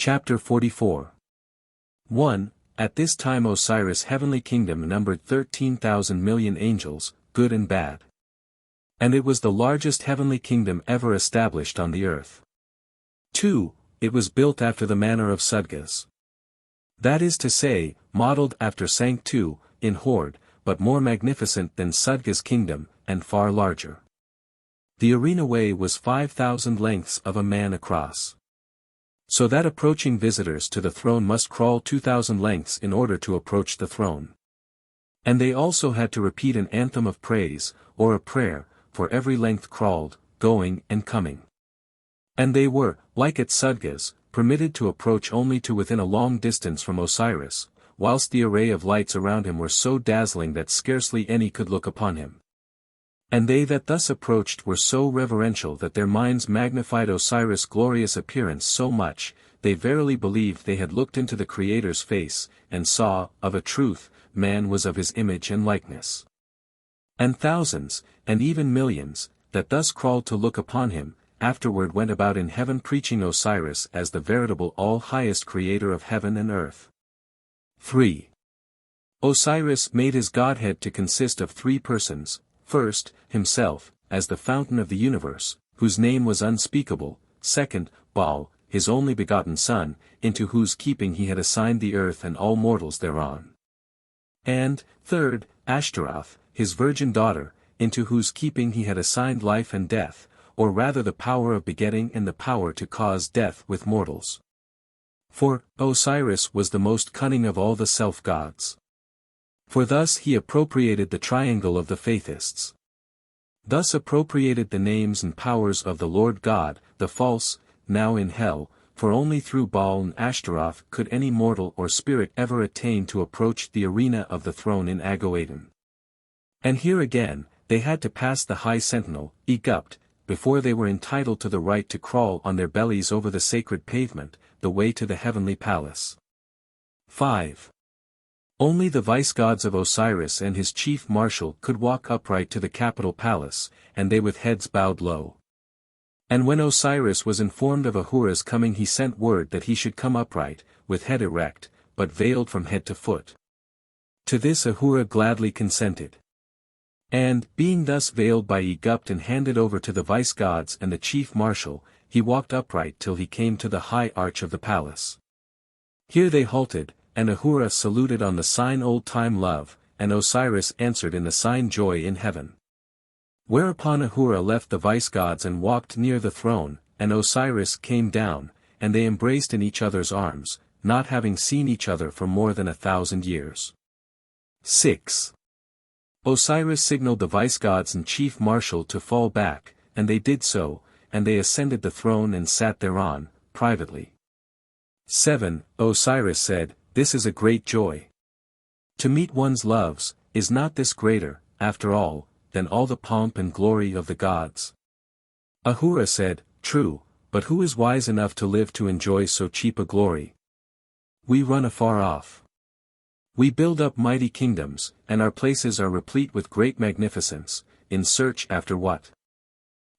Chapter 44. 1. At this time Osiris' heavenly kingdom numbered 13,000 million angels, good and bad. And it was the largest heavenly kingdom ever established on the earth. 2. It was built after the manner of Sudgas. That is to say, modeled after Sanctu, in horde, but more magnificent than Sudgas' kingdom, and far larger. The arena way was 5,000 lengths of a man across. So that approaching visitors to the throne must crawl 2,000 lengths in order to approach the throne. And they also had to repeat an anthem of praise, or a prayer, for every length crawled, going and coming. And they were, like at Sudgas, permitted to approach only to within a long distance from Osiris, whilst the array of lights around him were so dazzling that scarcely any could look upon him. And they that thus approached were so reverential that their minds magnified Osiris' glorious appearance so much, they verily believed they had looked into the Creator's face, and saw, of a truth, man was of his image and likeness. And thousands, and even millions, that thus crawled to look upon him, afterward went about in heaven preaching Osiris as the veritable all-highest creator of heaven and earth. 3. Osiris made his godhead to consist of 3 persons. First, himself, as the fountain of the universe, whose name was unspeakable. Second, Baal, his only begotten son, into whose keeping he had assigned the earth and all mortals thereon. And, third, Ashtaroth, his virgin daughter, into whose keeping he had assigned life and death, or rather the power of begetting and the power to cause death with mortals. For, Osiris was the most cunning of all the self-gods. For thus he appropriated the triangle of the Faithists. Thus appropriated the names and powers of the Lord God, the false, now in hell, for only through Baal and Ashtaroth could any mortal or spirit ever attain to approach the arena of the throne in Agoaden. And here again, they had to pass the high sentinel, Egupt, before they were entitled to the right to crawl on their bellies over the sacred pavement, the way to the heavenly palace. 5. Only the vice-gods of Osiris and his chief marshal could walk upright to the capital palace, and they with heads bowed low. And when Osiris was informed of Ahura's coming he sent word that he should come upright, with head erect, but veiled from head to foot. To this Ahura gladly consented. And, being thus veiled by Egupt and handed over to the vice-gods and the chief marshal, he walked upright till he came to the high arch of the palace. Here they halted, and Ahura saluted on the sign old-time love, and Osiris answered in the sign joy in heaven. Whereupon Ahura left the vice-gods and walked near the throne, and Osiris came down, and they embraced in each other's arms, not having seen each other for more than 1,000 years. 6. Osiris signaled the vice-gods and chief marshal to fall back, and they did so, and they ascended the throne and sat thereon, privately. 7. Osiris said, "This is a great joy. To meet one's loves, is not this greater, after all, than all the pomp and glory of the gods?" Ahura said, "True, but who is wise enough to live to enjoy so cheap a glory? We run afar off. We build up mighty kingdoms, and our places are replete with great magnificence, in search after what?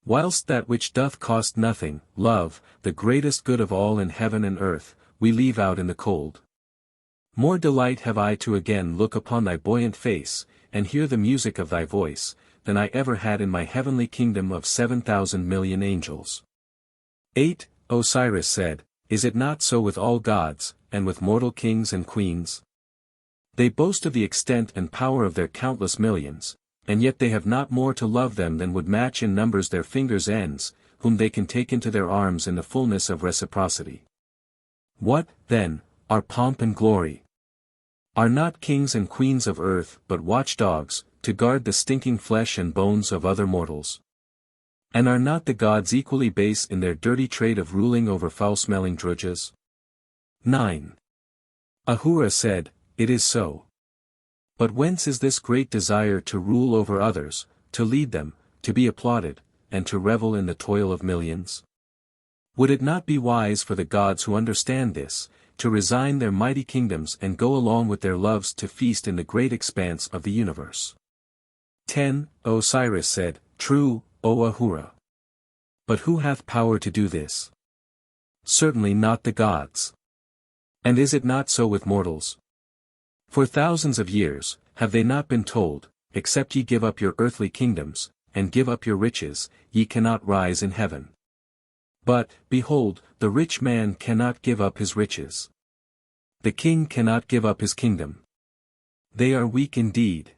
Whilst that which doth cost nothing, love, the greatest good of all in heaven and earth, we leave out in the cold. More delight have I to again look upon thy buoyant face, and hear the music of thy voice, than I ever had in my heavenly kingdom of 7,000 million angels." 8. Osiris said, "Is it not so with all gods, and with mortal kings and queens? They boast of the extent and power of their countless millions, and yet they have not more to love them than would match in numbers their fingers' ends, whom they can take into their arms in the fullness of reciprocity. What, then, are pomp and glory? Are not kings and queens of earth but watchdogs, to guard the stinking flesh and bones of other mortals? And are not the gods equally base in their dirty trade of ruling over foul-smelling drudges?" 9. Ahura said, "It is so. But whence is this great desire to rule over others, to lead them, to be applauded, and to revel in the toil of millions? Would it not be wise for the gods who understand this, to resign their mighty kingdoms and go along with their loves to feast in the great expanse of the universe?" 10. Osiris said, "True, O Ahura. But who hath power to do this? Certainly not the gods. And is it not so with mortals? For thousands of years, have they not been told, except ye give up your earthly kingdoms, and give up your riches, ye cannot rise in heaven. But, behold, the rich man cannot give up his riches. The king cannot give up his kingdom. They are weak indeed.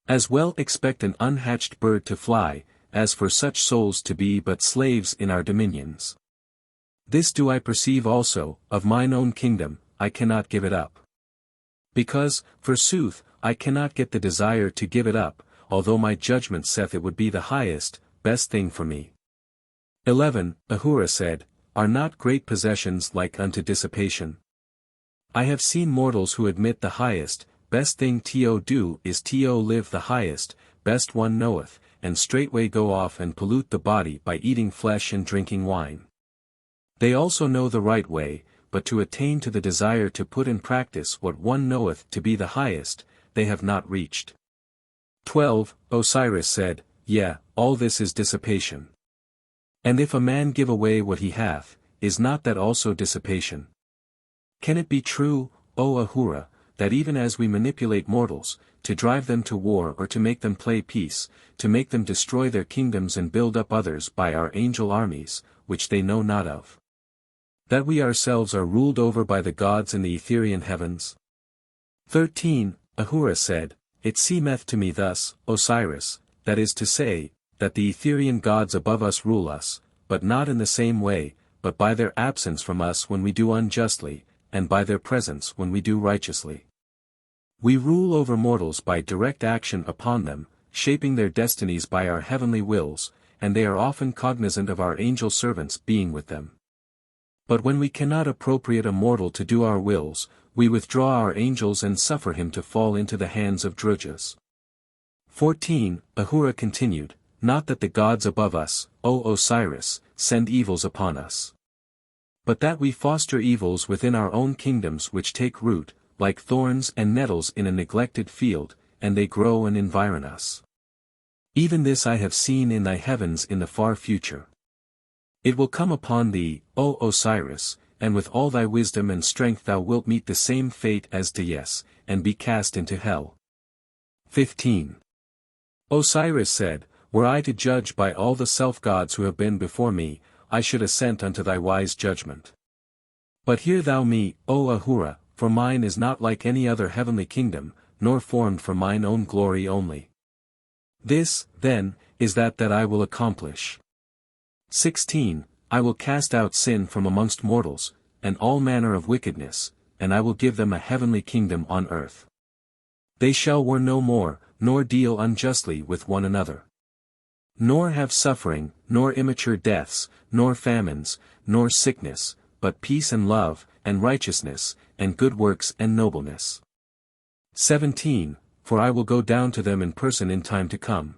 As well expect an unhatched bird to fly, as for such souls to be but slaves in our dominions. This do I perceive also, of mine own kingdom, I cannot give it up. Because, forsooth, I cannot get the desire to give it up, although my judgment saith it would be the highest, best thing for me. 11. Ahura said, Are not great possessions like unto dissipation? I have seen mortals who admit the highest, best thing to do is to live the highest, best one knoweth, and straightway go off and pollute the body by eating flesh and drinking wine. They also know the right way, but to attain to the desire to put in practice what one knoweth to be the highest, they have not reached. 12. Osiris said, Yea, all this is dissipation. And if a man give away what he hath, is not that also dissipation? Can it be true, O Ahura, that even as we manipulate mortals, to drive them to war or to make them play peace, to make them destroy their kingdoms and build up others by our angel armies, which they know not of, that we ourselves are ruled over by the gods in the Etherean Heavens? 13. Ahura said, It seemeth to me thus, Osiris, that is to say, that the Etherean gods above us rule us, but not in the same way, but by their absence from us when we do unjustly, and by their presence when we do righteously. We rule over mortals by direct action upon them, shaping their destinies by our heavenly wills, and they are often cognizant of our angel servants being with them. But when we cannot appropriate a mortal to do our wills, we withdraw our angels and suffer him to fall into the hands of Drujas. 14. Ahura continued, Not that the gods above us, O Osiris, send evils upon us, but that we foster evils within our own kingdoms which take root, like thorns and nettles in a neglected field, and they grow and environ us. Even this I have seen in thy heavens in the far future. It will come upon thee, O Osiris, and with all thy wisdom and strength thou wilt meet the same fate as Dais, and be cast into hell. 15. Osiris said, Were I to judge by all the self-gods who have been before me, I should assent unto thy wise judgment. But hear thou me, O Ahura, for mine is not like any other heavenly kingdom, nor formed for mine own glory only. This, then, is that I will accomplish. 16. I will cast out sin from amongst mortals, and all manner of wickedness, and I will give them a heavenly kingdom on earth. They shall war no more, nor deal unjustly with one another, nor have suffering, nor immature deaths, nor famines, nor sickness, but peace and love, and righteousness, and good works and nobleness. 17. For I will go down to them in person in time to come.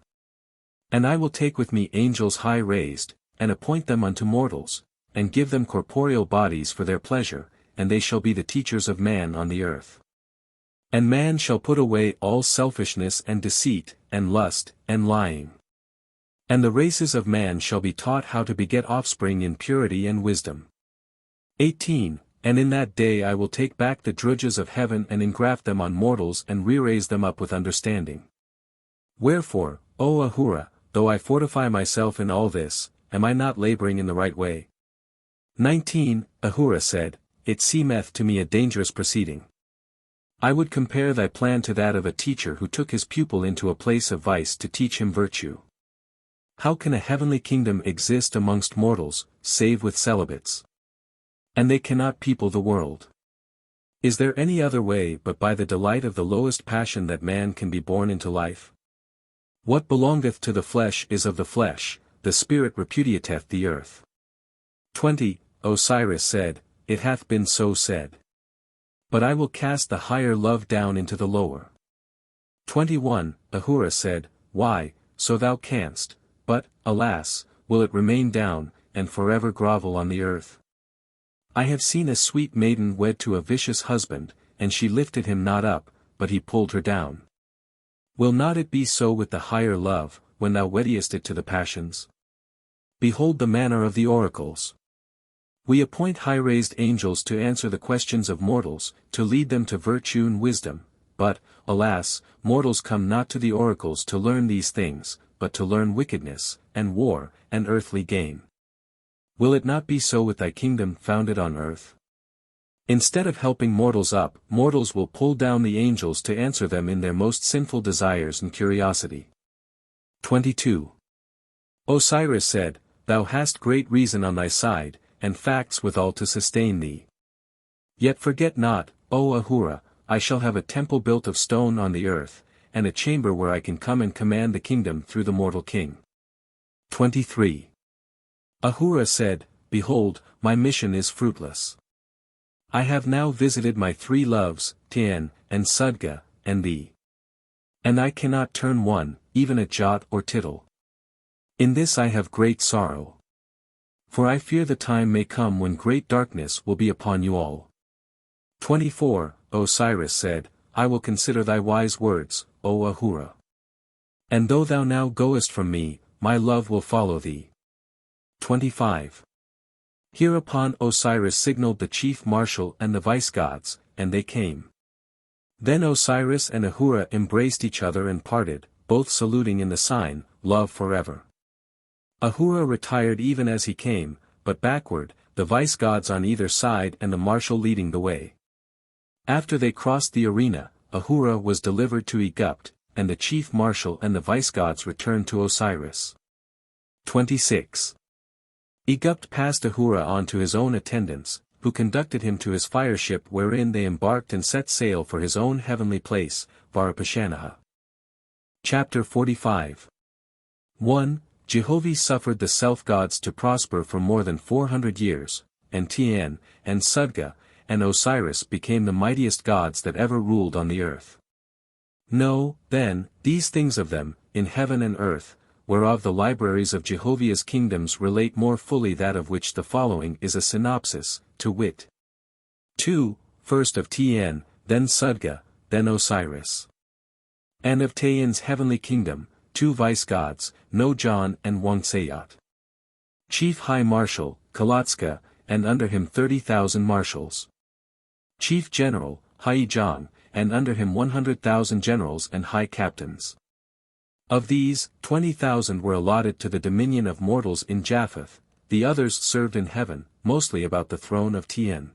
And I will take with me angels high raised, and appoint them unto mortals, and give them corporeal bodies for their pleasure, and they shall be the teachers of man on the earth. And man shall put away all selfishness and deceit, and lust, and lying. And the races of man shall be taught how to beget offspring in purity and wisdom. 18. And in that day I will take back the drudges of heaven and engraft them on mortals and re-raise them up with understanding. Wherefore, O Ahura, though I fortify myself in all this, am I not laboring in the right way? 19. Ahura said, It seemeth to me a dangerous proceeding. I would compare thy plan to that of a teacher who took his pupil into a place of vice to teach him virtue. How can a heavenly kingdom exist amongst mortals, save with celibates? And they cannot people the world. Is there any other way but by the delight of the lowest passion that man can be born into life? What belongeth to the flesh is of the flesh, the spirit repudiateth the earth. 20. Osiris said, It hath been so said. But I will cast the higher love down into the lower. 21. Ahura said, Why, so thou canst, but, alas, will it remain down, and forever grovel on the earth? I have seen a sweet maiden wed to a vicious husband, and she lifted him not up, but he pulled her down. Will not it be so with the higher love, when thou weddest it to the passions? Behold the manner of the oracles. We appoint high-raised angels to answer the questions of mortals, to lead them to virtue and wisdom, but, alas, mortals come not to the oracles to learn these things, but to learn wickedness, and war, and earthly gain. Will it not be so with thy kingdom founded on earth? Instead of helping mortals up, mortals will pull down the angels to answer them in their most sinful desires and curiosity. 22. Osiris said, Thou hast great reason on thy side, and facts withal to sustain thee. Yet forget not, O Ahura, I shall have a temple built of stone on the earth, and a chamber where I can come and command the kingdom through the mortal king. 23. Ahura said, Behold, my mission is fruitless. I have now visited my three loves, Tien, and Sudga, and thee. And I cannot turn one, even a jot or tittle. In this I have great sorrow. For I fear the time may come when great darkness will be upon you all. 24. Osiris said, I will consider thy wise words, O Ahura. And though thou now goest from me, my love will follow thee. 25. Hereupon Osiris signaled the chief marshal and the vice-gods, and they came. Then Osiris and Ahura embraced each other and parted, both saluting in the sign, Love forever. Ahura retired even as he came, but backward, the vice-gods on either side and the marshal leading the way. After they crossed the arena, Ahura was delivered to Egypt, and the chief marshal and the vice-gods returned to Osiris. 26. Egypt passed Ahura on to his own attendants, who conducted him to his fireship wherein they embarked and set sail for his own heavenly place, Varapashanaha. Chapter 45. 1. Jehovih suffered the self-gods to prosper for more than 400 years, and Tien, and Sudga, and Osiris became the mightiest gods that ever ruled on the earth. Know, then, these things of them, in heaven and earth, whereof the libraries of Jehovah's kingdoms relate more fully that of which the following is a synopsis, to wit. 2. First of Tien, then Sudga, then Osiris. And of Tien's heavenly kingdom, 2 vice-gods, No John and Wangsayat. Chief High Marshal, Kalatska, and under him 30,000 marshals. Chief General, Haijan, and under him 100,000 generals and high captains. Of these, 20,000 were allotted to the dominion of mortals in Japheth, the others served in heaven, mostly about the throne of Tien.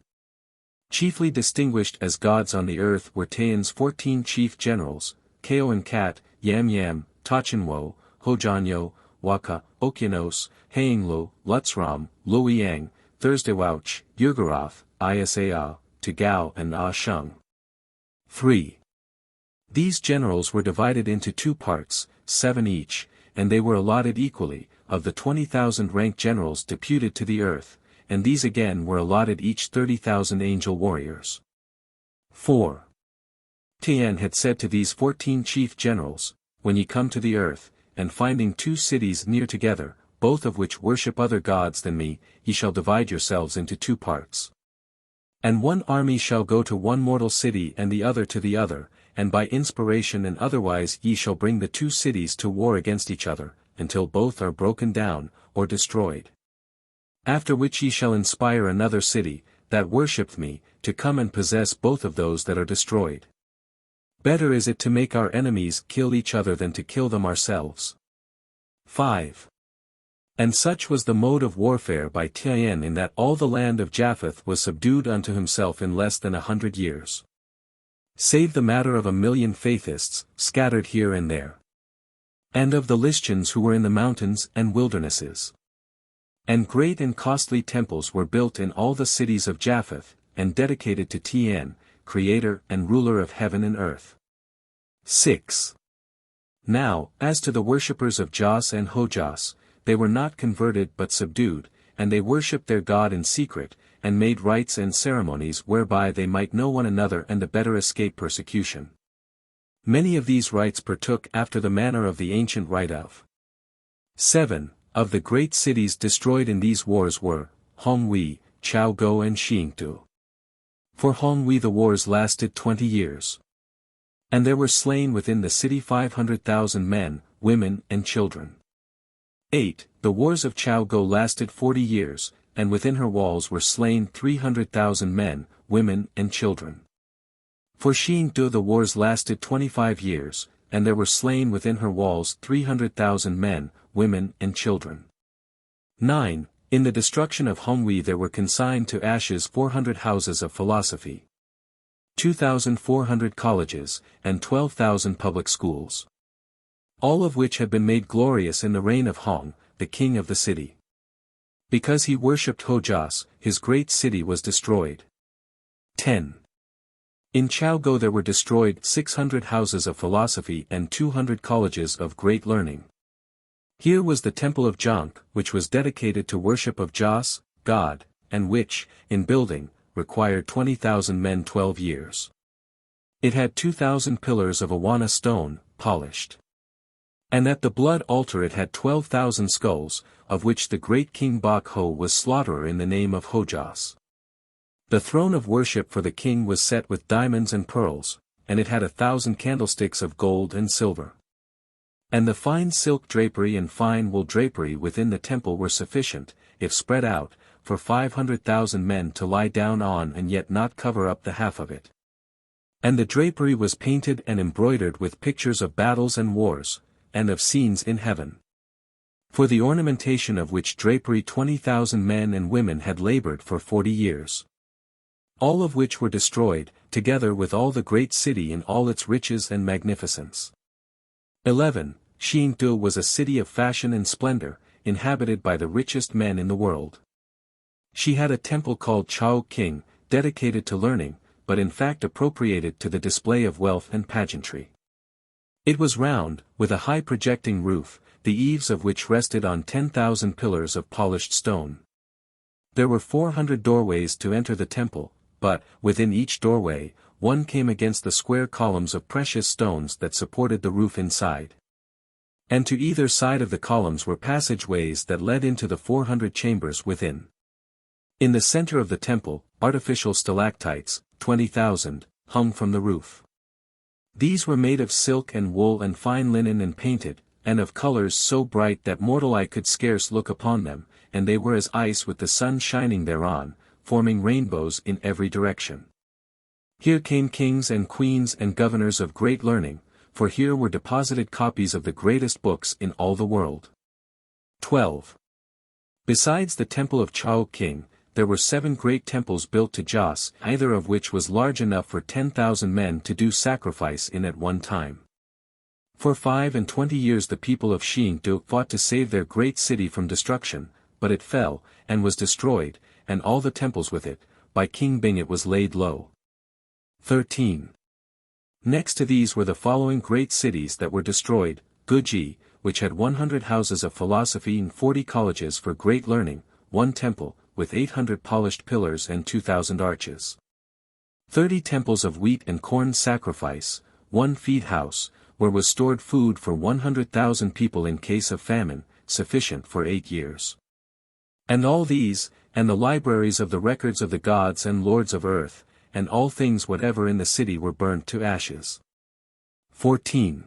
Chiefly distinguished as gods on the earth were Tien's 14 chief generals, Kao and Kat, Yam Yam, Tachinwo, Hojanyo, Waka, Okianos, Hainglo, Lutzram, Luoyang, Thursdaywouch, Yurgarath, Isao, Tagao and Ah Shung. 3. These generals were divided into 2 parts, 7 each, and they were allotted equally, of the 20,000 ranked generals deputed to the earth, and these again were allotted each 30,000 angel warriors. 4. Tien had said to these 14 chief generals, When ye come to the earth, and finding 2 cities near together, both of which worship other gods than me, ye shall divide yourselves into 2 parts. And one army shall go to one mortal city and the other to the other, and by inspiration and otherwise ye shall bring the 2 cities to war against each other, until both are broken down, or destroyed. After which ye shall inspire another city, that worshipeth me, to come and possess both of those that are destroyed. Better is it to make our enemies kill each other than to kill them ourselves. 5. And such was the mode of warfare by Tien in that all the land of Japheth was subdued unto himself in less than 100 years. Save the matter of 1,000,000 Faithists, scattered here and there. And of the Listians who were in the mountains and wildernesses. And great and costly temples were built in all the cities of Japheth, and dedicated to Tien, Creator and Ruler of heaven and earth. 6. Now, as to the worshippers of Jos and Hojas, they were not converted but subdued, and they worshipped their God in secret, and made rites and ceremonies whereby they might know one another and the better escape persecution. Many of these rites partook after the manner of the ancient rite of. 7. Of the great cities destroyed in these wars were, Hongwi, Chaogo and Xingtu. For Hongwi the wars lasted 20 years. And there were slain within the city 500,000 men, women and children. 8. The wars of Chaogo lasted 40 years, and within her walls were slain 300,000 men, women and children. For Chengdu the wars lasted 25 years, and there were slain within her walls 300,000 men, women and children. 9. In the destruction of Honghui there were consigned to ashes 400 houses of philosophy, 2,400 colleges, and 12,000 public schools. All of which had been made glorious in the reign of Hong, the king of the city. Because he worshipped Hojas, his great city was destroyed. 10. In Chaogou there were destroyed 600 houses of philosophy and 200 colleges of great learning. Here was the temple of Zhang, which was dedicated to worship of Jas, God, and which, in building, required 20,000 men 12 years. It had 2,000 pillars of Awana stone, polished. And at the blood altar it had 12,000 skulls, of which the great king Bak Ho was slaughterer in the name of Hojas. The throne of worship for the king was set with diamonds and pearls, and it had 1,000 candlesticks of gold and silver. And the fine silk drapery and fine wool drapery within the temple were sufficient, if spread out, for 500,000 men to lie down on and yet not cover up the half of it. And the drapery was painted and embroidered with pictures of battles and wars, and of scenes in heaven. For the ornamentation of which drapery 20,000 men and women had labored for 40 years. All of which were destroyed, together with all the great city in all its riches and magnificence. 11. Chengdu was a city of fashion and splendor, inhabited by the richest men in the world. She had a temple called Chao King, dedicated to learning, but in fact appropriated to the display of wealth and pageantry. It was round, with a high projecting roof, the eaves of which rested on 10,000 pillars of polished stone. There were 400 doorways to enter the temple, but, within each doorway, one came against the square columns of precious stones that supported the roof inside. And to either side of the columns were passageways that led into the 400 chambers within. In the center of the temple, artificial stalactites, 20,000, hung from the roof. These were made of silk and wool and fine linen and painted, and of colors so bright that mortal eye could scarce look upon them, and they were as ice with the sun shining thereon, forming rainbows in every direction. Here came kings and queens and governors of great learning, for here were deposited copies of the greatest books in all the world. 12. Besides the temple of Chao King, there were 7 great temples built to Jas, either of which was large enough for 10,000 men to do sacrifice in at one time. For 25 years the people of Chengdu fought to save their great city from destruction, but it fell, and was destroyed, and all the temples with it, by King Bing it was laid low. 13. Next to these were the following great cities that were destroyed: Guji, which had 100 houses of philosophy and 40 colleges for great learning, 1 temple, with 800 polished pillars and 2,000 arches. 30 temples of wheat and corn sacrifice, 1 feed house, where was stored food for 100,000 people in case of famine, sufficient for 8 years. And all these, and the libraries of the records of the gods and lords of earth, and all things whatever in the city were burnt to ashes. 14.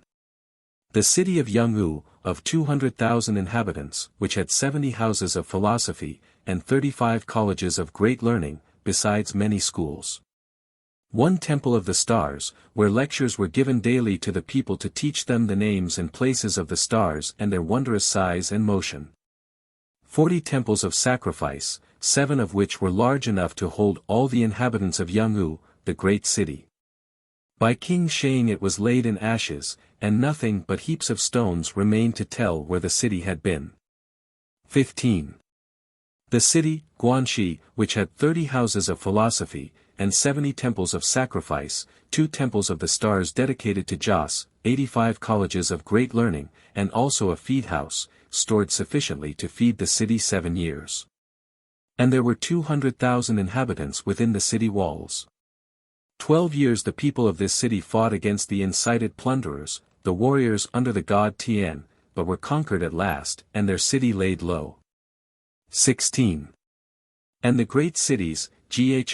The city of Yangwu, of 200,000 inhabitants, which had 70 houses of philosophy, and 35 colleges of great learning, besides many schools. 1 temple of the stars, where lectures were given daily to the people to teach them the names and places of the stars and their wondrous size and motion. 40 temples of sacrifice, 7 of which were large enough to hold all the inhabitants of Yangwu, the great city. By King Shang it was laid in ashes, and nothing but heaps of stones remained to tell where the city had been. 15. The city, Guanxi, which had 30 houses of philosophy, and 70 temples of sacrifice, 2 temples of the stars dedicated to Jas, 85 colleges of great learning, and also a feed house, stored sufficiently to feed the city 7 years. And there were 200,000 inhabitants within the city walls. 12 years the people of this city fought against the incited plunderers, the warriors under the god Tian, but were conquered at last, and their city laid low. 16. And the great cities, Ghi,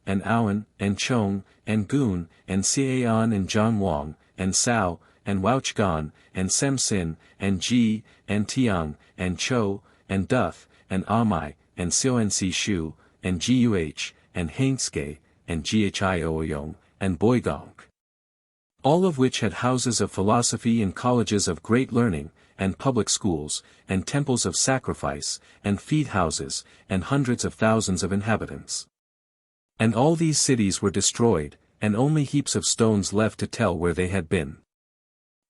and Aoan, and Chong, and Gun, and Xi'an and Zhangwang, and Sao, and Wouchgan, and Semsin, and Ji, and Tiang, and Chou, and Duth, and Amai, and Seonsi Shu, and Guh, and Hainske, andGhioyong, and Boigong. All of which had houses of philosophy and colleges of great learning, and public schools, and temples of sacrifice, and feed houses, and hundreds of thousands of inhabitants. And all these cities were destroyed, and only heaps of stones left to tell where they had been.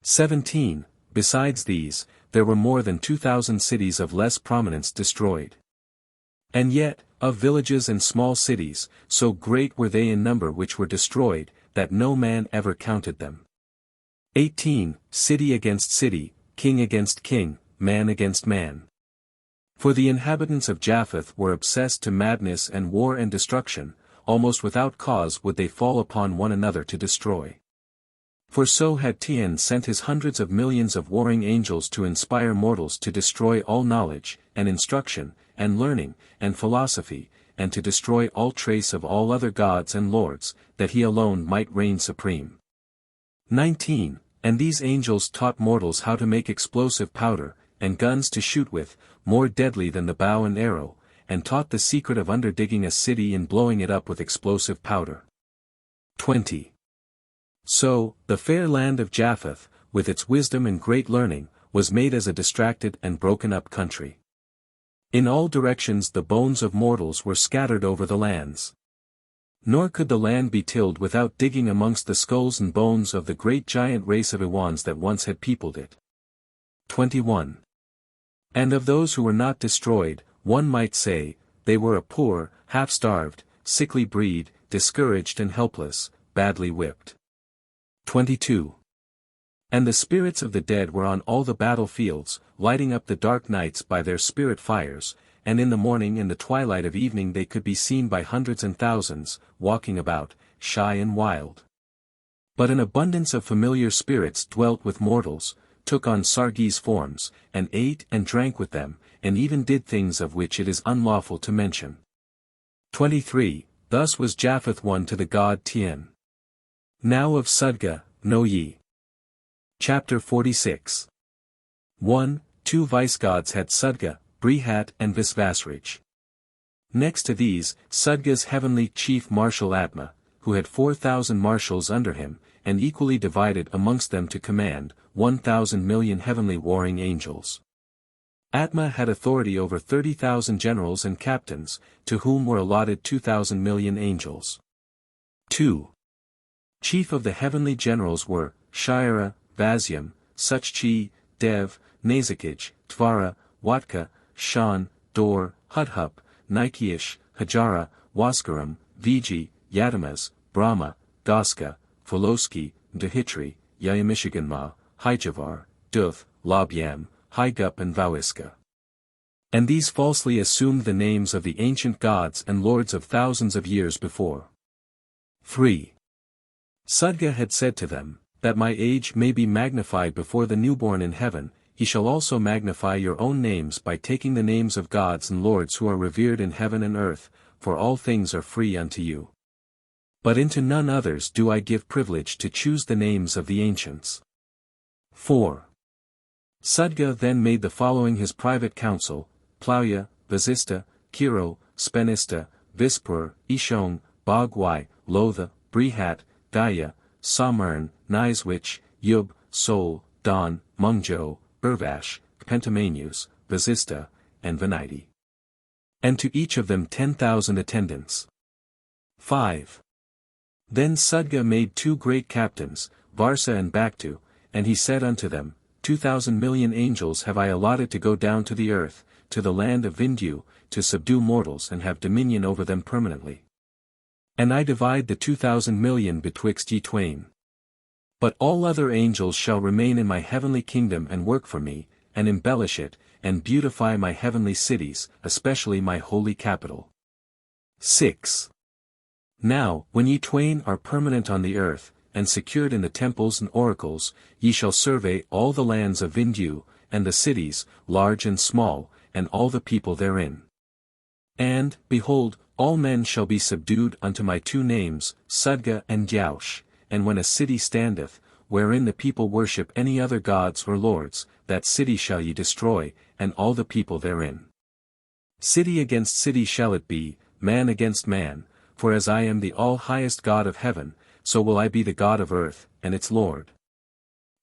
17. Besides these, there were more than 2,000 cities of less prominence destroyed. And yet, of villages and small cities, so great were they in number which were destroyed, that no man ever counted them. 18. City against city, king against king, man against man. For the inhabitants of Japheth were obsessed to madness and war and destruction, almost without cause would they fall upon one another to destroy. For so had Tien sent his hundreds of millions of warring angels to inspire mortals to destroy all knowledge, and instruction, and learning, and philosophy, and to destroy all trace of all other gods and lords, that he alone might reign supreme. 19. And these angels taught mortals how to make explosive powder, and guns to shoot with, more deadly than the bow and arrow, and taught the secret of underdigging a city and blowing it up with explosive powder. 20. So, the fair land of Japheth, with its wisdom and great learning, was made as a distracted and broken-up country. In all directions the bones of mortals were scattered over the lands. Nor could the land be tilled without digging amongst the skulls and bones of the great giant race of Iwans that once had peopled it. 21. And of those who were not destroyed, one might say, they were a poor, half-starved, sickly breed, discouraged and helpless, badly whipped. 22. And the spirits of the dead were on all the battlefields, lighting up the dark nights by their spirit fires, and in the morning and the twilight of evening they could be seen by hundreds and thousands, walking about, shy and wild. But an abundance of familiar spirits dwelt with mortals, took on Sargi's forms, and ate and drank with them, and even did things of which it is unlawful to mention. 23. Thus was Japheth won to the god Tien. Now of Sudga, know ye. Chapter 46. 1. 2 vice-gods had Sudga, Brihat and Visvasraj. Next to these, Sudga's heavenly chief marshal Atma, who had 4,000 marshals under him, and equally divided amongst them to command, 1,000 million heavenly warring angels. Atma had authority over 30,000 generals and captains, to whom were allotted 2,000 million angels. 2. Chief of the heavenly generals were, Shira, Vasyam, Suchchi, Dev, Nazikij, Tvara, Watka, Shan, Dor, Hudhup, Nikeish, Hajara, Waskaram, Viji, Yadamas, Brahma, Gaska, Foloski, Dahitri, Yayamishiganma, Hijavar, Duth, Labyam, Higup and Vawiska. And these falsely assumed the names of the ancient gods and lords of thousands of years before. 3. Sudga had said to them, that my age may be magnified before the newborn in heaven, he shall also magnify your own names by taking the names of gods and lords who are revered in heaven and earth, for all things are free unto you. But into none others do I give privilege to choose the names of the ancients. 4. Sudga then made the following his private council, Plauya, Vasista, Kiro, Spenista, Vispur, Ishong, Bogwai, Lotha, Brihat, Gaya, Samarn, Niswich, Yub, Sol, Don, Mungjo, Urvash, Pentamanius, Vasista, and Vaniti. And to each of them 10,000 attendants. 5. Then Sudga made 2 great captains, Varsa and Bactu, and he said unto them, 2,000 million angels have I allotted to go down to the earth, to the land of Vindu, to subdue mortals and have dominion over them permanently. And I divide the 2,000 million betwixt ye twain. But all other angels shall remain in my heavenly kingdom and work for me, and embellish it, and beautify my heavenly cities, especially my holy capital. 6. Now, when ye twain are permanent on the earth, and secured in the temples and oracles, ye shall survey all the lands of Vindu, and the cities, large and small, and all the people therein. And, behold, all men shall be subdued unto my 2 names, Sudga and Yaush, and when a city standeth, wherein the people worship any other gods or lords, that city shall ye destroy, and all the people therein. City against city shall it be, man against man, for as I am the all-highest God of heaven, so will I be the God of earth, and its Lord.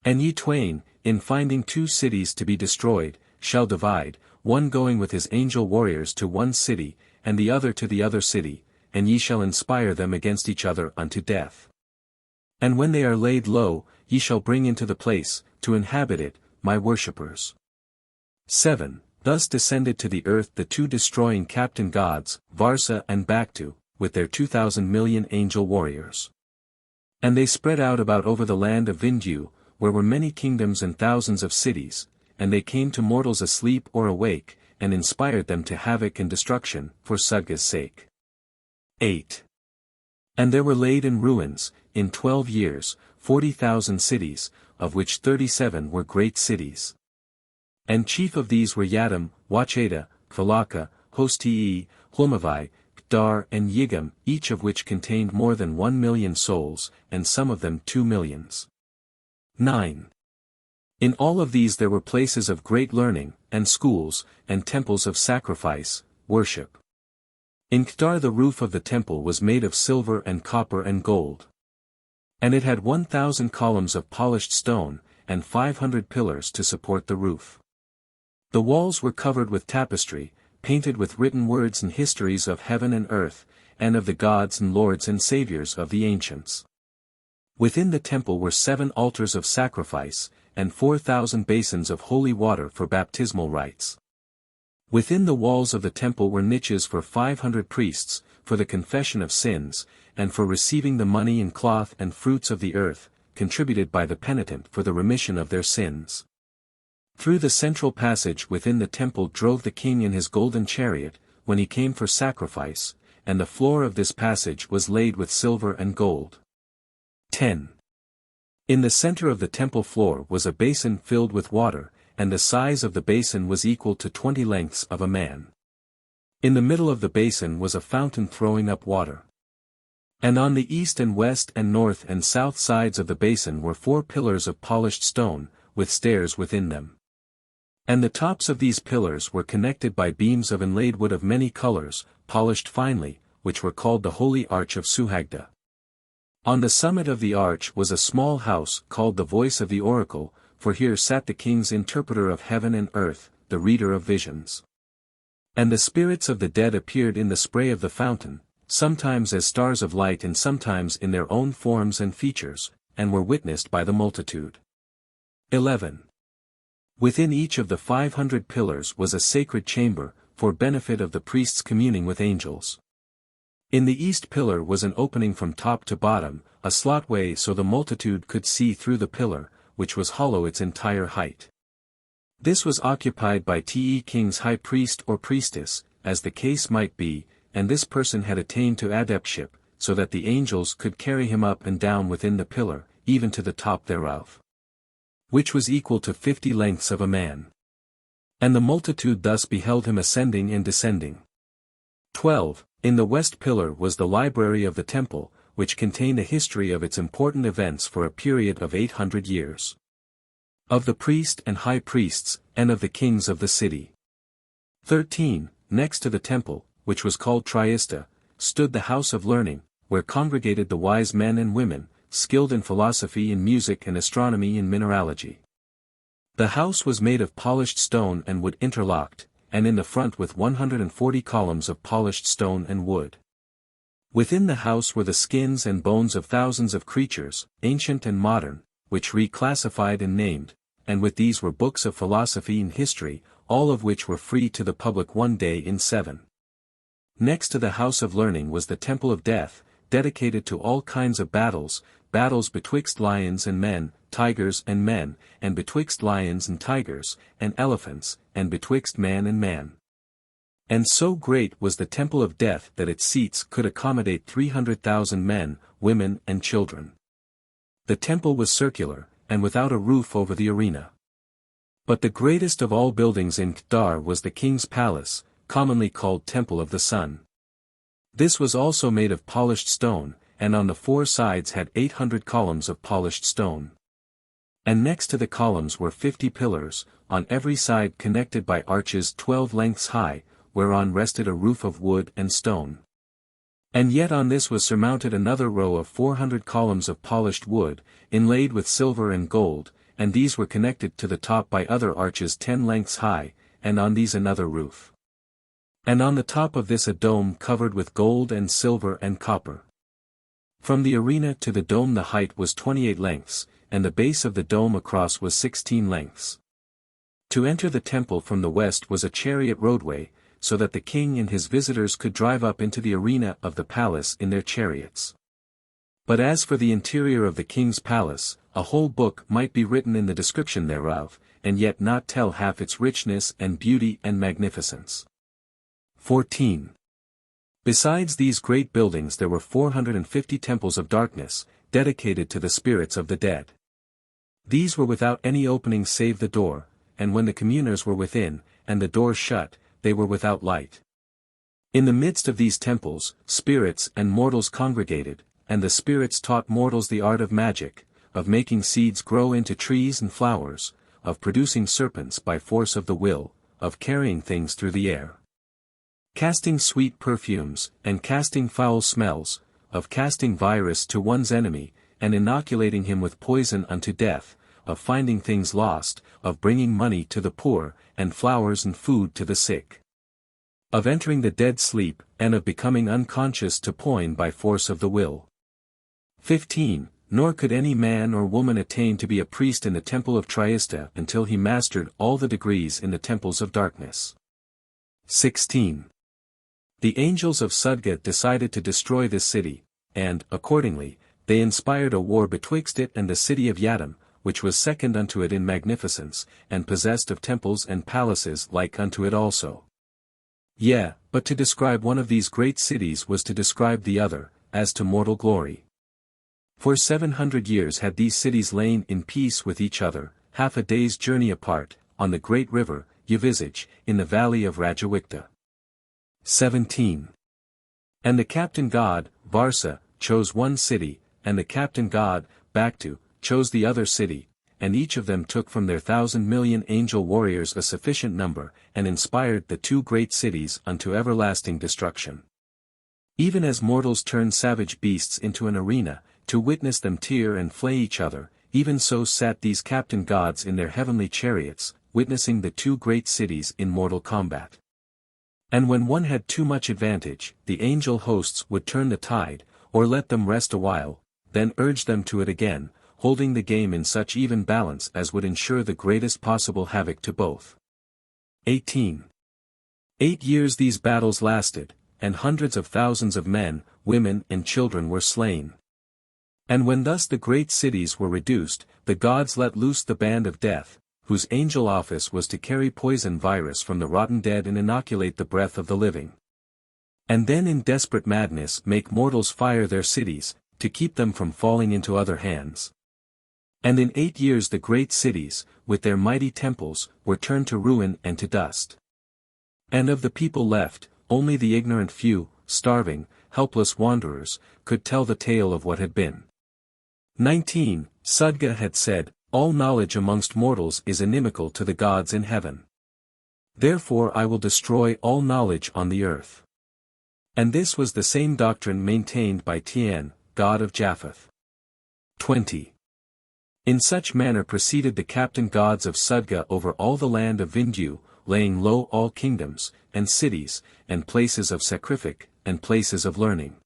And ye twain, in finding two cities to be destroyed, shall divide, one going with his angel warriors to one city, and the other to the other city, and ye shall inspire them against each other unto death. And when they are laid low, ye shall bring into the place, to inhabit it, my worshippers. 7. Thus descended to the earth the two destroying captain gods, Varsa and Baktu, with their 2,000 million angel warriors. And they spread out about over the land of Vindu, where were many kingdoms and thousands of cities, and they came to mortals asleep or awake, and inspired them to havoc and destruction, for Sudga's sake. 8. And there were laid in ruins, in 12 years, 40,000 cities, of which 37 were great cities. And chief of these were Yaddam, Wacheta, Phalaka, Hostii, Hlumavai, Dar and Yigam, each of which contained more than 1 million souls, and some of them 2 millions. 9. In all of these there were places of great learning, and schools, and temples of sacrifice, worship. In Kedar the roof of the temple was made of silver and copper and gold. And it had 1,000 columns of polished stone, and 500 pillars to support the roof. The walls were covered with tapestry, painted with written words and histories of heaven and earth, and of the gods and lords and saviors of the ancients. Within the temple were 7 altars of sacrifice, and 4,000 basins of holy water for baptismal rites. Within the walls of the temple were niches for 500 priests, for the confession of sins, and for receiving the money and cloth and fruits of the earth, contributed by the penitent for the remission of their sins. Through the central passage within the temple drove the king in his golden chariot, when he came for sacrifice, and the floor of this passage was laid with silver and gold. 10. In the center of the temple floor was a basin filled with water, and the size of the basin was equal to 20 lengths of a man. In the middle of the basin was a fountain throwing up water. And on the east and west and north and south sides of the basin were 4 pillars of polished stone, with stairs within them. And the tops of these pillars were connected by beams of inlaid wood of many colors, polished finely, which were called the Holy Arch of Suhagda. On the summit of the arch was a small house called the Voice of the Oracle, for here sat the king's interpreter of heaven and earth, the reader of visions. And the spirits of the dead appeared in the spray of the fountain, sometimes as stars of light and sometimes in their own forms and features, and were witnessed by the multitude. 11. Within each of the 500 pillars was a sacred chamber, for benefit of the priests communing with angels. In the east pillar was an opening from top to bottom, a slotway so the multitude could see through the pillar, which was hollow its entire height. This was occupied by the king's high priest or priestess, as the case might be, and this person had attained to adeptship, so that the angels could carry him up and down within the pillar, even to the top thereof, which was equal to 50 lengths of a man. And the multitude thus beheld him ascending and descending. 12. In the west pillar was the library of the temple, which contained a history of its important events for a period of 800 years. Of the priest and high priests, and of the kings of the city. 13. Next to the temple, which was called Triista, stood the house of learning, where congregated the wise men and women, skilled in philosophy and music and astronomy and mineralogy. The house was made of polished stone and wood interlocked, and in the front with 140 columns of polished stone and wood. Within the house were the skins and bones of thousands of creatures, ancient and modern, which reclassified and named, and with these were books of philosophy and history, all of which were free to the public one day in 7. Next to the house of learning was the temple of death, dedicated to all kinds of battles, battles betwixt lions and men, tigers and men, and betwixt lions and tigers, and elephants, and betwixt man and man. And so great was the temple of death that its seats could accommodate 300,000 men, women and children. The temple was circular, and without a roof over the arena. But the greatest of all buildings in Kedar was the king's palace, commonly called Temple of the Sun. This was also made of polished stone, and on the 4 sides had 800 columns of polished stone. And next to the columns were 50 pillars, on every side connected by arches 12 lengths high, whereon rested a roof of wood and stone. And yet on this was surmounted another row of 400 columns of polished wood, inlaid with silver and gold, and these were connected to the top by other arches 10 lengths high, and on these another roof. And on the top of this a dome covered with gold and silver and copper. From the arena to the dome the height was 28 lengths, and the base of the dome across was 16 lengths. To enter the temple from the west was a chariot roadway, so that the king and his visitors could drive up into the arena of the palace in their chariots. But as for the interior of the king's palace, a whole book might be written in the description thereof, and yet not tell half its richness and beauty and magnificence. 14. Besides these great buildings there were 450 temples of darkness, dedicated to the spirits of the dead. These were without any opening save the door, and when the communers were within, and the doors shut, they were without light. In the midst of these temples, spirits and mortals congregated, and the spirits taught mortals the art of magic, of making seeds grow into trees and flowers, of producing serpents by force of the will, of carrying things through the air, casting sweet perfumes, and casting foul smells, of casting virus to one's enemy, and inoculating him with poison unto death, of finding things lost, of bringing money to the poor, and flowers and food to the sick, of entering the dead sleep, and of becoming unconscious to poison by force of the will. 15. Nor could any man or woman attain to be a priest in the temple of Triesta until he mastered all the degrees in the temples of darkness. 16. The angels of Sudga decided to destroy this city, and, accordingly, they inspired a war betwixt it and the city of Yadim, which was second unto it in magnificence, and possessed of temples and palaces like unto it also. Yea, but to describe one of these great cities was to describe the other, as to mortal glory. For 700 years had these cities lain in peace with each other, half a day's journey apart, on the great river, Yevizich, in the valley of Rajawikta. 17. And the captain god, Varsa, chose one city, and the captain god, Baktu, chose the other city, and each of them took from their 1,000,000,000 angel warriors a sufficient number, and inspired the two great cities unto everlasting destruction. Even as mortals turn savage beasts into an arena, to witness them tear and flay each other, even so sat these captain gods in their heavenly chariots, witnessing the two great cities in mortal combat. And when one had too much advantage, the angel hosts would turn the tide, or let them rest a while, then urge them to it again, holding the game in such even balance as would ensure the greatest possible havoc to both. 18. 8 years these battles lasted, and hundreds of thousands of men, women and children were slain. And when thus the great cities were reduced, the gods let loose the band of death, whose angel office was to carry poison virus from the rotten dead and inoculate the breath of the living. And then in desperate madness make mortals fire their cities, to keep them from falling into other hands. And in 8 years the great cities, with their mighty temples, were turned to ruin and to dust. And of the people left, only the ignorant few, starving, helpless wanderers, could tell the tale of what had been. 19. Sudga had said, all knowledge amongst mortals is inimical to the gods in heaven. Therefore I will destroy all knowledge on the earth. And this was the same doctrine maintained by Tian, god of Japheth. 20. In such manner proceeded the captain gods of Sudga over all the land of Vindhu, laying low all kingdoms, and cities, and places of sacrifice, and places of learning.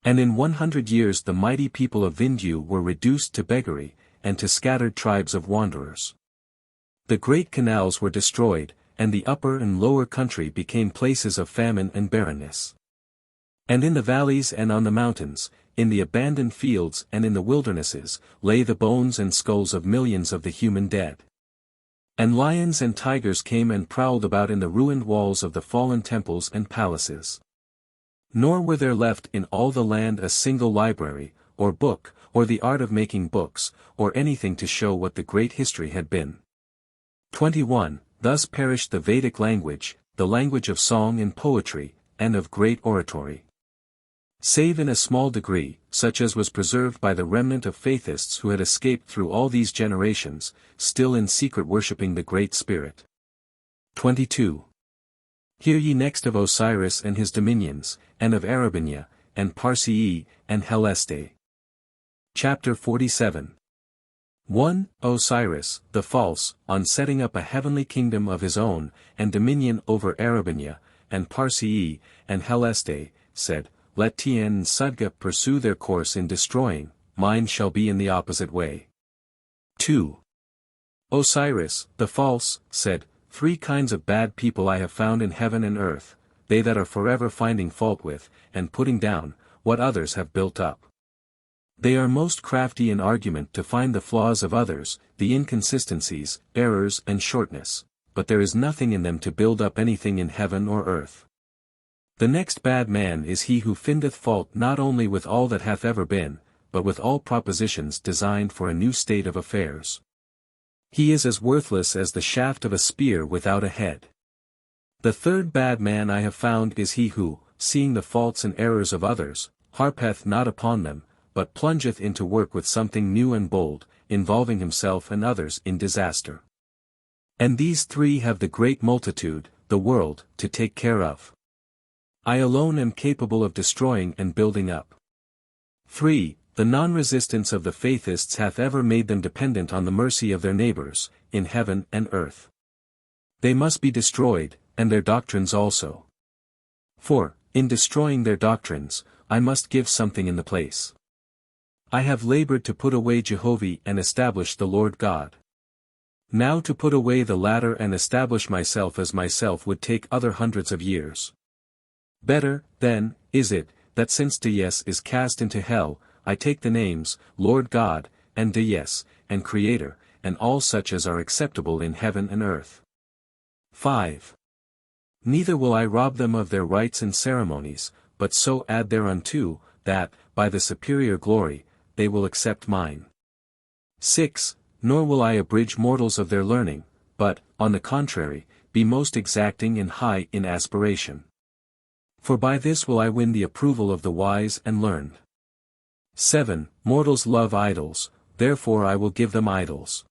And in 100 years the mighty people of Vindhu were reduced to beggary, and to scattered tribes of wanderers. The great canals were destroyed, and the upper and lower country became places of famine and barrenness. And in the valleys and on the mountains, in the abandoned fields and in the wildernesses, lay the bones and skulls of millions of the human dead. And lions and tigers came and prowled about in the ruined walls of the fallen temples and palaces. Nor were there left in all the land a single library, or book, or the art of making books, or anything to show what the great history had been. 21. Thus perished the Vedic language, the language of song and poetry, and of great oratory. Save in a small degree, such as was preserved by the remnant of Faithists who had escaped through all these generations, still in secret worshipping the Great Spirit. 22. Hear ye next of Osiris and his dominions, and of Arabenia, and Parsii, and Heleste. Chapter 47. 1. Osiris, the false, on setting up a heavenly kingdom of his own, and dominion over Arabenia, and Parsii, and Heleste, said, Let Tien and Sudga pursue their course in destroying, mine shall be in the opposite way. 2. Osiris, the false, said, 3 kinds of bad people I have found in heaven and earth, they that are forever finding fault with, and putting down, what others have built up. They are most crafty in argument to find the flaws of others, the inconsistencies, errors and shortness, but there is nothing in them to build up anything in heaven or earth. The next bad man is he who findeth fault not only with all that hath ever been, but with all propositions designed for a new state of affairs. He is as worthless as the shaft of a spear without a head. The third bad man I have found is he who, seeing the faults and errors of others, harpeth not upon them, but plungeth into work with something new and bold, involving himself and others in disaster. And these 3 have the great multitude, the world, to take care of. I alone am capable of destroying and building up. 3. The non-resistance of the Faithists hath ever made them dependent on the mercy of their neighbors, in heaven and earth. They must be destroyed, and their doctrines also. 4. In destroying their doctrines, I must give something in the place. I have labored to put away Jehovih and establish the Lord God. Now to put away the latter and establish myself as myself would take other hundreds of years. Better, then, is it, that since Dyes is cast into hell, I take the names, Lord God, and Dyes, and Creator, and all such as are acceptable in heaven and earth. 5. Neither will I rob them of their rites and ceremonies, but so add thereunto, that, by the superior glory, they will accept mine. 6. Nor will I abridge mortals of their learning, but, on the contrary, be most exacting and high in aspiration. For by this will I win the approval of the wise and learned. 7. Mortals love idols, therefore I will give them idols.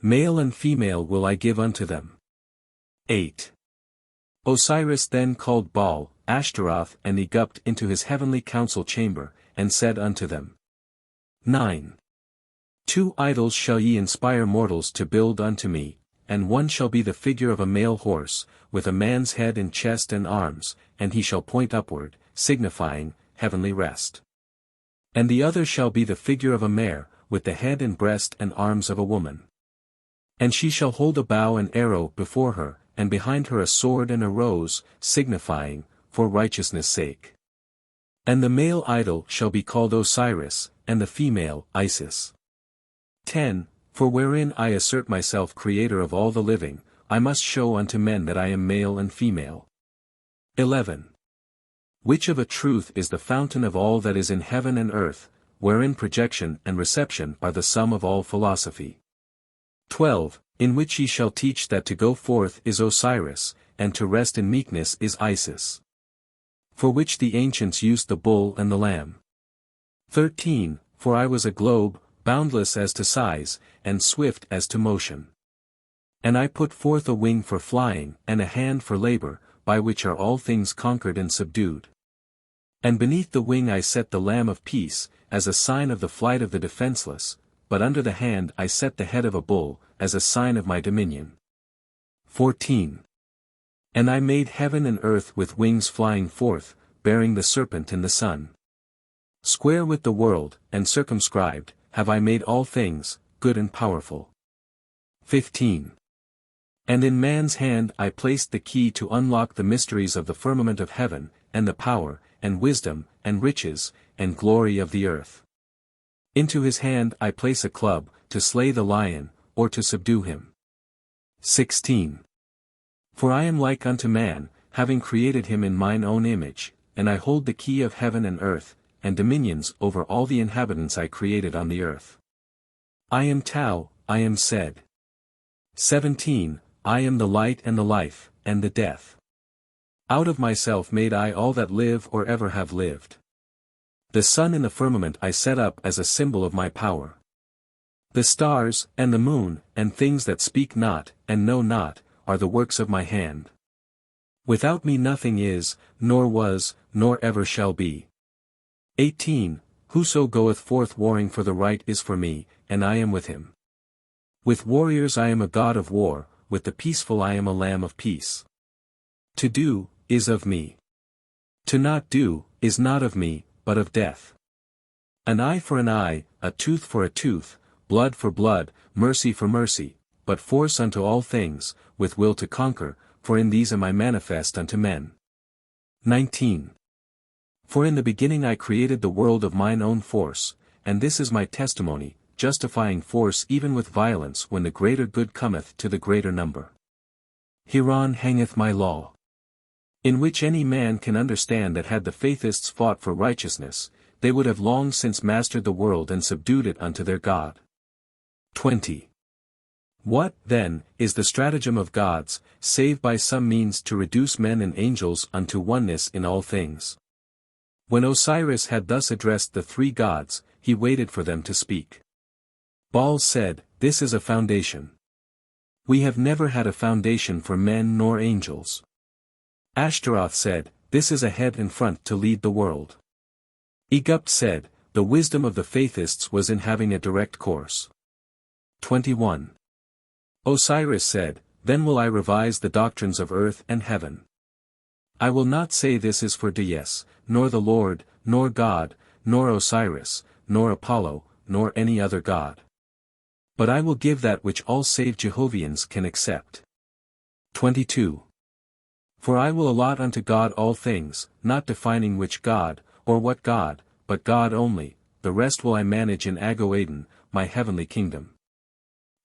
Male and female will I give unto them. 8. Osiris then called Baal, Ashtaroth and Egupt into his heavenly council chamber, and said unto them. 9. 2 idols shall ye inspire mortals to build unto me, and one shall be the figure of a male horse, with a man's head and chest and arms, and he shall point upward, signifying heavenly rest. And the other shall be the figure of a mare, with the head and breast and arms of a woman. And she shall hold a bow and arrow before her, and behind her a sword and a rose, signifying, for righteousness' sake. And the male idol shall be called Osiris, and the female, Isis. 10. For wherein I assert myself creator of all the living, I must show unto men that I am male and female. 11. Which of a truth is the fountain of all that is in heaven and earth, wherein projection and reception are the sum of all philosophy. 12. In which ye shall teach that to go forth is Osiris, and to rest in meekness is Isis. For which the ancients used the bull and the lamb. 13. For I was a globe, boundless as to size, and swift as to motion. And I put forth a wing for flying, and a hand for labor, by which are all things conquered and subdued. And beneath the wing I set the Lamb of Peace, as a sign of the flight of the defenseless, but under the hand I set the head of a bull, as a sign of my dominion. 14. And I made heaven and earth with wings flying forth, bearing the serpent in the sun. Square with the world, and circumscribed, have I made all things, good and powerful. 15. And in man's hand I placed the key to unlock the mysteries of the firmament of heaven, and the power, and wisdom, and riches, and glory of the earth. Into his hand I place a club, to slay the lion, or to subdue him. 16. For I am like unto man, having created him in mine own image, and I hold the key of heaven and earth, and dominions over all the inhabitants I created on the earth. I am Tau, I am said. 17. I am the light and the life, and the death. Out of myself made I all that live or ever have lived. The sun in the firmament I set up as a symbol of my power. The stars, and the moon, and things that speak not, and know not, are the works of my hand. Without me nothing is, nor was, nor ever shall be. 18. Whoso goeth forth warring for the right is for me, and I am with him. With warriors I am a god of war, with the peaceful I am a lamb of peace. To do, is of me. To not do, is not of me, but of death. An eye for an eye, a tooth for a tooth, blood for blood, mercy for mercy, but force unto all things, with will to conquer, for in these am I manifest unto men. 19. For in the beginning I created the world of mine own force, and this is my testimony, justifying force even with violence when the greater good cometh to the greater number. Hereon hangeth my law. In which any man can understand that had the Faithists fought for righteousness, they would have long since mastered the world and subdued it unto their God. 20. What, then, is the stratagem of gods, save by some means to reduce men and angels unto oneness in all things? When Osiris had thus addressed the three gods, he waited for them to speak. Baal said, This is a foundation. We have never had a foundation for men nor angels. Ashtaroth said, This is a head and front to lead the world. Egupt said, The wisdom of the Faithists was in having a direct course. 21. Osiris said, Then will I revise the doctrines of earth and heaven. I will not say this is for Dies, nor the Lord, nor God, nor Osiris, nor Apollo, nor any other god. But I will give that which all save Jehovians can accept. 22. For I will allot unto God all things, not defining which God, or what God, but God only, the rest will I manage in Agoaden, my heavenly kingdom.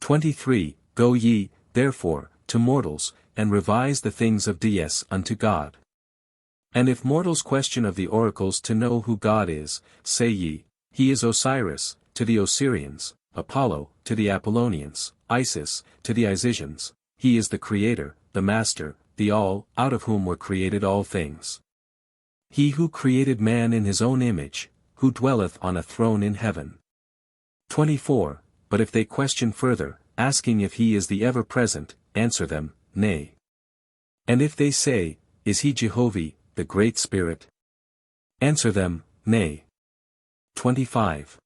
23. Go ye, therefore, to mortals, and revise the things of Dies unto God. And if mortals question of the oracles to know who God is, say ye, He is Osiris, to the Osirians, Apollo, to the Apollonians, Isis, to the Isisians, He is the Creator, the Master, the All, out of whom were created all things. He who created man in his own image, who dwelleth on a throne in heaven. 24. But if they question further, asking if he is the ever-present, answer them, Nay. And if they say, Is he Jehovih, the Great Spirit? Answer them, Nay. 25.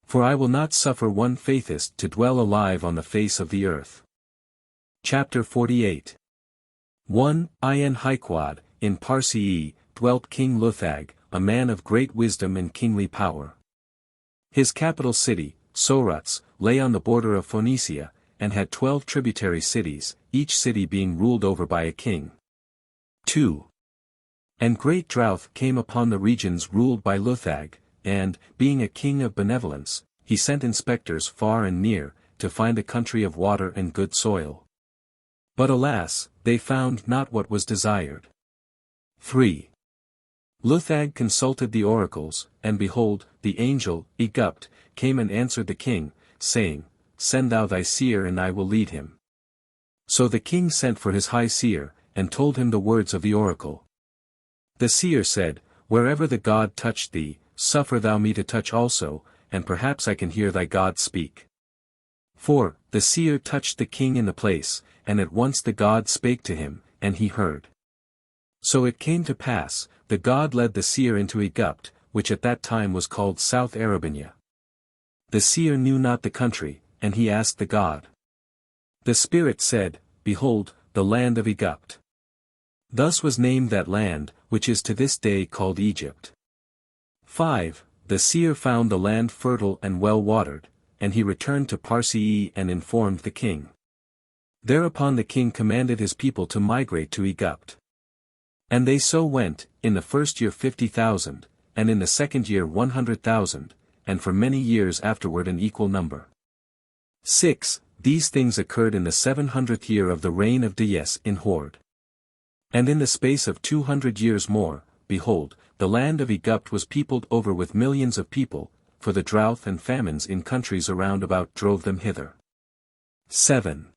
For I will not suffer one Faithist to dwell alive on the face of the earth. Chapter 48. 1. In Hyquad, in Parsee, dwelt King Luthag, a man of great wisdom and kingly power. His capital city, Soruts, lay on the border of Phoenicia, and had 12 tributary cities, each city being ruled over by a king. 2. And great drought came upon the regions ruled by Luthag, and, being a king of benevolence, he sent inspectors far and near, to find a country of water and good soil. But alas, they found not what was desired. 3. Luthag consulted the oracles, and behold, the angel, Egupt, came and answered the king, saying, Send thou thy seer and I will lead him. So the king sent for his high seer, and told him the words of the oracle. The seer said, Wherever the God touched thee, suffer thou me to touch also, and perhaps I can hear thy God speak. 4. The seer touched the king in the place, and at once the God spake to him, and he heard. So it came to pass, the God led the seer into Egupt, which at that time was called South Arabinia. The seer knew not the country, and he asked the God. The Spirit said, Behold, the land of Egupt. Thus was named that land, which is to this day called Egypt. 5. The seer found the land fertile and well watered, and he returned to Parsee and informed the king. Thereupon the king commanded his people to migrate to Egupt. And they so went, in the first year 50,000, and in the second year 100,000, and for many years afterward an equal number. 6. These things occurred in the 700th year of the reign of Dies in Horde. And in the space of 200 years more, behold, the land of Egupt was peopled over with millions of people, for the drought and famines in countries around about drove them hither. 7.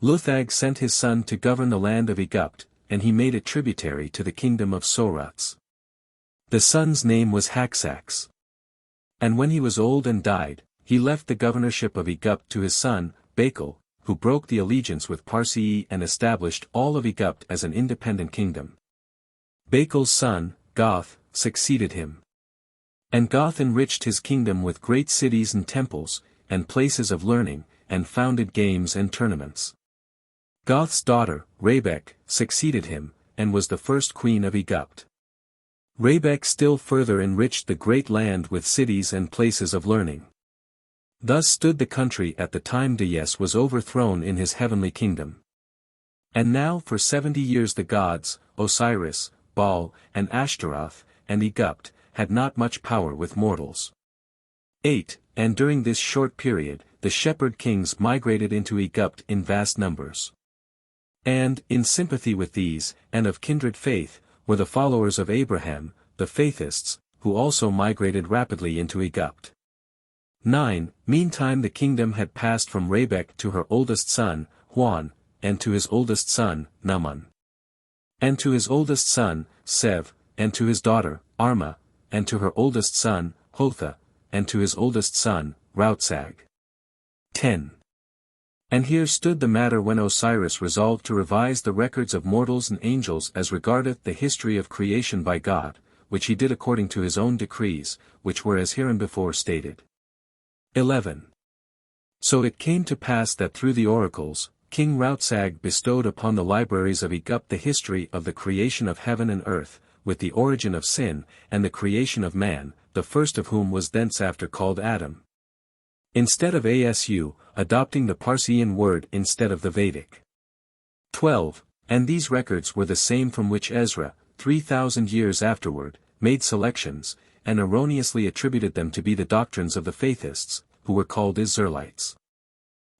Luthag sent his son to govern the land of Egupt, and he made it tributary to the kingdom of Soruts. The son's name was Haxax. And when he was old and died, he left the governorship of Egupt to his son, Bakal, who broke the allegiance with Parsii and established all of Egypt as an independent kingdom. Bakel's son, Goth, succeeded him. And Goth enriched his kingdom with great cities and temples, and places of learning, and founded games and tournaments. Goth's daughter, Rebek, succeeded him, and was the first queen of Egypt. Rebek still further enriched the great land with cities and places of learning. Thus stood the country at the time Dayes was overthrown in his heavenly kingdom. And now for 70 years the gods, Osiris, Baal, and Ashtaroth, and Egypt, had not much power with mortals. 8. And during this short period, the shepherd kings migrated into Egypt in vast numbers. And, in sympathy with these, and of kindred faith, were the followers of Abraham, the Faithists, who also migrated rapidly into Egypt. 9. Meantime the kingdom had passed from Rebek to her oldest son, Huan, and to his oldest son, Naaman. And to his oldest son, Sev, and to his daughter, Arma, and to her oldest son, Hotha, and to his oldest son, Rautsag. 10. And here stood the matter when Osiris resolved to revise the records of mortals and angels as regardeth the history of creation by God, which he did according to his own decrees, which were as hereinbefore stated. 11. So it came to pass that through the oracles, King Rautsag bestowed upon the libraries of Egypt the history of the creation of heaven and earth, with the origin of sin, and the creation of man, the first of whom was thenceafter called Adam. Instead of Asu, adopting the Parsian word instead of the Vedic. 12. And these records were the same from which Ezra, 3,000 years afterward, made selections, and erroneously attributed them to be the doctrines of the Faithists, who were called Israelites.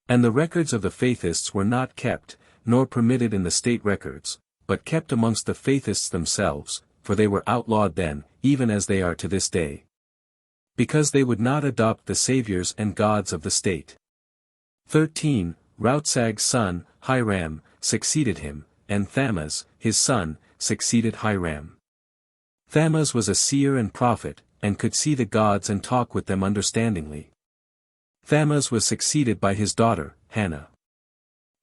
And the records of the Faithists were not kept, nor permitted in the state records, but kept amongst the Faithists themselves, for they were outlawed then, even as they are to this day. Because they would not adopt the saviors and gods of the state. 13. Rautsag's son, Hiram, succeeded him, and Thammuz, his son, succeeded Hiram. Thammuz was a seer and prophet, and could see the gods and talk with them understandingly. Thammuz was succeeded by his daughter, Hannah.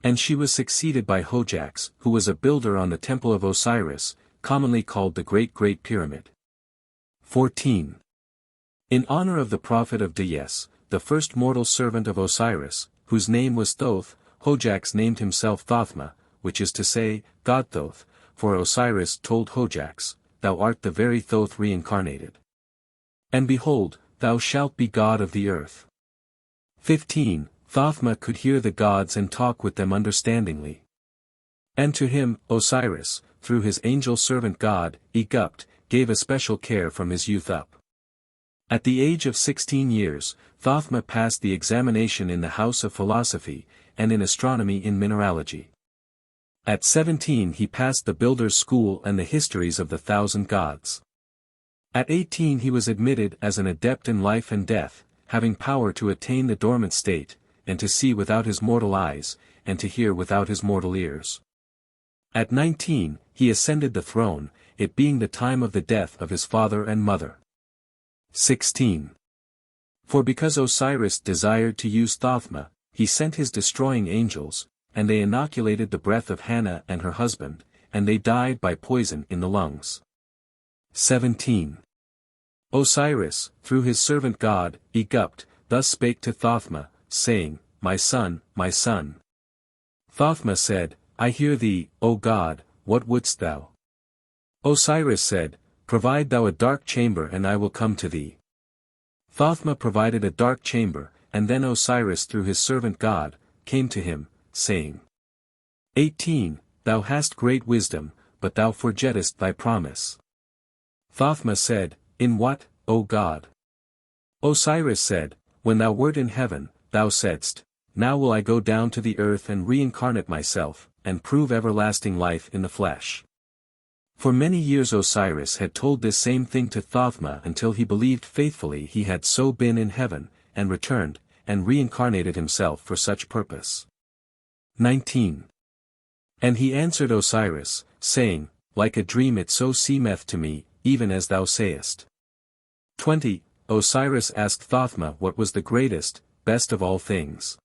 And she was succeeded by Hojax, who was a builder on the temple of Osiris, commonly called the Great Pyramid. 14. In honor of the prophet of Dayes, the first mortal servant of Osiris, whose name was Thoth, Hojax named himself Thothma, which is to say, God Thoth, for Osiris told Hojax, Thou art the very Thoth reincarnated. And behold, thou shalt be God of the earth. 15. Thothma could hear the gods and talk with them understandingly. And to him, Osiris, through his angel servant God, Egypt, gave especial care from his youth up. At the age of 16 years, Thothma passed the examination in the house of philosophy, and in astronomy in mineralogy. At 17 he passed the builder's school and the histories of the 1,000 gods. At 18 he was admitted as an adept in life and death, having power to attain the dormant state, and to see without his mortal eyes, and to hear without his mortal ears. At 19, he ascended the throne, it being the time of the death of his father and mother. 16. For because Osiris desired to use Thothma, he sent his destroying angels, and they inoculated the breath of Hannah and her husband, and they died by poison in the lungs. 17. Osiris, through his servant God, Egypt, thus spake to Thothma, saying, My son, my son. Thothma said, I hear thee, O God, what wouldst thou? Osiris said, Provide thou a dark chamber and I will come to thee. Thothma provided a dark chamber, and then Osiris through his servant God, came to him, saying, 18. Thou hast great wisdom, but thou forgettest thy promise. Thothma said, In what, O God? Osiris said, When thou wert in heaven, thou saidst, Now will I go down to the earth and reincarnate myself, and prove everlasting life in the flesh. For many years Osiris had told this same thing to Thothma until he believed faithfully he had so been in heaven, and returned, and reincarnated himself for such purpose. 19. And he answered Osiris, saying, Like a dream it so seemeth to me, even as thou sayest. 20. Osiris asked Thothma what was the greatest, best of all things.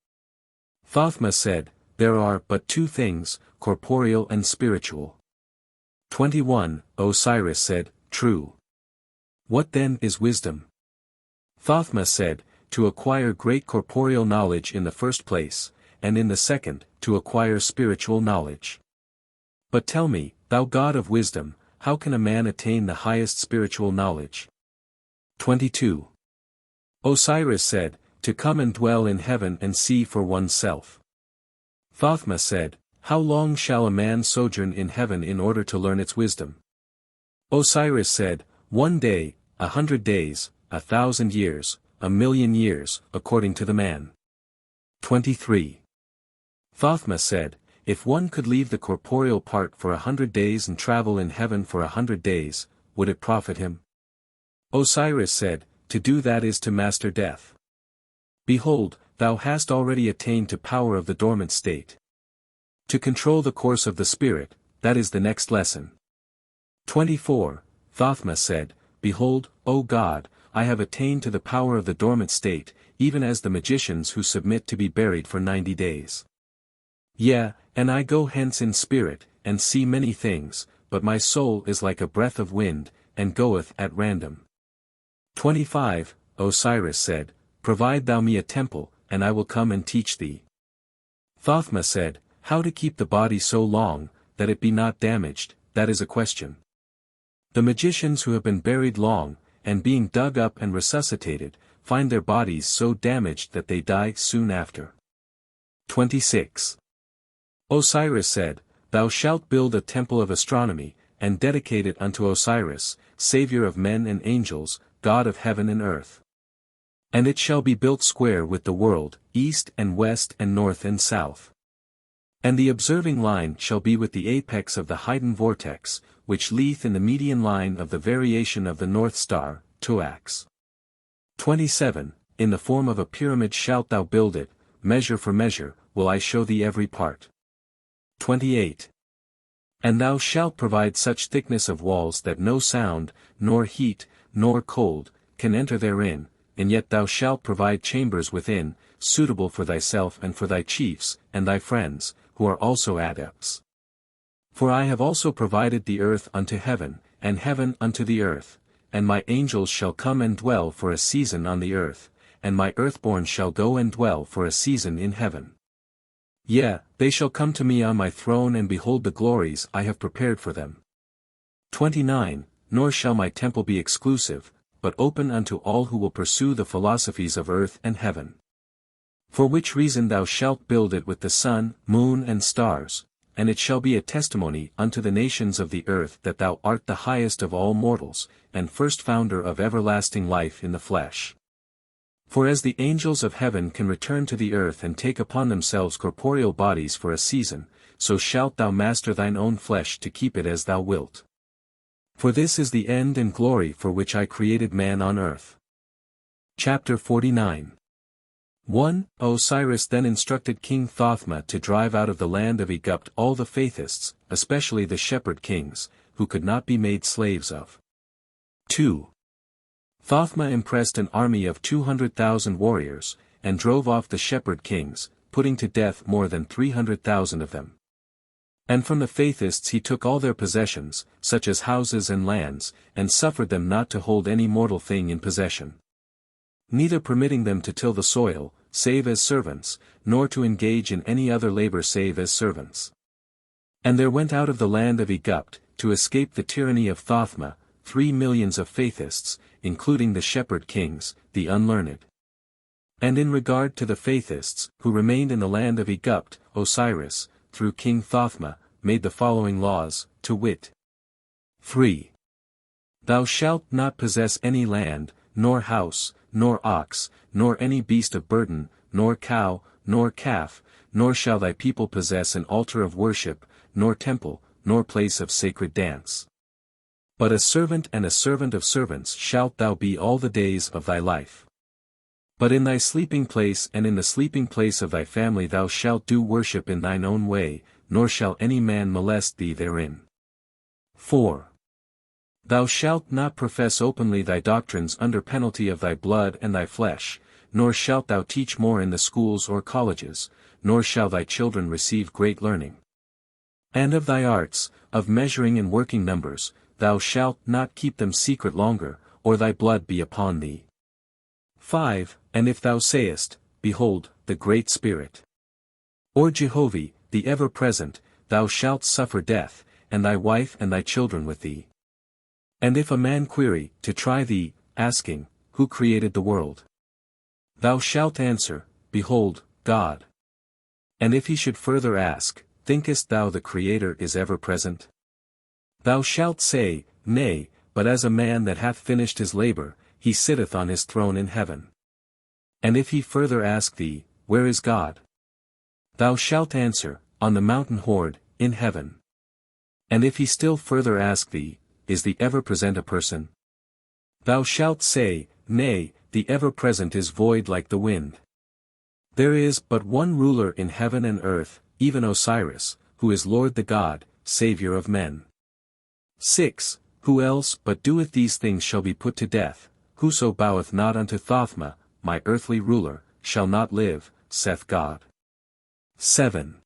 Thothma said, There are but two things, corporeal and spiritual. 21. Osiris said, True. What then is wisdom? Thothma said, To acquire great corporeal knowledge in the first place, and in the second, to acquire spiritual knowledge. But tell me, thou God of wisdom, how can a man attain the highest spiritual knowledge? 22. Osiris said, To come and dwell in heaven and see for oneself. Thothma said, How long shall a man sojourn in heaven in order to learn its wisdom? Osiris said, 1 day, 100 days, 1,000 years, 1,000,000 years, according to the man. 23. Thothma said, If one could leave the corporeal part for 100 days and travel in heaven for 100 days, would it profit him? Osiris said, To do that is to master death. Behold, thou hast already attained to power of the dormant state. To control the course of the spirit, that is the next lesson. 24. Thothma said, Behold, O God, I have attained to the power of the dormant state, even as the magicians who submit to be buried for 90 days. Yea, and I go hence in spirit, and see many things, but my soul is like a breath of wind, and goeth at random. 25. Osiris said, Provide thou me a temple, and I will come and teach thee. Thothma said, How to keep the body so long, that it be not damaged, that is a question. The magicians who have been buried long, and being dug up and resuscitated, find their bodies so damaged that they die soon after. 26. Osiris said, Thou shalt build a temple of astronomy, and dedicate it unto Osiris, Saviour of men and angels, God of heaven and earth. And it shall be built square with the world, east and west and north and south. And the observing line shall be with the apex of the hidden vortex, which lieth in the median line of the variation of the north star, Toax. 27. In the form of a pyramid shalt thou build it, measure for measure, will I show thee every part. 28. And thou shalt provide such thickness of walls that no sound, nor heat, nor cold, can enter therein, and yet thou shalt provide chambers within, suitable for thyself and for thy chiefs, and thy friends, who are also adepts. For I have also provided the earth unto heaven, and heaven unto the earth, and my angels shall come and dwell for a season on the earth, and my earthborn shall go and dwell for a season in heaven. Yea, they shall come to me on my throne and behold the glories I have prepared for them. 29. Nor shall my temple be exclusive, but open unto all who will pursue the philosophies of earth and heaven. For which reason thou shalt build it with the sun, moon and stars, and it shall be a testimony unto the nations of the earth that thou art the highest of all mortals, and first founder of everlasting life in the flesh. For as the angels of heaven can return to the earth and take upon themselves corporeal bodies for a season, so shalt thou master thine own flesh to keep it as thou wilt. For this is the end and glory for which I created man on earth. Chapter 49. 1. Osiris then instructed King Thothma to drive out of the land of Egypt all the Faithists, especially the shepherd kings, who could not be made slaves of. 2. Thothma impressed an army of 200,000 warriors, and drove off the shepherd kings, putting to death more than 300,000 of them. And from the Faithists he took all their possessions, such as houses and lands, and suffered them not to hold any mortal thing in possession. Neither permitting them to till the soil, save as servants, nor to engage in any other labor save as servants. And there went out of the land of Egypt, to escape the tyranny of Thothma, 3 millions of Faithists, including the shepherd kings, the unlearned. And in regard to the Faithists, who remained in the land of Egypt, Osiris, through King Thothma, made the following laws, to wit. 3. Thou shalt not possess any land, nor house, nor ox, nor any beast of burden, nor cow, nor calf, nor shall thy people possess an altar of worship, nor temple, nor place of sacred dance. But a servant and a servant of servants shalt thou be all the days of thy life. But in thy sleeping place and in the sleeping place of thy family thou shalt do worship in thine own way, nor shall any man molest thee therein. 4. Thou shalt not profess openly thy doctrines under penalty of thy blood and thy flesh, nor shalt thou teach more in the schools or colleges, nor shall thy children receive great learning. And of thy arts, of measuring and working numbers, thou shalt not keep them secret longer, or thy blood be upon thee. 5. And if thou sayest, Behold, the Great Spirit, or Jehovih, the ever-present, thou shalt suffer death, and thy wife and thy children with thee. And if a man query, to try thee, asking, Who created the world? Thou shalt answer, Behold, God. And if he should further ask, Thinkest thou the Creator is ever-present? Thou shalt say, Nay, but as a man that hath finished his labor, he sitteth on his throne in heaven. And if he further ask thee, Where is God? Thou shalt answer, On the mountain Hord, in heaven. And if he still further ask thee, Is the ever-present a person? Thou shalt say, Nay, the ever-present is void like the wind. There is but one ruler in heaven and earth, even Osiris, who is Lord the God, Saviour of men. 6. Who else but doeth these things shall be put to death, whoso boweth not unto Thothma, my earthly ruler, shall not live, saith God. 7.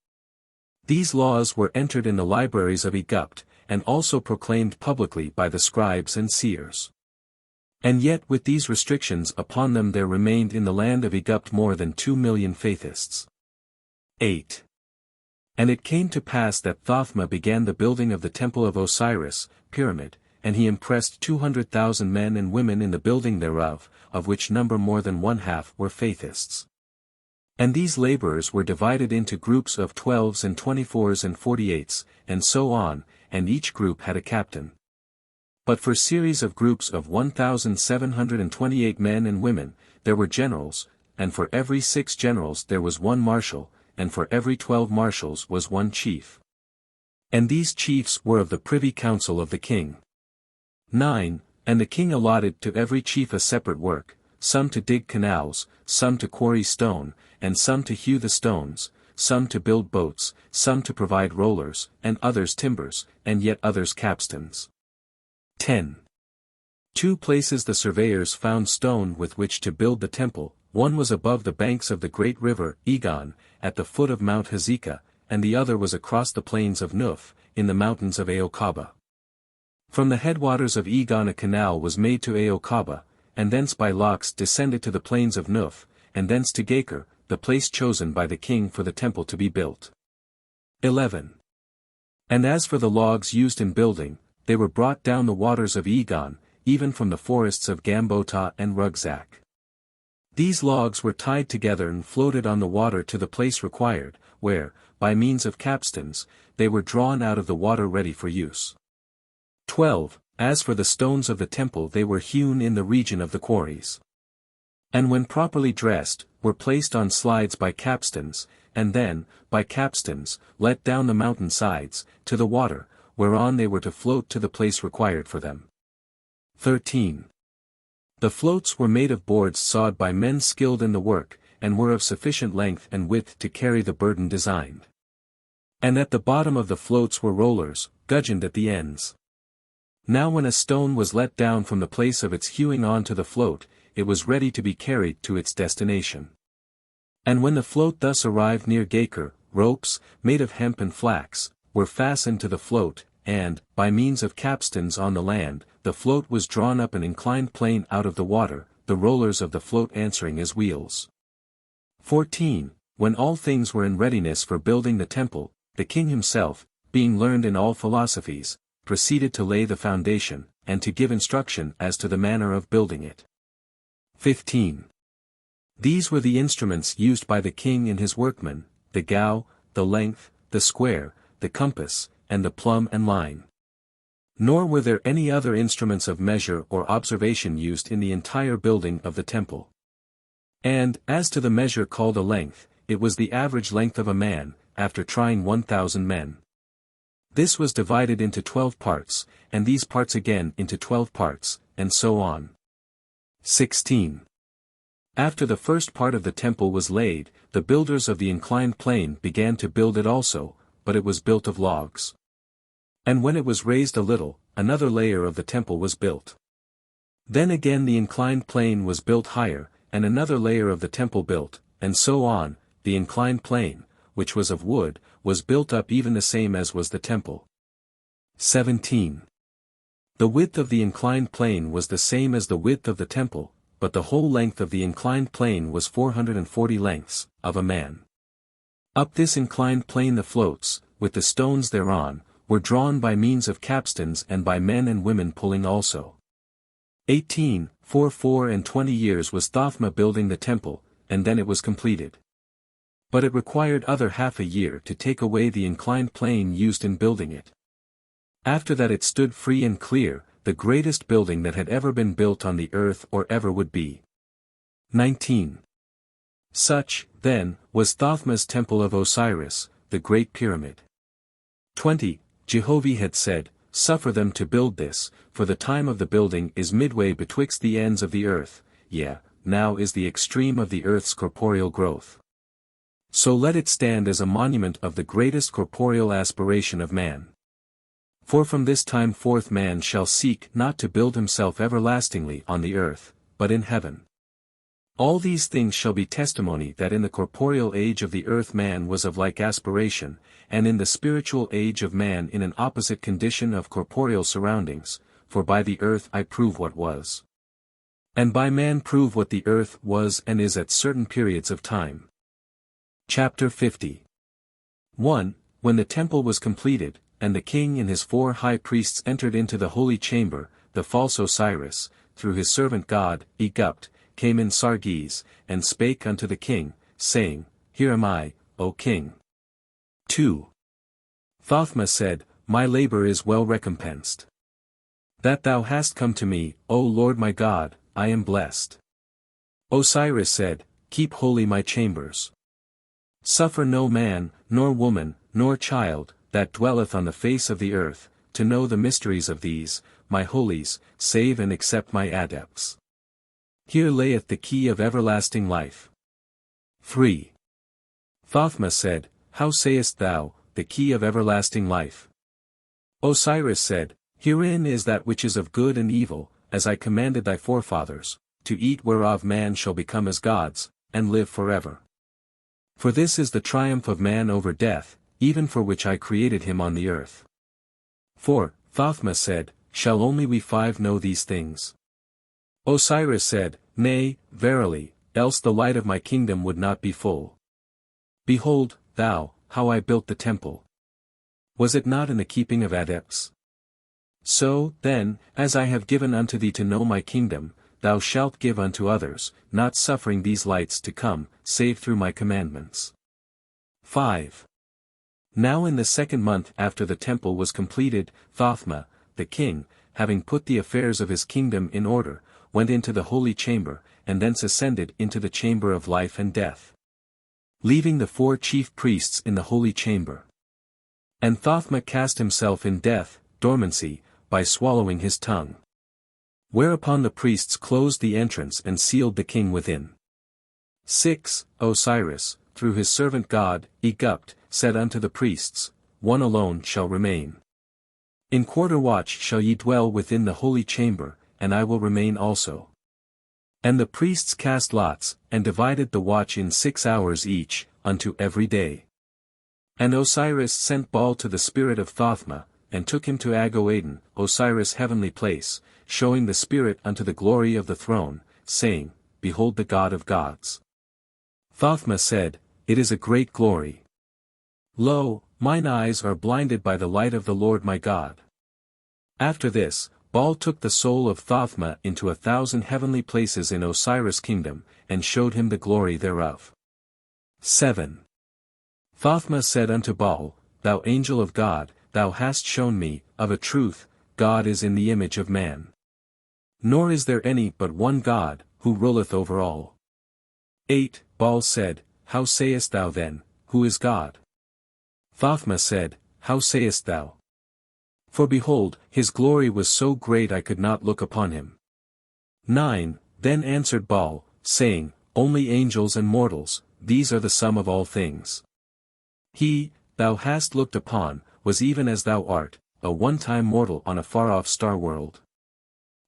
These laws were entered in the libraries of Egypt, and also proclaimed publicly by the scribes and seers. And yet with these restrictions upon them there remained in the land of Egypt more than 2 million Faithists. 8. And it came to pass that Thothma began the building of the temple of Osiris, pyramid, and he impressed 200,000 men and women in the building thereof, of which number more than one half were Faithists. And these laborers were divided into groups of 12s and 24s and 48s, and so on, and each group had a captain. But for series of groups of 1,728 men and women, there were generals, and for every 6 generals there was one marshal, and for every 12 marshals was one chief. And these chiefs were of the privy council of the king. 9. And the king allotted to every chief a separate work, some to dig canals, some to quarry stone, and some to hew the stones, some to build boats, some to provide rollers, and others timbers, and yet others capstans. 10. 2 places the surveyors found stone with which to build the temple, one was above the banks of the great river, Egon, at the foot of Mount Hezekiah, and the other was across the plains of Nuph, in the mountains of Oahspe. From the headwaters of Egon a canal was made to Oahspe, and thence by locks descended to the plains of Nuph, and thence to Gaker, the place chosen by the king for the temple to be built. 11. And as for the logs used in building, they were brought down the waters of Egon, even from the forests of Gambota and Rugzak. These logs were tied together and floated on the water to the place required, where, by means of capstans, they were drawn out of the water ready for use. 12. As for the stones of the temple they were hewn in the region of the quarries. And when properly dressed, were placed on slides by capstans, and then, by capstans, let down the mountain sides, to the water, whereon they were to float to the place required for them. 13. The floats were made of boards sawed by men skilled in the work, and were of sufficient length and width to carry the burden designed. And at the bottom of the floats were rollers, gudgeoned at the ends. Now when a stone was let down from the place of its hewing on to the float, it was ready to be carried to its destination. And when the float thus arrived near Gaker, ropes, made of hemp and flax, were fastened to the float, and, by means of capstans on the land, the float was drawn up an inclined plane out of the water, the rollers of the float answering as wheels. 14. When all things were in readiness for building the temple, the king himself, being learned in all philosophies, proceeded to lay the foundation, and to give instruction as to the manner of building it. 15. These were the instruments used by the king and his workmen, the gow, the length, the square, the compass, and the plumb and line. Nor were there any other instruments of measure or observation used in the entire building of the temple. And, as to the measure called a length, it was the average length of a man, after trying 1,000 men. This was divided into 12 parts, and these parts again into 12 parts, and so on. 16. After the first part of the temple was laid, the builders of the inclined plane began to build it also, but it was built of logs. And when it was raised a little, another layer of the temple was built. Then again the inclined plane was built higher, and another layer of the temple built, and so on. The inclined plane, which was of wood, was built up even the same as was the temple. 17. The width of the inclined plane was the same as the width of the temple, but the whole length of the inclined plane was 440 lengths, of a man. Up this inclined plane the floats, with the stones thereon, were drawn by means of capstans and by men and women pulling also. 18. For 24 years was Thothma building the temple, and then it was completed. But it required other half a year to take away the inclined plane used in building it. After that it stood free and clear, the greatest building that had ever been built on the earth or ever would be. 19. Such, then, was Thothma's temple of Osiris, the great pyramid. 20. Jehovih had said, "Suffer them to build this, for the time of the building is midway betwixt the ends of the earth, yea, now is the extreme of the earth's corporeal growth. So let it stand as a monument of the greatest corporeal aspiration of man. For from this time forth man shall seek not to build himself everlastingly on the earth, but in heaven. All these things shall be testimony that in the corporeal age of the earth man was of like aspiration, and in the spiritual age of man in an opposite condition of corporeal surroundings, for by the earth I prove what was. And by man prove what the earth was and is at certain periods of time." Chapter 50. 1. When the temple was completed, and the king and his 4 high priests entered into the holy chamber, the false Osiris, through his servant god, Egupt, came in Sarges, and spake unto the king, saying, Here am I, O king. 2. Thothma said, My labor is well recompensed. That thou hast come to me, O Lord my God, I am blessed. Osiris said, Keep holy my chambers. Suffer no man, nor woman, nor child, that dwelleth on the face of the earth, to know the mysteries of these, my holies, save and except my adepts. Here layeth the key of everlasting life. 3. Thothma said, How sayest thou, the key of everlasting life? Osiris said, Herein is that which is of good and evil, as I commanded thy forefathers, to eat whereof man shall become as gods, and live forever. For this is the triumph of man over death, even for which I created him on the earth. 4. Thothma said, Shall only we 5 know these things? Osiris said, Nay, verily, else the light of my kingdom would not be full. Behold, thou, how I built the temple. Was it not in the keeping of adepts? So, then, as I have given unto thee to know my kingdom, thou shalt give unto others, not suffering these lights to come, save through my commandments. 5. Now in the 2nd month after the temple was completed, Thothma, the king, having put the affairs of his kingdom in order, went into the holy chamber, and thence ascended into the chamber of life and death. Leaving the 4 chief priests in the holy chamber. And Thothma cast himself in death, dormancy, by swallowing his tongue. Whereupon the priests closed the entrance and sealed the king within. 6. Osiris, through his servant god, Egupt, said unto the priests, One alone shall remain. In quarter watch shall ye dwell within the holy chamber, and I will remain also. And the priests cast lots, and divided the watch in 6 hours each, unto every day. And Osiris sent Baal to the spirit of Thothma, and took him to Agoaden, Osiris' heavenly place, showing the spirit unto the glory of the throne, saying, Behold the God of gods. Thothma said, It is a great glory. Lo, mine eyes are blinded by the light of the Lord my God. After this, Baal took the soul of Thothma into 1,000 heavenly places in Osiris' kingdom, and showed him the glory thereof. 7. Thothma said unto Baal, Thou angel of God, thou hast shown me, of a truth, God is in the image of man. Nor is there any but one God, who ruleth over all. 8. Baal said, How sayest thou then, who is God? Thothma said, How sayest thou? For behold, his glory was so great I could not look upon him. 9. Then answered Baal, saying, Only angels and mortals, these are the sum of all things. He, thou hast looked upon, was even as thou art, a one-time mortal on a far-off star world.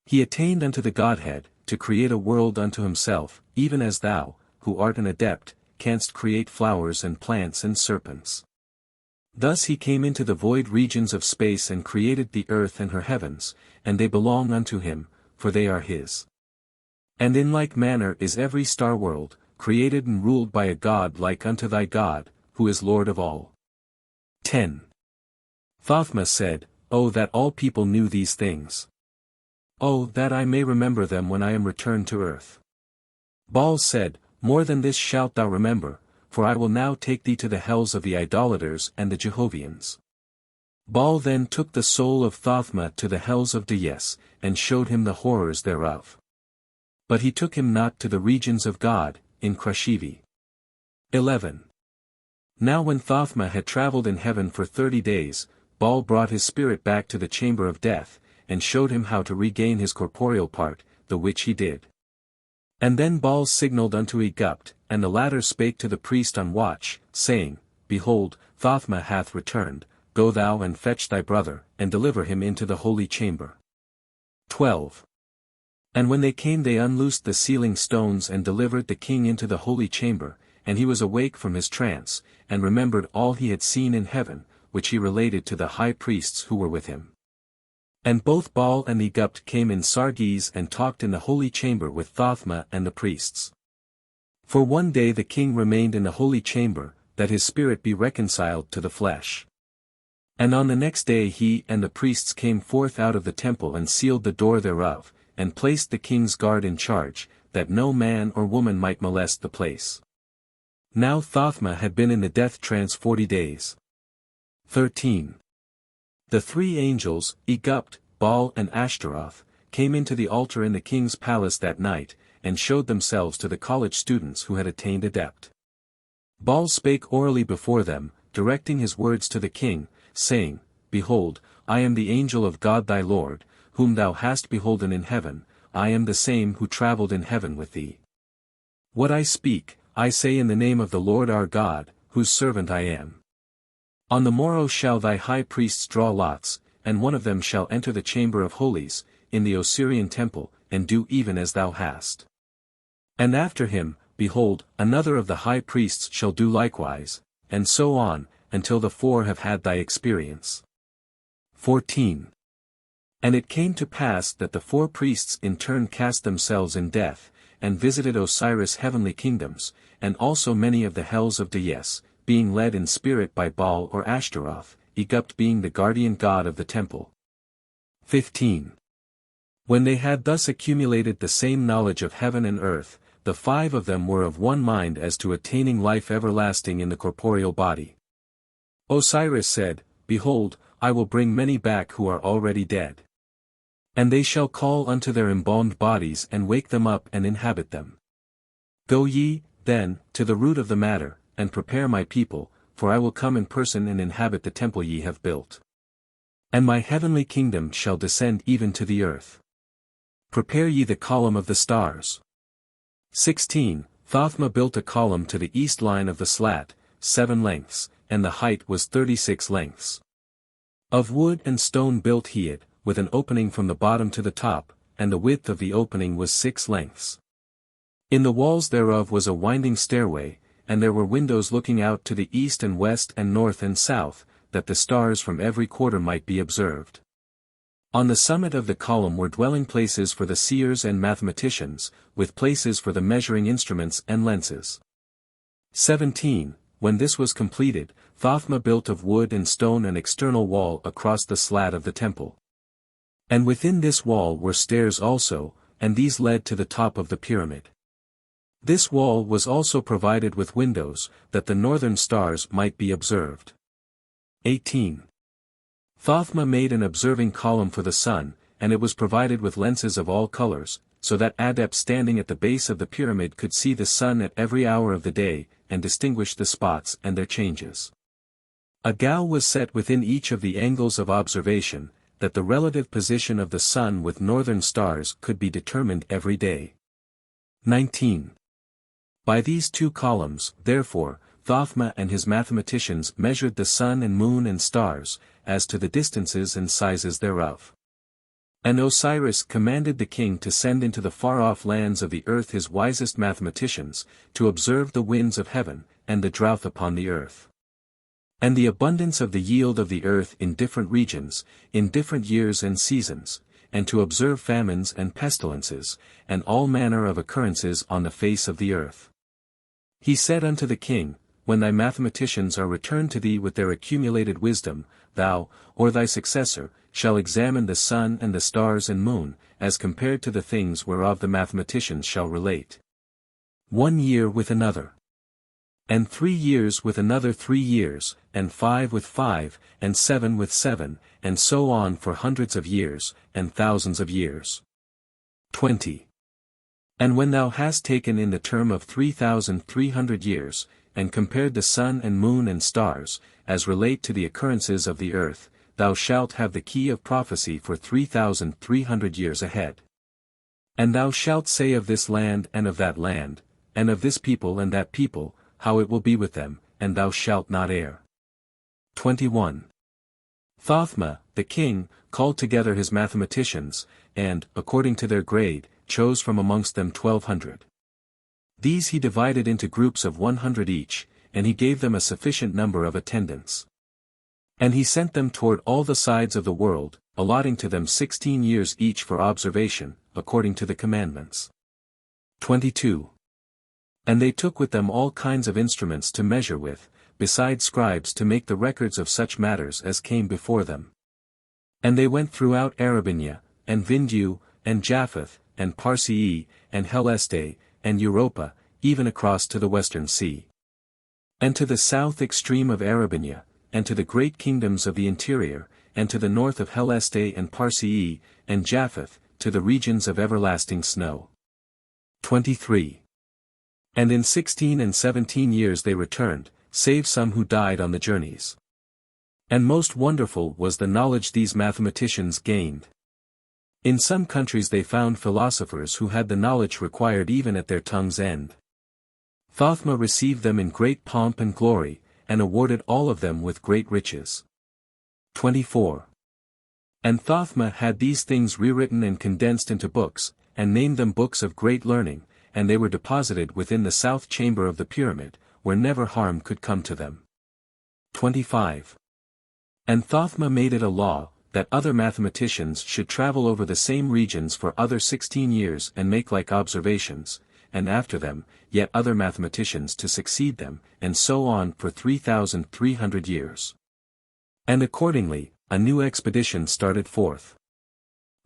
He attained unto the Godhead, to create a world unto himself, even as thou, who art an adept, canst create flowers and plants and serpents. Thus he came into the void regions of space and created the earth and her heavens, and they belong unto him, for they are his. And in like manner is every star world, created and ruled by a God like unto thy God, who is Lord of all. 10. Thothma said, O that all people knew these things! O that I may remember them when I am returned to earth! Baal said, More than this shalt thou remember, for I will now take thee to the hells of the idolaters and the Jehovians. Baal then took the soul of Thothma to the hells of Deyes, and showed him the horrors thereof. But he took him not to the regions of God, in Crashivi. 11. Now when Thothma had travelled in heaven for 30 days, Baal brought his spirit back to the chamber of death, and showed him how to regain his corporeal part, the which he did. And then Baal signalled unto Egupt, and the latter spake to the priest on watch, saying, Behold, Thothma hath returned, go thou and fetch thy brother, and deliver him into the holy chamber. 12. And when they came they unloosed the sealing stones and delivered the king into the holy chamber, and he was awake from his trance, and remembered all he had seen in heaven, which he related to the high priests who were with him. And both Baal and Egupt came in Sarges and talked in the holy chamber with Thothma and the priests. For one day the king remained in the holy chamber, that his spirit be reconciled to the flesh. And on the next day he and the priests came forth out of the temple and sealed the door thereof, and placed the king's guard in charge, that no man or woman might molest the place. Now Thothma had been in the death trance 40 days. 13. The three angels, Egupt, Baal and Ashtaroth, came into the altar in the king's palace that night, and showed themselves to the college students who had attained adept. Baal spake orally before them, directing his words to the king, saying, Behold, I am the angel of God thy Lord, whom thou hast beholden in heaven, I am the same who travelled in heaven with thee. What I speak, I say in the name of the Lord our God, whose servant I am. On the morrow shall thy high priests draw lots, and one of them shall enter the chamber of holies, in the Osirian temple, and do even as thou hast. And after him, behold, another of the high priests shall do likewise, and so on, until the four have had thy experience. 14. And it came to pass that the four priests in turn cast themselves in death, and visited Osiris' heavenly kingdoms, and also many of the hells of Deyes, being led in spirit by Baal or Ashtaroth, Egupt being the guardian god of the temple. 15. When they had thus accumulated the same knowledge of heaven and earth, the five of them were of one mind as to attaining life everlasting in the corporeal body. Osiris said, Behold, I will bring many back who are already dead. And they shall call unto their embalmed bodies and wake them up and inhabit them. Go ye, then, to the root of the matter, and prepare my people, for I will come in person and inhabit the temple ye have built. And my heavenly kingdom shall descend even to the earth. Prepare ye the column of the stars. 16. Thothma built a column to the east line of the slat, 7 lengths, and the height was 36 lengths. Of wood and stone built he it, with an opening from the bottom to the top, and the width of the opening was 6 lengths. In the walls thereof was a winding stairway, and there were windows looking out to the east and west and north and south, that the stars from every quarter might be observed. On the summit of the column were dwelling places for the seers and mathematicians, with places for the measuring instruments and lenses. 17. When this was completed, Thothma built of wood and stone an external wall across the slat of the temple. And within this wall were stairs also, and these led to the top of the pyramid. This wall was also provided with windows, that the northern stars might be observed. 18. Thothma made an observing column for the sun, and it was provided with lenses of all colors, so that adepts standing at the base of the pyramid could see the sun at every hour of the day, and distinguish the spots and their changes. A gow was set within each of the angles of observation, that the relative position of the sun with northern stars could be determined every day. 19. By these two columns, therefore, Thothma and his mathematicians measured the sun and moon and stars, as to the distances and sizes thereof. And Osiris commanded the king to send into the far-off lands of the earth his wisest mathematicians, to observe the winds of heaven, and the drought upon the earth. And the abundance of the yield of the earth in different regions, in different years and seasons, and to observe famines and pestilences, and all manner of occurrences on the face of the earth. He said unto the king, When thy mathematicians are returned to thee with their accumulated wisdom, thou, or thy successor, shall examine the sun and the stars and moon, as compared to the things whereof the mathematicians shall relate. 1 year with another. And 3 years with another 3 years, and 5 with 5, and 7 with 7, and so on for hundreds of years, and thousands of years. 20. And when thou hast taken in the term of 3,300 years, and compared the sun and moon and stars, as relate to the occurrences of the earth, thou shalt have the key of prophecy for 3,300 years ahead. And thou shalt say of this land and of that land, and of this people and that people, how it will be with them, and thou shalt not err. 21. Thothma, the king, called together his mathematicians, and, according to their grade, chose from amongst them 1,200. These he divided into groups of 100 each, and he gave them a sufficient number of attendants. And he sent them toward all the sides of the world, allotting to them 16 years each for observation, according to the commandments. 22. And they took with them all kinds of instruments to measure with, besides scribes to make the records of such matters as came before them. And they went throughout Arabinia, and Vindu, and Japheth, and Parsii, and Heleste, and Europa, even across to the western sea. And to the south extreme of Arabinia, and to the great kingdoms of the interior, and to the north of Heleste and Parsii, and Japheth, to the regions of everlasting snow. 23. And in 16 and 17 years they returned, save some who died on the journeys. And most wonderful was the knowledge these mathematicians gained. In some countries they found philosophers who had the knowledge required even at their tongue's end. Thothma received them in great pomp and glory, and awarded all of them with great riches. 24. And Thothma had these things rewritten and condensed into books, and named them books of great learning, and they were deposited within the south chamber of the pyramid, where never harm could come to them. 25. And Thothma made it a law, that other mathematicians should travel over the same regions for other 16 years and make like observations, and after them, yet other mathematicians to succeed them, and so on for 3,300 years. And accordingly, a new expedition started forth.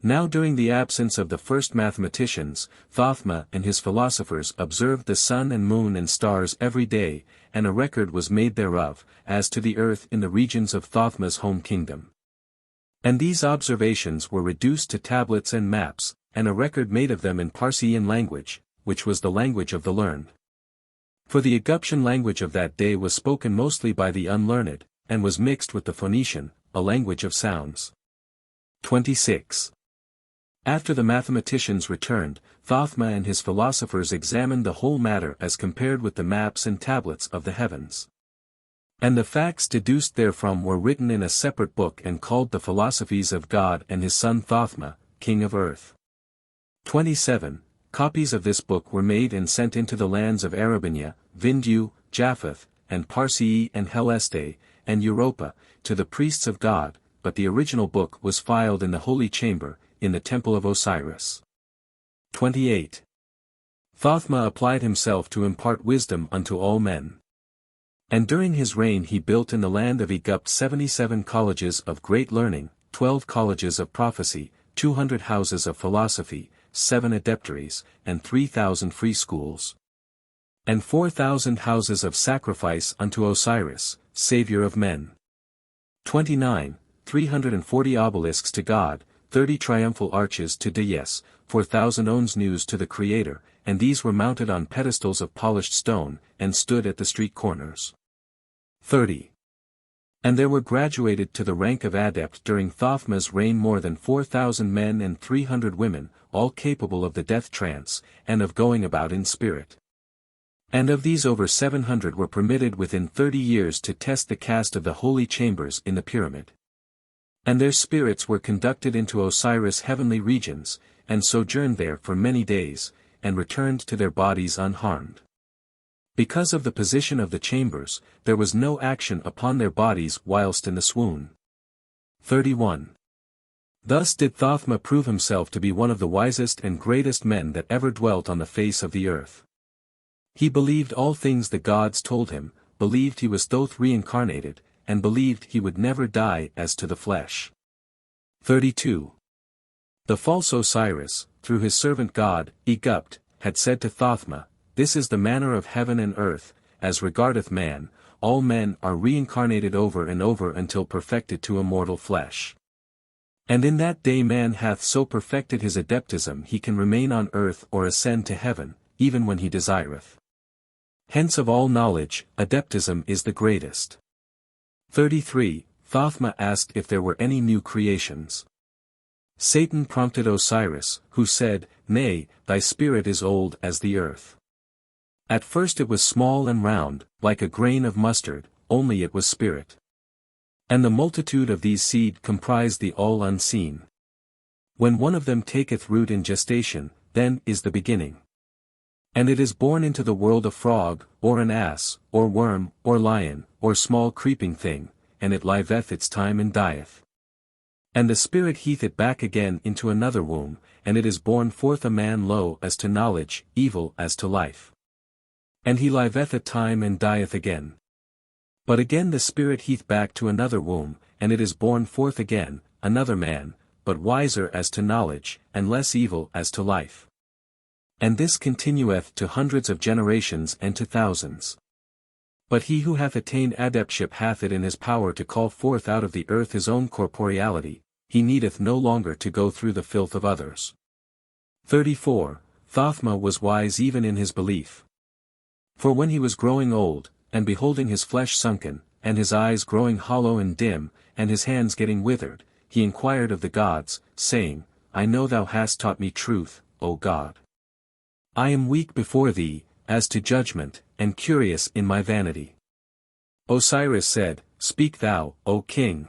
Now during the absence of the first mathematicians, Thothma and his philosophers observed the sun and moon and stars every day, and a record was made thereof, as to the earth in the regions of Thothma's home kingdom. And these observations were reduced to tablets and maps, and a record made of them in Parsian language, which was the language of the learned. For the Egyptian language of that day was spoken mostly by the unlearned, and was mixed with the Phoenician, a language of sounds. 26. After the mathematicians returned, Thothma and his philosophers examined the whole matter as compared with the maps and tablets of the heavens. And the facts deduced therefrom were written in a separate book and called the Philosophies of God and his son Thothma, king of earth. 27. Copies of this book were made and sent into the lands of Arabinia, Vindu, Japheth, and Parsii and Heleste, and Europa, to the priests of God, but the original book was filed in the holy chamber, in the temple of Osiris. 28. Thothma applied himself to impart wisdom unto all men. And during his reign he built in the land of Egypt 77 colleges of great learning, 12 colleges of prophecy, 200 houses of philosophy, 7 adepteries, and 3,000 free schools. And 4,000 houses of sacrifice unto Osiris, Saviour of men. 29. 340 obelisks to God, 30 triumphal arches to Dais, 4,000 ons news to the Creator, and these were mounted on pedestals of polished stone, and stood at the street corners. 30. And there were graduated to the rank of adept during Thothma's reign more than 4,000 men and 300 women, all capable of the death trance, and of going about in spirit. And of these over 700 were permitted within 30 years to test the cast of the holy chambers in the pyramid. And their spirits were conducted into Osiris' heavenly regions, and sojourned there for many days, and returned to their bodies unharmed. Because of the position of the chambers, there was no action upon their bodies whilst in the swoon. 31. Thus did Thothma prove himself to be one of the wisest and greatest men that ever dwelt on the face of the earth. He believed all things the gods told him, believed he was Thoth reincarnated, and believed he would never die as to the flesh. 32. The false Osiris, through his servant god, Egupt, had said to Thothma, "This is the manner of heaven and earth, as regardeth man, all men are reincarnated over and over until perfected to immortal flesh. And in that day man hath so perfected his adeptism he can remain on earth or ascend to heaven, even when he desireth. Hence of all knowledge, adeptism is the greatest." 33. Thothma asked if there were any new creations. Satan prompted Osiris, who said, "Nay, thy spirit is old as the earth. At first it was small and round, like a grain of mustard, only it was spirit. And the multitude of these seed comprise the all unseen. When one of them taketh root in gestation, then is the beginning. And it is born into the world a frog, or an ass, or worm, or lion, or small creeping thing, and it liveth its time and dieth. And the spirit heath it back again into another womb, and it is born forth a man low as to knowledge, evil as to life. And he liveth a time and dieth again. But again the spirit heath back to another womb, and it is born forth again, another man, but wiser as to knowledge, and less evil as to life. And this continueth to hundreds of generations and to thousands. But he who hath attained adeptship hath it in his power to call forth out of the earth his own corporeality, he needeth no longer to go through the filth of others. 34. Thothma was wise even in his belief. For when he was growing old, and beholding his flesh sunken, and his eyes growing hollow and dim, and his hands getting withered, he inquired of the gods, saying, "I know thou hast taught me truth, O God. I am weak before thee, as to judgment, and curious in my vanity." Osiris said, "Speak thou, O king."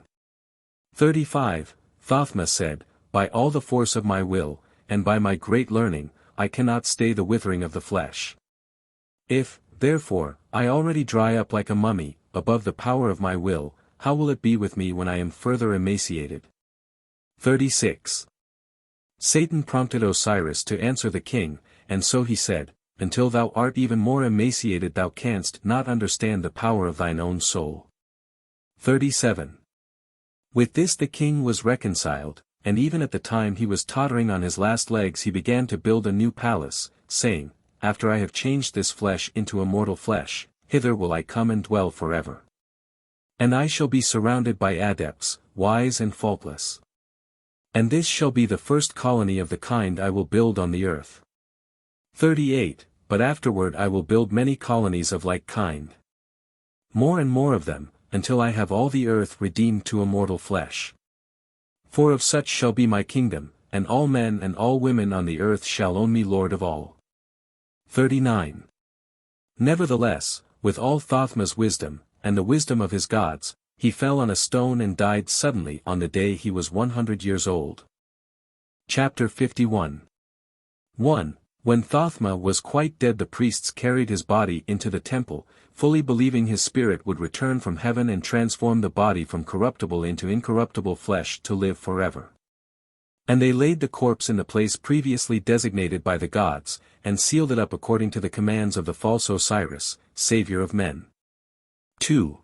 35. Thothma said, "By all the force of my will, and by my great learning, I cannot stay the withering of the flesh. If, therefore, I already dry up like a mummy, above the power of my will, how will it be with me when I am further emaciated?" 36. Satan prompted Osiris to answer the king, and so he said, "Until thou art even more emaciated thou canst not understand the power of thine own soul." 37. With this the king was reconciled, and even at the time he was tottering on his last legs he began to build a new palace, saying, "After I have changed this flesh into immortal flesh, hither will I come and dwell forever. And I shall be surrounded by adepts, wise and faultless. And this shall be the first colony of the kind I will build on the earth. 38. But afterward I will build many colonies of like kind. More and more of them, until I have all the earth redeemed to immortal flesh. For of such shall be my kingdom, and all men and all women on the earth shall own me Lord of all." 39. Nevertheless, with all Thothma's wisdom, and the wisdom of his gods, he fell on a stone and died suddenly on the day he was 100 years old. Chapter 51. 1. When Thothma was quite dead the priests carried his body into the temple, fully believing his spirit would return from heaven and transform the body from corruptible into incorruptible flesh to live forever. And they laid the corpse in the place previously designated by the gods, and sealed it up according to the commands of the false Osiris, savior of men. 2.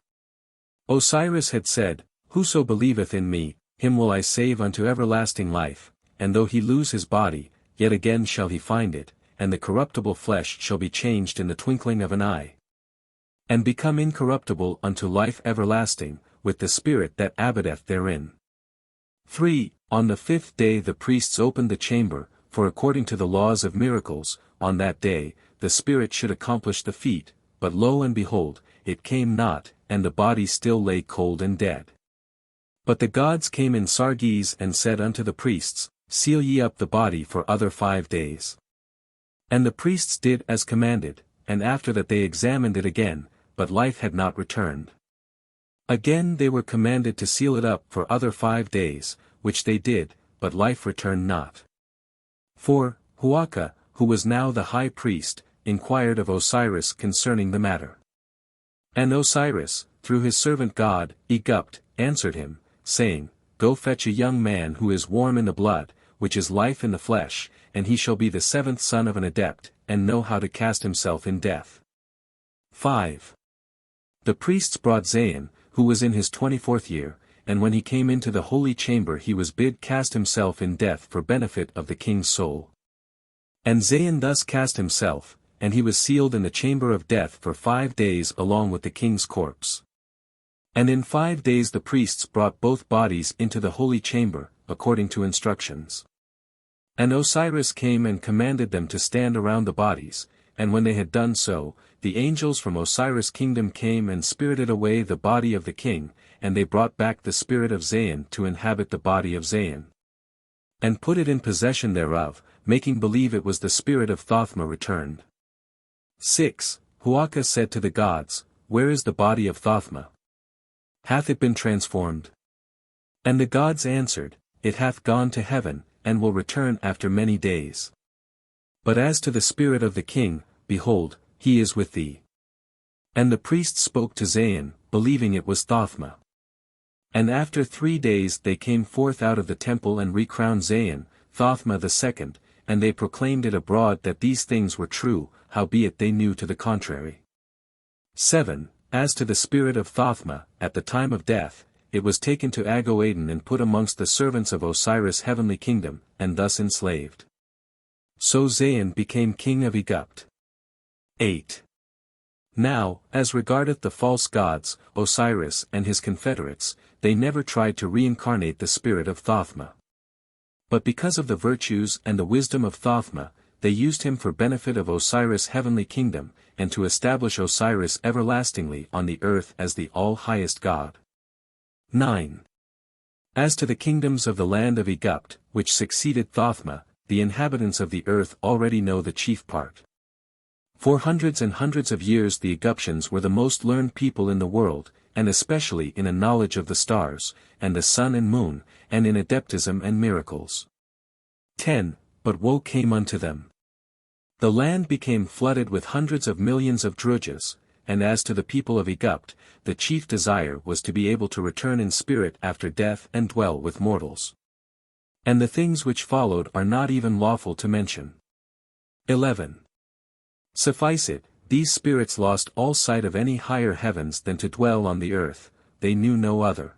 Osiris had said, "Whoso believeth in me, him will I save unto everlasting life, and though he lose his body, yet again shall he find it, and the corruptible flesh shall be changed in the twinkling of an eye, and become incorruptible unto life everlasting, with the spirit that abideth therein." 3. On the 5th day the priests opened the chamber, for according to the laws of miracles, on that day, the spirit should accomplish the feat, but lo and behold, it came not, and the body still lay cold and dead. But the gods came in Sarges and said unto the priests, "Seal ye up the body for other 5 days." And the priests did as commanded, and after that they examined it again, but life had not returned. Again they were commanded to seal it up for other 5 days, which they did, but life returned not. 4. Huaka, who was now the high priest, inquired of Osiris concerning the matter. And Osiris, through his servant god, Egupt, answered him, saying, Go fetch a young man who is warm in the blood, which is life in the flesh, and he shall be the 7th son of an adept, and know how to cast himself in death. 5. The priests brought Zayin, who was in his 24th year, and when he came into the holy chamber he was bid cast himself in death for benefit of the king's soul. And Zayin thus cast himself, and he was sealed in the chamber of death for 5 days along with the king's corpse. And in 5 days the priests brought both bodies into the holy chamber, according to instructions. And Osiris came and commanded them to stand around the bodies, and when they had done so, the angels from Osiris' kingdom came and spirited away the body of the king, and they brought back the spirit of Zayin to inhabit the body of Zayin, and put it in possession thereof, making believe it was the spirit of Thothma returned. 6. Huaka said to the gods, Where is the body of Thothma? Hath it been transformed? And the gods answered, It hath gone to heaven, and will return after many days. But as to the spirit of the king, behold, he is with thee. And the priests spoke to Zayin, believing it was Thothma. And after 3 days they came forth out of the temple and recrowned Zayin, Thothma the second, and they proclaimed it abroad that these things were true, howbeit they knew to the contrary. 7. As to the spirit of Thothma, at the time of death, it was taken to Agoaden and put amongst the servants of Osiris' heavenly kingdom, and thus enslaved. So Zayin became king of Egupt. 8. Now, as regardeth the false gods, Osiris and his confederates, they never tried to reincarnate the spirit of Thothma. But because of the virtues and the wisdom of Thothma, they used him for benefit of Osiris' heavenly kingdom, and to establish Osiris everlastingly on the earth as the all-highest god. 9. As to the kingdoms of the land of Egupt, which succeeded Thothma, the inhabitants of the earth already know the chief part. For hundreds and hundreds of years the Eguptians were the most learned people in the world, and especially in a knowledge of the stars, and the sun and moon, and in adeptism and miracles. 10. But woe came unto them. The land became flooded with hundreds of millions of drujas, and as to the people of Egupt, the chief desire was to be able to return in spirit after death and dwell with mortals. And the things which followed are not even lawful to mention. 11. Suffice it, these spirits lost all sight of any higher heavens than to dwell on the earth, they knew no other.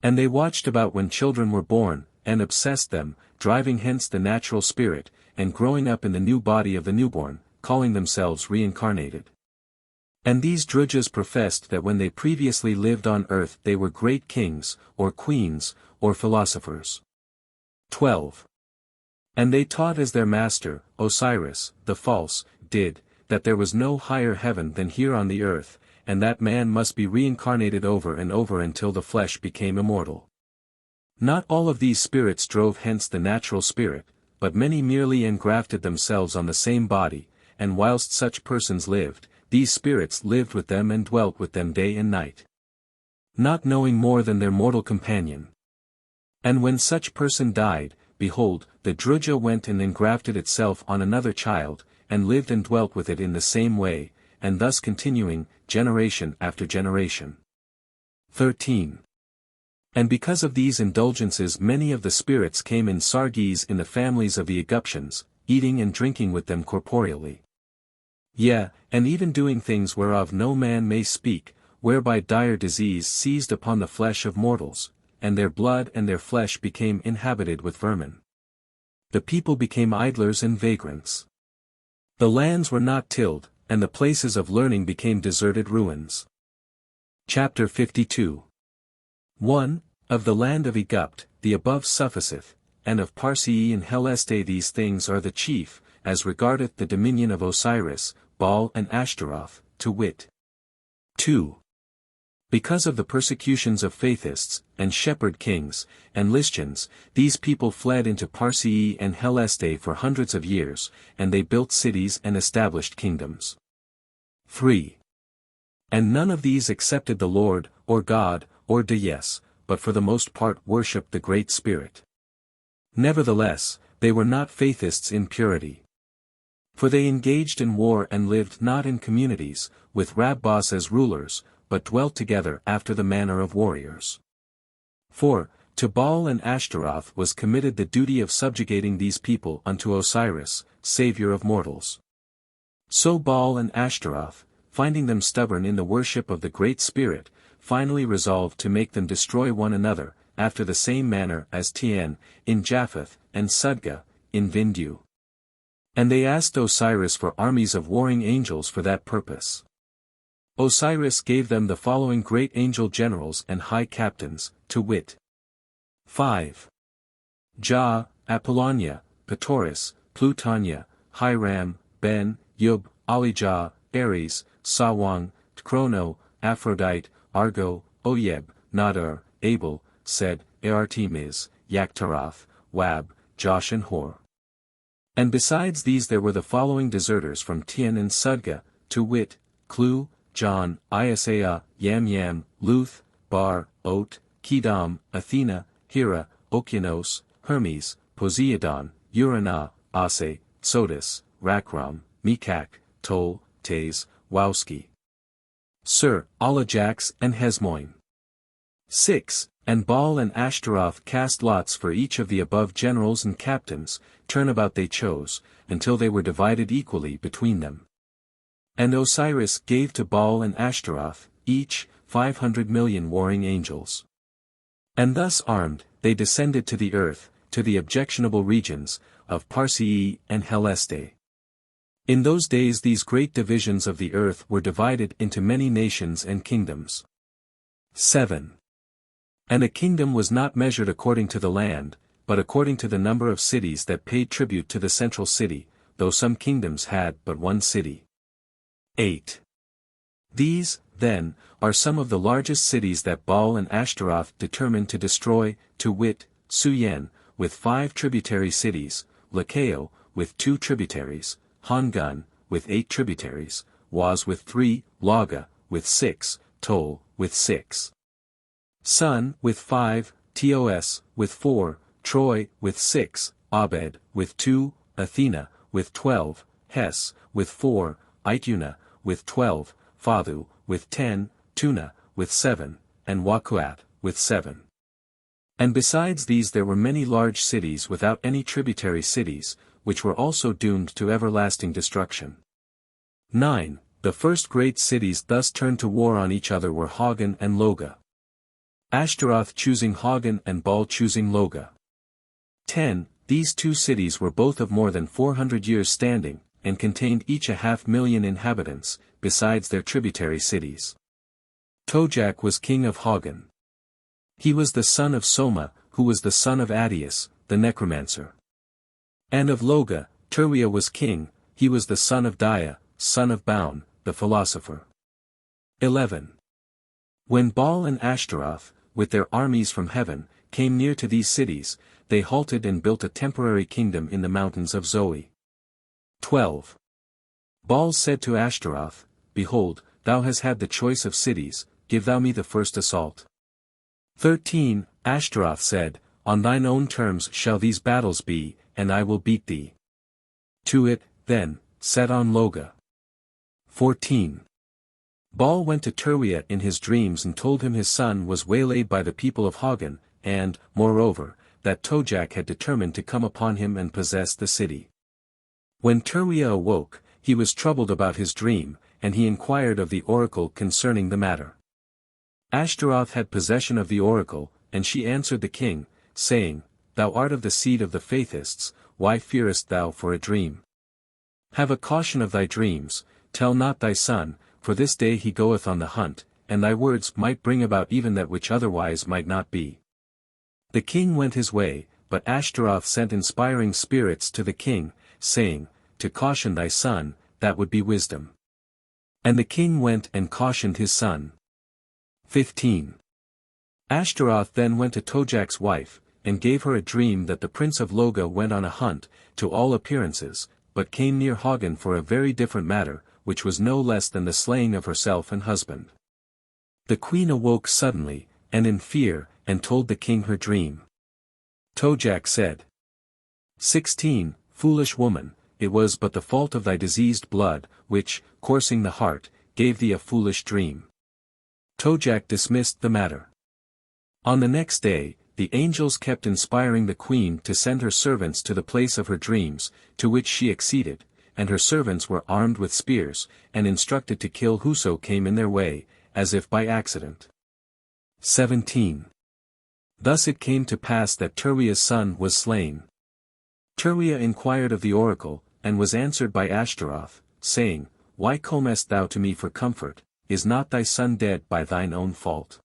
And they watched about when children were born, and obsessed them, driving hence the natural spirit, and growing up in the new body of the newborn, calling themselves reincarnated. And these drujas professed that when they previously lived on earth they were great kings, or queens, or philosophers. 12. And they taught as their master, Osiris, the false, did, that there was no higher heaven than here on the earth, and that man must be reincarnated over and over until the flesh became immortal. Not all of these spirits drove hence the natural spirit, but many merely engrafted themselves on the same body, and whilst such persons lived, these spirits lived with them and dwelt with them day and night, not knowing more than their mortal companion. And when such person died, behold, the druja went and engrafted itself on another child, and lived and dwelt with it in the same way, and thus continuing, generation after generation. 13. And because of these indulgences many of the spirits came in sargis in the families of the Eguptians, eating and drinking with them corporeally. Yea, and even doing things whereof no man may speak, whereby dire disease seized upon the flesh of mortals, and their blood and their flesh became inhabited with vermin. The people became idlers and vagrants. The lands were not tilled, and the places of learning became deserted ruins. Chapter 52. 1. Of the land of Egupt, the above sufficeth, and of Parsii and Heleste these things are the chief, as regardeth the dominion of Osiris, Baal and Ashtaroth, to wit. 2. Because of the persecutions of Faithists, and shepherd kings, and Lystians, these people fled into Parsii and Heleste for hundreds of years, and they built cities and established kingdoms. 3. And none of these accepted the Lord, or God, or Dayes, but for the most part worshipped the Great Spirit. Nevertheless, they were not Faithists in purity. For they engaged in war and lived not in communities, with Rabbos as rulers, but dwelt together after the manner of warriors. For, to Baal and Ashtaroth was committed the duty of subjugating these people unto Osiris, Saviour of mortals. So Baal and Ashtaroth, finding them stubborn in the worship of the Great Spirit, finally resolved to make them destroy one another, after the same manner as Tien, in Japheth, and Sudga, in Vindu. And they asked Osiris for armies of warring angels for that purpose. Osiris gave them the following great angel generals and high captains, to wit. 5. Jah, Apollonia, Petoris, Plutania, Hiram, Ben, Yub, Alijah, Ares, Sawang, Chrono, Aphrodite, Argo, Oyeb, Nadur, Abel, Sed, Artemis, Yaktaroth, Wab, Josh and Hor. And besides these there were the following deserters from Tien and Sudga, to wit, Clu, John, Isaiah, Yam, Luth, Bar, Ot, Kedam, Athena, Hera, Okeanos, Hermes, Poseidon, Urana, Ase, Sodus, Rakram, Mikak, Tol, Tes, Oahspe, Sir, Alajax and Hesmoin. 6. And Baal and Ashtaroth cast lots for each of the above generals and captains, turnabout they chose, until they were divided equally between them. And Osiris gave to Baal and Ashtaroth, each, 500 million warring angels. And thus armed, they descended to the earth, to the objectionable regions, of Parsii and Heleste. In those days these great divisions of the earth were divided into many nations and kingdoms. 7. And a kingdom was not measured according to the land, but according to the number of cities that paid tribute to the central city, though some kingdoms had but one city. 8. These, then, are some of the largest cities that Baal and Ashtaroth determined to destroy, to wit, Suyen, with 5 tributary cities, Lakeo, with 2 tributaries, Hangun, with 8 tributaries, Waz with 3, Laga, with 6, Tol, with 6. Sun, with 5, Tos, with 4, Troy, with 6, Abed, with 2, Athena, with 12, Hes, with 4, Ituna, with 12, Fathu, with 10, Tuna, with 7, and Wakuat, with 7. And besides these there were many large cities without any tributary cities, which were also doomed to everlasting destruction. 9. The first great cities thus turned to war on each other were Hagan and Loga. Ashtaroth choosing Hagan and Baal choosing Loga. 10. These 2 cities were both of more than 400 years standing, and contained each 500,000 inhabitants, besides their tributary cities. Tojak was king of Hagan. He was the son of Soma, who was the son of Adius, the necromancer. And of Loga, Turia was king, he was the son of Dia, son of Baun, the philosopher. 11. When Baal and Ashtaroth, with their armies from heaven, came near to these cities, they halted and built a temporary kingdom in the mountains of Zoe. 12. Baal said to Ashtaroth, Behold, thou hast had the choice of cities, give thou me the first assault. 13. Ashtaroth said, On thine own terms shall these battles be, and I will beat thee. To it, then, set on Loga. 14. Baal went to Turia in his dreams and told him his son was waylaid by the people of Hagan, and, moreover, that Tojak had determined to come upon him and possess the city. When Turia awoke, he was troubled about his dream, and he inquired of the oracle concerning the matter. Ashtaroth had possession of the oracle, and she answered the king, saying, Thou art of the seed of the Faithists, why fearest thou for a dream? Have a caution of thy dreams, tell not thy son, for this day he goeth on the hunt, and thy words might bring about even that which otherwise might not be. The king went his way, but Ashtaroth sent inspiring spirits to the king, saying, To caution thy son, that would be wisdom. And the king went and cautioned his son. 15. Ashtaroth then went to Tojak's wife, and gave her a dream that the prince of Loga went on a hunt, to all appearances, but came near Hagan for a very different matter, which was no less than the slaying of herself and husband. The queen awoke suddenly, and in fear, and told the king her dream. Tojak said, 16. Foolish woman, it was but the fault of thy diseased blood, which, coursing the heart, gave thee a foolish dream. Tojak dismissed the matter. On the next day, the angels kept inspiring the queen to send her servants to the place of her dreams, to which she acceded, and her servants were armed with spears, and instructed to kill whoso came in their way, as if by accident. 17. Thus it came to pass that Turia's son was slain. Turia inquired of the oracle, and was answered by Ashtaroth, saying, Why comest thou to me for comfort? Is not thy son dead by thine own fault?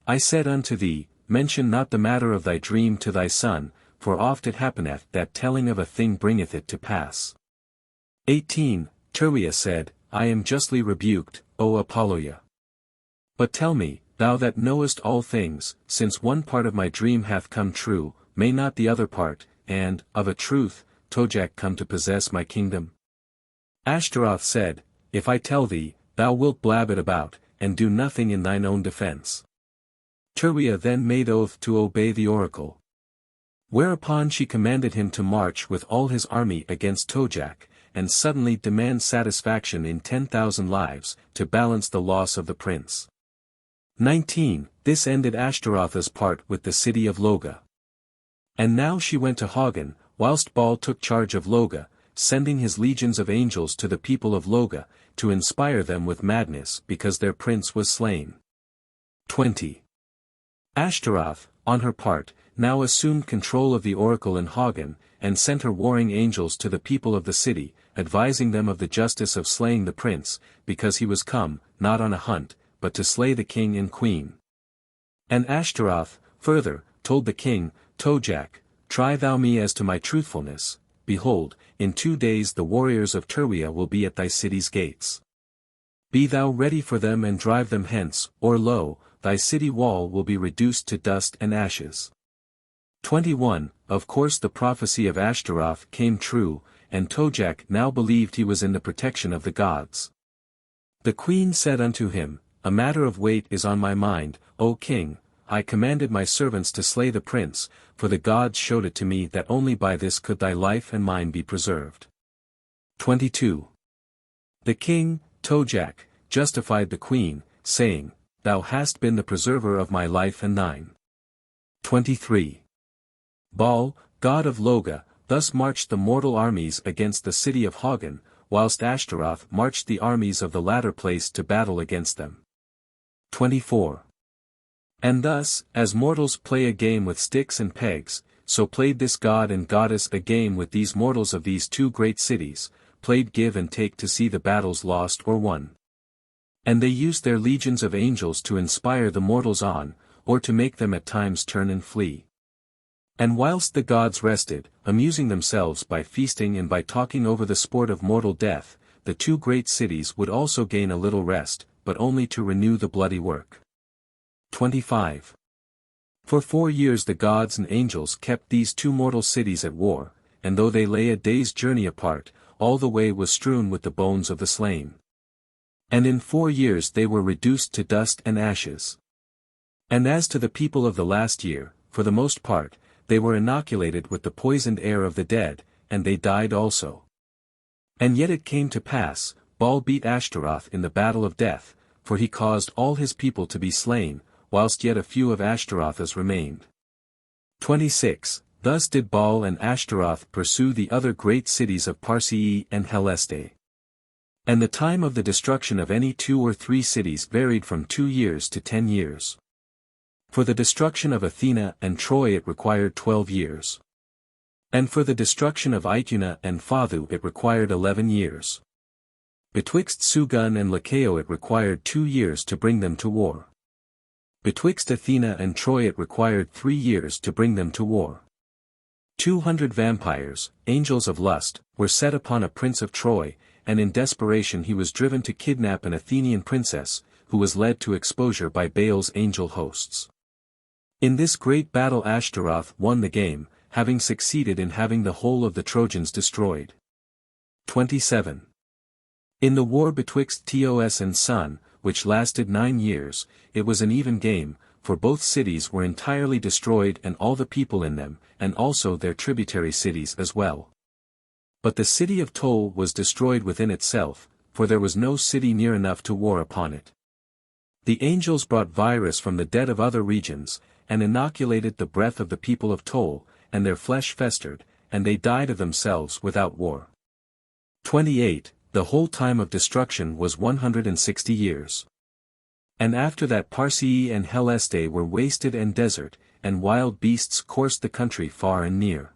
I said unto thee, Mention not the matter of thy dream to thy son, for oft it happeneth that telling of a thing bringeth it to pass. 18. Turia said, I am justly rebuked, O Apolloia. But tell me, thou that knowest all things, since one part of my dream hath come true, may not the other part, and, of a truth, Tojak come to possess my kingdom? Ashtaroth said, If I tell thee, thou wilt blab it about, and do nothing in thine own defense. Turia then made oath to obey the oracle. Whereupon she commanded him to march with all his army against Tojak, and suddenly demand satisfaction in 10,000 lives, to balance the loss of the prince. 19. This ended Ashtaroth's part with the city of Loga. And now she went to Hagen, whilst Baal took charge of Loga, sending his legions of angels to the people of Loga, to inspire them with madness because their prince was slain. 20. Ashtaroth, on her part, now assumed control of the oracle in Hagen, and sent her warring angels to the people of the city, advising them of the justice of slaying the prince, because he was come, not on a hunt, but to slay the king and queen. And Ashtaroth, further, told the king, Tojak, try thou me as to my truthfulness, behold, in 2 days the warriors of Turia will be at thy city's gates. Be thou ready for them and drive them hence, or lo, thy city wall will be reduced to dust and ashes. 21. Of course the prophecy of Ashtaroth came true, and Tojak now believed he was in the protection of the gods. The queen said unto him, A matter of weight is on my mind, O king, I commanded my servants to slay the prince, for the gods showed it to me that only by this could thy life and mine be preserved. 22. The king, Tojak, justified the queen, saying, Thou hast been the preserver of my life and thine. 23. Baal, god of Loga, thus marched the mortal armies against the city of Hagen, whilst Ashtaroth marched the armies of the latter place to battle against them. 24. And thus, as mortals play a game with sticks and pegs, so played this god and goddess a game with these mortals of these 2 great cities, played give and take to see the battles lost or won. And they used their legions of angels to inspire the mortals on, or to make them at times turn and flee. And whilst the gods rested, amusing themselves by feasting and by talking over the sport of mortal death, the 2 great cities would also gain a little rest, but only to renew the bloody work. 25. For 4 years the gods and angels kept these 2 mortal cities at war, and though they lay a day's journey apart, all the way was strewn with the bones of the slain. And in 4 years they were reduced to dust and ashes. And as to the people of the last year, for the most part, they were inoculated with the poisoned air of the dead, and they died also. And yet it came to pass, Baal beat Ashtaroth in the battle of death, for he caused all his people to be slain, whilst yet a few of Ashtaroth's remained. 26. Thus did Baal and Ashtaroth pursue the other great cities of Parsii and Heleste. And the time of the destruction of any 2 or 3 cities varied from 2 years to 10 years. For the destruction of Athena and Troy it required 12 years. And for the destruction of Ituna and Phathu it required 11 years. Betwixt Sugun and Lycao it required 2 years to bring them to war. Betwixt Athena and Troy it required 3 years to bring them to war. 200 vampires, angels of lust, were set upon a prince of Troy, and in desperation he was driven to kidnap an Athenian princess, who was led to exposure by Baal's angel hosts. In this great battle Ashtaroth won the game, having succeeded in having the whole of the Trojans destroyed. 27. In the war betwixt Tos and Sun, which lasted 9 years, it was an even game, for both cities were entirely destroyed and all the people in them, and also their tributary cities as well. But the city of Tol was destroyed within itself, for there was no city near enough to war upon it. The angels brought virus from the dead of other regions, and inoculated the breath of the people of Tol, and their flesh festered, and they died of themselves without war. 28. The whole time of destruction was 160 years. And after that Parsii and Heleste were wasted and desert, and wild beasts coursed the country far and near.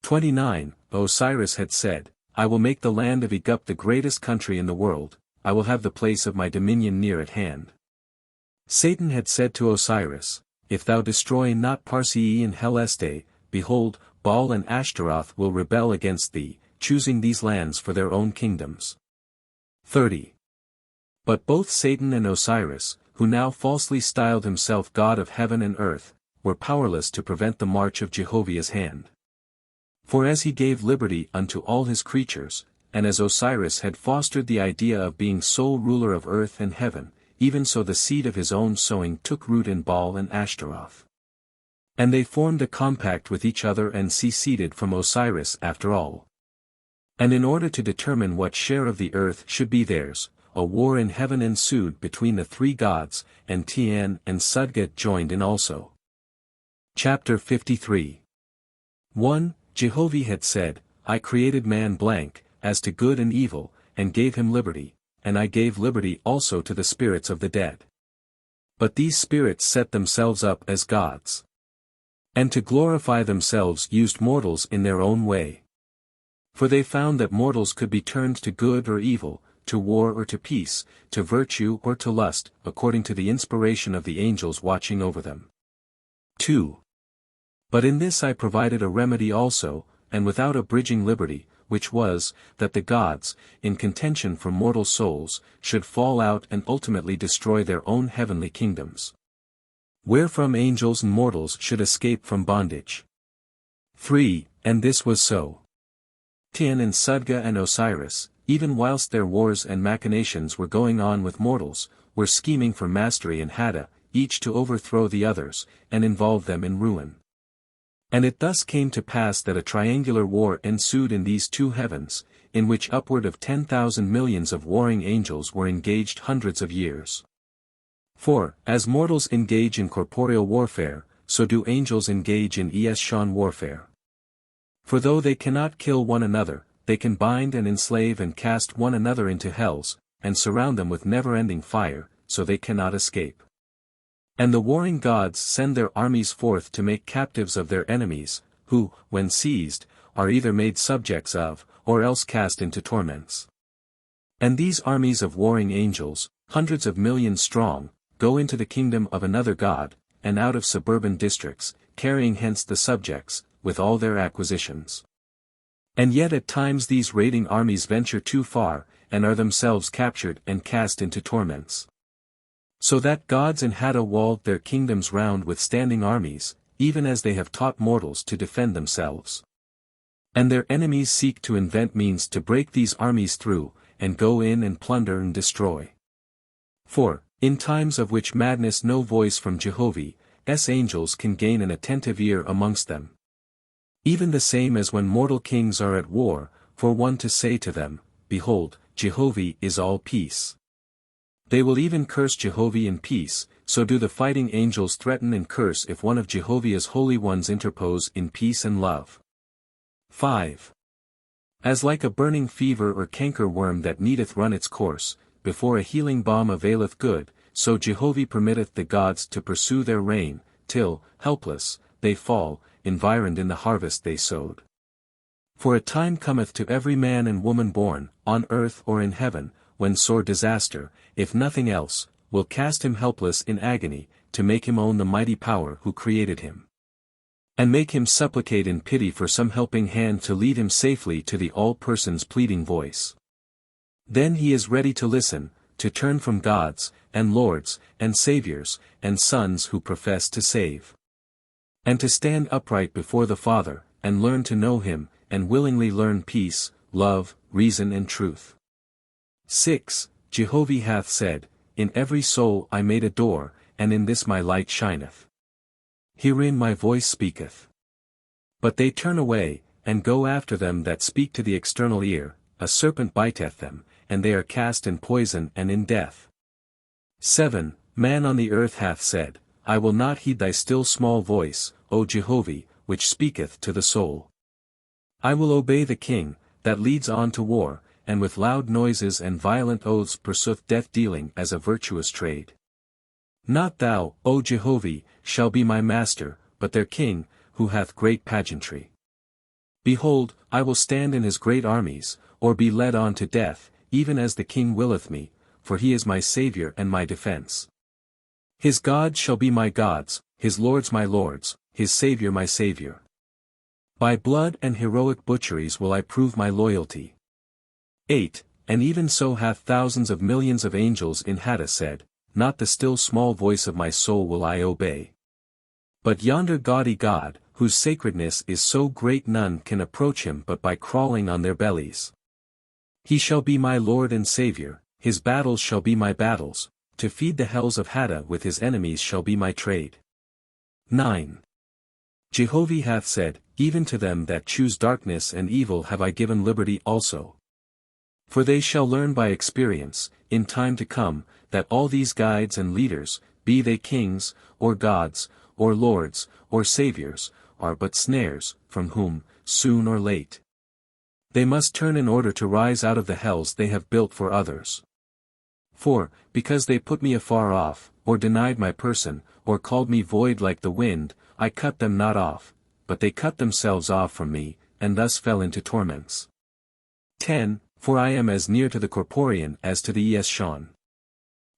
29. Osiris had said, I will make the land of Egypt the greatest country in the world, I will have the place of my dominion near at hand. Satan had said to Osiris, If thou destroy not Parsii and Heleste, behold, Baal and Ashtaroth will rebel against thee, choosing these lands for their own kingdoms. 30. But both Satan and Osiris, who now falsely styled himself God of heaven and earth, were powerless to prevent the march of Jehovah's hand. For as he gave liberty unto all his creatures, and as Osiris had fostered the idea of being sole ruler of earth and heaven, even so the seed of his own sowing took root in Baal and Ashtaroth. And they formed a compact with each other and seceded from Osiris after all. And in order to determine what share of the earth should be theirs, a war in heaven ensued between the three gods, and Tian and Sudgat joined in also. Chapter 53. 1. Jehovah had said, I created man blank, as to good and evil, and gave him liberty, and I gave liberty also to the spirits of the dead. But these spirits set themselves up as gods. And to glorify themselves used mortals in their own way. For they found that mortals could be turned to good or evil, to war or to peace, to virtue or to lust, according to the inspiration of the angels watching over them. 2. But in this I provided a remedy also, and without abridging liberty, which was, that the gods, in contention for mortal souls, should fall out and ultimately destroy their own heavenly kingdoms. Wherefrom angels and mortals should escape from bondage. 3. And this was so. Tian and Sudga and Osiris, even whilst their wars and machinations were going on with mortals, were scheming for mastery in Hada, each to overthrow the others, and involve them in ruin. And it thus came to pass that a triangular war ensued in these two heavens, in which upward of 10,000 millions of warring angels were engaged hundreds of years. For, as mortals engage in corporeal warfare, so do angels engage in Eschon warfare. For though they cannot kill one another, they can bind and enslave and cast one another into hells, and surround them with never-ending fire, so they cannot escape. And the warring gods send their armies forth to make captives of their enemies, who, when seized, are either made subjects of, or else cast into torments. And these armies of warring angels, hundreds of millions strong, go into the kingdom of another god, and out of suburban districts, carrying hence the subjects, with all their acquisitions. And yet at times these raiding armies venture too far, and are themselves captured and cast into torments. So that gods in Hada walled their kingdoms round with standing armies, even as they have taught mortals to defend themselves. And their enemies seek to invent means to break these armies through, and go in and plunder and destroy. For, in times of which madness no voice from Jehovah's angels can gain an attentive ear amongst them. Even the same as when mortal kings are at war, for one to say to them, Behold, Jehovah is all peace. They will even curse Jehovah in peace, so do the fighting angels threaten and curse if one of Jehovah's holy ones interpose in peace and love. 5. As like a burning fever or canker worm that needeth run its course, before a healing balm availeth good, so Jehovah permitteth the gods to pursue their reign, till, helpless, they fall, environed in the harvest they sowed. For a time cometh to every man and woman born, on earth or in heaven, when sore disaster, if nothing else, will cast him helpless in agony, to make him own the mighty power who created him. And make him supplicate in pity for some helping hand to lead him safely to the all-persons pleading voice. Then he is ready to listen, to turn from gods, and lords, and saviors, and sons who profess to save. And to stand upright before the Father, and learn to know him, and willingly learn peace, love, reason and truth. 6. Jehovah hath said, In every soul I made a door, and in this my light shineth. Herein my voice speaketh. But they turn away, and go after them that speak to the external ear, a serpent biteth them, and they are cast in poison and in death. 7. Man on the earth hath said, I will not heed thy still small voice, O Jehovah, which speaketh to the soul. I will obey the king, that leads on to war, and with loud noises and violent oaths pursueth death-dealing as a virtuous trade. Not thou, O Jehovah, shall be my master, but their king, who hath great pageantry. Behold, I will stand in his great armies, or be led on to death, even as the king willeth me, for he is my Saviour and my defence. His gods shall be my gods, his lords my lords, his Saviour my Saviour. By blood and heroic butcheries will I prove my loyalty. 8. And even so hath thousands of millions of angels in Hades said, Not the still small voice of my soul will I obey. But yonder gaudy God, whose sacredness is so great none can approach him but by crawling on their bellies. He shall be my Lord and Saviour, his battles shall be my battles, to feed the hells of Hades with his enemies shall be my trade. 9. Jehovah hath said, Even to them that choose darkness and evil have I given liberty also. For they shall learn by experience, in time to come, that all these guides and leaders, be they kings, or gods, or lords, or saviors, are but snares, from whom, soon or late, they must turn in order to rise out of the hells they have built for others. For, because they put me afar off, or denied my person, or called me void like the wind, I cut them not off, but they cut themselves off from me, and thus fell into torments. 10. For I am as near to the corporean as to the Eschon.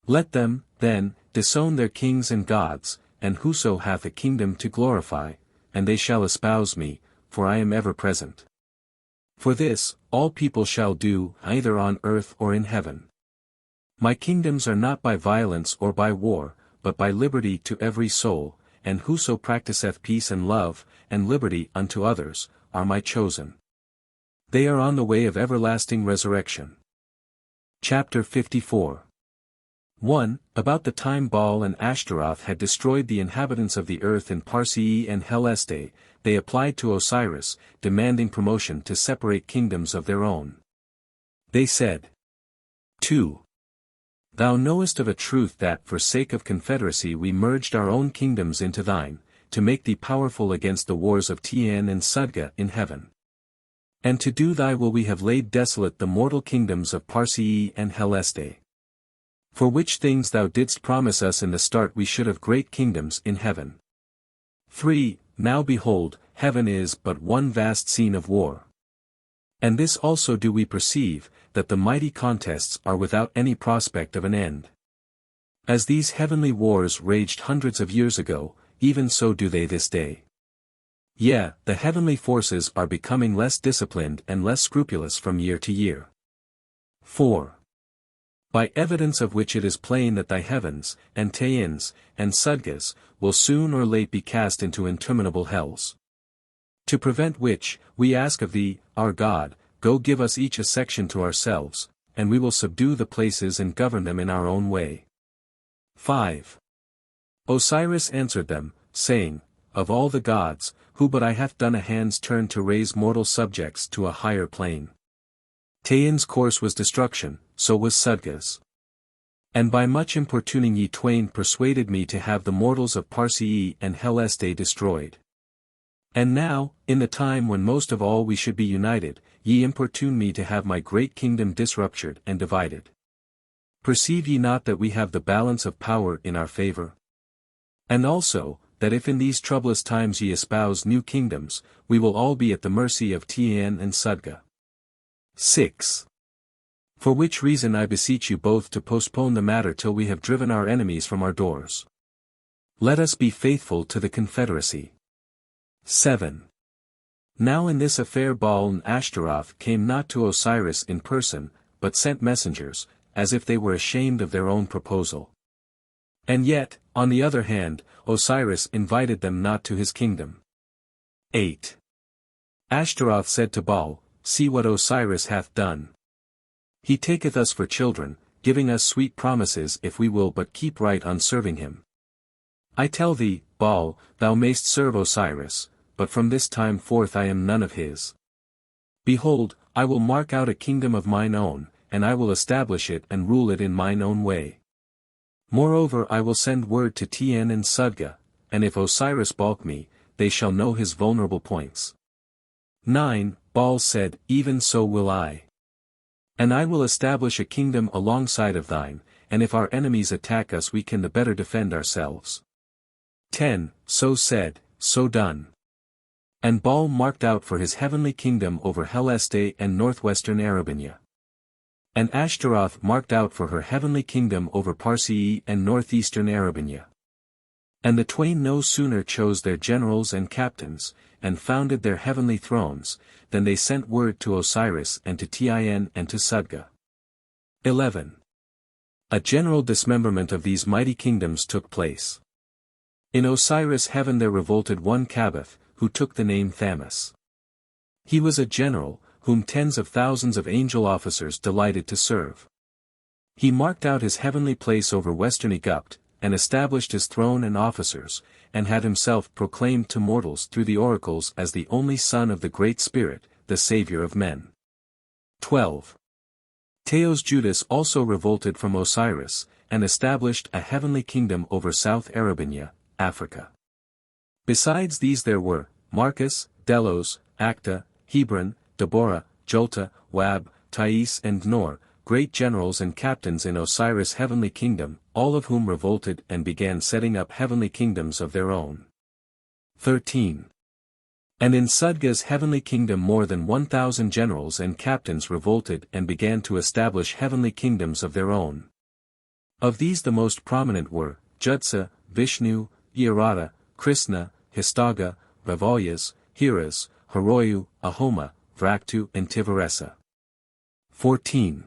Let them, then, disown their kings and gods, and whoso hath a kingdom to glorify, and they shall espouse me, for I am ever present. For this, all people shall do, either on earth or in heaven. My kingdoms are not by violence or by war, but by liberty to every soul, and whoso practiseth peace and love, and liberty unto others, are my chosen. They are on the way of everlasting resurrection. Chapter 54. 1. About the time Baal and Ashtaroth had destroyed the inhabitants of the earth in Parsii and Heleste, they applied to Osiris, demanding promotion to separate kingdoms of their own. They said, 2. Thou knowest of a truth that for sake of confederacy we merged our own kingdoms into thine, to make thee powerful against the wars of Tien and Sudga in heaven. And to do thy will we have laid desolate the mortal kingdoms of Parsii and Heleste. For which things thou didst promise us in the start we should have great kingdoms in heaven. 3. Now behold, heaven is but one vast scene of war. And this also do we perceive, that the mighty contests are without any prospect of an end. As these heavenly wars raged hundreds of years ago, even so do they this day. Yea, the heavenly forces are becoming less disciplined and less scrupulous from year to year. 4. By evidence of which it is plain that thy heavens, and Tains, and Sudgas, will soon or late be cast into interminable hells. To prevent which, we ask of thee, our God, go give us each a section to ourselves, and we will subdue the places and govern them in our own way. 5. Osiris answered them, saying, Of all the gods, who but I hath done a hand's turn to raise mortal subjects to a higher plane. Tain's course was destruction, so was Sudga's. And by much importuning ye twain persuaded me to have the mortals of Parsii and Heleste destroyed. And now, in the time when most of all we should be united, ye importune me to have my great kingdom disruptured and divided. Perceive ye not that we have the balance of power in our favor? And also, that if in these troublous times ye espouse new kingdoms, we will all be at the mercy of Tien and Sudga. 6. For which reason I beseech you both to postpone the matter till we have driven our enemies from our doors. Let us be faithful to the confederacy. 7. Now in this affair Baal and Ashtaroth came not to Osiris in person, but sent messengers, as if they were ashamed of their own proposal. And yet, on the other hand, Osiris invited them not to his kingdom. 8. Ashtaroth said to Baal, See what Osiris hath done. He taketh us for children, giving us sweet promises if we will but keep right on serving him. I tell thee, Baal, thou mayst serve Osiris, but from this time forth I am none of his. Behold, I will mark out a kingdom of mine own, and I will establish it and rule it in mine own way. Moreover I will send word to Tien and Sudga, and if Osiris balk me, they shall know his vulnerable points. 9. Baal said, Even so will I. And I will establish a kingdom alongside of thine, and if our enemies attack us we can the better defend ourselves. 10. So said, so done. And Baal marked out for his heavenly kingdom over Heleste and northwestern Arabia. And Ashtaroth marked out for her heavenly kingdom over Parsii and northeastern Arabia. And the twain no sooner chose their generals and captains, and founded their heavenly thrones, than they sent word to Osiris and to Tien and to Sudga. 11. A general dismemberment of these mighty kingdoms took place. In Osiris' heaven there revolted one Kabbath, who took the name Thammus. He was a general, whom tens of thousands of angel officers delighted to serve. He marked out his heavenly place over western Egypt, and established his throne and officers, and had himself proclaimed to mortals through the oracles as the only Son of the Great Spirit, the Saviour of men. 12. Teos Judas also revolted from Osiris, and established a heavenly kingdom over South Arabia, Africa. Besides these there were, Marcus, Delos, Acta, Hebron, Deborah, Jolta, Wab, Thais and Nor, great generals and captains in Osiris' heavenly kingdom, all of whom revolted and began setting up heavenly kingdoms of their own. 13. And in Sudga's heavenly kingdom more than 1,000 generals and captains revolted and began to establish heavenly kingdoms of their own. Of these the most prominent were, Judsa, Vishnu, Yarada, Krishna, Histaga, Ravoyas, Hiras, Horoyu, Ahoma, Vraktu and Tivaresa. 14.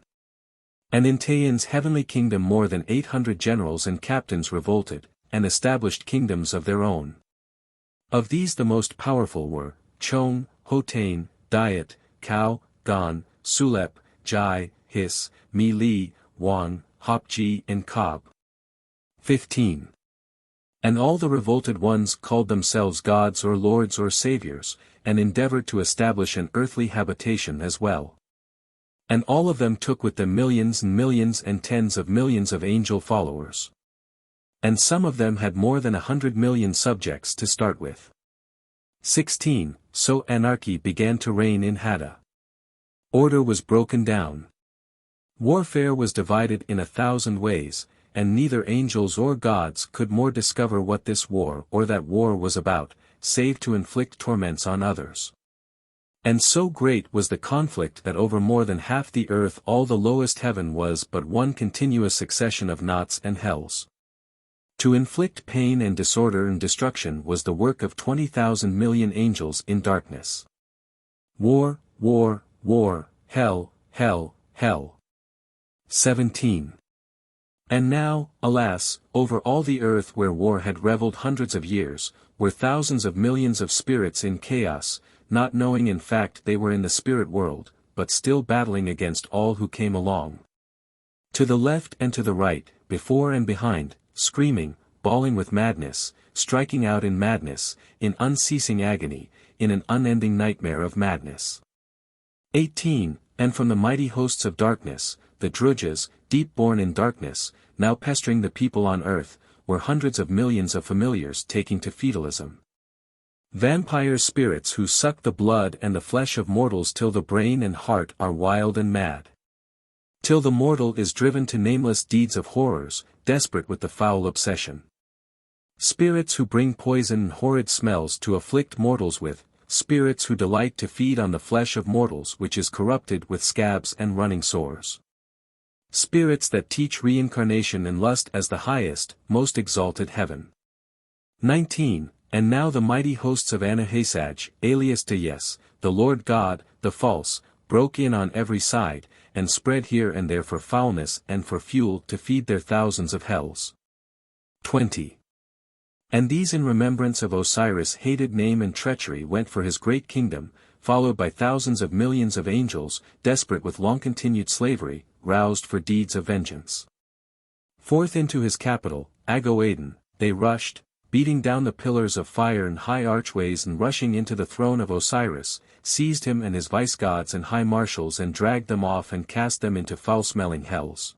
And in Tain's heavenly kingdom more than 800 generals and captains revolted, and established kingdoms of their own. Of these the most powerful were, Chon, Hotain, Diet, Kao, Gon, Sulep, Jai, His, Mi Li, Wang, Hopji and Cob. 15. And all the revolted ones called themselves gods or lords or saviors, and endeavored to establish an earthly habitation as well. And all of them took with them millions and tens of millions of angel followers. And some of them had more than 100 million subjects to start with. 16. So anarchy began to reign in Hadda. Order was broken down. Warfare was divided in 1,000 ways, and neither angels or gods could more discover what this war or that war was about, save to inflict torments on others. And so great was the conflict that over more than half the earth all the lowest heaven was but one continuous succession of knots and hells. To inflict pain and disorder and destruction was the work of 20,000 million angels in darkness. War, war, war, hell, hell, hell. 17. And now, alas, over all the earth where war had reveled hundreds of years, were thousands of millions of spirits in chaos, not knowing in fact they were in the spirit world, but still battling against all who came along. To the left and to the right, before and behind, screaming, bawling with madness, striking out in madness, in unceasing agony, in an unending nightmare of madness. 18. And from the mighty hosts of darkness, the Drujas, deep born in darkness, now pestering the people on earth, were hundreds of millions of familiars taking to feudalism. Vampire spirits who suck the blood and the flesh of mortals till the brain and heart are wild and mad. Till the mortal is driven to nameless deeds of horrors, desperate with the foul obsession. Spirits who bring poison and horrid smells to afflict mortals with, spirits who delight to feed on the flesh of mortals which is corrupted with scabs and running sores. Spirits that teach reincarnation and lust as the highest, most exalted heaven. 19. And now the mighty hosts of Anahasaj, alias Deyes, the Lord God, the false, broke in on every side, and spread here and there for foulness and for fuel to feed their thousands of hells. 20. And these in remembrance of Osiris' hated name and treachery went for his great kingdom, followed by thousands of millions of angels, desperate with long-continued slavery, roused for deeds of vengeance. Forth into his capital, Agoaden, they rushed, beating down the pillars of fire and high archways, and rushing into the throne of Osiris, seized him and his vice-gods and high marshals and dragged them off and cast them into foul-smelling hells.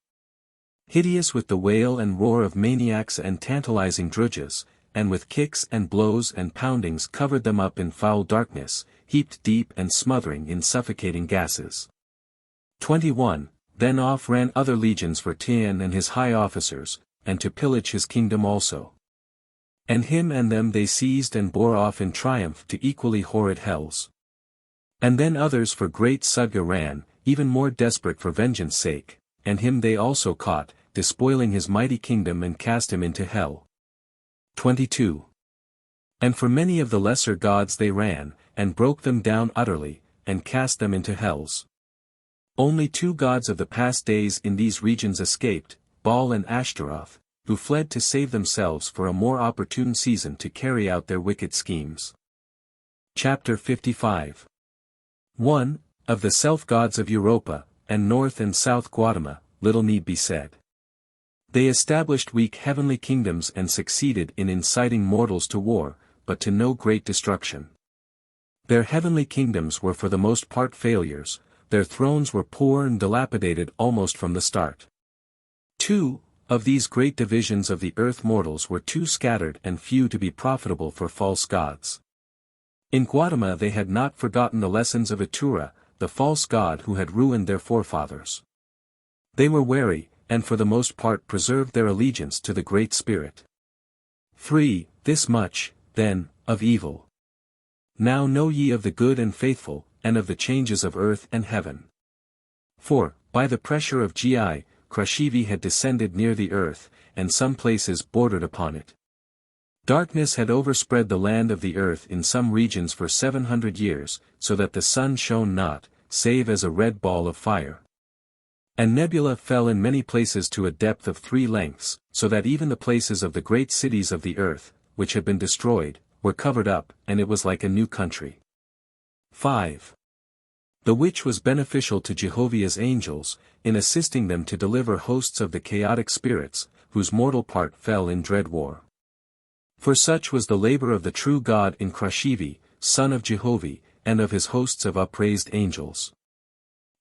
Hideous with the wail and roar of maniacs and tantalizing drudges, and with kicks and blows and poundings covered them up in foul darkness, heaped deep and smothering in suffocating gases. 21. Then off ran other legions for Tian and his high officers, and to pillage his kingdom also. And him and them they seized and bore off in triumph to equally horrid hells. And then others for great Sudga ran, even more desperate for vengeance sake, and him they also caught, despoiling his mighty kingdom and cast him into hell. 22. And for many of the lesser gods they ran, and broke them down utterly, and cast them into hells. Only 2 gods of the past days in these regions escaped, Baal and Ashtaroth, who fled to save themselves for a more opportune season to carry out their wicked schemes. Chapter 55. 1. Of the self-gods of Europa, and North and South Guatemala, little need be said. They established weak heavenly kingdoms and succeeded in inciting mortals to war, but to no great destruction. Their heavenly kingdoms were for the most part failures, their thrones were poor and dilapidated almost from the start. 2. Of these great divisions of the earth mortals were too scattered and few to be profitable for false gods. In Guatemala they had not forgotten the lessons of Itura, the false god who had ruined their forefathers. They were wary, and for the most part preserved their allegiance to the Great Spirit. 3. This much, then, of evil. Now know ye of the good and faithful, and of the changes of earth and heaven. 4. By the pressure of Gi, Krashivi had descended near the earth, and some places bordered upon it. Darkness had overspread the land of the earth in some regions for 700 years, so that the sun shone not, save as a red ball of fire. And nebula fell in many places to a depth of 3 lengths, so that even the places of the great cities of the earth, which had been destroyed, were covered up, and it was like a new country. 5. The which was beneficial to Jehovah's angels, in assisting them to deliver hosts of the chaotic spirits, whose mortal part fell in dread war. For such was the labor of the true God in Krashivi, son of Jehovah, and of his hosts of upraised angels.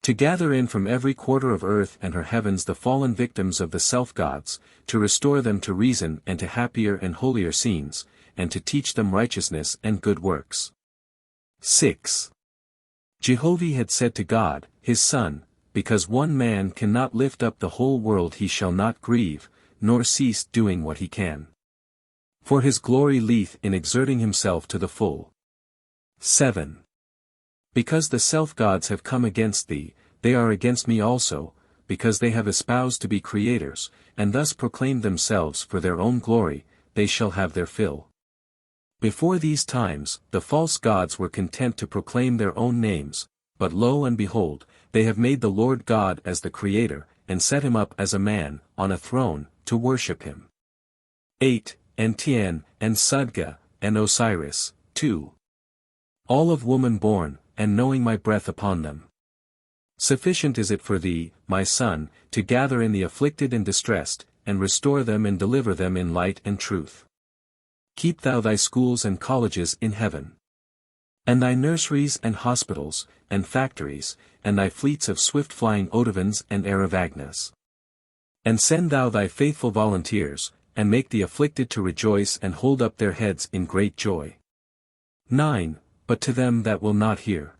To gather in from every quarter of earth and her heavens the fallen victims of the self-gods, to restore them to reason and to happier and holier scenes, and to teach them righteousness and good works. 6. Jehovah had said to God, his Son, because one man cannot lift up the whole world he shall not grieve, nor cease doing what he can. For his glory lieth in exerting himself to the full. 7. Because the self-gods have come against thee, they are against me also, because they have espoused to be creators, and thus proclaimed themselves for their own glory, they shall have their fill. Before these times, the false gods were content to proclaim their own names, but lo and behold, they have made the Lord God as the Creator, and set him up as a man, on a throne, to worship him. 8. And Tian, and Sudga, and Osiris, 2. All of woman born, and knowing my breath upon them. Sufficient is it for thee, my son, to gather in the afflicted and distressed, and restore them and deliver them in light and truth. Keep thou thy schools and colleges in heaven. And thy nurseries and hospitals, and factories, and thy fleets of swift-flying Odovans and Aravagnas. And send thou thy faithful volunteers, and make the afflicted to rejoice and hold up their heads in great joy. 9. But to them that will not hear.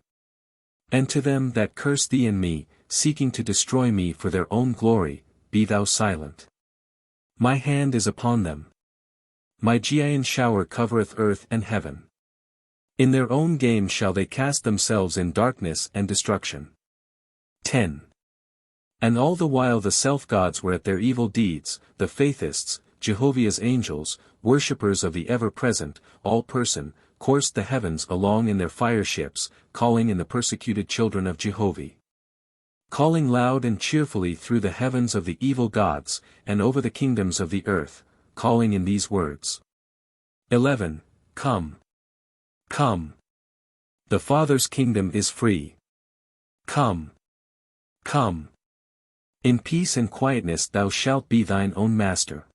And to them that curse thee and me, seeking to destroy me for their own glory, be thou silent. My hand is upon them. My Giaean shower covereth earth and heaven. In their own game shall they cast themselves in darkness and destruction. 10. And all the while the self-gods were at their evil deeds, the Faithists, Jehovah's angels, worshippers of the ever-present, all-person, coursed the heavens along in their fire ships, calling in the persecuted children of Jehovah. Calling loud and cheerfully through the heavens of the evil gods, and over the kingdoms of the earth, calling in these words. 11. Come. Come. the Father's kingdom is free. Come. Come. In peace and quietness thou shalt be thine own master.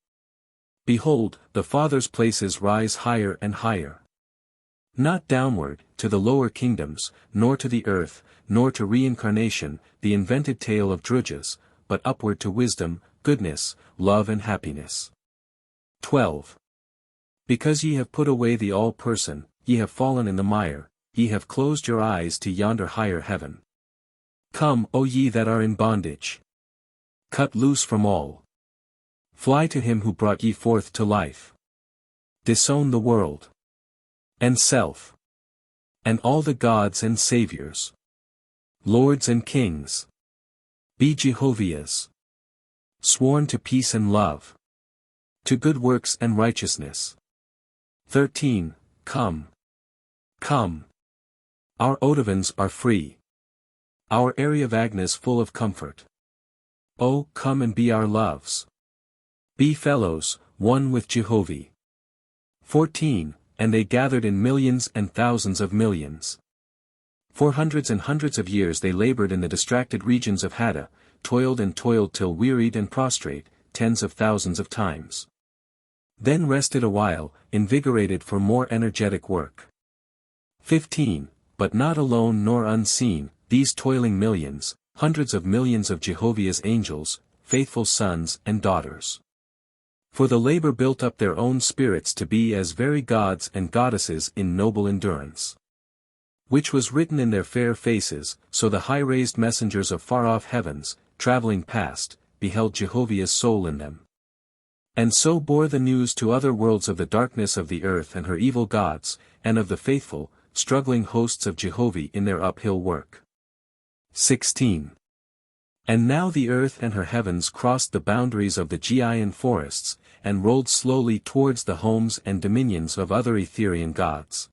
Behold, the Father's places rise higher and higher. Not downward, to the lower kingdoms, nor to the earth, nor to reincarnation, the invented tale of drudges, but upward to wisdom, goodness, love and happiness. 12. Because ye have put away the all-person, ye have fallen in the mire, ye have closed your eyes to yonder higher heaven. Come, O ye that are in bondage. Cut loose from all. Fly to him who brought ye forth to life. Disown the world. And self. And all the gods and saviors. Lords and kings. Be Jehovah's. Sworn to peace and love. To good works and righteousness. 13. Come. Come. Our Odavans are free. Our Aryavagnas full of comfort. Oh, come and be our loves. Be fellows, one with Jehovah. 14. And they gathered in millions and thousands of millions. For hundreds and hundreds of years they labored in the distracted regions of Hada, toiled and toiled till wearied and prostrate, tens of thousands of times. Then rested a while, invigorated for more energetic work. 15. But not alone nor unseen, these toiling millions, hundreds of millions of Jehovah's angels, faithful sons and daughters. For the labor built up their own spirits to be as very gods and goddesses in noble endurance. Which was written in their fair faces, so the high-raised messengers of far-off heavens, traveling past, beheld Jehovah's soul in them. And so bore the news to other worlds of the darkness of the earth and her evil gods, and of the faithful, struggling hosts of Jehovah in their uphill work. 16. And now the earth and her heavens crossed the boundaries of the Giaean forests, and rolled slowly towards the homes and dominions of other Etherean gods.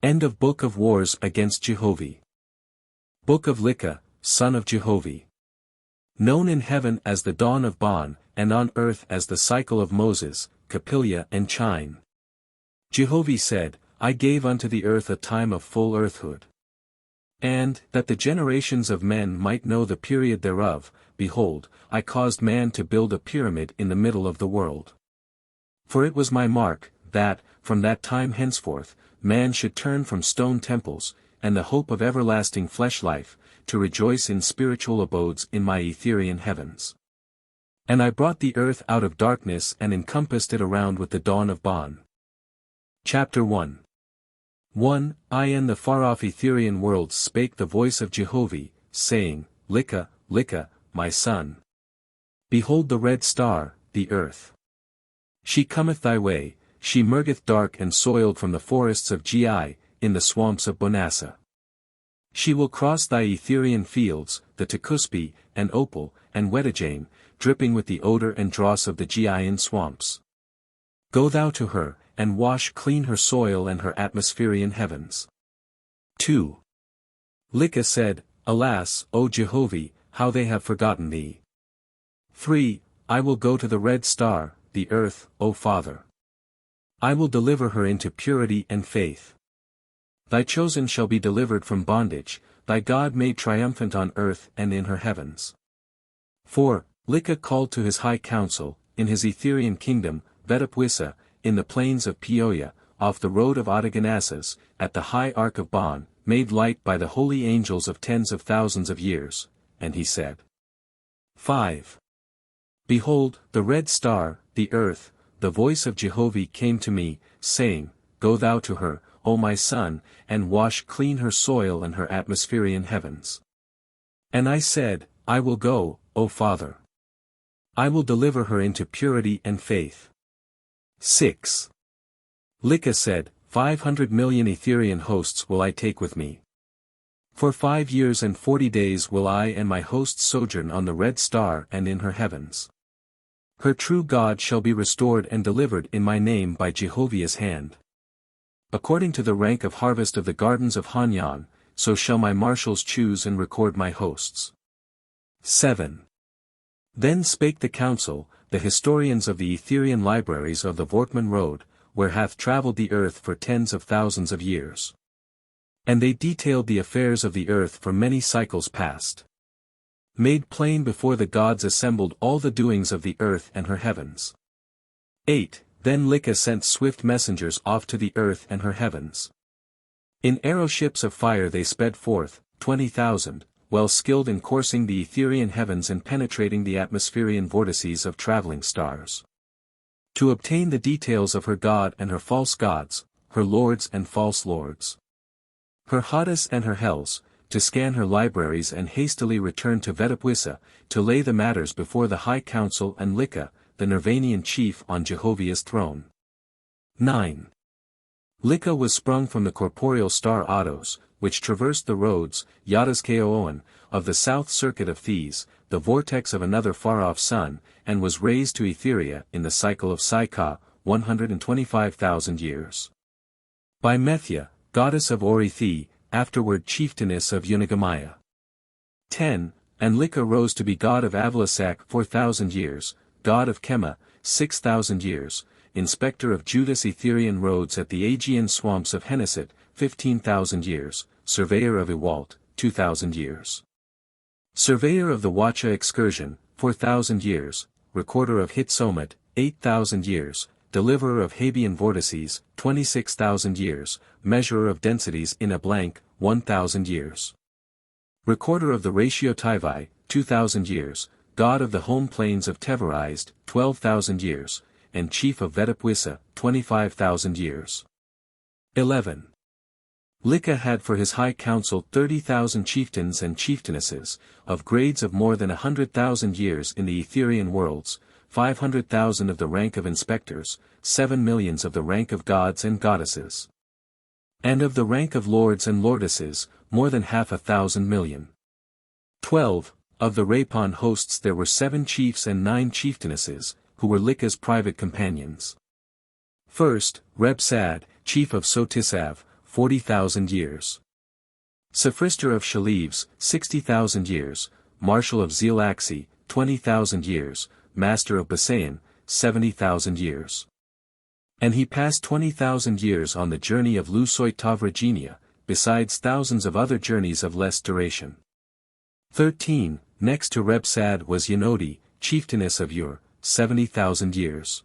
End of Book of Wars against Jehovah. Book of LIKA, son of Jehovah. Known in heaven as the dawn of Bon, and on earth as the cycle of Moses, Capilla and Chine. Jehovah said, I gave unto the earth a time of full earthhood. And, that the generations of men might know the period thereof, behold, I caused man to build a pyramid in the middle of the world. For it was my mark, that, from that time henceforth, man should turn from stone temples, and the hope of everlasting flesh life, to rejoice in spiritual abodes in my Etherean heavens. And I brought the earth out of darkness and encompassed it around with the dawn of Bon. Chapter 1. 1. I and the far-off Etherean worlds spake the voice of Jehovah, saying, LIKA, LIKA, my son. Behold the red star, the earth. She cometh thy way, she mergeth dark and soiled from the forests of Gi, in the swamps of Bonassa. She will cross thy Etherean fields, the Oahspe, and Opal, and Wedajane, dripping with the odor and dross of the Giaean swamps. Go thou to her, and wash clean her soil and her atmospherian heavens. 2. LIKA said, Alas, O Jehovah, how they have forgotten thee. 3. I will go to the red star, the earth, O Father. I will deliver her into purity and faith. Thy chosen shall be delivered from bondage, thy God made triumphant on earth and in her heavens. 4. LIKA called to his high council, in his Etherean kingdom, Vetapwissa, in the plains of Peoria, off the road of Odaganasas, at the high ark of Bon, made light by the holy angels of tens of thousands of years, and he said. 5. Behold, the red star, the earth, the voice of Jehovah came to me, saying, Go thou to her, O my son, and wash clean her soil and her atmospherian heavens. And I said, I will go, O Father. I will deliver her into purity and faith. 6. LIKA said, 500 million Etherean hosts will I take with me. For 5 years and 40 days will I and my hosts sojourn on the red star and in her heavens. Her true God shall be restored and delivered in my name by Jehovah's hand. According to the rank of harvest of the gardens of Hanyan, so shall my marshals choose and record my hosts. 7. Then spake the council, the historians of the Etherean libraries of the Vorkman Road, where hath travelled the earth for tens of thousands of years. And they detailed the affairs of the earth for many cycles past. Made plain before the gods assembled all the doings of the earth and her heavens. 8. Then LIKA sent swift messengers off to the earth and her heavens. In arrow ships of fire they sped forth, 20,000, well skilled in coursing the Etherean heavens and penetrating the atmospherian vortices of traveling stars. To obtain the details of her god and her false gods, her lords and false lords. Her Hades and her hells, to scan her libraries and hastily return to Vedapwisa, to lay the matters before the High Council and LIKA, the Nirvanian chief on Jehovah's throne. 9. LIKA was sprung from the corporeal star Odos, which traversed the roads, Yadas Koon, of the south circuit of Thys, the vortex of another far-off sun, and was raised to Etheria in the cycle of Saika, 125,000 years. By Methia, goddess of Orethi, afterward chieftainess of Unigamaya. 10. And LIKA rose to be god of Avlasak 4,000 years, god of Kema, 6,000 years, inspector of Judas Etherian roads at the Aegean swamps of Henneset, 15,000 years, surveyor of Ewalt, 2,000 years. Surveyor of the Wacha excursion, 4,000 years, recorder of Hitsomet, 8,000 years, deliverer of Habian vortices, 26,000 years, measurer of densities in a blank, 1,000 years. Recorder of the ratio Tivai, 2,000 years, god of the home plains of Teverized, 12,000 years, and chief of Vedapwisa, 25,000 years. 11. LIKA had for his high council 30,000 chieftains and chieftainesses, of grades of more than 100,000 years in the Etherean worlds, 500,000 of the rank of inspectors, 7 millions of the rank of gods and goddesses. And of the rank of lords and lordesses, more than 500,000 million. 12. Of the Rapon hosts there were 7 chiefs and 9 chieftainesses, who were LIKA's private companions. First, Rebsad, chief of Sotisav, 40,000 years. Sophrister of Shaleves, 60,000 years, marshal of Zelaxi, 20,000 years, master of Basayan, 70,000 years. And he passed 20,000 years on the journey of Lusoit Tavragenia, besides thousands of other journeys of less duration. 13. Next to Rebsad was Yanodi, chieftainess of Ur, 70,000 years.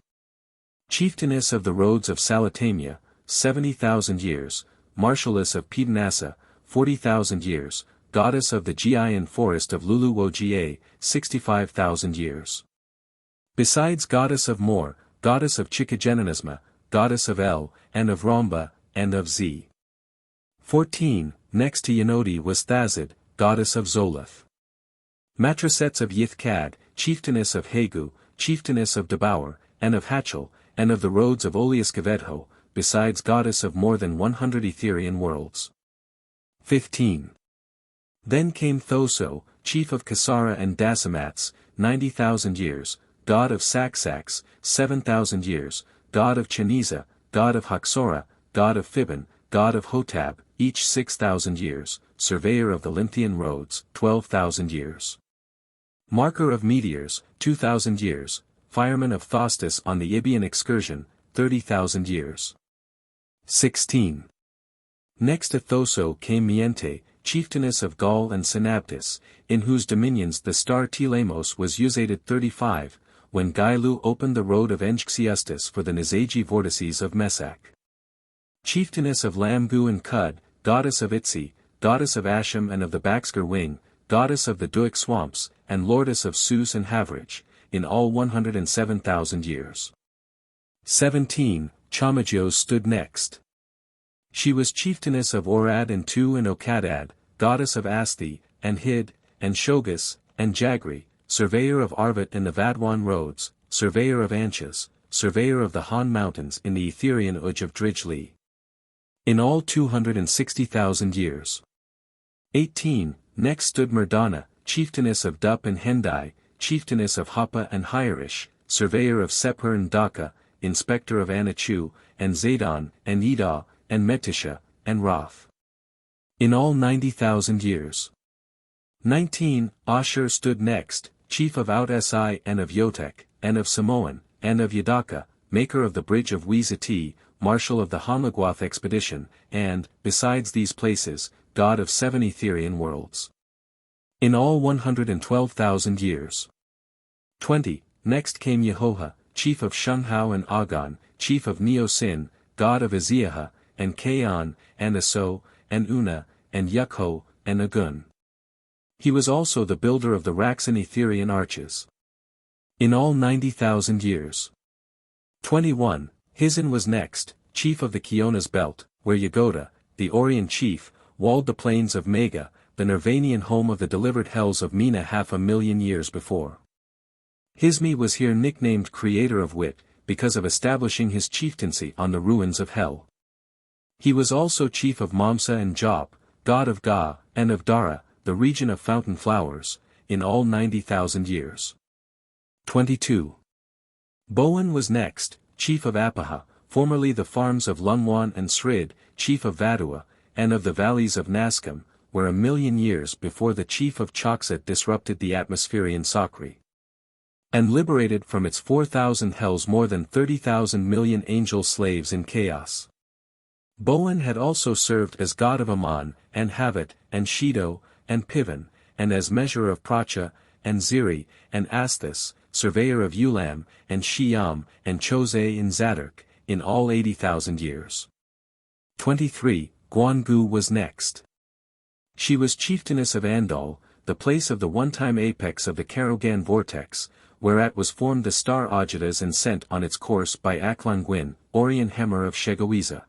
Chieftainess of the roads of Salatamia, 70,000 years, marshalless of Pedanassa, 40,000 years, goddess of the Giayan forest of Luluoga, 65,000 years. Besides goddess of Mor, goddess of Chicagenanisma, goddess of El, and of Ramba, and of Z. 14. Next to Yanodi was Thazid, goddess of Zolath. Matracets of Yithkad, chieftainess of Hagu, chieftainess of Debaur, and of Hachel, and of the roads of Oliaskevedho, besides goddess of more than 100 Etherean worlds. 15. Then came Thoso, chief of Kasara and Dasamats, 90,000 years, god of Saxax, 7,000 years, god of Cheniza, god of Haxora, god of Fibon, god of Hotab, each 6,000 years, surveyor of the Lynthian roads, 12,000 years. Marker of meteors, 2,000 years, fireman of Thostus on the Ibian excursion, 30,000 years. 16. Next to Thoso came Miente, chieftainess of Gaul and Synaptis, in whose dominions the star Telemos was usated 35, when Gailu opened the road of Enxxiustus for the Nizagi vortices of Mesak. Chieftainess of Lamgu and Cud, goddess of Itzi, goddess of Asham and of the Baxgar wing, goddess of the Duik swamps, and lordess of Sus and Havrich, in all 107,000 years. 17. Chamagios stood next. She was chieftainess of Orad and Tu and Okadad, goddess of Asti, and Hid, and Shogus, and Jagri, surveyor of Arvat and the Vadwan roads, surveyor of Anchas, surveyor of the Han mountains in the Etherean Uj of Drijli. In all 260,000 years. 18. Next stood Murdana, chieftainess of Dup and Hendai, chieftainess of Hapa and Hyrish, surveyor of Sepher and Daka, inspector of Anachu, and Zadon, and Edah, and Metisha, and Roth. In all 90,000 years. 19. Ashur stood next, chief of Out-Si and of Yotek, and of Samoan, and of Yadaka, maker of the bridge of Wezati, marshal of the Honlagwath expedition, and, besides these places, god of 7 Etherean worlds. In all 112,000 years. 20. Next came Jehovah, chief of Shunhao and Agon, chief of Neo-Sin, god of Eziah, and Kaon, and Aso, and Una, and Yukho, and Agun. He was also the builder of the Raxan Etherean arches. In all 90,000 years. 21. Hizan was next, chief of the Kiona's belt, where Yagoda, the Orient chief, walled the plains of Mega, the Nirvanian home of the delivered hells of Mina 500,000 years before. Hismi was here nicknamed Creator of Wit, because of establishing his chieftaincy on the ruins of Hell. He was also chief of Mamsa and Job, god of Ga, and of Dara, the region of fountain flowers, in all 90,000 years. 22. Boan was next, chief of Apaha, formerly the farms of Lunwan and Srid, chief of Vadua, and of the valleys of Nascam, where 1,000,000 years before the chief of Chokzet disrupted the Atmospherian Sakri. And liberated from its 4,000 hells more than 30,000 million angel slaves in chaos. Boan had also served as god of Aman, and Havat, and Shido, and Pivan, and as measurer of Pracha, and Ziri, and Asthus, surveyor of Ulam, and Shiam, and Chose in Zadok, in all 80,000 years. 23. Guangu was next. She was chieftainess of Andal, the place of the one-time apex of the Karogan vortex, whereat was formed the star Ajadas and sent on its course by Aklanguin, Orion Hemmer of Shegoiza.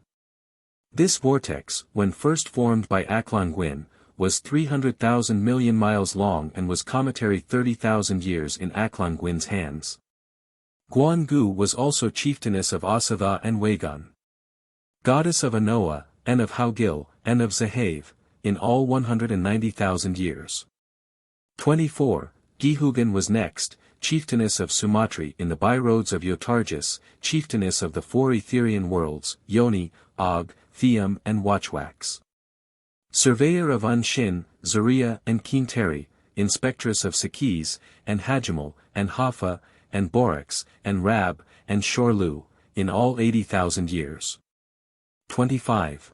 This vortex, when first formed by Aklanguin, was 300,000 million miles long and was cometary 30,000 years in Aklanguin's hands. Guangu was also chieftainess of Asatha and Wagon. Goddess of Anoa, and of Haugil, and of Zahave, in all 190,000 years. 24. Gihugan was next, chieftainess of Sumatri in the byroads of Yotargus, chieftainess of the 4 Etherean worlds, Yoni, Og, Theum and Watchwax. Surveyor of Unshin, Zaria and Kinteri, inspectress of Sakis, and Hajimal, and Hafa, and Borax, and Rab, and Shorlu, in all 80,000 years. 25.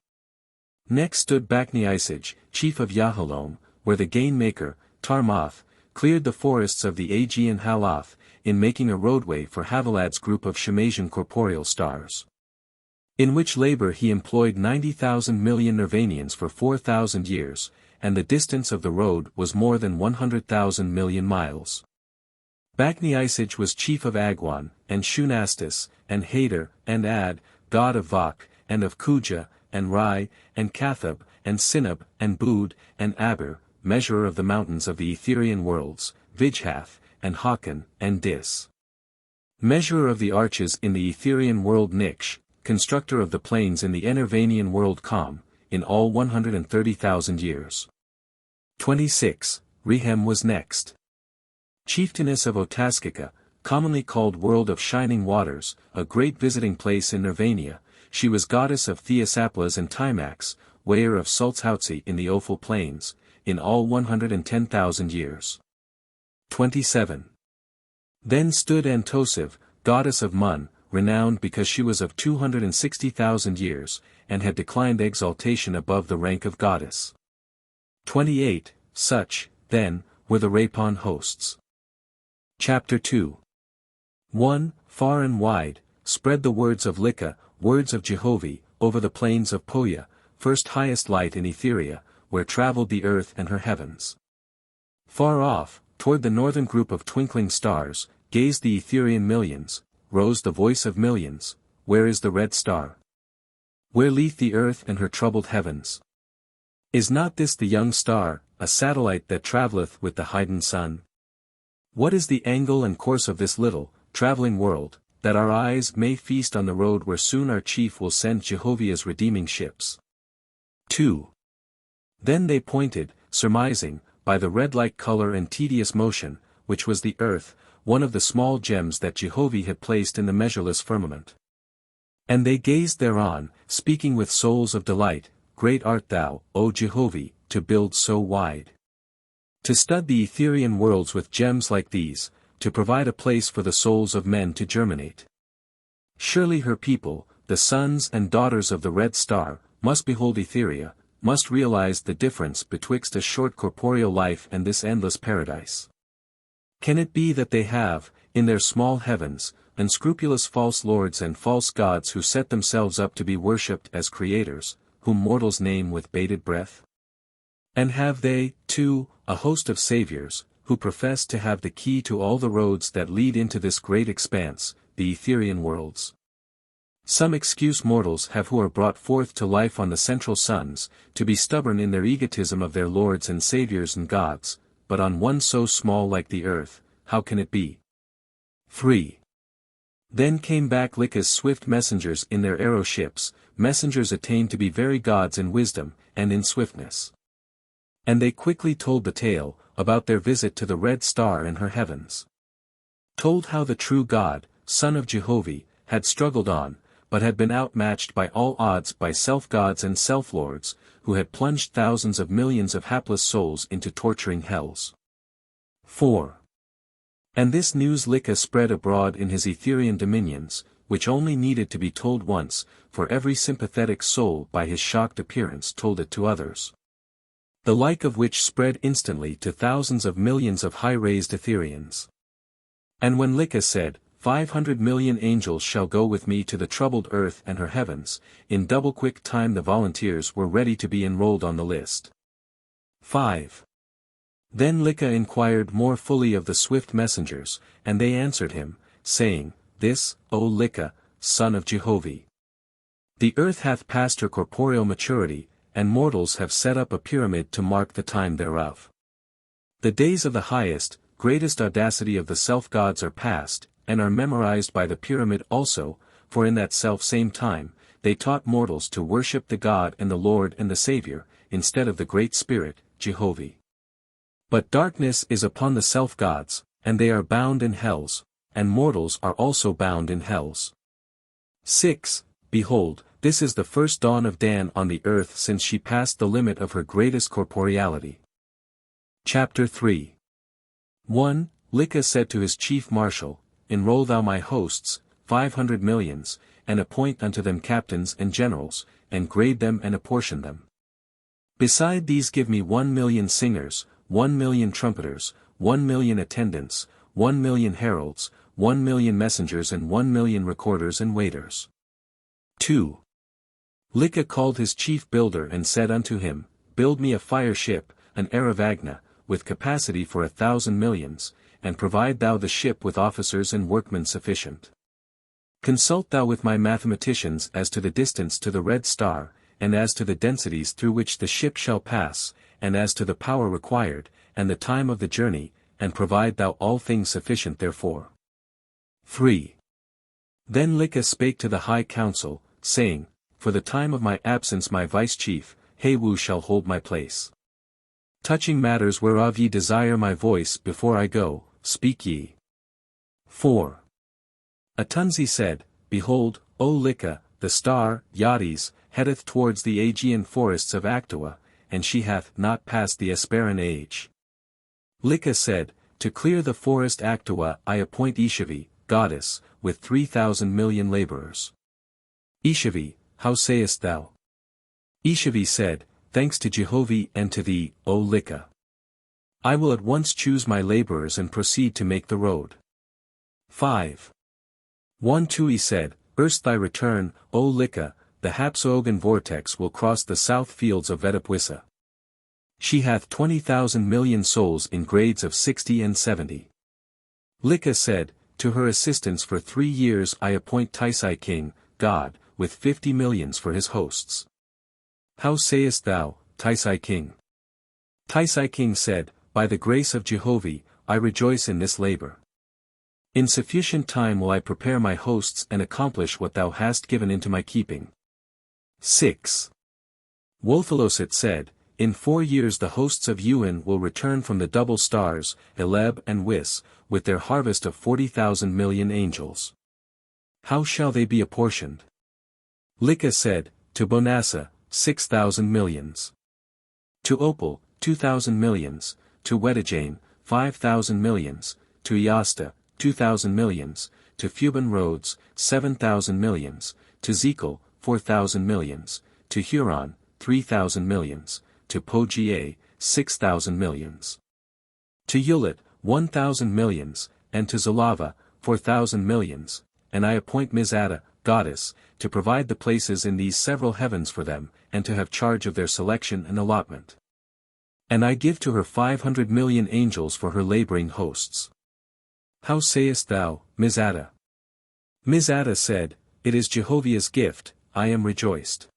Next stood Bakniisage, chief of Yahalom, where the Gainmaker, Tarmoth, cleared the forests of the Aegean Halath, in making a roadway for Havalad's group of Shemasian corporeal stars. In which labor he employed 90,000 million Nirvanians for 4,000 years, and the distance of the road was more than 100,000 million miles. Bakniisage was chief of Agwan, and Shunastis, and Hader, and Ad, god of Vak, and of Kuja, and Rai, and Kathab, and Sinab, and Bud, and Aber, measurer of the mountains of the Etherean worlds, Vijhath, and Hakan, and Dis. Measurer of the arches in the Etherean world Niksh, constructor of the plains in the Enervanian world Com, in all 130,000 years. 26. Rehem was next. Chieftainess of Otaskika, commonly called World of Shining Waters, a great visiting place in Nirvania, she was goddess of Theosaplas and Timax, weigher of Sulthautsi in the Ophel plains, in all 110,000 years. 27. Then stood Antosiv, goddess of Mun, renowned because she was of 260,000 years, and had declined exaltation above the rank of goddess. 28. Such, then, were the Rapon hosts. Chapter 2. 1. Far and wide, spread the words of LIKA, words of Jehovih, over the plains of Poya, first highest light in Etheria, where travelled the earth and her heavens. Far off, toward the northern group of twinkling stars, gazed the Etherean millions, rose the voice of millions, where is the red star? Where lieth the earth and her troubled heavens? Is not this the young star, a satellite that travelleth with the hidden sun? What is the angle and course of this little, travelling world, that our eyes may feast on the road where soon our chief will send Jehovah's redeeming ships? 2. Then they pointed, surmising, by the red-like color and tedious motion, which was the earth, one of the small gems that Jehovah had placed in the measureless firmament. And they gazed thereon, speaking with souls of delight, Great art thou, O Jehovah, to build so wide. To stud the Etherean worlds with gems like these, to provide a place for the souls of men to germinate. Surely her people, the sons and daughters of the Red Star, must behold Etheria, must realize the difference betwixt a short corporeal life and this endless paradise. Can it be that they have, in their small heavens, unscrupulous false lords and false gods who set themselves up to be worshipped as creators, whom mortals name with bated breath? And have they, too, a host of saviors, who profess to have the key to all the roads that lead into this great expanse, the Etherean worlds? Some excuse mortals have who are brought forth to life on the central suns, to be stubborn in their egotism of their lords and saviors and gods, but on one so small like the earth, how can it be? 3. Then came back LIKA's swift messengers in their arrow ships, messengers attained to be very gods in wisdom, and in swiftness. And they quickly told the tale, about their visit to the Red Star and her heavens. Told how the true God, Son of Jehovih, had struggled on, but had been outmatched by all odds by self-gods and self-lords, who had plunged thousands of millions of hapless souls into torturing hells. 4. And this news LIKA spread abroad in his Etherean dominions, which only needed to be told once, for every sympathetic soul by his shocked appearance told it to others. The like of which spread instantly to thousands of millions of high-raised Ethereans. And when LIKA said, 500 million angels shall go with me to the troubled earth and her heavens, in double quick time the volunteers were ready to be enrolled on the list. 5. Then LIKA inquired more fully of the swift messengers, and they answered him, saying, This, O LIKA, Son of Jehovih. The earth hath passed her corporeal maturity, and mortals have set up a pyramid to mark the time thereof. The days of the highest, greatest audacity of the self-gods are past, and are memorized by the pyramid also, for in that self-same time, they taught mortals to worship the God and the Lord and the Saviour, instead of the Great Spirit, Jehovih. But darkness is upon the self-gods, and they are bound in hells, and mortals are also bound in hells. 6. Behold, this is the first dawn of Dan on the earth since she passed the limit of her greatest corporeality. Chapter 3. 1. LIKA said to his chief marshal, Enroll thou my hosts, 500 millions, and appoint unto them captains and generals, and grade them and apportion them. Beside these give me 1 million singers, 1 million trumpeters, 1 million attendants, 1 million heralds, 1 million messengers and 1 million recorders and waiters. 2. LIKA called his chief builder and said unto him, Build me a fire ship, an Aravagna, with capacity for 1,000 millions, and provide thou the ship with officers and workmen sufficient. Consult thou with my mathematicians as to the distance to the Red Star, and as to the densities through which the ship shall pass, and as to the power required, and the time of the journey, and provide thou all things sufficient therefor. 3. Then LIKA spake to the high council, saying, For the time of my absence my vice-chief, Hewu shall hold my place. Touching matters whereof ye desire my voice before I go, speak ye. 4. Atunzi said, Behold, O LIKA, the star, Yades, headeth towards the Aegean forests of Actua, and she hath not passed the Asperan age. LIKA said, To clear the forest Actua I appoint Ishavi, goddess, with 3,000 million laborers. Ishavi, how sayest thou? Ishavi said, Thanks to Jehovih and to thee, O LIKA. I will at once choose my laborers and proceed to make the road. 5. 1 Tui said, Erst thy return, O LIKA, the Hapsogan vortex will cross the south fields of Vetapwissa. She hath 20,000 million souls in grades of 60 and 70. LIKA said, To her assistance for 3 years I appoint Taisai king, God, with 50 millions for his hosts. How sayest thou, Taisai king? Taisai king said, By the grace of Jehovih, I rejoice in this labor. In sufficient time will I prepare my hosts and accomplish what thou hast given into my keeping. 6. Wolfilosit said, In 4 years the hosts of Yuan will return from the double stars, Eleb and Wis, with their harvest of 40,000 million angels. How shall they be apportioned? LIKA said, To Bonassa, 6,000 millions. To Opal, 2,000 millions, to Wedajane, 5,000 millions, to Iasta, 2,000 millions, to Fuban Rhodes, 7,000 millions, to Zekel, 4,000 millions, to Huron, 3,000 millions, to Pogier, 6,000 millions. To Ulit, 1,000 millions, and to Zalava, 4,000 millions, and I appoint Mizada, goddess, to provide the places in these several heavens for them, and to have charge of their selection and allotment. And I give to her 500 million angels for her laboring hosts. How sayest thou, Mizada? Mizada said, It is Jehovah's gift, I am rejoiced.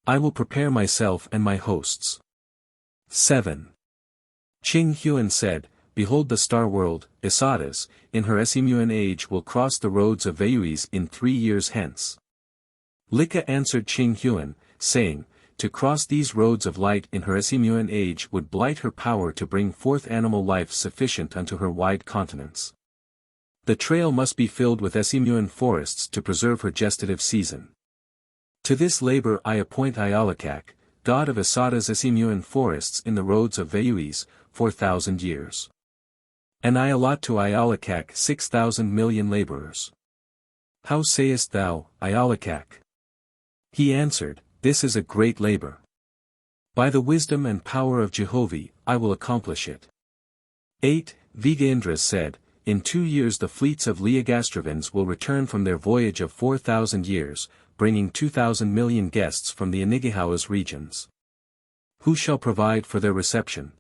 I will prepare myself and my hosts. 7. Ching Huan said, Behold the star world, Isadas, in her Esimuan age will cross the roads of Veuis in 3 years hence. LIKA answered Ching Huan, saying, To cross these roads of light in her Esimuan age would blight her power to bring forth animal life sufficient unto her wide continents. The trail must be filled with Esimuan forests to preserve her gestative season. To this labor I appoint Ialakak, god of Isadas Esimuan forests in the roads of Veuis, 4,000 years. And I allot to Ialakak 6,000 million laborers. How sayest thou, Ialakak? He answered, This is a great labor. By the wisdom and power of Jehovah, I will accomplish it. 8. Vigaindras said, In 2 years the fleets of Leogastravans will return from their voyage of 4,000 years, bringing 2,000 million guests from the Anigihawas regions. Who shall provide for their reception?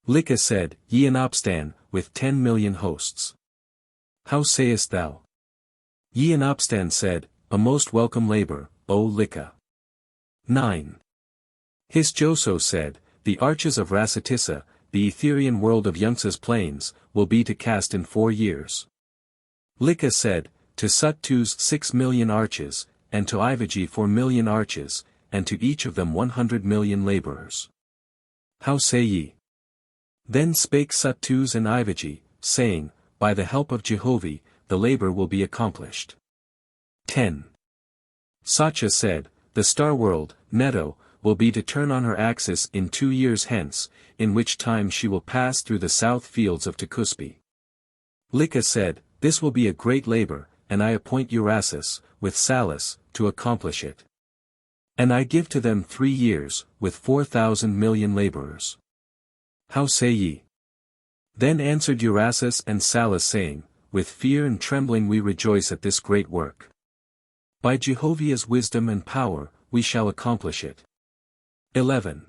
LIKA said, Yeanopstan, with 10 million hosts. How sayest thou? Yeanopstan said, A most welcome labor, O LIKA. 9. Hisjoso said, The arches of Rasatissa, the Etherian world of Yunxa's plains, will be to cast in 4 years. LIKA said, To Suttu's 6 million arches, and to Ivaji 4 million arches, and to each of them 100 million laborers. How say ye? Then spake Suttus and Ivaji, saying, By the help of Jehovah, the labor will be accomplished. 10. Sacha said, The star world, Neto, will be to turn on her axis in 2 years hence, in which time she will pass through the south fields of Oahspe. LIKA said, This will be a great labor, and I appoint Urasis, with Salus, to accomplish it. And I give to them 3 years, with 4,000 million laborers. How say ye? Then answered Urasis and Salus saying, With fear and trembling we rejoice at this great work. By Jehovah's wisdom and power, we shall accomplish it. 11.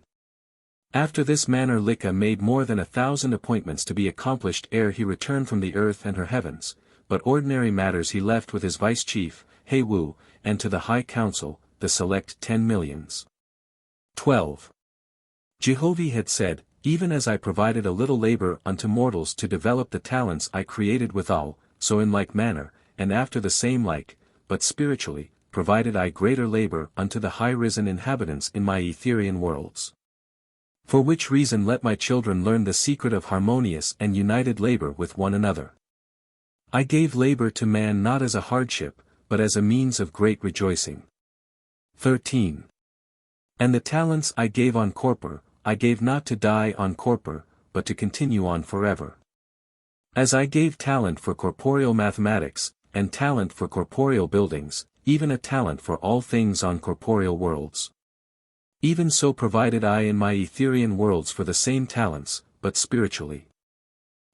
After this manner LIKA made more than 1,000 appointments to be accomplished ere he returned from the earth and her heavens, but ordinary matters he left with his vice-chief, Heiwu, and to the high council, the select 10 millions. 12. Jehovah had said, Even as I provided a little labor unto mortals to develop the talents I created withal, so in like manner, and after the same like, but spiritually, provided I greater labor unto the high-risen inhabitants in my Etherian worlds. For which reason let my children learn the secret of harmonious and united labor with one another. I gave labor to man not as a hardship, but as a means of great rejoicing. 13. And the talents I gave on Corpor, I gave not to die on Corpor, but to continue on forever. As I gave talent for corporeal mathematics, and talent for corporeal buildings, even a talent for all things on corporeal worlds. Even so provided I in my Etherian worlds for the same talents, but spiritually.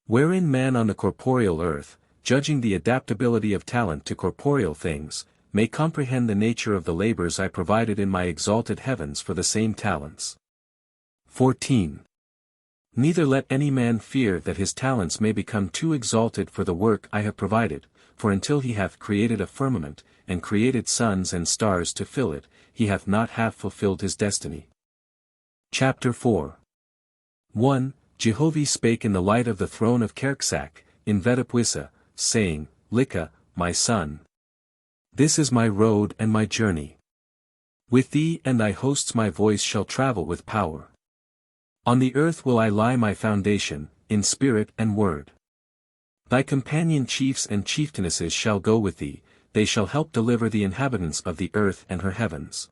Wherein man on the corporeal earth, judging the adaptability of talent to corporeal things, may comprehend the nature of the labors I provided in my exalted heavens for the same talents. 14. Neither let any man fear that his talents may become too exalted for the work I have provided, for until he hath created a firmament, and created suns and stars to fill it, he hath not half fulfilled his destiny. Chapter 4. 1. Jehovah spake in the light of the throne of Kerksak, in Vedapwissa, saying, LIKA, my son. This is my road and my journey. With thee and thy hosts my voice shall travel with power. On the earth will I lie my foundation, in spirit and word. Thy companion chiefs and chieftainesses shall go with thee, they shall help deliver the inhabitants of the earth and her heavens.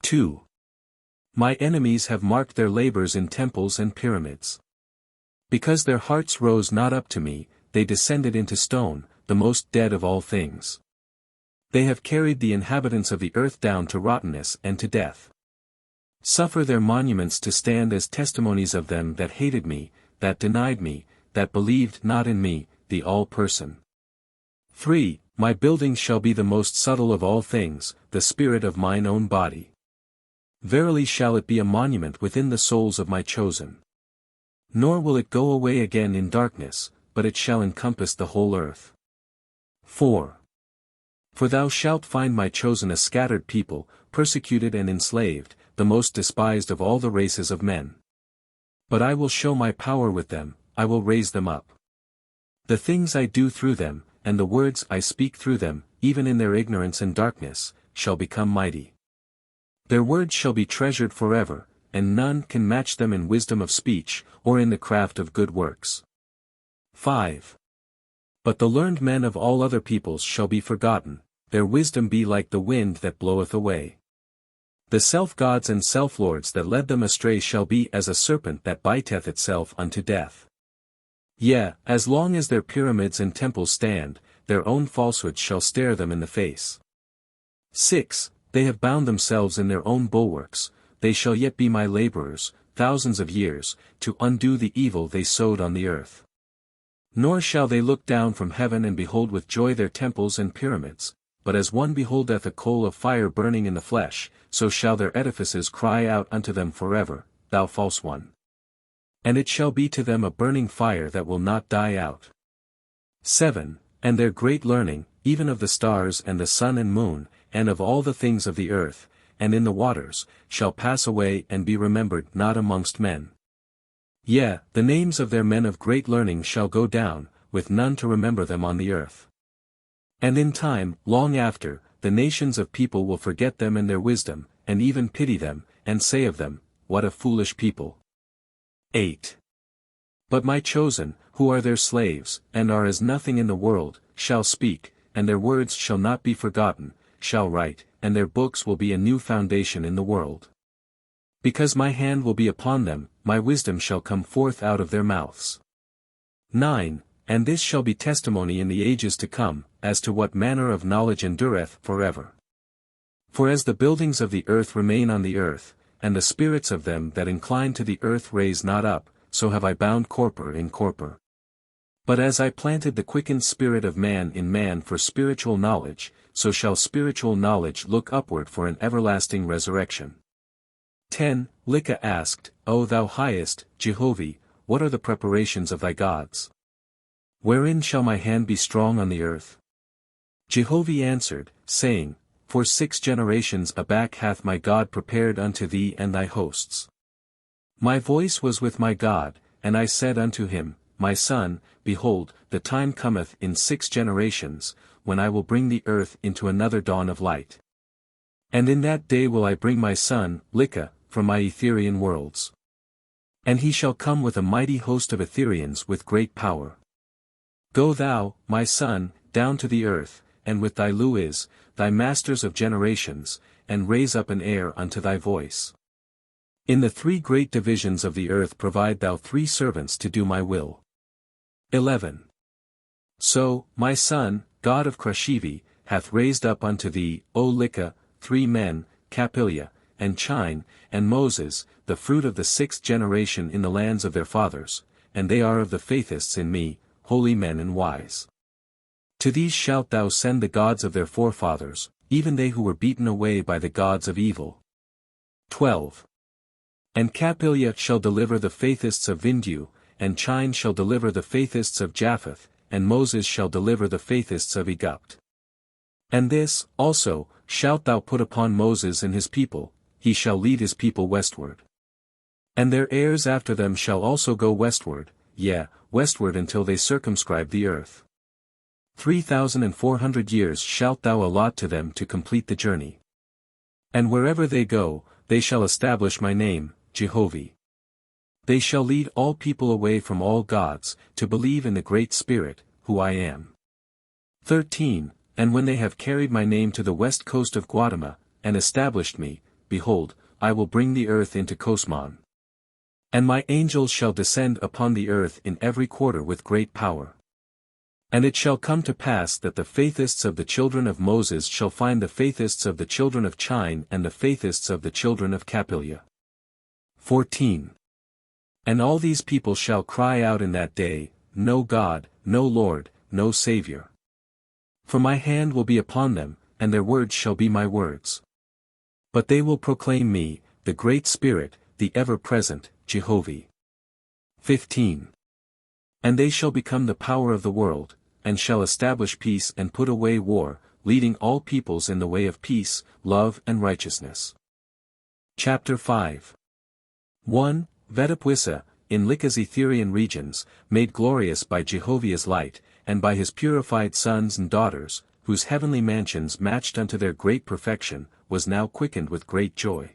2. My enemies have marked their labors in temples and pyramids. Because their hearts rose not up to me, they descended into stone, the most dead of all things. They have carried the inhabitants of the earth down to rottenness and to death. Suffer their monuments to stand as testimonies of them that hated me, that denied me, that believed not in me, the all-person. 3. My building shall be the most subtle of all things, the spirit of mine own body. Verily shall it be a monument within the souls of my chosen. Nor will it go away again in darkness, but it shall encompass the whole earth. 4. For thou shalt find my chosen a scattered people, persecuted and enslaved, the most despised of all the races of men. But I will show my power with them, I will raise them up. The things I do through them, and the words I speak through them, even in their ignorance and darkness, shall become mighty. Their words shall be treasured forever, and none can match them in wisdom of speech, or in the craft of good works. 5. But the learned men of all other peoples shall be forgotten, their wisdom be like the wind that bloweth away. The self-gods and self-lords that led them astray shall be as a serpent that biteth itself unto death. Yea, as long as their pyramids and temples stand, their own falsehood shall stare them in the face. 6. They have bound themselves in their own bulwarks, they shall yet be my laborers, thousands of years, to undo the evil they sowed on the earth. Nor shall they look down from heaven and behold with joy their temples and pyramids, but as one beholdeth a coal of fire burning in the flesh, so shall their edifices cry out unto them forever, thou false one. And it shall be to them a burning fire that will not die out. 7. And their great learning, even of the stars and the sun and moon, and of all the things of the earth, and in the waters, shall pass away and be remembered not amongst men. Yea, the names of their men of great learning shall go down, with none to remember them on the earth. And in time, long after, the nations of people will forget them and their wisdom, and even pity them, and say of them, what a foolish people. 8. But my chosen, who are their slaves, and are as nothing in the world, shall speak, and their words shall not be forgotten, shall write, and their books will be a new foundation in the world. Because my hand will be upon them, my wisdom shall come forth out of their mouths. 9. And this shall be testimony in the ages to come, as to what manner of knowledge endureth forever. For as the buildings of the earth remain on the earth, and the spirits of them that incline to the earth raise not up, so have I bound corpor in corpor. But as I planted the quickened spirit of man in man for spiritual knowledge, so shall spiritual knowledge look upward for an everlasting resurrection. 10. LIKA asked, O thou highest, Jehovih, what are the preparations of thy gods? Wherein shall my hand be strong on the earth? Jehovih answered, saying, For 6 generations aback hath my God prepared unto thee and thy hosts. My voice was with my God, and I said unto him, My son, behold, the time cometh in 6 generations, when I will bring the earth into another dawn of light. And in that day will I bring my son, LIKA, from my Etherean worlds. And he shall come with a mighty host of Ethereans with great power. Go thou, my son, down to the earth, and with thy Luis, thy masters of generations, and raise up an heir unto thy voice. In the 3 great divisions of the earth provide thou 3 servants to do my will. 11. So, my son, God of Krashivi, hath raised up unto thee, O LIKA, 3 men, Capilia, and Chine, and Moses, the fruit of the 6th generation in the lands of their fathers, and they are of the Faithists in me, holy men and wise. To these shalt thou send the gods of their forefathers, even they who were beaten away by the gods of evil. 12. And Capilia shall deliver the Faithists of Vindu, and Chine shall deliver the Faithists of Japheth, and Moses shall deliver the Faithists of Egypt. And this, also, shalt thou put upon Moses and his people, he shall lead his people westward. And their heirs after them shall also go westward, yea, westward until they circumscribe the earth. 3,400 years shalt thou allot to them to complete the journey. And wherever they go, they shall establish my name, Jehovih. They shall lead all people away from all gods, to believe in the Great Spirit, who I am. 13. And when they have carried my name to the west coast of Guatemala, and established me, behold, I will bring the earth into Cosmogony. And my angels shall descend upon the earth in every quarter with great power. And it shall come to pass that the Faithists of the children of Moses shall find the Faithists of the children of Chine and the Faithists of the children of Capillia. 14. And all these people shall cry out in that day, No God, no Lord, no Saviour. For my hand will be upon them, and their words shall be my words. But they will proclaim me, the Great Spirit, the ever-present, Jehovih. 15. And they shall become the power of the world, and shall establish peace and put away war, leading all peoples in the way of peace, love and righteousness. Chapter 5. 1. Vedapwisa, in LIKA's Etherean regions, made glorious by Jehovah's light, and by his purified sons and daughters, whose heavenly mansions matched unto their great perfection, was now quickened with great joy.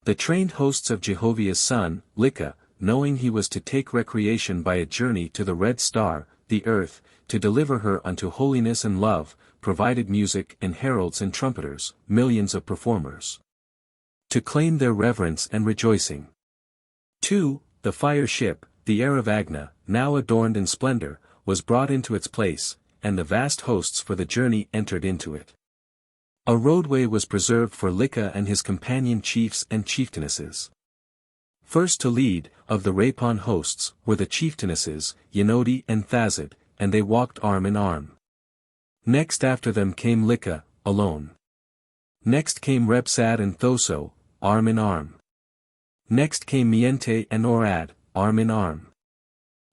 The trained hosts of Jehovah's son, LIKA, knowing he was to take recreation by a journey to the red star, the earth, to deliver her unto holiness and love, provided music and heralds and trumpeters, millions of performers, to claim their reverence and rejoicing. 2. The fire ship, the Aravagna, now adorned in splendor, was brought into its place, and the vast hosts for the journey entered into it. A roadway was preserved for LIKA and his companion chiefs and chieftainesses. First to lead, of the Rapon hosts, were the chieftainesses, Yenodi and Thazid, and they walked arm in arm. Next after them came LIKA, alone. Next came Rebsad and Thoso, arm in arm. Next came Miente and Orad, arm in arm.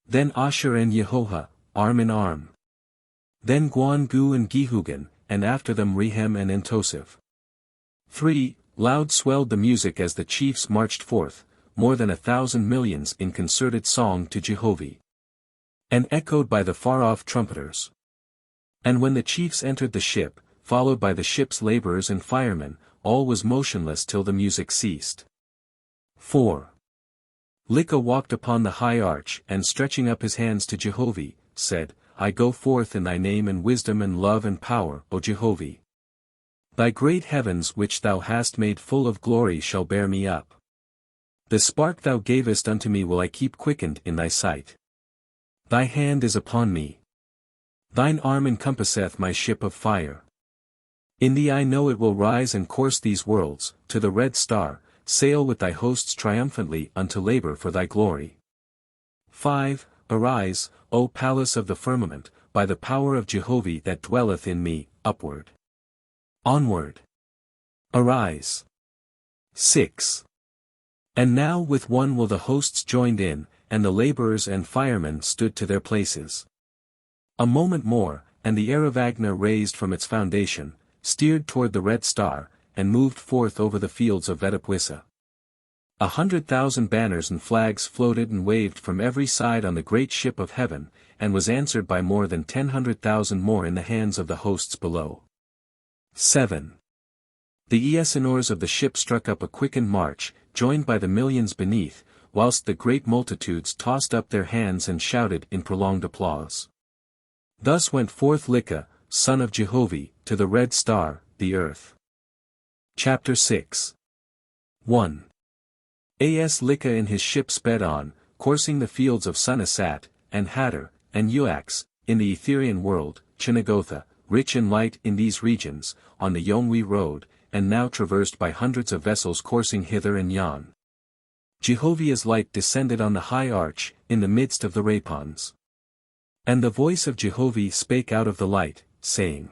Then Asher and Yehoha, arm in arm. Then Guan-Gu and Gihugan, and after them Rehem and Entosiv. 3. Loud swelled the music as the chiefs marched forth, more than 1,000 millions in concerted song to Jehovah. And echoed by the far-off trumpeters. And when the chiefs entered the ship, followed by the ship's laborers and firemen, all was motionless till the music ceased. 4. LIKA walked upon the high arch and stretching up his hands to Jehovah, said, I go forth in thy name and wisdom and love and power, O Jehovah. Thy great heavens which thou hast made full of glory shall bear me up. The spark thou gavest unto me will I keep quickened in thy sight. Thy hand is upon me. Thine arm encompasseth my ship of fire. In thee I know it will rise and course these worlds, to the red star, sail with thy hosts triumphantly unto labor for thy glory. 5. Arise, O palace of the firmament, by the power of Jehovah that dwelleth in me, upward. Onward. Arise. 6. And now with one will the hosts joined in, and the laborers and firemen stood to their places. A moment more, and the Aravagna raised from its foundation, steered toward the red star, and moved forth over the fields of Vedapwisa. 100,000 banners and flags floated and waved from every side on the great ship of heaven, and was answered by more than 10,000 more in the hands of the hosts below. 7. The Esenors of the ship struck up a quickened march, joined by the millions beneath, whilst the great multitudes tossed up their hands and shouted in prolonged applause. Thus went forth LIKA, son of Jehovah, to the red star, the earth. Chapter 6. 1. As LIKA in his ship sped on, coursing the fields of Sunasat, and Hadar, and Uax, in the Etherean world, Chinagotha, rich in light in these regions, on the Yonwi road, and now traversed by hundreds of vessels coursing hither and yon. Jehovah's light descended on the high arch, in the midst of the Rapons. And the voice of Jehovah spake out of the light, saying,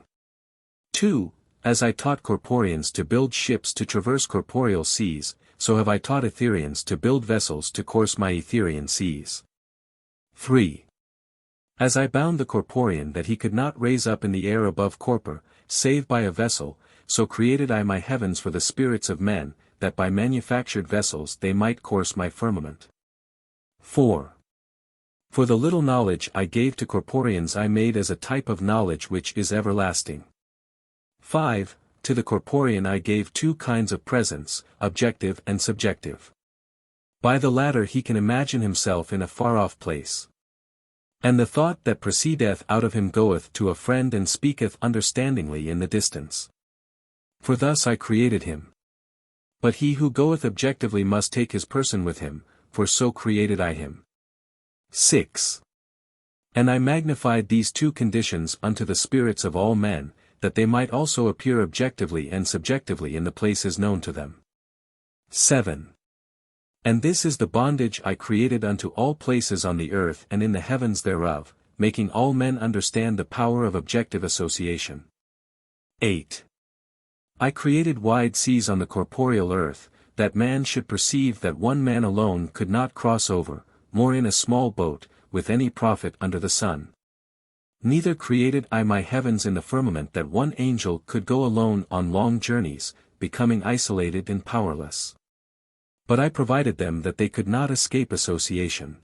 2. As I taught Corporians to build ships to traverse corporeal seas, so have I taught Etherians to build vessels to course my Etherean seas. 3. As I bound the Corporian that he could not raise up in the air above Corpor, save by a vessel, so created I my heavens for the spirits of men, that by manufactured vessels they might course my firmament. 4. For the little knowledge I gave to Corporians I made as a type of knowledge which is everlasting. 5. To the Corporian I gave two kinds of presence, objective and subjective. By the latter he can imagine himself in a far-off place. And the thought that proceedeth out of him goeth to a friend and speaketh understandingly in the distance. For thus I created him. But he who goeth objectively must take his person with him, for so created I him. 6. And I magnified these two conditions unto the spirits of all men, that they might also appear objectively and subjectively in the places known to them. 7. And this is the bondage I created unto all places on the earth and in the heavens thereof, making all men understand the power of objective association. 8. I created wide seas on the corporeal earth, that man should perceive that one man alone could not cross over, nor in a small boat, with any profit under the sun. Neither created I my heavens in the firmament that one angel could go alone on long journeys, becoming isolated and powerless. But I provided them that they could not escape association.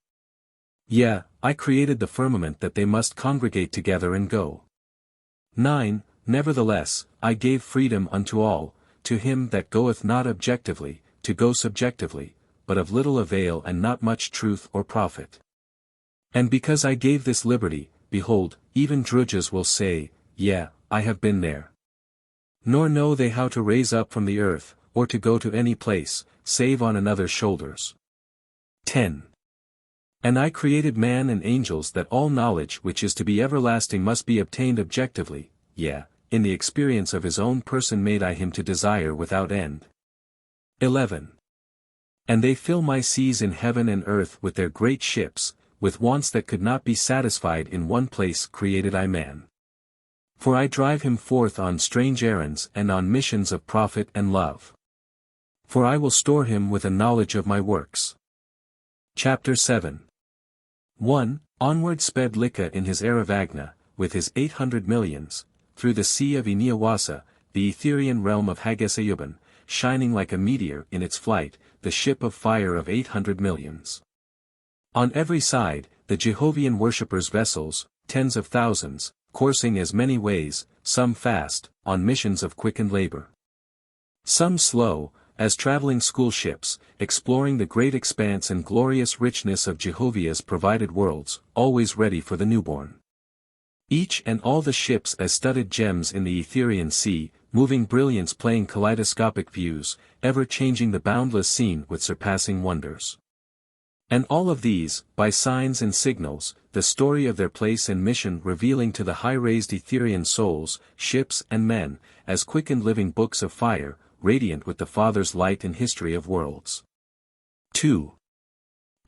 Yea, I created the firmament that they must congregate together and go. 9. Nevertheless, I gave freedom unto all, to him that goeth not objectively, to go subjectively, but of little avail and not much truth or profit. And because I gave this liberty, behold, even drudges will say, Yea, I have been there. Nor know they how to raise up from the earth, or to go to any place, save on another's shoulders. 10. And I created man and angels that all knowledge which is to be everlasting must be obtained objectively, yea, in the experience of his own person made I him to desire without end. 11. And they fill my seas in heaven and earth with their great ships, with wants that could not be satisfied in one place created I man. For I drive him forth on strange errands and on missions of profit and love. For I will store him with a knowledge of my works. Chapter 7. 1. Onward sped LIKA in his Aravagna, with his 800 millions, through the sea of Oahspe, the Etherean realm of Hagesayuban, shining like a meteor in its flight, the ship of fire of 800 millions. On every side, the Jehovian worshippers' vessels, tens of thousands, coursing as many ways, some fast, on missions of quickened labor. Some slow, as traveling school ships, exploring the great expanse and glorious richness of Jehovah's provided worlds, always ready for the newborn. Each and all the ships as studded gems in the Etherean sea, moving brilliance playing kaleidoscopic views, ever changing the boundless scene with surpassing wonders. And all of these, by signs and signals, the story of their place and mission revealing to the high-raised Etherean souls, ships and men, as quickened living books of fire, radiant with the Father's light and history of worlds. 2.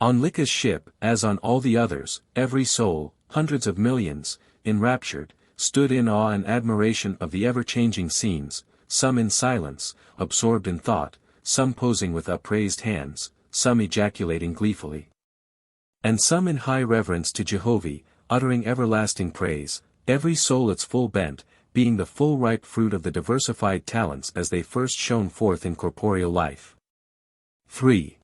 On LIKA's ship, as on all the others, every soul, hundreds of millions, enraptured, stood in awe and admiration of the ever-changing scenes, some in silence, absorbed in thought, some posing with upraised hands, some ejaculating gleefully. And some in high reverence to Jehovah, uttering everlasting praise, every soul its full bent, being the full ripe fruit of the diversified talents as they first shone forth in corporeal life. 3.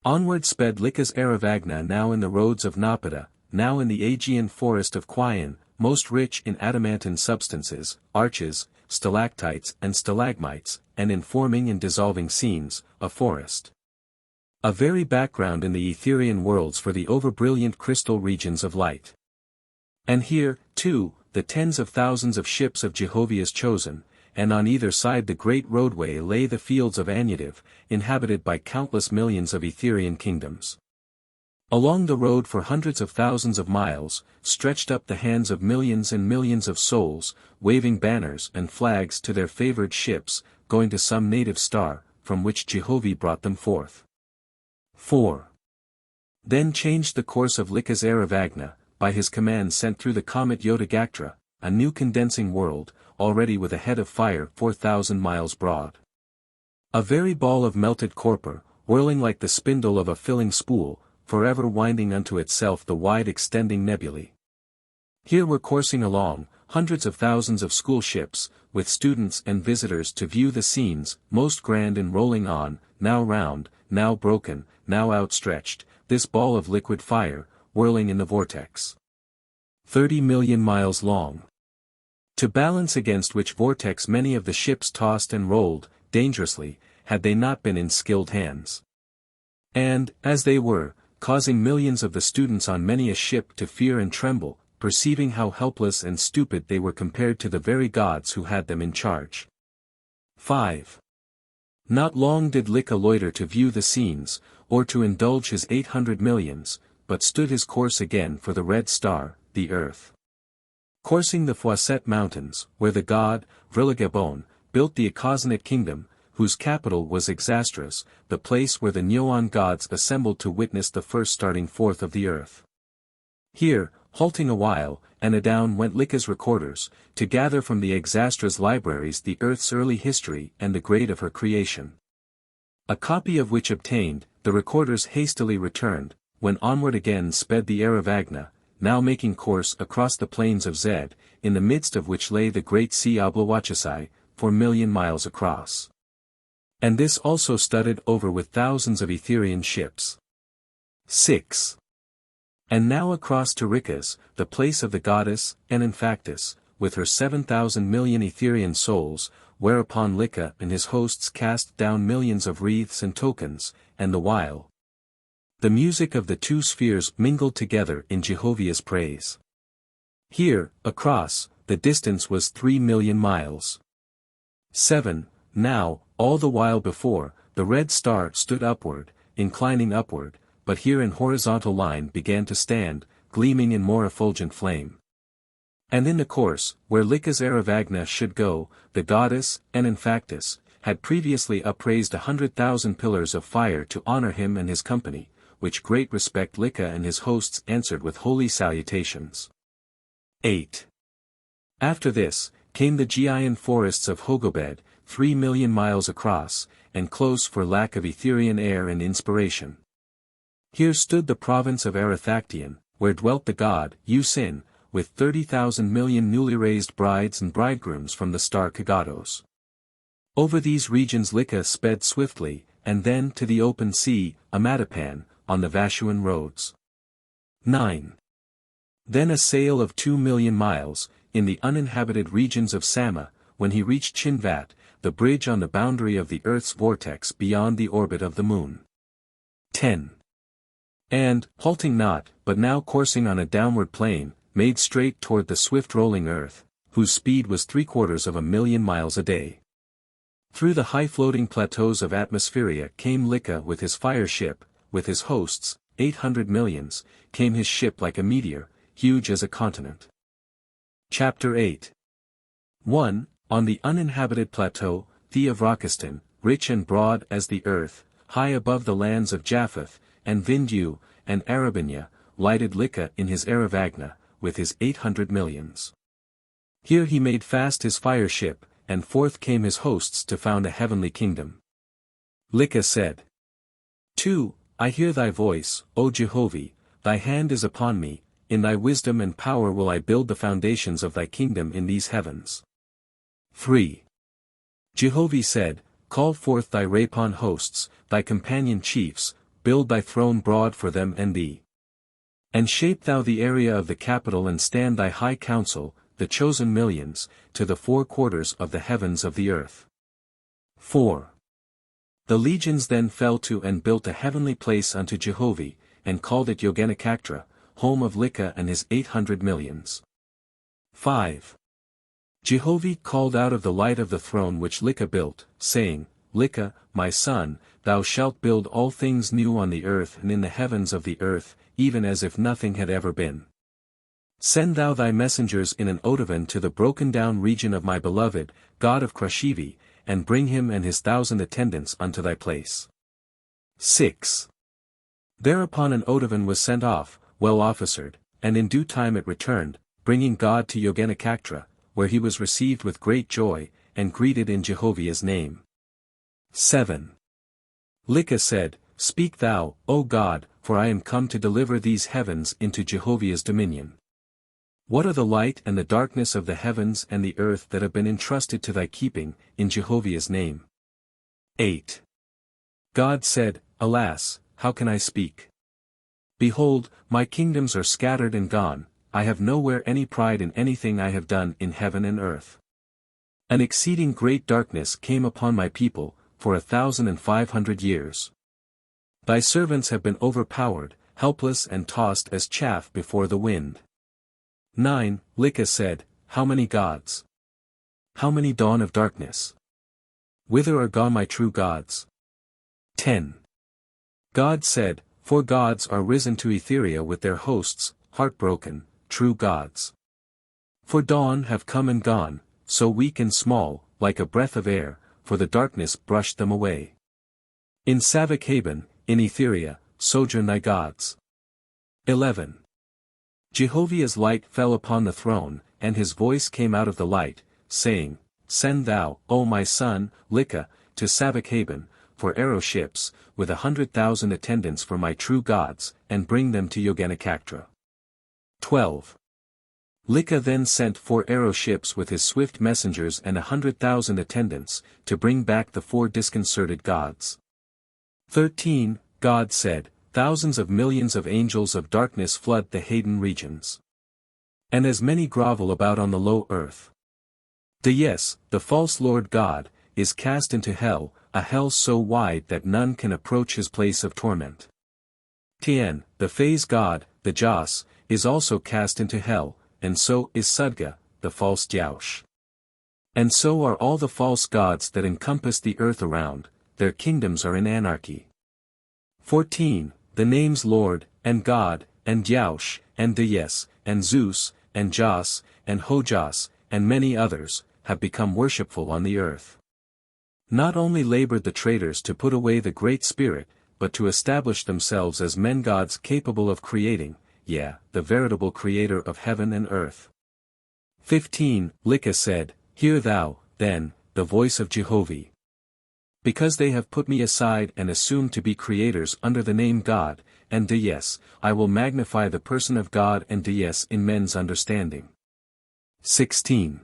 Onward sped LIKA's Aravagna now in the roads of Napata, now in the Aegean forest of Quion, most rich in adamantine substances, arches, stalactites and stalagmites, and in forming and dissolving scenes, a forest. A very background in the Etherean worlds for the over-brilliant crystal regions of light. And here, too, the tens of thousands of ships of Jehovah is chosen, and on either side the great roadway lay the fields of Anitiv, inhabited by countless millions of Etherean kingdoms. Along the road for hundreds of thousands of miles, stretched up the hands of millions and millions of souls, waving banners and flags to their favored ships, going to some native star, from which Jehovah brought them forth. 4. Then changed the course of LIKA's Aravagna, by his command sent through the comet Yotagactra, a new condensing world, already with a head of fire 4,000 miles broad. A very ball of melted copper, whirling like the spindle of a filling spool, forever winding unto itself the wide extending nebulae. Here were coursing along, hundreds of thousands of school ships, with students and visitors to view the scenes, most grand and rolling on, now round, now broken, now outstretched, this ball of liquid fire, whirling in the vortex. 30 million miles long. To balance against which vortex many of the ships tossed and rolled, dangerously, had they not been in skilled hands. And, as they were, causing millions of the students on many a ship to fear and tremble, perceiving how helpless and stupid they were compared to the very gods who had them in charge. 5. Not long did LIKA loiter to view the scenes, or to indulge his 800 millions, but stood his course again for the red star, the earth. Coursing the Foisset Mountains, where the god, Vrilagabon, built the Akazanate kingdom, whose capital was Exastras, the place where the Nyoan gods assembled to witness the first starting forth of the earth. Here, halting a while, and adown went LIKA's recorders, to gather from the Exastras libraries the earth's early history and the grade of her creation. A copy of which obtained, the recorders hastily returned, when onward again sped the Aravagna, now making course across the plains of Zed, in the midst of which lay the great sea Oahspe, 4,000,000 miles across. And this also studded over with thousands of Etherean ships. 6. And now across to Rikas, the place of the goddess, Enanfactus, with her 7,000 million Etherean souls, whereupon LIKA and his hosts cast down millions of wreaths and tokens, and the while the music of the two spheres mingled together in Jehovah's praise. Here, across, the distance was 3,000,000 miles. 7. Now, all the while before, the red star stood upward, inclining upward, but here in horizontal line began to stand, gleaming in more effulgent flame. And in the course, where LIKA's Aravagna should go, the goddess, Enanfactus, had previously upraised 100,000 pillars of fire to honor him and his company, which great respect LIKA and his hosts answered with holy salutations. 8. After this, came the Giaean forests of Hogobed, 3,000,000 miles across, and close for lack of Etherean air and inspiration. Here stood the province of Arathactian, where dwelt the god, Usin, with 30,000 million newly raised brides and bridegrooms from the star Kagatos. Over these regions LIKA sped swiftly, and then to the open sea, Amatapan, on the Vashuan roads. 9. Then a sail of 2,000,000 miles, in the uninhabited regions of Sama, when he reached Chinvat, the bridge on the boundary of the earth's vortex beyond the orbit of the moon. 10. And, halting not, but now coursing on a downward plane, made straight toward the swift rolling earth, whose speed was 750,000 miles a day. Through the high-floating plateaus of Atmospheria came LIKA with his fire ship, with his hosts, 800 millions, came his ship like a meteor, huge as a continent. Chapter 8. 1. On the uninhabited plateau, Theavrakistan, rich and broad as the earth, high above the lands of Japheth, and Vindu, and Arabinia, lighted LIKA in his Aravagna, with his 800 millions. Here he made fast his fire ship, and forth came his hosts to found a heavenly kingdom. LIKA said, 2. I hear thy voice, O Jehovah, thy hand is upon me, in thy wisdom and power will I build the foundations of thy kingdom in these heavens. 3. Jehovah said, Call forth thy Rapon hosts, thy companion chiefs, build thy throne broad for them and thee. And shape thou the area of the capital and stand thy high council, the chosen millions, to the 4 quarters of the heavens of the earth. 4. The legions then fell to and built a heavenly place unto Jehovah, and called it Yoganakaktra, home of LIKA and his 800 millions. 5. Jehovah called out of the light of the throne which LIKA built, saying, LIKA, my son, thou shalt build all things new on the earth and in the heavens of the earth, even as if nothing had ever been. Send thou thy messengers in an odovan to the broken-down region of my beloved, God of Krashivi, and bring him and his 1,000 attendants unto thy place. 6. Thereupon an odovan was sent off, well officered, and in due time it returned, bringing God to Yoganakaktra, where he was received with great joy, and greeted in Jehovah's name. 7. LIKA said, Speak thou, O God, for I am come to deliver these heavens into Jehovah's dominion. What are the light and the darkness of the heavens and the earth that have been entrusted to thy keeping, in Jehovah's name? 8. God said, Alas, how can I speak? Behold, my kingdoms are scattered and gone, I have nowhere any pride in anything I have done in heaven and earth. An exceeding great darkness came upon my people, for 1,500 years. Thy servants have been overpowered, helpless and tossed as chaff before the wind. 9. LIKA said, How many gods? How many dawn of darkness? Whither are gone my true gods? 10. God said, 4 gods are risen to Etheria with their hosts, heartbroken, true gods. For dawn have come and gone, so weak and small, like a breath of air, for the darkness brushed them away. In Savakhaban, in Etheria, sojourn thy gods. 11. Jehovah's light fell upon the throne, and his voice came out of the light, saying, Send thou, O my son, LIKA, to Savakhaban, for arrow ships, with 100,000 attendants for my true gods, and bring them to Yoganakaktra. 12. LIKA then sent 4 arrow ships with his swift messengers and 100,000 attendants, to bring back the 4 disconcerted gods. 13. God said, Thousands of millions of angels of darkness flood the Hayden regions. And as many grovel about on the low earth. Yes, the false Lord God, is cast into hell, a hell so wide that none can approach his place of torment. 10. The phase god, the Jas, is also cast into hell, and so is Sudga, the false Jaush. And so are all the false gods that encompass the earth around, their kingdoms are in anarchy. 14. The names Lord, and God, and Jaush, and Yes, and Zeus, and Jas, and Hojas, and many others, have become worshipful on the earth. Not only labored the traitors to put away the Great Spirit, but to establish themselves as men gods capable of creating, the veritable creator of heaven and earth. 15. LIKA said, Hear thou, then, the voice of Jehovah. Because they have put me aside and assumed to be creators under the name God, and Yes, I will magnify the person of God and Yes in men's understanding. 16.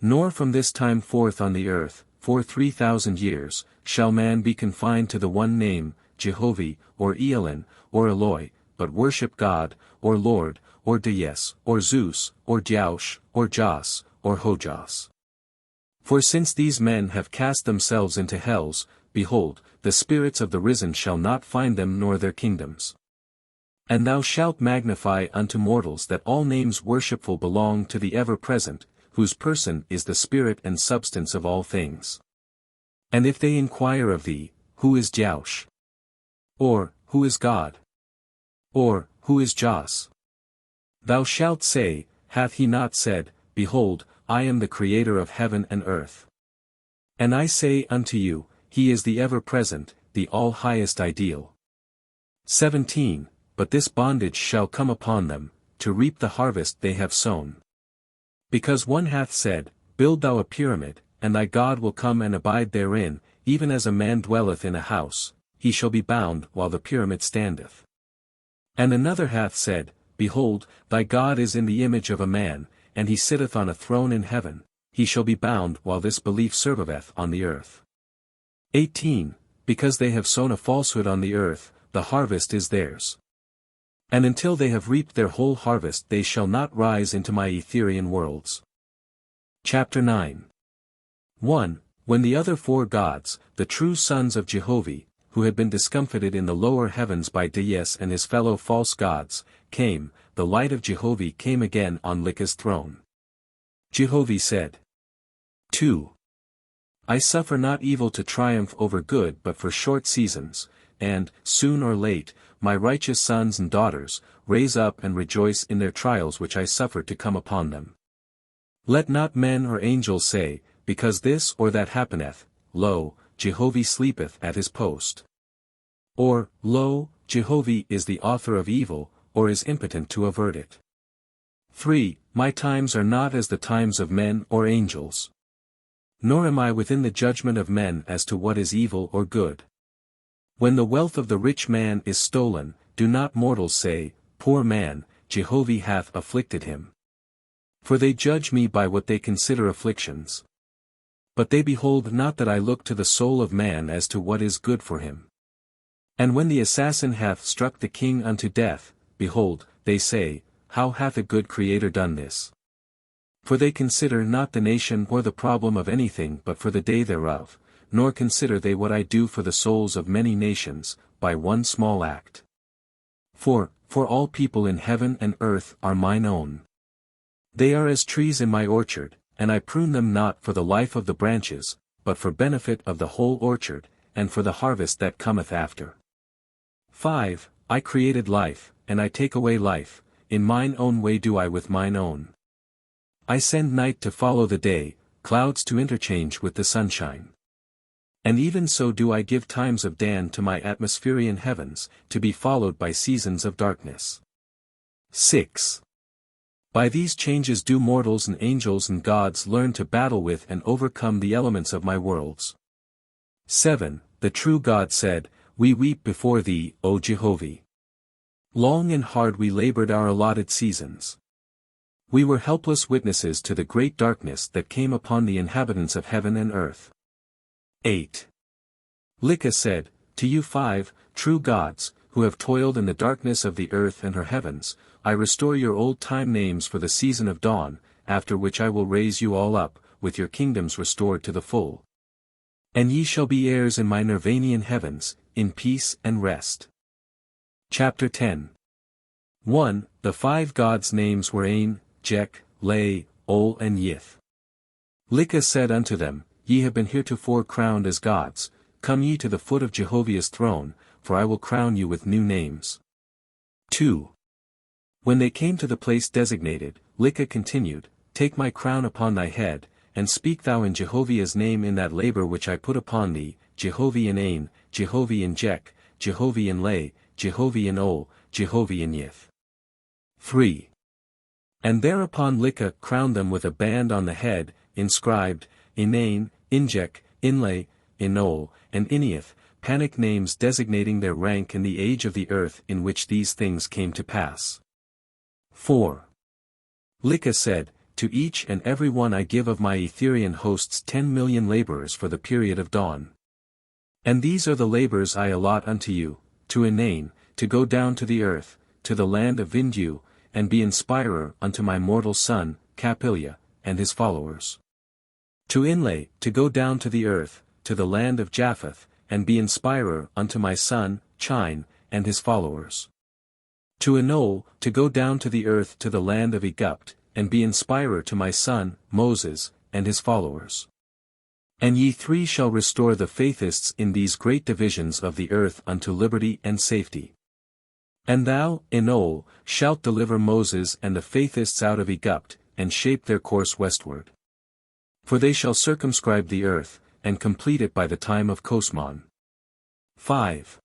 Nor from this time forth on the earth, for 3,000 years, shall man be confined to the one name, Jehovah, or Elin, or Eloi, but worship God, or Lord, or Yes, or Zeus, or Jaush, or Jas, or Hojas. For since these men have cast themselves into hells, behold, the spirits of the risen shall not find them nor their kingdoms. And thou shalt magnify unto mortals that all names worshipful belong to the ever-present, whose person is the spirit and substance of all things. And if they inquire of thee, who is Jaush? Or, who is God? Or, who is Jas? Thou shalt say, Hath he not said, Behold, I am the creator of heaven and earth? And I say unto you, he is the ever-present, the all-highest ideal. 17. But this bondage shall come upon them, to reap the harvest they have sown. Because one hath said, Build thou a pyramid, and thy God will come and abide therein, even as a man dwelleth in a house, he shall be bound while the pyramid standeth. And another hath said, Behold, thy God is in the image of a man, and he sitteth on a throne in heaven, he shall be bound while this belief serveth on the earth. 18. Because they have sown a falsehood on the earth, the harvest is theirs. And until they have reaped their whole harvest they shall not rise into my Etherean worlds. Chapter 9. 1. When the other 4 gods, the true sons of Jehovah, who had been discomfited in the lower heavens by Yes and his fellow false gods, came, the light of Jehovah came again on LIKA's throne. Jehovah said. 2. I suffer not evil to triumph over good but for short seasons, and, soon or late, my righteous sons and daughters, raise up and rejoice in their trials which I suffer to come upon them. Let not men or angels say, Because this or that happeneth, lo, Jehovah sleepeth at his post. Or, lo, Jehovah is the author of evil, or is impotent to avert it. 3. My times are not as the times of men or angels. Nor am I within the judgment of men as to what is evil or good. When the wealth of the rich man is stolen, do not mortals say, Poor man, Jehovah hath afflicted him. For they judge me by what they consider afflictions. But they behold not that I look to the soul of man as to what is good for him. And when the assassin hath struck the king unto death, behold, they say, How hath a good Creator done this? For they consider not the nation or the problem of anything but for the day thereof, nor consider they what I do for the souls of many nations, by one small act. For all people in heaven and earth are mine own. They are as trees in my orchard, and I prune them not for the life of the branches, but for benefit of the whole orchard, and for the harvest that cometh after. 5. I created life, and I take away life, in mine own way do I with mine own. I send night to follow the day, clouds to interchange with the sunshine. And even so do I give times of Dan to my Atmospherean heavens, to be followed by seasons of darkness. 6. By these changes do mortals and angels and gods learn to battle with and overcome the elements of my worlds. 7. The true God said, We weep before thee, O Jehovih. Long and hard we labored our allotted seasons. We were helpless witnesses to the great darkness that came upon the inhabitants of heaven and earth. 8. LIKA said, To you 5, true gods, who have toiled in the darkness of the earth and her heavens, I restore your old-time names for the season of dawn, after which I will raise you all up, with your kingdoms restored to the full. And ye shall be heirs in my Nirvanian heavens, in peace and rest. Chapter 10. 1. The 5 gods' names were Ain, Jek, Lay, Ol and Yith. LIKA said unto them, Ye have been heretofore crowned as gods, come ye to the foot of Jehovah's throne, for I will crown you with new names. 2. When they came to the place designated, LIKA continued, Take my crown upon thy head, and speak thou in Jehovah's name in that labor which I put upon thee, Jehovah in Ain, Jehovah in Jek, Jehovah in Lay, Jehovah in Ol, Jehovah in Yith. 3. And thereupon LIKA crowned them with a band on the head, inscribed, in Ain, in Jek, in Lay, in Ol, and in Yith, panic names designating their rank in the age of the earth in which these things came to pass. 4. LIKA said, To each and every one I give of my Etherean hosts 10 million laborers for the period of dawn. And these are the labors I allot unto you, to Ain, to go down to the earth, to the land of Vindu, and be inspirer unto my mortal son, Capillia, and his followers. To Inlay, to go down to the earth, to the land of Japheth, and be inspirer unto my son, Chine, and his followers. To Enol, to go down to the earth to the land of Egypt, and be inspirer to my son, Moses, and his followers. And ye 3 shall restore the Faithists in these great divisions of the earth unto liberty and safety. And thou, Enol, shalt deliver Moses and the Faithists out of Egypt, and shape their course westward. For they shall circumscribe the earth, and complete it by the time of Cosmogony. 5.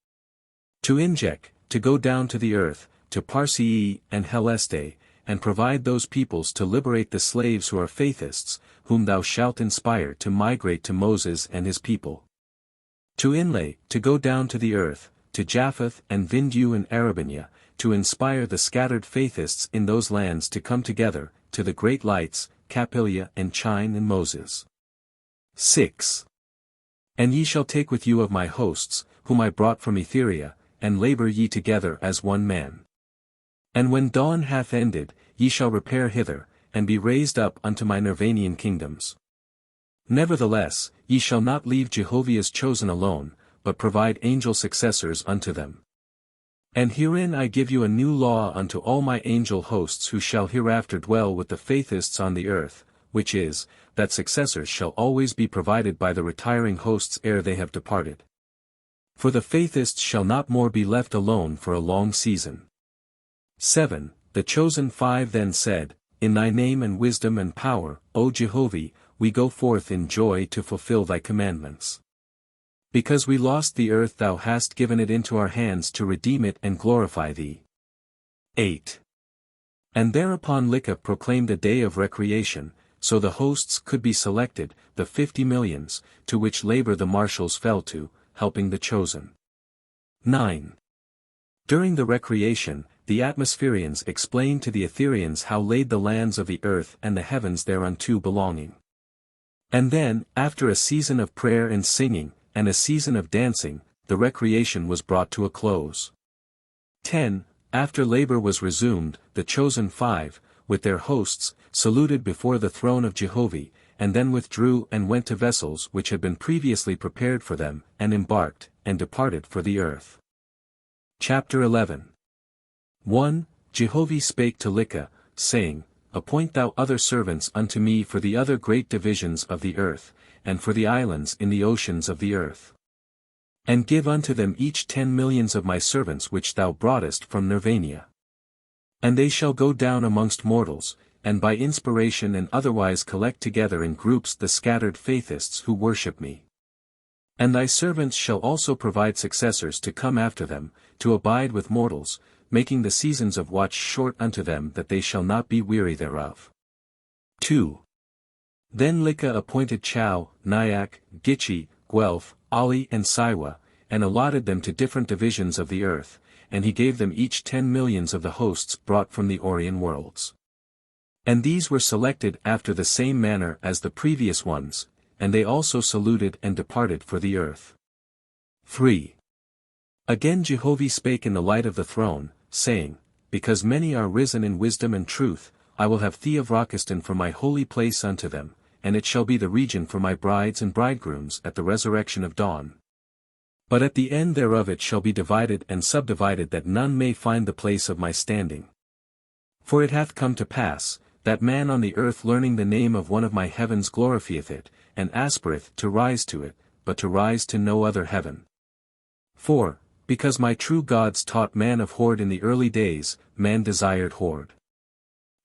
To Injek, to go down to the earth, to Parsii and Heleste, and provide those peoples to liberate the slaves who are Faithists, whom thou shalt inspire to migrate to Moses and his people. To Inlay, to go down to the earth, to Japheth and Vindu and Arabinia, to inspire the scattered Faithists in those lands to come together, to the great lights, Capillia and Chine and Moses. 6. And ye shall take with you of my hosts, whom I brought from Etheria, and labor ye together as one man. And when dawn hath ended, ye shall repair hither, and be raised up unto my Nirvanian kingdoms. Nevertheless, ye shall not leave Jehovah's chosen alone, but provide angel successors unto them. And herein I give you a new law unto all my angel hosts who shall hereafter dwell with the Faithists on the earth, which is, that successors shall always be provided by the retiring hosts ere they have departed. For the Faithists shall not more be left alone for a long season. 7. The chosen 5 then said, In thy name and wisdom and power, O Jehovah, we go forth in joy to fulfill thy commandments. Because we lost the earth thou hast given it into our hands to redeem it and glorify thee. 8. And thereupon LIKA proclaimed a day of recreation, so the hosts could be selected, the 50 millions, to which labor the marshals fell to, helping the chosen. 9. During the recreation, the Atmosphereans explained to the Ethereans how laid the lands of the earth and the heavens thereunto belonging. And then, after a season of prayer and singing, and a season of dancing, the recreation was brought to a close. 10. After labor was resumed, the chosen 5, with their hosts, saluted before the throne of Jehovah, and then withdrew and went to vessels which had been previously prepared for them, and embarked, and departed for the earth. Chapter 11. 1. Jehovah spake to LIKA, saying, Appoint thou other servants unto me for the other great divisions of the earth, and for the islands in the oceans of the earth. And give unto them each 10 millions of my servants which thou broughtest from Nirvania. And they shall go down amongst mortals, and by inspiration and otherwise collect together in groups the scattered Faithists who worship me. And thy servants shall also provide successors to come after them, to abide with mortals, making the seasons of watch short unto them that they shall not be weary thereof. 2. Then LIKA appointed Chau, Nyack, Gitche, Guelph, Ali and Siwa, and allotted them to different divisions of the earth, and he gave them each 10 millions of the hosts brought from the Orient worlds. And these were selected after the same manner as the previous ones, and they also saluted and departed for the earth. 3. Again Jehovah spake in the light of the throne, saying, Because many are risen in wisdom and truth, I will have Theophrakistan for my holy place unto them, and it shall be the region for my brides and bridegrooms at the resurrection of dawn. But at the end thereof it shall be divided and subdivided that none may find the place of my standing. For it hath come to pass, that man on the earth learning the name of one of my heavens glorifieth it, and aspireth to rise to it, but to rise to no other heaven. 4. Because my true gods taught man of hoard in the early days, man desired hoard.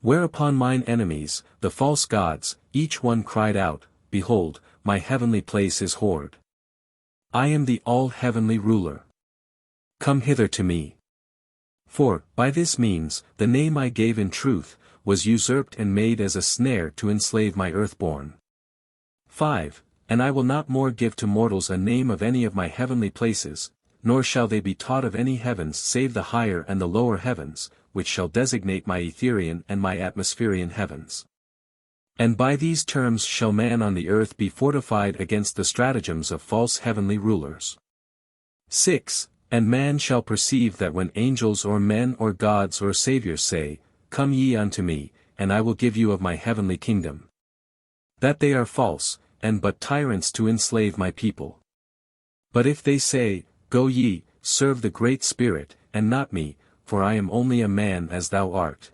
Whereupon mine enemies, the false gods, each one cried out, Behold, my heavenly place is hoard. I am the all-heavenly ruler. Come hither to me. For, by this means, the name I gave in truth, was usurped and made as a snare to enslave my earthborn. 5. And I will not more give to mortals a name of any of my heavenly places, nor shall they be taught of any heavens save the higher and the lower heavens, which shall designate my Etherian and my atmospherian heavens. And by these terms shall man on the earth be fortified against the stratagems of false heavenly rulers. 6. And man shall perceive that when angels or men or gods or saviors say, Come ye unto me, and I will give you of my heavenly kingdom, that they are false, and but tyrants to enslave my people. But if they say, Go ye, serve the Great Spirit, and not me, for I am only a man as thou art,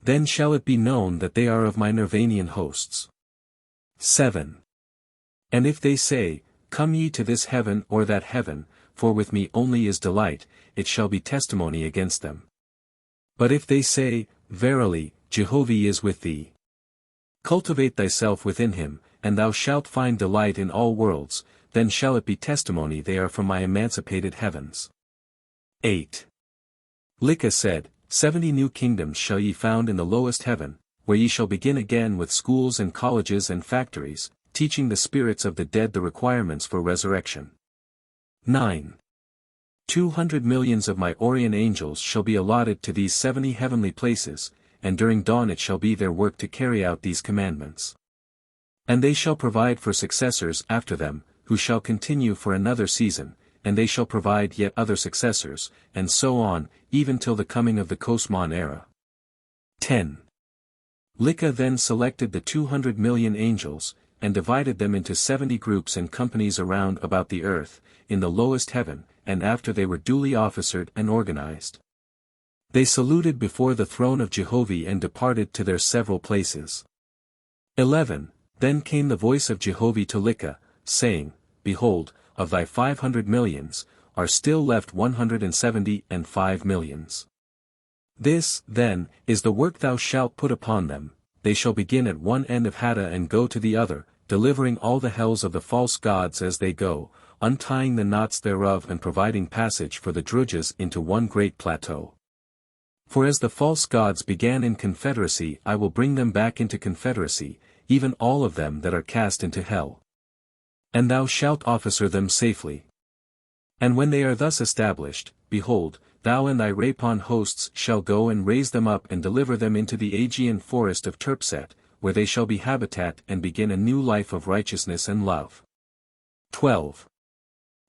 then shall it be known that they are of my Nirvanian hosts. 7. And if they say, Come ye to this heaven or that heaven, for with me only is delight, it shall be testimony against them. But if they say, Verily, Jehovah is with thee, cultivate thyself within him, and thou shalt find delight in all worlds, then shall it be testimony they are from my emancipated heavens. 8. LIKA said, 70 new kingdoms shall ye found in the lowest heaven, where ye shall begin again with schools and colleges and factories, teaching the spirits of the dead the requirements for resurrection. 9. 200 millions of my Orient angels shall be allotted to these 70 heavenly places, and during dawn it shall be their work to carry out these commandments. And they shall provide for successors after them, who shall continue for another season, and they shall provide yet other successors, and so on, even till the coming of the Cosmogony era. 10. LIKA then selected the 200 million angels, and divided them into 70 groups and companies around about the earth, in the lowest heaven, and after they were duly officered and organized, they saluted before the throne of Jehovah and departed to their several places. 11. Then came the voice of Jehovah to LIKA, saying, Behold, of thy 500 millions, are still left 175 millions. This, then, is the work thou shalt put upon them, they shall begin at one end of Hatta and go to the other, delivering all the hells of the false gods as they go, untying the knots thereof and providing passage for the drudges into one great plateau. For as the false gods began in confederacy I will bring them back into confederacy, even all of them that are cast into hell. And thou shalt officer them safely. And when they are thus established, behold, thou and thy Rapon hosts shall go and raise them up and deliver them into the Aegean forest of Terpset, where they shall be habitat and begin a new life of righteousness and love. 12.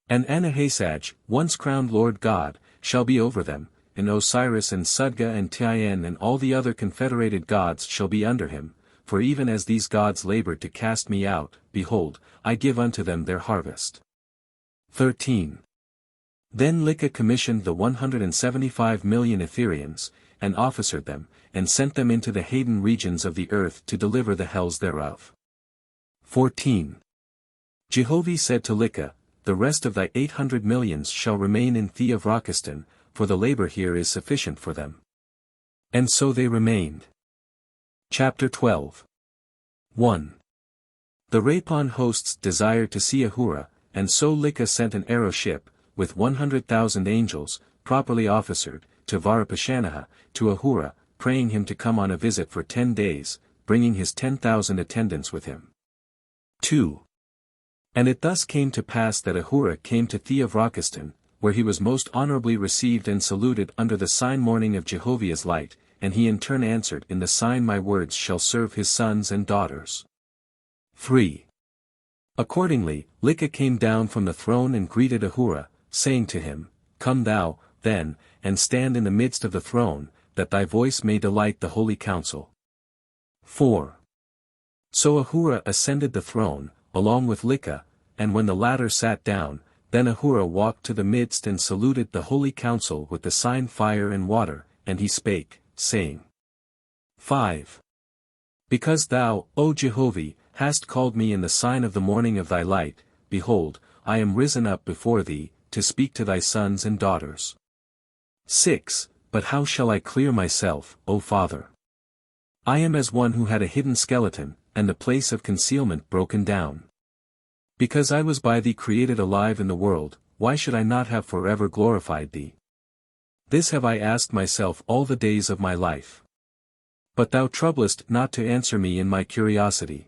And Anahasaj, once crowned Lord God, shall be over them, and Osiris and Sudga and Tien and all the other confederated gods shall be under him, for even as these gods labored to cast me out, behold, I give unto them their harvest. 13. Then LIKA commissioned the 175 million Etherians, and officered them, and sent them into the Hayden regions of the earth to deliver the hells thereof. 14. Jehovah said to LIKA, the rest of thy 800 millions shall remain in Theophrockistan, for the labor here is sufficient for them. And so they remained. Chapter 12. 1. The Rapon hosts desired to see Ahura, and so LIKA sent an arrow ship, with 100,000 angels, properly officered, to Varapashanaha, to Ahura, praying him to come on a visit for 10 days, bringing his 10,000 attendants with him. 2. And it thus came to pass that Ahura came to Theophrockistan, where he was most honorably received and saluted under the sign morning of Jehovah's light, and he in turn answered in the sign my words shall serve his sons and daughters. 3. Accordingly, LIKA came down from the throne and greeted Ahura, saying to him, Come thou, then, and stand in the midst of the throne, that thy voice may delight the holy council. 4. So Ahura ascended the throne, along with LIKA, and when the latter sat down, then Ahura walked to the midst and saluted the holy council with the sign fire and water, and he spake, saying. 5. Because thou, O Jehovah, hast called me in the sign of the morning of thy light, behold, I am risen up before thee, to speak to thy sons and daughters. 6. But how shall I clear myself, O Father? I am as one who had a hidden skeleton, and the place of concealment broken down. Because I was by thee created alive in the world, why should I not have forever glorified thee? This have I asked myself all the days of my life. But thou troublest not to answer me in my curiosity.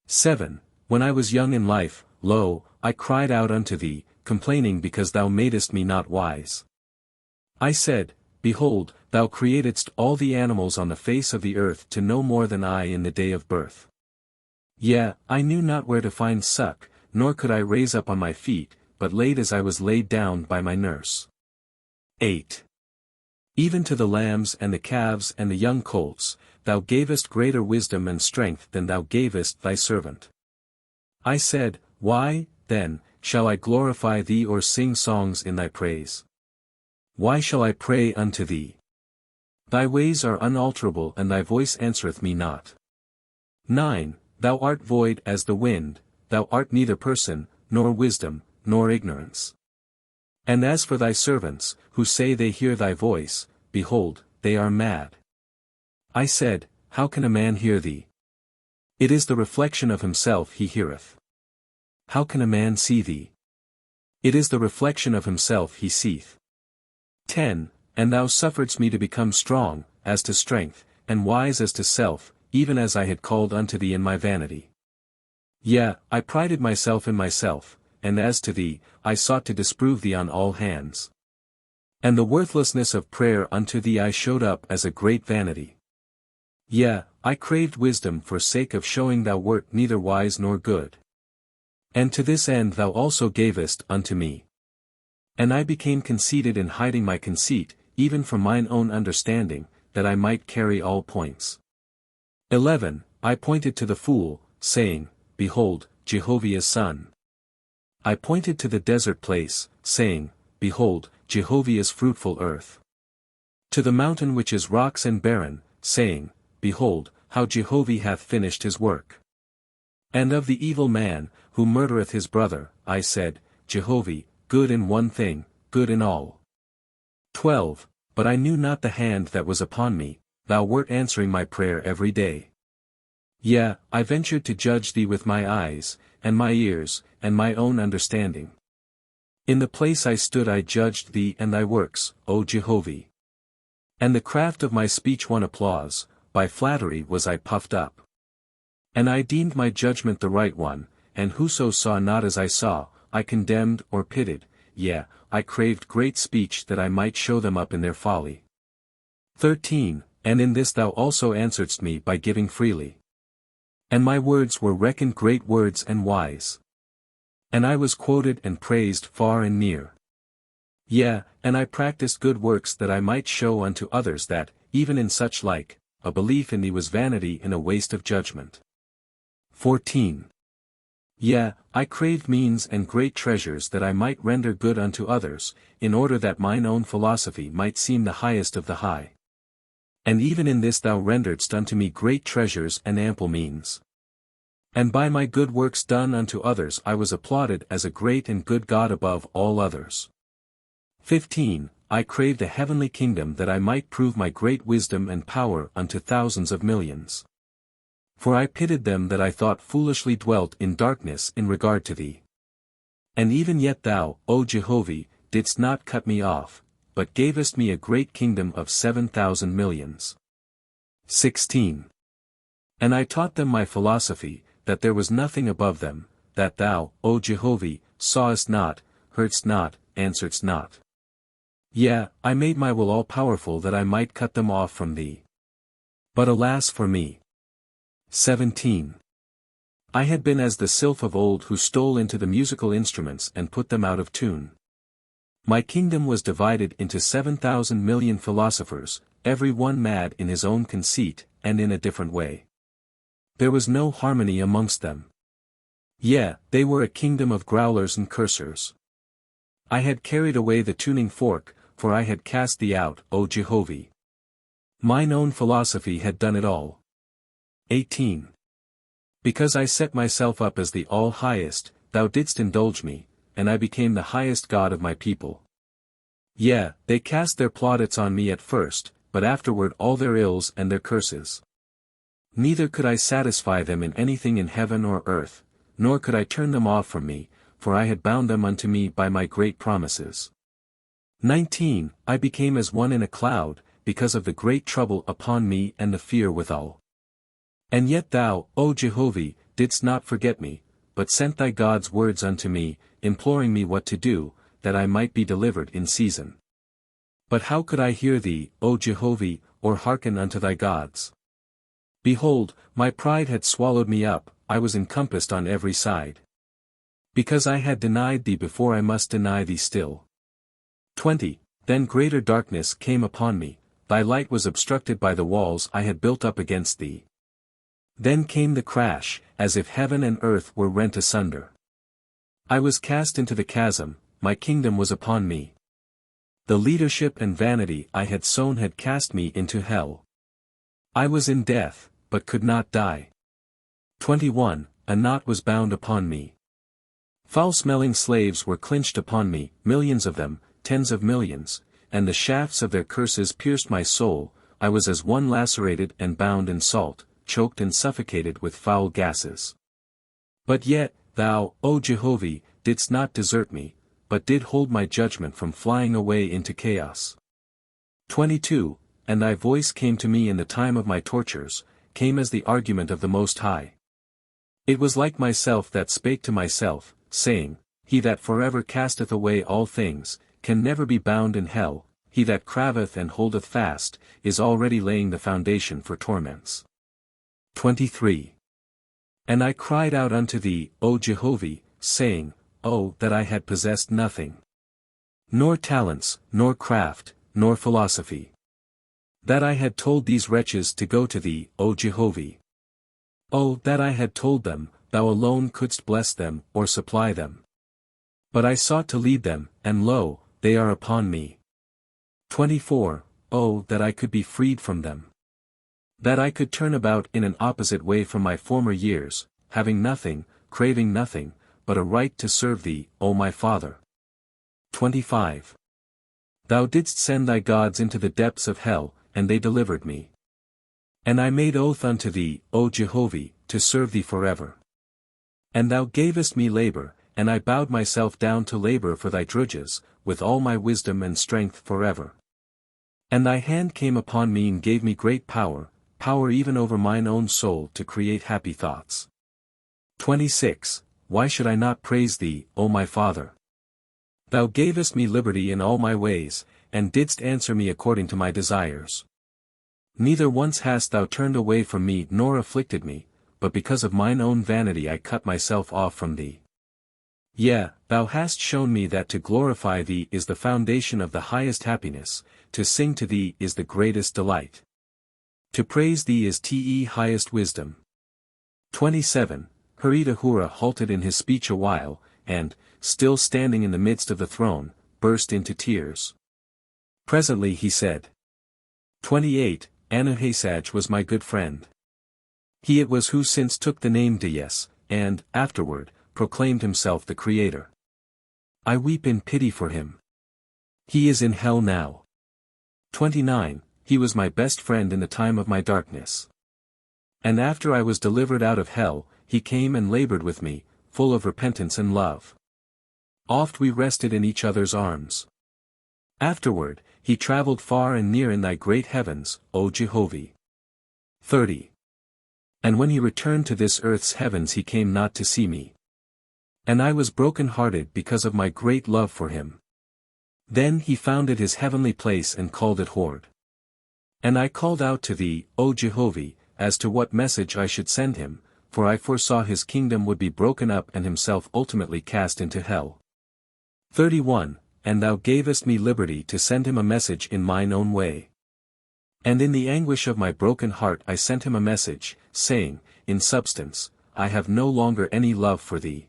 7. When I was young in life, lo, I cried out unto thee, complaining because thou madest me not wise. I said, Behold, thou createdst all the animals on the face of the earth to know more than I in the day of birth. Yea, I knew not where to find suck, nor could I raise up on my feet, but laid as I was laid down by my nurse. 8. Even to the lambs and the calves and the young colts, thou gavest greater wisdom and strength than thou gavest thy servant. I said, Why, then, shall I glorify thee or sing songs in thy praise? Why shall I pray unto thee? Thy ways are unalterable and thy voice answereth me not. 9. Thou art void as the wind, thou art neither person, nor wisdom, nor ignorance. And as for thy servants, who say they hear thy voice, behold, they are mad. I said, How can a man hear thee? It is the reflection of himself he heareth. How can a man see thee? It is the reflection of himself he seeth. 10. And thou sufferedst me to become strong, as to strength, and wise as to self, even as I had called unto thee in my vanity. Yea, I prided myself in myself, and as to thee, I sought to disprove thee on all hands. And the worthlessness of prayer unto thee I showed up as a great vanity. Yea, I craved wisdom for sake of showing thou wert neither wise nor good. And to this end thou also gavest unto me. And I became conceited in hiding my conceit, even from mine own understanding, that I might carry all points. 11. I pointed to the fool, saying, Behold, Jehovah's son. I pointed to the desert place, saying, Behold, Jehovah's fruitful earth. To the mountain which is rocks and barren, saying, Behold, how Jehovah hath finished his work. And of the evil man, who murdereth his brother, I said, Jehovah, good in one thing, good in all. 12. But I knew not the hand that was upon me, thou wert answering my prayer every day. Yea, I ventured to judge thee with my eyes, and my ears, and my own understanding. In the place I stood I judged thee and thy works, O Jehovah. And the craft of my speech won applause, by flattery was I puffed up. And I deemed my judgment the right one, and whoso saw not as I saw, I condemned or pitied, yea, I craved great speech that I might show them up in their folly. 13. And in this thou also answeredst me by giving freely. And my words were reckoned great words and wise. And I was quoted and praised far and near. Yea, and I practiced good works that I might show unto others that, even in such like, a belief in thee was vanity and a waste of judgment. 14. Yea, I craved means and great treasures that I might render good unto others, in order that mine own philosophy might seem the highest of the high. And even in this thou renderedst unto me great treasures and ample means. And by my good works done unto others I was applauded as a great and good God above all others. 15. I craved a heavenly kingdom that I might prove my great wisdom and power unto thousands of millions. For I pitied them that I thought foolishly dwelt in darkness in regard to thee. And even yet thou, O Jehovah, didst not cut me off, but gavest me a great kingdom of 7,000 millions. 16. And I taught them my philosophy, that there was nothing above them, that thou, O Jehovah, sawest not, heardst not, answeredst not. Yea, I made my will all-powerful that I might cut them off from thee. But alas for me! 17. I had been as the sylph of old who stole into the musical instruments and put them out of tune. My kingdom was divided into 7,000 million philosophers, every one mad in his own conceit, and in a different way. There was no harmony amongst them. Yea, they were a kingdom of growlers and cursers. I had carried away the tuning fork, for I had cast thee out, O Jehovah. Mine own philosophy had done it all. 18. Because I set myself up as the all-highest, thou didst indulge me, and I became the highest God of my people. Yea, they cast their plaudits on me at first, but afterward all their ills and their curses. Neither could I satisfy them in anything in heaven or earth, nor could I turn them off from me, for I had bound them unto me by my great promises. 19. I became as one in a cloud, because of the great trouble upon me and the fear withal. And yet thou, O Jehovah, didst not forget me, but sent thy God's words unto me, imploring me what to do, that I might be delivered in season. But how could I hear thee, O Jehovah, or hearken unto thy gods? Behold, my pride had swallowed me up, I was encompassed on every side. Because I had denied thee before I must deny thee still. 20. Then greater darkness came upon me, thy light was obstructed by the walls I had built up against thee. Then came the crash, as if heaven and earth were rent asunder. I was cast into the chasm, my kingdom was upon me. The leadership and vanity I had sown had cast me into hell. I was in death, but could not die. 21. A knot was bound upon me. Foul-smelling slaves were clinched upon me, millions of them, tens of millions, and the shafts of their curses pierced my soul. I was as one lacerated and bound in salt, choked and suffocated with foul gases. But yet, thou, O Jehovah, didst not desert me, but did hold my judgment from flying away into chaos. 22. And thy voice came to me in the time of my tortures, came as the argument of the Most High. It was like myself that spake to myself, saying, He that forever casteth away all things, can never be bound in hell, he that craveth and holdeth fast, is already laying the foundation for torments. 23. And I cried out unto thee, O Jehovah, saying, Oh, that I had possessed nothing. Nor talents, nor craft, nor philosophy. That I had told these wretches to go to thee, O Jehovah. Oh, that I had told them, thou alone couldst bless them, or supply them. But I sought to lead them, and lo, they are upon me. 24. Oh, that I could be freed from them. That I could turn about in an opposite way from my former years, having nothing, craving nothing, but a right to serve thee, O my Father. 25. Thou didst send thy gods into the depths of hell, and they delivered me. And I made oath unto thee, O Jehovah, to serve thee forever. And thou gavest me labor, and I bowed myself down to labor for thy drudges, with all my wisdom and strength forever. And thy hand came upon me and gave me great power, power even over mine own soul to create happy thoughts. 26. Why should I not praise thee, O my Father? Thou gavest me liberty in all my ways, and didst answer me according to my desires. Neither once hast thou turned away from me nor afflicted me, but because of mine own vanity I cut myself off from thee. Yea, thou hast shown me that to glorify thee is the foundation of the highest happiness, to sing to thee is the greatest delight. To praise thee is the highest wisdom. 27. Ahura halted in his speech a while, and, still standing in the midst of the throne, burst into tears. Presently he said. 28. Anuhasaj was my good friend. He it was who since took the name Dyes, and, afterward, proclaimed himself the Creator. I weep in pity for him. He is in hell now. 29. He was my best friend in the time of my darkness. And after I was delivered out of hell, he came and labored with me, full of repentance and love. Oft we rested in each other's arms. Afterward, he traveled far and near in thy great heavens, O Jehovih. 30. And when he returned to this earth's heavens he came not to see me. And I was broken-hearted because of my great love for him. Then he founded his heavenly place and called it Horde. And I called out to thee, O Jehovih, as to what message I should send him, for I foresaw his kingdom would be broken up and himself ultimately cast into hell. 31. And thou gavest me liberty to send him a message in mine own way. And in the anguish of my broken heart I sent him a message, saying, in substance, I have no longer any love for thee.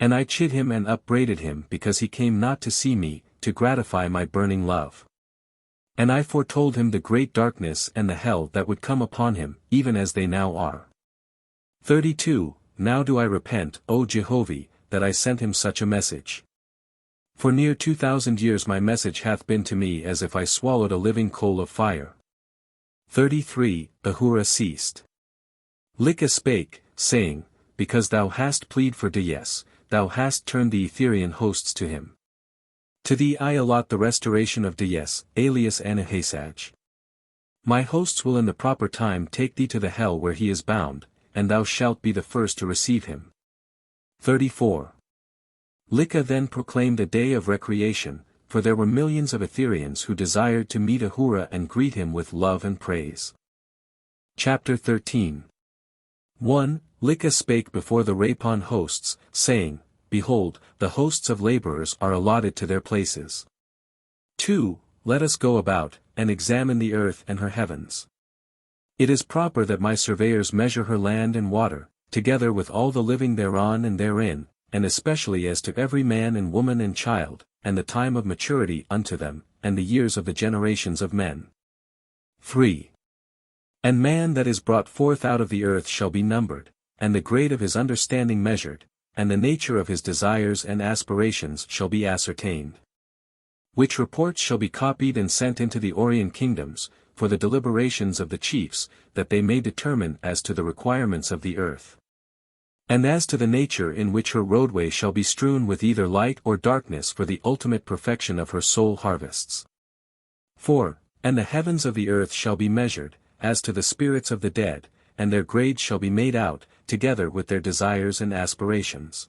And I chid him and upbraided him because he came not to see me, to gratify my burning love. And I foretold him the great darkness and the hell that would come upon him, even as they now are. 32. Now do I repent, O Jehovih, that I sent him such a message. For near 2,000 years my message hath been to me as if I swallowed a living coal of fire. 33. Ahura ceased. LIKA spake, saying, because thou hast plead for Dyes, thou hast turned the Etherean hosts to him. To thee I allot the restoration of Dyes, alias Anahasaj. My hosts will in the proper time take thee to the hell where he is bound, and thou shalt be the first to receive him. 34. LIKA then proclaimed a day of recreation, for there were millions of Ethereans who desired to meet Ahura and greet him with love and praise. Chapter 13. 1. LIKA spake before the Rapon hosts, saying, behold, the hosts of laborers are allotted to their places. 2. Let us go about, and examine the earth and her heavens. It is proper that my surveyors measure her land and water, together with all the living thereon and therein, and especially as to every man and woman and child, and the time of maturity unto them, and the years of the generations of men. 3. And man that is brought forth out of the earth shall be numbered, and the grade of his understanding measured, and the nature of his desires and aspirations shall be ascertained. Which reports shall be copied and sent into the Orient kingdoms, for the deliberations of the chiefs, that they may determine as to the requirements of the earth. And as to the nature in which her roadway shall be strewn with either light or darkness for the ultimate perfection of her soul harvests. 4. And the heavens of the earth shall be measured, as to the spirits of the dead, and their grades shall be made out, together with their desires and aspirations.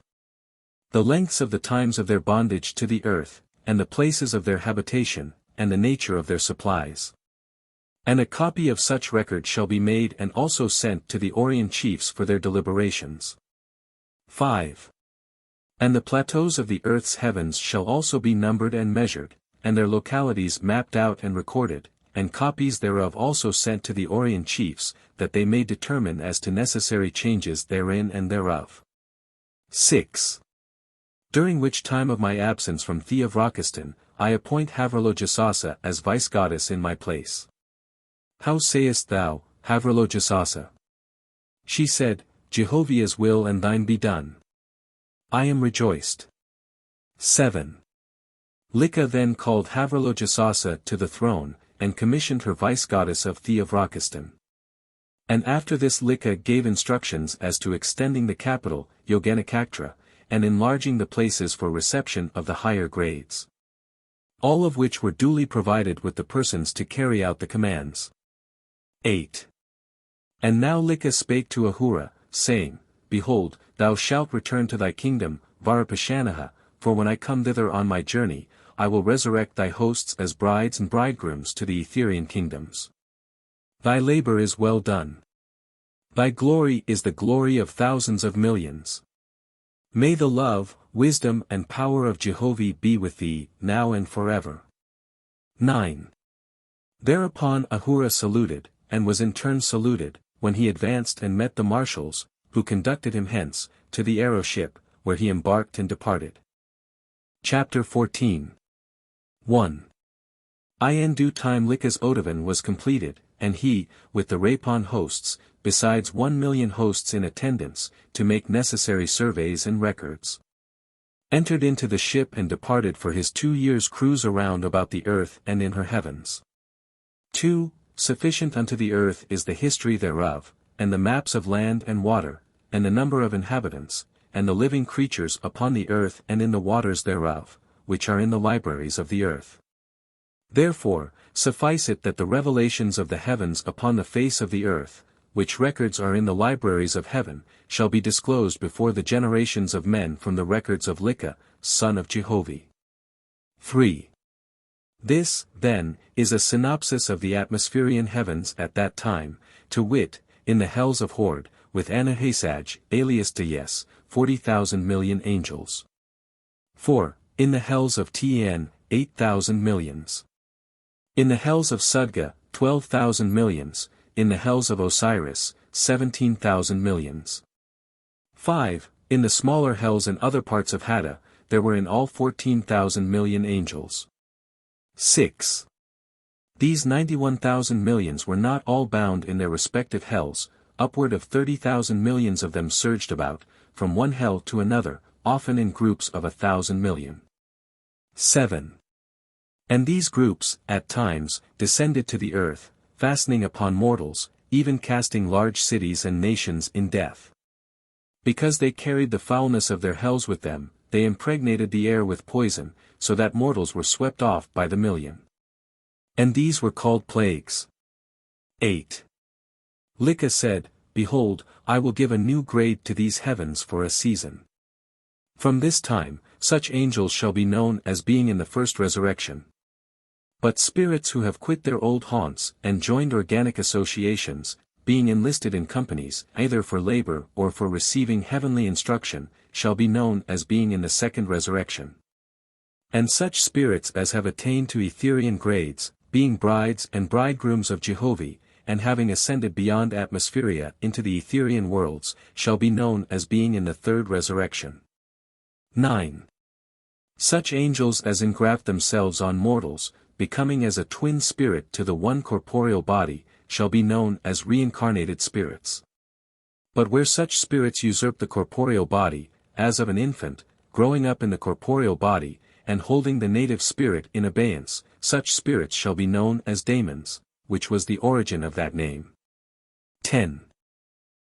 The lengths of the times of their bondage to the earth, and the places of their habitation, and the nature of their supplies. And a copy of such record shall be made and also sent to the Orient chiefs for their deliberations. 5. And the plateaus of the earth's heavens shall also be numbered and measured, and their localities mapped out and recorded, and copies thereof also sent to the Orient chiefs, that they may determine as to necessary changes therein and thereof. 6. During which time of my absence from Theovrokistan, I appoint Havrlogisasa as vice-goddess in my place. How sayest thou, Havrlogisasa? She said, Jehovah's will and thine be done. I am rejoiced. 7. LIKA then called Havrlogisasa to the throne, and commissioned her vice-goddess of Theovrokistan. And after this LIKA gave instructions as to extending the capital, Yoganakaktra, and enlarging the places for reception of the higher grades. All of which were duly provided with the persons to carry out the commands. 8. And now LIKA spake to Ahura, saying, behold, thou shalt return to thy kingdom, Varapashanaha, for when I come thither on my journey, I will resurrect thy hosts as brides and bridegrooms to the Etherean kingdoms. Thy labor is well done. Thy glory is the glory of thousands of millions. May the love, wisdom and power of Jehovah be with thee, now and forever. 9. Thereupon Ahura saluted, and was in turn saluted, when he advanced and met the marshals, who conducted him hence, to the aeroship, where he embarked and departed. Chapter 14. 1. In due time LIKA's Odavan was completed, and he, with the Rapon hosts, besides 1,000,000 hosts in attendance, to make necessary surveys and records, entered into the ship and departed for his 2 years' cruise around about the earth and in her heavens. 2. Sufficient unto the earth is the history thereof, and the maps of land and water, and the number of inhabitants, and the living creatures upon the earth and in the waters thereof, which are in the libraries of the earth. Therefore, suffice it that the revelations of the heavens upon the face of the earth, which records are in the libraries of heaven, shall be disclosed before the generations of men from the records of LIKA, son of Jehovih. 3. This, then, is a synopsis of the atmospherian heavens at that time, to wit, in the hells of Horde, with Anahasaj, alias Deyes, 40,000 million angels. 4. In the hells of Tn, 8,000 millions. In the hells of Sudga, 12,000 millions, in the hells of Osiris, 17,000 millions. 5. In the smaller hells and other parts of Hada, there were in all 14,000 million angels. 6. These 91,000 millions were not all bound in their respective hells, upward of 30,000 millions of them surged about, from one hell to another, often in groups of 1,000 million. 7. And these groups, at times, descended to the earth, fastening upon mortals, even casting large cities and nations in death. Because they carried the foulness of their hells with them, they impregnated the air with poison, so that mortals were swept off by the million. And these were called plagues. 8. LIKA said, Behold, I will give a new grade to these heavens for a season. From this time, such angels shall be known as being in the first resurrection. But spirits who have quit their old haunts and joined organic associations, being enlisted in companies, either for labor or for receiving heavenly instruction, shall be known as being in the second resurrection. And such spirits as have attained to Etherean grades, being brides and bridegrooms of Jehovih, and having ascended beyond atmospheria into the Etherean worlds, shall be known as being in the third resurrection. 9. Such angels as engraft themselves on mortals, becoming as a twin spirit to the one corporeal body, shall be known as reincarnated spirits. But where such spirits usurp the corporeal body, as of an infant, growing up in the corporeal body, and holding the native spirit in abeyance, such spirits shall be known as daemons, which was the origin of that name. 10.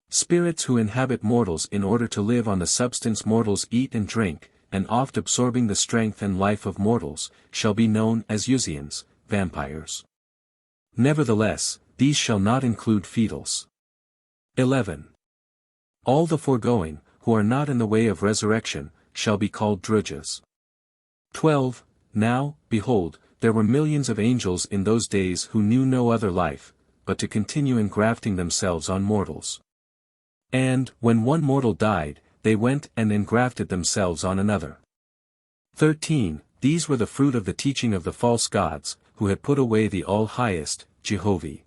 Spirits who inhabit mortals in order to live on the substance mortals eat and drink, and oft absorbing the strength and life of mortals, shall be known as Usians, vampires. Nevertheless, these shall not include Faithists. 11. All the foregoing, who are not in the way of resurrection, shall be called Drujas. 12. Now, behold, there were millions of angels in those days who knew no other life, but to continue engrafting themselves on mortals. And, when one mortal died, they went and engrafted themselves on another. 13. These were the fruit of the teaching of the false gods, who had put away the All-Highest, Jehovih.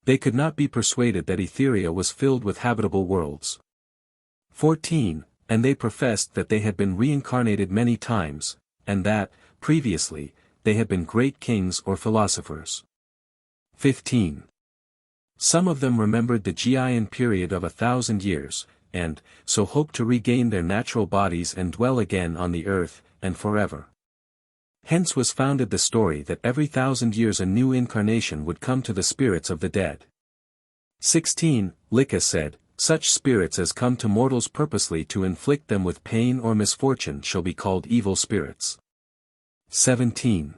They could not be persuaded that Etheria was filled with habitable worlds. 14. And they professed that they had been reincarnated many times, and that, previously, they had been great kings or philosophers. 15. Some of them remembered the Giaean period of 1,000 years, and, so hoped to regain their natural bodies and dwell again on the earth, and forever. Hence was founded the story that every 1,000 years a new incarnation would come to the spirits of the dead. 16. LIKA said, Such spirits as come to mortals purposely to inflict them with pain or misfortune shall be called evil spirits. 17.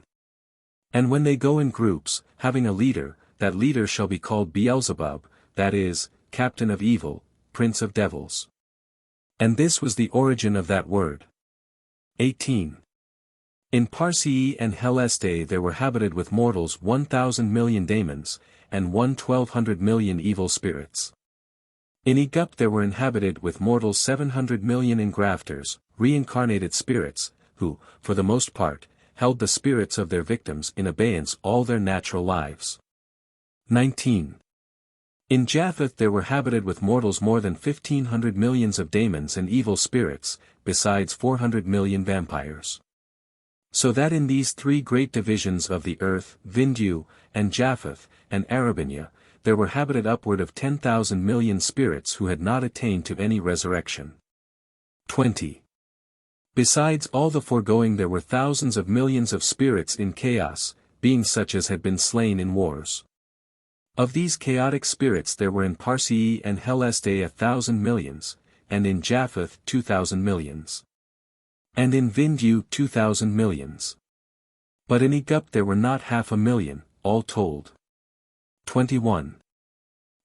And when they go in groups, having a leader, that leader shall be called Beelzebub, that is, captain of evil, prince of devils. And this was the origin of that word. 18. In Parsii and Heleste there were habited with mortals 1,000 million daemons, and 1,200 million evil spirits. In Egypt there were inhabited with mortals 700 million engrafters, reincarnated spirits, who, for the most part, held the spirits of their victims in abeyance all their natural lives. 19. In Japheth there were habited with mortals more than 1,500 millions of daemons and evil spirits, besides 400 million vampires. So that in these three great divisions of the earth, Vindu, and Japheth, and Arabinia, there were habited upward of 10,000 million spirits who had not attained to any resurrection. 20. Besides all the foregoing there were thousands of millions of spirits in chaos, being such as had been slain in wars. Of these chaotic spirits there were in Parsii and Heleste 1,000 millions, and in Japheth 2,000 millions. And in Vindu 2,000 millions. But in Egypt there were not 500,000, all told. 21.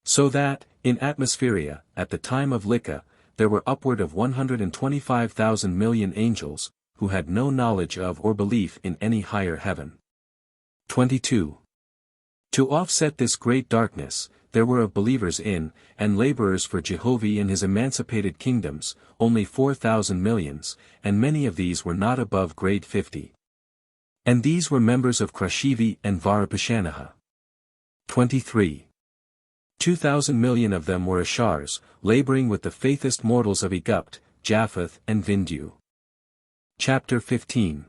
So that, in Atmospheria, at the time of LIKA, there were upward of 125,000 million angels, who had no knowledge of or belief in any higher heaven. 22. To offset this great darkness, there were of believers in, and laborers for Jehovih in his emancipated kingdoms, only 4,000 millions, and many of these were not above grade 50. And these were members of Krashivi and Varapashanaha. 23. 2,000 million of them were Ashars, laboring with the Faithist mortals of Egypt, Japheth and Vindu. Chapter 15.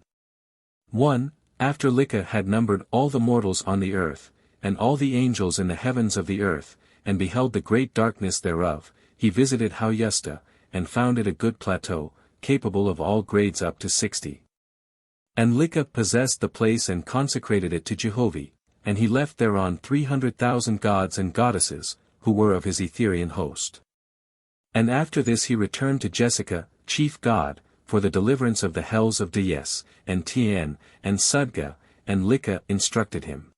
1. After LIKA had numbered all the mortals on the earth, and all the angels in the heavens of the earth, and beheld the great darkness thereof, he visited Audiobook, and found it a good plateau, capable of all grades up to 60. And LIKA possessed the place and consecrated it to Jehovih, and he left thereon 300,000 gods and goddesses, who were of his Etherean host. And after this he returned to Jessica, chief god, for the deliverance of the hells of Dyes, and Tien, and Sudga, and LIKA instructed him.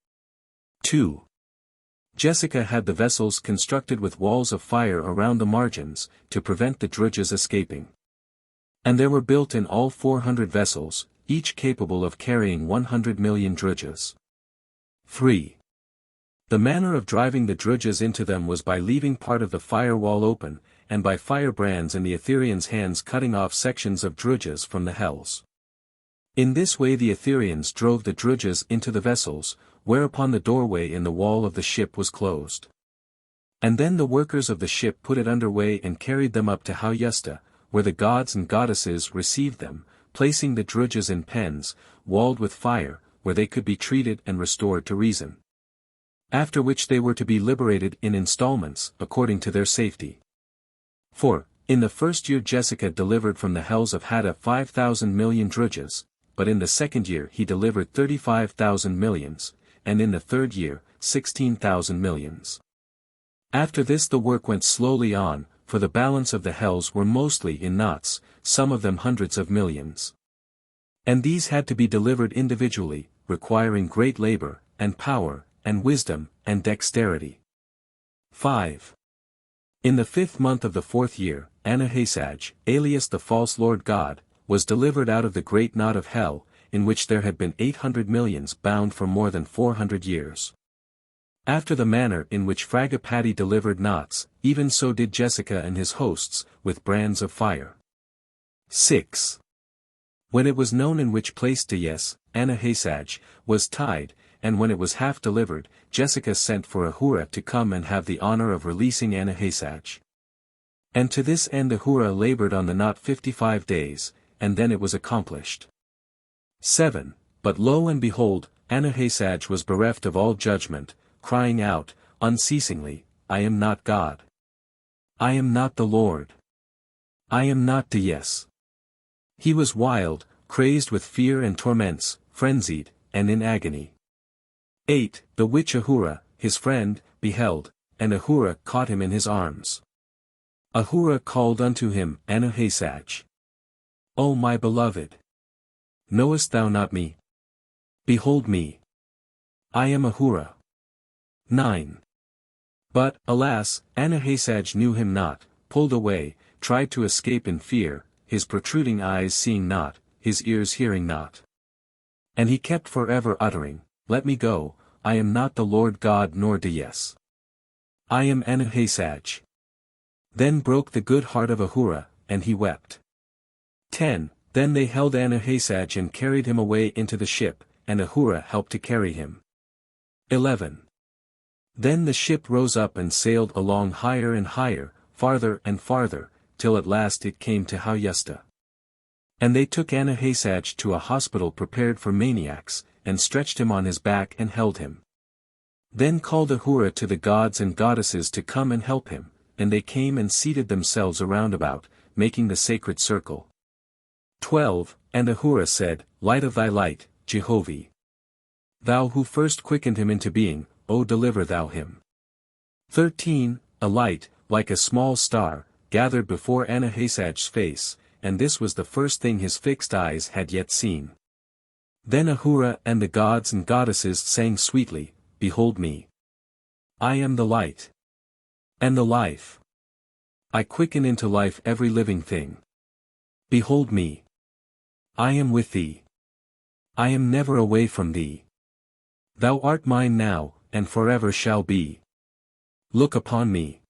2. Jessica had the vessels constructed with walls of fire around the margins, to prevent the drudges escaping. And there were built in all 400 vessels, each capable of carrying 100 million drudges. 3. The manner of driving the drudges into them was by leaving part of the firewall open, and by firebrands in the Etherians' hands cutting off sections of drudges from the hells. In this way the Etherians drove the drudges into the vessels, whereupon the doorway in the wall of the ship was closed. And then the workers of the ship put it under way and carried them up to Audiobook, where the gods and goddesses received them, placing the drudges in pens, walled with fire, where they could be treated and restored to reason. After which they were to be liberated in installments, according to their safety. 4. In the first year Jessica delivered from the hells of Hada 5,000 million drudges, but in the second year he delivered 35,000 millions, and in the third year, 16,000 millions. After this the work went slowly on, for the balance of the hells were mostly in knots, some of them hundreds of millions. And these had to be delivered individually, requiring great labor, and power, and wisdom, and dexterity. 5. In the 5th month of the 4th year, Anahaisaj, alias the false Lord God, was delivered out of the great knot of hell, in which there had been 800 millions bound for more than 400 years. After the manner in which Fragapati delivered knots, even so did Jessica and his hosts, with brands of fire. 6. When it was known in which place Dyes, Anahaisaj, was tied, and when it was half delivered, Jessica sent for Ahura to come and have the honor of releasing Anahaisaj. And to this end Ahura labored on the knot 55 days, and then it was accomplished. 7. But lo and behold, Anahaisaj was bereft of all judgment, crying out, unceasingly, I am not God. I am not the Lord. I am not Dyes. He was wild, crazed with fear and torments, frenzied, and in agony. 8. The which Ahura, his friend, beheld, and Ahura caught him in his arms. Ahura called unto him, Anahaisaj. O my beloved! Knowest thou not me? Behold me. I am Ahura. 9. But, alas, Anahaisaj knew him not, pulled away, tried to escape in fear, his protruding eyes seeing not, his ears hearing not. And he kept forever uttering, Let me go, I am not the Lord God nor Dyes. I am Anahaisaj. Then broke the good heart of Ahura, and he wept. 10. Then they held Anahaisaj and carried him away into the ship, and Ahura helped to carry him. 11. Then the ship rose up and sailed along higher and higher, farther and farther, till at last it came to Audiobook. And they took Anahaisaj to a hospital prepared for maniacs, and stretched him on his back and held him. Then called Ahura to the gods and goddesses to come and help him, and they came and seated themselves around about, making the sacred circle. 12. And Ahura said, Light of thy light, Jehovih. Thou who first quickened him into being, O deliver thou him. 13. A light, like a small star, gathered before Anahasage's face, and this was the first thing his fixed eyes had yet seen. Then Ahura and the gods and goddesses sang sweetly, Behold me. I am the light. And the life. I quicken into life every living thing. Behold me. I am with thee. I am never away from thee. Thou art mine now, and forever shall be. Look upon me.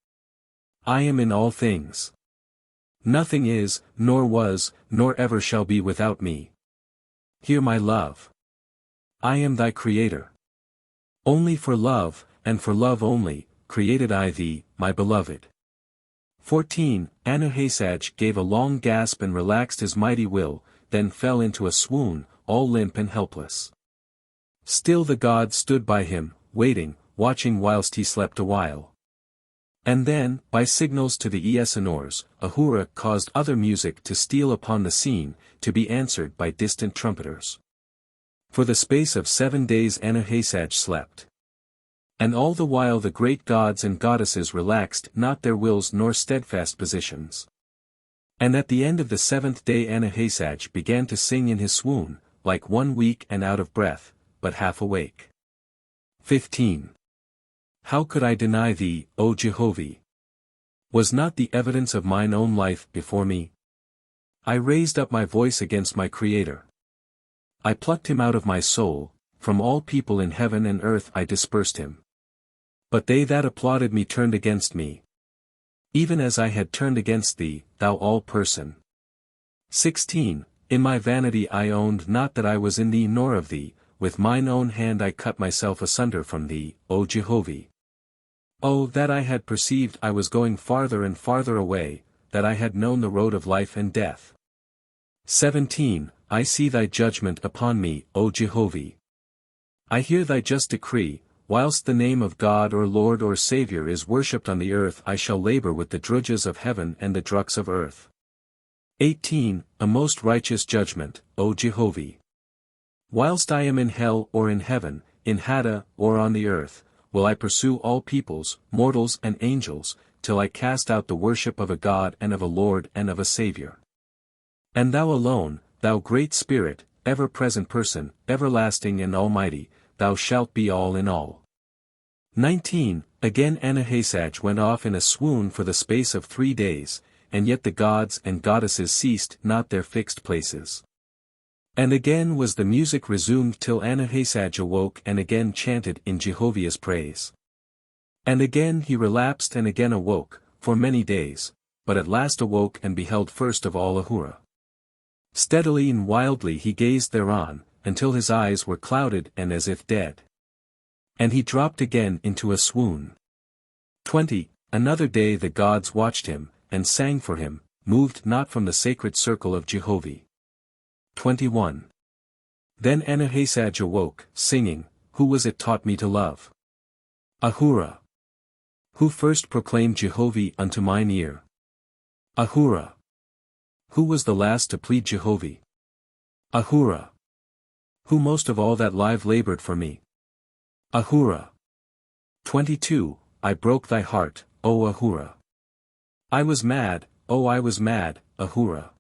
I am in all things. Nothing is, nor was, nor ever shall be without me. Hear my love. I am thy creator. Only for love, and for love only, created I thee, my beloved. 14. Anahasaage gave a long gasp and relaxed his mighty will, then fell into a swoon, all limp and helpless. Still the gods stood by him, waiting, watching whilst he slept a while. And then, by signals to the Easonors, Ahura caused other music to steal upon the scene, to be answered by distant trumpeters. For the space of 7 days Anahasaage slept. And all the while the great gods and goddesses relaxed not their wills nor steadfast positions. And at the end of the 7th day Anahasaage began to sing in his swoon, like one weak and out of breath, but half awake. 15. How could I deny thee, O Jehovih? Was not the evidence of mine own life before me? I raised up my voice against my Creator. I plucked him out of my soul, from all people in heaven and earth I dispersed him. But they that applauded me turned against me. Even as I had turned against thee, thou all-person. 16. In my vanity I owned not that I was in thee nor of thee, with mine own hand I cut myself asunder from thee, O Jehovih. Oh, that I had perceived I was going farther and farther away, that I had known the road of life and death. 17. I see thy judgment upon me, O Jehovih. I hear thy just decree, whilst the name of God or Lord or Saviour is worshipped on the earth I shall labour with the drudges of heaven and the drucks of earth. 18. A most righteous judgment, O Jehovih. Whilst I am in hell or in heaven, in Hada or on the earth, will I pursue all peoples, mortals and angels, till I cast out the worship of a God and of a Lord and of a Saviour. And thou alone, thou great Spirit, ever-present person, everlasting and almighty, thou shalt be all in all. 19. Again Anahasaage went off in a swoon for the space of 3 days, and yet the gods and goddesses ceased not their fixed places. And again was the music resumed till Anahasaage awoke and again chanted in Jehovah's praise. And again he relapsed and again awoke, for many days, but at last awoke and beheld first of all Ahura. Steadily and wildly he gazed thereon, until his eyes were clouded and as if dead. And he dropped again into a swoon. 20. Another day the gods watched him, and sang for him, moved not from the sacred circle of Jehovih. 21. Then Anahasaage awoke, singing, Who was it taught me to love? Ahura. Who first proclaimed Jehovih unto mine ear? Ahura. Who was the last to plead Jehovih? Ahura. Who most of all that live labored for me? Ahura. 22. I broke thy heart, O Ahura. I was mad, O I was mad, Ahura.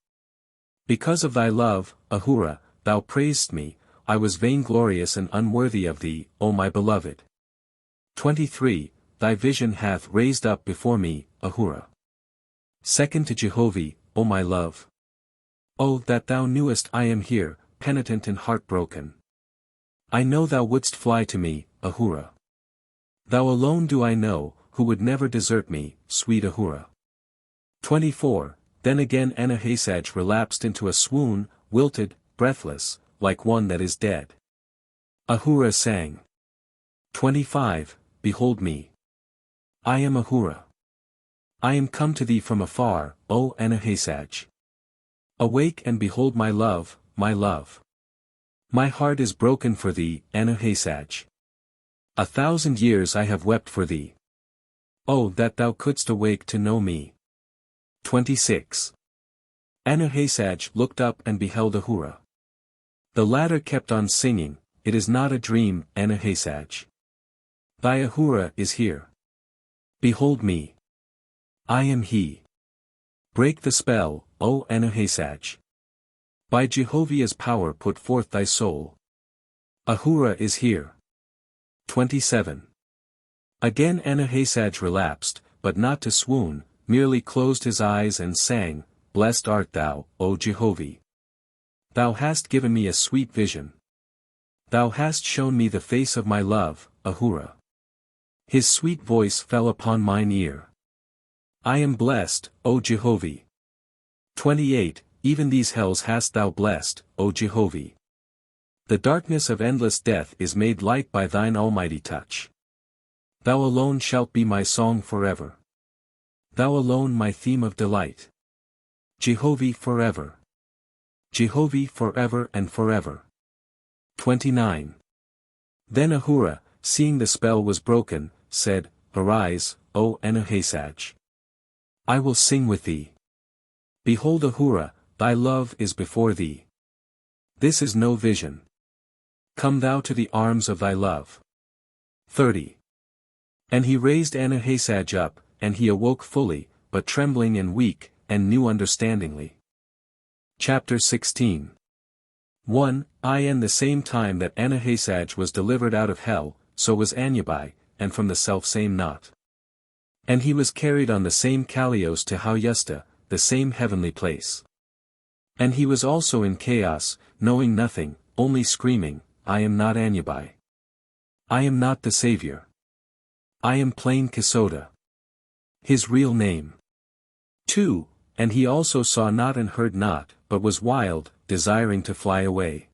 Because of thy love, Ahura, thou praisedst me, I was vainglorious and unworthy of thee, O my beloved. 23. Thy vision hath raised up before me, Ahura. Second to Jehovih, O my love. O that thou knewest I am here, penitent and heartbroken. I know thou wouldst fly to me, Ahura. Thou alone do I know, who would never desert me, sweet Ahura. 24. Then again Anahasaage relapsed into a swoon, wilted, breathless, like one that is dead. Ahura sang. 25. Behold me. I am Ahura. I am come to thee from afar, O Anahasaage. Awake and behold my love, my love. My heart is broken for thee, Anahasaage. 1,000 years I have wept for thee. Oh, that thou couldst awake to know me. 26. Anuhasaj looked up and beheld Ahura. The latter kept on singing, "It is not a dream, Anuhasaj. Thy Ahura is here. Behold me. I am he. Break the spell, O Anuhasaj. By Jehovah's power put forth thy soul. Ahura is here." 27. Again Anuhasaj relapsed, but not to swoon, merely closed his eyes and sang, "Blessed art thou, O Jehovah. Thou hast given me a sweet vision. Thou hast shown me the face of my love, Ahura. His sweet voice fell upon mine ear. I am blessed, O Jehovah. 28. Even these hells hast thou blessed, O Jehovah. The darkness of endless death is made light by thine almighty touch. Thou alone shalt be my song forever. Thou alone my theme of delight. Jehovah forever. Jehovah forever and forever. 29. Then Ahura, seeing the spell was broken, said, "Arise, O Anuhasaj. I will sing with thee. Behold Ahura, thy love is before thee. This is no vision. Come thou to the arms of thy love." 30. And he raised Anuhasaj up, and he awoke fully, but trembling and weak, and knew understandingly. Chapter 16. 1. In the same time that Anuhasaj was delivered out of hell, so was Anubai, and from the selfsame knot. And he was carried on the same Kalios to Hauyusta, the same heavenly place. And he was also in chaos, knowing nothing, only screaming, "I am not Anubai. I am not the Savior. I am plain Kisoda." His real name. 2. And he also saw not and heard not, but was wild, desiring to fly away.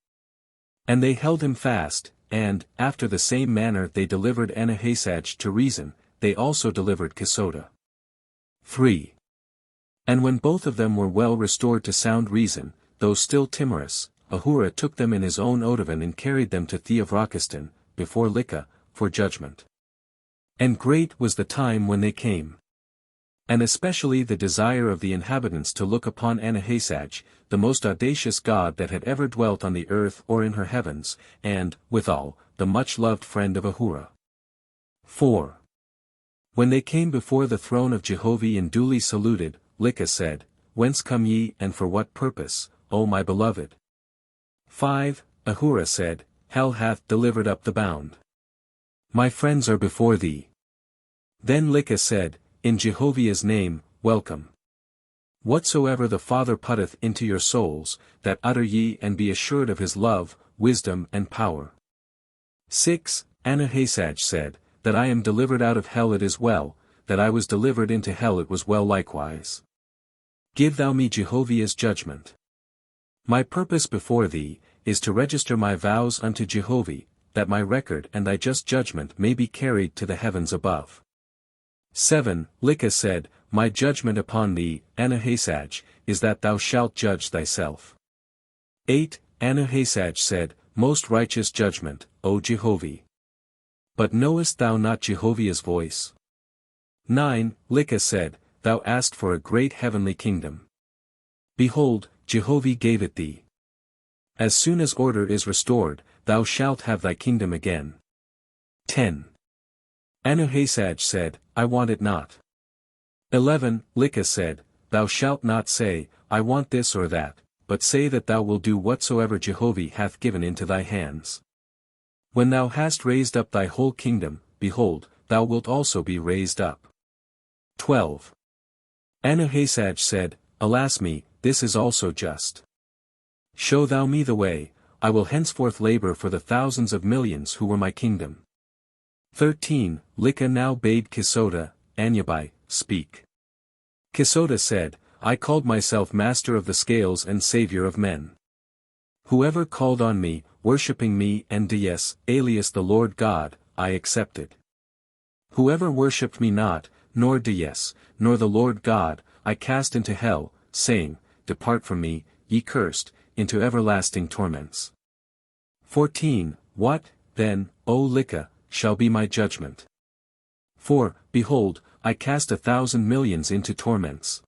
And they held him fast, and, after the same manner they delivered Anuhasaj to reason, they also delivered Kisoda. 3. And when both of them were well restored to sound reason, though still timorous, Ahura took them in his own odovan and carried them to Theovrakistan, before LIKA, for judgment. And great was the time when they came. And especially the desire of the inhabitants to look upon Anuhasaj, the most audacious god that had ever dwelt on the earth or in her heavens, and, withal, the much-loved friend of Ahura. 4. When they came before the throne of Jehovah and duly saluted, LIKA said, "Whence come ye and for what purpose, O my beloved?" 5. Ahura said, "Hell hath delivered up the bound. My friends are before thee." Then LIKA said, "In Jehovah's name, welcome. Whatsoever the Father putteth into your souls, that utter ye and be assured of his love, wisdom and power." 6. Anuhasaj said, "That I am delivered out of hell it is well, that I was delivered into hell it was well likewise. Give thou me Jehovah's judgment. My purpose before thee, is to register my vows unto Jehovah, that my record and thy just judgment may be carried to the heavens above." 7. LIKA said, "My judgment upon thee, Anuhasaj, is that thou shalt judge thyself." 8. Anuhasaj said, "Most righteous judgment, O Jehovah. But knowest thou not Jehovah's voice?" 9. LIKA said, "Thou asked for a great heavenly kingdom. Behold, Jehovah gave it thee. As soon as order is restored, thou shalt have thy kingdom again." 10. Anuhasaj said, "I want it not." 11. LIKA said, "Thou shalt not say, I want this or that, but say that thou wilt do whatsoever Jehovah hath given into thy hands. When thou hast raised up thy whole kingdom, behold, thou wilt also be raised up." 12. Anuhasaj said, "Alas me, this is also just. Show thou me the way, I will henceforth labor for the thousands of millions who were my kingdom." 13. LIKA now bade Kisoda, Anubai, speak. Kisoda said, "I called myself master of the scales and savior of men. Whoever called on me, worshipping me and Dies, alias the Lord God, I accepted. Whoever worshipped me not, nor Dies, nor the Lord God, I cast into hell, saying, Depart from me, ye cursed, into everlasting torments." 14. What, then, O LIKA, shall be my judgment. For, behold, I cast 1,000 millions into torments.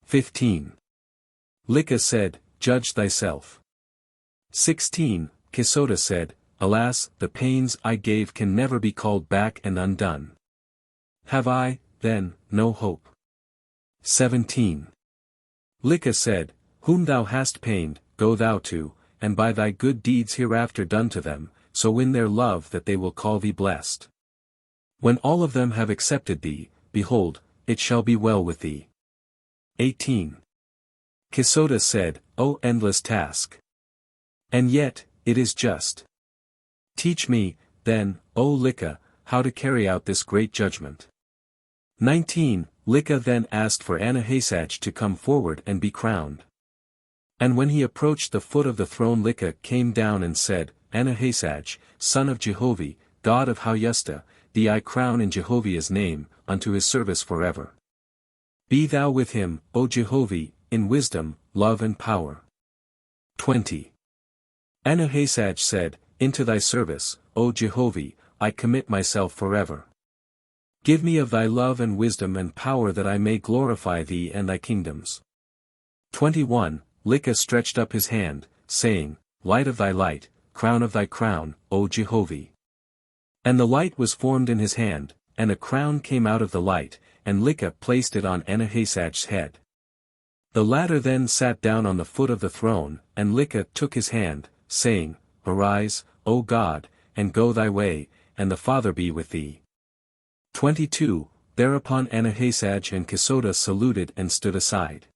15. LIKA said, Judge thyself. 16. Kisoda said, Alas, the pains I gave can never be called back and undone. Have I, then, no hope? 17. LIKA said, Whom thou hast pained, go thou to, and by thy good deeds hereafter done to them, so win their love that they will call thee blessed. When all of them have accepted thee, behold, it shall be well with thee. 18. Kisoda said, O endless task! And yet, it is just. Teach me, then, O LIKA, how to carry out this great judgment. 19. LIKA then asked for Anahaisach to come forward and be crowned. And when he approached the foot of the throne, LIKA came down and said, Anahaisach, son of Jehovih, God of Oahspe, thee I crown in Jehovah's name, unto his service forever. Be thou with him, O Jehovih, in wisdom, love and power. 20. Anahaisach said, Into thy service, O Jehovih, I commit myself forever. Give me of thy love and wisdom and power that I may glorify thee and thy kingdoms. 21. LIKA stretched up his hand, saying, Light of thy light, crown of thy crown, O Jehovih. And the light was formed in his hand, and a crown came out of the light, and LIKA placed it on Anahaisach's head. The latter then sat down on the foot of the throne, and LIKA took his hand, saying, Arise, O God, and go thy way, and the Father be with thee. 22. Thereupon Anahaisach and Kisoda saluted and stood aside.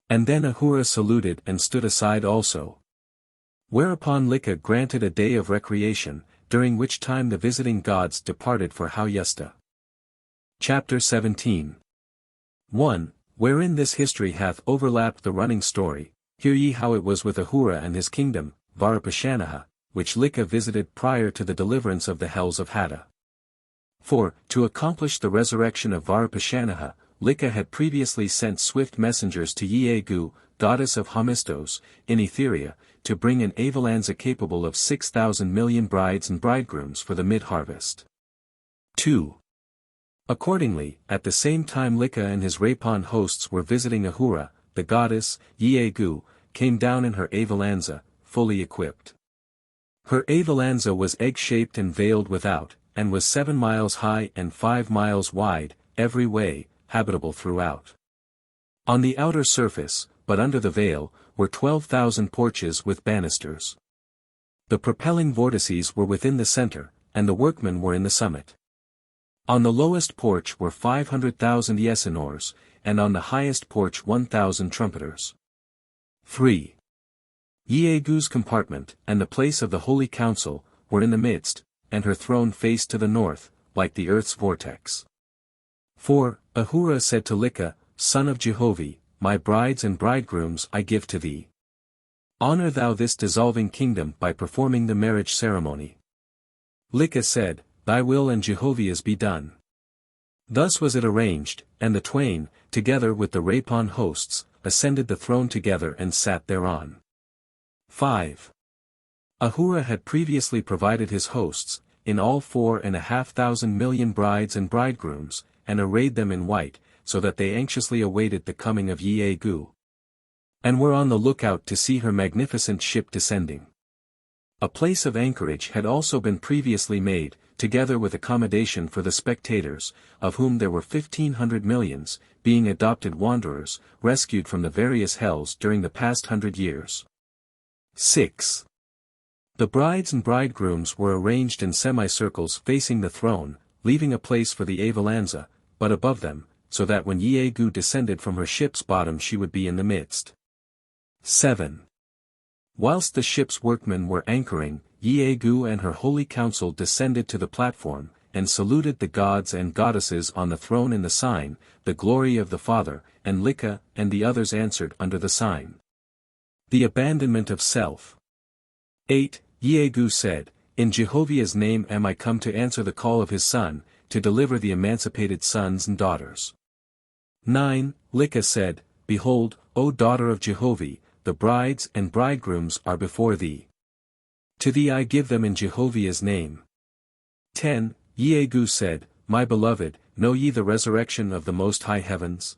And then Ahura saluted and stood aside also. Whereupon LIKA granted a day of recreation, during which time the visiting gods departed for Oahspe. Chapter 17. 1. Wherein this history hath overlapped the running story, hear ye how it was with Ahura and his kingdom, Varapashanaha, which LIKA visited prior to the deliverance of the hells of Hada. For, to accomplish the resurrection of Varapashanaha, LIKA had previously sent swift messengers to Yeegu, goddess of Hamistos, in Etheria, to bring an Avalanza capable of 6,000 million brides and bridegrooms for the mid-harvest. 2. Accordingly, at the same time LIKA and his Rapon hosts were visiting Ahura, the goddess, Yeegu, came down in her Avalanza, fully equipped. Her Avalanza was egg-shaped and veiled without, and was 7 miles high and 5 miles wide, every way, habitable throughout. On the outer surface, but under the veil, were 12,000 porches with banisters. The propelling vortices were within the center, and the workmen were in the summit. On the lowest porch were 500,000 yesenors, and on the highest porch 1,000 trumpeters. 3. Yeegu's compartment, and the place of the holy council, were in the midst, and her throne faced to the north, like the earth's vortex. 4. Ahura said to LIKA, Son of Jehovih, my brides and bridegrooms I give to thee. Honor thou this dissolving kingdom by performing the marriage ceremony. LIKA said, Thy will and Jehovah's be done. Thus was it arranged, and the twain, together with the Rapon hosts, ascended the throne together and sat thereon. 5. Ahura had previously provided his hosts, in all 4,500 million brides and bridegrooms, and arrayed them in white, so that they anxiously awaited the coming of Yeegu. And were on the lookout to see her magnificent ship descending. A place of anchorage had also been previously made, together with accommodation for the spectators, of whom there were 1,500 millions, being adopted wanderers, rescued from the various hells during the past 100 years. 6. The brides and bridegrooms were arranged in semicircles facing the throne, leaving a place for the Avalanza, but above them, so that when Yeegu descended from her ship's bottom she would be in the midst. 7. Whilst the ship's workmen were anchoring, Yeegu and her holy council descended to the platform, and saluted the gods and goddesses on the throne in the sign, the glory of the Father, and LIKA and the others answered under the sign. The abandonment of self. 8. Yeegu said, In Jehovah's name am I come to answer the call of his Son, to deliver the emancipated sons and daughters. 9. LIKA said, Behold, O daughter of Jehovah, the brides and bridegrooms are before thee. To thee I give them in Jehovah's name. 10. Yeagu said, My beloved, know ye the resurrection of the most high heavens?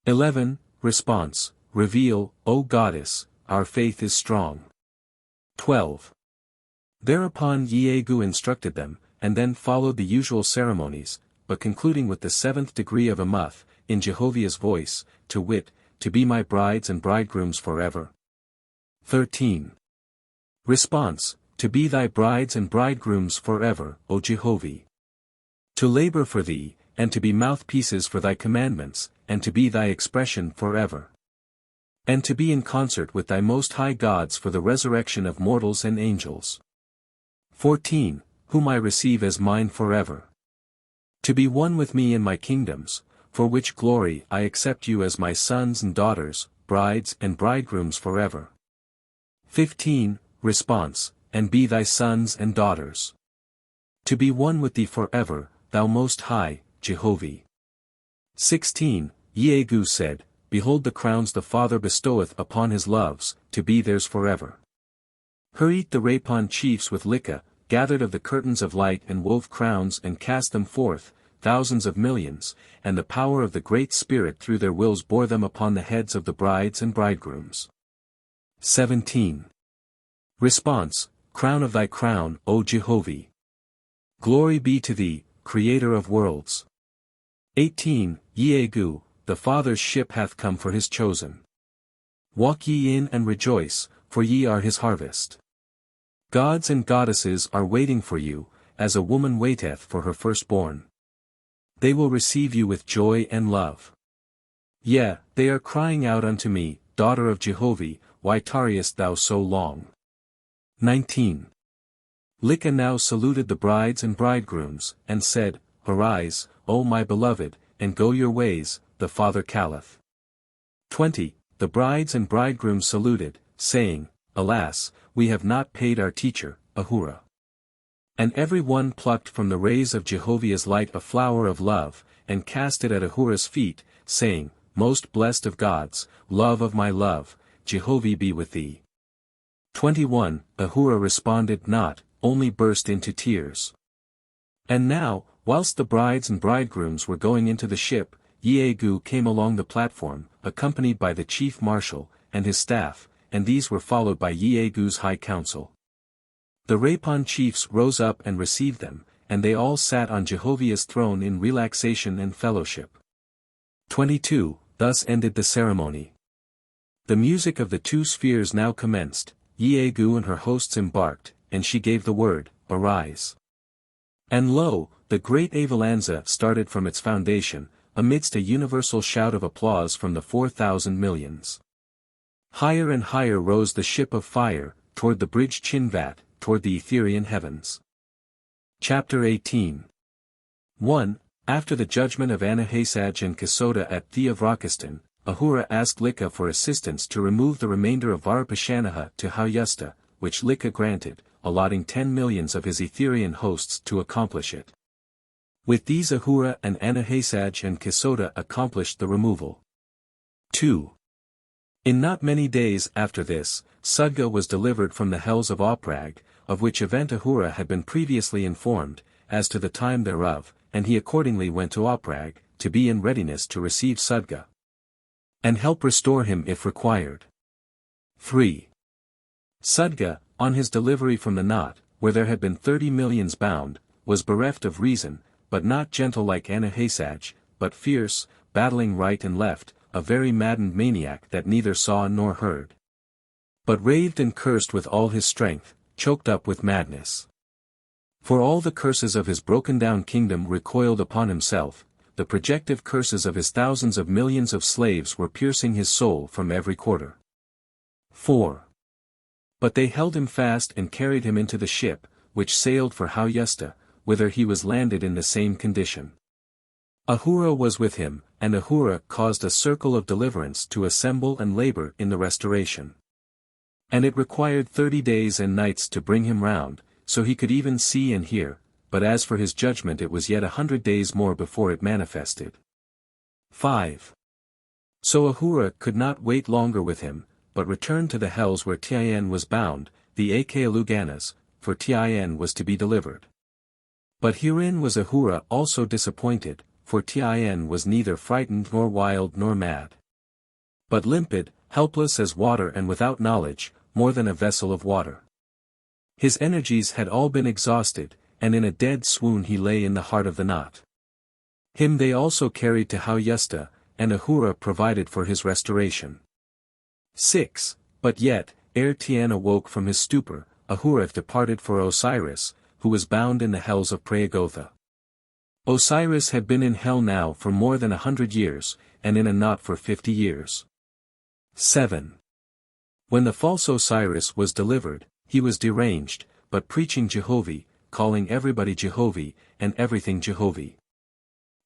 11. Response, Reveal, O goddess, our faith is strong. 12. Thereupon Yeagu instructed them, and then followed the usual ceremonies, but concluding with the 7th degree of Amuth, in Jehovah's voice, to wit, to be my brides and bridegrooms forever. 13. Response, to be thy brides and bridegrooms forever, O Jehovah. To labor for thee, and to be mouthpieces for thy commandments, and to be thy expression forever. And to be in concert with thy most high gods for the resurrection of mortals and angels. 14. Whom I receive as mine forever. To be one with me in my kingdoms, for which glory I accept you as my sons and daughters, brides and bridegrooms forever. 15. Response, and be thy sons and daughters. To be one with thee forever, thou most high, Jehovah. 16. Yeagu said, Behold the crowns the Father bestoweth upon his loves, to be theirs forever. Hurried the Rapon chiefs with LIKA, gathered of the curtains of light and wove crowns and cast them forth, thousands of millions, and the power of the Great Spirit through their wills bore them upon the heads of the brides and bridegrooms. 17. Response, Crown of thy crown, O Jehovah. Glory be to thee, Creator of worlds. 18. Yeagu, the Father's ship hath come for his chosen. Walk ye in and rejoice, for ye are his harvest. Gods and goddesses are waiting for you, as a woman waiteth for her firstborn. They will receive you with joy and love. Yea, they are crying out unto me, Daughter of Jehovah, why tarriest thou so long? 19. LIKA now saluted the brides and bridegrooms, and said, Arise, O my beloved, and go your ways, the Father calleth. 20. The brides and bridegrooms saluted, saying, Alas, we have not paid our teacher, Ahura. And every one plucked from the rays of Jehovah's light a flower of love, and cast it at Ahura's feet, saying, Most blessed of gods, love of my love, Jehovah be with thee. 21. Ahura responded not, only burst into tears. And now, whilst the brides and bridegrooms were going into the ship, Yeagu came along the platform, accompanied by the chief marshal, and his staff, and these were followed by Yeagu's high council. The Rapon chiefs rose up and received them, and they all sat on Jehovah's throne in relaxation and fellowship. 22. Thus ended the ceremony. The music of the two spheres now commenced, Yeagu and her hosts embarked, and she gave the word, Arise. And lo, the great Avalanza started from its foundation, amidst a universal shout of applause from the 4,000 millions. Higher and higher rose the ship of fire, toward the bridge Chinvat, toward the Etherean Heavens. Chapter 18. 1. After the judgment of Anahasaj and Kasota at Theovrakistan, Ahura asked LIKA for assistance to remove the remainder of Varapashanaha to Hauyusta, which LIKA granted, allotting 10 millions of his Etherean hosts to accomplish it. With these Ahura and Anahasaj and Kasota accomplished the removal. 2. In not many days after this, Sudga was delivered from the hells of Oprag, of which event Ahura had been previously informed, as to the time thereof, and he accordingly went to Oprag, to be in readiness to receive Sudga, and help restore him if required. 3. Sudga, on his delivery from the knot, where there had been 30 millions bound, was bereft of reason, but not gentle like Anahasaj, but fierce, battling right and left, a very maddened maniac that neither saw nor heard, but raved and cursed with all his strength, choked up with madness. For all the curses of his broken-down kingdom recoiled upon himself, the projective curses of his thousands of millions of slaves were piercing his soul from every quarter. 4. But they held him fast and carried him into the ship, which sailed for Hauyusta, whither he was landed in the same condition. Ahura was with him, and Ahura caused a circle of deliverance to assemble and labor in the restoration. And it required 30 days and nights to bring him round, so he could even see and hear, but as for his judgment it was yet 100 days more before it manifested. 5. So Ahura could not wait longer with him, but returned to the hells where Tin was bound, the Akaluganas, for Tin was to be delivered. But herein was Ahura also disappointed, for Tin was neither frightened nor wild nor mad, but limpid, helpless as water and without knowledge, more than a vessel of water. His energies had all been exhausted, and in a dead swoon he lay in the heart of the knot. Him they also carried to Audiobook, and Ahura provided for his restoration. 6. But yet, ere Tin awoke from his stupor, Ahura departed for Osiris, who was bound in the hells of Praegotha. Osiris had been in hell now for more than 100 years, and in a knot for 50 years. 7. When the false Osiris was delivered, he was deranged, but preaching Jehovih, calling everybody Jehovih, and everything Jehovih.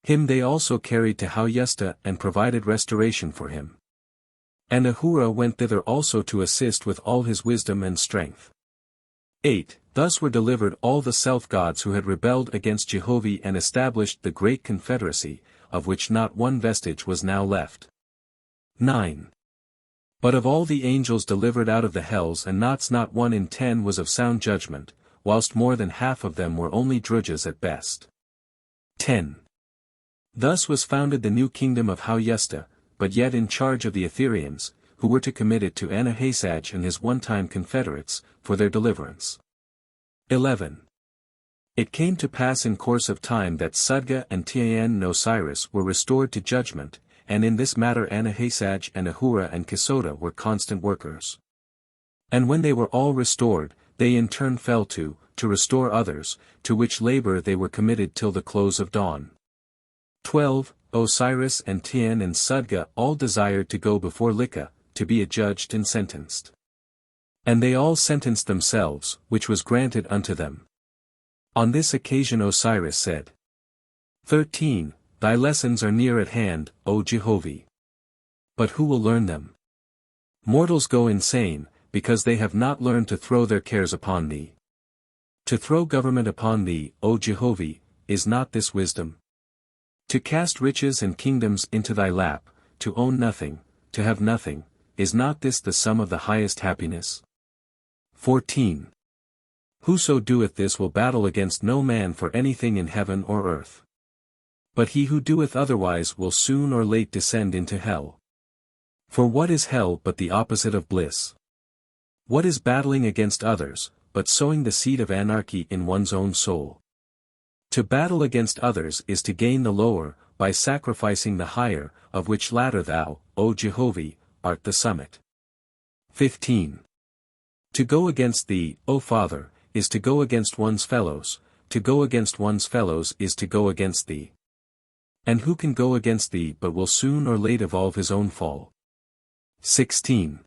Him they also carried to Audiobook and provided restoration for him. And Ahura went thither also to assist with all his wisdom and strength. 8. Thus were delivered all the self-gods who had rebelled against Jehovih and established the great confederacy, of which not one vestige was now left. 9. But of all the angels delivered out of the hells and knots not 1 in 10 was of sound judgment, whilst more than half of them were only drudges at best. 10. Thus was founded the new kingdom of Audiobook, but yet in charge of the Ethereans, who were to commit it to Anuhasaj and his one-time confederates, for their deliverance. 11. It came to pass in course of time that Sudga and Tin and Osiris were restored to judgment, and in this matter Anuhasaj and Ahura and Kisota were constant workers. And when they were all restored, they in turn fell to restore others, to which labor they were committed till the close of dawn. 12. Osiris and Tin and Sudga all desired to go before LIKA, to be adjudged and sentenced. And they all sentenced themselves, which was granted unto them. On this occasion Osiris said, 13. Thy lessons are near at hand, O Jehovih. But who will learn them? Mortals go insane, because they have not learned to throw their cares upon thee. To throw government upon thee, O Jehovih, is not this wisdom? To cast riches and kingdoms into thy lap, to own nothing, to have nothing, is not this the sum of the highest happiness? 14. Whoso doeth this will battle against no man for anything in heaven or earth. But he who doeth otherwise will soon or late descend into hell. For what is hell but the opposite of bliss? What is battling against others, but sowing the seed of anarchy in one's own soul? To battle against others is to gain the lower, by sacrificing the higher, of which latter thou, O Jehovih, art the summit. 15. To go against thee, O Father, is to go against one's fellows, to go against one's fellows is to go against thee. And who can go against thee but will soon or late evolve his own fall? 16.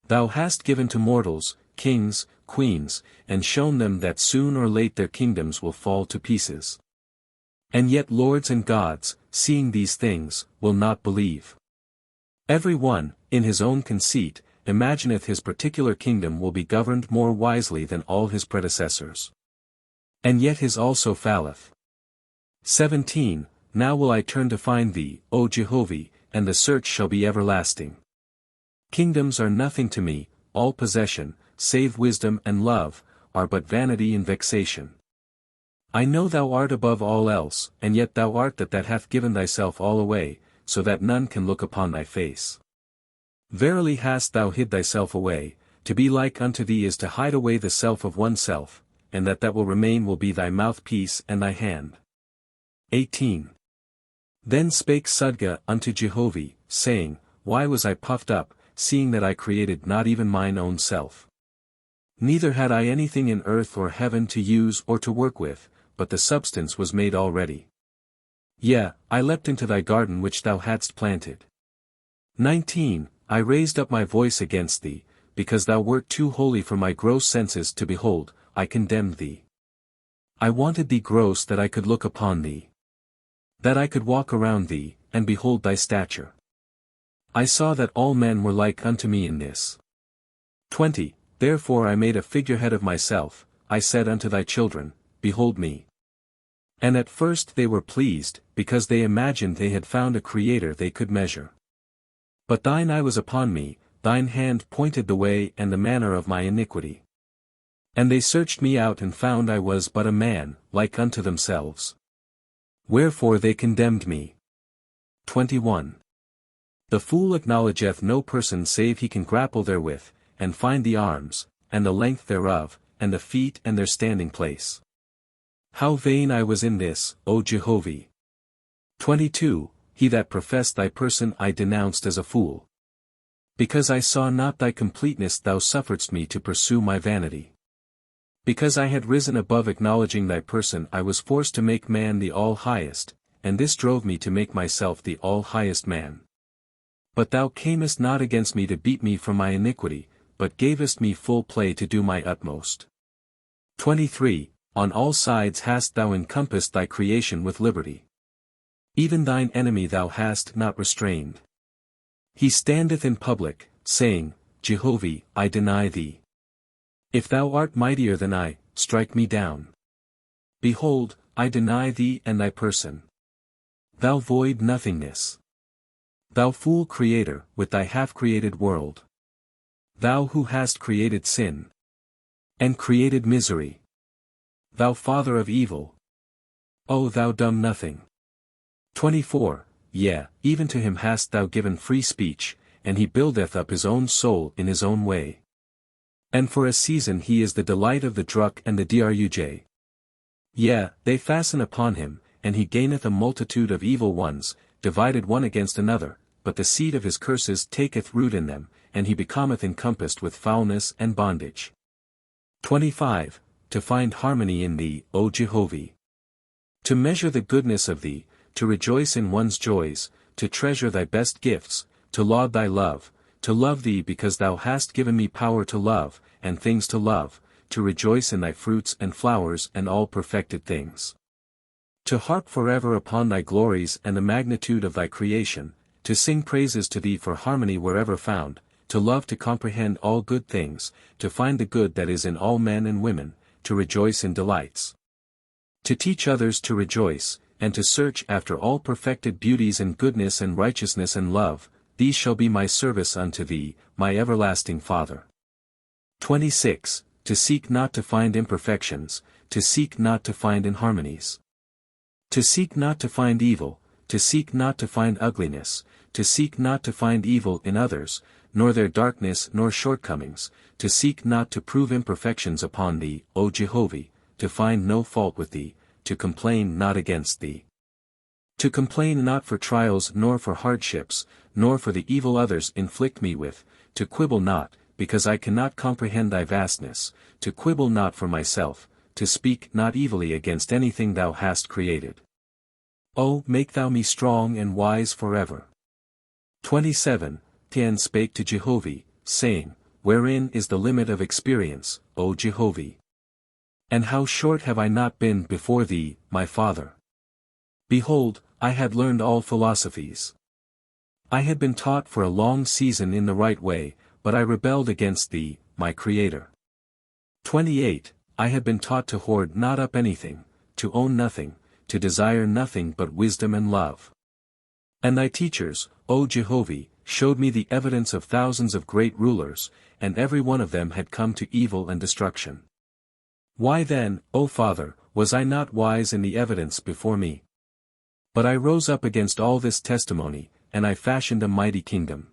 Thou hast given to mortals, kings, queens, and shown them that soon or late their kingdoms will fall to pieces. And yet lords and gods, seeing these things, will not believe. Every one, in his own conceit, imagineth his particular kingdom will be governed more wisely than all his predecessors. And yet his also falleth. 17. Now will I turn to find thee, O Jehovih, and the search shall be everlasting. Kingdoms are nothing to me, all possession, save wisdom and love, are but vanity and vexation. I know thou art above all else, and yet thou art that hath given thyself all away, so that none can look upon thy face. Verily hast thou hid thyself away, to be like unto thee is to hide away the self of oneself, and that will remain will be thy mouthpiece and thy hand. 18. Then spake Sudga unto Jehovih, saying, Why was I puffed up, seeing that I created not even mine own self? Neither had I anything in earth or heaven to use or to work with, but the substance was made already. Yea, I leapt into thy garden which thou hadst planted. 19. I raised up my voice against thee, because thou wert too holy for my gross senses to behold, I condemned thee. I wanted thee gross that I could look upon thee. That I could walk around thee, and behold thy stature. I saw that all men were like unto me in this. 20. Therefore I made a figurehead of myself, I said unto thy children, Behold me. And at first they were pleased, because they imagined they had found a creator they could measure. But thine eye was upon me, thine hand pointed the way and the manner of my iniquity. And they searched me out and found I was but a man, like unto themselves. Wherefore they condemned me. 21. The fool acknowledgeth no person save he can grapple therewith, and find the arms, and the length thereof, and the feet and their standing place. How vain I was in this, O Jehovah! 22. He that professed thy person I denounced as a fool. Because I saw not thy completeness thou sufferedst me to pursue my vanity. Because I had risen above acknowledging thy person I was forced to make man the all-highest, and this drove me to make myself the all-highest man. But thou camest not against me to beat me for my iniquity, but gavest me full play to do my utmost. 23. On all sides hast thou encompassed thy creation with liberty. Even thine enemy thou hast not restrained. He standeth in public, saying, Jehovah, I deny thee. If thou art mightier than I, strike me down. Behold, I deny thee and thy person. Thou void nothingness. Thou fool creator, with thy half-created world. Thou who hast created sin. And created misery. Thou father of evil. O thou dumb nothing. 24. Yea, even to him hast thou given free speech, and he buildeth up his own soul in his own way. And for a season he is the delight of the druk and the druj. Yea, they fasten upon him, and he gaineth a multitude of evil ones, divided one against another, but the seed of his curses taketh root in them, and he becometh encompassed with foulness and bondage. 25. To find harmony in thee, O Jehovah. To measure the goodness of thee, to rejoice in one's joys, to treasure thy best gifts, to laud thy love, to love thee because thou hast given me power to love, and things to love, to rejoice in thy fruits and flowers and all perfected things. To harp forever upon thy glories and the magnitude of thy creation, to sing praises to thee for harmony wherever found, to love to comprehend all good things, to find the good that is in all men and women, to rejoice in delights. To teach others to rejoice, and to search after all perfected beauties and goodness and righteousness and love, these shall be my service unto thee, my everlasting Father. 26. To seek not to find imperfections, to seek not to find inharmonies. To seek not to find evil, to seek not to find ugliness, to seek not to find evil in others, nor their darkness nor shortcomings, to seek not to prove imperfections upon thee, O Jehovah, to find no fault with thee, to complain not against thee. To complain not for trials nor for hardships, nor for the evil others inflict me with, to quibble not, because I cannot comprehend thy vastness, to quibble not for myself, to speak not evilly against anything thou hast created. O make thou me strong and wise forever. 27. Tan spake to Jehovah, saying, Wherein is the limit of experience, O Jehovah? And how short have I not been before thee, my Father? Behold, I had learned all philosophies. I had been taught for a long season in the right way, but I rebelled against thee, my Creator. 28. I had been taught to hoard not up anything, to own nothing, to desire nothing but wisdom and love. And thy teachers, O Jehovah, showed me the evidence of thousands of great rulers, and every one of them had come to evil and destruction. Why then, O Father, was I not wise in the evidence before me? But I rose up against all this testimony, and I fashioned a mighty kingdom.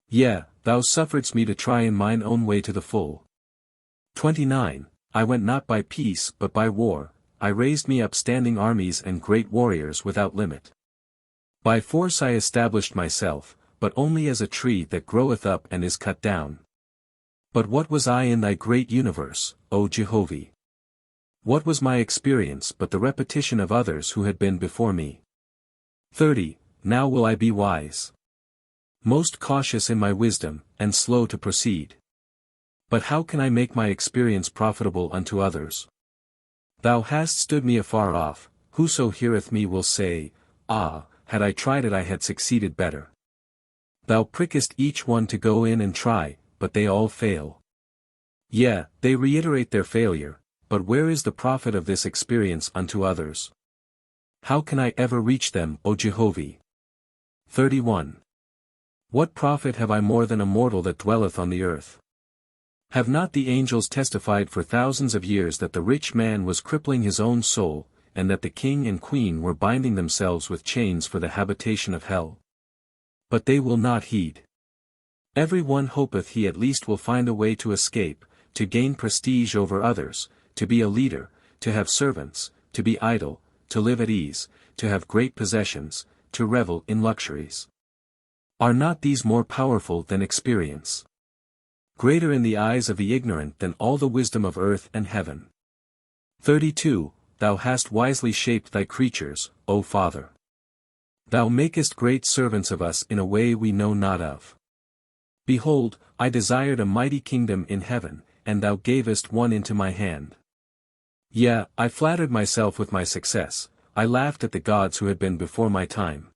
Yea, thou sufferedst me to try in mine own way to the full. 29. I went not by peace but by war, I raised me up standing armies and great warriors without limit. By force I established myself, but only as a tree that groweth up and is cut down. But what was I in thy great universe, O Jehovah? What was my experience but the repetition of others who had been before me? 30. Now will I be wise. Most cautious in my wisdom, and slow to proceed. But how can I make my experience profitable unto others? Thou hast stood me afar off, whoso heareth me will say, Ah, had I tried it I had succeeded better. Thou prickest each one to go in and try, but they all fail. Yea, they reiterate their failure, but where is the profit of this experience unto others? How can I ever reach them, O Jehovah? 31. What profit have I more than a mortal that dwelleth on the earth? Have not the angels testified for thousands of years that the rich man was crippling his own soul, and that the king and queen were binding themselves with chains for the habitation of hell? But they will not heed. Every one hopeth he at least will find a way to escape, to gain prestige over others, to be a leader, to have servants, to be idle, to live at ease, to have great possessions, to revel in luxuries. Are not these more powerful than experience? Greater in the eyes of the ignorant than all the wisdom of earth and heaven. 32. Thou hast wisely shaped thy creatures, O Father. Thou makest great servants of us in a way we know not of. Behold, I desired a mighty kingdom in heaven, and thou gavest one into my hand. Yea, I flattered myself with my success, I laughed at the gods who had been before my time.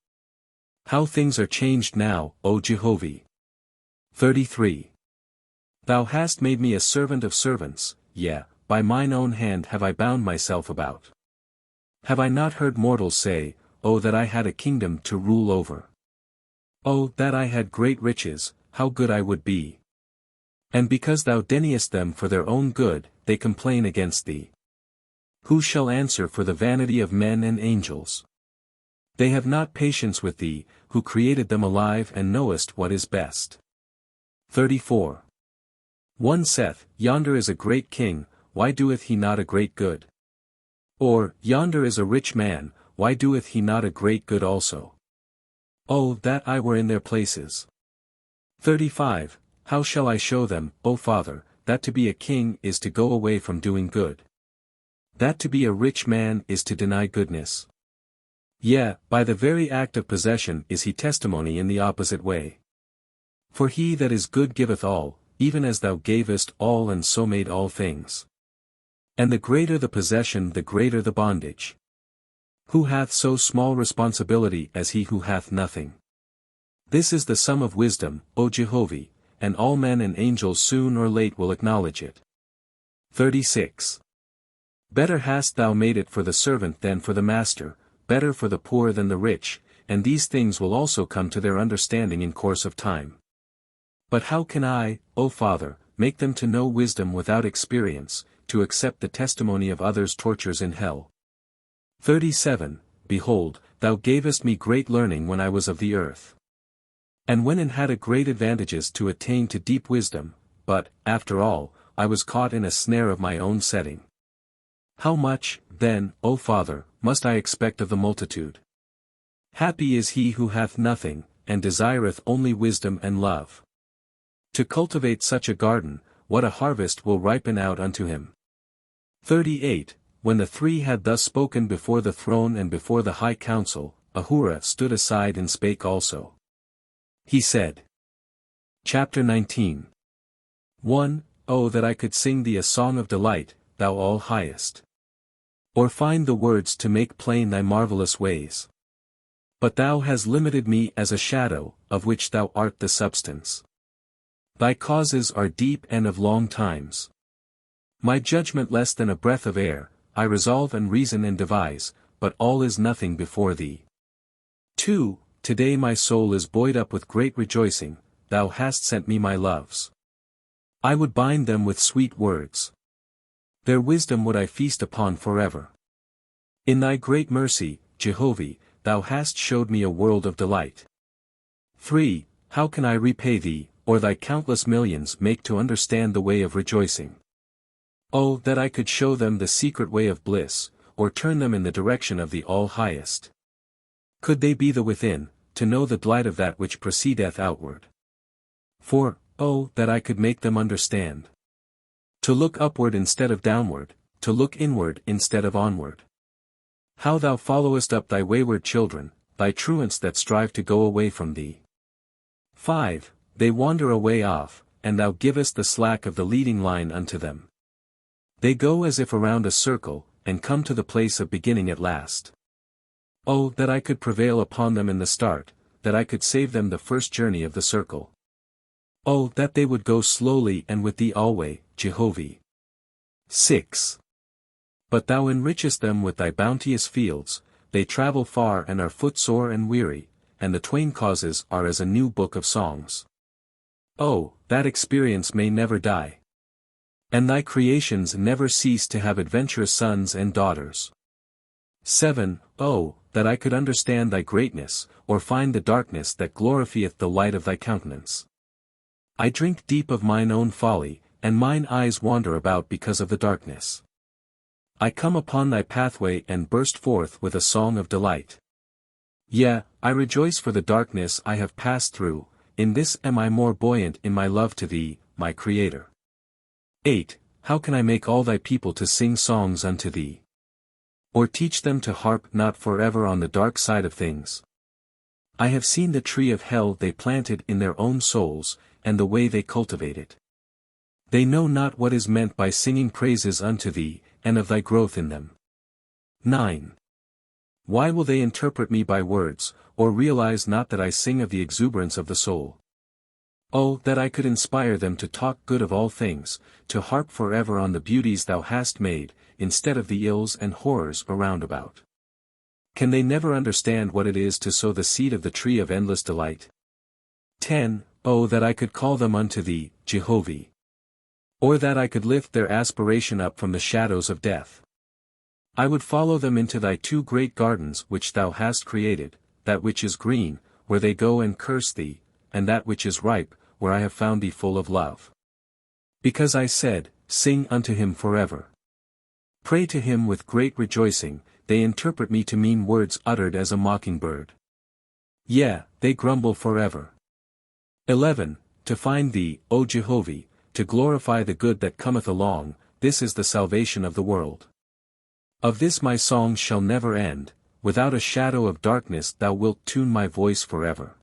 How things are changed now, O Jehovih! 33. Thou hast made me a servant of servants, yea, by mine own hand have I bound myself about. Have I not heard mortals say, Oh that I had a kingdom to rule over! Oh that I had great riches, how good I would be! And because thou deniest them for their own good, they complain against thee. Who shall answer for the vanity of men and angels? They have not patience with thee, who created them alive and knowest what is best. 34. One saith, Yonder is a great king, why doeth he not a great good? Or, Yonder is a rich man, why doeth he not a great good also? Oh that I were in their places! 35. How shall I show them, O Father, that to be a king is to go away from doing good? That to be a rich man is to deny goodness? Yea, by the very act of possession is he testimony in the opposite way. For he that is good giveth all, even as thou gavest all and so made all things. And the greater the possession the greater the bondage. Who hath so small responsibility as he who hath nothing? This is the sum of wisdom, O Jehovih, and all men and angels soon or late will acknowledge it. 36. Better hast thou made it for the servant than for the master, better for the poor than the rich, and these things will also come to their understanding in course of time. But how can I, O Father, make them to know wisdom without experience, to accept the testimony of others' tortures in hell? 37. Behold, thou gavest me great learning when I was of the earth. And when it had a great advantages to attain to deep wisdom, but, after all, I was caught in a snare of my own setting. How much, then, O Father, must I expect of the multitude? Happy is he who hath nothing, and desireth only wisdom and love. To cultivate such a garden, what a harvest will ripen out unto him. 38. When the three had thus spoken before the throne and before the high council, Ahura stood aside and spake also. He said. Chapter 19. 1. Oh that I could sing thee a song of delight, thou all highest. Or find the words to make plain thy marvelous ways. But thou hast limited me as a shadow, of which thou art the substance. Thy causes are deep and of long times. My judgment less than a breath of air, I resolve and reason and devise, but all is nothing before thee. 2. Today my soul is buoyed up with great rejoicing, thou hast sent me my loves. I would bind them with sweet words. Their wisdom would I feast upon forever. In thy great mercy, Jehovih, thou hast showed me a world of delight. 3. How can I repay thee, or thy countless millions make to understand the way of rejoicing? Oh that I could show them the secret way of bliss, or turn them in the direction of the All-Highest. Could they be the within, to know the delight of that which proceedeth outward? 4. Oh that I could make them understand. To look upward instead of downward, to look inward instead of onward. How thou followest up thy wayward children, thy truants that strive to go away from thee. 5. They wander away off, and thou givest the slack of the leading line unto them. They go as if around a circle, and come to the place of beginning at last. Oh that I could prevail upon them in the start, that I could save them the first journey of the circle. Oh that they would go slowly and with thee alway, Jehovih. 6. But thou enrichest them with thy bounteous fields, they travel far and are footsore and weary, and the twain causes are as a new book of songs. Oh, that experience may never die. And thy creations never cease to have adventurous sons and daughters. 7. Oh, that I could understand thy greatness, or find the darkness that glorifieth the light of thy countenance. I drink deep of mine own folly, and mine eyes wander about because of the darkness. I come upon thy pathway and burst forth with a song of delight. Yea, I rejoice for the darkness I have passed through, in this am I more buoyant in my love to thee, my Creator. 8. How can I make all thy people to sing songs unto thee? Or teach them to harp not forever on the dark side of things? I have seen the tree of hell they planted in their own souls, and the way they cultivate it. They know not what is meant by singing praises unto thee, and of thy growth in them. 9. Why will they interpret me by words, or realize not that I sing of the exuberance of the soul? Oh, that I could inspire them to talk good of all things, to harp forever on the beauties thou hast made, instead of the ills and horrors around about. Can they never understand what it is to sow the seed of the tree of endless delight? 10. Oh, that I could call them unto thee, Jehovih. Or that I could lift their aspiration up from the shadows of death. I would follow them into thy two great gardens which thou hast created, that which is green, where they go and curse thee, and that which is ripe, where I have found thee full of love. Because I said, sing unto him forever. Pray to him with great rejoicing, they interpret me to mean words uttered as a mockingbird. Yea, they grumble forever. 11. To find thee, O Jehovih, to glorify the good that cometh along, this is the salvation of the world. Of this my song shall never end, without a shadow of darkness thou wilt tune my voice forever.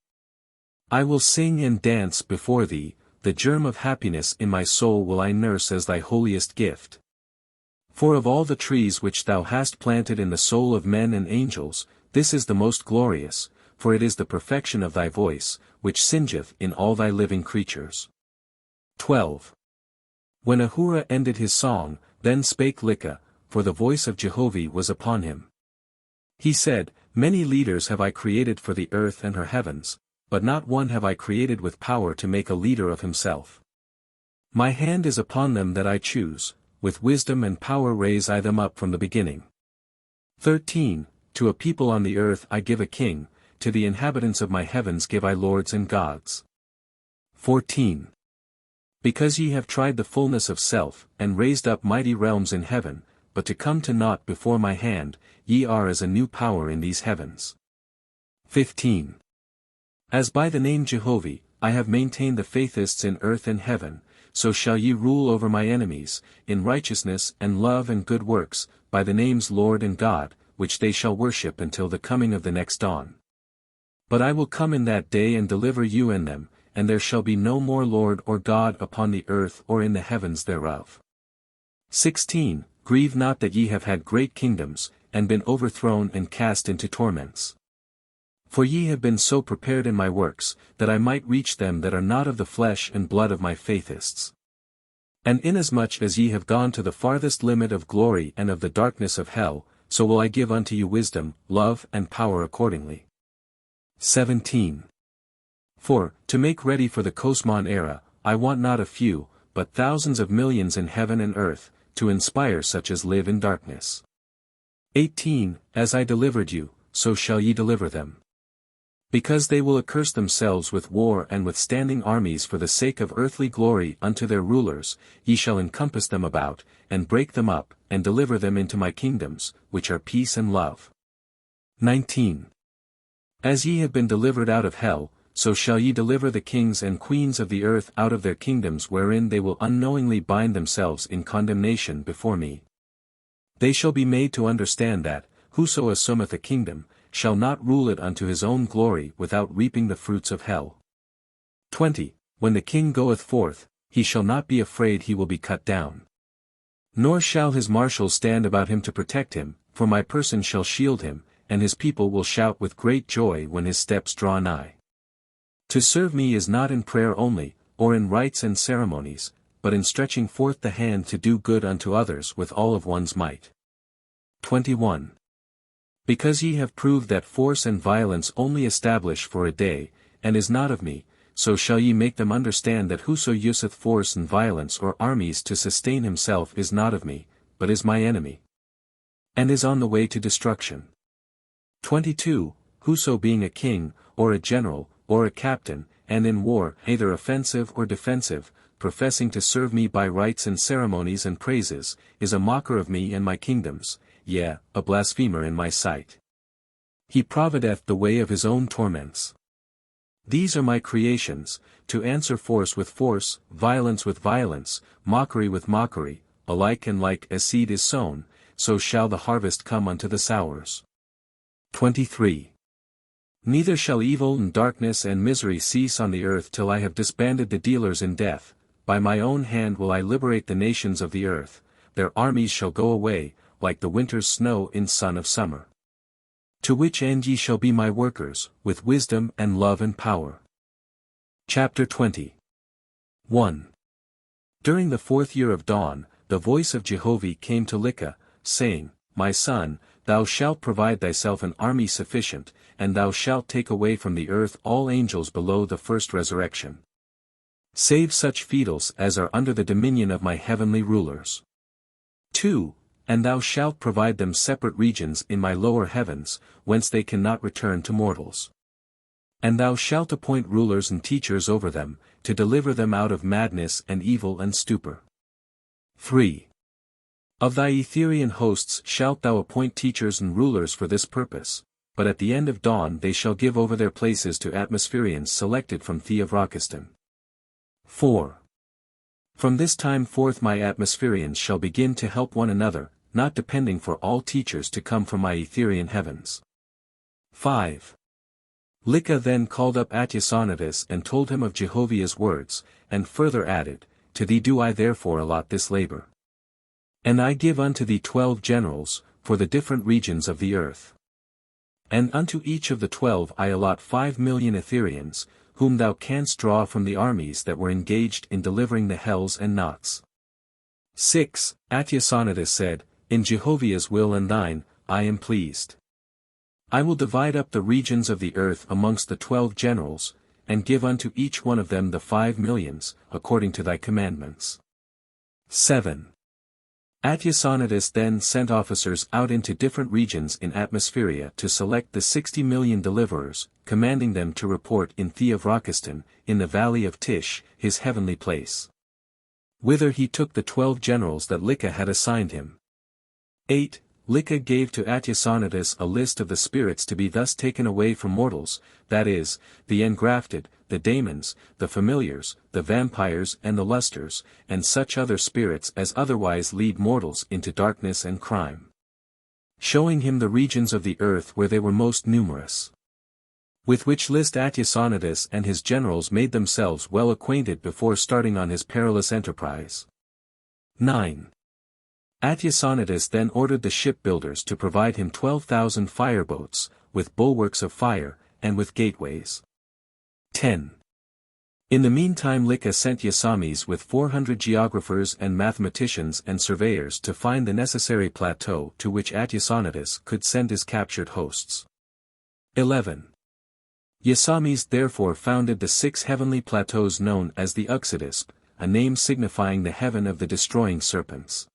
I will sing and dance before thee, the germ of happiness in my soul will I nurse as thy holiest gift. For of all the trees which thou hast planted in the soul of men and angels, this is the most glorious, for it is the perfection of thy voice, which singeth in all thy living creatures. 12. When Ahura ended his song, then spake LIKA, for the voice of Jehovih was upon him. He said, Many leaders have I created for the earth and her heavens, but not one have I created with power to make a leader of himself. My hand is upon them that I choose, with wisdom and power raise I them up from the beginning. 13. To a people on the earth I give a king, to the inhabitants of my heavens give I lords and gods. 14. Because ye have tried the fullness of self, and raised up mighty realms in heaven, but to come to naught before my hand, ye are as a new power in these heavens. 15. As by the name Jehovih, I have maintained the Faithists in earth and heaven, so shall ye rule over my enemies, in righteousness and love and good works, by the names Lord and God, which they shall worship until the coming of the next dawn. But I will come in that day and deliver you and them, and there shall be no more Lord or God upon the earth or in the heavens thereof. 16. Grieve not that ye have had great kingdoms, and been overthrown and cast into torments. For ye have been so prepared in my works, that I might reach them that are not of the flesh and blood of my Faithists. And inasmuch as ye have gone to the farthest limit of glory and of the darkness of hell, so will I give unto you wisdom, love and power accordingly. 17. For, to make ready for the Cosmon era, I want not a few, but thousands of millions in heaven and earth, to inspire such as live in darkness. 18. As I delivered you, so shall ye deliver them. Because they will accurse themselves with war and with standing armies for the sake of earthly glory unto their rulers, ye shall encompass them about, and break them up, and deliver them into my kingdoms, which are peace and love. 19. As ye have been delivered out of hell, so shall ye deliver the kings and queens of the earth out of their kingdoms wherein they will unknowingly bind themselves in condemnation before me. They shall be made to understand that, whoso assumeth a kingdom, shall not rule it unto his own glory without reaping the fruits of hell. 20. When the king goeth forth, he shall not be afraid he will be cut down. Nor shall his marshals stand about him to protect him, for my person shall shield him, and his people will shout with great joy when his steps draw nigh. To serve me is not in prayer only, or in rites and ceremonies, but in stretching forth the hand to do good unto others with all of one's might. 21. Because ye have proved that force and violence only establish for a day, and is not of me, so shall ye make them understand that whoso useth force and violence or armies to sustain himself is not of me, but is my enemy, and is on the way to destruction. 22. Whoso being a king, or a general, or a captain, and in war, either offensive or defensive, professing to serve me by rites and ceremonies and praises, is a mocker of me and my kingdoms, yea, a blasphemer in my sight. He provideth the way of his own torments. These are my creations, to answer force with force, violence with violence, mockery with mockery, alike and like as seed is sown, so shall the harvest come unto the sowers. 23. Neither shall evil and darkness and misery cease on the earth till I have disbanded the dealers in death. By my own hand will I liberate the nations of the earth, their armies shall go away, like the winter's snow in sun of summer. To which end ye shall be my workers, with wisdom and love and power. Chapter 20. 1. During the 4th year of dawn, the voice of Jehovih came to LIKA, saying, My son, thou shalt provide thyself an army sufficient, and thou shalt take away from the earth all angels below the first resurrection. Save such feetles as are under the dominion of my heavenly rulers. 2. And thou shalt provide them separate regions in my lower heavens, whence they cannot return to mortals. And thou shalt appoint rulers and teachers over them, to deliver them out of madness and evil and stupor. 3. Of thy Etherean hosts shalt thou appoint teachers and rulers for this purpose, but at the end of dawn they shall give over their places to atmospherians selected from Theovrakistan. 4. From this time forth my atmospherians shall begin to help one another, not depending for all teachers to come from my Etherean heavens. 5. LIKA then called up Audiobook and told him of Jehovah's words, and further added, To thee do I therefore allot this labor. And I give unto thee 12 generals, for the different regions of the earth. And unto each of the 12 I allot 5 million Ethereans, whom thou canst draw from the armies that were engaged in delivering the hells and knots. 6. Audiobook said, In Jehovah's will and thine, I am pleased. I will divide up the regions of the earth amongst the 12 generals, and give unto each one of them the 5 millions, according to thy commandments. 7. Audiobook then sent officers out into different regions in Atmospheria to select the 60 million deliverers, commanding them to report in Theovrakistan, in the valley of Tish, his heavenly place. Whither he took the 12 generals that LIKA had assigned him. 8. LIKA gave to Audiobook a list of the spirits to be thus taken away from mortals, that is, the engrafted, the daemons, the familiars, the vampires and the lusters, and such other spirits as otherwise lead mortals into darkness and crime. Showing him the regions of the earth where they were most numerous. With which list Audiobook and his generals made themselves well acquainted before starting on his perilous enterprise. 9. Audiobook then ordered the shipbuilders to provide him 12,000 fireboats, with bulwarks of fire, and with gateways. 10. In the meantime LIKA sent Yasamis with 400 geographers and mathematicians and surveyors to find the necessary plateau to which Audiobook could send his captured hosts. 11. Yasamis therefore founded the 6 heavenly plateaus known as the Oahspe, a name signifying the heaven of the destroying serpents.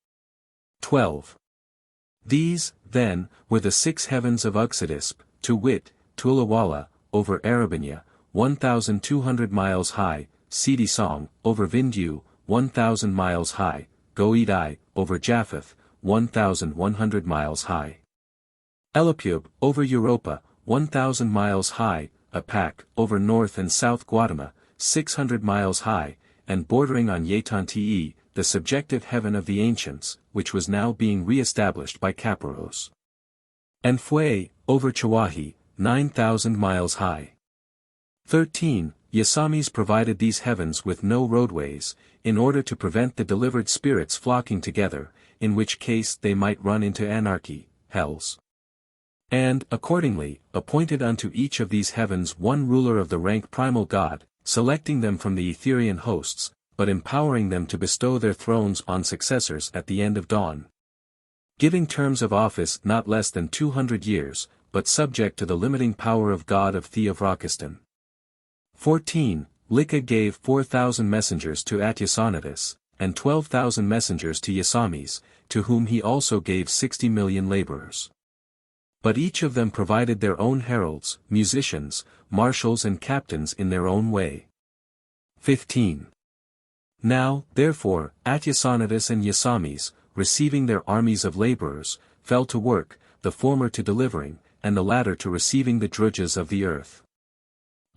12. These, then, were the 6 heavens of Oahspe, to wit, Tulawala, over Arabanya, 1,200 miles high, Sidi Song, over Vindhu, 1,000 miles high, Goidai, over Japheth, 1,100 miles high. Elapub, over Europa, 1,000 miles high, Apak, over North and South Guatemala, 600 miles high, and bordering on Yetantii, the subjective heaven of the ancients, which was now being re-established by Caparos. And Fue, over Chawahi, 9,000 miles high. 13. Yasamis provided these heavens with no roadways, in order to prevent the delivered spirits flocking together, in which case they might run into anarchy, hells. And, accordingly, appointed unto each of these heavens one ruler of the rank primal god, selecting them from the Etherean hosts, but empowering them to bestow their thrones on successors at the end of dawn. Giving terms of office not less than 200 years, but subject to the limiting power of God of Theovrakistan. 14. LIKA gave 4,000 messengers to Atyasonitis, and 12,000 messengers to Yasamis, to whom he also gave 60 million laborers. But each of them provided their own heralds, musicians, marshals and captains in their own way. 15. Now, therefore, Atyasonitis and Yasamis, receiving their armies of laborers, fell to work, the former to delivering, and the latter to receiving the drudges of the earth.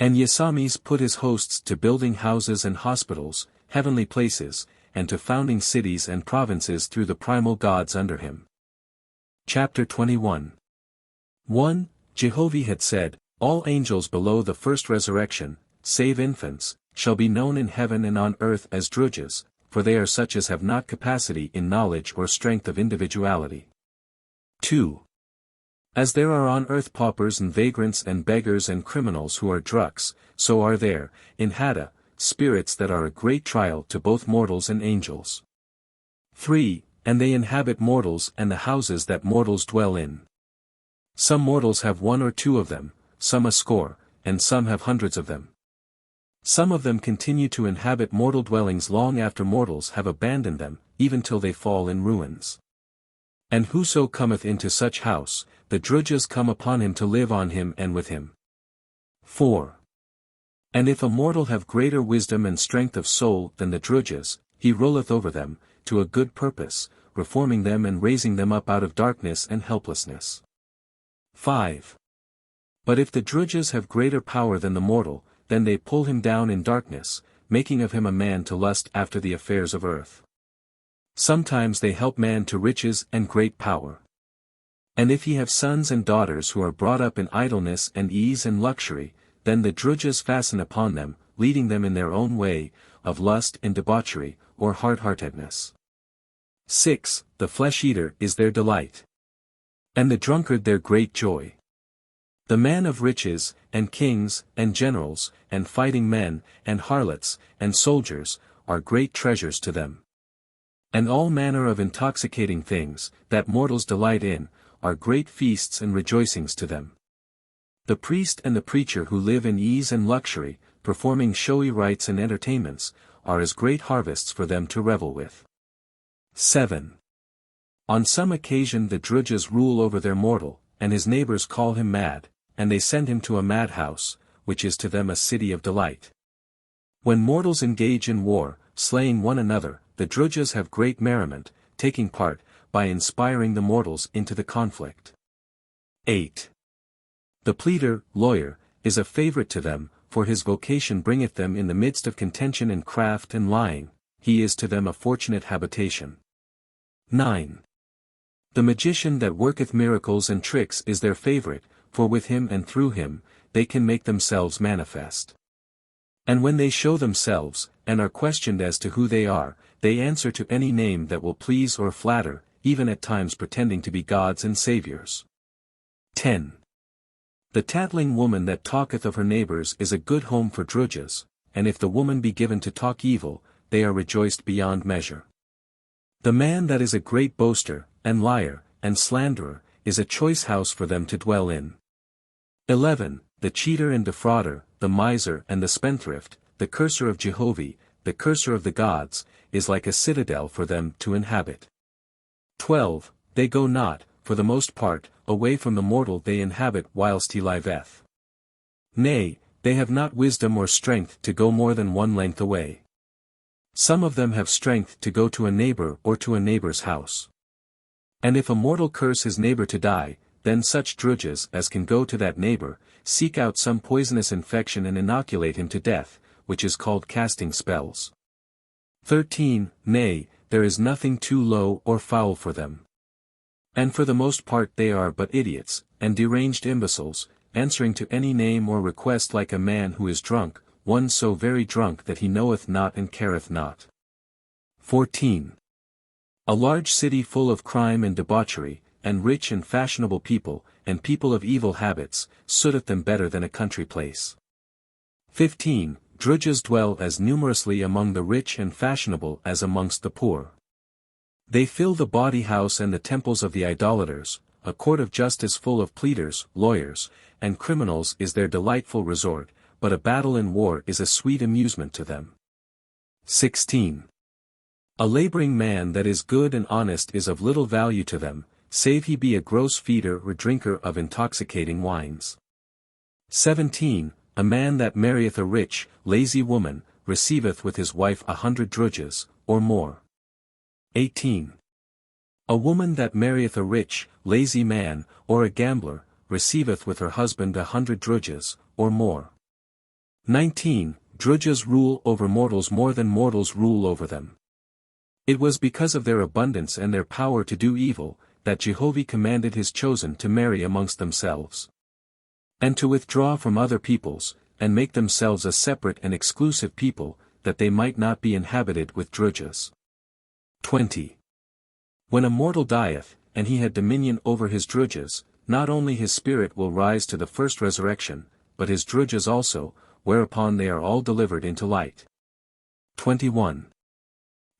And Yasamis put his hosts to building houses and hospitals, heavenly places, and to founding cities and provinces through the primal gods under him. Chapter 21. 1. Jehovih had said, all angels below the first resurrection, save infants, shall be known in heaven and on earth as drudges, for they are such as have not capacity in knowledge or strength of individuality. 2. As there are on earth paupers and vagrants and beggars and criminals who are druks, so are there, in Hada, spirits that are a great trial to both mortals and angels. 3. And they inhabit mortals and the houses that mortals dwell in. Some mortals have one or two of them, some a score, and some have hundreds of them. Some of them continue to inhabit mortal dwellings long after mortals have abandoned them, even till they fall in ruins. And whoso cometh into such house, the drudges come upon him to live on him and with him. 4. And if a mortal have greater wisdom and strength of soul than the drudges, he ruleth over them, to a good purpose, reforming them and raising them up out of darkness and helplessness. 5. But if the drudges have greater power than the mortal, then they pull him down in darkness, making of him a man to lust after the affairs of earth. Sometimes they help man to riches and great power. And if he have sons and daughters who are brought up in idleness and ease and luxury, then the drudges fasten upon them, leading them in their own way, of lust and debauchery, or hard-heartedness. 6. The flesh-eater is their delight. And the drunkard their great joy. The man of riches, and kings, and generals, and fighting men, and harlots, and soldiers, are great treasures to them. And all manner of intoxicating things, that mortals delight in, are great feasts and rejoicings to them. The priest and the preacher who live in ease and luxury, performing showy rites and entertainments, are as great harvests for them to revel with. 7. On some occasion the drudges rule over their mortal, and his neighbors call him mad, and they send him to a madhouse, which is to them a city of delight. When mortals engage in war, slaying one another, the drudges have great merriment, taking part, by inspiring the mortals into the conflict. 8. The pleader, lawyer, is a favorite to them, for his vocation bringeth them in the midst of contention and craft and lying, he is to them a fortunate habitation. 9. The magician that worketh miracles and tricks is their favorite, for with him and through him, they can make themselves manifest. And when they show themselves, and are questioned as to who they are, they answer to any name that will please or flatter, even at times pretending to be gods and saviors. 10. The tattling woman that talketh of her neighbors is a good home for drudges, and if the woman be given to talk evil, they are rejoiced beyond measure. The man that is a great boaster, and liar, and slanderer, is a choice house for them to dwell in. 11. The cheater and defrauder, the miser and the spendthrift, the curser of Jehovih, the curser of the gods, is like a citadel for them to inhabit. 12. They go not, for the most part, away from the mortal they inhabit whilst he liveth. Nay, they have not wisdom or strength to go more than one length away. Some of them have strength to go to a neighbor or to a neighbor's house. And if a mortal curse his neighbor to die, then such drudges as can go to that neighbor, seek out some poisonous infection and inoculate him to death, which is called casting spells. 13. Nay, there is nothing too low or foul for them. And for the most part they are but idiots, and deranged imbeciles, answering to any name or request like a man who is drunk, one so very drunk that he knoweth not and careth not. 14. A large city full of crime and debauchery, and rich and fashionable people, and people of evil habits, suiteth them better than a country place. 15. Drudges dwell as numerously among the rich and fashionable as amongst the poor. They fill the bawdy house and the temples of the idolaters, a court of justice full of pleaders, lawyers, and criminals is their delightful resort, but a battle in war is a sweet amusement to them. 16. A laboring man that is good and honest is of little value to them, save he be a gross feeder or drinker of intoxicating wines. 17. A man that marrieth a rich, lazy woman, receiveth with his wife 100 drudges, or more. 18. A woman that marrieth a rich, lazy man, or a gambler, receiveth with her husband 100 drudges, or more. 19. Drudges rule over mortals more than mortals rule over them. It was because of their abundance and their power to do evil, that Jehovah commanded his chosen to marry amongst themselves, and to withdraw from other peoples, and make themselves a separate and exclusive people, that they might not be inhabited with drudges. 20. When a mortal dieth, and he had dominion over his drudges, not only his spirit will rise to the first resurrection, but his drudges also, whereupon they are all delivered into light. 21.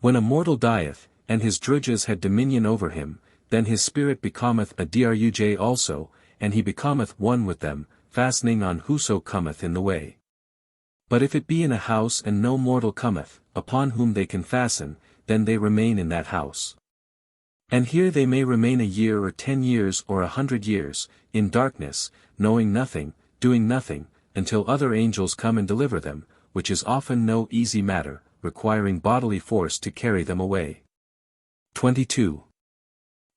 When a mortal dieth, and his drudges had dominion over him, then his spirit becometh a druj also, and he becometh one with them, fastening on whoso cometh in the way. But if it be in a house and no mortal cometh, upon whom they can fasten, then they remain in that house. And here they may remain a year or 10 years or 100 years, in darkness, knowing nothing, doing nothing, until other angels come and deliver them, which is often no easy matter, requiring bodily force to carry them away. 22.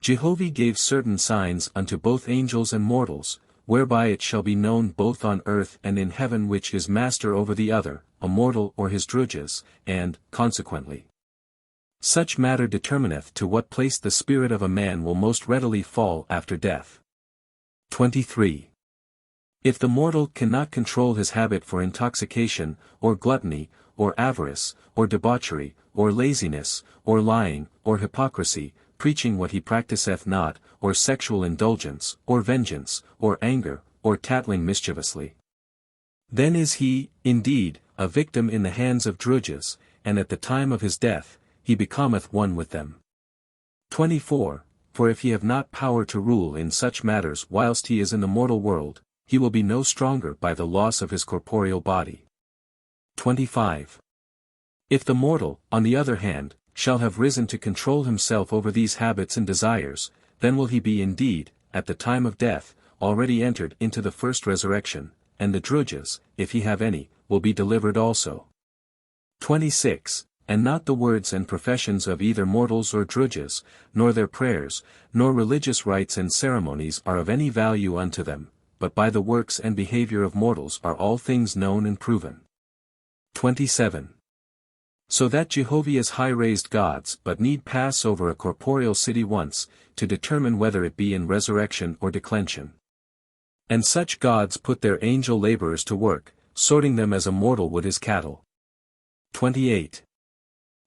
Jehovah gave certain signs unto both angels and mortals, whereby it shall be known both on earth and in heaven which is master over the other, a mortal or his drudges, and, consequently, such matter determineth to what place the spirit of a man will most readily fall after death. 23. If the mortal cannot control his habit for intoxication, or gluttony, or avarice, or debauchery, or laziness, or lying, or hypocrisy, preaching what he practiseth not, or sexual indulgence, or vengeance, or anger, or tattling mischievously, then is he, indeed, a victim in the hands of drudges, and at the time of his death, he becometh one with them. 24. For if he have not power to rule in such matters whilst he is in the mortal world, he will be no stronger by the loss of his corporeal body. 25. If the mortal, on the other hand, shall have risen to control himself over these habits and desires, then will he be indeed, at the time of death, already entered into the first resurrection, and the drudges, if he have any, will be delivered also. 26. And not the words and professions of either mortals or drudges, nor their prayers, nor religious rites and ceremonies are of any value unto them, but by the works and behavior of mortals are all things known and proven. 27. So that Jehovah is high-raised gods but need pass over a corporeal city once, to determine whether it be in resurrection or declension. And such gods put their angel laborers to work, sorting them as a mortal would his cattle. 28.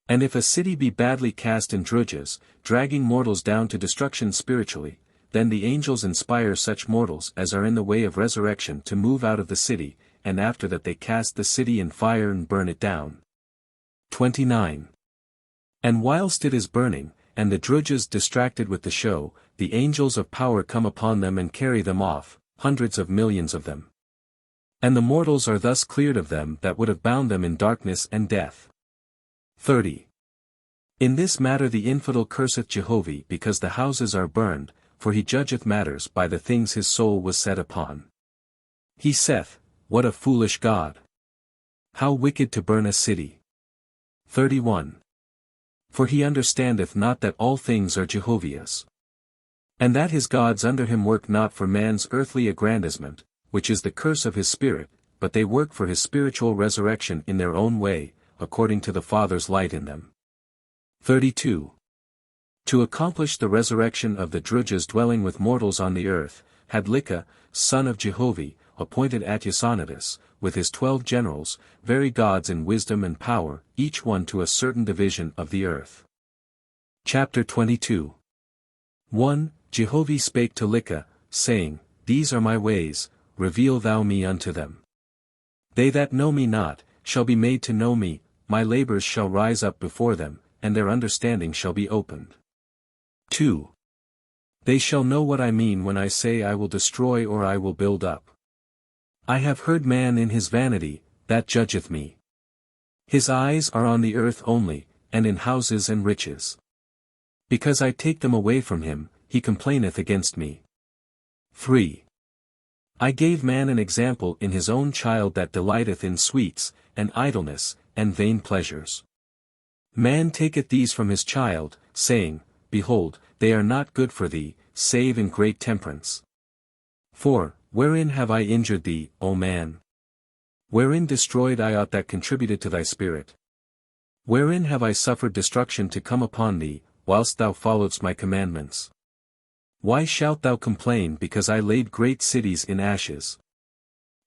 And if a city be badly cast in drudges, dragging mortals down to destruction spiritually, then the angels inspire such mortals as are in the way of resurrection to move out of the city, and after that they cast the city in fire and burn it down. 29. And whilst it is burning, and the drudges distracted with the show, the angels of power come upon them and carry them off, hundreds of millions of them. And the mortals are thus cleared of them that would have bound them in darkness and death. 30. In this matter the infidel curseth Jehovah because the houses are burned, for he judgeth matters by the things his soul was set upon. He saith, What a foolish God! How wicked to burn a city! 31. For he understandeth not that all things are Jehovah's, and that his gods under him work not for man's earthly aggrandizement, which is the curse of his spirit, but they work for his spiritual resurrection in their own way, according to the Father's light in them. 32. To accomplish the resurrection of the drudges dwelling with mortals on the earth, had LIKA, son of Jehovah, appointed Embassadors, with his 12 generals, very gods in wisdom and power, each one to a certain division of the earth. Chapter 22. 1. Jehovah spake to LIKA, saying, These are my ways, reveal thou me unto them. They that know me not, shall be made to know me, my labors shall rise up before them, and their understanding shall be opened. 2. They shall know what I mean when I say I will destroy or I will build up. I have heard man in his vanity, that judgeth me. His eyes are on the earth only, and in houses and riches. Because I take them away from him, he complaineth against me. 3. I gave man an example in his own child that delighteth in sweets, and idleness, and vain pleasures. Man taketh these from his child, saying, Behold, they are not good for thee, save in great temperance. 4. Wherein have I injured thee, O man? Wherein destroyed I aught that contributed to thy spirit? Wherein have I suffered destruction to come upon thee, whilst thou followedst my commandments? Why shalt thou complain because I laid great cities in ashes?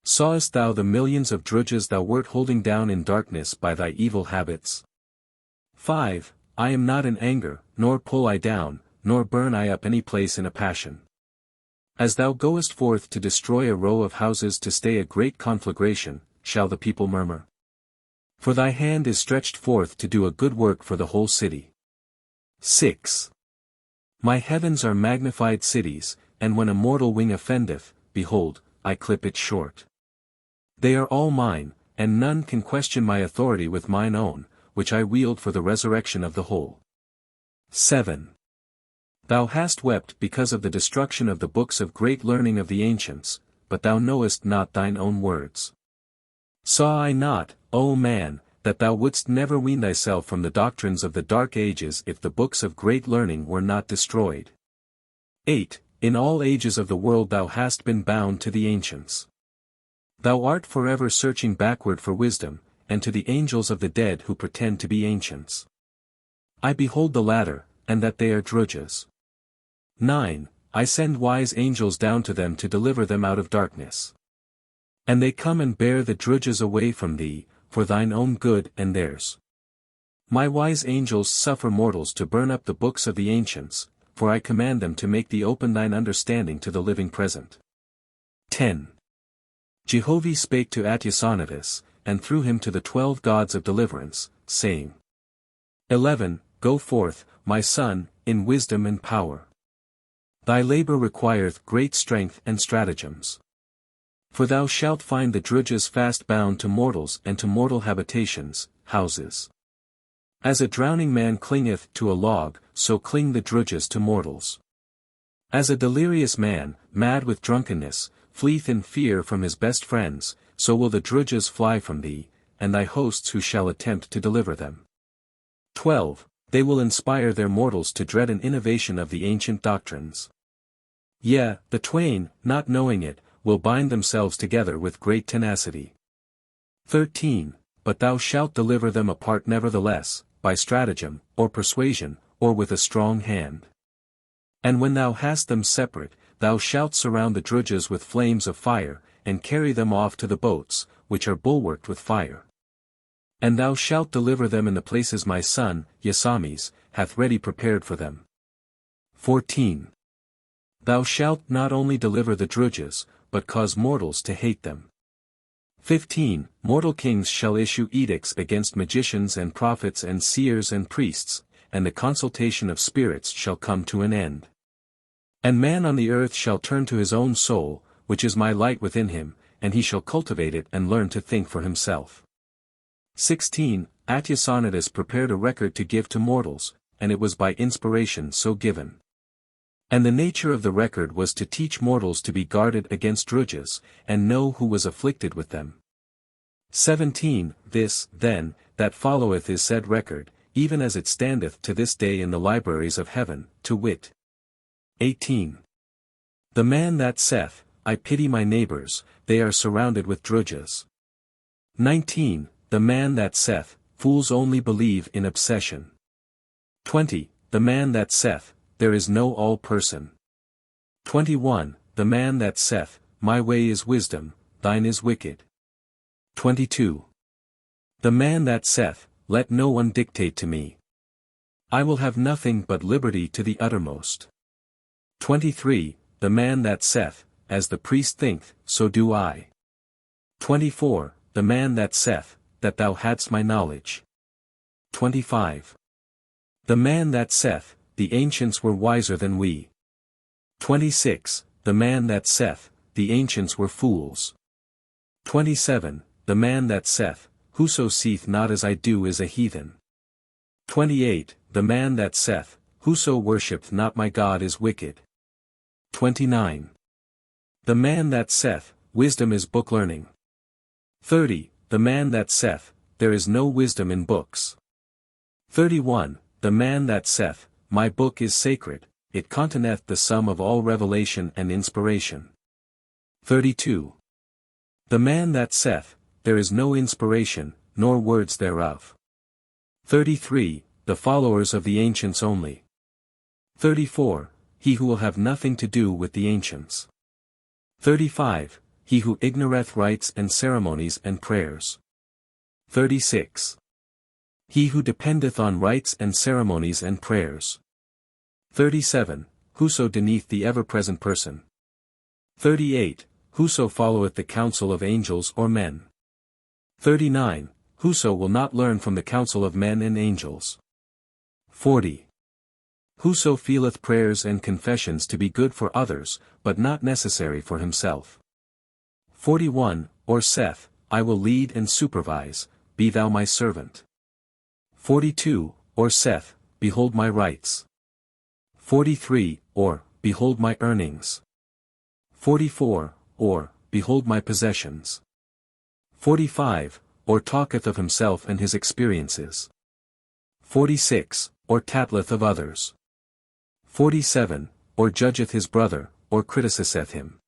Sawest thou the millions of drudges thou wert holding down in darkness by thy evil habits? 5. I am not in anger, nor pull I down, nor burn I up any place in a passion. As thou goest forth to destroy a row of houses to stay a great conflagration, shall the people murmur? For thy hand is stretched forth to do a good work for the whole city. 6. My heavens are magnified cities, and when a mortal wing offendeth, behold, I clip it short. They are all mine, and none can question my authority with mine own, which I wield for the resurrection of the whole. 7. Thou hast wept because of the destruction of the books of great learning of the ancients, but thou knowest not thine own words. Saw I not, O man, that thou wouldst never wean thyself from the doctrines of the dark ages if the books of great learning were not destroyed? 8. In all ages of the world thou hast been bound to the ancients. Thou art forever searching backward for wisdom, and to the angels of the dead who pretend to be ancients. I behold the latter, and that they are drudges. 9. I send wise angels down to them to deliver them out of darkness. And they come and bear the drudges away from thee, for thine own good and theirs. My wise angels suffer mortals to burn up the books of the ancients, for I command them to make thee open thine understanding to the living present. 10. Jehovih spake to Audiobook, and through him to the 12 gods of deliverance, saying. 11. Go forth, my son, in wisdom and power. Thy labor requireth great strength and stratagems. For thou shalt find the drudges fast bound to mortals and to mortal habitations, houses. As a drowning man clingeth to a log, so cling the drudges to mortals. As a delirious man, mad with drunkenness, fleeth in fear from his best friends, so will the drudges fly from thee, and thy hosts who shall attempt to deliver them. 12. They will inspire their mortals to dread an innovation of the ancient doctrines. Yea, the twain, not knowing it, will bind themselves together with great tenacity. 13. But thou shalt deliver them apart nevertheless, by stratagem, or persuasion, or with a strong hand. And when thou hast them separate, thou shalt surround the drudges with flames of fire, and carry them off to the boats, which are bulwarked with fire. And thou shalt deliver them in the places my son, Yasames, hath ready prepared for them. 14. Thou shalt not only deliver the drudges, but cause mortals to hate them. 15. Mortal kings shall issue edicts against magicians and prophets and seers and priests, and the consultation of spirits shall come to an end. And man on the earth shall turn to his own soul, which is my light within him, and he shall cultivate it and learn to think for himself. 16. Audiobook prepared a record to give to mortals, and it was by inspiration so given. And the nature of the record was to teach mortals to be guarded against drudges, and know who was afflicted with them. 17. This, then, that followeth is said record, even as it standeth to this day in the libraries of heaven, to wit. 18. The man that saith, I pity my neighbors, they are surrounded with drudges. 19. The man that saith, fools only believe in obsession. 20. The man that saith, there is no all person. 21. The man that saith, my way is wisdom, thine is wicked. 22. The man that saith, let no one dictate to me. I will have nothing but liberty to the uttermost. 23. The man that saith, as the priest thinketh, so do I. 24. The man that saith, that thou hadst my knowledge. 25. The man that saith, the ancients were wiser than we. 26. The man that saith, the ancients were fools. 27. The man that saith, Whoso seeth not as I do is a heathen. 28. The man that saith, Whoso worshippeth not my God is wicked. 29. The man that saith, Wisdom is book learning. 30. The man that saith, There is no wisdom in books. 31. The man that saith, My book is sacred, it containeth the sum of all revelation and inspiration. 32. The man that saith, There is no inspiration, nor words thereof. 33. The followers of the ancients only. 34. He who will have nothing to do with the ancients. 35. He who ignoreth rites and ceremonies and prayers. 36. He who dependeth on rites and ceremonies and prayers. 37. Whoso beneath the ever-present person. 38. Whoso followeth the counsel of angels or men. 39. Whoso will not learn from the counsel of men and angels. 40. Whoso feeleth prayers and confessions to be good for others, but not necessary for himself. 41. Or saith, I will lead and supervise, be thou my servant. 42. Or saith, Behold my rights. 43. Or, Behold my earnings. 44. Or, Behold my possessions. 45. Or talketh of himself and his experiences. 46. Or tattleth of others. 47. Or judgeth his brother, or criticizeth him.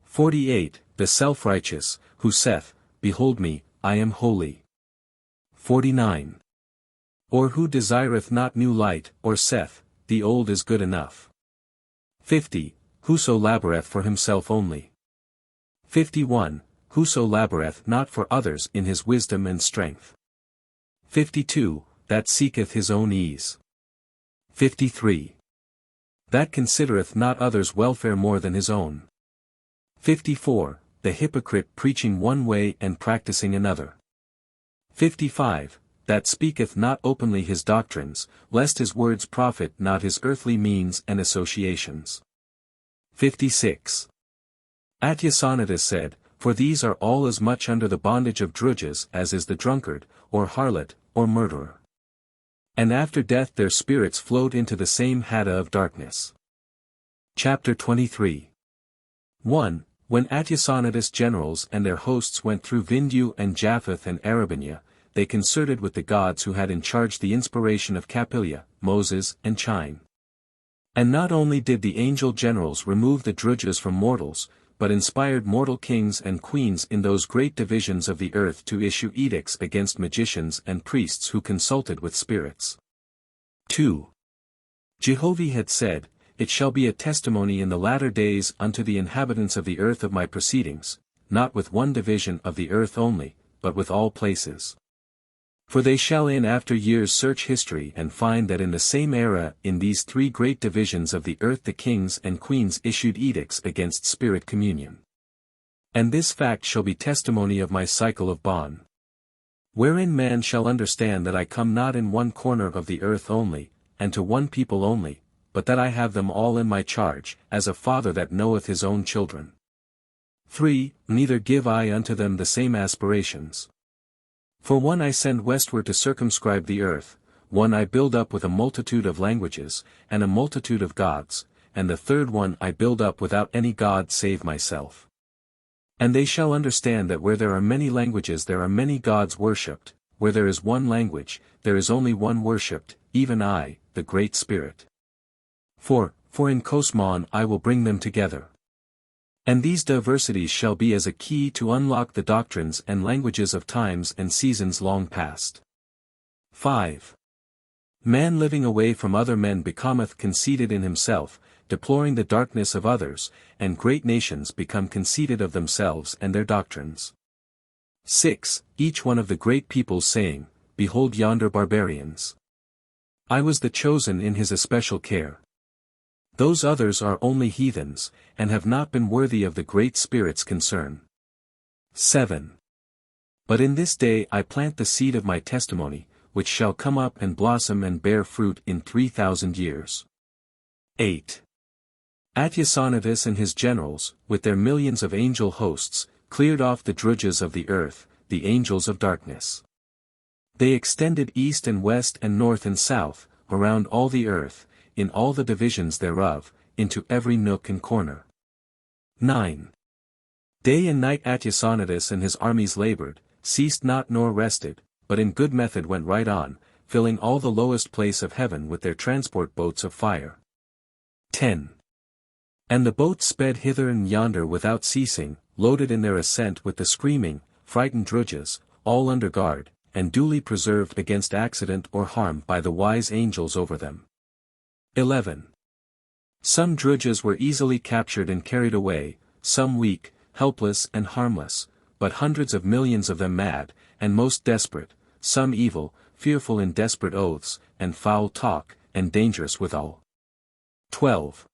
48. The self-righteous, who saith, Behold me, I am holy. 49. Or who desireth not new light, or saith, The old is good enough. 50. Whoso laboureth for himself only. 51. Whoso laboureth not for others in his wisdom and strength. 52. That seeketh his own ease. 53. That considereth not others' welfare more than his own. 54. The hypocrite preaching one way and practicing another. 55. That speaketh not openly his doctrines, lest his words profit not his earthly means and associations. 56. Atyasonidas said, For these are all as much under the bondage of drudges as is the drunkard, or harlot, or murderer. And after death their spirits float into the same hada of darkness. Chapter 23. 1. When Atyasonidas' generals and their hosts went through Vindhya and Japheth and Arabania, they concerted with the gods who had in charge the inspiration of Kapilya, Moses, and Chine. And not only did the angel generals remove the drudges from mortals, but inspired mortal kings and queens in those great divisions of the earth to issue edicts against magicians and priests who consulted with spirits. 2. Jehovih had said, It shall be a testimony in the latter days unto the inhabitants of the earth of my proceedings, not with one division of the earth only, but with all places. For they shall in after years search history and find that in the same era in these three great divisions of the earth the kings and queens issued edicts against spirit communion. And this fact shall be testimony of my cycle of Bon. Wherein man shall understand that I come not in one corner of the earth only, and to one people only, but that I have them all in my charge, as a father that knoweth his own children. 3. Neither give I unto them the same aspirations. For one I send westward to circumscribe the earth, one I build up with a multitude of languages, and a multitude of gods, and the third one I build up without any god save myself. And they shall understand that where there are many languages there are many gods worshipped, where there is one language, there is only one worshipped, even I, the Great Spirit. 4. For in Cosmon I will bring them together. And these diversities shall be as a key to unlock the doctrines and languages of times and seasons long past. 5. Man living away from other men becometh conceited in himself, deploring the darkness of others, and great nations become conceited of themselves and their doctrines. 6. Each one of the great peoples saying, Behold yonder barbarians. I was the chosen in his especial care. Those others are only heathens, and have not been worthy of the Great Spirit's concern. 7. But in this day I plant the seed of my testimony, which shall come up and blossom and bear fruit in 3,000 years. 8. Atyasonidas and his generals, with their millions of angel hosts, cleared off the drudges of the earth, the angels of darkness. They extended east and west and north and south, around all the earth, in all the divisions thereof, into every nook and corner. 9. Day and night Atyasonitis and his armies labored, ceased not nor rested, but in good method went right on, filling all the lowest place of heaven with their transport boats of fire. 10. And the boats sped hither and yonder without ceasing, loaded in their ascent with the screaming, frightened drudges, all under guard, and duly preserved against accident or harm by the wise angels over them. 11. Some drudges were easily captured and carried away, some weak, helpless and harmless, but hundreds of millions of them mad, and most desperate, some evil, fearful in desperate oaths, and foul talk, and dangerous withal. 12.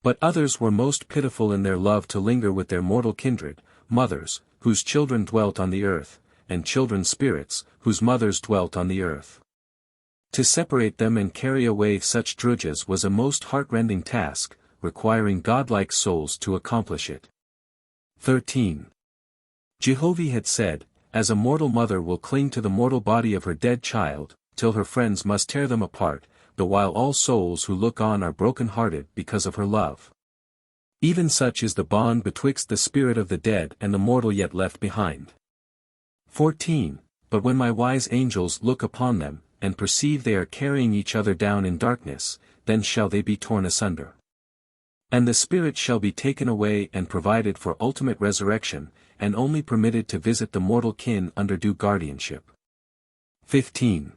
But others were most pitiful in their love to linger with their mortal kindred, mothers, whose children dwelt on the earth, and children's spirits, whose mothers dwelt on the earth. To separate them and carry away such drudges was a most heart-rending task, requiring godlike souls to accomplish it. 13. Jehovih had said, as a mortal mother will cling to the mortal body of her dead child, till her friends must tear them apart, the while all souls who look on are broken-hearted because of her love. Even such is the bond betwixt the spirit of the dead and the mortal yet left behind. 14. But when my wise angels look upon them, and perceive they are carrying each other down in darkness, then shall they be torn asunder. And the spirit shall be taken away and provided for ultimate resurrection, and only permitted to visit the mortal kin under due guardianship. 15.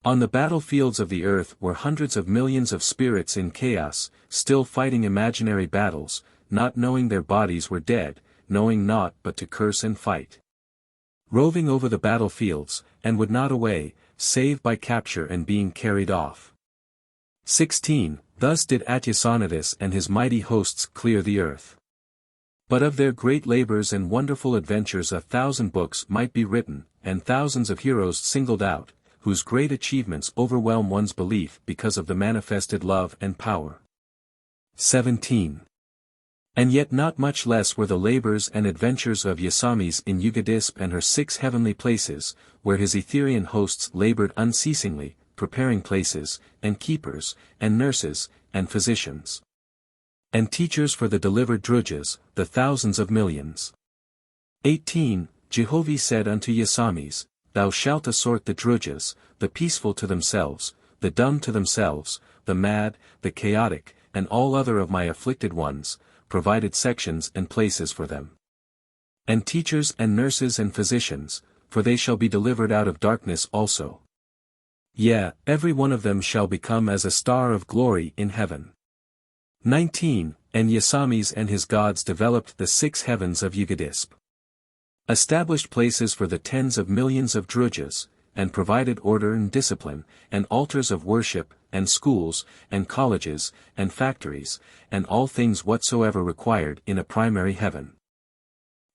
On the battlefields of the earth were hundreds of millions of spirits in chaos, still fighting imaginary battles, not knowing their bodies were dead, knowing naught but to curse and fight. Roving over the battlefields, and would not away, save by capture and being carried off. 16. Thus did Atyasonitis and his mighty hosts clear the earth. But of their great labors and wonderful adventures 1,000 books might be written, and thousands of heroes singled out, whose great achievements overwhelm one's belief because of the manifested love and power. 17. And yet not much less were the labors and adventures of Yasamis in Yugadisp and her 6 heavenly places, where his Etherean hosts labored unceasingly, preparing places, and keepers, and nurses, and physicians, and teachers for the delivered drudges, the thousands of millions. 18. Jehovih said unto Yasamis, Thou shalt assort the drudges, the peaceful to themselves, the dumb to themselves, the mad, the chaotic, and all other of my afflicted ones, provided sections and places for them. And teachers and nurses and physicians, for they shall be delivered out of darkness also. Yea, every one of them shall become as a star of glory in heaven. 19. And Yasamis and his gods developed the 6 heavens of Yugadisp. Established places for the tens of millions of drudges, and provided order and discipline, and altars of worship, and schools, and colleges, and factories, and all things whatsoever required in a primary heaven.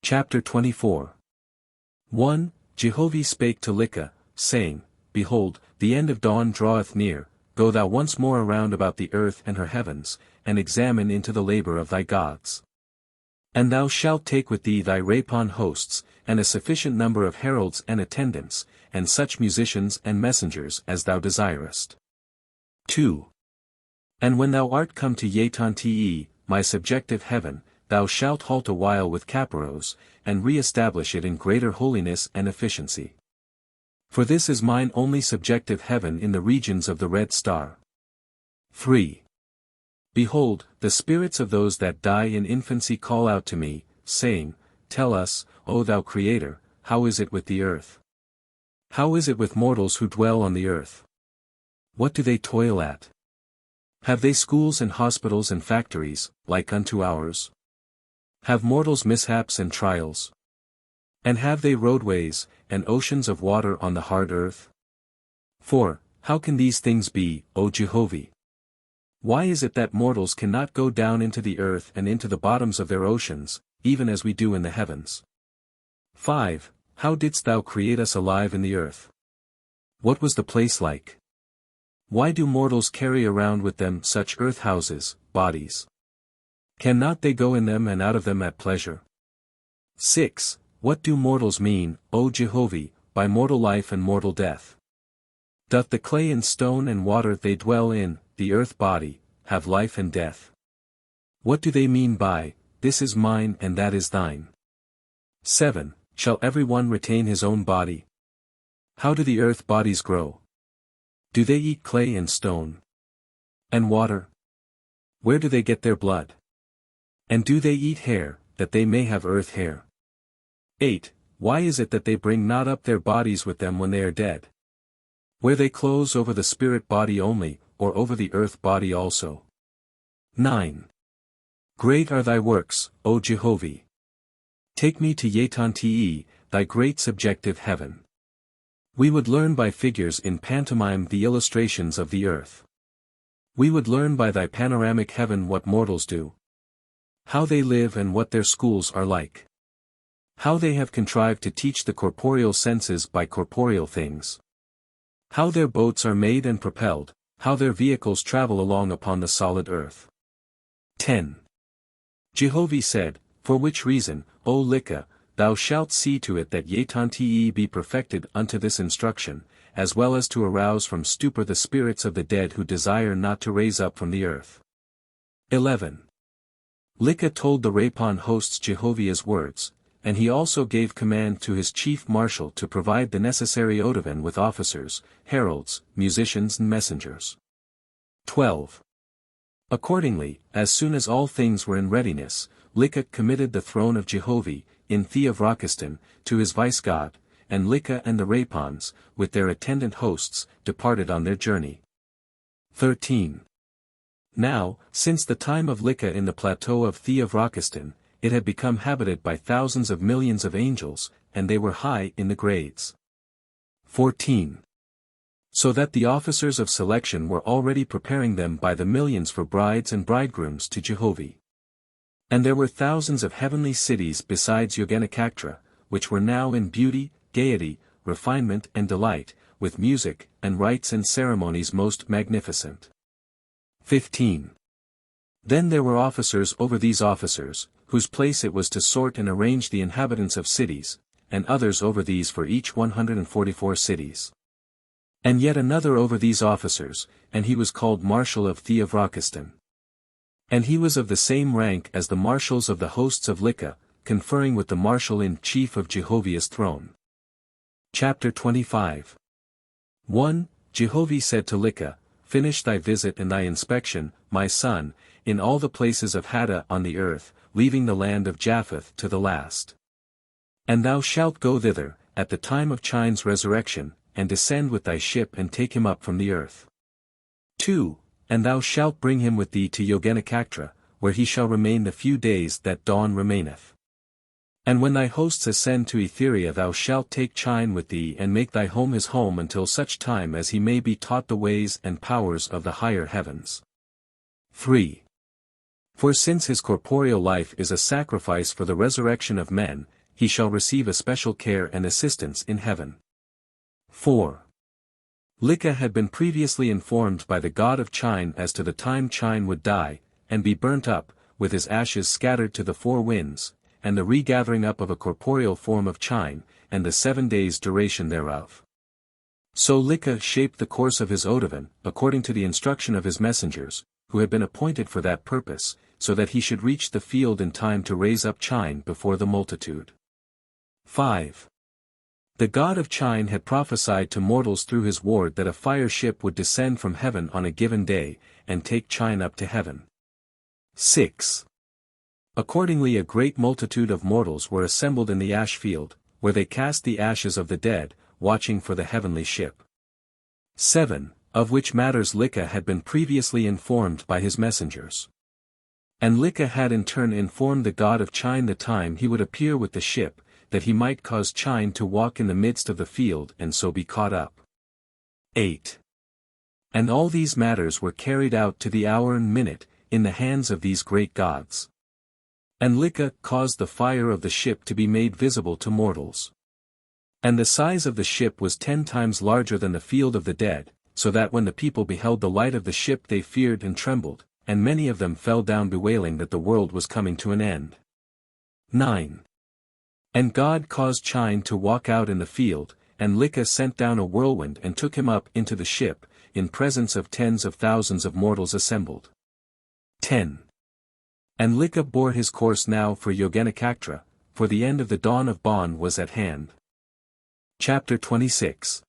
Chapter 24. 1. Jehovih spake to LIKA, saying, Behold, the end of dawn draweth near, go thou once more around about the earth and her heavens, and examine into the labor of thy gods. And thou shalt take with thee thy Rapon hosts, and a sufficient number of heralds and attendants, and such musicians and messengers as thou desirest. 2. And when thou art come to Yaton-te, my subjective heaven, thou shalt halt a while with Caparos, and re-establish it in greater holiness and efficiency. For this is mine only subjective heaven in the regions of the red star. 3. Behold, the spirits of those that die in infancy call out to me, saying, Tell us, O thou Creator, how is it with the earth? How is it with mortals who dwell on the earth? What do they toil at? Have they schools and hospitals and factories, like unto ours? Have mortals mishaps and trials? And have they roadways, and oceans of water on the hard earth? 4. How can these things be, O Jehovih? Why is it that mortals cannot go down into the earth and into the bottoms of their oceans, even as we do in the heavens? 5. How didst thou create us alive in the earth? What was the place like? Why do mortals carry around with them such earth houses, bodies? Cannot they go in them and out of them at pleasure? 6. What do mortals mean, O Jehovih, by mortal life and mortal death? Doth the clay and stone and water they dwell in, the earth body, have life and death? What do they mean by, this is mine and that is thine? 7. Shall every one retain his own body? How do the earth bodies grow? Do they eat clay and stone? And water? Where do they get their blood? And do they eat hair, that they may have earth hair? 8. Why is it that they bring not up their bodies with them when they are dead? Wear they clothes over the spirit body only, or over the earth body also? 9. Great are thy works, O Jehovih. Take me to Chapte, thy great subjective heaven. We would learn by figures in pantomime the illustrations of the earth. We would learn by thy panoramic heaven what mortals do. How they live and what their schools are like. How they have contrived to teach the corporeal senses by corporeal things. How their boats are made and propelled, how their vehicles travel along upon the solid earth. 10. Jehovih said, for which reason, O LIKA, thou shalt see to it that Chapte be perfected unto this instruction, as well as to arouse from stupor the spirits of the dead who desire not to raise up from the earth. 11. LIKA told the Rapon hosts Jehovah's words, and he also gave command to his chief marshal to provide the necessary Odavan with officers, heralds, musicians and messengers. 12. Accordingly, as soon as all things were in readiness, LIKA committed the throne of Jehovih, in Theovrakistan, to his vice-god, and LIKA and the Rapons, with their attendant hosts, departed on their journey. 13. Now, since the time of LIKA in the plateau of Theovrakistan, it had become habited by thousands of millions of angels, and they were high in the grades. 14. So that the officers of selection were already preparing them by the millions for brides and bridegrooms to Jehovih. And there were thousands of heavenly cities besides Yoganakaktra, which were now in beauty, gaiety, refinement and delight, with music, and rites and ceremonies most magnificent. 15. Then there were officers over these officers, whose place it was to sort and arrange the inhabitants of cities, and others over these for each 144 cities. And yet another over these officers, and he was called Marshal of Theovrakistan. And he was of the same rank as the marshals of the hosts of LIKA, conferring with the marshal-in-chief of Jehovah's throne. Chapter 25. 1. Jehovih said to LIKA, finish thy visit and thy inspection, my son, in all the places of Hadda on the earth, leaving the land of Japheth to the last. And thou shalt go thither, at the time of Chine's resurrection, and descend with thy ship and take him up from the earth. 2. And thou shalt bring him with thee to Yoganakaktra, where he shall remain the few days that dawn remaineth. And when thy hosts ascend to Etheria thou shalt take Chine with thee and make thy home his home until such time as he may be taught the ways and powers of the higher heavens. 3. For since his corporeal life is a sacrifice for the resurrection of men, he shall receive a special care and assistance in heaven. 4. LIKA had been previously informed by the god of Chine as to the time Chine would die, and be burnt up, with his ashes scattered to the four winds, and the regathering up of a corporeal form of Chine, and the 7 days' duration thereof. So LIKA shaped the course of his Odavan, according to the instruction of his messengers, who had been appointed for that purpose, so that he should reach the field in time to raise up Chine before the multitude. 5. The god of Chine had prophesied to mortals through his ward that a fire ship would descend from heaven on a given day, and take Chine up to heaven. 6. Accordingly a great multitude of mortals were assembled in the ash field, where they cast the ashes of the dead, watching for the heavenly ship. 7. Of which matters LIKA had been previously informed by his messengers. And LIKA had in turn informed the god of Chine the time he would appear with the ship, that he might cause Chine to walk in the midst of the field and so be caught up. 8. And all these matters were carried out to the hour and minute, in the hands of these great gods. And LIKA caused the fire of the ship to be made visible to mortals. And the size of the ship was 10 times larger than the field of the dead, so that when the people beheld the light of the ship they feared and trembled, and many of them fell down bewailing that the world was coming to an end. 9. And God caused Chine to walk out in the field, and LIKA sent down a whirlwind and took him up into the ship, in presence of tens of thousands of mortals assembled. 10. And LIKA bore his course now for Yoganakaktra, for the end of the dawn of Bon was at hand. Chapter 26.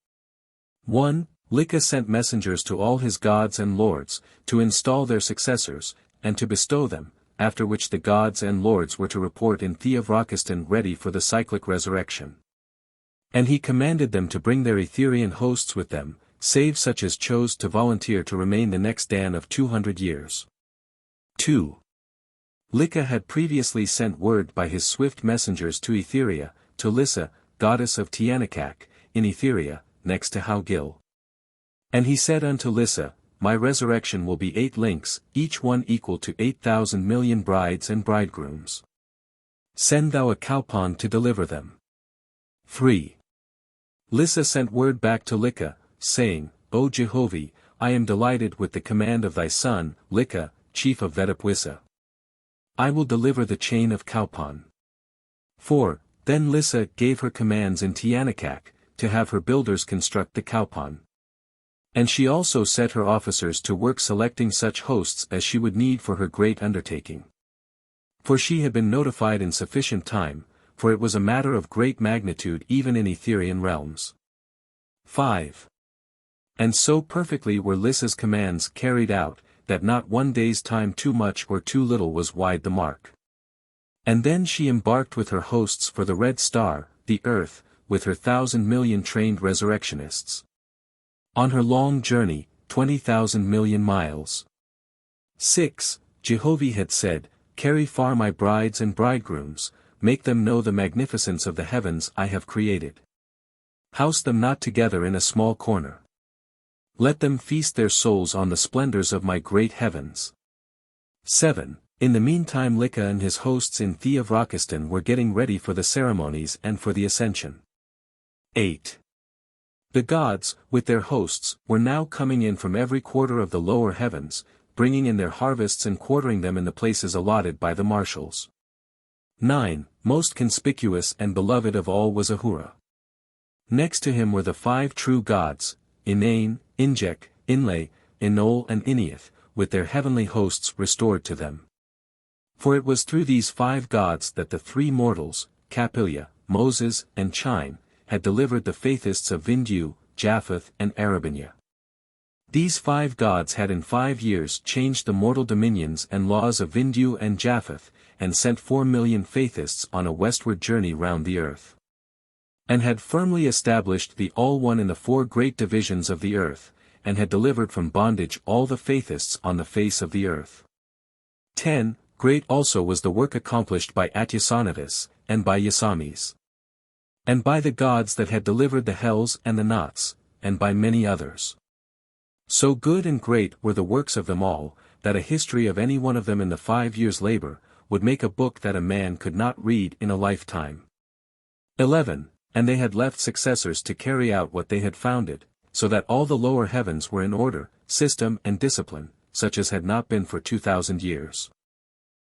1. LIKA sent messengers to all his gods and lords, to install their successors, and to bestow them, after which the gods and lords were to report in Theovrakistan ready for the cyclic resurrection. And he commanded them to bring their Etherean hosts with them, save such as chose to volunteer to remain the next Dan of 200 years. 2. LIKA had previously sent word by his swift messengers to Etheria, to Lissa, goddess of Tianakak, in Etheria, next to Haugil. And he said unto Lissa, My resurrection will be 8 links, each one equal to 8,000 million brides and bridegrooms. Send thou a cowpon to deliver them. 3. Lissa sent word back to LIKA, saying, O Jehovih, I am delighted with the command of thy son, LIKA, chief of Vedapwissa. I will deliver the chain of cowpon. 4. Then Lissa gave her commands in Tianakak, to have her builders construct the cowpon. And she also set her officers to work selecting such hosts as she would need for her great undertaking. For she had been notified in sufficient time, for it was a matter of great magnitude even in Etherian realms. 5. And so perfectly were Lissa's commands carried out, that not 1 day's time too much or too little was wide the mark. And then she embarked with her hosts for the Red Star, the earth, with her 1,000 million trained resurrectionists. On her long journey, 20,000 million miles. 6. Jehovih had said, Carry far my brides and bridegrooms, make them know the magnificence of the heavens I have created. House them not together in a small corner. Let them feast their souls on the splendors of my great heavens. 7. In the meantime LIKA and his hosts in Theovrakistan were getting ready for the ceremonies and for the ascension. 8. The gods, with their hosts, were now coming in from every quarter of the lower heavens, bringing in their harvests and quartering them in the places allotted by the marshals. 9. Most conspicuous and beloved of all was Ahura. Next to him were the 5 true gods, Inane, Injek, Inlay, Enol and Ineath, with their heavenly hosts restored to them. For it was through these 5 gods that the 3 mortals, Kapilya, Moses and Chine, had delivered the Faithists of Vindu, Japheth and Arabinya. These 5 gods had in 5 years changed the mortal dominions and laws of Vindu and Japheth, and sent 4 million Faithists on a westward journey round the earth. And had firmly established the All-One in the 4 great divisions of the earth, and had delivered from bondage all the Faithists on the face of the earth. 10. Great also was the work accomplished by Atyasanavis, and by Yasamis. And by the gods that had delivered the hells and the knots, and by many others. So good and great were the works of them all, that a history of any one of them in the 5 years' labor, would make a book that a man could not read in a lifetime. 11. And they had left successors to carry out what they had founded, so that all the lower heavens were in order, system and discipline, such as had not been for 2,000 years.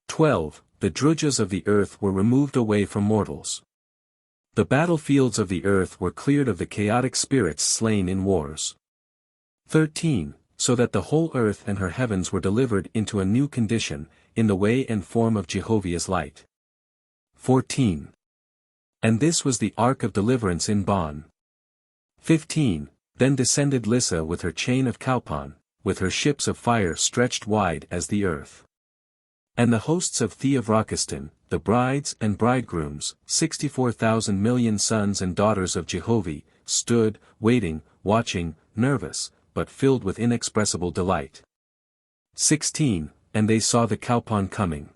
12. The drudges of the earth were removed away from mortals. The battlefields of the earth were cleared of the chaotic spirits slain in wars. 13. So that the whole earth and her heavens were delivered into a new condition, in the way and form of Jehovah's light. 14. And this was the ark of deliverance in Bon. 15. Then descended Lissa with her chain of cowpon, with her ships of fire stretched wide as the earth. And the hosts of Theovrakistan, the brides and bridegrooms, 64,000 million sons and daughters of Jehovih, stood, waiting, watching, nervous, but filled with inexpressible delight. 16. And they saw the cowpon coming.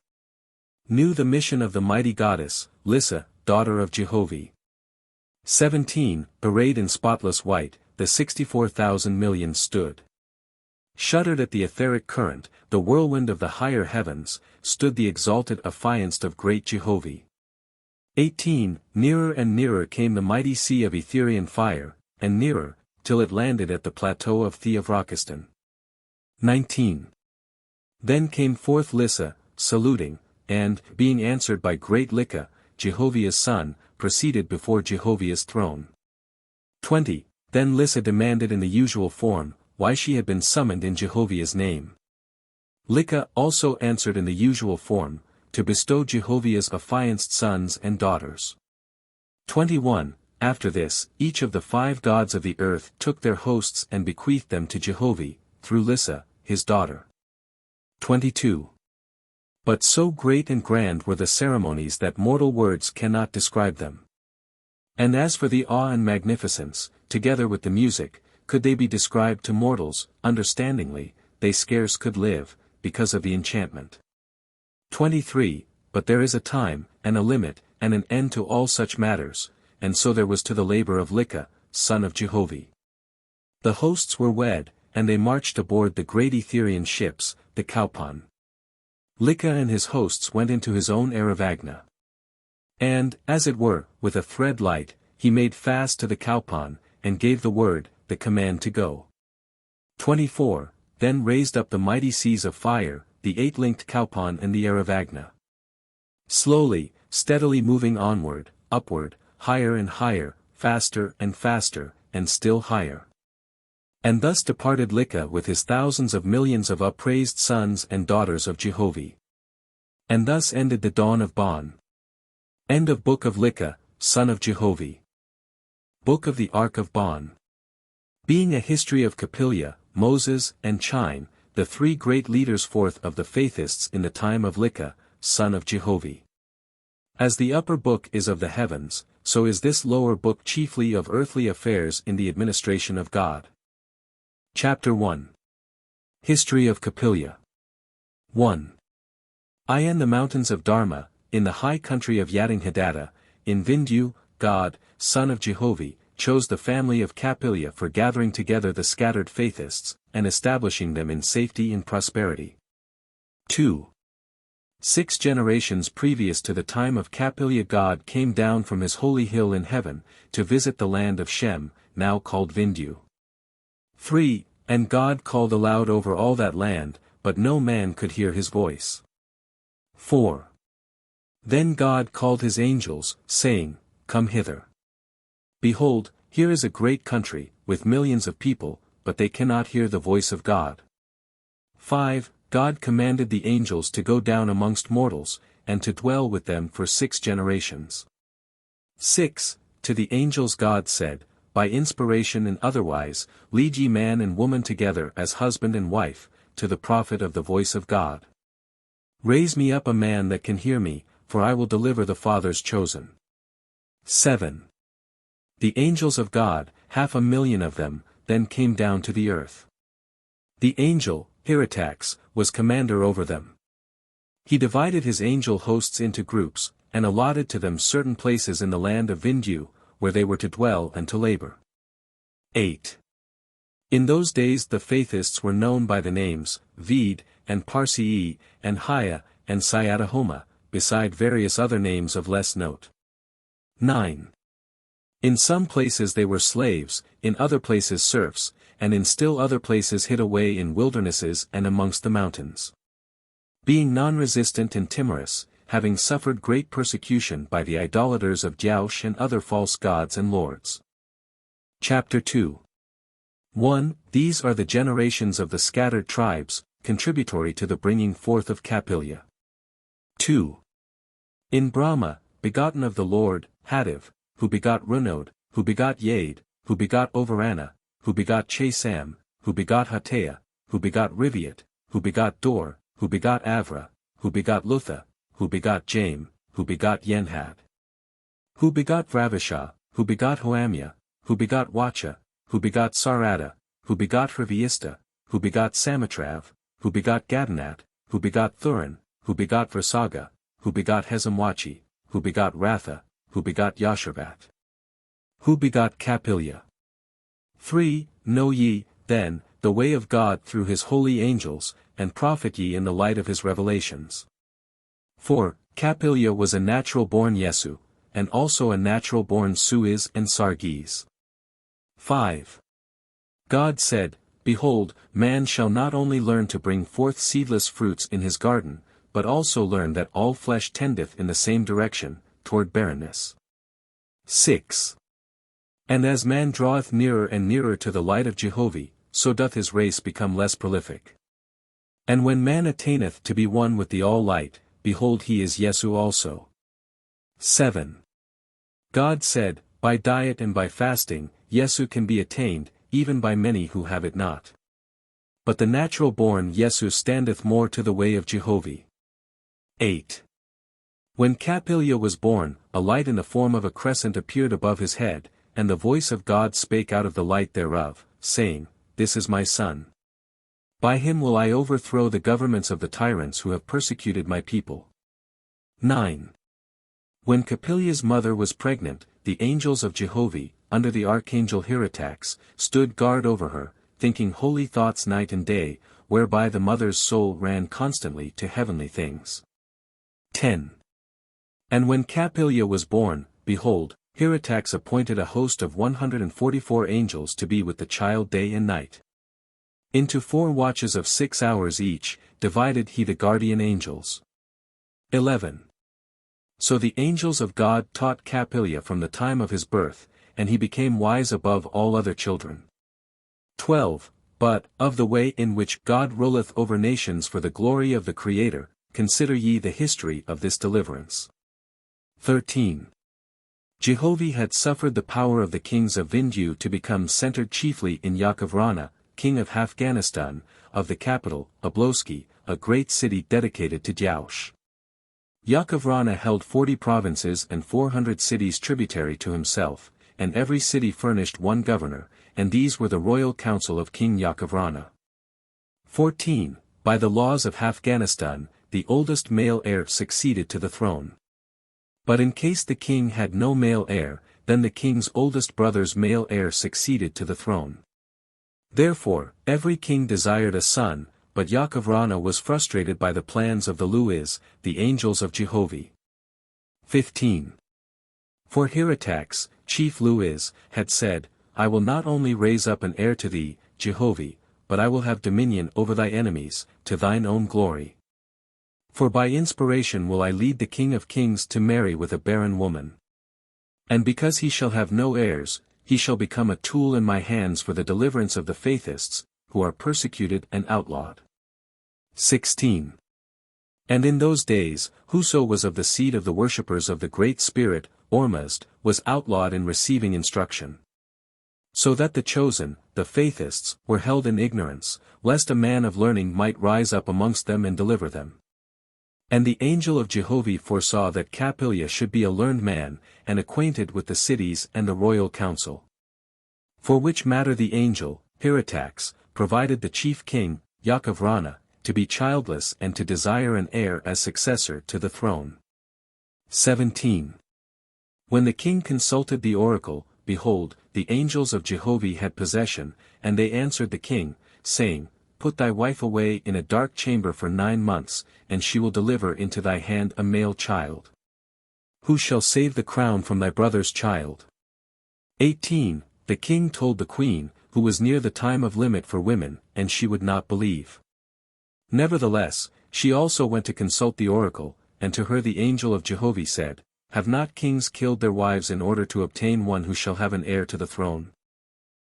Knew the mission of the mighty goddess, Lissa, daughter of Jehovih. 17. Arrayed in spotless white, the 64,000 million stood. Shuddered at the etheric current, the whirlwind of the higher heavens, stood the exalted affianced of great Jehovih. 18. Nearer and nearer came the mighty sea of Etherian fire, and nearer, till it landed at the plateau of Theovrakistan. 19. Then came forth Lissa, saluting, and, being answered by great LIKA, Jehovih's son, proceeded before Jehovih's throne. 20. Then LIKA demanded in the usual form, why she had been summoned in Jehovih's name. LIKA also answered in the usual form, to bestow Jehovih's affianced sons and daughters. 21. After this, each of the 5 gods of the earth took their hosts and bequeathed them to Jehovih, through LIKA, his daughter. 22. But so great and grand were the ceremonies that mortal words cannot describe them. And as for the awe and magnificence, together with the music, could they be described to mortals, understandingly, they scarce could live, because of the enchantment. 23. But there is a time, and a limit, and an end to all such matters, and so there was to the labor of LIKA, son of Jehovih. The hosts were wed, and they marched aboard the great Etherean ships, the Kaupan. LIKA and his hosts went into his own Aravagna. And, as it were, with a thread light, he made fast to the Kaupan, and gave the word, the command to go. 24. Then raised up the mighty seas of fire, the 8-linked Kaupan and the Aravagna. Slowly, steadily moving onward, upward, higher and higher, faster and faster, and still higher. And thus departed LIKA with his thousands of millions of upraised sons and daughters of Jehovih. And thus ended the dawn of Bon. End of Book of LIKA, son of Jehovih. Book of the Ark of Bon. Being a history of Capilla, Moses, and Chime, the 3 great leaders forth of the Faithists in the time of LIKA, son of Jehovih. As the upper book is of the heavens, so is this lower book chiefly of earthly affairs in the administration of God. Chapter 1. History of Capilla. 1. In the mountains of Dharma, in the high country of Yadinghadatta, in Vindhu, God, son of Jehovih, chose the family of Capilla for gathering together the scattered Faithists, and establishing them in safety and prosperity. 2. 6 generations previous to the time of Capilla, God came down from his holy hill in heaven, to visit the land of Shem, now called Vindhu. 3. And God called aloud over all that land, but no man could hear his voice. 4. Then God called his angels, saying, Come hither. Behold, here is a great country, with millions of people, but they cannot hear the voice of God. 5. God commanded the angels to go down amongst mortals, and to dwell with them for 6 generations. 6. To the angels God said, by inspiration and otherwise, lead ye man and woman together as husband and wife, to the profit of the voice of God. Raise me up a man that can hear me, for I will deliver the fathers chosen. 7. The angels of God, 500,000 of them, then came down to the earth. The angel, Hiratax, was commander over them. He divided his angel hosts into groups, and allotted to them certain places in the land of Vindhu, where they were to dwell and to labor. 8. In those days the Faithists were known by the names, Ved, and Parsii, and Haya, and Sayadahoma, beside various other names of less note. 9. In some places they were slaves, in other places serfs, and in still other places hid away in wildernesses and amongst the mountains. Being non-resistant and timorous, having suffered great persecution by the idolaters of Jaush and other false gods and lords. Chapter 2. 1. These are the generations of the scattered tribes, contributory to the bringing forth of Capilla. 2. In Brahma, begotten of the Lord, Hadiv, who begot Runod, who begot Yade, who begot Overana, who begot Chesam, who begot Hatea, who begot Riviat, who begot Dor, who begot Avra, who begot Lutha, who begot Jame, who begot Yenhad. Who begot Vravisha, who begot Hoamia, who begot Wacha, who begot Sarada, who begot Hriviista, who begot Samatrav, who begot Gadanat, who begot Thurin, who begot Versaga, who begot Hezemwachi, who begot Ratha, who begot Yasharvat. Who begot Capilla. 3. Know ye, then, the way of God through his holy angels, and profit ye in the light of his revelations. 4. Capilla was a natural-born Yesu, and also a natural-born Suiz and Sargis. 5. God said, Behold, man shall not only learn to bring forth seedless fruits in his garden, but also learn that all flesh tendeth in the same direction, toward barrenness. 6. And as man draweth nearer and nearer to the light of Jehovih, so doth his race become less prolific. And when man attaineth to be one with the all-light, behold he is Yesu also. 7. God said, by diet and by fasting, Yesu can be attained, even by many who have it not. But the natural-born Yesu standeth more to the way of Jehovih. 8. When Capillia was born, a light in the form of a crescent appeared above his head, and the voice of God spake out of the light thereof, saying, This is my Son. By him will I overthrow the governments of the tyrants who have persecuted my people. 9. When Capillia's mother was pregnant, the angels of Jehovih, under the archangel Hieratax, stood guard over her, thinking holy thoughts night and day, whereby the mother's soul ran constantly to heavenly things. 10. And when Capillia was born, behold, Hieratax appointed a host of 144 angels to be with the child day and night. Into 4 watches of 6 hours each, divided he the guardian angels. 11. So the angels of God taught Capillia from the time of his birth, and he became wise above all other children. 12. But, of the way in which God ruleth over nations for the glory of the Creator, consider ye the history of this deliverance. 13. Jehovih had suffered the power of the kings of Vindu to become centered chiefly in Yakov Rana, king of Afghanistan, of the capital, Oahspe, a great city dedicated to Jaush. Yakov Rana held 40 provinces and 400 cities tributary to himself, and every city furnished 1 governor, and these were the royal council of King Yakov Rana. 14. By the laws of Afghanistan, the oldest male heir succeeded to the throne. But in case the king had no male heir, then the king's oldest brother's male heir succeeded to the throne. Therefore, every king desired a son, but Yakov Rana was frustrated by the plans of the Luis, the angels of Jehovih. 15. For Hieratax, chief Luis, had said, I will not only raise up an heir to thee, Jehovih, but I will have dominion over thy enemies, to thine own glory. For by inspiration will I lead the King of Kings to marry with a barren woman. And because he shall have no heirs, he shall become a tool in my hands for the deliverance of the Faithists, who are persecuted and outlawed. 16. And in those days, whoso was of the seed of the worshippers of the Great Spirit, Ormuzd, was outlawed in receiving instruction. So that the chosen, the Faithists, were held in ignorance, lest a man of learning might rise up amongst them and deliver them. And the angel of Jehovih foresaw that Capillia should be a learned man, and acquainted with the cities and the royal council. For which matter the angel, Hieratax, provided the chief king, Yakov Rana, to be childless and to desire an heir as successor to the throne. 17. When the king consulted the oracle, behold, the angels of Jehovih had possession, and they answered the king, saying, Put thy wife away in a dark chamber for 9 months, and she will deliver into thy hand a male child. Who shall save the crown from thy brother's child? 18. The king told the queen, who was near the time of limit for women, and she would not believe. Nevertheless, she also went to consult the oracle, and to her the angel of Jehovih said, Have not kings killed their wives in order to obtain one who shall have an heir to the throne?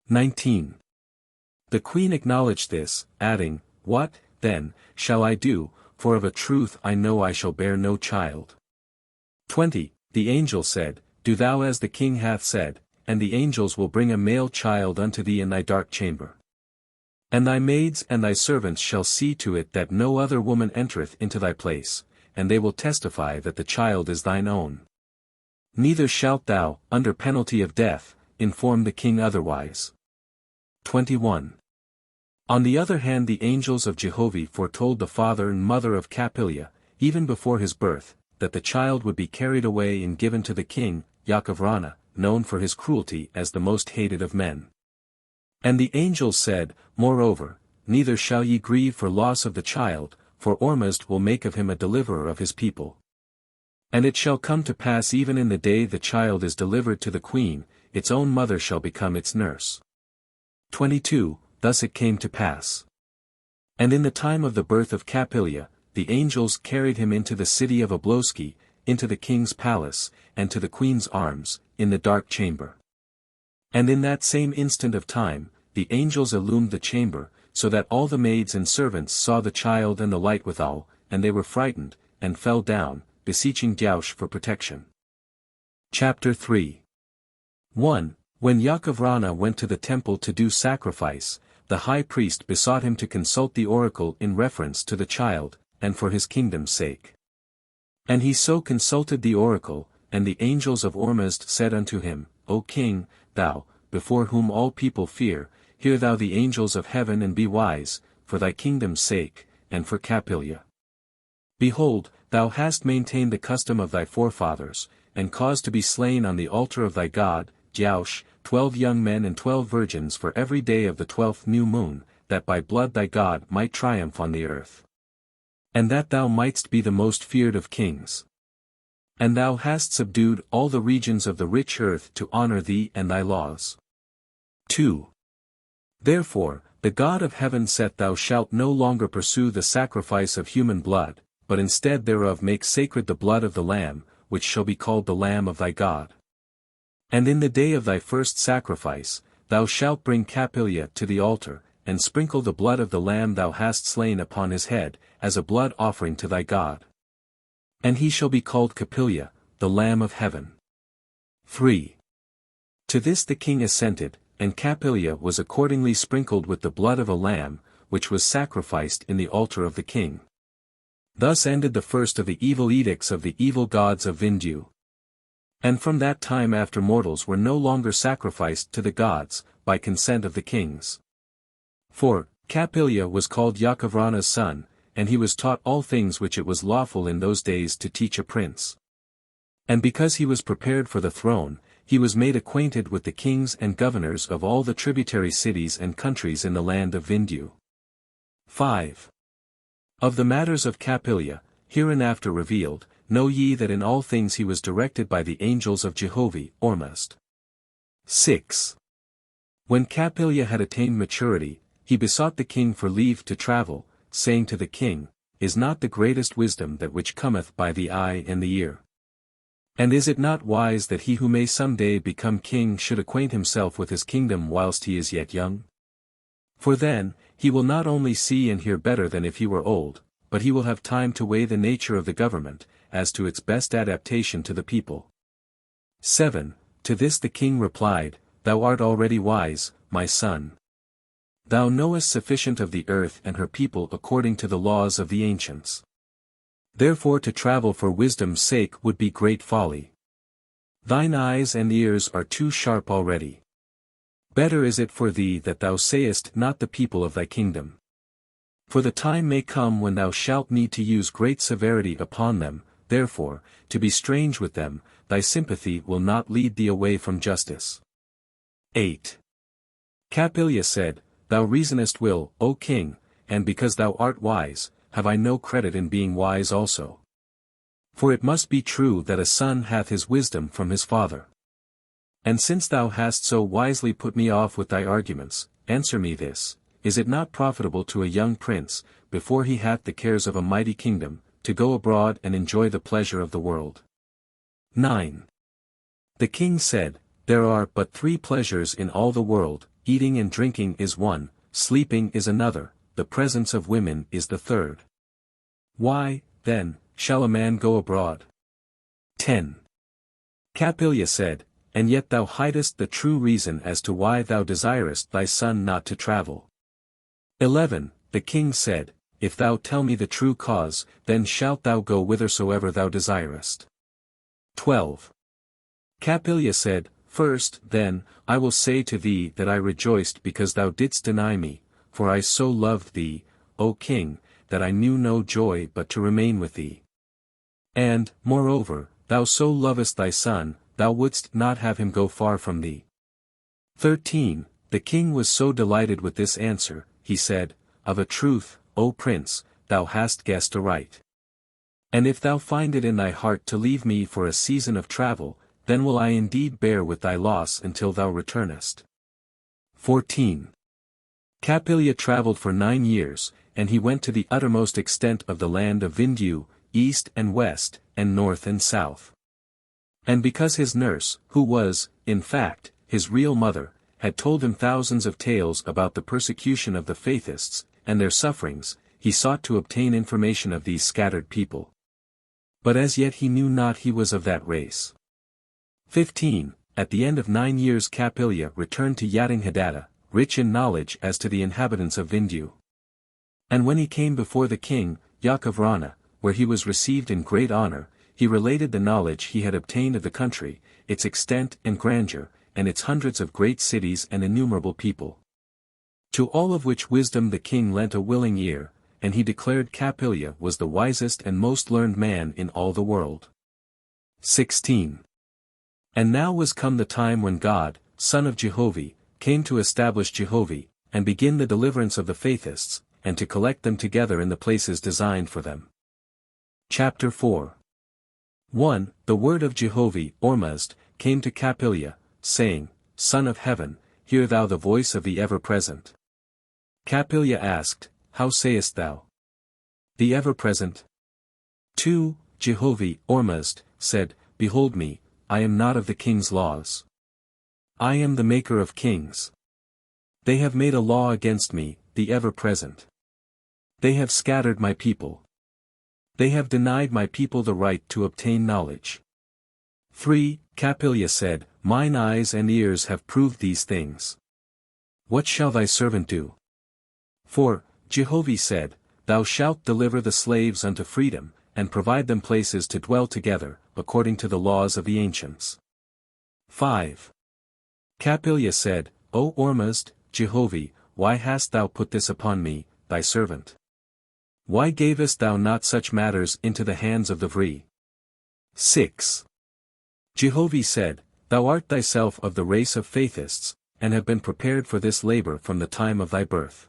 19. The queen acknowledged this, adding, What, then, shall I do, for of a truth I know I shall bear no child. 20. The angel said, Do thou as the king hath said, and the angels will bring a male child unto thee in thy dark chamber. And thy maids and thy servants shall see to it that no other woman entereth into thy place, and they will testify that the child is thine own. Neither shalt thou, under penalty of death, inform the king otherwise. 21. On the other hand the angels of Jehovih foretold the father and mother of Capillia, even before his birth, that the child would be carried away and given to the king, Yakov Rana, known for his cruelty as the most hated of men. And the angels said, Moreover, neither shall ye grieve for loss of the child, for Ormuzd will make of him a deliverer of his people. And it shall come to pass even in the day the child is delivered to the queen, its own mother shall become its nurse. 22. Thus it came to pass. And in the time of the birth of Capillia, the angels carried him into the city of Oahspe, into the king's palace, and to the queen's arms, in the dark chamber. And in that same instant of time, the angels illumined the chamber, so that all the maids and servants saw the child and the light withal, and they were frightened, and fell down, beseeching Jaush for protection. Chapter 3. 1. When Yaakov went to the temple to do sacrifice, the high priest besought him to consult the oracle in reference to the child, and for his kingdom's sake. And he so consulted the oracle, and the angels of Ormuzd said unto him, O king, thou, before whom all people fear, hear thou the angels of heaven and be wise, for thy kingdom's sake, and for Capilia. Behold, thou hast maintained the custom of thy forefathers, and caused to be slain on the altar of thy God, Jaush, 12 young men and 12 virgins for every day of the 12th new moon, that by blood thy God might triumph on the earth. And that thou mightst be the most feared of kings. And thou hast subdued all the regions of the rich earth to honor thee and thy laws. 2. Therefore, the God of heaven saith thou shalt no longer pursue the sacrifice of human blood, but instead thereof make sacred the blood of the Lamb, which shall be called the Lamb of thy God. And in the day of thy first sacrifice, thou shalt bring Capilia to the altar, and sprinkle the blood of the lamb thou hast slain upon his head, as a blood offering to thy God. And he shall be called Capilia, the Lamb of heaven. 3. To this the king assented, and Capilia was accordingly sprinkled with the blood of a lamb, which was sacrificed in the altar of the king. Thus ended the first of the evil edicts of the evil gods of Vindu. And from that time after mortals were no longer sacrificed to the gods, by consent of the kings. 4. Capilia was called Yaakov's son, and he was taught all things which it was lawful in those days to teach a prince. And because he was prepared for the throne, he was made acquainted with the kings and governors of all the tributary cities and countries in the land of Vindu. 5. Of the matters of Capilia, hereinafter revealed, know ye that in all things he was directed by the angels of Jehovih, Ormuzd. 6. When Capilia had attained maturity, he besought the king for leave to travel, saying to the king, Is not the greatest wisdom that which cometh by the eye and the ear? And is it not wise that he who may some day become king should acquaint himself with his kingdom whilst he is yet young? For then, he will not only see and hear better than if he were old, but he will have time to weigh the nature of the government, as to its best adaptation to the people. 7. To this the king replied, Thou art already wise, my son. Thou knowest sufficient of the earth and her people according to the laws of the ancients. Therefore to travel for wisdom's sake would be great folly. Thine eyes and ears are too sharp already. Better is it for thee that thou sayest not the people of thy kingdom. For the time may come when thou shalt need to use great severity upon them, therefore, to be strange with them, thy sympathy will not lead thee away from justice. 8. Capilia said, Thou reasonest well, O king, and because thou art wise, have I no credit in being wise also. For it must be true that a son hath his wisdom from his father. And since thou hast so wisely put me off with thy arguments, answer me this, is it not profitable to a young prince, before he hath the cares of a mighty kingdom, to go abroad and enjoy the pleasure of the world? 9. The king said, There are but 3 pleasures in all the world, eating and drinking is one, sleeping is another, the presence of women is the third. Why, then, shall a man go abroad? 10. Capilia said, And yet thou hidest the true reason as to why thou desirest thy son not to travel. 11. The king said, If thou tell me the true cause, then shalt thou go whithersoever thou desirest. 12. Capilia said, First, then, I will say to thee that I rejoiced because thou didst deny me, for I so loved thee, O king, that I knew no joy but to remain with thee. And, moreover, thou so lovest thy son, thou wouldst not have him go far from thee. 13. The king was so delighted with this answer, he said, Of a truth, O prince, thou hast guessed aright. And if thou find it in thy heart to leave me for a season of travel, then will I indeed bear with thy loss until thou returnest. 14. Capilia travelled for 9 years, and he went to the uttermost extent of the land of Vindu, east and west, and north and south. And because his nurse, who was, in fact, his real mother, had told him thousands of tales about the persecution of the Faithists, and their sufferings, he sought to obtain information of these scattered people. But as yet he knew not he was of that race. 15. At the end of 9 years Capillia returned to Yatin-Hadada, rich in knowledge as to the inhabitants of Vindu. And when he came before the king, Yakovrana, where he was received in great honor, he related the knowledge he had obtained of the country, its extent and grandeur, and its hundreds of great cities and innumerable people. To all of which wisdom the king lent a willing ear, and he declared Capillia was the wisest and most learned man in all the world. 16. And now was come the time when God, Son of Jehovih, came to establish Jehovih, and begin the deliverance of the Faithists, and to collect them together in the places designed for them. Chapter 4. 1. The word of Jehovih, Ormuzd, came to Capillia, saying, Son of heaven, hear thou the voice of the ever-present. Capillia asked, How sayest thou? The ever-present. 2. Jehovih, Ormuzd, said, Behold me, I am not of the king's laws. I am the maker of kings. They have made a law against me, the ever-present. They have scattered my people. They have denied my people the right to obtain knowledge. 3. Capillia said, Mine eyes and ears have proved these things. What shall thy servant do? 4. Jehovih said, Thou shalt deliver the slaves unto freedom, and provide them places to dwell together, according to the laws of the ancients. 5. Capillia said, O Ormuzd, Jehovih, why hast thou put this upon me, thy servant? Why gavest thou not such matters into the hands of the Vri? 6. Jehovih said, Thou art thyself of the race of Faithists, and have been prepared for this labor from the time of thy birth.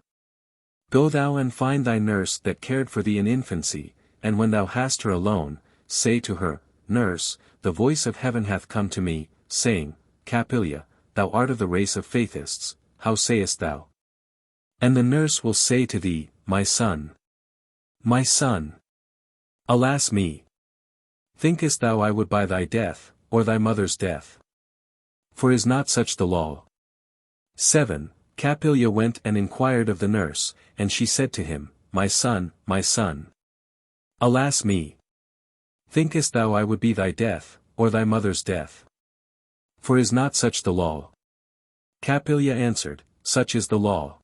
Go thou and find thy nurse that cared for thee in infancy, and when thou hast her alone, say to her, Nurse, the voice of heaven hath come to me, saying, Capillia, thou art of the race of Faithists, how sayest thou? And the nurse will say to thee, My son. My son. Alas me! Thinkest thou I would buy thy death, or thy mother's death? For is not such the law? 7. Capillia went and inquired of the nurse, and she said to him, My son, my son. Alas me! Thinkest thou I would be thy death, or thy mother's death? For is not such the law? Capillia answered, Such is the law.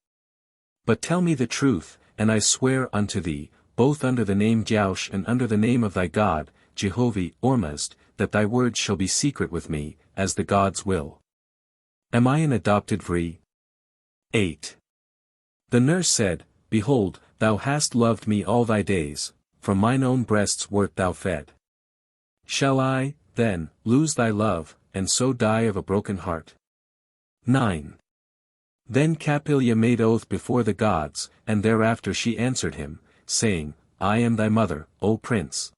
But tell me the truth, and I swear unto thee, both under the name Jaush and under the name of thy God, Jehovih, Ormuzd, that thy words shall be secret with me, as the gods will. Am I an adopted Vri? 8. The nurse said, Behold, thou hast loved me all thy days, from mine own breasts wert thou fed. Shall I, then, lose thy love, and so die of a broken heart? 9. Then Capillia made oath before the gods, and thereafter she answered him, saying, I am thy mother, O prince.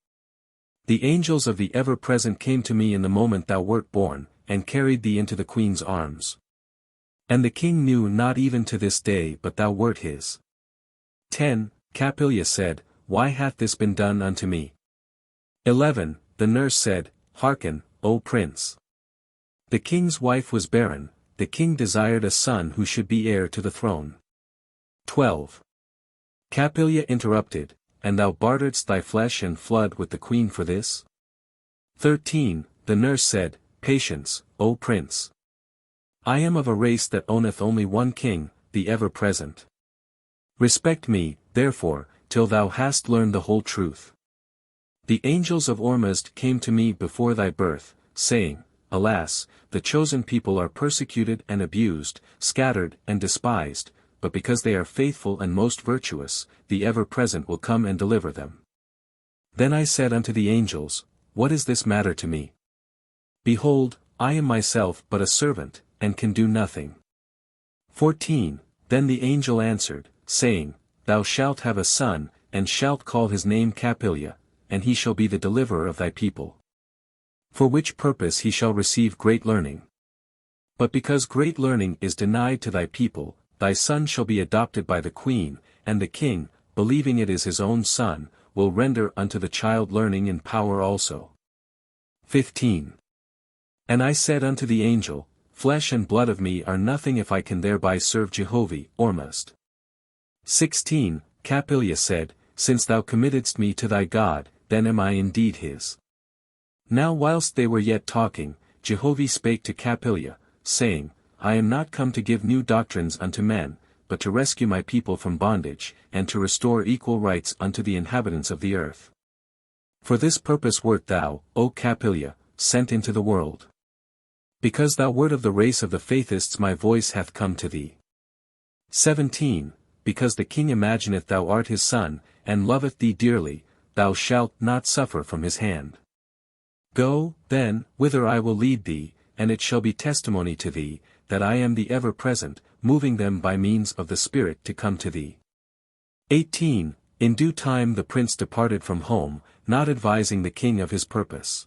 The angels of the ever-present came to me in the moment thou wert born, and carried thee into the queen's arms. And the king knew not even to this day but thou wert his. 10. Capillia said, Why hath this been done unto me? 11. The nurse said, Hearken, O prince. The king's wife was barren, the king desired a son who should be heir to the throne. 12. Capillia interrupted, And thou barteredst thy flesh and flood with the queen for this? 13. The nurse said, Patience, O prince. I am of a race that owneth only one king, the ever-present. Respect me, therefore, till thou hast learned the whole truth. The angels of Ormuzd came to me before thy birth, saying, Alas, the chosen people are persecuted and abused, scattered and despised, but because they are faithful and most virtuous, the ever-present will come and deliver them. Then I said unto the angels, What is this matter to me? Behold, I am myself but a servant, and can do nothing. 14. Then the angel answered, saying, Thou shalt have a son, and shalt call his name Capillia, and he shall be the deliverer of thy people. For which purpose he shall receive great learning. But because great learning is denied to thy people, thy son shall be adopted by the queen, and the king, believing it is his own son, will render unto the child learning and power also. 15. And I said unto the angel, Flesh and blood of me are nothing if I can thereby serve Jehovih, or must. 16. Capilla said, Since thou committedst me to thy God, then am I indeed his. Now whilst they were yet talking, Jehovih spake to Capilla, saying, I am not come to give new doctrines unto men, but to rescue my people from bondage, and to restore equal rights unto the inhabitants of the earth. For this purpose wert thou, O Capilla, sent into the world. Because thou wert of the race of the Faithists my voice hath come to thee. 17. Because the king imagineth thou art his son, and loveth thee dearly, thou shalt not suffer from his hand. Go, then, whither I will lead thee, and it shall be testimony to thee, that I am the ever-present, moving them by means of the Spirit to come to thee. 18. In due time the prince departed from home, not advising the king of his purpose.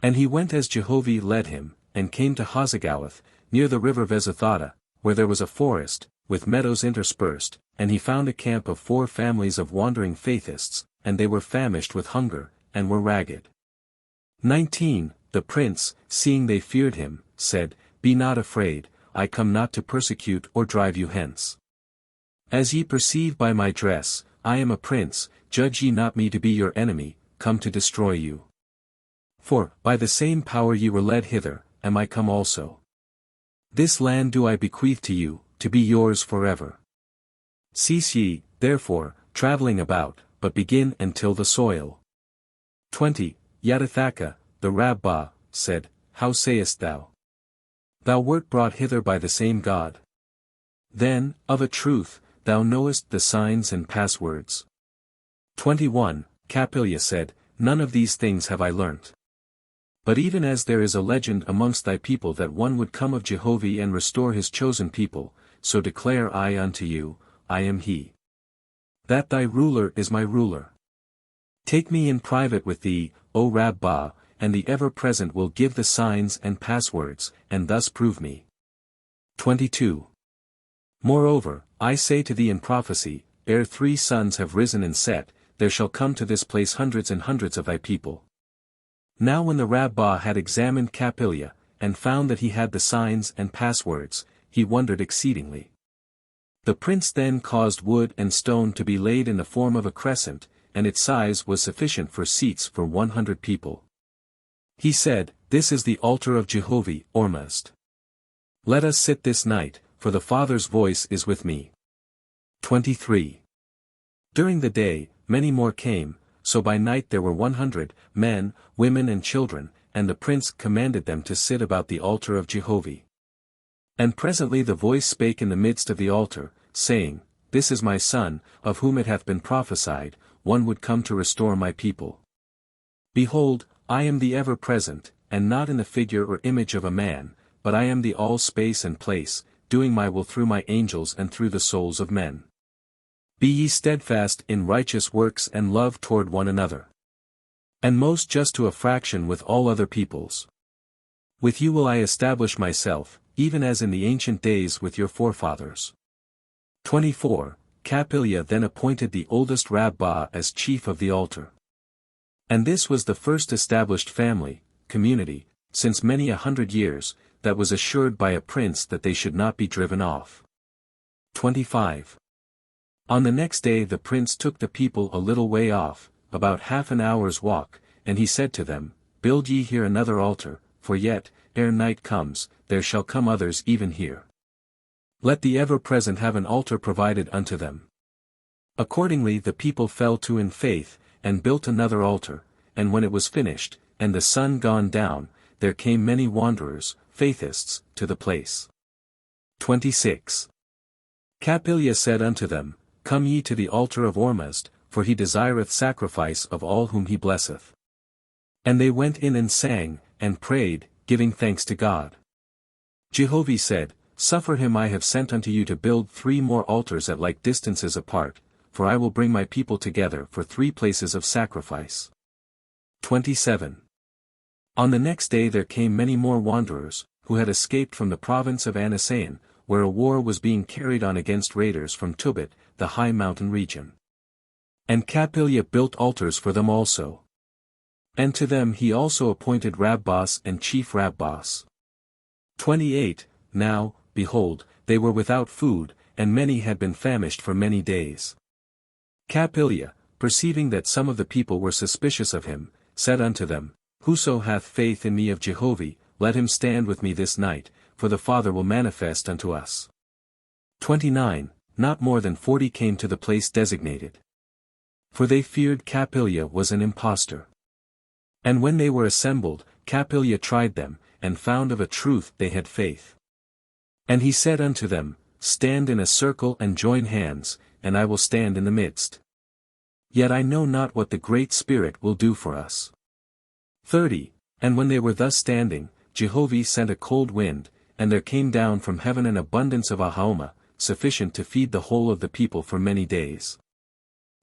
And he went as Jehovih led him, and came to Hosagawath, near the river Vezathata, where there was a forest, with meadows interspersed, and he found a camp of 4 families of wandering Faithists, and they were famished with hunger, and were ragged. 19. The prince, seeing they feared him, said, Be not afraid, I come not to persecute or drive you hence. As ye perceive by my dress, I am a prince, judge ye not me to be your enemy, come to destroy you. For, by the same power ye were led hither, am I come also. This land do I bequeath to you, to be yours forever. Cease ye, therefore, travelling about, but begin and till the soil. 20. Yadathaka, the Rabbah, said, How sayest thou? Thou wert brought hither by the same God. Then, of a truth, thou knowest the signs and passwords. 21. Capilla said, None of these things have I learnt. But even as there is a legend amongst thy people that one would come of Jehovih and restore his chosen people, so declare I unto you, I am he. That thy ruler is my ruler. Take me in private with thee, O Rabbah, and the ever-present will give the signs and passwords, and thus prove me. 22. Moreover, I say to thee in prophecy, ere 3 suns have risen and set, there shall come to this place hundreds and hundreds of thy people. Now when the Rabbah had examined Capilla, and found that he had the signs and passwords, he wondered exceedingly. The prince then caused wood and stone to be laid in the form of a crescent, and its size was sufficient for seats for 100 people. He said, This is the altar of Jehovih, Oahspe. Let us sit this night, for the Father's voice is with me. 23. During the day, many more came, so by night there were 100, men, women and children, and the prince commanded them to sit about the altar of Jehovih. And presently the voice spake in the midst of the altar, saying, This is my son, of whom it hath been prophesied, one would come to restore my people. Behold, I am the ever-present, and not in the figure or image of a man, but I am the all-space and place, doing my will through my angels and through the souls of men. Be ye steadfast in righteous works and love toward one another. And most just to a fraction with all other peoples. With you will I establish myself, even as in the ancient days with your forefathers. 24. Capilla then appointed the oldest Rabbah as chief of the altar. And this was the first established family, community, since many 100 years, that was assured by a prince that they should not be driven off. 25. On the next day the prince took the people a little way off, about half an hour's walk, and he said to them, Build ye here another altar, for yet, ere night comes, there shall come others even here. Let the ever-present have an altar provided unto them. Accordingly the people fell to in faith, and built another altar, and when it was finished, and the sun gone down, there came many wanderers, Faithists, to the place. 26. Capilla said unto them, Come ye to the altar of Oahspe, for he desireth sacrifice of all whom he blesseth. And they went in and sang, and prayed, giving thanks to God. Jehovih said, Suffer him I have sent unto you to build 3 more altars at like distances apart, for I will bring my people together for 3 places of sacrifice. 27. On the next day there came many more wanderers, who had escaped from the province of Anasain, where a war was being carried on against raiders from Tubit, the high mountain region. And Capillia built altars for them also. And to them he also appointed Rabbos and chief Rabbos. 28. Now, behold, they were without food, and many had been famished for many days. Capillia, perceiving that some of the people were suspicious of him, said unto them, Whoso hath faith in me of Jehovih, let him stand with me this night, for the Father will manifest unto us. 29. Not more than 40 came to the place designated. For they feared Capillia was an impostor. And when they were assembled, Capillia tried them, and found of a truth they had faith. And he said unto them, Stand in a circle and join hands, and I will stand in the midst. Yet I know not what the Great Spirit will do for us. 30. And when they were thus standing, Jehovih sent a cold wind, and there came down from heaven an abundance of ahoma, sufficient to feed the whole of the people for many days.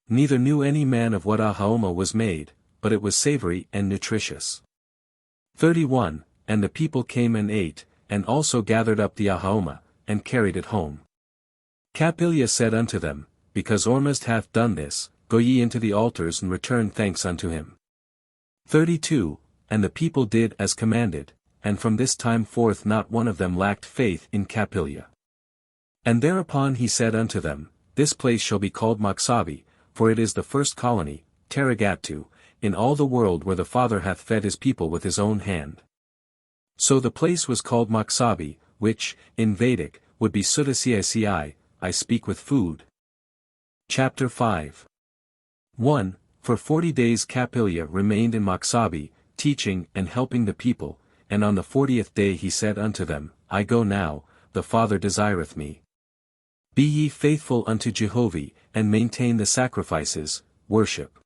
Neither knew any man of what ahoma was made, but it was savory and nutritious. 31. And the people came and ate, and also gathered up the ahoma, and carried it home. Capillia said unto them, Because Ormuzd hath done this, go ye into the altars and return thanks unto him. 32. And the people did as commanded, and from this time forth not one of them lacked faith in Capillia. And thereupon he said unto them, This place shall be called Oahspe, for it is the first colony, Teragatu, in all the world where the Father hath fed his people with his own hand. So the place was called Oahspe, which, in Vedic, would be Sudasici, I speak with food. Chapter 5. 1. For 40 days Capillia remained in Oahspe, teaching and helping the people, and on the 40th day he said unto them, I go now, the Father desireth me. Be ye faithful unto Jehovih, and maintain the sacrifices, worship.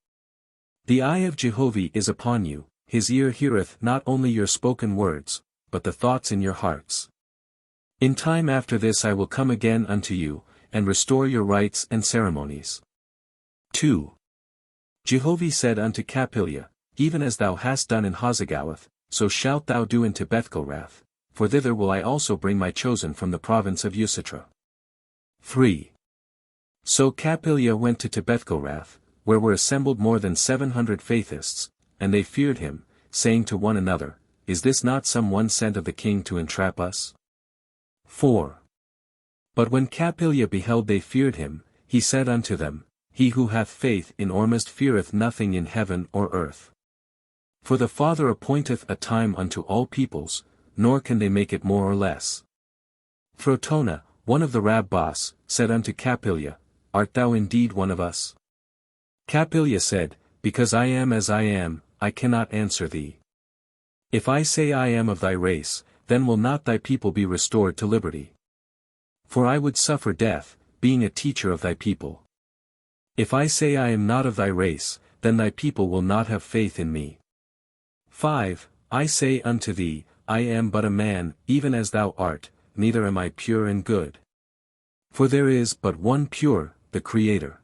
The eye of Jehovih is upon you, his ear heareth not only your spoken words, but the thoughts in your hearts. In time after this I will come again unto you, and restore your rites and ceremonies. 2. Jehovih said unto Capillia, Even as thou hast done in Hazagowath, so shalt thou do into Bethgelrath, for thither will I also bring my chosen from the province of Usitra. 3. So Capillia went to Bethgelrath, where were assembled more than 700 Faithists, and they feared him, saying to one another, Is this not some one sent of the king to entrap us? 4. But when Capillia beheld they feared him, he said unto them, He who hath faith in Ormuzd feareth nothing in heaven or earth. For the Father appointeth a time unto all peoples, nor can they make it more or less. Throtona, one of the Rabbos, said unto Capillia, Art thou indeed one of us? Capillia said, Because I am as I am, I cannot answer thee. If I say I am of thy race, then will not thy people be restored to liberty. For I would suffer death, being a teacher of thy people. If I say I am not of thy race, then thy people will not have faith in me. 5. I say unto thee, I am but a man, even as thou art, neither am I pure and good. For there is but one pure, the Creator.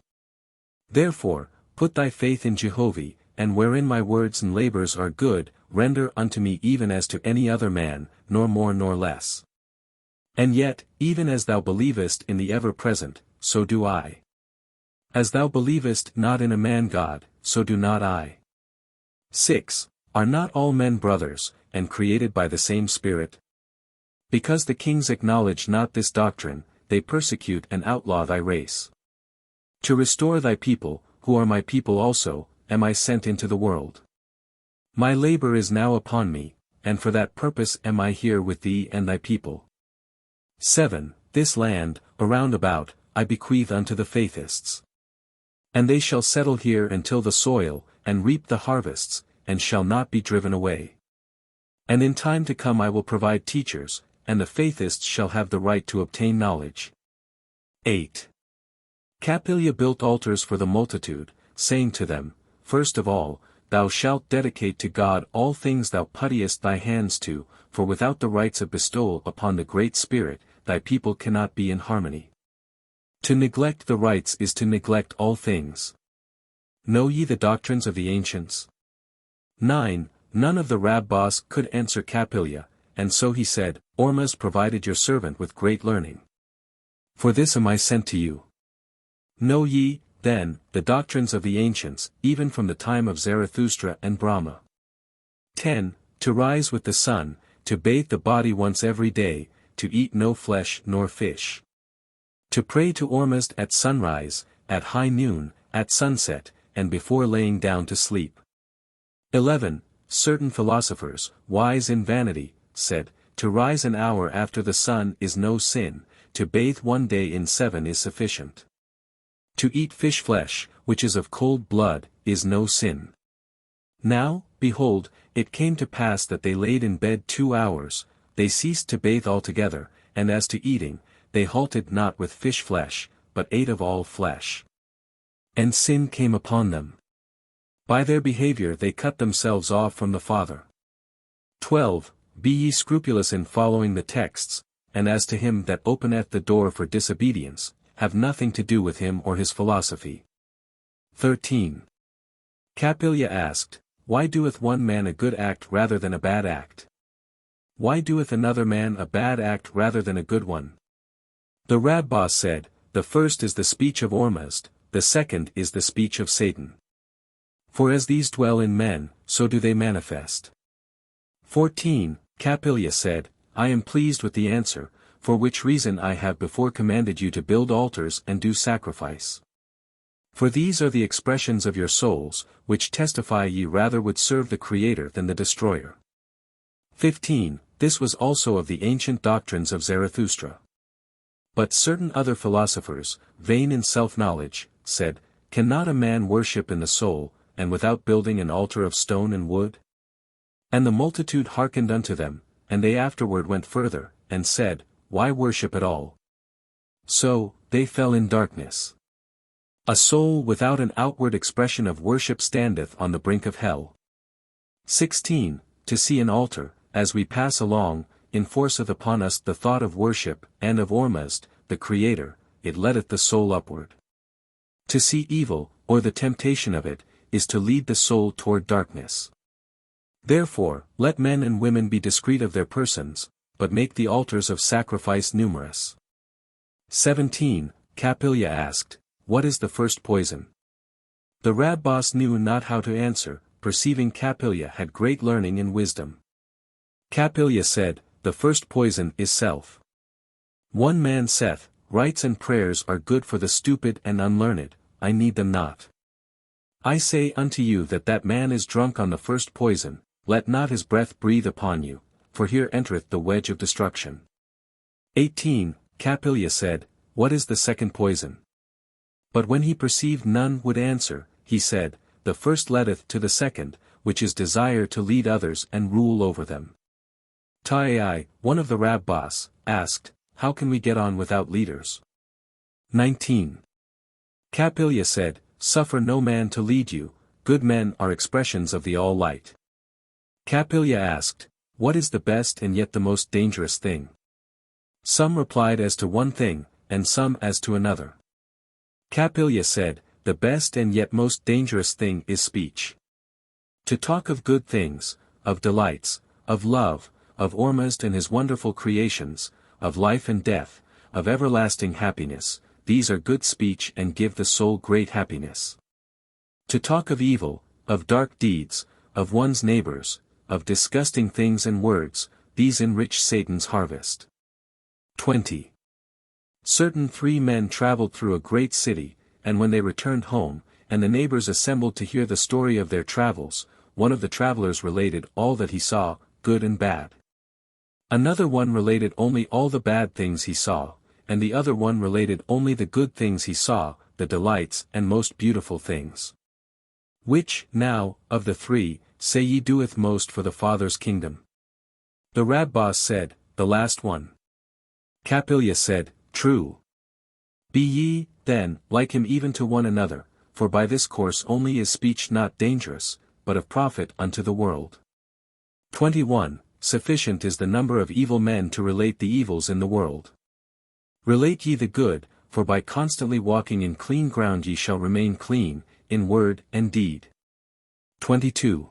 Therefore, put thy faith in Jehovih, and wherein my words and labors are good, render unto me even as to any other man, nor more nor less. And yet, even as thou believest in the ever-present, so do I. As thou believest not in a man-God, so do not I. 6. Are not all men brothers, and created by the same Spirit? Because the kings acknowledge not this doctrine, they persecute and outlaw thy race. To restore thy people, who are my people also, am I sent into the world. My labor is now upon me, and for that purpose am I here with thee and thy people. 7. This land, around about, I bequeath unto the Faithists. And they shall settle here and till the soil, and reap the harvests, and shall not be driven away. And in time to come I will provide teachers, and the Faithists shall have the right to obtain knowledge. 8. Capillia built altars for the multitude, saying to them, First of all, thou shalt dedicate to God all things thou puttest thy hands to, for without the rites of bestowal upon the Great Spirit, thy people cannot be in harmony. To neglect the rites is to neglect all things. Know ye the doctrines of the ancients? 9. None of the Rabbos could answer Capillia, and so he said, Ormuzd provided your servant with great learning. For this am I sent to you. Know ye, then, the doctrines of the ancients, even from the time of Zarathustra and Brahma. 10. To rise with the sun, to bathe the body once every day, to eat no flesh nor fish. To pray to Ormuzd at sunrise, at high noon, at sunset, and before laying down to sleep. 11. Certain philosophers, wise in vanity, said, to rise an hour after the sun is no sin, to bathe one day in 7 is sufficient. To eat fish flesh, which is of cold blood, is no sin. Now, behold, it came to pass that they laid in bed 2 hours, they ceased to bathe altogether, and as to eating, they halted not with fish flesh, but ate of all flesh. And sin came upon them. By their behavior they cut themselves off from the Father. 12. Be ye scrupulous in following the texts, and as to him that openeth the door for disobedience, have nothing to do with him or his philosophy. 13. Capillia asked, why doeth one man a good act rather than a bad act? Why doeth another man a bad act rather than a good one? The Rabbah said, the first is the speech of Ormuzd, the second is the speech of Satan. For as these dwell in men, so do they manifest. 14. Capillia said, I am pleased with the answer, for which reason I have before commanded you to build altars and do sacrifice. For these are the expressions of your souls, which testify ye rather would serve the Creator than the Destroyer. 15. This was also of the ancient doctrines of Zarathustra. But certain other philosophers, vain in self-knowledge, said, cannot a man worship in the soul, and without building an altar of stone and wood? And the multitude hearkened unto them, and they afterward went further, and said, why worship at all? So, they fell in darkness. A soul without an outward expression of worship standeth on the brink of hell. 16. To see an altar, as we pass along, enforceth upon us the thought of worship, and of Ormuzd, the Creator, it leadeth the soul upward. To see evil, or the temptation of it, is to lead the soul toward darkness. Therefore, let men and women be discreet of their persons, but make the altars of sacrifice numerous. 17. Capillia asked, what is the first poison? The Rabbas knew not how to answer, perceiving Capillia had great learning and wisdom. Capillia said, the first poison is self. One man saith, rites and prayers are good for the stupid and unlearned, I need them not. I say unto you that man is drunk on the first poison, let not his breath breathe upon you, for here entereth the wedge of destruction. 18. Capillia said, what is the second poison? But when he perceived none would answer, he said, the first leadeth to the second, which is desire to lead others and rule over them. Taai, one of the Rabbas, asked, how can we get on without leaders? 19. Capillia said, suffer no man to lead you, good men are expressions of the All-Light. Capillia asked, what is the best and yet the most dangerous thing? Some replied as to one thing, and some as to another. Capillia said, the best and yet most dangerous thing is speech. To talk of good things, of delights, of love, of Ormuzd and his wonderful creations, of life and death, of everlasting happiness, these are good speech and give the soul great happiness. To talk of evil, of dark deeds, of one's neighbors, of disgusting things and words, these enrich Satan's harvest. 20. Certain 3 men traveled through a great city, and when they returned home, and the neighbors assembled to hear the story of their travels, one of the travelers related all that he saw, good and bad. Another one related only all the bad things he saw, and the other one related only the good things he saw, the delights and most beautiful things. Which, now, of the 3, say ye doeth most for the Father's kingdom? The Rabbas said, the last one. Capillia said, true. Be ye, then, like him even to one another, for by this course only is speech not dangerous, but of profit unto the world. 21. Sufficient is the number of evil men to relate the evils in the world. Relate ye the good, for by constantly walking in clean ground ye shall remain clean, in word and deed. 22.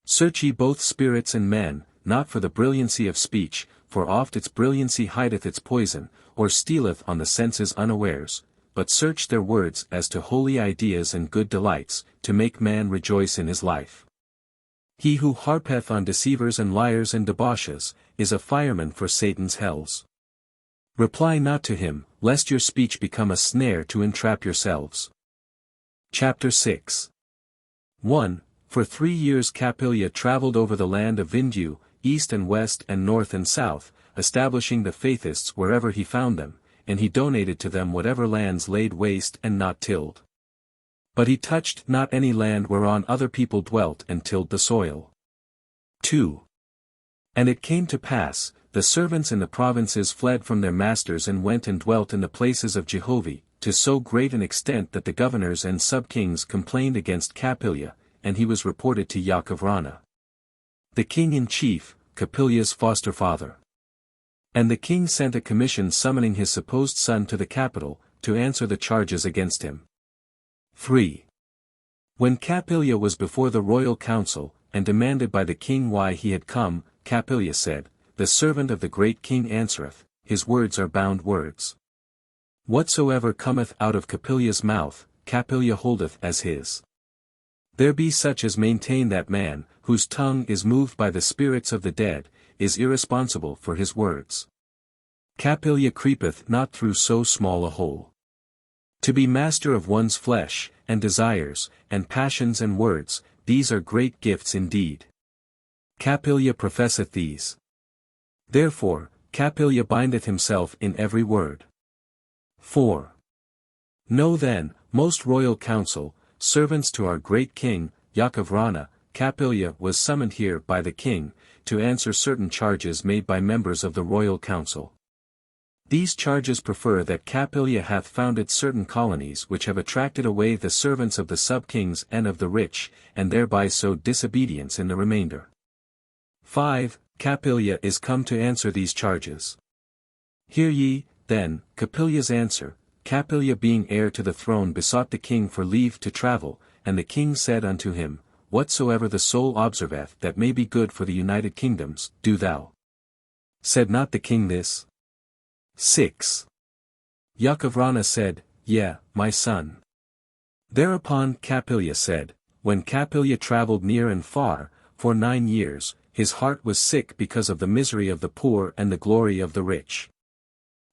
Search ye both spirits and men, not for the brilliancy of speech, for oft its brilliancy hideth its poison, or stealeth on the senses unawares, but search their words as to holy ideas and good delights, to make man rejoice in his life. He who harpeth on deceivers and liars and debauches, is a fireman for Satan's hells. Reply not to him, lest your speech become a snare to entrap yourselves. Chapter 6. 1. For 3 years Capilia traveled over the land of Vindu, east and west and north and south, establishing the Faithists wherever he found them, and he donated to them whatever lands laid waste and not tilled. But he touched not any land whereon other people dwelt and tilled the soil. 2. And it came to pass, the servants in the provinces fled from their masters and went and dwelt in the places of Jehovih, to so great an extent that the governors and sub-kings complained against Capilia, and he was reported to Yaakov, the king-in-chief, Capilia's foster father. And the king sent a commission summoning his supposed son to the capital, to answer the charges against him. 3. When Capilia was before the royal council, and demanded by the king why he had come, Capilia said, The servant of the great king answereth, his words are bound words. Whatsoever cometh out of Capilia's mouth, Capilia holdeth as his. There be such as maintain that man, whose tongue is moved by the spirits of the dead, is irresponsible for his words. Capilia creepeth not through so small a hole. To be master of one's flesh, and desires, and passions and words, these are great gifts indeed. Capilia professeth these. Therefore, Capilia bindeth himself in every word. 4. Know then, most royal council, servants to our great king, Yaakov, Capilia was summoned here by the king, to answer certain charges made by members of the royal council. These charges prefer that Capilia hath founded certain colonies which have attracted away the servants of the sub-kings and of the rich, and thereby sowed disobedience in the remainder. 5. Capilia is come to answer these charges. Hear ye, then, Capilia's answer. Capilia being heir to the throne besought the king for leave to travel, and the king said unto him, Whatsoever the soul observeth that may be good for the united kingdoms, do thou. Said not the king this? 6. Yaakov said, Yea, my son. Thereupon Capilia said, When Capilia traveled near and far, for 9 years, his heart was sick because of the misery of the poor and the glory of the rich.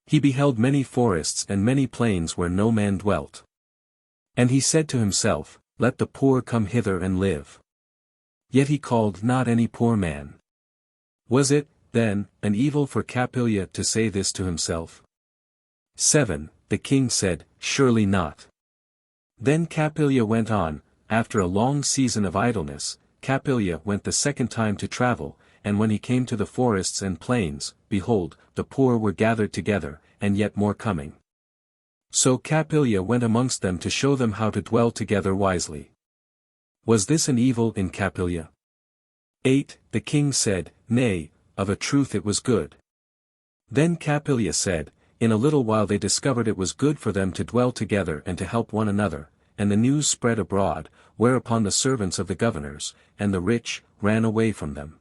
He beheld many forests and many plains where no man dwelt. And he said to himself, Let the poor come hither and live. Yet he called not any poor man. Was it, then, an evil for Capilia to say this to himself? 7. The king said, Surely not. Then Capilia went on. After a long season of idleness, Capilia went the second time to travel, and when he came to the forests and plains, behold, the poor were gathered together, and yet more coming. So Capilia went amongst them to show them how to dwell together wisely. Was this an evil in Capilia? 8. The king said, Nay, of a truth it was good. Then Capilia said, In a little while they discovered it was good for them to dwell together and to help one another, and the news spread abroad, whereupon the servants of the governors, and the rich, ran away from them.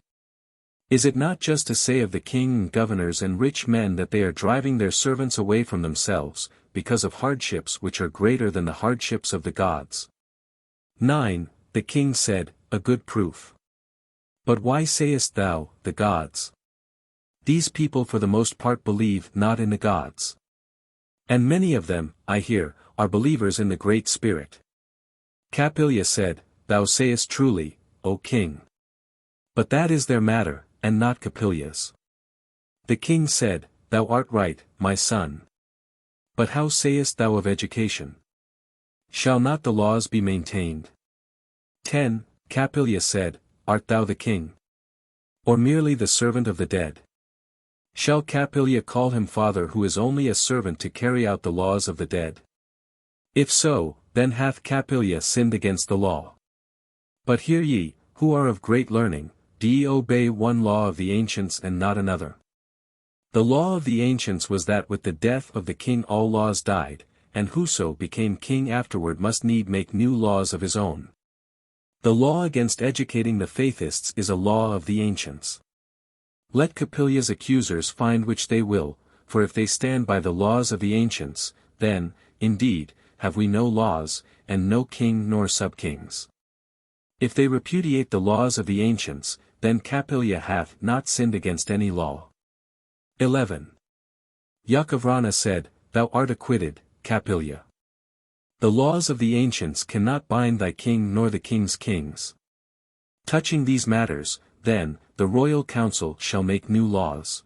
Is it not just to say of the king and governors and rich men that they are driving their servants away from themselves, because of hardships which are greater than the hardships of the gods? 9. The king said, A good proof. But why sayest thou, the gods? These people for the most part believe not in the gods. And many of them, I hear, are believers in the Great Spirit. Capilia said, Thou sayest truly, O king. But that is their matter, and not Capilia's. The king said, Thou art right, my son. But how sayest thou of education? Shall not the laws be maintained? 10. Capilia said, Art thou the king? Or merely the servant of the dead? Shall Capilia call him father who is only a servant to carry out the laws of the dead? If so, then hath Capilia sinned against the law. But hear ye, who are of great learning, do ye obey one law of the ancients and not another? The law of the ancients was that with the death of the king all laws died, and whoso became king afterward must need make new laws of his own. The law against educating the Faithists is a law of the ancients. Let Capilia's accusers find which they will, for if they stand by the laws of the ancients, then, indeed, have we no laws, and no king nor sub-kings. If they repudiate the laws of the ancients, then Capilia hath not sinned against any law. 11. Yakovrana said, Thou art acquitted, Capilia. The laws of the ancients cannot bind thy king nor the king's kings. Touching these matters, then, the royal council shall make new laws.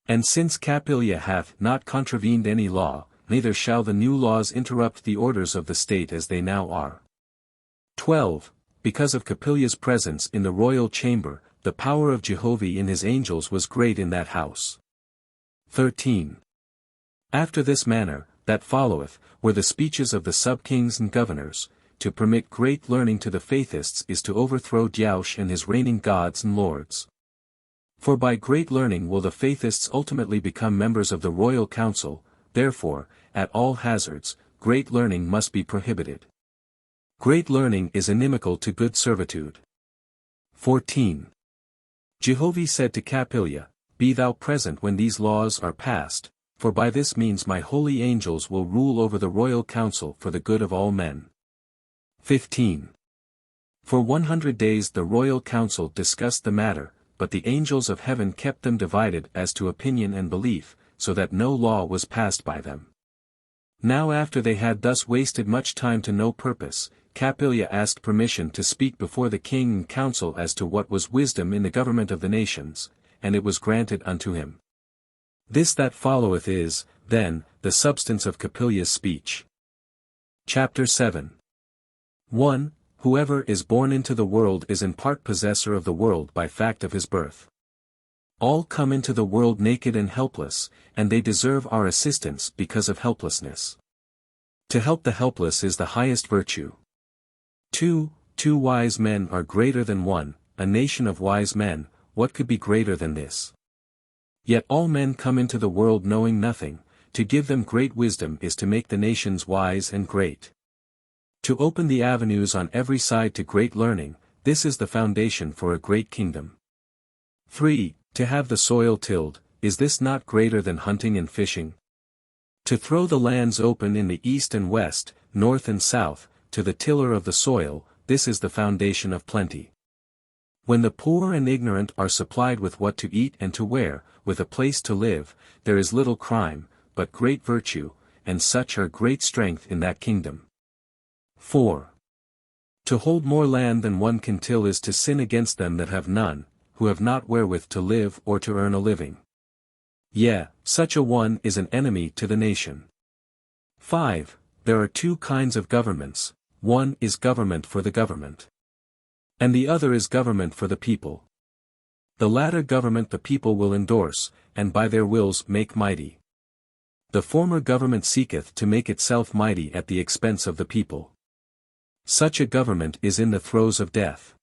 And since Capilia hath not contravened any law, neither shall the new laws interrupt the orders of the state as they now are. 12. Because of Capilia's presence in the royal chamber, the power of Jehovih in his angels was great in that house. 13. After this manner, that followeth, were the speeches of the sub-kings and governors. To permit great learning to the Faithists is to overthrow Diaush and his reigning gods and lords. For by great learning will the Faithists ultimately become members of the royal council, therefore, at all hazards, great learning must be prohibited. Great learning is inimical to good servitude. 14. Jehovih said to Capilia, Be thou present when these laws are passed, for by this means my holy angels will rule over the royal council for the good of all men. 15. For 100 days the royal council discussed the matter, but the angels of heaven kept them divided as to opinion and belief, so that no law was passed by them. Now after they had thus wasted much time to no purpose, Capilia asked permission to speak before the king and council as to what was wisdom in the government of the nations, and it was granted unto him. This that followeth is, then, the substance of Capilia's speech. Chapter 7. 1. Whoever is born into the world is in part possessor of the world by fact of his birth. All come into the world naked and helpless, and they deserve our assistance because of helplessness. To help the helpless is the highest virtue. 2. Two wise men are greater than one, a nation of wise men, what could be greater than this? Yet all men come into the world knowing nothing, to give them great wisdom is to make the nations wise and great. To open the avenues on every side to great learning, this is the foundation for a great kingdom. 3. To have the soil tilled, is this not greater than hunting and fishing? To throw the lands open in the east and west, north and south, to the tiller of the soil, this is the foundation of plenty. When the poor and ignorant are supplied with what to eat and to wear, with a place to live, there is little crime, but great virtue, and such are great strength in that kingdom. 4. To hold more land than one can till is to sin against them that have none, who have not wherewith to live or to earn a living. Yea, such a one is an enemy to the nation. 5. There are two kinds of governments, one is government for the government. And the other is government for the people. The latter government the people will endorse, and by their wills make mighty. The former government seeketh to make itself mighty at the expense of the people. Such a government is in the throes of death.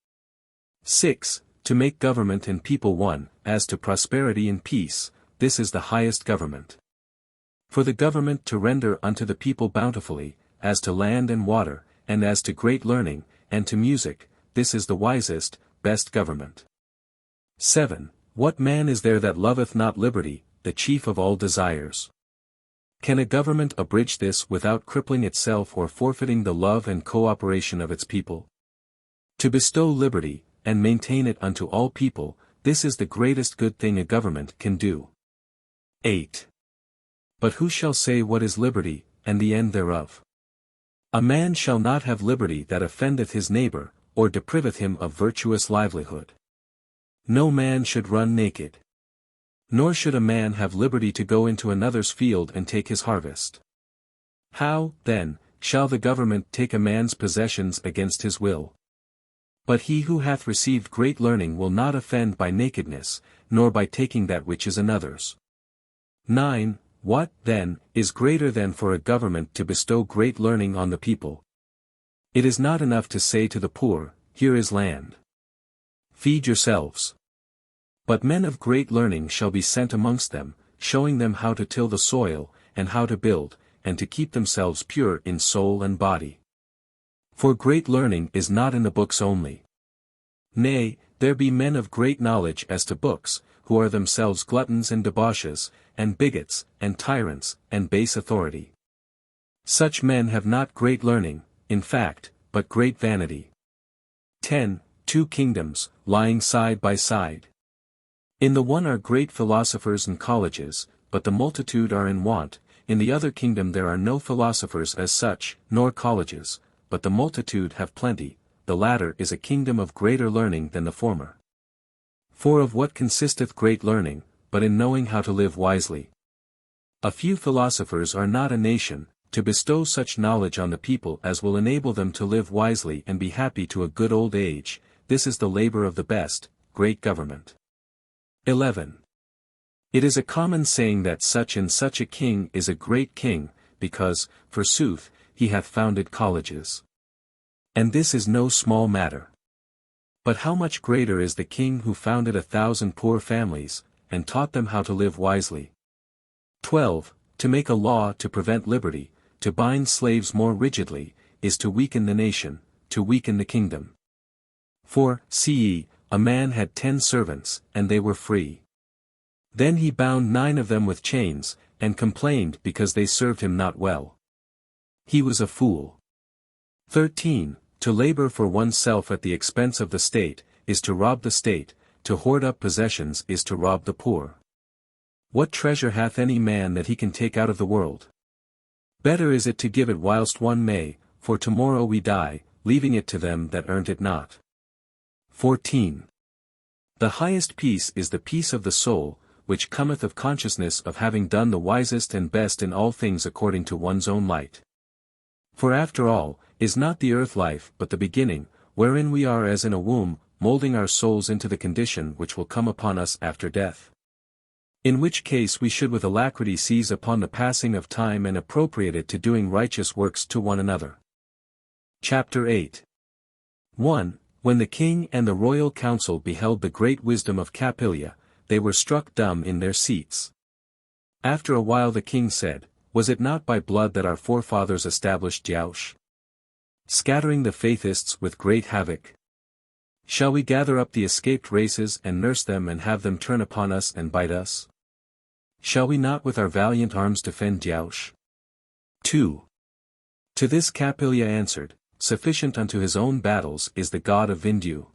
6. To make government and people one, as to prosperity and peace, this is the highest government. For the government to render unto the people bountifully, as to land and water, and as to great learning, and to music, this is the wisest, best government. 7. What man is there that loveth not liberty, the chief of all desires? Can a government abridge this without crippling itself or forfeiting the love and cooperation of its people? To bestow liberty, and maintain it unto all people, this is the greatest good thing a government can do. 8. But who shall say what is liberty, and the end thereof? A man shall not have liberty that offendeth his neighbor, or depriveth him of virtuous livelihood. No man should run naked. Nor should a man have liberty to go into another's field and take his harvest. How, then, shall the government take a man's possessions against his will? But he who hath received great learning will not offend by nakedness, nor by taking that which is another's. 9. What, then, is greater than for a government to bestow great learning on the people? It is not enough to say to the poor, Here is land. Feed yourselves. But men of great learning shall be sent amongst them, showing them how to till the soil, and how to build, and to keep themselves pure in soul and body. For great learning is not in the books only. Nay, there be men of great knowledge as to books, who are themselves gluttons and debauches, and bigots, and tyrants, and base authority. Such men have not great learning, in fact, but great vanity. 10. Two kingdoms, lying side by side. In the one are great philosophers and colleges, but the multitude are in want. In the other kingdom there are no philosophers as such, nor colleges, but the multitude have plenty. The latter is a kingdom of greater learning than the former. For of what consisteth great learning, but in knowing how to live wisely? A few philosophers are not a nation, to bestow such knowledge on the people as will enable them to live wisely and be happy to a good old age. This is the labor of the best, great government. 11. It is a common saying that such and such a king is a great king, because, forsooth, he hath founded colleges. And this is no small matter. But how much greater is the king who founded 1,000 poor families, and taught them how to live wisely? 12. To make a law to prevent liberty, to bind slaves more rigidly, is to weaken the nation, to weaken the kingdom. For, see ye, a man had 10 servants, and they were free. Then he bound 9 of them with chains, and complained because they served him not well. He was a fool. 13. To labor for oneself at the expense of the state, is to rob the state. To hoard up possessions is to rob the poor. What treasure hath any man that he can take out of the world? Better is it to give it whilst one may, for tomorrow we die, leaving it to them that earned it not. 14. The highest peace is the peace of the soul, which cometh of consciousness of having done the wisest and best in all things according to one's own light. For after all, is not the earth life but the beginning, wherein we are as in a womb, moulding our souls into the condition which will come upon us after death? In which case we should with alacrity seize upon the passing of time and appropriate it to doing righteous works to one another. Chapter 8. 1. When the king and the royal council beheld the great wisdom of Capilia, they were struck dumb in their seats. After a while the king said, Was it not by blood that our forefathers established Oahspe, scattering the Faithists with great havoc? Shall we gather up the escaped races and nurse them and have them turn upon us and bite us? Shall we not with our valiant arms defend Oahspe? 2. To this Capilia answered, Sufficient unto his own battles is the God of Vindu.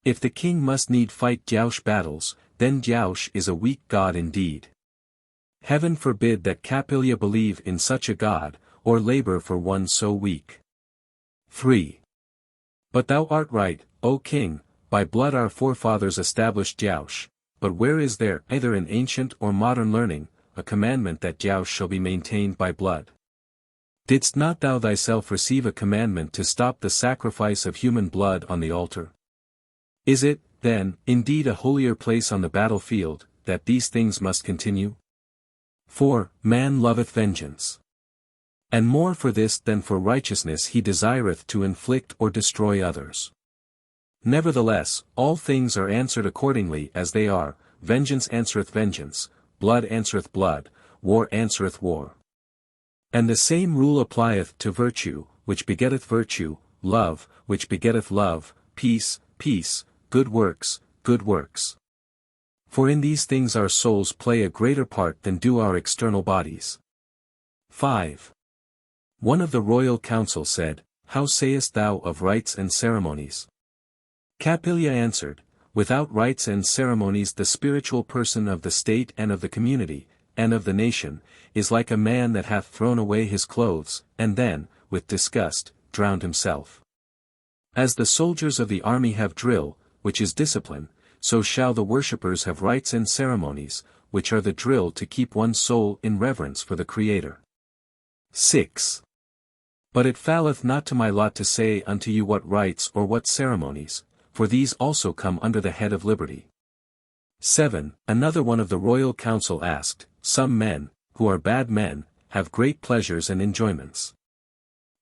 If the king must need fight Oahspe battles, then Oahspe is a weak god indeed. Heaven forbid that Capilia believe in such a god, or labor for one so weak. 3. But thou art right, O king, by blood our forefathers established Oahspe, but where is there, either in ancient or modern learning, a commandment that Oahspe shall be maintained by blood? Didst not thou thyself receive a commandment to stop the sacrifice of human blood on the altar? Is it, then, indeed a holier place on the battlefield, that these things must continue? 4. Man loveth vengeance. And more for this than for righteousness he desireth to inflict or destroy others. Nevertheless, all things are answered accordingly as they are, vengeance answereth vengeance, blood answereth blood, war answereth war. And the same rule applieth to virtue, which begetteth virtue, love, which begetteth love, peace, peace, good works, good works. For in these things our souls play a greater part than do our external bodies. 5. One of the royal council said, How sayest thou of rites and ceremonies? Capilia answered, Without rites and ceremonies the spiritual person of the state and of the community, and of the nation, is like a man that hath thrown away his clothes, and then, with disgust, drowned himself. As the soldiers of the army have drill, which is discipline, so shall the worshippers have rites and ceremonies, which are the drill to keep one's soul in reverence for the Creator. 6. But it falleth not to my lot to say unto you what rites or what ceremonies, for these also come under the head of liberty. 7. Another one of the royal council asked, Some men, who are bad men, have great pleasures and enjoyments.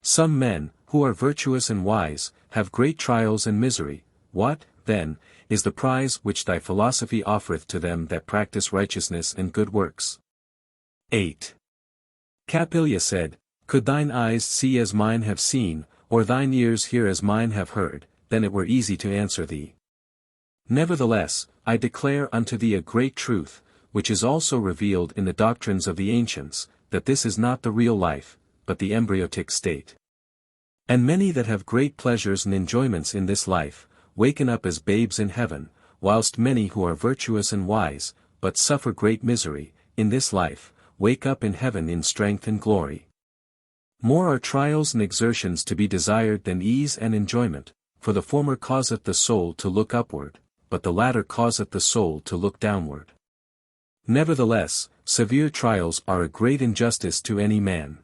Some men, who are virtuous and wise, have great trials and misery. What, then, is the prize which thy philosophy offereth to them that practice righteousness and good works? 8. Capilia said, Could thine eyes see as mine have seen, or thine ears hear as mine have heard, then it were easy to answer thee. Nevertheless, I declare unto thee a great truth, which is also revealed in the doctrines of the ancients, that this is not the real life, but the embryotic state. And many that have great pleasures and enjoyments in this life, waken up as babes in heaven, whilst many who are virtuous and wise, but suffer great misery, in this life, wake up in heaven in strength and glory. More are trials and exertions to be desired than ease and enjoyment, for the former causeth the soul to look upward, but the latter causeth the soul to look downward. Nevertheless, severe trials are a great injustice to any man.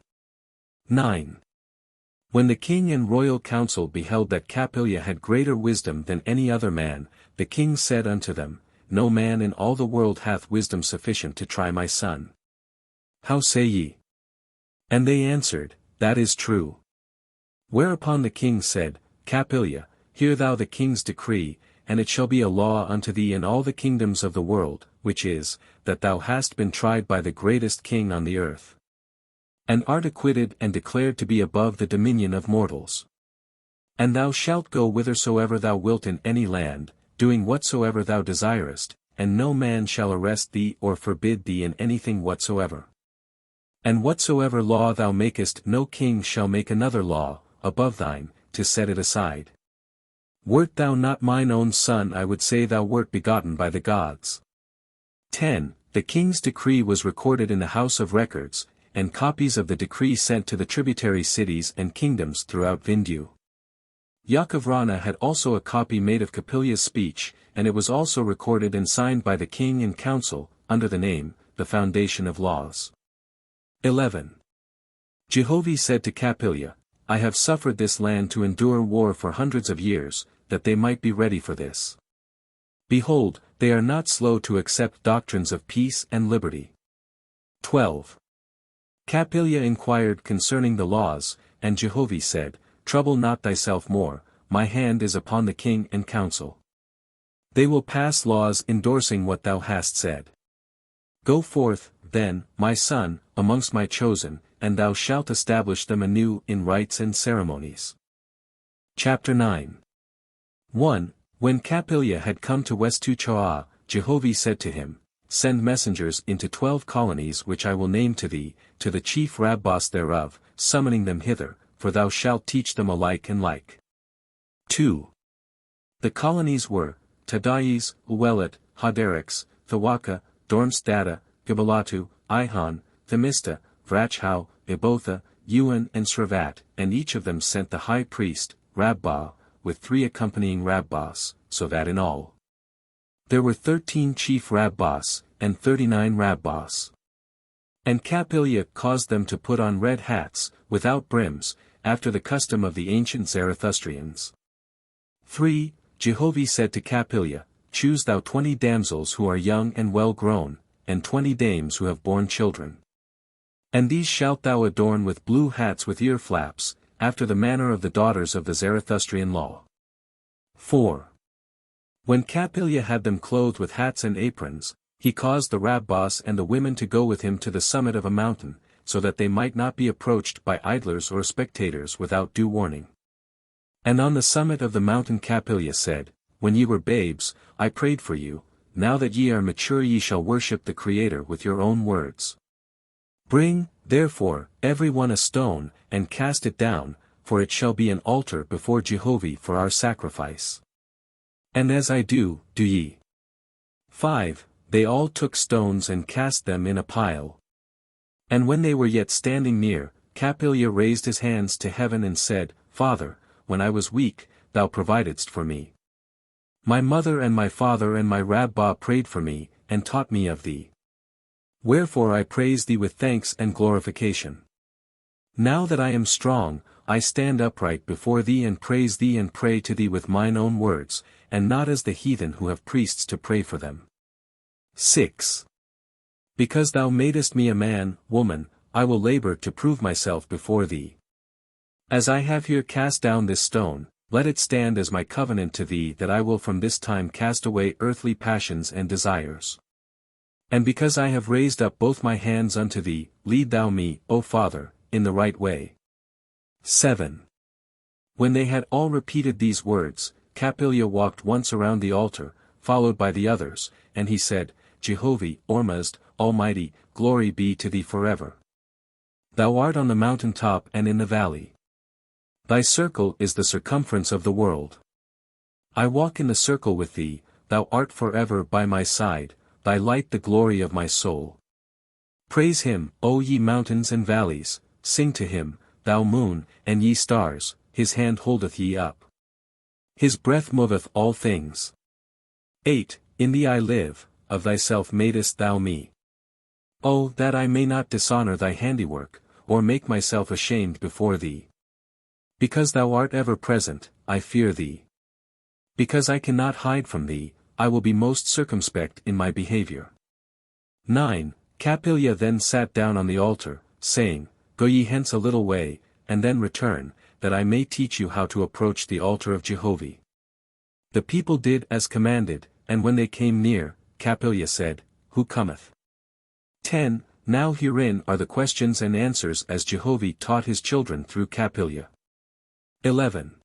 9. When the king and royal council beheld that Capilla had greater wisdom than any other man, the king said unto them, No man in all the world hath wisdom sufficient to try my son. How say ye? And they answered, That is true. Whereupon the king said, Capilla, hear thou the king's decree, and it shall be a law unto thee in all the kingdoms of the world, which is, that thou hast been tried by the greatest king on the earth, and art acquitted and declared to be above the dominion of mortals. And thou shalt go whithersoever thou wilt in any land, doing whatsoever thou desirest, and no man shall arrest thee or forbid thee in anything whatsoever. And whatsoever law thou makest no king shall make another law, above thine, to set it aside. Wert thou not mine own son I would say thou wert begotten by the gods. 10. The king's decree was recorded in the house of records, and copies of the decree sent to the tributary cities and kingdoms throughout Vindu. Yakovrana had also a copy made of Capilla's speech, and it was also recorded and signed by the king and council, under the name, The Foundation of Laws. 11. Jehovih said to Capilla, I have suffered this land to endure war for hundreds of years, that they might be ready for this. Behold, they are not slow to accept doctrines of peace and liberty. 12. Capilla inquired concerning the laws, and Jehovih said, Trouble not thyself more, my hand is upon the king and council. They will pass laws endorsing what thou hast said. Go forth, then, my son, amongst my chosen, and thou shalt establish them anew in rites and ceremonies. Chapter 9. 1. When Capilla had come to Westuchoa, Jehovih said to him, Send messengers into 12 colonies which I will name to thee, to the chief rabbis thereof, summoning them hither, for thou shalt teach them alike and like. 2. The colonies were, Tadais, Uelit, Haderix, Thawaka, Dormstada, Gibalatu, Ihan, Themista, Vrachau, Ibotha, Ewan and Sravat, and each of them sent the high priest, Rabbah, with 3 accompanying rabbis, so that in all there were 13 chief rabbis, and 39 rabbis. And Capilla caused them to put on red hats, without brims, after the custom of the ancient Zarathustrians. 3. Jehovih said to Capilla, Choose thou 20 damsels who are young and well grown, and 20 dames who have borne children. And these shalt thou adorn with blue hats with ear flaps, after the manner of the daughters of the Zarathustrian law. 4. When Capilla had them clothed with hats and aprons, he caused the rabbis and the women to go with him to the summit of a mountain, so that they might not be approached by idlers or spectators without due warning. And on the summit of the mountain Capilla said, When ye were babes, I prayed for you, now that ye are mature ye shall worship the Creator with your own words. Bring, therefore, every one a stone, and cast it down, for it shall be an altar before Jehovih for our sacrifice. And as I do ye. 5. They all took stones and cast them in a pile. And when they were yet standing near, Capilla raised his hands to heaven and said, Father, when I was weak, thou providedst for me. My mother and my father and my Rabbah prayed for me, and taught me of thee. Wherefore I praise thee with thanks and glorification. Now that I am strong, I stand upright before thee and praise thee and pray to thee with mine own words, and not as the heathen who have priests to pray for them. 6. Because thou madest me a man, woman, I will labor to prove myself before thee. As I have here cast down this stone, let it stand as my covenant to thee that I will from this time cast away earthly passions and desires. And because I have raised up both my hands unto thee, lead thou me, O Father, in the right way. 7. When they had all repeated these words, Capilla walked once around the altar, followed by the others, and he said, Jehovih, Ormazd, Almighty, glory be to thee forever. Thou art on the mountain top and in the valley. Thy circle is the circumference of the world. I walk in the circle with thee, thou art forever by my side, thy light the glory of my soul. Praise him, O ye mountains and valleys, sing to him, thou moon, and ye stars, his hand holdeth ye up. His breath moveth all things. 8. In thee I live, of thyself madest thou me. Oh, that I may not dishonor thy handiwork, or make myself ashamed before thee. Because thou art ever present, I fear thee. Because I cannot hide from thee, I will be most circumspect in my behavior. 9. Capilla then sat down on the altar, saying, Go ye hence a little way, and then return, that I may teach you how to approach the altar of Jehovih. The people did as commanded, and when they came near, Capilla said, Who cometh? 10. Now herein are the questions and answers as Jehovih taught his children through Capilla. 11.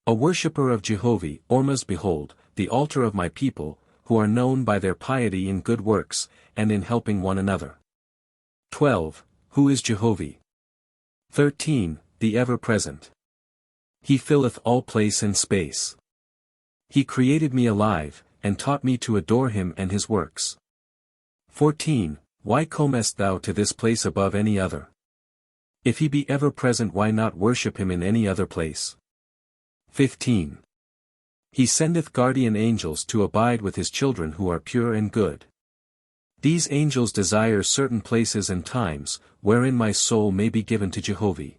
A worshipper of Jehovih, Ormas behold, the altar of my people, who are known by their piety in good works, and in helping one another. 12. Who is Jehovih? 13. The ever-present. He filleth all place and space. He created me alive, and taught me to adore him and his works. 14. Why comest thou to this place above any other? If he be ever-present, why not worship him in any other place? 15. He sendeth guardian angels to abide with his children who are pure and good. These angels desire certain places and times, wherein my soul may be given to Jehovih.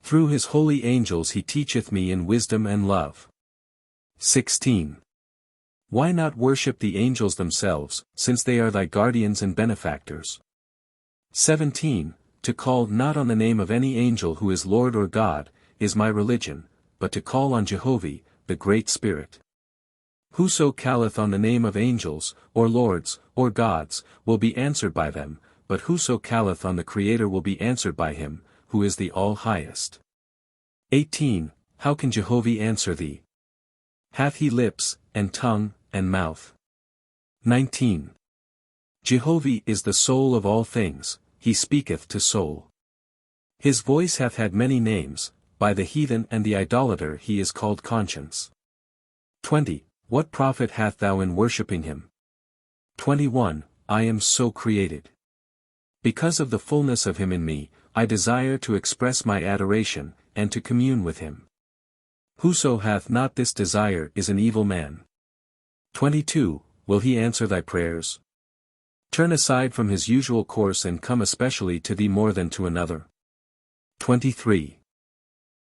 Through his holy angels he teacheth me in wisdom and love. 16. Why not worship the angels themselves, since they are thy guardians and benefactors? 17. To call not on the name of any angel who is Lord or God, is my religion, but to call on Jehovih, the Great Spirit. Whoso calleth on the name of angels, or lords, or gods, will be answered by them, but whoso calleth on the Creator will be answered by him, who is the All-Highest. 18. How can Jehovih answer thee? Hath he lips, and tongue, and mouth? 19. Jehovih is the soul of all things, he speaketh to soul. His voice hath had many names, by the heathen and the idolater he is called conscience. 20. What profit hast thou in worshipping him? 21. I am so created. Because of the fullness of him in me, I desire to express my adoration, and to commune with him. Whoso hath not this desire is an evil man. 22. Will he answer thy prayers? Turn aside from his usual course and come especially to thee more than to another. 23.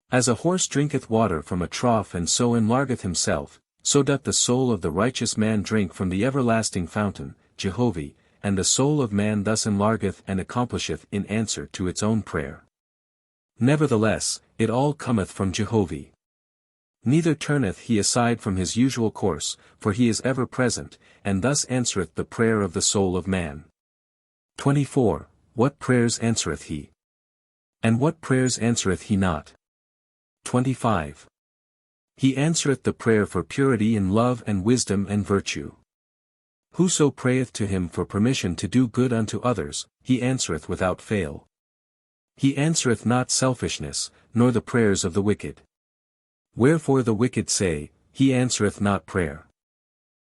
As a horse drinketh water from a trough and so enlargeth himself, so doth the soul of the righteous man drink from the everlasting fountain, Jehovih, and the soul of man thus enlargeth and accomplisheth in answer to its own prayer. Nevertheless, it all cometh from Jehovih. Neither turneth he aside from his usual course, for he is ever present, and thus answereth the prayer of the soul of man. 24. What prayers answereth he? And what prayers answereth he not? 25. He answereth the prayer for purity in love and wisdom and virtue. Whoso prayeth to him for permission to do good unto others, he answereth without fail. He answereth not selfishness, nor the prayers of the wicked. Wherefore the wicked say, he answereth not prayer.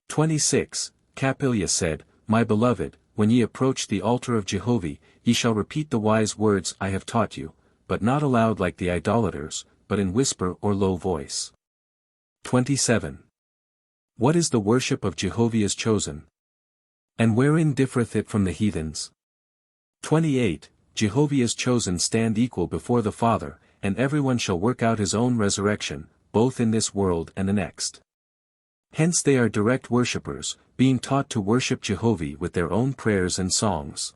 26. Capilla said, My beloved, when ye approach the altar of Jehovih, ye shall repeat the wise words I have taught you, but not aloud like the idolaters, but in whisper or low voice. 27. What is the worship of Jehovih is chosen? And wherein differeth it from the heathens? 28. Jehovih is chosen stand equal before the Father, and everyone shall work out his own resurrection, both in this world and the next. Hence they are direct worshippers, being taught to worship Jehovih with their own prayers and songs.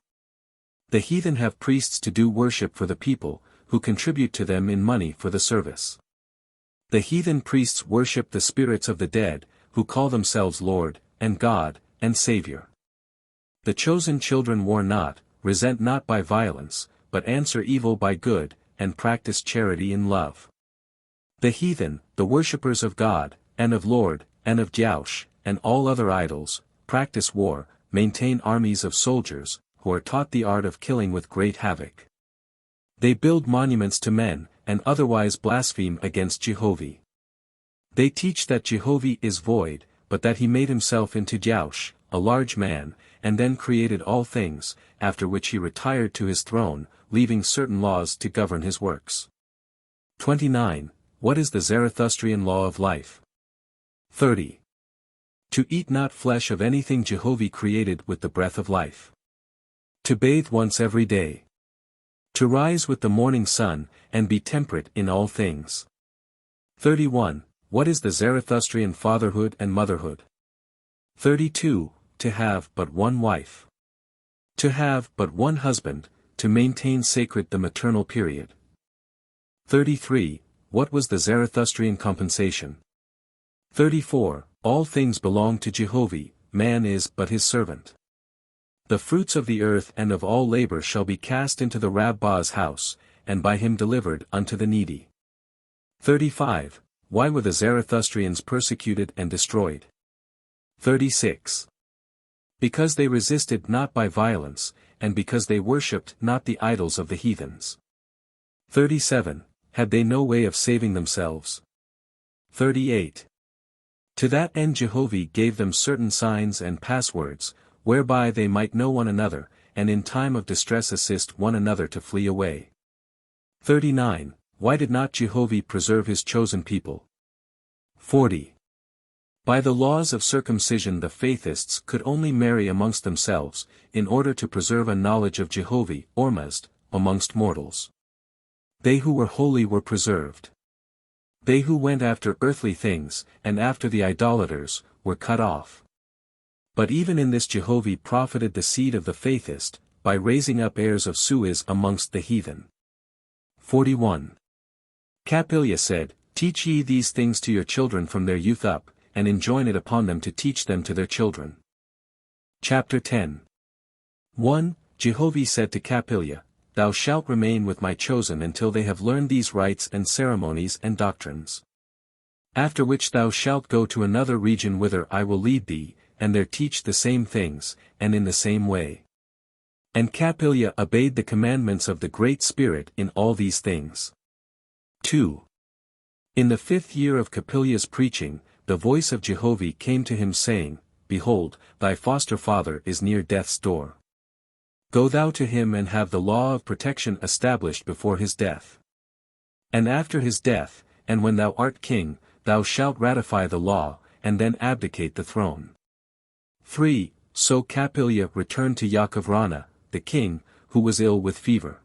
The heathen have priests to do worship for the people, who contribute to them in money for the service. The heathen priests worship the spirits of the dead, who call themselves Lord, and God, and Savior. The chosen children war not, resent not by violence, but answer evil by good, and practice charity in love. The heathen, the worshippers of God, and of Lord, and of Jaush, and all other idols, practice war, maintain armies of soldiers, who are taught the art of killing with great havoc. They build monuments to men, and otherwise blaspheme against Jehovih. They teach that Jehovih is void, but that he made himself into Yaush, a large man, and then created all things, after which he retired to his throne, leaving certain laws to govern his works. 29. What is the Zarathustrian law of life? 30. To eat not flesh of anything Jehovih created with the breath of life. To bathe once every day. To rise with the morning sun, and be temperate in all things. 31. What is the Zarathustrian fatherhood and motherhood? 32. To have but one wife. To have but one husband, to maintain sacred the maternal period. 33. What was the Zarathustrian compensation? 34. All things belong to Jehovih, man is but his servant. The fruits of the earth and of all labor shall be cast into the Rabbah's house, and by him delivered unto the needy. 35. Why were the Zarathustrians persecuted and destroyed? 36. Because they resisted not by violence, and because they worshipped not the idols of the heathens. 37. Had they no way of saving themselves? 38. To that end Jehovih gave them certain signs and passwords, whereby they might know one another, and in time of distress assist one another to flee away. 39. Why did not Jehovih preserve his chosen people? 40. By the laws of circumcision the Faithists could only marry amongst themselves, in order to preserve a knowledge of Jehovih, Ormazd, amongst mortals. They who were holy were preserved. They who went after earthly things, and after the idolaters, were cut off. But even in this Jehovih profited the seed of the Faithist, by raising up heirs of Suez amongst the heathen. 41. Capillia said, Teach ye these things to your children from their youth up, and enjoin it upon them to teach them to their children. Chapter 10. 1. Jehovih said to Capillia, Thou shalt remain with my chosen until they have learned these rites and ceremonies and doctrines. After which thou shalt go to another region whither I will lead thee, and there teach the same things, and in the same way. And Capillia obeyed the commandments of the Great Spirit in all these things. 2. In the 5th year of Capillia's preaching, the voice of Jehovih came to him saying, Behold, thy foster father is near death's door. Go thou to him and have the law of protection established before his death. And after his death, and when thou art king, thou shalt ratify the law, and then abdicate the throne. 3. So Capillia returned to Yaakov the king, who was ill with fever.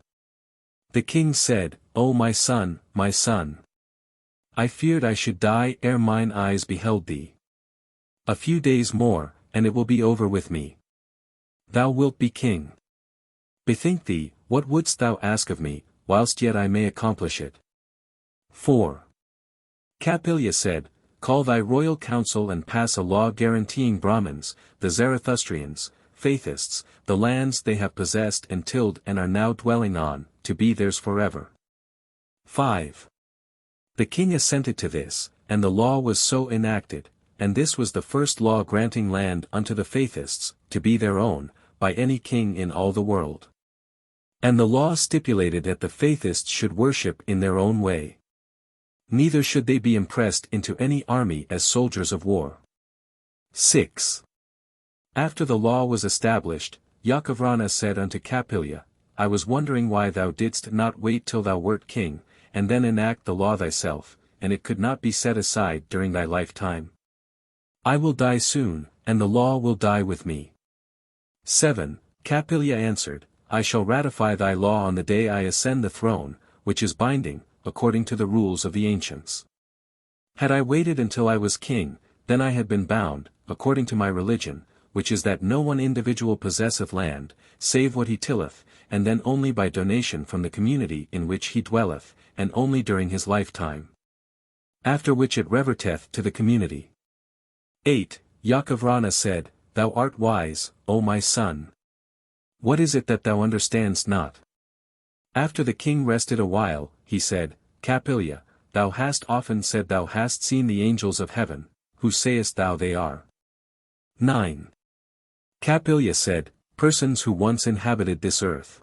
The king said, O my son, I feared I should die ere mine eyes beheld thee. A few days more, and it will be over with me. Thou wilt be king. Bethink thee, what wouldst thou ask of me, whilst yet I may accomplish it? 4. Capillia said, Call thy royal council and pass a law guaranteeing Brahmins, the Zarathustrians, Faithists, the lands they have possessed and tilled and are now dwelling on, to be theirs forever. 5. The king assented to this, and the law was so enacted, and this was the first law granting land unto the Faithists, to be their own, by any king in all the world. And the law stipulated that the Faithists should worship in their own way. Neither should they be impressed into any army as soldiers of war. 6. After the law was established, Yaakov said unto Capillia, I was wondering why thou didst not wait till thou wert king, and then enact the law thyself, and it could not be set aside during thy lifetime. I will die soon, and the law will die with me. 7. Capillia answered, I shall ratify thy law on the day I ascend the throne, which is binding, according to the rules of the ancients. Had I waited until I was king, then I had been bound, according to my religion, which is that no one individual possesseth land, save what he tilleth, and then only by donation from the community in which he dwelleth, and only during his lifetime. After which it reverteth to the community. 8. Yaakov said, Thou art wise, O my son. What is it that thou understandest not? After the king rested a while, he said, Capillia, thou hast often said thou hast seen the angels of heaven, who sayest thou they are? 9. Capillia said, Persons who once inhabited this earth.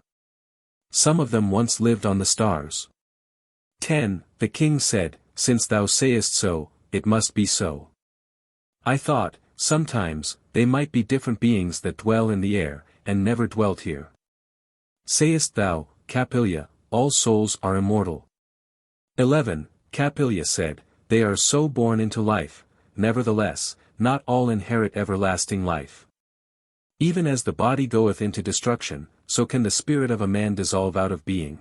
Some of them once lived on the stars. 10. The king said, Since thou sayest so, it must be so. I thought, sometimes, they might be different beings that dwell in the air, and never dwelt here. Sayest thou, Capilla, all souls are immortal? 11. Capilla said, They are so born into life, nevertheless, not all inherit everlasting life. Even as the body goeth into destruction, so can the spirit of a man dissolve out of being.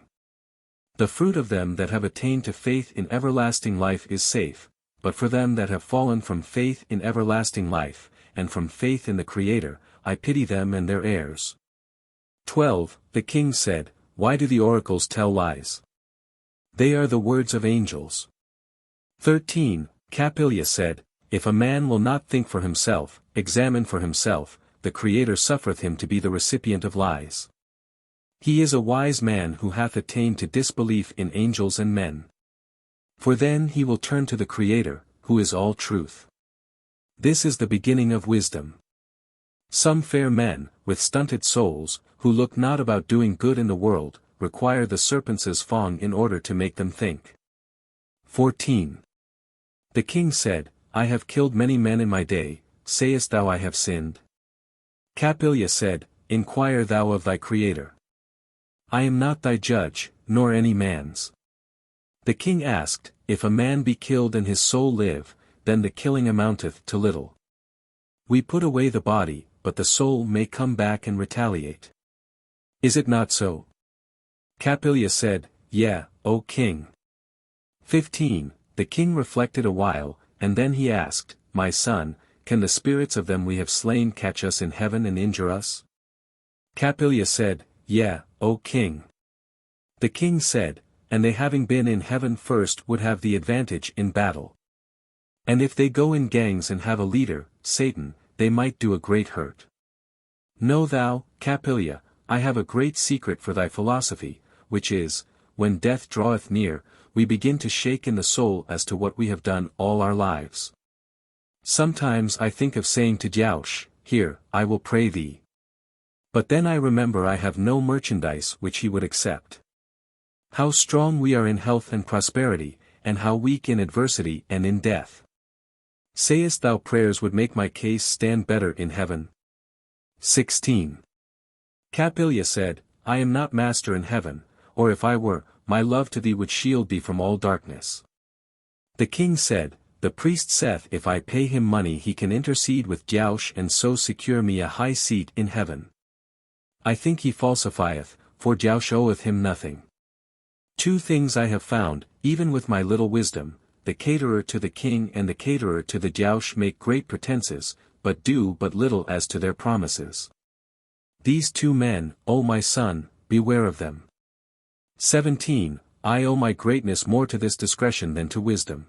The fruit of them that have attained to faith in everlasting life is safe, but for them that have fallen from faith in everlasting life, and from faith in the Creator, I pity them and their heirs. 12. The king said, Why do the oracles tell lies? They are the words of angels. 13. Capilla said, If a man will not think for himself, examine for himself, the Creator suffereth him to be the recipient of lies. He is a wise man who hath attained to disbelief in angels and men. For then he will turn to the Creator, who is all truth. This is the beginning of wisdom. Some fair men, with stunted souls, who look not about doing good in the world, require the serpent's fang in order to make them think. 14. The king said, I have killed many men in my day, sayest thou I have sinned? Capilla said, Inquire thou of thy Creator. I am not thy judge, nor any man's. The king asked, If a man be killed and his soul live, then the killing amounteth to little. We put away the body, but the soul may come back and retaliate. Is it not so? Capilla said, Yea, O king. 15. The king reflected a while, and then he asked, My son, can the spirits of them we have slain catch us in heaven and injure us? Capilla said, Yea, O king. The king said, And they having been in heaven first would have the advantage in battle. And if they go in gangs and have a leader, Satan, they might do a great hurt. Know thou, Capilla, I have a great secret for thy philosophy, which is, when death draweth near, we begin to shake in the soul as to what we have done all our lives. Sometimes I think of saying to Jaush, Here, I will pray thee. But then I remember I have no merchandise which he would accept. How strong we are in health and prosperity, and how weak in adversity and in death. Sayest thou prayers would make my case stand better in heaven? 16. Capilla said, I am not master in heaven, or if I were, my love to thee would shield thee from all darkness. The king said, The priest saith if I pay him money he can intercede with Jaush and so secure me a high seat in heaven. I think he falsifieth, for Jaush oweth him nothing. 2 things I have found, even with my little wisdom, the caterer to the king and the caterer to the Jaush make great pretenses, but do but little as to their promises. These 2 men, O my son, beware of them. 17. I owe my greatness more to this discretion than to wisdom.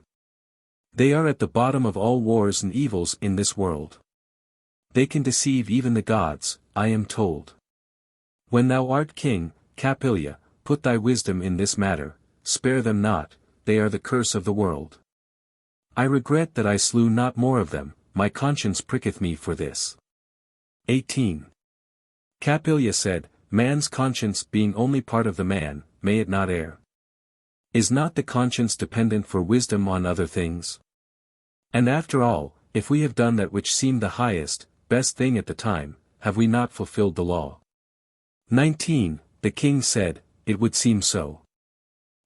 They are at the bottom of all wars and evils in this world. They can deceive even the gods, I am told. When thou art king, Capilla, put thy wisdom in this matter, spare them not, they are the curse of the world. I regret that I slew not more of them, my conscience pricketh me for this. 18. Capilla said, Man's conscience being only part of the man, may it not err? Is not the conscience dependent for wisdom on other things? And after all, if we have done that which seemed the highest, best thing at the time, have we not fulfilled the law? 19. The king said, It would seem so.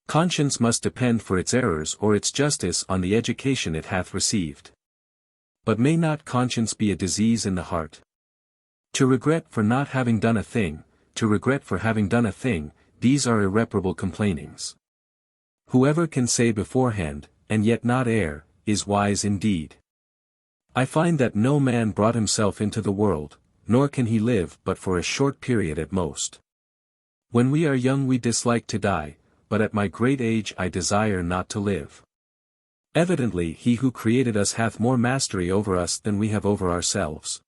Conscience must depend for its errors or its justice on the education it hath received. But may not conscience be a disease in the heart? To regret for not having done a thing, to regret for having done a thing, these are irreparable complainings. Whoever can say beforehand, and yet not err, is wise indeed. I find that no man brought himself into the world, nor can he live but for a short period at most. When we are young we dislike to die, but at my great age I desire not to live. Evidently he who created us hath more mastery over us than we have over ourselves.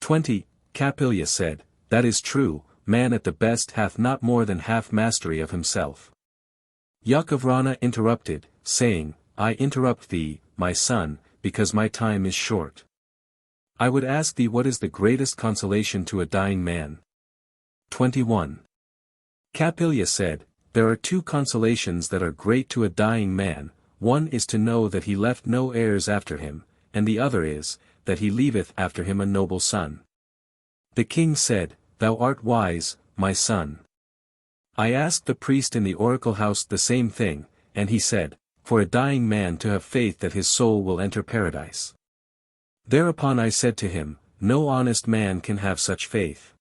20. Capilla said, That is true, man at the best hath not more than half mastery of himself. Yakovrana interrupted, saying, I interrupt thee, my son, because my time is short. I would ask thee what is the greatest consolation to a dying man? 21. Capilla said, "There are two consolations that are great to a dying man, one is to know that he left no heirs after him, and the other is, that he leaveth after him a noble son." The king said, "Thou art wise, my son." I asked the priest in the oracle house the same thing, and he said, "For a dying man to have faith that his soul will enter paradise." Thereupon I said to him, "No honest man can have such faith.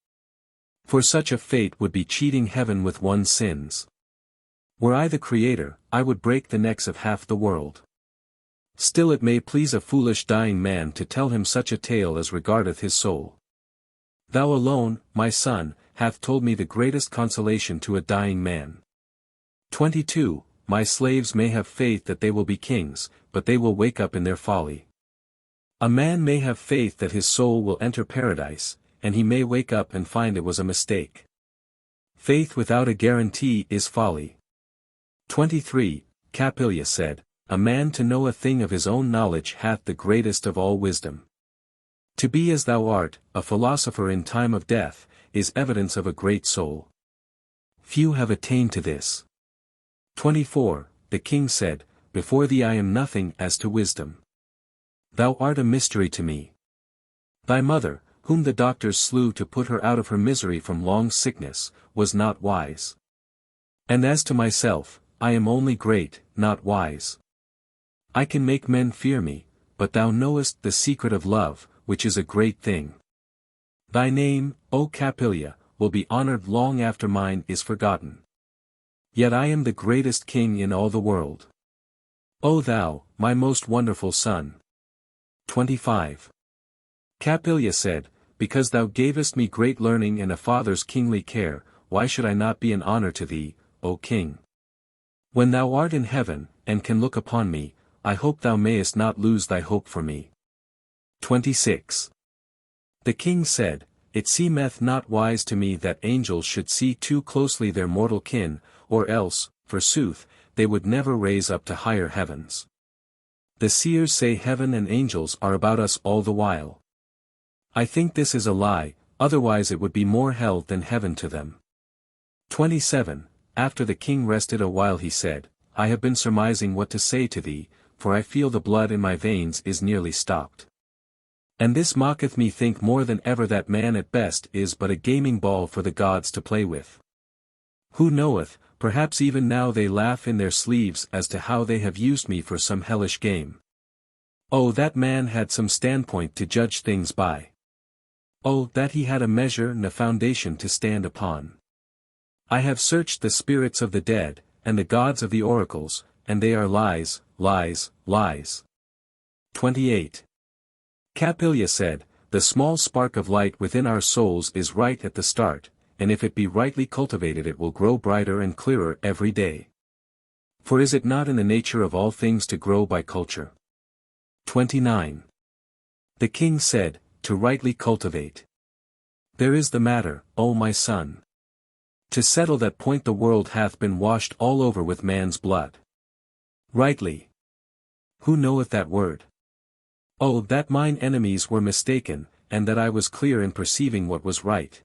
For such a fate would be cheating heaven with one's sins. Were I the Creator, I would break the necks of half the world. Still it may please a foolish dying man to tell him such a tale as regardeth his soul. Thou alone, my son, hath told me the greatest consolation to a dying man. 22. My slaves may have faith that they will be kings, but they will wake up in their folly. A man may have faith that his soul will enter paradise, and he may wake up and find it was a mistake. Faith without a guarantee is folly. 23. Capilla said, "A man to know a thing of his own knowledge hath the greatest of all wisdom. To be as thou art, a philosopher in time of death, is evidence of a great soul. Few have attained to this." 24. The king said, "Before thee I am nothing as to wisdom. Thou art a mystery to me. Thy mother, whom the doctors slew to put her out of her misery from long sickness, was not wise. And as to myself, I am only great, not wise. I can make men fear me, but thou knowest the secret of love, which is a great thing. Thy name, O Capilla, will be honored long after mine is forgotten. Yet I am the greatest king in all the world. O thou, my most wonderful son." 25. Capilla said, "Because thou gavest me great learning and a father's kingly care, why should I not be an honor to thee, O king? When thou art in heaven, and can look upon me, I hope thou mayest not lose thy hope for me." 26. The king said, "It seemeth not wise to me that angels should see too closely their mortal kin, or else, forsooth, they would never raise up to higher heavens. The seers say heaven and angels are about us all the while. I think this is a lie, otherwise it would be more hell than heaven to them." 27. After the king rested a while he said, "I have been surmising what to say to thee, for I feel the blood in my veins is nearly stopped. And this mocketh me think more than ever that man at best is but a gaming ball for the gods to play with. Who knoweth, perhaps even now they laugh in their sleeves as to how they have used me for some hellish game. Oh, that man had some standpoint to judge things by. Oh, that he had a measure and a foundation to stand upon. I have searched the spirits of the dead, and the gods of the oracles, and they are lies, lies, lies." 28. Capilla said, "The small spark of light within our souls is right at the start, and if it be rightly cultivated it will grow brighter and clearer every day. For is it not in the nature of all things to grow by culture?" 29. The king said, "To rightly cultivate. There is the matter, O my son. To settle that point the world hath been washed all over with man's blood. Rightly. Who knoweth that word? Oh, that mine enemies were mistaken, and that I was clear in perceiving what was right."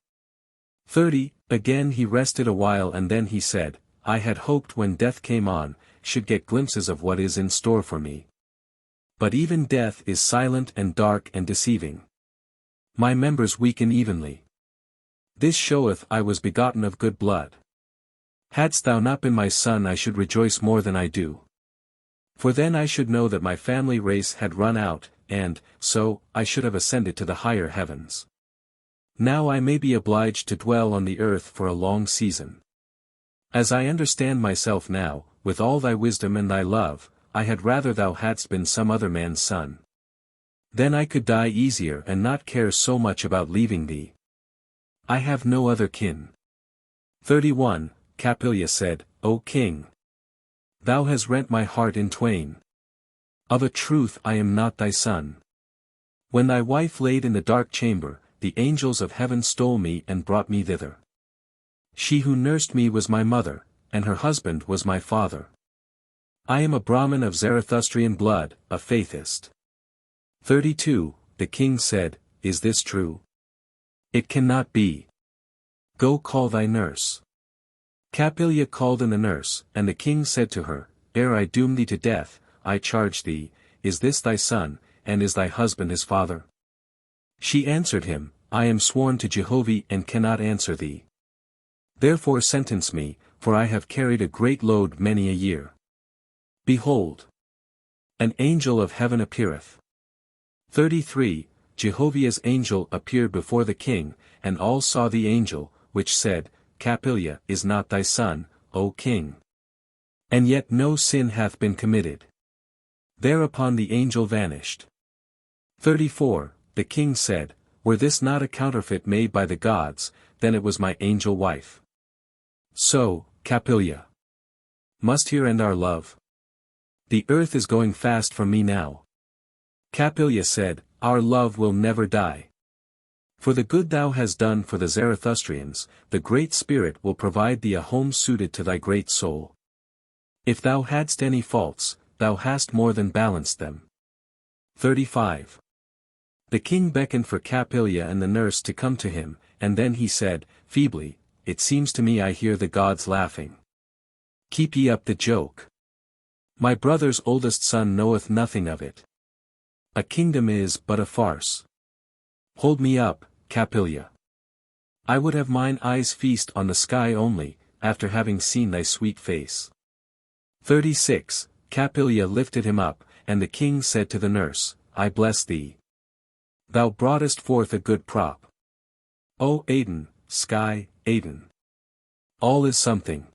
30. Again he rested a while and then he said, "I had hoped when death came on, should get glimpses of what is in store for me. But even death is silent and dark and deceiving. My members weaken evenly. This showeth I was begotten of good blood. Hadst thou not been my son I should rejoice more than I do. For then I should know that my family race had run out, and, so, I should have ascended to the higher heavens. Now I may be obliged to dwell on the earth for a long season. As I understand myself now, with all thy wisdom and thy love, I had rather thou hadst been some other man's son. Then I could die easier and not care so much about leaving thee. I have no other kin." 31. Capilla said, "O king! Thou hast rent my heart in twain. Of a truth I am not thy son. When thy wife laid in the dark chamber, the angels of heaven stole me and brought me thither. She who nursed me was my mother, and her husband was my father. I am a Brahmin of Zarathustrian blood, a Faithist." 32. The king said, "Is this true? It cannot be. Go call thy nurse." Capilia called in the nurse, and the king said to her, Ere I doom thee to death, I charge thee, is this thy son, and is thy husband his father? She answered him, I am sworn to Jehovah and cannot answer thee. Therefore sentence me, for I have carried a great load many a year. Behold! An angel of heaven appeareth. 33. Jehovah's angel appeared before the king, and all saw the angel, which said, Capilia is not thy son, O king. And yet no sin hath been committed. Thereupon the angel vanished. 34. The king said, Were this not a counterfeit made by the gods, then it was my angel wife. So, Capilia, must here end our love? The earth is going fast from me now. Capilia said, Our love will never die. For the good thou hast done for the Zarathustrians, the Great Spirit will provide thee a home suited to thy great soul. If thou hadst any faults, thou hast more than balanced them. 35. The king beckoned for Capilia and the nurse to come to him, and then he said, feebly, It seems to me I hear the gods laughing. Keep ye up the joke. My brother's oldest son knoweth nothing of it. A kingdom is but a farce. Hold me up, Capilia. I would have mine eyes feast on the sky only, after having seen thy sweet face. 36. Capilia lifted him up, and the king said to the nurse, I bless thee. Thou broughtest forth a good prop. O Aden, sky, Aden. All is something.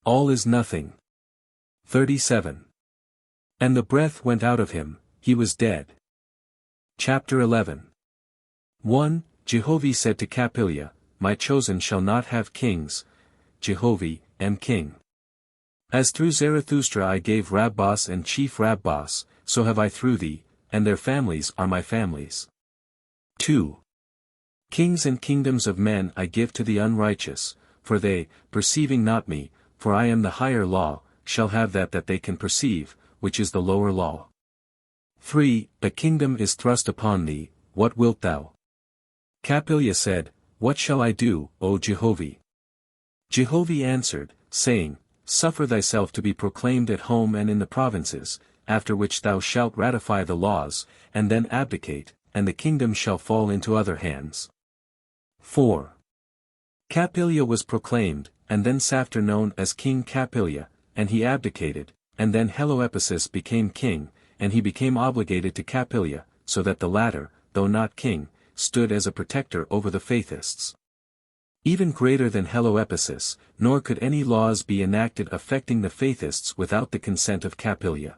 All is nothing. 37. And the breath went out of him, he was dead. Chapter 11. 1. Jehovah said to Capilia, My chosen shall not have kings. Jehovah, am king. As through Zarathustra I gave Rabbos and chief Rabbos, so have I through thee, and their families are my families. 2. Kings and kingdoms of men I give to the unrighteous, for they, perceiving not me, for I am the higher law, shall have that they can perceive, which is the lower law. 3. A kingdom is thrust upon thee, what wilt thou? Capilia said, What shall I do, O Jehovah? Jehovah answered, saying, Suffer thyself to be proclaimed at home and in the provinces, after which thou shalt ratify the laws, and then abdicate, and the kingdom shall fall into other hands. 4. Capilia was proclaimed, and then Saphter known as King Capilia, and he abdicated, and then Heloepisus became king, and he became obligated to Capilia, so that the latter, though not king, stood as a protector over the Faithists. Even greater than Heloepisus, nor could any laws be enacted affecting the Faithists without the consent of Capilia.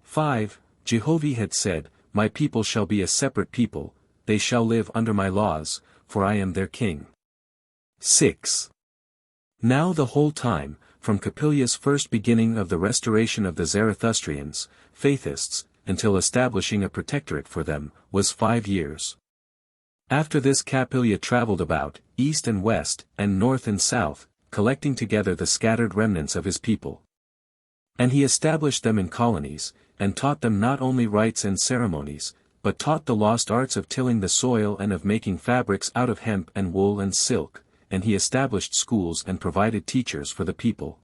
5. Jehovah had said, My people shall be a separate people, they shall live under my laws, for I am their king. 6. Now the whole time, from Capilia's first beginning of the restoration of the Zarathustrians, Faithists, until establishing a protectorate for them, was 5 years. After this Capilia travelled about, east and west, and north and south, collecting together the scattered remnants of his people. And he established them in colonies, and taught them not only rites and ceremonies, but taught the lost arts of tilling the soil and of making fabrics out of hemp and wool and silk, and he established schools and provided teachers for the people.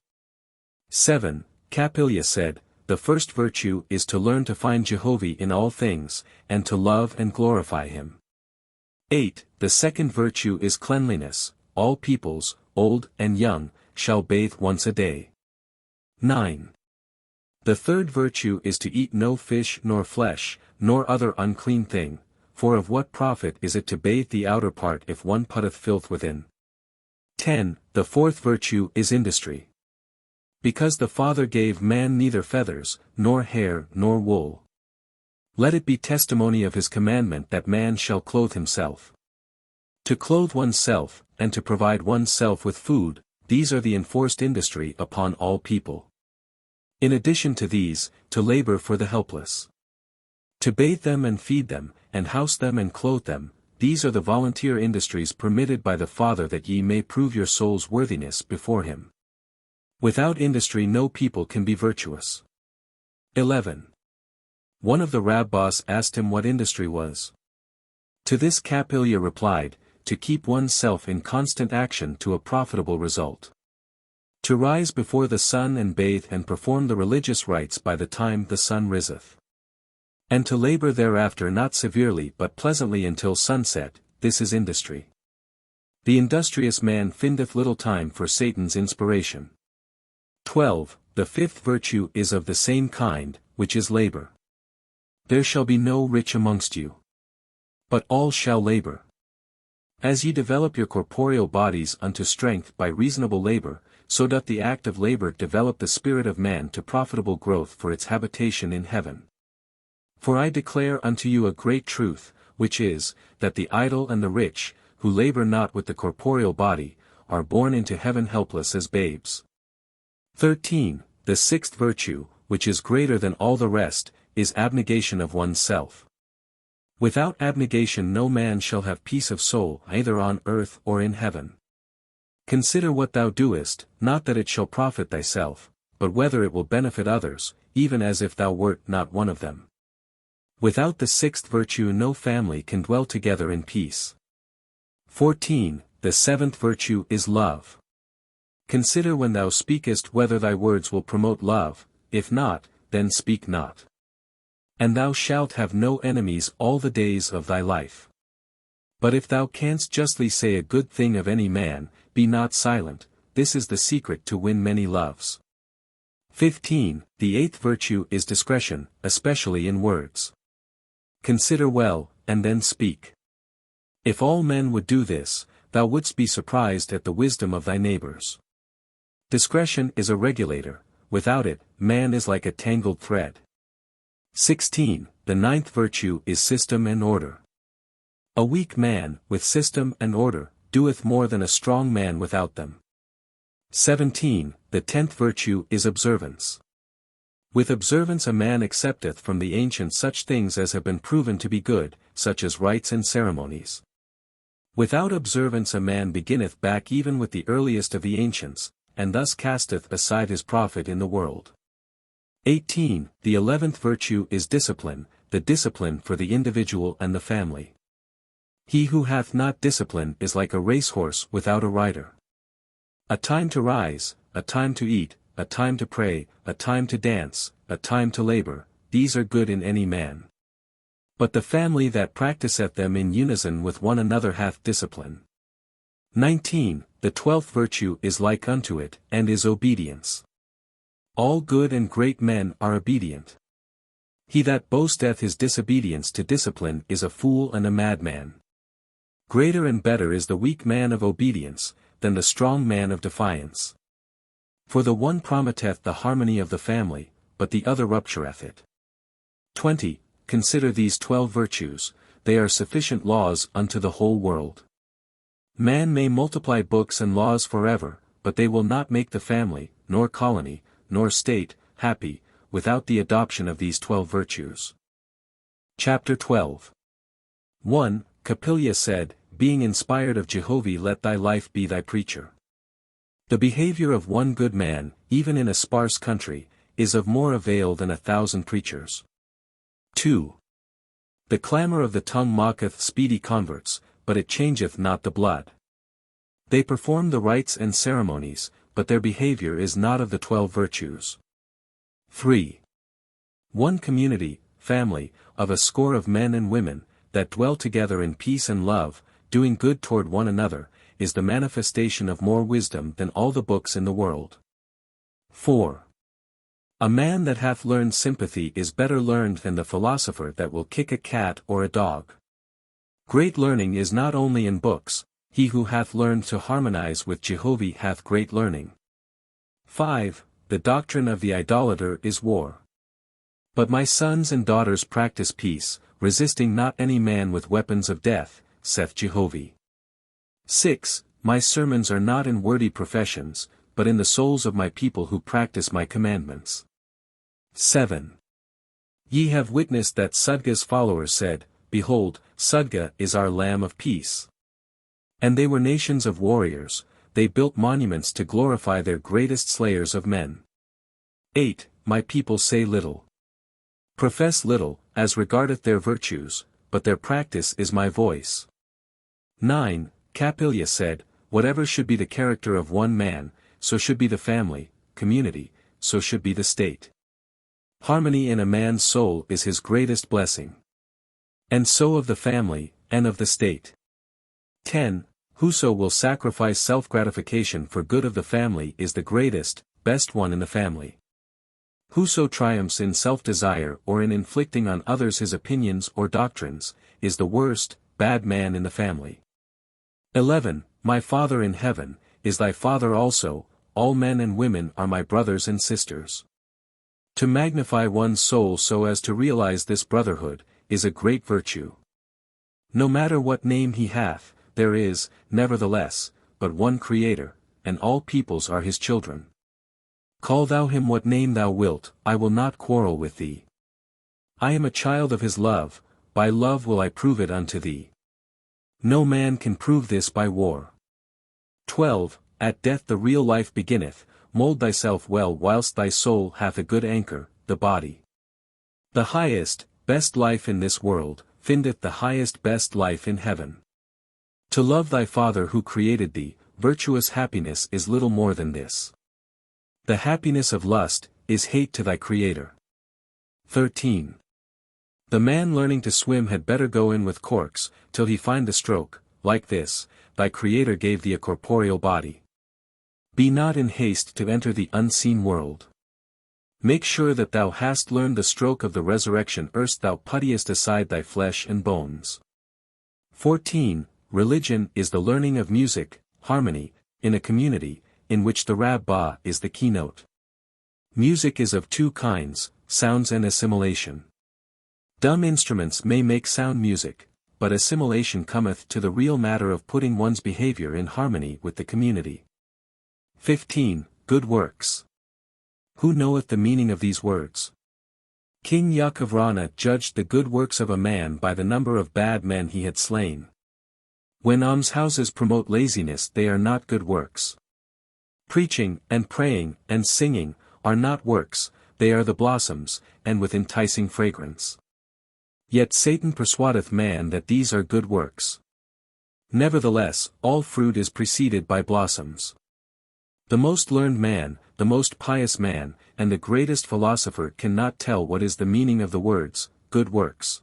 7. Capilia said, The first virtue is to learn to find Jehovah in all things, and to love and glorify him. 8. The second virtue is cleanliness, all peoples, old and young, shall bathe once a day. 9. The third virtue is to eat no fish nor flesh, nor other unclean thing, for of what profit is it to bathe the outer part if one putteth filth within? 10. The fourth virtue is industry. Because the Father gave man neither feathers, nor hair nor wool. Let it be testimony of his commandment that man shall clothe himself. To clothe oneself, and to provide oneself with food, these are the enforced industry upon all people. In addition to these, to labor for the helpless. To bathe them and feed them, and house them and clothe them, these are the volunteer industries permitted by the Father that ye may prove your soul's worthiness before him. Without industry no people can be virtuous. 11. One of the Rabbos asked him what industry was. To this Capilia replied, to keep one's self in constant action to a profitable result. To rise before the sun and bathe and perform the religious rites by the time the sun riseth. And to labor thereafter not severely but pleasantly until sunset, this is industry. The industrious man findeth little time for Satan's inspiration. 12. The fifth virtue is of the same kind, which is labor. There shall be no rich amongst you, but all shall labor. As ye develop your corporeal bodies unto strength by reasonable labor, so doth the act of labor develop the spirit of man to profitable growth for its habitation in heaven. For I declare unto you a great truth, which is, that the idle and the rich, who labor not with the corporeal body, are born into heaven helpless as babes. 13. The sixth virtue, which is greater than all the rest, is abnegation of oneself. Without abnegation no man shall have peace of soul either on earth or in heaven. Consider what thou doest, not that it shall profit thyself, but whether it will benefit others, even as if thou wert not one of them. Without the sixth virtue no family can dwell together in peace. 14. The seventh virtue is love. Consider when thou speakest whether thy words will promote love, if not, then speak not. And thou shalt have no enemies all the days of thy life. But if thou canst justly say a good thing of any man, be not silent, this is the secret to win many loves. 15. The eighth virtue is discretion, especially in words. Consider well, and then speak. If all men would do this, thou wouldst be surprised at the wisdom of thy neighbors. Discretion is a regulator, without it, man is like a tangled thread. 16. The ninth virtue is system and order. A weak man, with system and order, doeth more than a strong man without them. 17. The tenth virtue is observance. With observance a man accepteth from the ancients such things as have been proven to be good, such as rites and ceremonies. Without observance a man beginneth back even with the earliest of the ancients, and thus casteth aside his profit in the world. 18. The 11th virtue is discipline, the discipline for the individual and the family. He who hath not discipline is like a racehorse without a rider. A time to rise, a time to eat, a time to pray, a time to dance, a time to labor, these are good in any man. But the family that practiseth them in unison with one another hath discipline. 19. The 12th virtue is like unto it, and is obedience. All good and great men are obedient. He that boasteth his disobedience to discipline is a fool and a madman. Greater and better is the weak man of obedience, than the strong man of defiance. For the one promoteth the harmony of the family, but the other ruptureth it. 20. Consider these 12 virtues, they are sufficient laws unto the whole world. Man may multiply books and laws forever, but they will not make the family, nor colony, nor state, happy, without the adoption of these 12 virtues. Chapter 12. 1. Capilla said, being inspired of Jehovih, let thy life be thy preacher. The behavior of one good man, even in a sparse country, is of more avail than 1,000 preachers. 2. The clamor of the tongue mocketh speedy converts, but it changeth not the blood. They perform the rites and ceremonies, but their behavior is not of the 12 virtues. 3. One community, family, of a score of men and women, that dwell together in peace and love, doing good toward one another, is the manifestation of more wisdom than all the books in the world. 4. A man that hath learned sympathy is better learned than the philosopher that will kick a cat or a dog. Great learning is not only in books, he who hath learned to harmonize with Jehovih hath great learning. 5. The doctrine of the idolater is war. But my sons and daughters practice peace, resisting not any man with weapons of death, saith Jehovih. 6. My sermons are not in wordy professions, but in the souls of my people who practice my commandments. 7. Ye have witnessed that Sudga's followers said, Behold, Sudga is our Lamb of peace. And they were nations of warriors, they built monuments to glorify their greatest slayers of men. 8. My people say little. Profess little, as regardeth their virtues, but their practice is my voice. 9. Capilla said, Whatever should be the character of one man, so should be the family, community, so should be the state. Harmony in a man's soul is his greatest blessing. And so of the family, and of the state. 10. Whoso will sacrifice self-gratification for good of the family is the greatest, best one in the family. Whoso triumphs in self-desire or in inflicting on others his opinions or doctrines, is the worst, bad man in the family. 11. My Father in heaven, is thy Father also, all men and women are my brothers and sisters. To magnify one's soul so as to realize this brotherhood, is a great virtue. No matter what name he hath, there is, nevertheless, but one Creator, and all peoples are his children. Call thou him what name thou wilt, I will not quarrel with thee. I am a child of his love, by love will I prove it unto thee. No man can prove this by war. 12. At death the real life beginneth, mold thyself well whilst thy soul hath a good anchor, the body. The highest, best life in this world, findeth the highest best life in heaven. To love thy Father who created thee, virtuous happiness is little more than this. The happiness of lust, is hate to thy Creator. 13. The man learning to swim had better go in with corks, till he find the stroke, like this, thy Creator gave thee a corporeal body. Be not in haste to enter the unseen world. Make sure that thou hast learned the stroke of the resurrection erst thou puttiest aside thy flesh and bones. 14. Religion is the learning of music, harmony, in a community, in which the Rabbah is the keynote. Music is of two kinds, sounds and assimilation. Dumb instruments may make sound music, but assimilation cometh to the real matter of putting one's behavior in harmony with the community. 15. Good works. Who knoweth the meaning of these words? King Yaakov judged the good works of a man by the number of bad men he had slain. When almshouses promote laziness they are not good works. Preaching, and praying, and singing, are not works, they are the blossoms, and with enticing fragrance. Yet Satan persuadeth man that these are good works. Nevertheless, all fruit is preceded by blossoms. The most learned man, the most pious man, and the greatest philosopher cannot tell what is the meaning of the words, good works.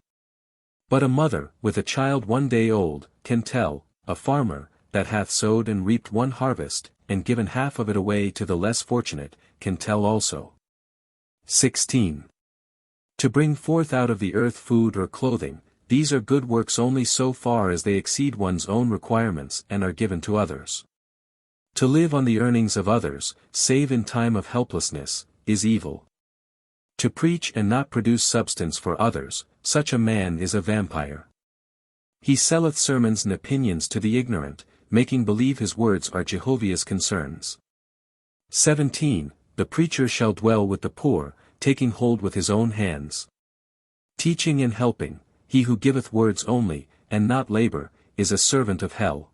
But a mother, with a child 1 day old, can tell, a farmer, that hath sowed and reaped one harvest, and given half of it away to the less fortunate, can tell also. 16. To bring forth out of the earth food or clothing, these are good works only so far as they exceed one's own requirements and are given to others. To live on the earnings of others, save in time of helplessness, is evil. To preach and not produce substance for others, such a man is a vampire. He selleth sermons and opinions to the ignorant, making believe his words are Jehovah's concerns. 17. The preacher shall dwell with the poor, taking hold with his own hands. Teaching and helping, he who giveth words only, and not labor, is a servant of hell.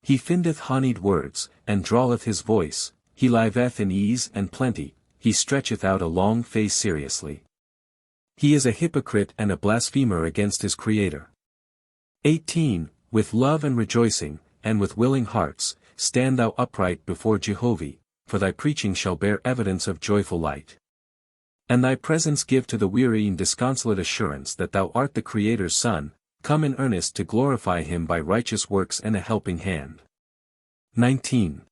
He findeth honeyed words, and draweth his voice, he liveth in ease and plenty, he stretcheth out a long face seriously. He is a hypocrite and a blasphemer against his Creator. 18. With love and rejoicing, and with willing hearts, stand thou upright before Jehovah, for thy preaching shall bear evidence of joyful light. And thy presence give to the weary and disconsolate assurance that thou art the Creator's Son, come in earnest to glorify him by righteous works and a helping hand. 19.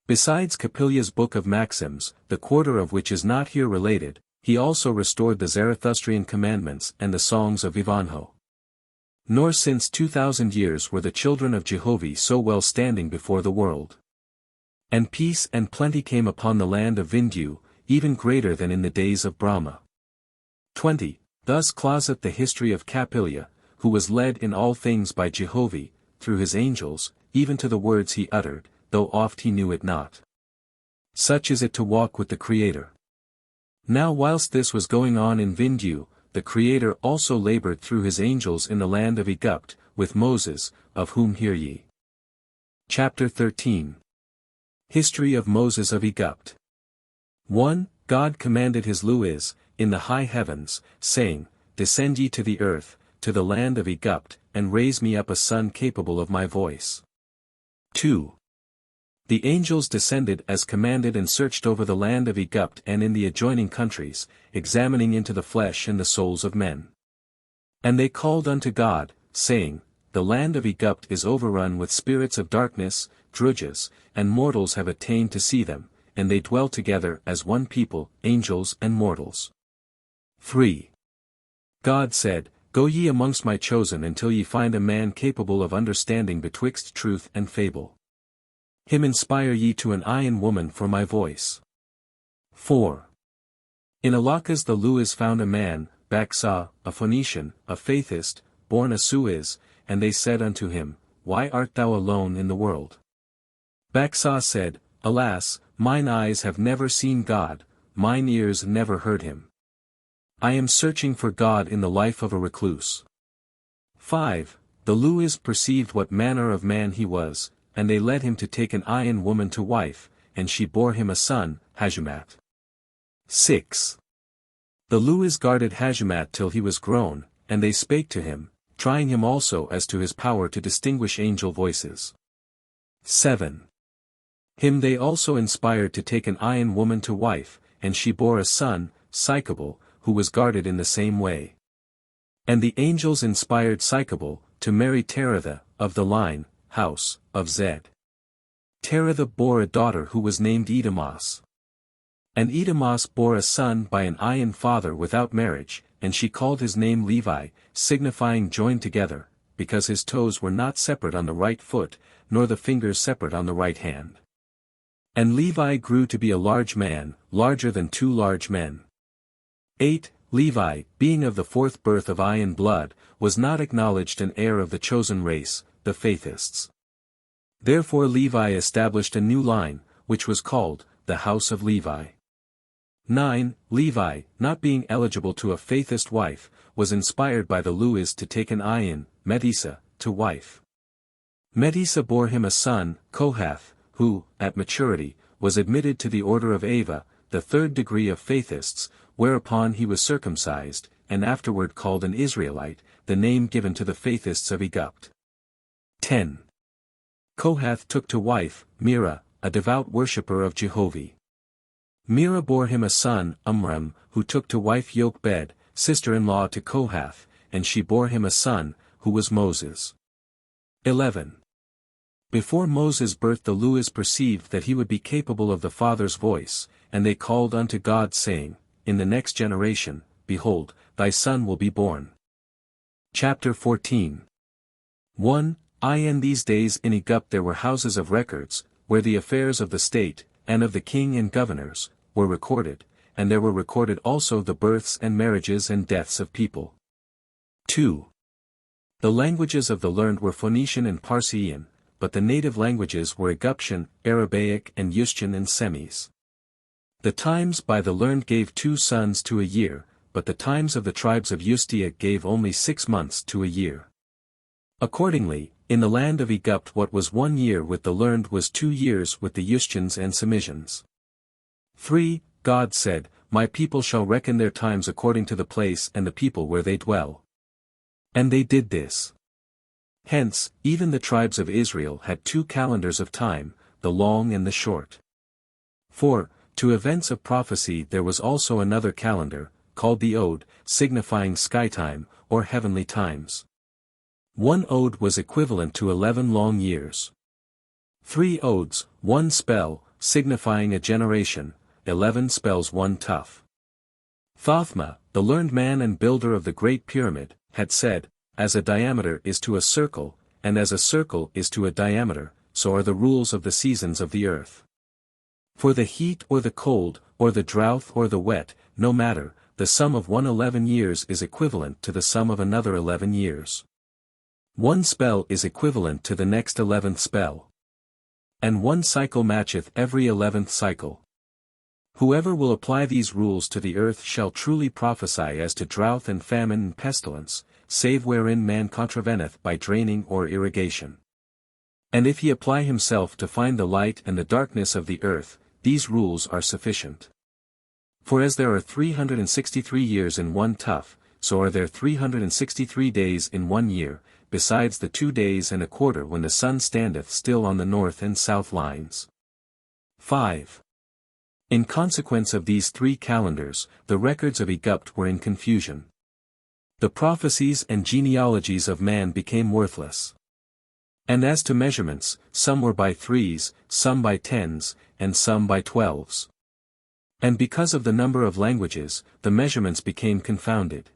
Besides Capilia's Book of Maxims, the quarter of which is not here related, he also restored the Zarathustrian Commandments and the Songs of Ivanhoe. Nor since 2000 years were the children of Jehovah so well standing before the world. And peace and plenty came upon the land of Vindhu, even greater than in the days of Brahma. 20. Thus closeth the history of Capilia, who was led in all things by Jehovah, through his angels, even to the words he uttered, though oft he knew it not. Such is it to walk with the Creator. Now whilst this was going on in Vindhu, the Creator also labored through his angels in the land of Egypt, with Moses, of whom hear ye. Chapter 13. History of Moses of Egypt. 1. God commanded his Luis, in the high heavens, saying, Descend ye to the earth, to the land of Egypt, and raise me up a son capable of my voice. 2. The angels descended as commanded and searched over the land of Egypt and in the adjoining countries, examining into the flesh and the souls of men. And they called unto God, saying, The land of Egypt is overrun with spirits of darkness, drudges, and mortals have attained to see them, and they dwell together as one people, angels and mortals. 3. God said, Go ye amongst my chosen until ye find a man capable of understanding betwixt truth and fable. Him inspire ye to an iron woman for my voice. 4. In Alakas the Luas found a man, Baksa, a Phoenician, a Faithist, born a Suez, and they said unto him, Why art thou alone in the world? Baksa said, Alas, mine eyes have never seen God, mine ears never heard him. I am searching for God in the life of a recluse. 5. The Luas perceived what manner of man he was, and they led him to take an Ayan woman to wife, and she bore him a son, Hajumat. 6. The Luas guarded Hajumat till he was grown, and they spake to him, trying him also as to his power to distinguish angel voices. 7. Him they also inspired to take an Ayan woman to wife, and she bore a son, Sycable, who was guarded in the same way. And the angels inspired Sycable, to marry Teratha, of the line, house, of Zed. Teratha bore a daughter who was named Edemas. And Edemas bore a son by an Ayan father without marriage, and she called his name Levi, signifying joined together, because his toes were not separate on the right foot, nor the fingers separate on the right hand. And Levi grew to be a large man, larger than 2 large men. 8. Levi, being of the 4th birth of Ayan blood, was not acknowledged an heir of the chosen race, the Faithists. Therefore Levi established a new line, which was called, the house of Levi. 9. Levi, not being eligible to a Faithist wife, was inspired by the Luas to take an Ayan, Metisa, to wife. Metisa bore him a son, Kohath, who, at maturity, was admitted to the order of Ava, the 3rd degree of Faithists, whereupon he was circumcised, and afterward called an Israelite, the name given to the Faithists of Egypt. 10. Kohath took to wife, Mira, a devout worshipper of Jehovih. Mira bore him a son, Amram, who took to wife Jochebed, sister-in-law to Kohath, and she bore him a son, who was Moses. 11. Before Moses' birth the Luas perceived that he would be capable of the Father's voice, and they called unto God saying, In the next generation, behold, thy son will be born. Chapter 14. 1. In these days in Egypt there were houses of records, where the affairs of the state, and of the king and governors, were recorded, and there were recorded also the births and marriages and deaths of people. 2. The languages of the learned were Phoenician and Parsian, but the native languages were Egyptian, Aramaic and Yushan and Semis. The times by the learned gave 2 sons to a year, but the times of the tribes of Ustia gave only 6 months to a year. Accordingly, in the land of Egypt what was 1 year with the learned was 2 years with the Yushans and Semisians. 3. God said, My people shall reckon their times according to the place and the people where they dwell. And they did this. Hence, even the tribes of Israel had 2 calendars of time, the long and the short. 4. To events of prophecy there was also another calendar, called the Ode, signifying skytime, or heavenly times. 1 ode was equivalent to 11 long years. 3 odes, 1 spell, signifying a generation, 11 spells 1 tough. Thothma, the learned man and builder of the Great Pyramid, had said, As a diameter is to a circle, and as a circle is to a diameter, so are the rules of the seasons of the earth. For the heat or the cold, or the drought or the wet, no matter, the sum of 11 years is equivalent to the sum of another 11 years. 1 spell is equivalent to the next 11th spell. And 1 cycle matcheth every 11th cycle. Whoever will apply these rules to the earth shall truly prophesy as to drought and famine and pestilence, save wherein man contraveneth by draining or irrigation. And if he apply himself to find the light and the darkness of the earth, these rules are sufficient. For as there are 363 years in 1 tough, so are there 363 days in 1 year, besides the 2 days and a quarter when the sun standeth still on the north and south lines. 5. In consequence of these 3 calendars, the records of Egypt were in confusion. The prophecies and genealogies of man became worthless. And as to measurements, some were by 3s, some by 10s, and some by 12s. And because of the number of languages, the measurements became confounded.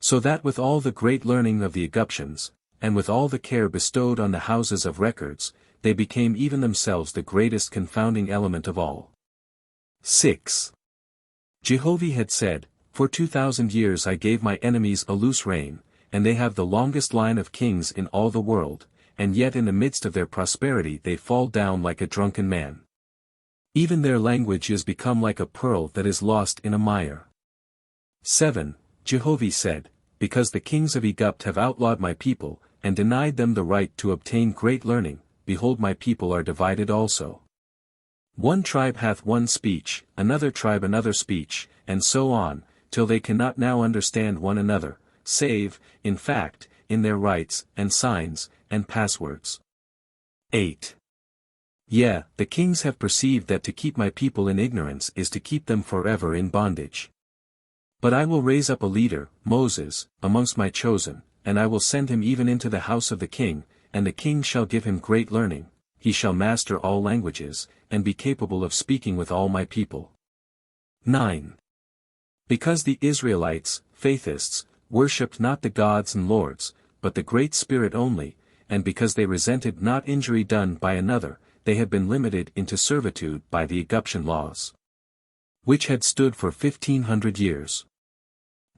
So that with all the great learning of the Egyptians, and with all the care bestowed on the houses of records, they became even themselves the greatest confounding element of all. 6. Jehovah had said, For 2,000 years I gave my enemies a loose rein, and they have the longest line of kings in all the world, and yet in the midst of their prosperity they fall down like a drunken man. Even their language is become like a pearl that is lost in a mire. 7. Jehovah said, Because the kings of Egypt have outlawed my people, and denied them the right to obtain great learning, behold my people are divided also. One tribe hath one speech, another tribe another speech, and so on, till they cannot now understand one another, save, in fact, in their rites, and signs, and passwords. 8. Yea, the kings have perceived that to keep my people in ignorance is to keep them forever in bondage. But I will raise up a leader, Moses, amongst my chosen, and I will send him even into the house of the king, and the king shall give him great learning, he shall master all languages, and be capable of speaking with all my people. 9. Because the Israelites, Faithists, worshipped not the gods and lords, but the Great Spirit only, and because they resented not injury done by another, they had been limited into servitude by the Egyptian laws, which had stood for 1,500 years.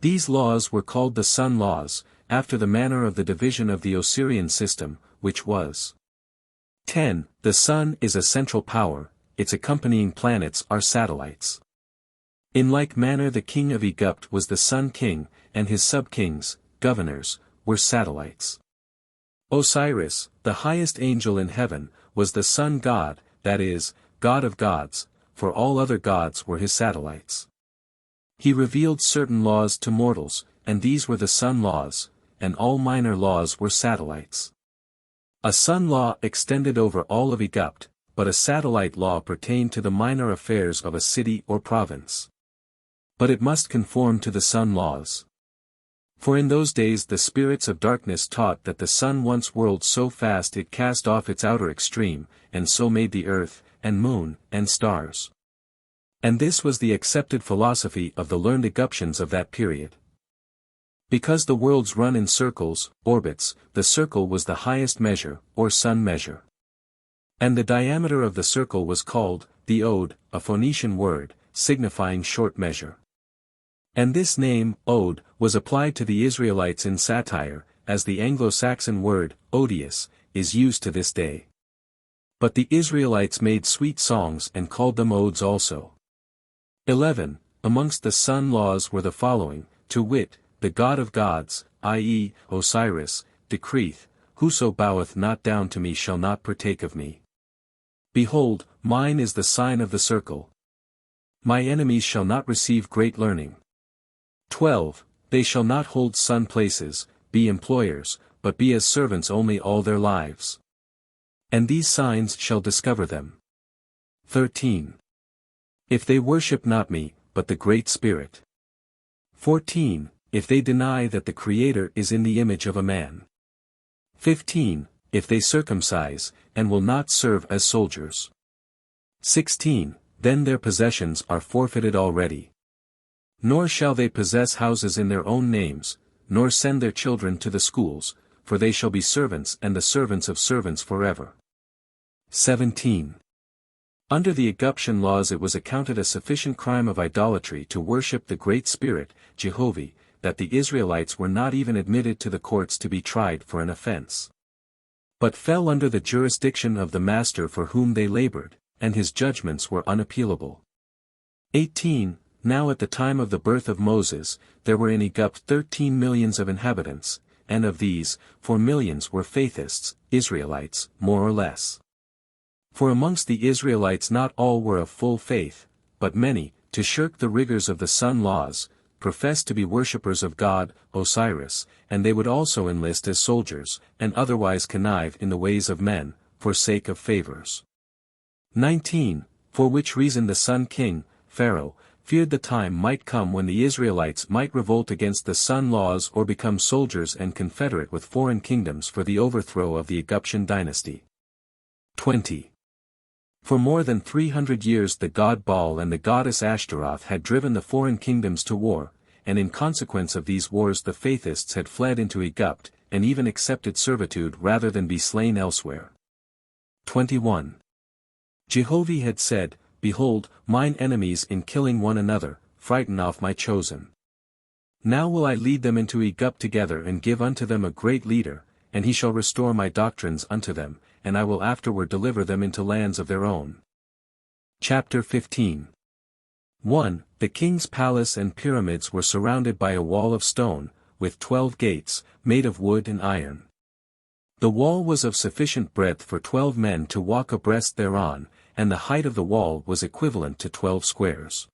These laws were called the sun laws, after the manner of the division of the Osirian system, which was 10. The sun is a central power, its accompanying planets are satellites. In like manner the king of Egypt was the sun king, and his sub-kings, governors, were satellites. Osiris, the highest angel in heaven, was the sun god, that is, god of gods, for all other gods were his satellites. He revealed certain laws to mortals, and these were the sun laws, and all minor laws were satellites. A sun law extended over all of Egypt, but a satellite law pertained to the minor affairs of a city or province. But it must conform to the sun laws. For in those days the spirits of darkness taught that the sun once whirled so fast it cast off its outer extreme, and so made the earth, and moon, and stars. And this was the accepted philosophy of the learned Egyptians of that period. Because the worlds run in circles, orbits, the circle was the highest measure, or sun measure. And the diameter of the circle was called, the ode, a Phoenician word, signifying short measure. And this name, ode, was applied to the Israelites in satire, as the Anglo-Saxon word, odious, is used to this day. But the Israelites made sweet songs and called them odes also. 11. Amongst the sun laws were the following, to wit, the god of gods, i.e., Osiris, decreeth, Whoso boweth not down to me shall not partake of me. Behold, mine is the sign of the circle. My enemies shall not receive great learning. 12. They shall not hold sun places, be employers, but be as servants only all their lives. And these signs shall discover them. 13. If they worship not me, but the Great Spirit. 14. If they deny that the Creator is in the image of a man. 15. If they circumcise, and will not serve as soldiers. 16. Then their possessions are forfeited already. Nor shall they possess houses in their own names, nor send their children to the schools, for they shall be servants and the servants of servants forever. 17. Under the Egyptian laws it was accounted a sufficient crime of idolatry to worship the Great Spirit, Jehovah, that the Israelites were not even admitted to the courts to be tried for an offense, but fell under the jurisdiction of the master for whom they labored, and his judgments were unappealable. 18. Now at the time of the birth of Moses, there were in Egypt 13 millions of inhabitants, and of these, 4 millions were Faithists, Israelites, more or less. For amongst the Israelites not all were of full faith, but many, to shirk the rigors of the sun laws, professed to be worshippers of God, Osiris, and they would also enlist as soldiers, and otherwise connive in the ways of men, for sake of favors. 19. for which reason the Sun King, Pharaoh, feared the time might come when the Israelites might revolt against the Sun laws or become soldiers and confederate with foreign kingdoms for the overthrow of the Egyptian dynasty. 20. For more than 300 years the god Baal and the goddess Ashtaroth had driven the foreign kingdoms to war, and in consequence of these wars the Faithists had fled into Egypt, and even accepted servitude rather than be slain elsewhere. 21. Jehovah had said, Behold, mine enemies in killing one another, frighten off my chosen. Now will I lead them into Egypt together and give unto them a great leader, and he shall restore my doctrines unto them, and I will afterward deliver them into lands of their own. Chapter 15. 1. The king's palace and pyramids were surrounded by a wall of stone, with 12 gates, made of wood and iron. The wall was of sufficient breadth for 12 men to walk abreast thereon, and the height of the wall was equivalent to 12 squares.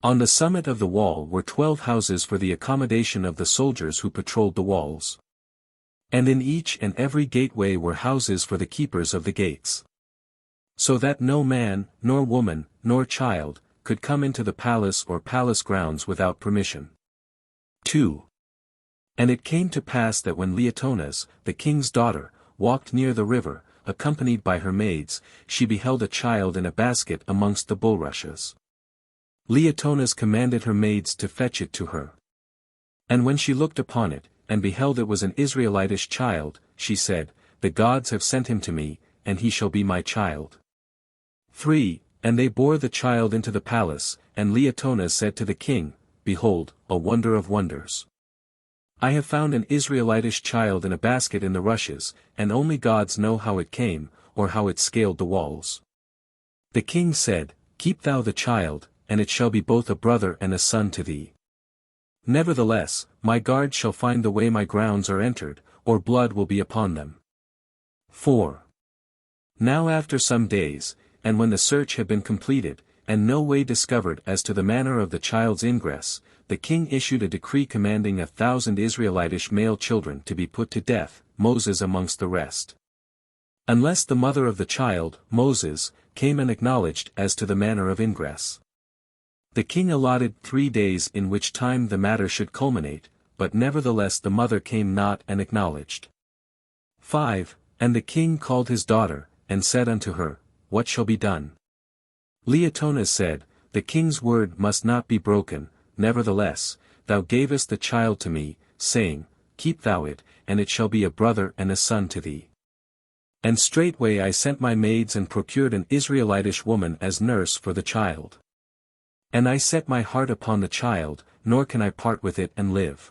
On the summit of the wall were 12 houses for the accommodation of the soldiers who patrolled the walls. And in each and every gateway were houses for the keepers of the gates. So that no man, nor woman, nor child, could come into the palace or palace grounds without permission. 2. And it came to pass that when Leotonas, the king's daughter, walked near the river, accompanied by her maids, she beheld a child in a basket amongst the bulrushes. Leotonas commanded her maids to fetch it to her. And when she looked upon it, and beheld it was an Israelitish child, she said, The gods have sent him to me, and he shall be my child. 3. And they bore the child into the palace, and Leotonas said to the king, Behold, a wonder of wonders. I have found an Israelitish child in a basket in the rushes, and only gods know how it came, or how it scaled the walls. The king said, Keep thou the child, and it shall be both a brother and a son to thee. Nevertheless, my guards shall find the way my grounds are entered, or blood will be upon them. 4. Now after some days, and when the search had been completed, and no way discovered as to the manner of the child's ingress, the king issued a decree commanding 1,000 Israelitish male children to be put to death, Moses amongst the rest. Unless the mother of the child, Moses, came and acknowledged as to the manner of ingress. The king allotted 3 days in which time the matter should culminate, but nevertheless the mother came not and acknowledged. 5. And the king called his daughter, and said unto her, What shall be done? Leotonas said, The king's word must not be broken, nevertheless, thou gavest the child to me, saying, Keep thou it, and it shall be a brother and a son to thee. And straightway I sent my maids and procured an Israelitish woman as nurse for the child. And I set my heart upon the child, nor can I part with it and live.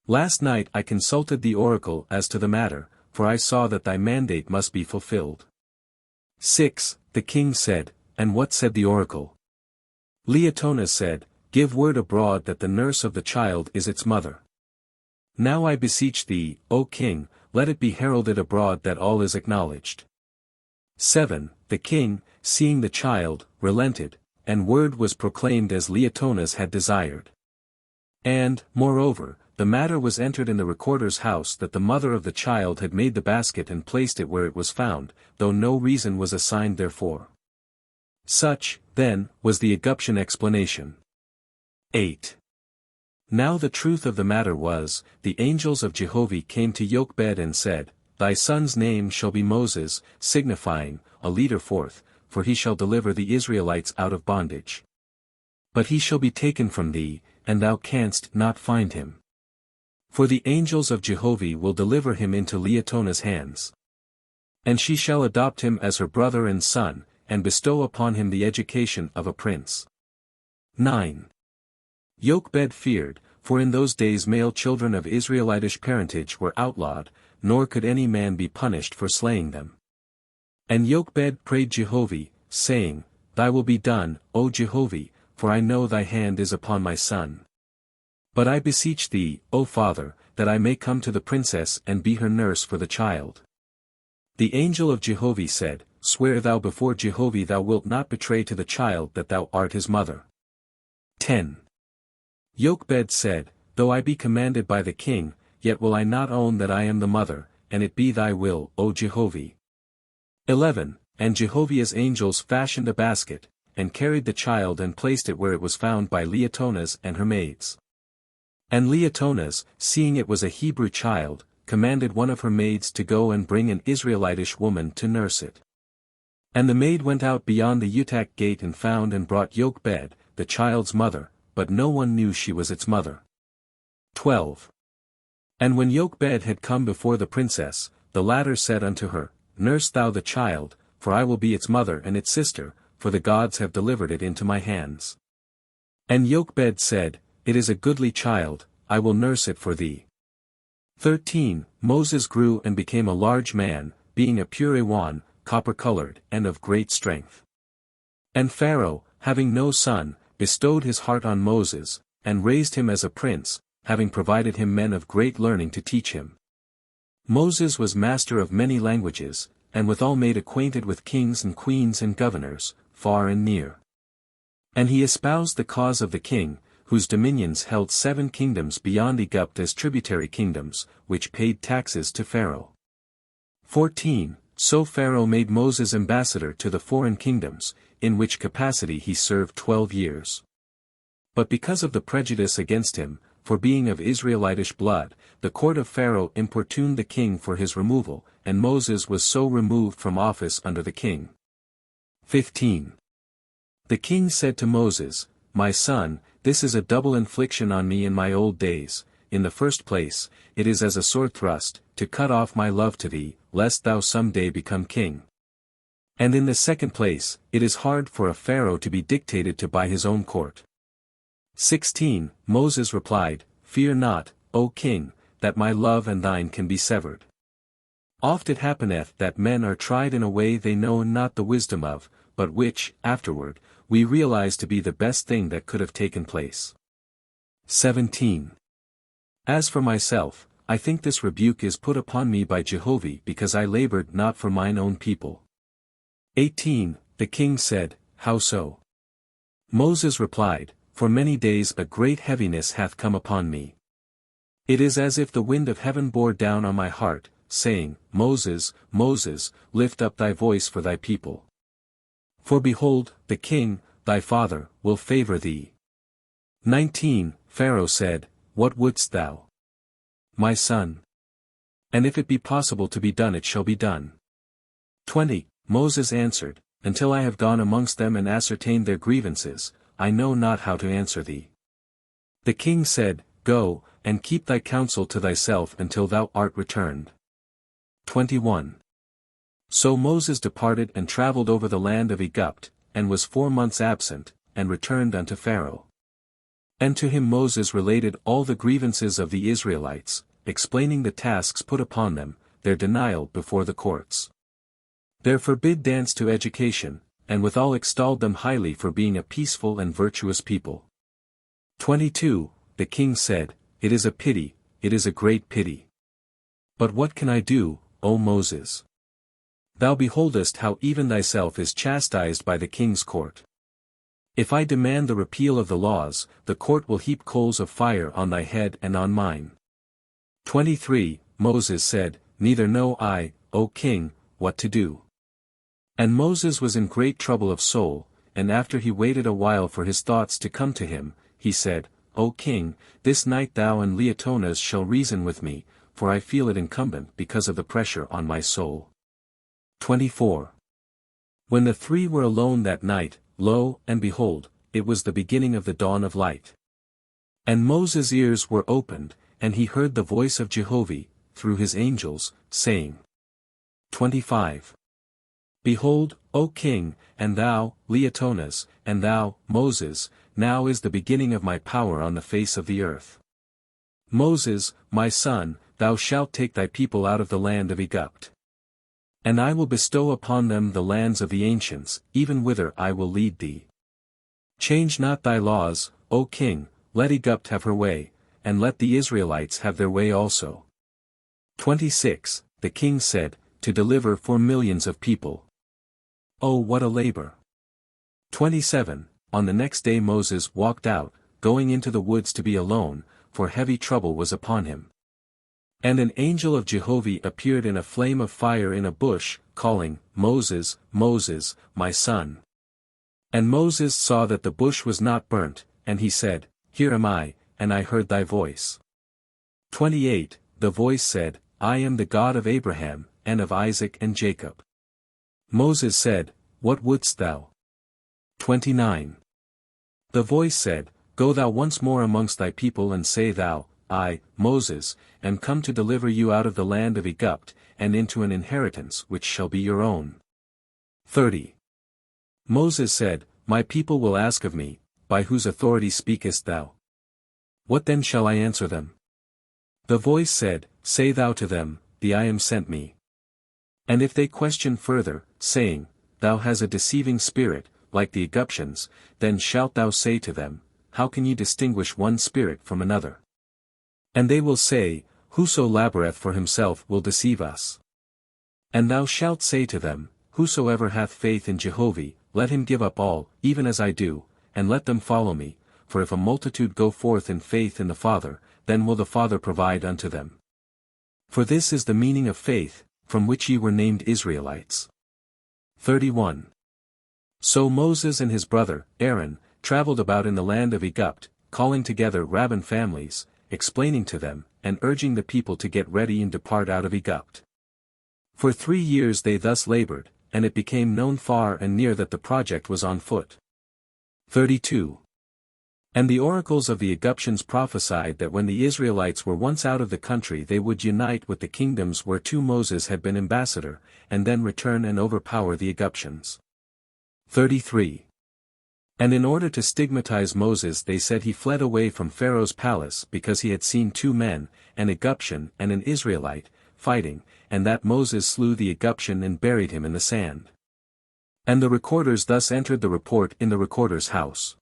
Last night I consulted the oracle as to the matter, for I saw that thy mandate must be fulfilled. 6. The king said, And what said the oracle? Leotonas said, Give word abroad that the nurse of the child is its mother. Now I beseech thee, O king, let it be heralded abroad that all is acknowledged. 7. The king, seeing the child, relented, and word was proclaimed as Leotonas had desired. And, moreover, the matter was entered in the recorder's house that the mother of the child had made the basket and placed it where it was found, though no reason was assigned therefor. Such, then, was the Egyptian explanation. 8. Now the truth of the matter was, the angels of Jehovah came to Jochebed and said, Thy son's name shall be Moses, signifying, a leader forth, for he shall deliver the Israelites out of bondage. But he shall be taken from thee, and thou canst not find him. For the angels of Jehovah will deliver him into Leotonas' hands. And she shall adopt him as her brother and son, and bestow upon him the education of a prince. 9. Jochebed feared, for in those days male children of Israelitish parentage were outlawed, nor could any man be punished for slaying them. And Jochebed prayed Jehovah, saying, Thy will be done, O Jehovah, for I know thy hand is upon my son. But I beseech thee, O Father, that I may come to the princess and be her nurse for the child. The angel of Jehovah said, Swear thou before Jehovah thou wilt not betray to the child that thou art his mother. 10. Jochebed said, Though I be commanded by the king, yet will I not own that I am the mother, and it be thy will, O Jehovah. 11. And Jehovah's angels fashioned a basket, and carried the child and placed it where it was found by Leotonas and her maids. And Leotonas, seeing it was a Hebrew child, commanded one of her maids to go and bring an Israelitish woman to nurse it. And the maid went out beyond the Utak gate and found and brought Jochebed, the child's mother, but no one knew she was its mother. 12. And when Jochebed had come before the princess, the latter said unto her, Nurse thou the child, for I will be its mother and its sister, for the gods have delivered it into my hands. And Jochebed said, It is a goodly child, I will nurse it for thee. 13. Moses grew and became a large man, being a pure awan, copper-colored, and of great strength. And Pharaoh, having no son, bestowed his heart on Moses, and raised him as a prince, having provided him men of great learning to teach him. Moses was master of many languages, and withal made acquainted with kings and queens and governors, far and near. And he espoused the cause of the king, whose dominions held 7 kingdoms beyond Egypt as tributary kingdoms, which paid taxes to Pharaoh. 14. So Pharaoh made Moses ambassador to the foreign kingdoms, in which capacity he served 12 years. But because of the prejudice against him, for being of Israelitish blood, the court of Pharaoh importuned the king for his removal, and Moses was so removed from office under the king. 15. The king said to Moses, My son, this is a double infliction on me in my old days. In the first place, it is as a sword thrust, to cut off my love to thee, lest thou some day become king. And in the second place, it is hard for a Pharaoh to be dictated to by his own court. 16. Moses replied, Fear not, O king, that my love and thine can be severed. Oft it happeneth that men are tried in a way they know not the wisdom of, but which, afterward, we realize to be the best thing that could have taken place. 17. As for myself, I think this rebuke is put upon me by Jehovah because I labored not for mine own people. 18. The king said, How so? Moses replied, For many days a great heaviness hath come upon me. It is as if the wind of heaven bore down on my heart, saying, Moses, Moses, lift up thy voice for thy people. For behold, the king, thy father, will favor thee. 19. Pharaoh said, What wouldst thou? My son. And if it be possible to be done it shall be done. 20. Moses answered, Until I have gone amongst them and ascertained their grievances, I know not how to answer thee. The king said, Go, and keep thy counsel to thyself until thou art returned. 21. So Moses departed and travelled over the land of Egypt, and was 4 months absent, and returned unto Pharaoh. And to him Moses related all the grievances of the Israelites, explaining the tasks put upon them, their denial before the courts. Their forbid dance to education, and withal extolled them highly for being a peaceful and virtuous people. 22. The king said, It is a pity, it is a great pity. But what can I do, O Moses? Thou beholdest how even thyself is chastised by the king's court. If I demand the repeal of the laws, the court will heap coals of fire on thy head and on mine. 23. Moses said, Neither know I, O king, what to do. And Moses was in great trouble of soul, and after he waited a while for his thoughts to come to him, he said, O king, this night thou and Leotonas shall reason with me, for I feel it incumbent because of the pressure on my soul. 24. When the 3 were alone that night, lo, and behold, it was the beginning of the dawn of light. And Moses' ears were opened, and he heard the voice of Jehovah, through his angels, saying. 25. Behold, O king, and thou, Leotonas, and thou, Moses, now is the beginning of my power on the face of the earth. Moses, my son, thou shalt take thy people out of the land of Egypt. And I will bestow upon them the lands of the ancients, even whither I will lead thee. Change not thy laws, O king, let Egypt have her way, and let the Israelites have their way also. 26. The king said, To deliver 4 millions of people. Oh, what a labor! 27. On the next day Moses walked out, going into the woods to be alone, for heavy trouble was upon him. And an angel of Jehovah appeared in a flame of fire in a bush, calling, Moses, Moses, my son. And Moses saw that the bush was not burnt, and he said, Here am I, and I heard thy voice. 28. The voice said, I am the God of Abraham, and of Isaac and Jacob. Moses said, What wouldst thou? 29. The voice said, Go thou once more amongst thy people and say thou, I, Moses, am come to deliver you out of the land of Egypt, and into an inheritance which shall be your own. 30. Moses said, My people will ask of me, By whose authority speakest thou? What then shall I answer them? The voice said, Say thou to them, The I am sent me. And if they question further, saying, Thou hast a deceiving spirit, like the Egyptians, then shalt thou say to them, How can ye distinguish one spirit from another? And they will say, Whoso laboureth for himself will deceive us. And thou shalt say to them, Whosoever hath faith in Jehovih, let him give up all, even as I do, and let them follow me, for if a multitude go forth in faith in the Father, then will the Father provide unto them. For this is the meaning of faith, from which ye were named Israelites. 31. So Moses and his brother, Aaron, travelled about in the land of Egypt, calling together Rabban families, explaining to them, and urging the people to get ready and depart out of Egypt. For 3 years they thus laboured, and it became known far and near that the project was on foot. 32. And the oracles of the Egyptians prophesied that when the Israelites were once out of the country they would unite with the kingdoms whereto Moses had been ambassador, and then return and overpower the Egyptians. 33. And in order to stigmatize Moses they said he fled away from Pharaoh's palace because he had seen 2 men, an Egyptian and an Israelite, fighting, and that Moses slew the Egyptian and buried him in the sand. And the recorders thus entered the report in the recorder's house.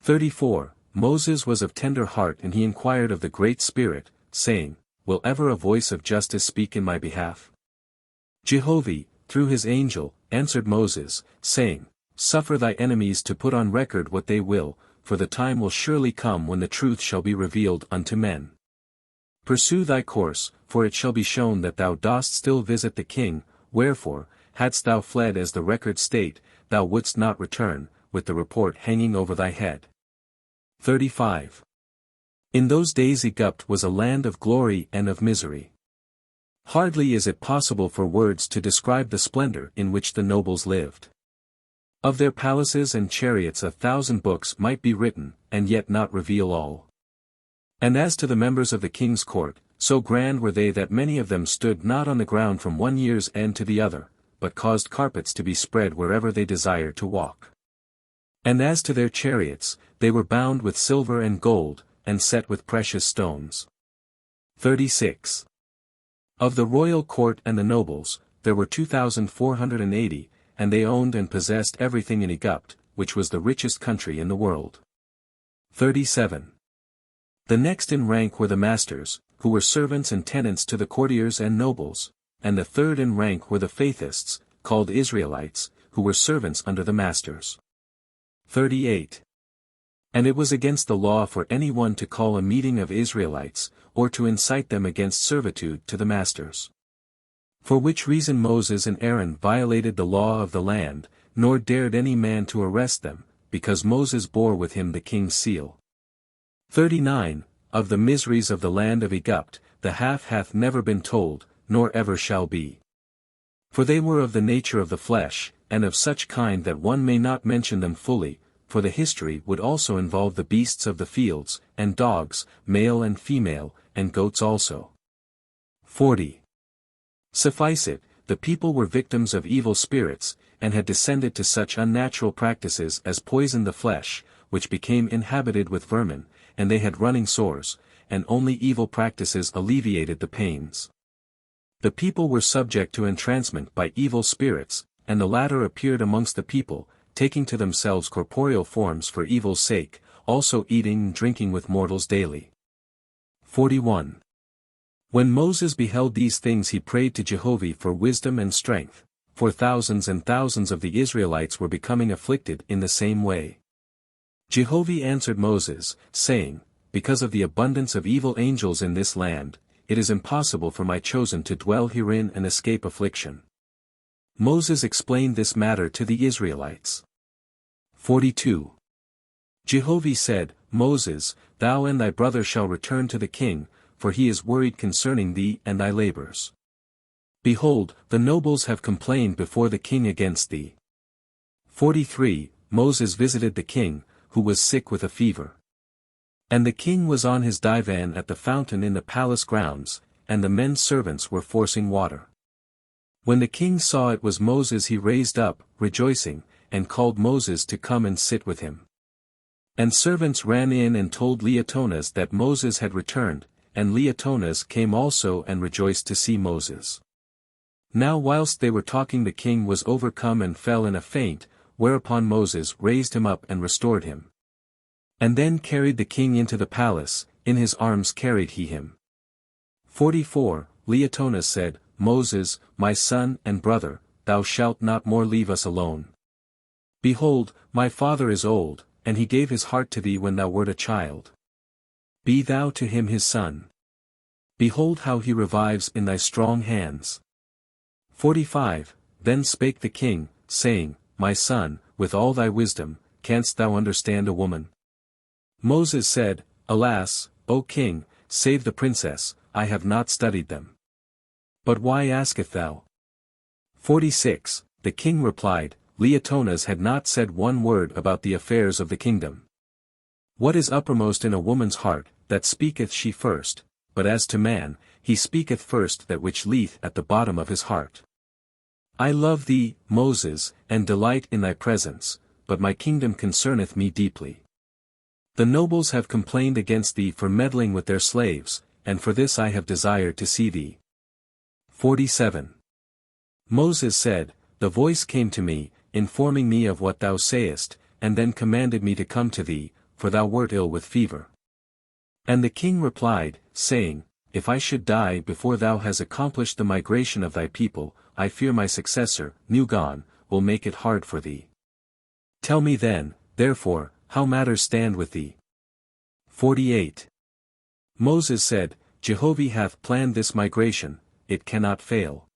34. Moses was of tender heart and he inquired of the Great Spirit, saying, Will ever a voice of justice speak in my behalf? Jehovih, through his angel, answered Moses, saying, Suffer thy enemies to put on record what they will, for the time will surely come when the truth shall be revealed unto men. Pursue thy course, for it shall be shown that thou dost still visit the king, wherefore, hadst thou fled as the records state, thou wouldst not return, with the report hanging over thy head. 35. In those days Egypt was a land of glory and of misery. Hardly is it possible for words to describe the splendor in which the nobles lived. Of their palaces and chariots 1,000 books might be written, and yet not reveal all. And as to the members of the king's court, so grand were they that many of them stood not on the ground from one year's end to the other, but caused carpets to be spread wherever they desired to walk. And as to their chariots, they were bound with silver and gold, and set with precious stones. 36. Of the royal court and the nobles, there were 2,480, and they owned and possessed everything in Egypt, which was the richest country in the world. 37. The next in rank were the masters, who were servants and tenants to the courtiers and nobles, and the third in rank were the Faithists, called Israelites, who were servants under the masters. 38. And it was against the law for any one to call a meeting of Israelites, or to incite them against servitude to the masters. For which reason Moses and Aaron violated the law of the land, nor dared any man to arrest them, because Moses bore with him the king's seal. 39. Of the miseries of the land of Egypt, the half hath never been told, nor ever shall be. For they were of the nature of the flesh, and of such kind that one may not mention them fully, for the history would also involve the beasts of the fields, and dogs, male and female, and goats also. 40. Suffice it, the people were victims of evil spirits, and had descended to such unnatural practices as poisoned the flesh, which became inhabited with vermin, and they had running sores, and only evil practices alleviated the pains. The people were subject to entrancement by evil spirits, and the latter appeared amongst the people, taking to themselves corporeal forms for evil's sake, also eating and drinking with mortals daily. 41. When Moses beheld these things he prayed to Jehovah for wisdom and strength, for thousands and thousands of the Israelites were becoming afflicted in the same way. Jehovah answered Moses, saying, Because of the abundance of evil angels in this land, it is impossible for my chosen to dwell herein and escape affliction. Moses explained this matter to the Israelites. 42. Jehovah said, Moses, thou and thy brother shall return to the king, for he is worried concerning thee and thy labors. Behold, the nobles have complained before the king against thee. 43. Moses visited the king, who was sick with a fever. And the king was on his divan at the fountain in the palace grounds, and the men servants were forcing water. When the king saw it was Moses, he raised up, rejoicing, and called Moses to come and sit with him. And servants ran in and told Leotonas that Moses had returned, and Leotonas came also and rejoiced to see Moses. Now whilst they were talking, the king was overcome and fell in a faint, whereupon Moses raised him up and restored him. And then carried the king into the palace, in his arms carried he him. 44. Leotonas said, Moses, my son and brother, thou shalt not more leave us alone. Behold, my father is old, and he gave his heart to thee when thou wert a child. Be thou to him his son. Behold how he revives in thy strong hands. 45. Then spake the king, saying, My son, with all thy wisdom, canst thou understand a woman? Moses said, Alas, O king, save the princess, I have not studied them. But why askest thou? 46. The king replied, Leotonas had not said one word about the affairs of the kingdom. What is uppermost in a woman's heart, that speaketh she first, but as to man, he speaketh first that which lieth at the bottom of his heart. I love thee, Moses, and delight in thy presence, but my kingdom concerneth me deeply. The nobles have complained against thee for meddling with their slaves, and for this I have desired to see thee. 47. Moses said, The voice came to me, informing me of what thou sayest, and then commanded me to come to thee, for thou wert ill with fever. And the king replied, saying, If I should die before thou hast accomplished the migration of thy people, I fear my successor, Nugon, will make it hard for thee. Tell me then, therefore, how matters stand with thee. 48. Moses said, Jehovah hath planned this migration, it cannot fail.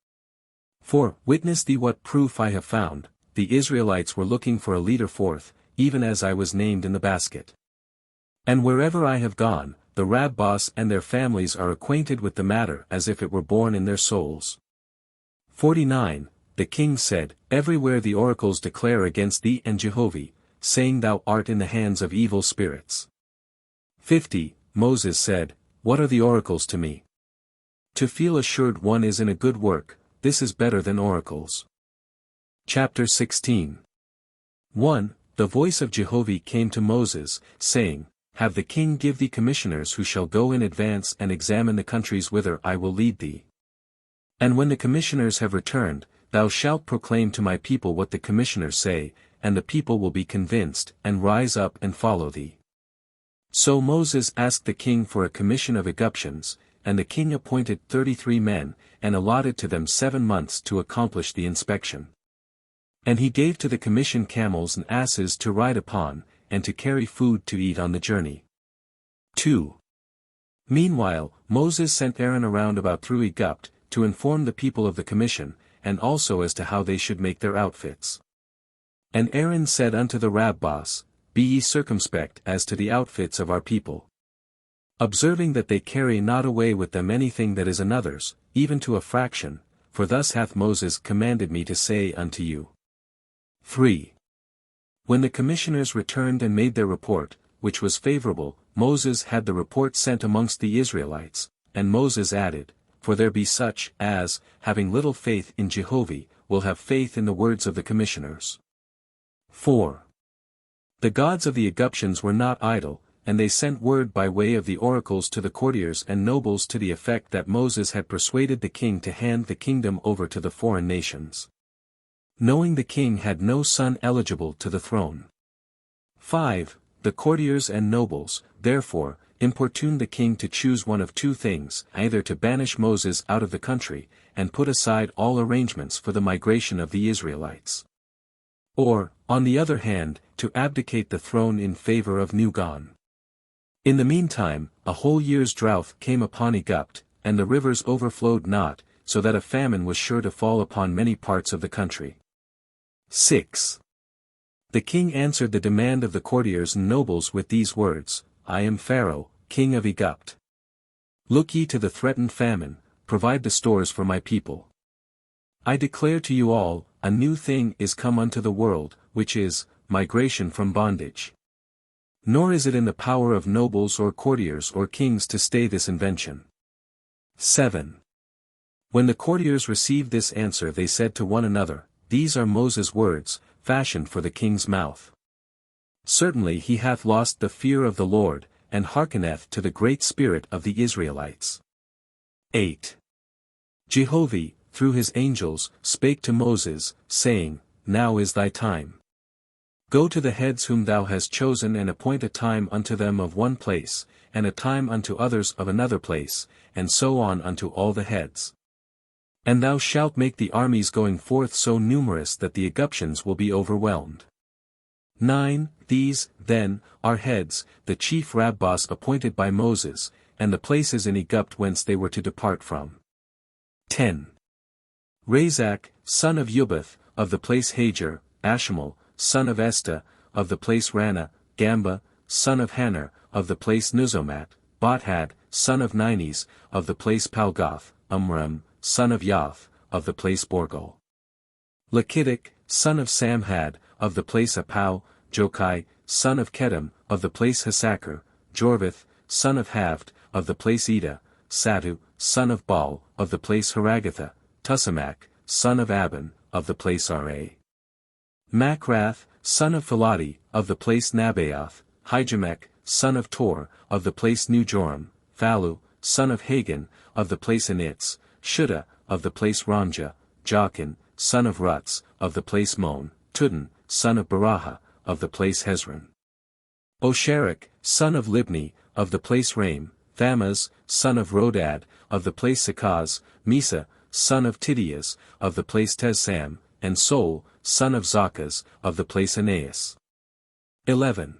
For, witness thee what proof I have found, the Israelites were looking for a leader forth, even as I was named in the basket. And wherever I have gone, the Rabbis and their families are acquainted with the matter as if it were born in their souls. 49. The king said, Everywhere the oracles declare against thee and Jehovah, saying thou art in the hands of evil spirits. 50. Moses said, What are the oracles to me? To feel assured one is in a good work, this is better than oracles. Chapter 16. 1. The voice of Jehovah came to Moses, saying, Have the king give thee commissioners who shall go in advance and examine the countries whither I will lead thee. And when the commissioners have returned, thou shalt proclaim to my people what the commissioners say, and the people will be convinced, and rise up and follow thee. So Moses asked the king for a commission of Egyptians, and the king appointed 33 men, and allotted to them 7 months to accomplish the inspection. And he gave to the commission camels and asses to ride upon, and to carry food to eat on the journey. 2. Meanwhile, Moses sent Aaron around about through Egypt, to inform the people of the commission, and also as to how they should make their outfits. And Aaron said unto the Rabbis, Be ye circumspect as to the outfits of our people. Observing that they carry not away with them anything that is another's, even to a fraction, for thus hath Moses commanded me to say unto you. 3. When the commissioners returned and made their report, which was favorable, Moses had the report sent amongst the Israelites, and Moses added, For there be such, as, having little faith in Jehovah, will have faith in the words of the commissioners. 4. The gods of the Egyptians were not idle, and they sent word by way of the oracles to the courtiers and nobles to the effect that Moses had persuaded the king to hand the kingdom over to the foreign nations. Knowing the king had no son eligible to the throne. 5. The courtiers and nobles, therefore, importuned the king to choose one of two things, either to banish Moses out of the country, and put aside all arrangements for the migration of the Israelites. Or, on the other hand, to abdicate the throne in favor of Nugon. In the meantime, a whole year's drought came upon Egypt, and the rivers overflowed not, so that a famine was sure to fall upon many parts of the country. 6. The king answered the demand of the courtiers and nobles with these words, I am Pharaoh, king of Egypt. Look ye to the threatened famine, provide the stores for my people. I declare to you all, a new thing is come unto the world, which is, migration from bondage. Nor is it in the power of nobles or courtiers or kings to stay this invention. 7. When the courtiers received this answer they said to one another, These are Moses' words, fashioned for the king's mouth. Certainly he hath lost the fear of the Lord, and hearkeneth to the great spirit of the Israelites. 8. Jehovih, through his angels, spake to Moses, saying, Now is thy time. Go to the heads whom thou hast chosen and appoint a time unto them of one place, and a time unto others of another place, and so on unto all the heads. And thou shalt make the armies going forth so numerous that the Egyptians will be overwhelmed. 9. These, then, are heads, the chief rabbis appointed by Moses, and the places in Egypt whence they were to depart from. 10. Razak, son of Ubith, of the place Hajar, Ashmael, son of Estah, of the place Rana, Gamba, son of Hanar, of the place Nuzomat, Bothad, son of Nines, of the place Palgoth, Amram, son of Yath, of the place Borgal. Lachitic, son of Samhad, of the place Apau, Jokai, son of Kedem, of the place Hasakar, Jorvith, son of Havd, of the place Eda, Satu, son of Baal, of the place Haragatha, Tusamak, son of Aban, of the place Ra. Macrath, son of Philati, of the place Nabaioth, Hijamek, son of Tor, of the place New Joram, Phalu, son of Hagan, of the place Anitz, Shudah, of the place Ramja, Jachin, son of Rutz, of the place Mon, Tuddan, son of Baraha, of the place Hezron. Osherek, son of Libni, of the place Raim, Thamaz, son of Rodad, of the place Sakaz, Misa, son of Tidias, of the place Tezsam, and Sol, son of Zakaz, of the place Aeneas. 11.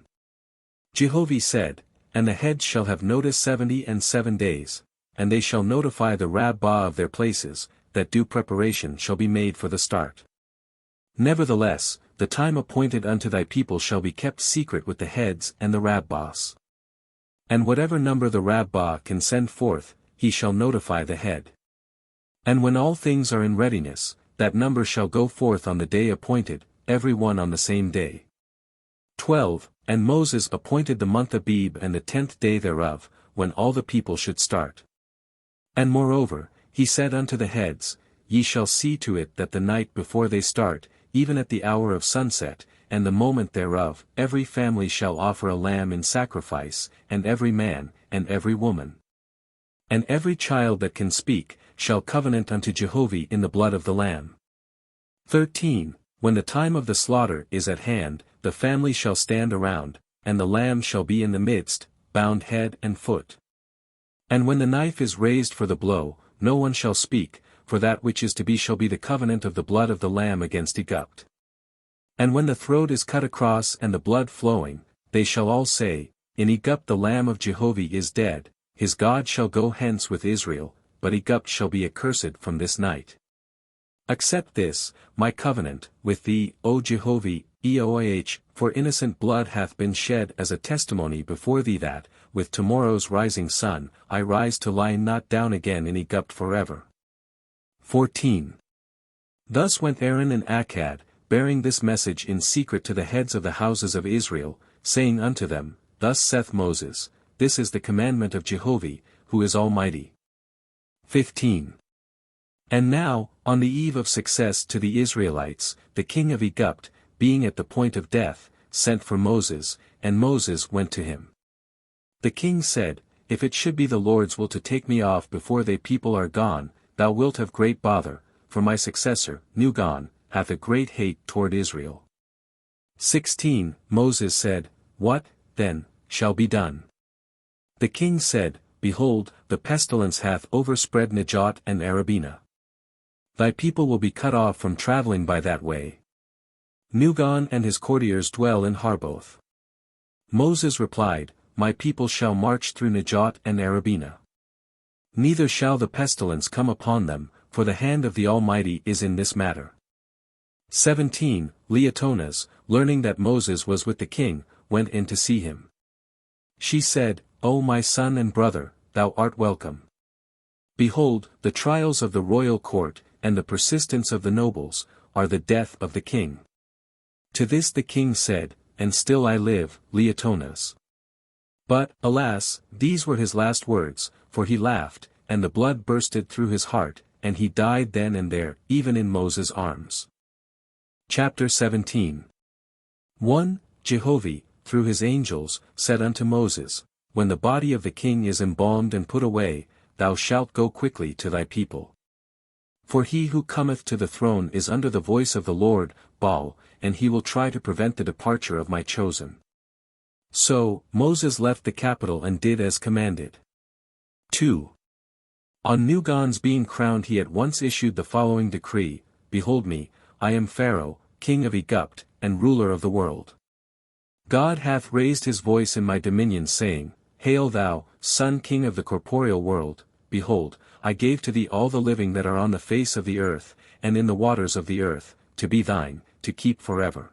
Jehovih said, And the heads shall have notice 77 days, and they shall notify the rabbah of their places, that due preparation shall be made for the start. Nevertheless, the time appointed unto thy people shall be kept secret with the heads and the rabbahs. And whatever number the rabbah can send forth, he shall notify the head. And when all things are in readiness, that number shall go forth on the day appointed, every one on the same day. 12. And Moses appointed the month Abib and the 10th day thereof, when all the people should start. And moreover, he said unto the heads, Ye shall see to it that the night before they start, even at the hour of sunset, and the moment thereof, every family shall offer a lamb in sacrifice, and every man, and every woman. And every child that can speak, shall covenant unto Jehovih in the blood of the lamb. 13. When the time of the slaughter is at hand, the family shall stand around, and the lamb shall be in the midst, bound head and foot. And when the knife is raised for the blow, no one shall speak, for that which is to be shall be the covenant of the blood of the lamb against Egypt. And when the throat is cut across and the blood flowing, they shall all say, In Egypt the lamb of Jehovih is dead, his God shall go hence with Israel, but Egypt shall be accursed from this night. Accept this, my covenant, with thee, O Jehovih, Eoih, for innocent blood hath been shed as a testimony before thee that, with tomorrow's rising sun, I rise to lie not down again in Egypt forever. 14. Thus went Aaron and Akkad, bearing this message in secret to the heads of the houses of Israel, saying unto them, Thus saith Moses, This is the commandment of Jehovih, who is Almighty. 15. And now, on the eve of success to the Israelites, the king of Egypt, being at the point of death, sent for Moses, and Moses went to him. The king said, If it should be the Lord's will to take me off before they people are gone, thou wilt have great bother, for my successor, Nugon, hath a great hate toward Israel. 16. Moses said, What, then, shall be done? The king said, Behold, the pestilence hath overspread Najot and Arabina. Thy people will be cut off from traveling by that way. Nugon and his courtiers dwell in Harboth. Moses replied, My people shall march through Najot and Arabina. Neither shall the pestilence come upon them, for the hand of the Almighty is in this matter. 17. Leotonas, learning that Moses was with the king, went in to see him. She said, O my son and brother, thou art welcome. Behold, the trials of the royal court, and the persistence of the nobles, are the death of the king. To this the king said, And still I live, Leotonas. But, alas, these were his last words, for he laughed, and the blood bursted through his heart, and he died then and there, even in Moses' arms. Chapter 17. 1. Jehovih, through his angels, said unto Moses, When the body of the king is embalmed and put away, thou shalt go quickly to thy people. For he who cometh to the throne is under the voice of the Lord, Baal, and he will try to prevent the departure of my chosen. So, Moses left the capital and did as commanded. 2. On Nugan's being crowned he at once issued the following decree, Behold me, I am Pharaoh, king of Egypt, and ruler of the world. God hath raised his voice in my dominions saying, Hail thou, son king of the corporeal world, behold, I gave to thee all the living that are on the face of the earth, and in the waters of the earth, to be thine, to keep forever.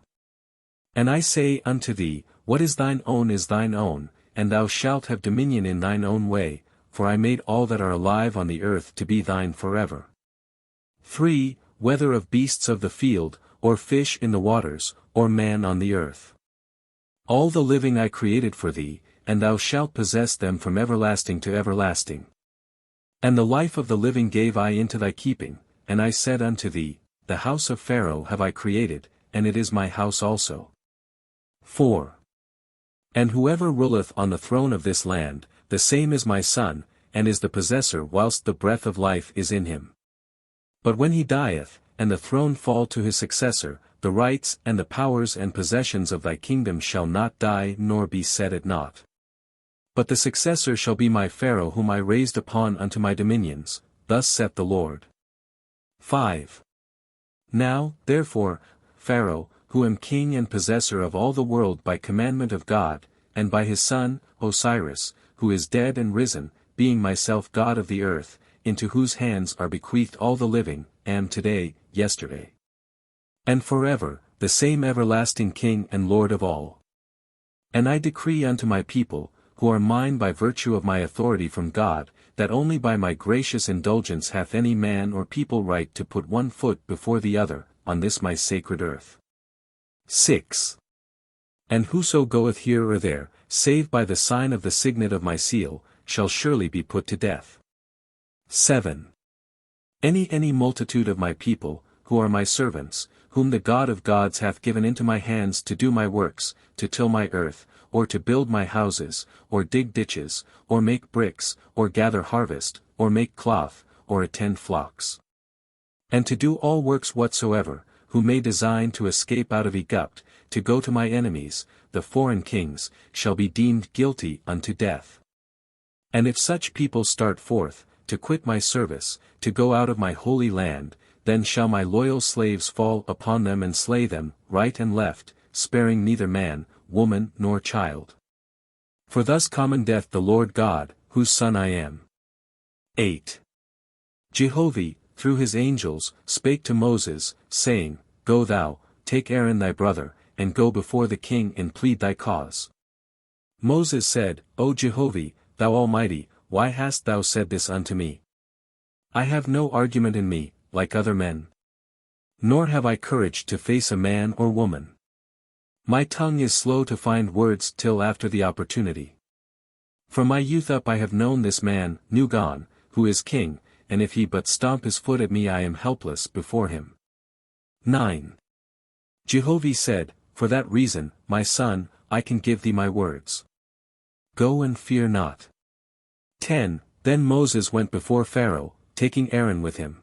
And I say unto thee, What is thine own is thine own, and thou shalt have dominion in thine own way, for I made all that are alive on the earth to be thine forever. 3. Whether of beasts of the field, or fish in the waters, or man on the earth. All the living I created for thee, and thou shalt possess them from everlasting to everlasting. And the life of the living gave I into thy keeping, and I said unto thee, The house of Pharaoh have I created, and it is my house also. 4. And whoever ruleth on the throne of this land, the same is my son, and is the possessor whilst the breath of life is in him. But when he dieth, and the throne fall to his successor, the rights and the powers and possessions of thy kingdom shall not die nor be set at naught. But the successor shall be my Pharaoh whom I raised upon unto my dominions, thus saith the Lord. 5. Now, therefore, Pharaoh, who am king and possessor of all the world by commandment of God, and by his son, Osiris, who is dead and risen, being myself God of the earth, into whose hands are bequeathed all the living, am today, yesterday, and forever, the same everlasting King and Lord of all. And I decree unto my people, who are mine by virtue of my authority from God, that only by my gracious indulgence hath any man or people right to put one foot before the other, on this my sacred earth. 6. And whoso goeth here or there, save by the sign of the signet of my seal, shall surely be put to death. 7. Any multitude of my people, who are my servants, whom the God of gods hath given into my hands to do my works, to till my earth, or to build my houses, or dig ditches, or make bricks, or gather harvest, or make cloth, or attend flocks. And to do all works whatsoever, who may design to escape out of Egypt, to go to my enemies, the foreign kings, shall be deemed guilty unto death. And if such people start forth, to quit my service, to go out of my holy land, then shall my loyal slaves fall upon them and slay them, right and left, sparing neither man, woman nor child. For thus commandeth the Lord God, whose son I am. 8. Jehovih, through his angels, spake to Moses, saying, Go thou, take Aaron thy brother, and go before the king and plead thy cause. Moses said, O Jehovih, thou Almighty, why hast thou said this unto me? I have no argument in me, like other men. Nor have I courage to face a man or woman. My tongue is slow to find words till after the opportunity. From my youth up I have known this man, Nugan, who is king, and if he but stomp his foot at me I am helpless before him. 9. Jehovih said, For that reason, my son, I can give thee my words. Go and fear not. 10. Then Moses went before Pharaoh, taking Aaron with him.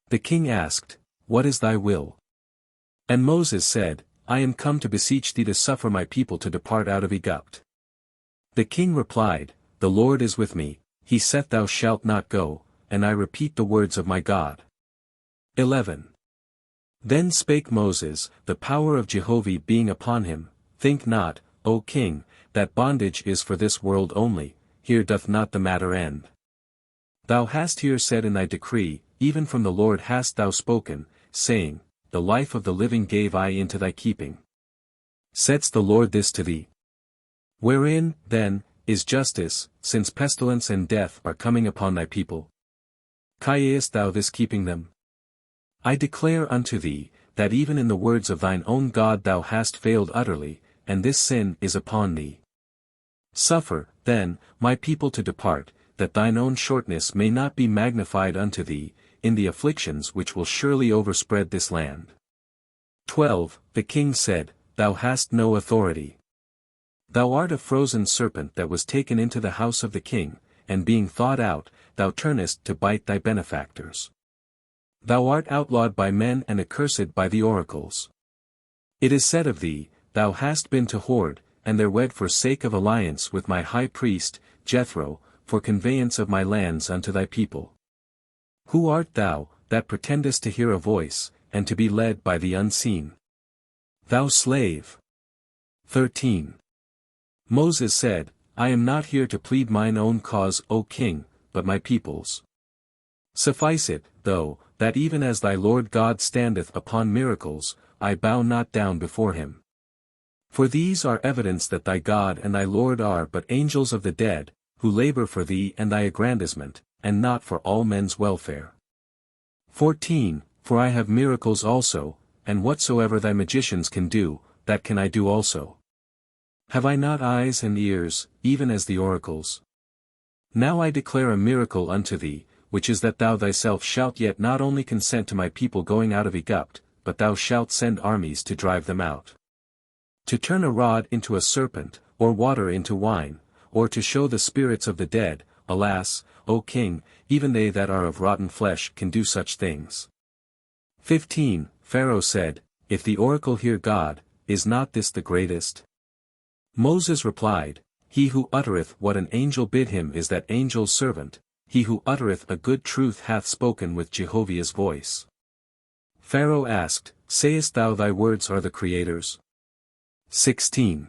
The king asked, What is thy will? And Moses said, I am come to beseech thee to suffer my people to depart out of Egypt. The king replied, The Lord is with me, he saith thou shalt not go, and I repeat the words of my God. 11. Then spake Moses, the power of Jehovah being upon him, Think not, O king, that bondage is for this world only, here doth not the matter end. Thou hast here said in thy decree, even from the Lord hast thou spoken, saying, The life of the living gave I into thy keeping. Saidst the Lord this to thee? Wherein, then, is justice, since pestilence and death are coming upon thy people? Callest thou this keeping them? I declare unto thee, that even in the words of thine own God thou hast failed utterly, and this sin is upon thee. Suffer, then, my people to depart, that thine own shortness may not be magnified unto thee, in the afflictions which will surely overspread this land. 12. The king said, Thou hast no authority. Thou art a frozen serpent that was taken into the house of the king, and being thawed out, thou turnest to bite thy benefactors. Thou art outlawed by men and accursed by the oracles. It is said of thee, Thou hast been to whore, and there wed for sake of alliance with my high priest, Jethro, for conveyance of my lands unto thy people. Who art thou, that pretendest to hear a voice, and to be led by the unseen? Thou slave! 13. Moses said, I am not here to plead mine own cause, O king, but my people's. Suffice it, though, that even as thy Lord God standeth upon miracles, I bow not down before him. For these are evidence that thy God and thy Lord are but angels of the dead, who labor for thee and thy aggrandizement, and not for all men's welfare. 14. For I have miracles also, and whatsoever thy magicians can do, that can I do also. Have I not eyes and ears, even as the oracles? Now I declare a miracle unto thee, which is that thou thyself shalt yet not only consent to my people going out of Egypt, but thou shalt send armies to drive them out. To turn a rod into a serpent, or water into wine, or to show the spirits of the dead, alas, O king, even they that are of rotten flesh can do such things. 15. Pharaoh said, If the oracle hear God, is not this the greatest? Moses replied, He who uttereth what an angel bid him is that angel's servant, he who uttereth a good truth hath spoken with Jehovah's voice. Pharaoh asked, Sayest thou thy words are the Creator's? 16.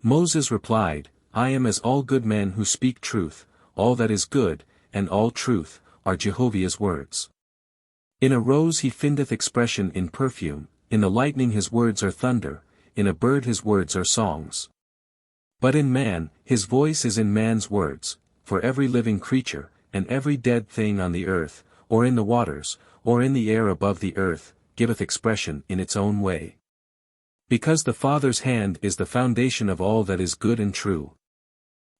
Moses replied, I am as all good men who speak truth, all that is good, and all truth, are Jehovah's words. In a rose he findeth expression in perfume, in the lightning his words are thunder, in a bird his words are songs. But in man, his voice is in man's words, for every living creature, and every dead thing on the earth, or in the waters, or in the air above the earth, giveth expression in its own way. Because the Father's hand is the foundation of all that is good and true.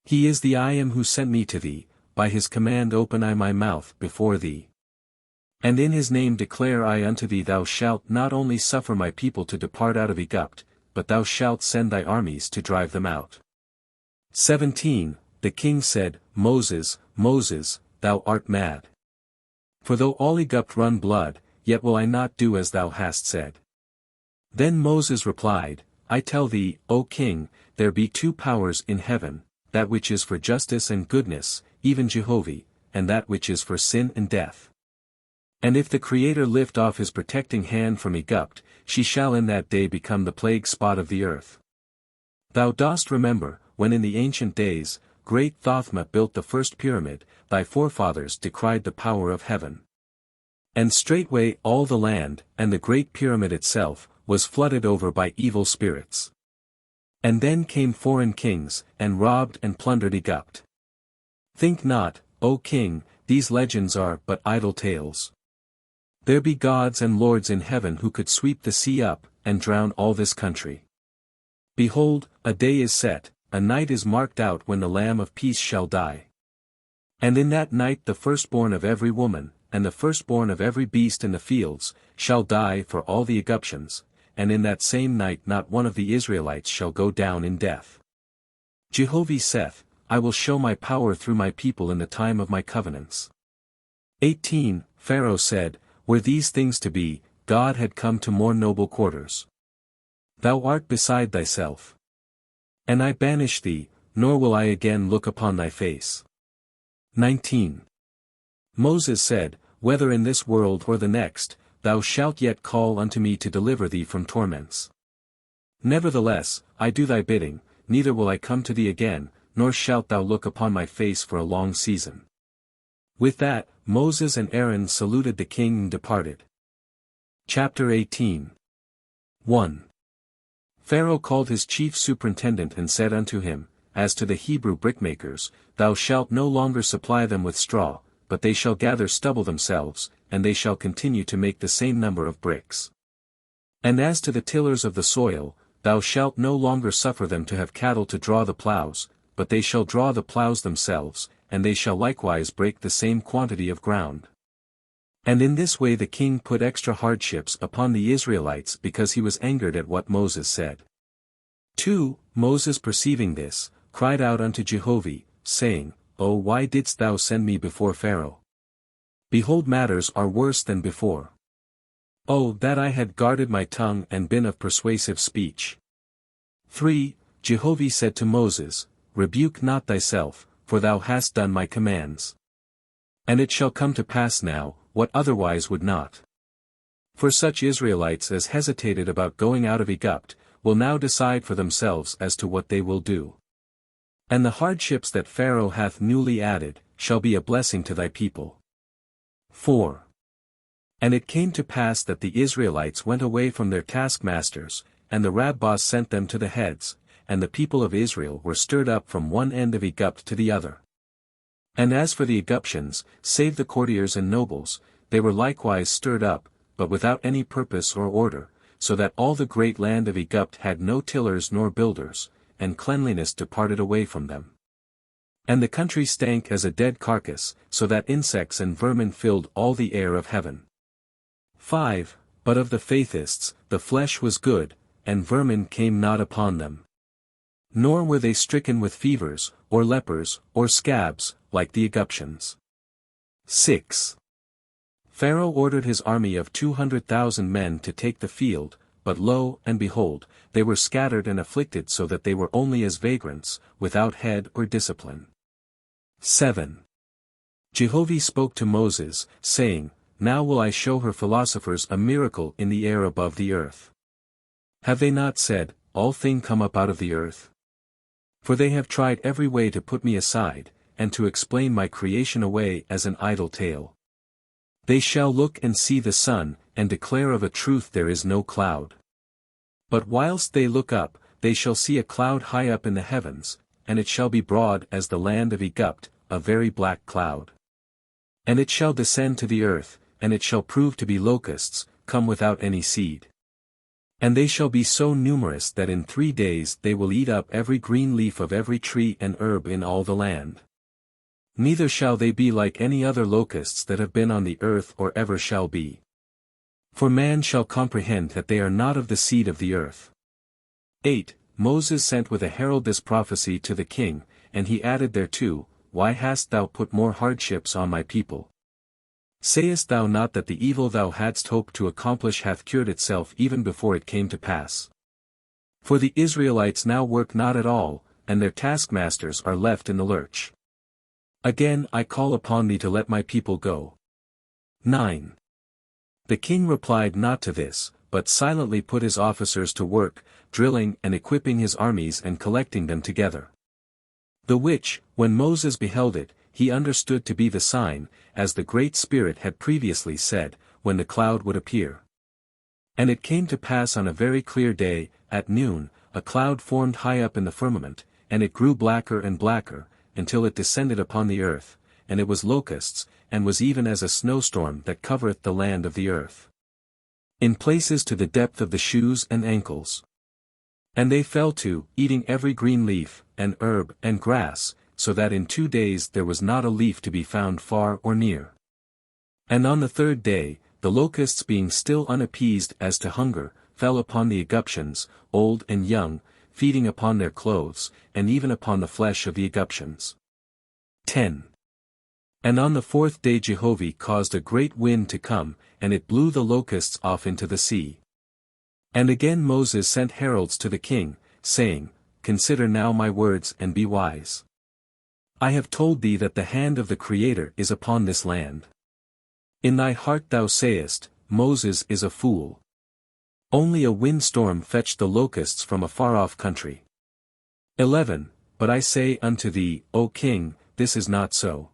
He is the I am who sent me to thee, by his command open I my mouth before thee. And in his name declare I unto thee thou shalt not only suffer my people to depart out of Egypt, but thou shalt send thy armies to drive them out. 17. The king said, Moses, Moses, thou art mad. For though all Egypt run blood, yet will I not do as thou hast said. Then Moses replied, I tell thee, O king, there be two powers in heaven, that which is for justice and goodness, even Jehovah, and that which is for sin and death. And if the Creator lift off his protecting hand from Egypt, she shall in that day become the plague spot of the earth. Thou dost remember, when in the ancient days, great Thothma built the first pyramid, thy forefathers decried the power of heaven. And straightway all the land, and the great pyramid itself, was flooded over by evil spirits. And then came foreign kings, and robbed and plundered Egypt. Think not, O king, these legends are but idle tales. There be gods and lords in heaven who could sweep the sea up, and drown all this country. Behold, a day is set, a night is marked out when the Lamb of peace shall die. And in that night the firstborn of every woman, and the firstborn of every beast in the fields, shall die for all the Egyptians, and in that same night not one of the Israelites shall go down in death. Jehovah saith, I will show my power through my people in the time of my covenants. 18. Pharaoh said, Were these things to be, God had come to more noble quarters. Thou art beside thyself. And I banish thee, nor will I again look upon thy face. 19. Moses said, Whether in this world or the next, thou shalt yet call unto me to deliver thee from torments. Nevertheless, I do thy bidding, neither will I come to thee again, nor shalt thou look upon my face for a long season. With that, Moses and Aaron saluted the king and departed. Chapter 18. 1. Pharaoh called his chief superintendent and said unto him, As to the Hebrew brickmakers, thou shalt no longer supply them with straw, but they shall gather stubble themselves, and they shall continue to make the same number of bricks. And as to the tillers of the soil, thou shalt no longer suffer them to have cattle to draw the plows, but they shall draw the plows themselves, and they shall likewise break the same quantity of ground. And in this way the king put extra hardships upon the Israelites because he was angered at what Moses said. 2. Moses perceiving this, cried out unto Jehovih, saying, O why didst thou send me before Pharaoh? Behold, matters are worse than before. Oh, that I had guarded my tongue and been of persuasive speech. 3. Jehovih said to Moses, Rebuke not thyself, for thou hast done my commands. And it shall come to pass now, what otherwise would not. For such Israelites as hesitated about going out of Egypt, will now decide for themselves as to what they will do. And the hardships that Pharaoh hath newly added, shall be a blessing to thy people. 4. And it came to pass that the Israelites went away from their taskmasters, and the Rabbis sent them to the heads, and the people of Israel were stirred up from one end of Egypt to the other. And as for the Egyptians, save the courtiers and nobles, they were likewise stirred up, but without any purpose or order, so that all the great land of Egypt had no tillers nor builders, and cleanliness departed away from them. And the country stank as a dead carcass, so that insects and vermin filled all the air of heaven. 5. But of the Faithists, the flesh was good, and vermin came not upon them. Nor were they stricken with fevers, or lepers, or scabs, like the Egyptians. 6. Pharaoh ordered his army of 200,000 men to take the field, but lo, and behold, they were scattered and afflicted so that they were only as vagrants, without head or discipline. 7. Jehovih spoke to Moses, saying, Now will I show her philosophers a miracle in the air above the earth. Have they not said, All things come up out of the earth? For they have tried every way to put me aside, and to explain my creation away as an idle tale. They shall look and see the sun, and declare of a truth there is no cloud. But whilst they look up, they shall see a cloud high up in the heavens, and it shall be broad as the land of Egypt, a very black cloud. And it shall descend to the earth, and it shall prove to be locusts, come without any seed. And they shall be so numerous that in 3 days they will eat up every green leaf of every tree and herb in all the land. Neither shall they be like any other locusts that have been on the earth or ever shall be. For man shall comprehend that they are not of the seed of the earth. 8. Moses sent with a herald this prophecy to the king, and he added thereto, Why hast thou put more hardships on my people? Sayest thou not that the evil thou hadst hoped to accomplish hath cured itself even before it came to pass? For the Israelites now work not at all, and their taskmasters are left in the lurch. Again I call upon thee to let my people go. 9. The king replied not to this, but silently put his officers to work, drilling and equipping his armies and collecting them together. The which, when Moses beheld it, he understood to be the sign, as the Great Spirit had previously said, when the cloud would appear. And it came to pass on a very clear day, at noon, a cloud formed high up in the firmament, and it grew blacker and blacker, until it descended upon the earth, and it was locusts, and was even as a snowstorm that covereth the land of the earth. In places to the depth of the shoes and ankles. And they fell to, eating every green leaf, and herb, and grass, so that in 2 days there was not a leaf to be found far or near. And on the 3rd day, the locusts being still unappeased as to hunger, fell upon the Egyptians, old and young, feeding upon their clothes, and even upon the flesh of the Egyptians. 10. And on the 4th day Jehovih caused a great wind to come, and it blew the locusts off into the sea. And again Moses sent heralds to the king, saying, Consider now my words and be wise. I have told thee that the hand of the Creator is upon this land. In thy heart thou sayest, Moses is a fool. Only a windstorm fetched the locusts from a far-off country. 11. But I say unto thee, O king, this is not so.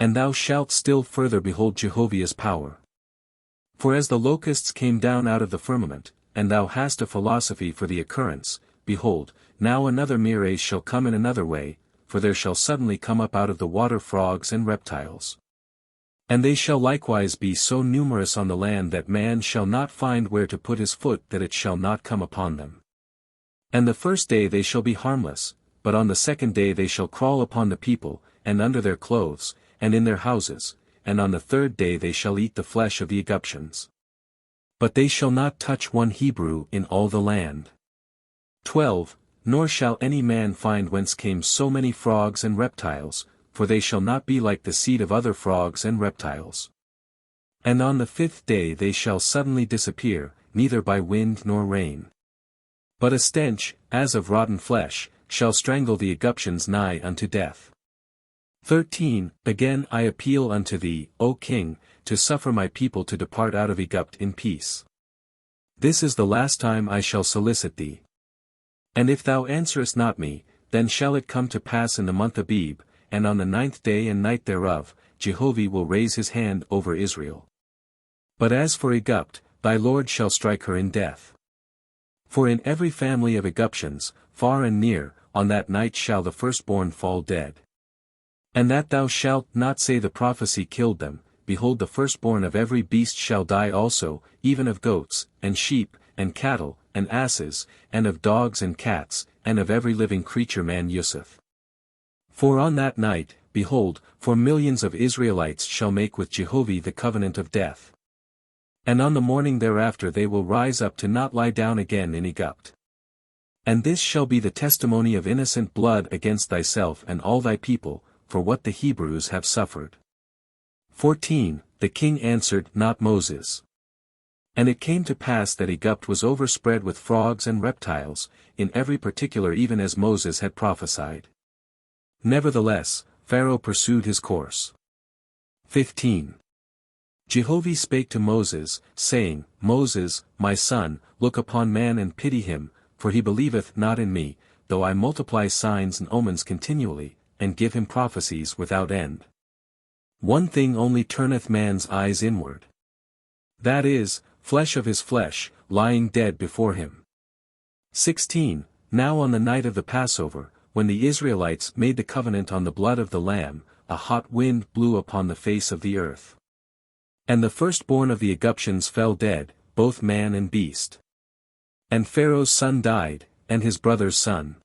And thou shalt still further behold Jehovah's power. For as the locusts came down out of the firmament, and thou hast a philosophy for the occurrence, behold, now another mirage shall come in another way, for there shall suddenly come up out of the water frogs and reptiles. And they shall likewise be so numerous on the land that man shall not find where to put his foot that it shall not come upon them. And the first day they shall be harmless, but on the second day they shall crawl upon the people, and under their clothes, and in their houses, and on the third day they shall eat the flesh of the Egyptians. But they shall not touch one Hebrew in all the land. 12. Nor shall any man find whence came so many frogs and reptiles, for they shall not be like the seed of other frogs and reptiles. And on the fifth day they shall suddenly disappear, neither by wind nor rain. But a stench, as of rotten flesh, shall strangle the Egyptians nigh unto death. 13. Again I appeal unto thee, O king, to suffer my people to depart out of Egypt in peace. This is the last time I shall solicit thee. And if thou answerest not me, then shall it come to pass in the month Abib, and on the 9th day and night thereof, Jehovah will raise his hand over Israel. But as for Egypt, thy Lord shall strike her in death. For in every family of Egyptians, far and near, on that night shall the firstborn fall dead. And that thou shalt not say the prophecy killed them, behold the firstborn of every beast shall die also, even of goats, and sheep, and cattle, and asses, and of dogs and cats, and of every living creature man useth. For on that night, behold, 4 millions of Israelites shall make with Jehovah the covenant of death. And on the morning thereafter they will rise up to not lie down again in Egypt. And this shall be the testimony of innocent blood against thyself and all thy people, for what the Hebrews have suffered. 14. The king answered not Moses. And it came to pass that Egypt was overspread with frogs and reptiles, in every particular even as Moses had prophesied. Nevertheless, Pharaoh pursued his course. 15. Jehovah spake to Moses, saying, Moses, my son, look upon man and pity him, for he believeth not in me, though I multiply signs and omens continually, and give him prophecies without end. One thing only turneth man's eyes inward. That is, flesh of his flesh, lying dead before him. 16. Now on the night of the Passover, when the Israelites made the covenant on the blood of the Lamb, a hot wind blew upon the face of the earth. And the firstborn of the Egyptians fell dead, both man and beast. And Pharaoh's son died, and his brother's son.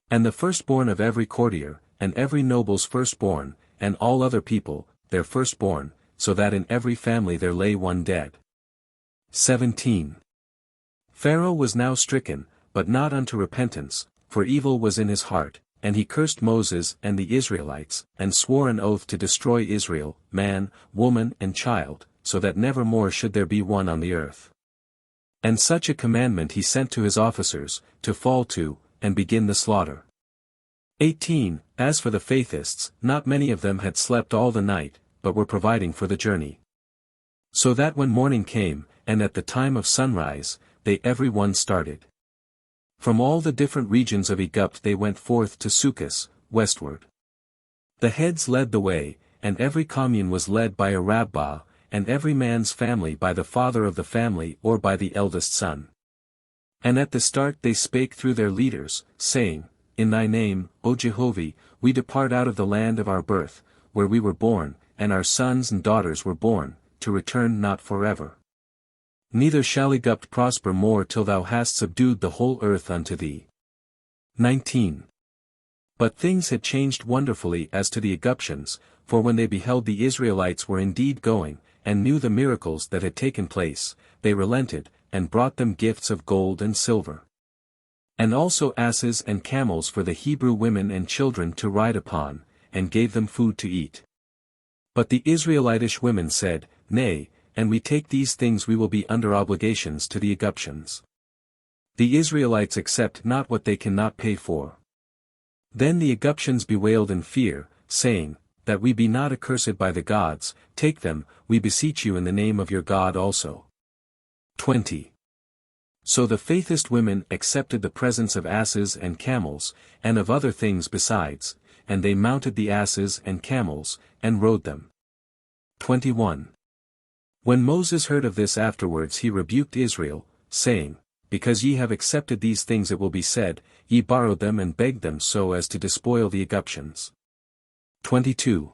And the firstborn of every courtier, and every noble's firstborn, and all other people, their firstborn, so that in every family there lay one dead. 17. Pharaoh was now stricken, but not unto repentance, for evil was in his heart, and he cursed Moses and the Israelites, and swore an oath to destroy Israel, man, woman and child, so that never more should there be one on the earth. And such a commandment he sent to his officers, to fall to, and begin the slaughter. 18. As for the Faithists, not many of them had slept all the night, but were providing for the journey. So that when morning came, and at the time of sunrise, they every one started. From all the different regions of Egypt they went forth to Succos, westward. The heads led the way, and every commune was led by a rabbah, and every man's family by the father of the family or by the eldest son. And at the start they spake through their leaders, saying, In thy name, O Jehovah, we depart out of the land of our birth, where we were born, and our sons and daughters were born, to return not forever. Neither shall Egypt prosper more till thou hast subdued the whole earth unto thee. 19. But things had changed wonderfully as to the Egyptians, for when they beheld the Israelites were indeed going, and knew the miracles that had taken place, they relented, and brought them gifts of gold and silver. And also asses and camels for the Hebrew women and children to ride upon, and gave them food to eat. But the Israelitish women said, Nay, and we take these things we will be under obligations to the Egyptians. The Israelites accept not what they cannot pay for. Then the Egyptians bewailed in fear, saying, That we be not accursed by the gods, take them, we beseech you in the name of your God also. 20. So the Faithist women accepted the presents of asses and camels, and of other things besides, and they mounted the asses and camels, and rode them. 21. When Moses heard of this afterwards he rebuked Israel, saying, Because ye have accepted these things it will be said, ye borrowed them and begged them so as to despoil the Egyptians. 22.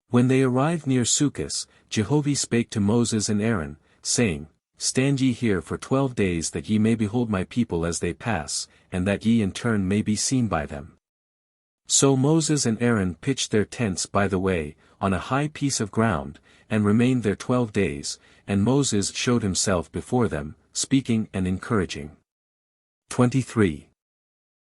When they arrived near Succoth, Jehovah spake to Moses and Aaron, saying, Stand ye here for 12 days that ye may behold my people as they pass, and that ye in turn may be seen by them. So Moses and Aaron pitched their tents by the way, on a high piece of ground, and remained there 12 days, and Moses showed himself before them, speaking and encouraging. 23.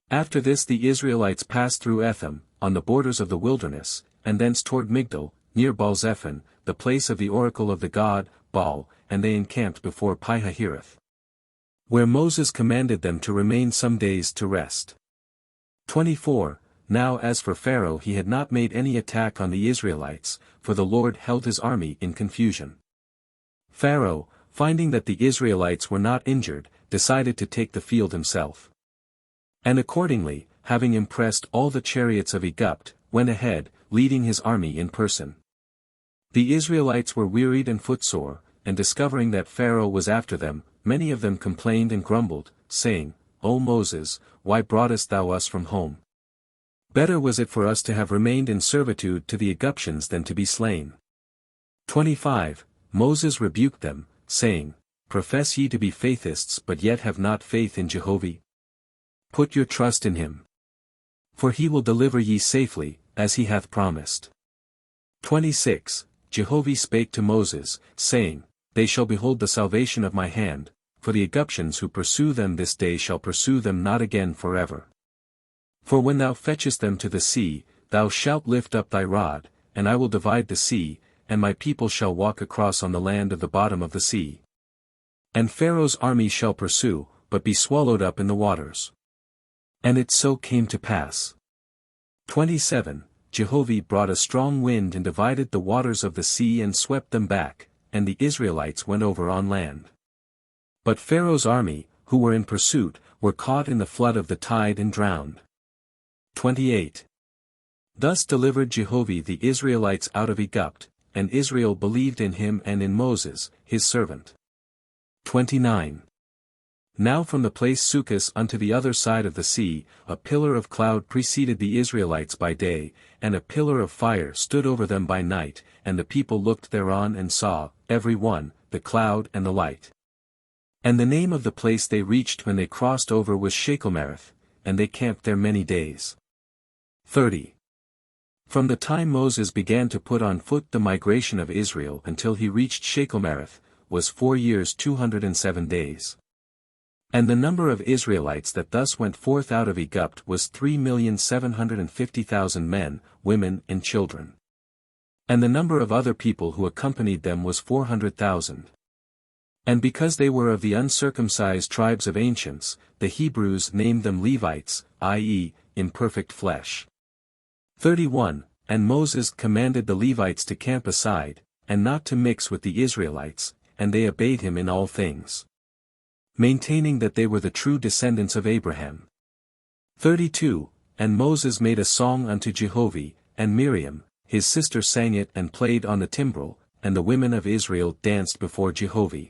After this the Israelites passed through Etham, on the borders of the wilderness, and thence toward Migdol, near Baal-zephon, the place of the oracle of the god, Baal, and they encamped before Pi-hahiroth, where Moses commanded them to remain some days to rest. 24. Now as for Pharaoh he had not made any attack on the Israelites, for the Lord held his army in confusion. Pharaoh, finding that the Israelites were not injured, decided to take the field himself. And accordingly, having impressed all the chariots of Egypt, went ahead, leading his army in person. The Israelites were wearied and footsore, and discovering that Pharaoh was after them, many of them complained and grumbled, saying, O Moses, why broughtest thou us from home? Better was it for us to have remained in servitude to the Egyptians than to be slain. 25. Moses rebuked them, saying, Profess ye to be Faithists but yet have not faith in Jehovah? Put your trust in him. For he will deliver ye safely, as he hath promised. 26. Jehovah spake to Moses, saying, They shall behold the salvation of my hand, for the Egyptians who pursue them this day shall pursue them not again forever. For when thou fetchest them to the sea, thou shalt lift up thy rod, and I will divide the sea, and my people shall walk across on the land of the bottom of the sea. And Pharaoh's army shall pursue, but be swallowed up in the waters. And it so came to pass. 27. Jehovah brought a strong wind and divided the waters of the sea and swept them back, and the Israelites went over on land. But Pharaoh's army, who were in pursuit, were caught in the flood of the tide and drowned. 28. Thus delivered Jehovah the Israelites out of Egypt, and Israel believed in him and in Moses, his servant. 29. Now from the place Succoth unto the other side of the sea, a pillar of cloud preceded the Israelites by day, and a pillar of fire stood over them by night, and the people looked thereon and saw, every one, the cloud and the light. And the name of the place they reached when they crossed over was Shechomerith, and they camped there many days. 30. From the time Moses began to put on foot the migration of Israel until he reached Shechomerith, was 4 years 207 days. And the number of Israelites that thus went forth out of Egypt was 3,750,000 men, women and children. And the number of other people who accompanied them was 400,000. And because they were of the uncircumcised tribes of ancients, the Hebrews named them Levites, i.e., imperfect flesh. 31. And Moses commanded the Levites to camp aside, and not to mix with the Israelites, and they obeyed him in all things, maintaining that they were the true descendants of Abraham. 32. And Moses made a song unto Jehovah, and Miriam, his sister sang it and played on the timbrel, and the women of Israel danced before Jehovah.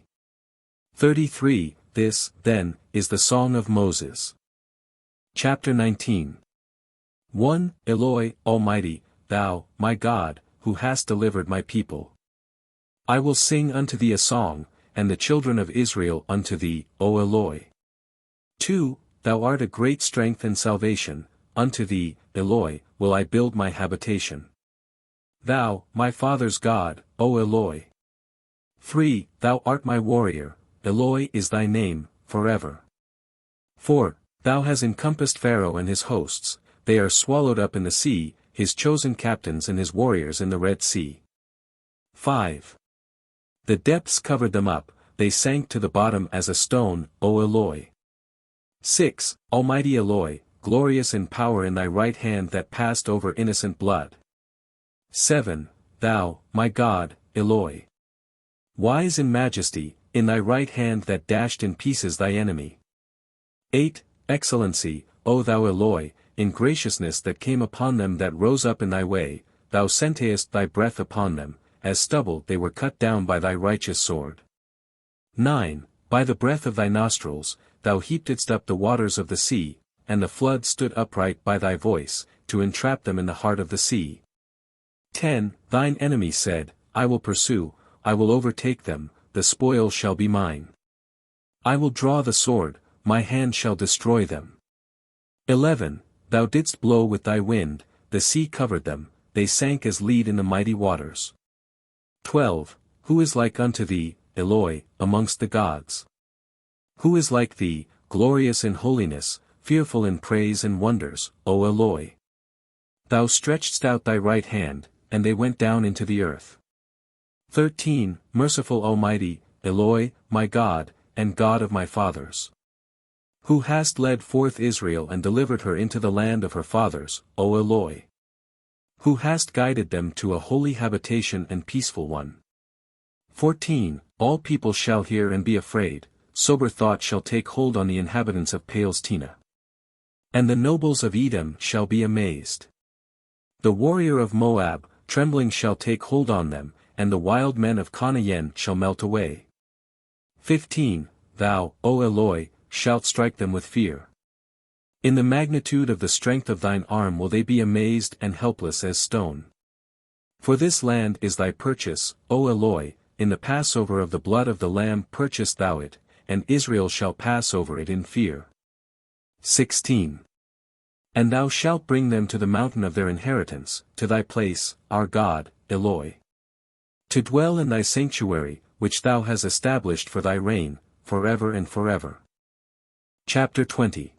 33. This, then, is the song of Moses. Chapter 19. 1. Eloi, Almighty, Thou, my God, who hast delivered my people. I will sing unto thee a song, and the children of Israel unto thee, O Eloi. 2. Thou art a great strength and salvation, unto thee, Eloi, will I build my habitation. Thou, my father's God, O Eloi. 3. Thou art my warrior, Eloi is thy name, forever. 4. Thou hast encompassed Pharaoh and his hosts, they are swallowed up in the sea, his chosen captains and his warriors in the Red Sea. 5. The depths covered them up, they sank to the bottom as a stone, O Eloi. 6. Almighty Eloi, glorious in power in thy right hand that passed over innocent blood. 7. Thou, my God, Eloi. Wise in majesty, in thy right hand that dashed in pieces thy enemy. 8. Excellency, O thou Eloi, in graciousness that came upon them that rose up in thy way, thou sentest thy breath upon them, as stubble they were cut down by thy righteous sword. 9. By the breath of thy nostrils, thou heapedst up the waters of the sea, and the flood stood upright by thy voice, to entrap them in the heart of the sea. 10. Thine enemy said, I will pursue, I will overtake them, the spoil shall be mine. I will draw the sword, my hand shall destroy them. 11. Thou didst blow with thy wind, the sea covered them, they sank as lead in the mighty waters. 12. Who is like unto thee, Eloi, amongst the gods? Who is like thee, glorious in holiness, fearful in praise and wonders, O Eloi? Thou stretchedst out thy right hand, and they went down into the earth. 13. Merciful Almighty, Eloi, my God, and God of my fathers. Who hast led forth Israel and delivered her into the land of her fathers, O Eloi. Who hast guided them to a holy habitation and peaceful one. 14. All people shall hear and be afraid, sober thought shall take hold on the inhabitants of Palestina. And the nobles of Edom shall be amazed. The warrior of Moab, trembling shall take hold on them, and the wild men of Canaan shall melt away. 15. Thou, O Eloi, shalt strike them with fear. In the magnitude of the strength of thine arm will they be amazed and helpless as stone. For this land is thy purchase, O Eloi, in the Passover of the blood of the Lamb purchased thou it, and Israel shall pass over it in fear. 16. And thou shalt bring them to the mountain of their inheritance, to thy place, our God, Eloi. To dwell in thy sanctuary, which thou hast established for thy reign, forever and forever. Chapter 20.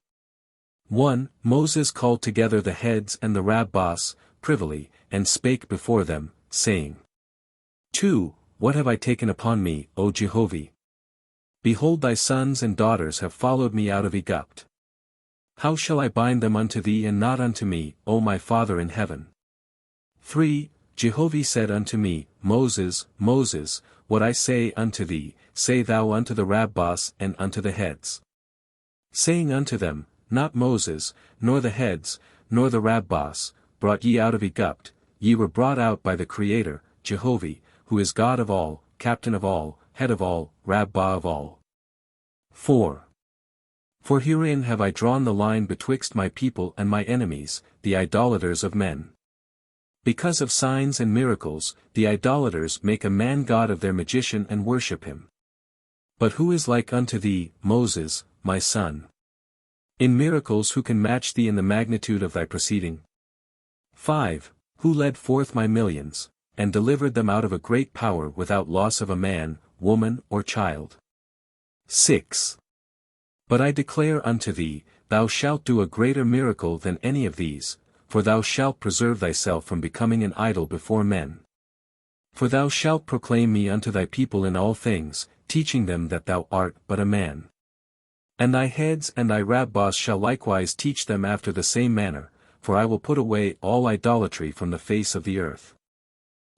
1. Moses called together the heads and the rabbis, privily, and spake before them, saying, 2. What have I taken upon me, O Jehovih? Behold thy sons and daughters have followed me out of Egypt. How shall I bind them unto thee and not unto me, O my Father in heaven? 3. Jehovah said unto me, Moses, Moses, what I say unto thee, say thou unto the rabbis and unto the heads. Saying unto them, not Moses, nor the heads, nor the rabbis, brought ye out of Egypt, ye were brought out by the Creator, Jehovah, who is God of all, Captain of all, Head of all, Rabbah of all. 4. For herein have I drawn the line betwixt my people and my enemies, the idolaters of men. Because of signs and miracles, the idolaters make a man god of their magician and worship him. But who is like unto thee, Moses, my son? In miracles who can match thee in the magnitude of thy proceeding? 5. Who led forth my millions, and delivered them out of a great power without loss of a man, woman or child? 6. But I declare unto thee, thou shalt do a greater miracle than any of these, for thou shalt preserve thyself from becoming an idol before men. For thou shalt proclaim me unto thy people in all things, teaching them that thou art but a man. And thy heads and thy rabbis shall likewise teach them after the same manner, for I will put away all idolatry from the face of the earth.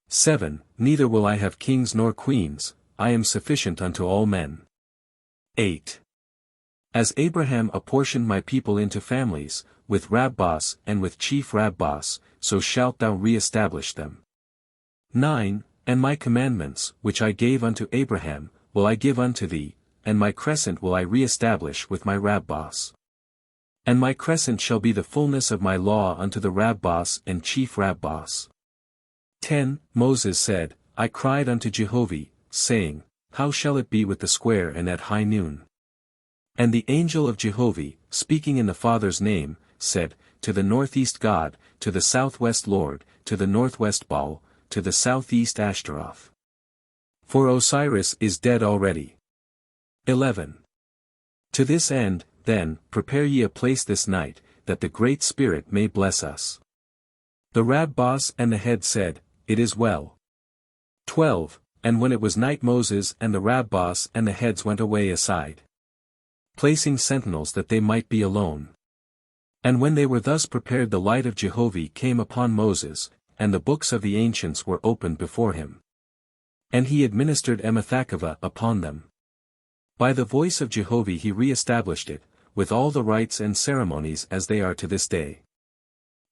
7. Neither will I have kings nor queens, I am sufficient unto all men. 8. As Abraham apportioned my people into families, with rabbis and with chief rabbis, so shalt thou re-establish them. 9. And my commandments, which I gave unto Abraham, will I give unto thee, and my crescent will I re-establish with my rabbis. And my crescent shall be the fullness of my law unto the rabbis and chief rabbis. 10. Moses said, I cried unto Jehovah, saying, how shall it be with the square and at high noon? And the angel of Jehovah, speaking in the Father's name, said, to the northeast God, to the southwest Lord, to the northwest Baal, to the southeast Ashtaroth. For Osiris is dead already. 11. To this end, then, prepare ye a place this night, that the Great Spirit may bless us. The rabbis and the head said, it is well. 12. And when it was night Moses and the rabbis and the heads went away aside, placing sentinels that they might be alone. And when they were thus prepared the light of Jehovah came upon Moses, and the books of the ancients were opened before him. And he administered Emethakava upon them. By the voice of Jehovah he re-established it, with all the rites and ceremonies as they are to this day.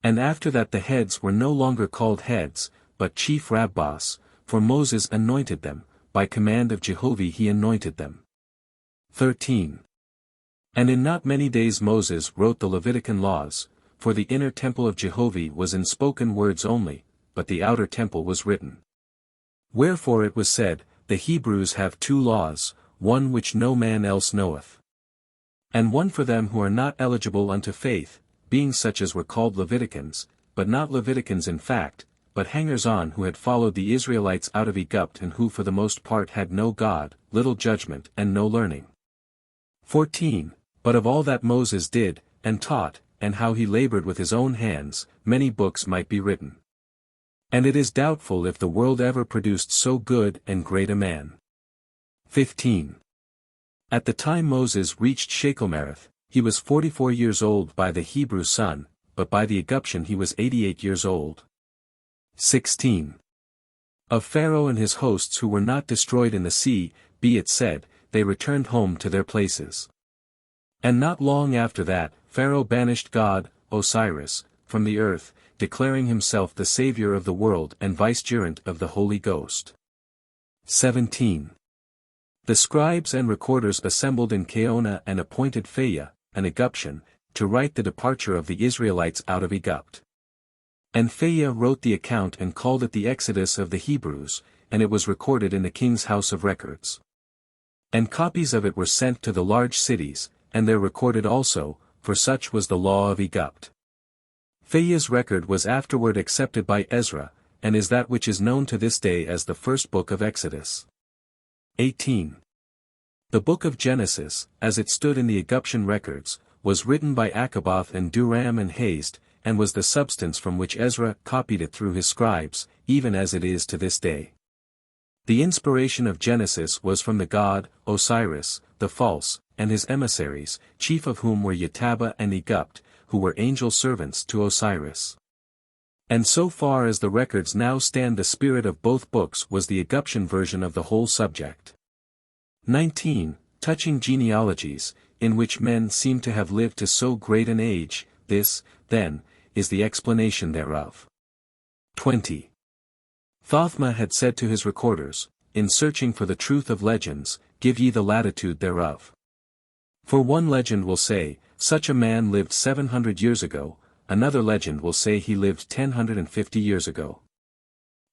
And after that the heads were no longer called heads, but chief rabbis, for Moses anointed them, by command of Jehovah he anointed them. 13. And in not many days Moses wrote the Levitican laws, for the inner temple of Jehovah was in spoken words only, but the outer temple was written. Wherefore it was said, the Hebrews have two laws, one which no man else knoweth. And one for them who are not eligible unto faith, being such as were called Leviticans, but not Leviticans in fact, but hangers-on who had followed the Israelites out of Egypt and who for the most part had no God, little judgment and no learning. 14. But of all that Moses did, and taught, and how he labored with his own hands, many books might be written. And it is doubtful if the world ever produced so good and great a man. 15. At the time Moses reached Shechelmereth, he was 44 years old by the Hebrew son, but by the Egyptian he was 88 years old. 16. Of Pharaoh and his hosts who were not destroyed in the sea, be it said, they returned home to their places. And not long after that, Pharaoh banished God, Osiris, from the earth, declaring himself the Savior of the world and vicegerent of the Holy Ghost. 17. The scribes and recorders assembled in Keona and appointed Phaiah, an Egyptian, to write the departure of the Israelites out of Egypt. And Phaiah wrote the account and called it the Exodus of the Hebrews, and it was recorded in the king's house of records. And copies of it were sent to the large cities, and there recorded also, for such was the law of Egypt. Phaiah's record was afterward accepted by Ezra, and is that which is known to this day as the first book of Exodus. 18. The book of Genesis, as it stood in the Egyptian records, was written by Achaboth and Duram and Hazed, and was the substance from which Ezra copied it through his scribes, even as it is to this day. The inspiration of Genesis was from the god, Osiris, the false, and his emissaries, chief of whom were Yataba and Egypt, who were angel servants to Osiris. And so far as the records now stand, the spirit of both books was the Egyptian version of the whole subject. 19. Touching genealogies, in which men seem to have lived to so great an age, this, then, is the explanation thereof. 20. Thothma had said to his recorders, in searching for the truth of legends, give ye the latitude thereof. For one legend will say, such a man lived 700 years ago, another legend will say he lived 1050 years ago.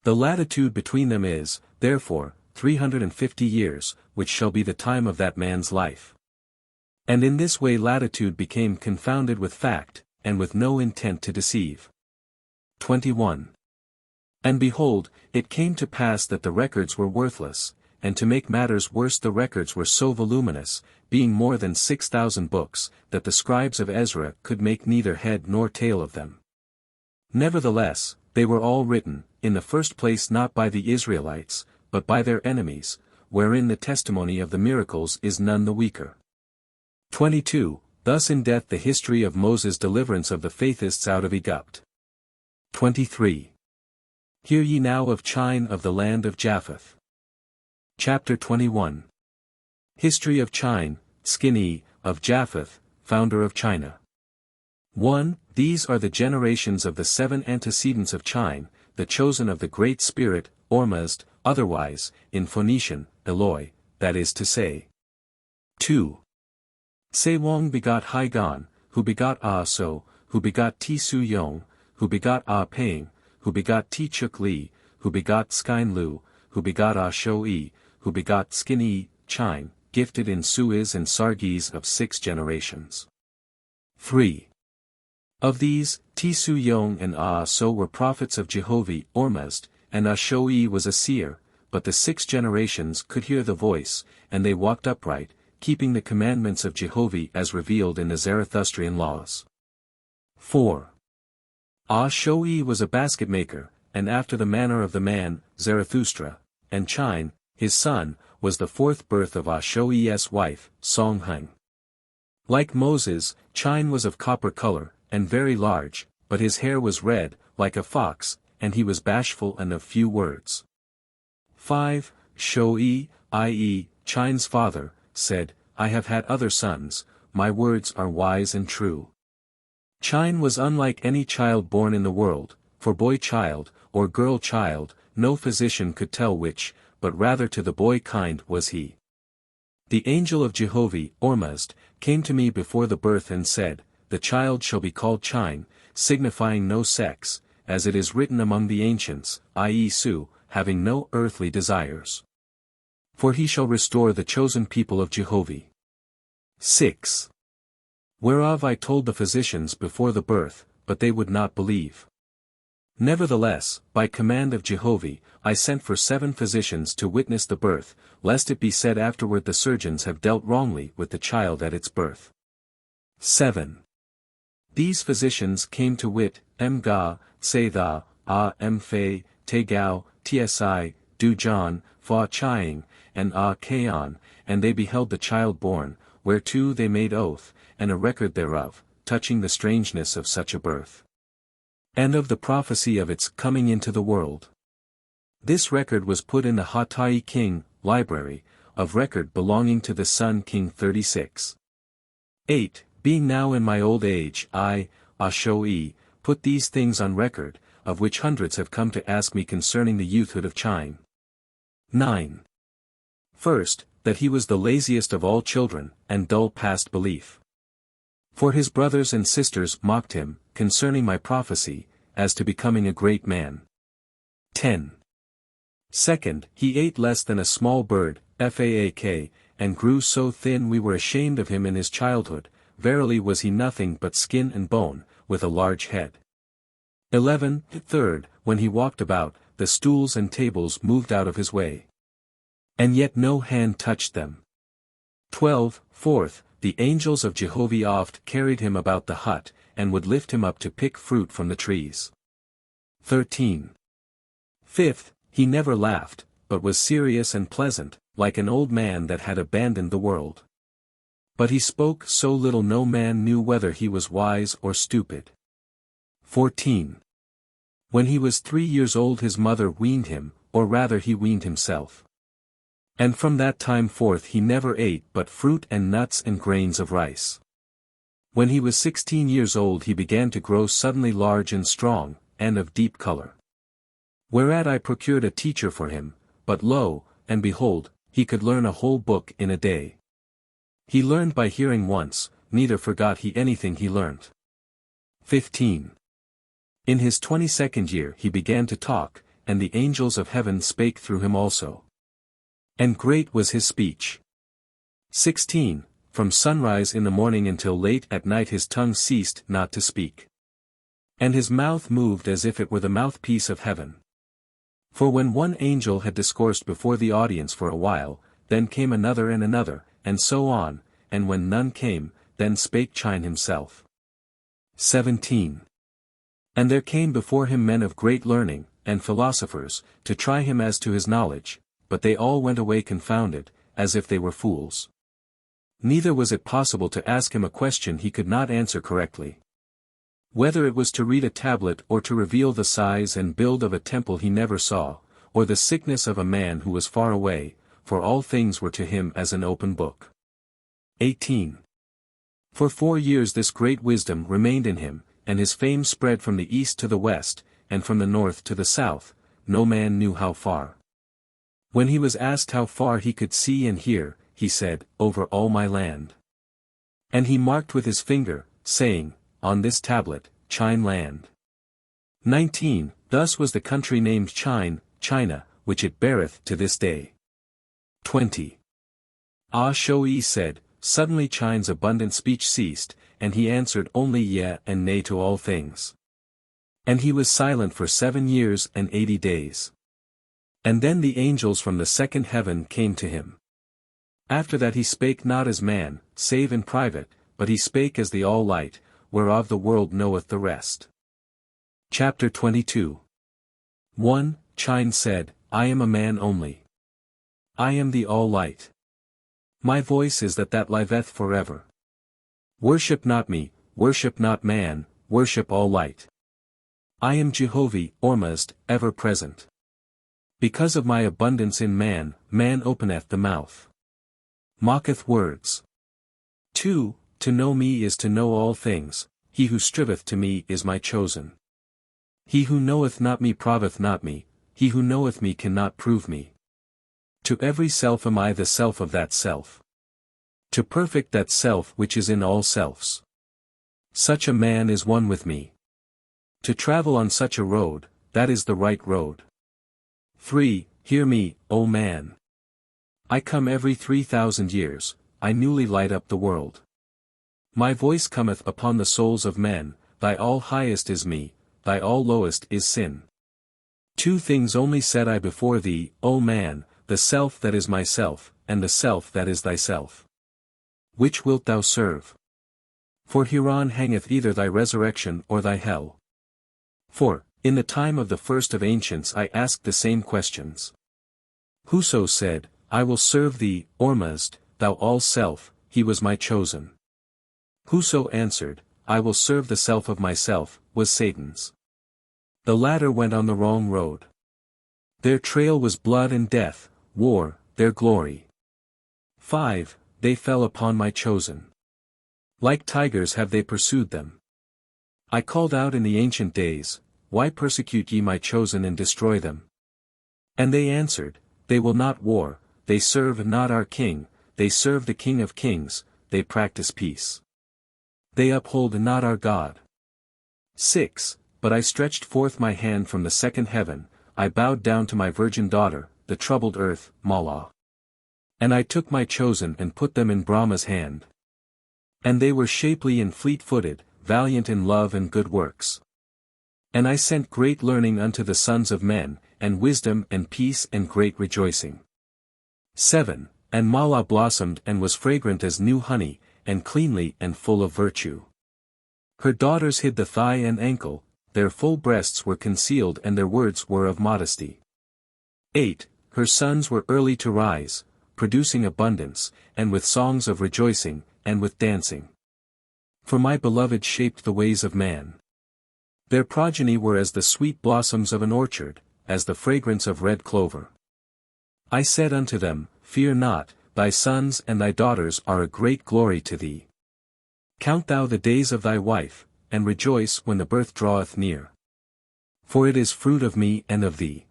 The latitude between them is, therefore, 350 years, which shall be the time of that man's life. And in this way latitude became confounded with fact, and with no intent to deceive. 21. And behold, it came to pass that the records were worthless, and to make matters worse the records were so voluminous, being more than 6,000 books, that the scribes of Ezra could make neither head nor tail of them. Nevertheless, they were all written, in the first place not by the Israelites, but by their enemies, wherein the testimony of the miracles is none the weaker. 22. Thus endeth the history of Moses' deliverance of the Faithists out of Egypt. 23. Hear ye now of Chine of the land of Japheth. Chapter 21. History of Chine, Skinny, of Japheth, founder of China. 1. These are the generations of the 7 antecedents of Chine, the chosen of the Great Spirit, Ormuzd, otherwise, in Phoenician, Eloi, that is to say. 2. Sewong begot Haigon, who begot Ah-so, who begot Ti-su-yong, who begot Ah-pang, who begot Ti-chuk-li, who begot Skyn-lu, who begot Ah-sho-i, who begot Skinny, Chine, gifted in Suez and Sargis of 6 generations. 3. Of these, Ti-su-yong and Ah-so were prophets of Jehovah, Ormuzd, and Ah-sho-i was a seer, but the 6 generations could hear the voice, and they walked upright, keeping the commandments of Jehovah as revealed in the Zarathustrian laws. 4. Ah-sho-i was a basket-maker, and after the manner of the man, Zarathustra, and Chine, his son, was the 4th birth of Ah-sho-i's wife, Song-hung. Like Moses, Chine was of copper color, and very large, but his hair was red, like a fox, and he was bashful and of few words. 5. Sho-i, i.e., Chine's father, said, I have had other sons, my words are wise and true. Chine was unlike any child born in the world, for boy child, or girl child, no physician could tell which, but rather to the boy kind was he. The angel of Jehovih, Oahspe, came to me before the birth and said, The child shall be called Chine, signifying no sex, as it is written among the ancients, i.e. Su, having no earthly desires. For he shall restore the chosen people of Jehovih. 6. Whereof I told the physicians before the birth, but they would not believe. Nevertheless, by command of Jehovih, I sent for 7 physicians to witness the birth, lest it be said afterward the surgeons have dealt wrongly with the child at its birth. 7. These physicians came to wit, Ga, Setha, Mfa, Tegao, Tsi, Du John, Fa Chiang, and Kaon, and they beheld the child born, whereto they made oath, and a record thereof, touching the strangeness of such a birth. And of the prophecy of its coming into the world. This record was put in the Hatai king, library, of record belonging to the son king 36. 8. Being now in my old age, I, Oahspe, put these things on record, of which hundreds have come to ask me concerning the youthhood of Chine. 9. First, that he was the laziest of all children, and dull past belief. For his brothers and sisters mocked him, concerning my prophecy, as to becoming a great man. 10. Second, he ate less than a small bird, Faak, and grew so thin we were ashamed of him in his childhood, verily was he nothing but skin and bone, with a large head. 11. Third, when he walked about, the stools and tables moved out of his way. And yet no hand touched them. 12. Fourth, the angels of Jehovih oft carried him about the hut, and would lift him up to pick fruit from the trees. 13. Fifth, he never laughed, but was serious and pleasant, like an old man that had abandoned the world. But he spoke so little no man knew whether he was wise or stupid. 14. When he was 3 years old his mother weaned him, or rather he weaned himself. And from that time forth he never ate but fruit and nuts and grains of rice. When he was 16 years old he began to grow suddenly large and strong, and of deep color. Whereat I procured a teacher for him, but lo, and behold, he could learn a whole book in a day. He learned by hearing once, neither forgot he anything he learnt. 15. In his 22nd year he began to talk, and the angels of heaven spake through him also. And great was his speech. 16. From sunrise in the morning until late at night his tongue ceased not to speak. And his mouth moved as if it were the mouthpiece of heaven. For when one angel had discoursed before the audience for a while, then came another, and so on, and when none came, then spake Chine himself. 17. And there came before him men of great learning, and philosophers, to try him as to his knowledge, but they all went away confounded, as if they were fools. Neither was it possible to ask him a question he could not answer correctly. Whether it was to read a tablet or to reveal the size and build of a temple he never saw, or the sickness of a man who was far away, for all things were to him as an open book. 18. For 4 years this great wisdom remained in him, and his fame spread from the east to the west, and from the north to the south, no man knew how far. When he was asked how far he could see and hear, he said, Over all my land. And he marked with his finger, saying, On this tablet, Chine land. 19. Thus was the country named Chine, China, which it beareth to this day. 20. Oahspe said, Suddenly Chine's abundant speech ceased, and he answered only yea and nay to all things. And he was silent for 7 years and 80 days. And then the angels from the second heaven came to him. After that he spake not as man, save in private, but he spake as the All-Light, whereof the world knoweth the rest. Chapter 22. 1. Chine said, I am a man only. I am the All-Light. My voice is that liveth forever. Worship not me, worship not man, worship All-Light. I am Jehovih, Oahspe, ever present. Because of my abundance in man, man openeth the mouth. Mocketh words. 2. To know me is to know all things, he who striveth to me is my chosen. He who knoweth not me proveth not me, he who knoweth me cannot prove me. To every self am I the self of that self. To perfect that self which is in all selves. Such a man is one with me. To travel on such a road, that is the right road. 3. Hear me, O man. I come every 3,000 years, I newly light up the world. My voice cometh upon the souls of men, thy all highest is me, thy all lowest is sin. 2 things only said I before thee, O man, the self that is myself, and the self that is thyself. Which wilt thou serve? For hereon hangeth either thy resurrection or thy hell. For, in the time of the first of ancients I asked the same questions. Whoso said, I will serve thee, Ormuzd, thou all self, he was my chosen. Whoso answered, I will serve the self of myself, was Satan's. The latter went on the wrong road. Their trail was blood and death, war, their glory. 5. They fell upon my chosen. Like tigers have they pursued them. I called out in the ancient days, why persecute ye my chosen and destroy them? And they answered, they will not war, they serve not our king, they serve the King of kings, they practice peace. They uphold not our God. 6. But I stretched forth my hand from the second heaven, I bowed down to my virgin daughter, the troubled earth, Malah. And I took my chosen and put them in Brahma's hand. And they were shapely and fleet-footed, valiant in love and good works. And I sent great learning unto the sons of men, and wisdom and peace and great rejoicing. 7. And Malah blossomed and was fragrant as new honey, and cleanly and full of virtue. Her daughters hid the thigh and ankle, their full breasts were concealed and their words were of modesty. 8. Her sons were early to rise, producing abundance, and with songs of rejoicing, and with dancing. For my beloved shaped the ways of man. Their progeny were as the sweet blossoms of an orchard, as the fragrance of red clover. I said unto them, fear not, thy sons and thy daughters are a great glory to thee. Count thou the days of thy wife, and rejoice when the birth draweth near. For it is fruit of me and of thee.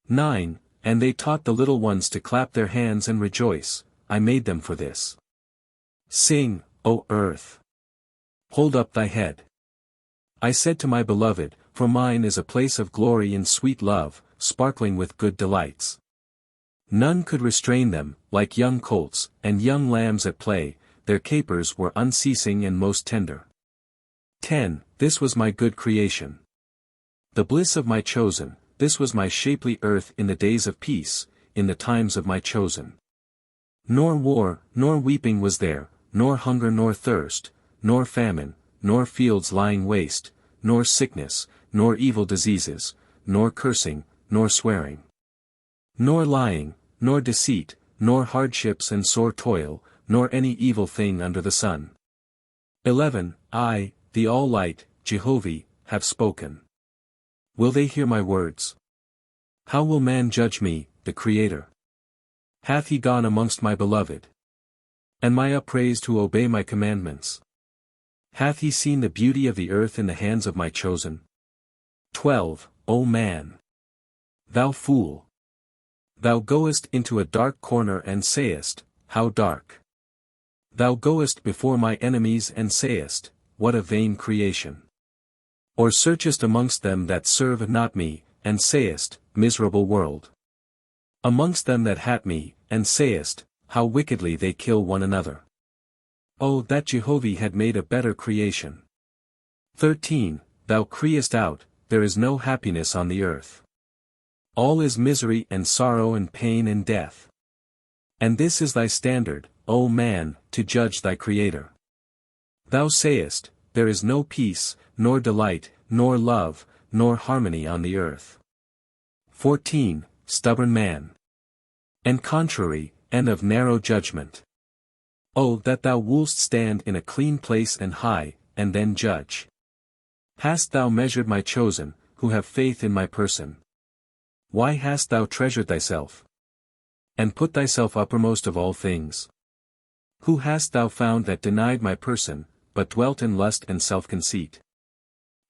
9. And they taught the little ones to clap their hands and rejoice, I made them for this. Sing, O earth! Hold up thy head. I said to my beloved, for mine is a place of glory and sweet love, sparkling with good delights. None could restrain them, like young colts, and young lambs at play, their capers were unceasing and most tender. 10. This was my good creation. The bliss of my chosen, this was my shapely earth in the days of peace, in the times of my chosen. Nor war, nor weeping was there, nor hunger nor thirst, nor famine, nor fields lying waste, nor sickness, nor evil diseases, nor cursing, nor swearing. Nor lying, nor deceit, nor hardships and sore toil, nor any evil thing under the sun. 11. I, the all-light, Jehovih, have spoken. Will they hear my words? How will man judge me, the Creator? Hath he gone amongst my beloved? And my upraised who obey my commandments? Hath he seen the beauty of the earth in the hands of my chosen? 12. O man! Thou fool! Thou goest into a dark corner and sayest, how dark! Thou goest before my enemies and sayest, what a vain creation! Or searchest amongst them that serve not me, and sayest, miserable world! Amongst them that hate me, and sayest, how wickedly they kill one another! Oh, that Jehovah had made a better creation! 13. Thou criest out, there is no happiness on the earth. All is misery and sorrow and pain and death. And this is thy standard, O man, to judge thy Creator. Thou sayest, there is no peace, nor delight, nor love, nor harmony on the earth. 14. Stubborn man! And contrary, and of narrow judgment. Oh, that thou wouldst stand in a clean place and high, and then judge. Hast thou measured my chosen, who have faith in my person? Why hast thou treasured thyself? And put thyself uppermost of all things? Who hast thou found that denied my person, but dwelt in lust and self-conceit.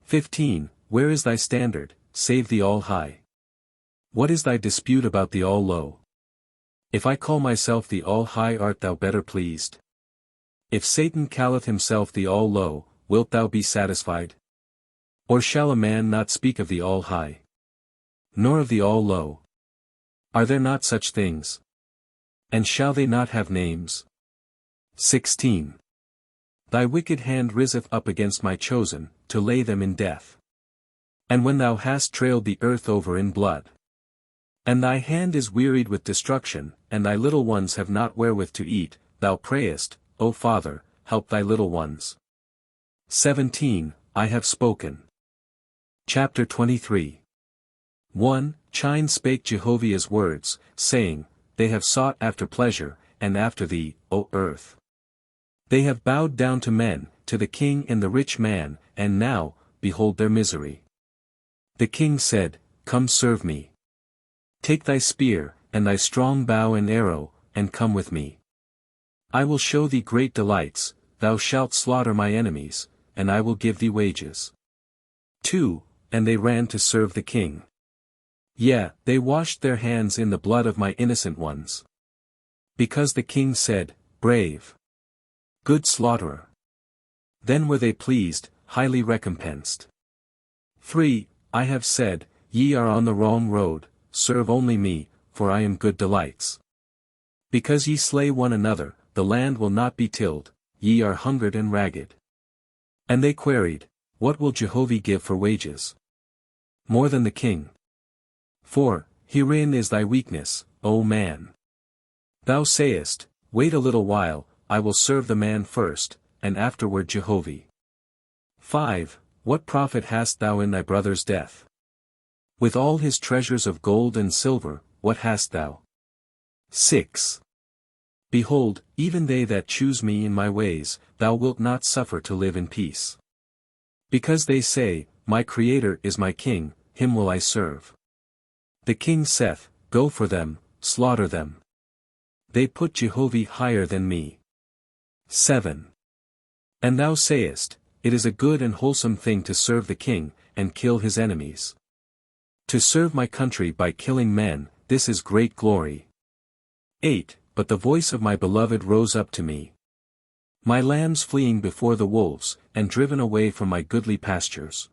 15. Where is thy standard, save the All-High? What is thy dispute about the All-Low? If I call myself the All-High, art thou better pleased? If Satan calleth himself the All-Low, wilt thou be satisfied? Or shall a man not speak of the All-High? Nor of the All-Low? Are there not such things? And shall they not have names? 16. Thy wicked hand riseth up against my chosen, to lay them in death. And when thou hast trailed the earth over in blood. And thy hand is wearied with destruction, and thy little ones have not wherewith to eat, thou prayest, O Father, help thy little ones. 17. I have spoken. Chapter 23. 1. Chine spake Jehovah's words, saying, They have sought after pleasure, and after thee, O earth. They have bowed down to men, to the king and the rich man, and now, behold their misery. The king said, Come serve me. Take thy spear, and thy strong bow and arrow, and come with me. I will show thee great delights, thou shalt slaughter my enemies, and I will give thee wages. 2. And they ran to serve the king. Yea, they washed their hands in the blood of my innocent ones. Because the king said, Brave. Good slaughterer. Then were they pleased, highly recompensed. 3. I have said, Ye are on the wrong road, serve only me, for I am good delights. Because ye slay one another, the land will not be tilled, ye are hungered and ragged. And they queried, What will Jehovah give for wages? More than the king. 4. Herein is thy weakness, O man. Thou sayest, Wait a little while, I will serve the man first, and afterward Jehovah. 5. What profit hast thou in thy brother's death? With all his treasures of gold and silver, what hast thou? 6. Behold, even they that choose me in my ways, thou wilt not suffer to live in peace. Because they say, My Creator is my king, him will I serve. The king saith, Go for them, slaughter them. They put Jehovah higher than me. 7. And thou sayest, It is a good and wholesome thing to serve the king, and kill his enemies. To serve my country by killing men, this is great glory. 8. But the voice of my beloved rose up to me. My lambs fleeing before the wolves, and driven away from my goodly pastures.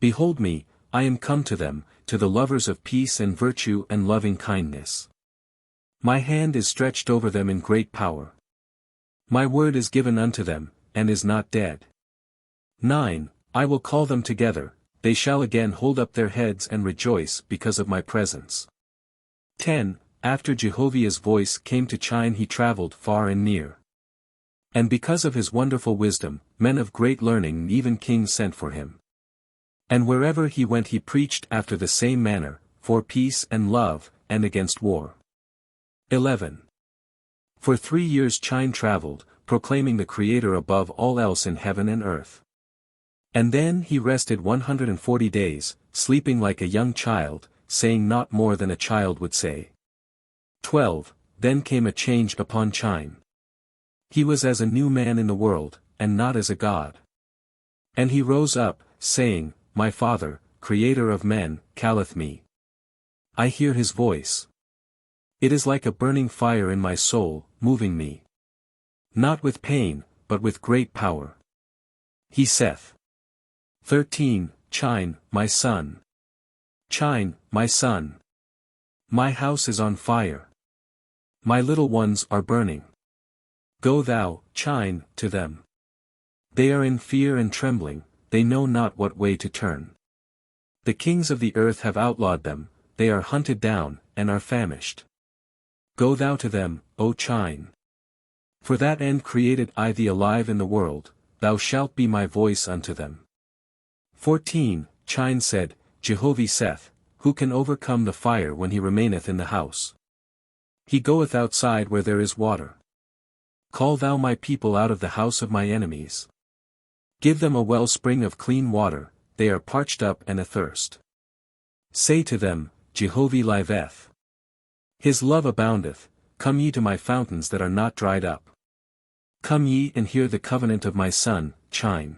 Behold me, I am come to them, to the lovers of peace and virtue and loving kindness. My hand is stretched over them in great power. My word is given unto them, and is not dead. 9. I will call them together, they shall again hold up their heads and rejoice because of my presence. 10. After Jehovah's voice came to Chine, he travelled far and near. And because of his wonderful wisdom, men of great learning, even kings, sent for him. And wherever he went he preached after the same manner, for peace and love, and against war. 11. For 3 years Chine travelled, proclaiming the Creator above all else in heaven and earth. And then he rested 140 days, sleeping like a young child, saying not more than a child would say. 12. Then came a change upon Chine. He was as a new man in the world, and not as a god. And he rose up, saying, My Father, Creator of men, calleth me. I hear his voice. It is like a burning fire in my soul, moving me. Not with pain, but with great power. He saith. 13. Chine, my son. Chine, my son. My house is on fire. My little ones are burning. Go thou, Chine, to them. They are in fear and trembling, they know not what way to turn. The kings of the earth have outlawed them, they are hunted down, and are famished. Go thou to them, O Chine. For that end created I thee alive in the world, thou shalt be my voice unto them. 14. Chine said, Jehovah saith, Who can overcome the fire when he remaineth in the house? He goeth outside where there is water. Call thou my people out of the house of my enemies. Give them a wellspring of clean water, they are parched up and athirst. Say to them, Jehovah liveth. His love aboundeth, come ye to my fountains that are not dried up. Come ye and hear the covenant of my Son, Chine.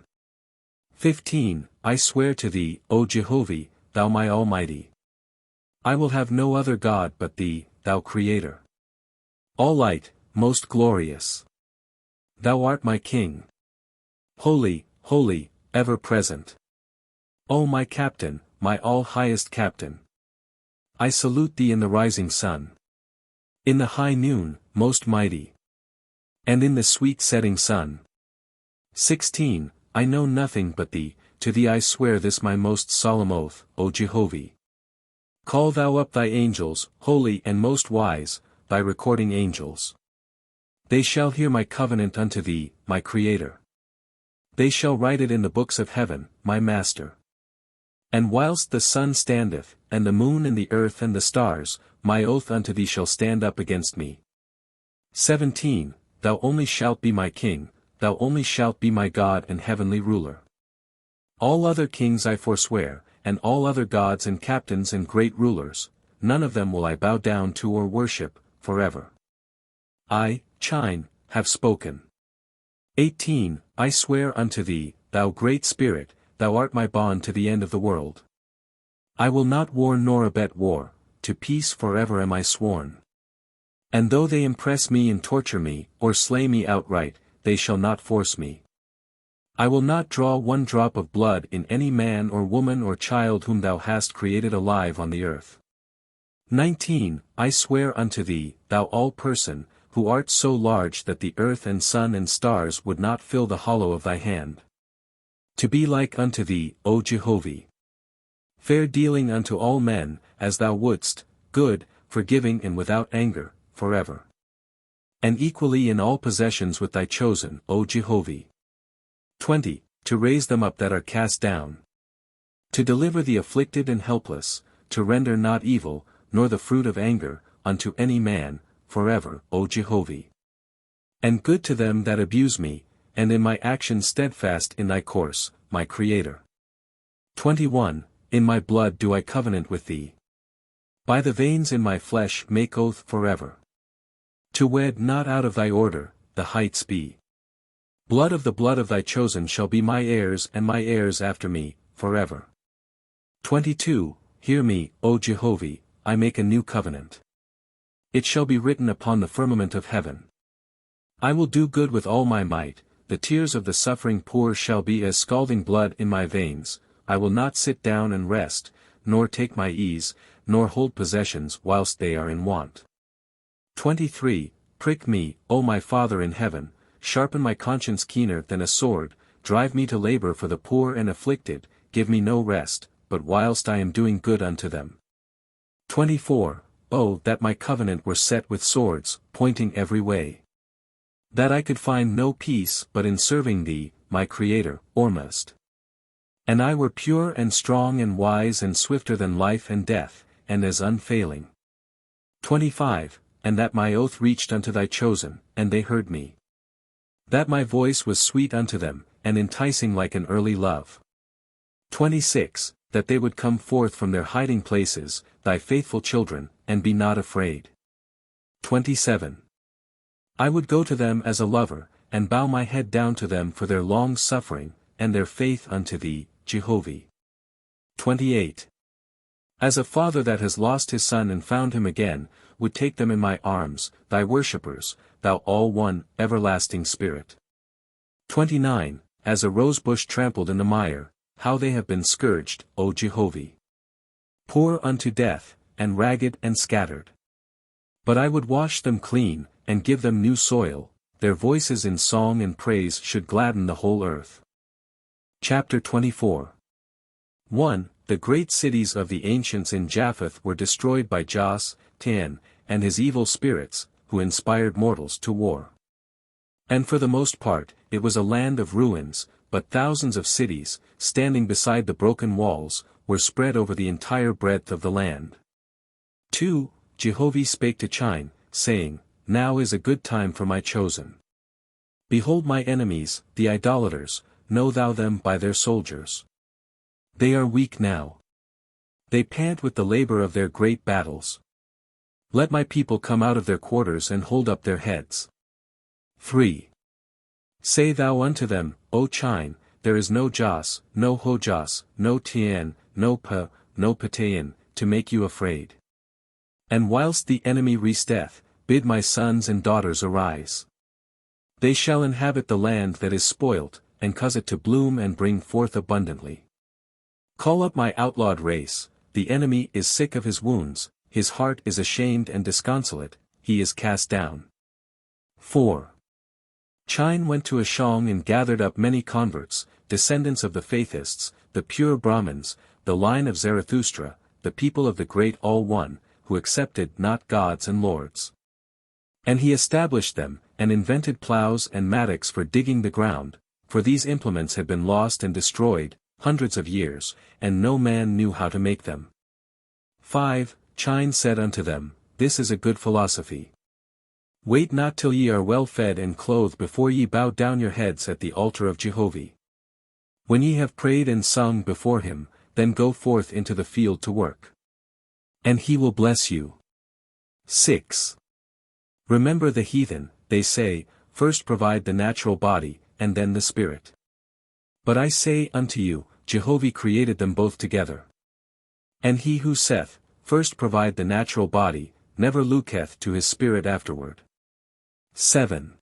15. I swear to thee, O Jehovah, thou my Almighty. I will have no other God but thee, thou Creator. All light, most glorious. Thou art my King. Holy, holy, ever present. O my Captain, my all-highest Captain. I salute thee in the rising sun. In the high noon, most mighty. And in the sweet setting sun. 16. I know nothing but thee, to thee I swear this my most solemn oath, O Jehovah. Call thou up thy angels, holy and most wise, thy recording angels. They shall hear my covenant unto thee, my Creator. They shall write it in the books of heaven, my Master. And whilst the sun standeth, and the moon and the earth and the stars, my oath unto thee shall stand up against me. 17. Thou only shalt be my King, thou only shalt be my God and heavenly ruler. All other kings I forswear, and all other gods and captains and great rulers, none of them will I bow down to or worship, forever. I, Chine, have spoken. 18. I swear unto thee, thou great Spirit, thou art my bond to the end of the world. I will not war nor abet war, to peace forever am I sworn. And though they impress me and torture me, or slay me outright, they shall not force me. I will not draw one drop of blood in any man or woman or child whom thou hast created alive on the earth. 19. I swear unto thee, thou all-person, who art so large that the earth and sun and stars would not fill the hollow of thy hand. To be like unto thee, O Jehovah. Fair dealing unto all men, as thou wouldst, good, forgiving and without anger, forever. And equally in all possessions with thy chosen, O Jehovah. 20. To raise them up that are cast down. To deliver the afflicted and helpless, to render not evil, nor the fruit of anger, unto any man, forever, O Jehovah. And good to them that abuse me, and in my actions steadfast in thy course, my Creator. 21. In my blood do I covenant with thee. By the veins in my flesh make oath forever. To wed not out of thy order, the heights be. Blood of the blood of thy chosen shall be my heirs and my heirs after me, forever. 22. Hear me, O Jehovah, I make a new covenant. It shall be written upon the firmament of heaven. I will do good with all my might, the tears of the suffering poor shall be as scalding blood in my veins, I will not sit down and rest, nor take my ease, nor hold possessions whilst they are in want. 23. Prick me, O my Father in heaven, sharpen my conscience keener than a sword, drive me to labor for the poor and afflicted, give me no rest, but whilst I am doing good unto them. 24. Oh, that my covenant were set with swords, pointing every way. That I could find no peace but in serving thee, my Creator, Ormust. And I were pure and strong and wise and swifter than life and death, and as unfailing. 25. And that my oath reached unto thy chosen, and they heard me. That my voice was sweet unto them, and enticing like an early love. 26. That they would come forth from their hiding places, thy faithful children, and be not afraid. 27. I would go to them as a lover, and bow my head down to them for their long suffering, and their faith unto thee, Jehovah. 28. As a father that has lost his son and found him again, would take them in my arms, thy worshippers, thou all-one, everlasting Spirit. 29. As a rosebush trampled in the mire, how they have been scourged, O Jehovah. Poor unto death, and ragged and scattered. But I would wash them clean, and give them new soil, their voices in song and praise should gladden the whole earth. Chapter 24. 1. The great cities of the ancients in Japheth were destroyed by Jos, Tan, and his evil spirits, who inspired mortals to war. And for the most part, it was a land of ruins, but thousands of cities, standing beside the broken walls, were spread over the entire breadth of the land. 2. Jehovah spake to Chine, saying, Now is a good time for my chosen. Behold my enemies, the idolaters, know thou them by their soldiers. They are weak now. They pant with the labor of their great battles. Let my people come out of their quarters and hold up their heads. 3. Say thou unto them, O Chine, there is no Jas, no Hojas, no Tien, no Pa, no Patayan, to make you afraid. And whilst the enemy resteth, bid my sons and daughters arise. They shall inhabit the land that is spoilt, and cause it to bloom and bring forth abundantly. Call up my outlawed race, the enemy is sick of his wounds, his heart is ashamed and disconsolate, he is cast down. 4. Chine went to Ashong and gathered up many converts, descendants of the Faithists, the pure Brahmins, the line of Zarathustra, the people of the great All-One, who accepted not gods and lords. And he established them, and invented plows and mattocks for digging the ground, for these implements had been lost and destroyed, hundreds of years, and no man knew how to make them. 5. Chine said unto them, This is a good philosophy. Wait not till ye are well fed and clothed before ye bow down your heads at the altar of Jehovih. When ye have prayed and sung before him, then go forth into the field to work. And he will bless you. 6. Remember the heathen, they say, first provide the natural body, and then the spirit. But I say unto you, Jehovih created them both together. And he who saith, first provide the natural body, never looketh to his spirit afterward. 7.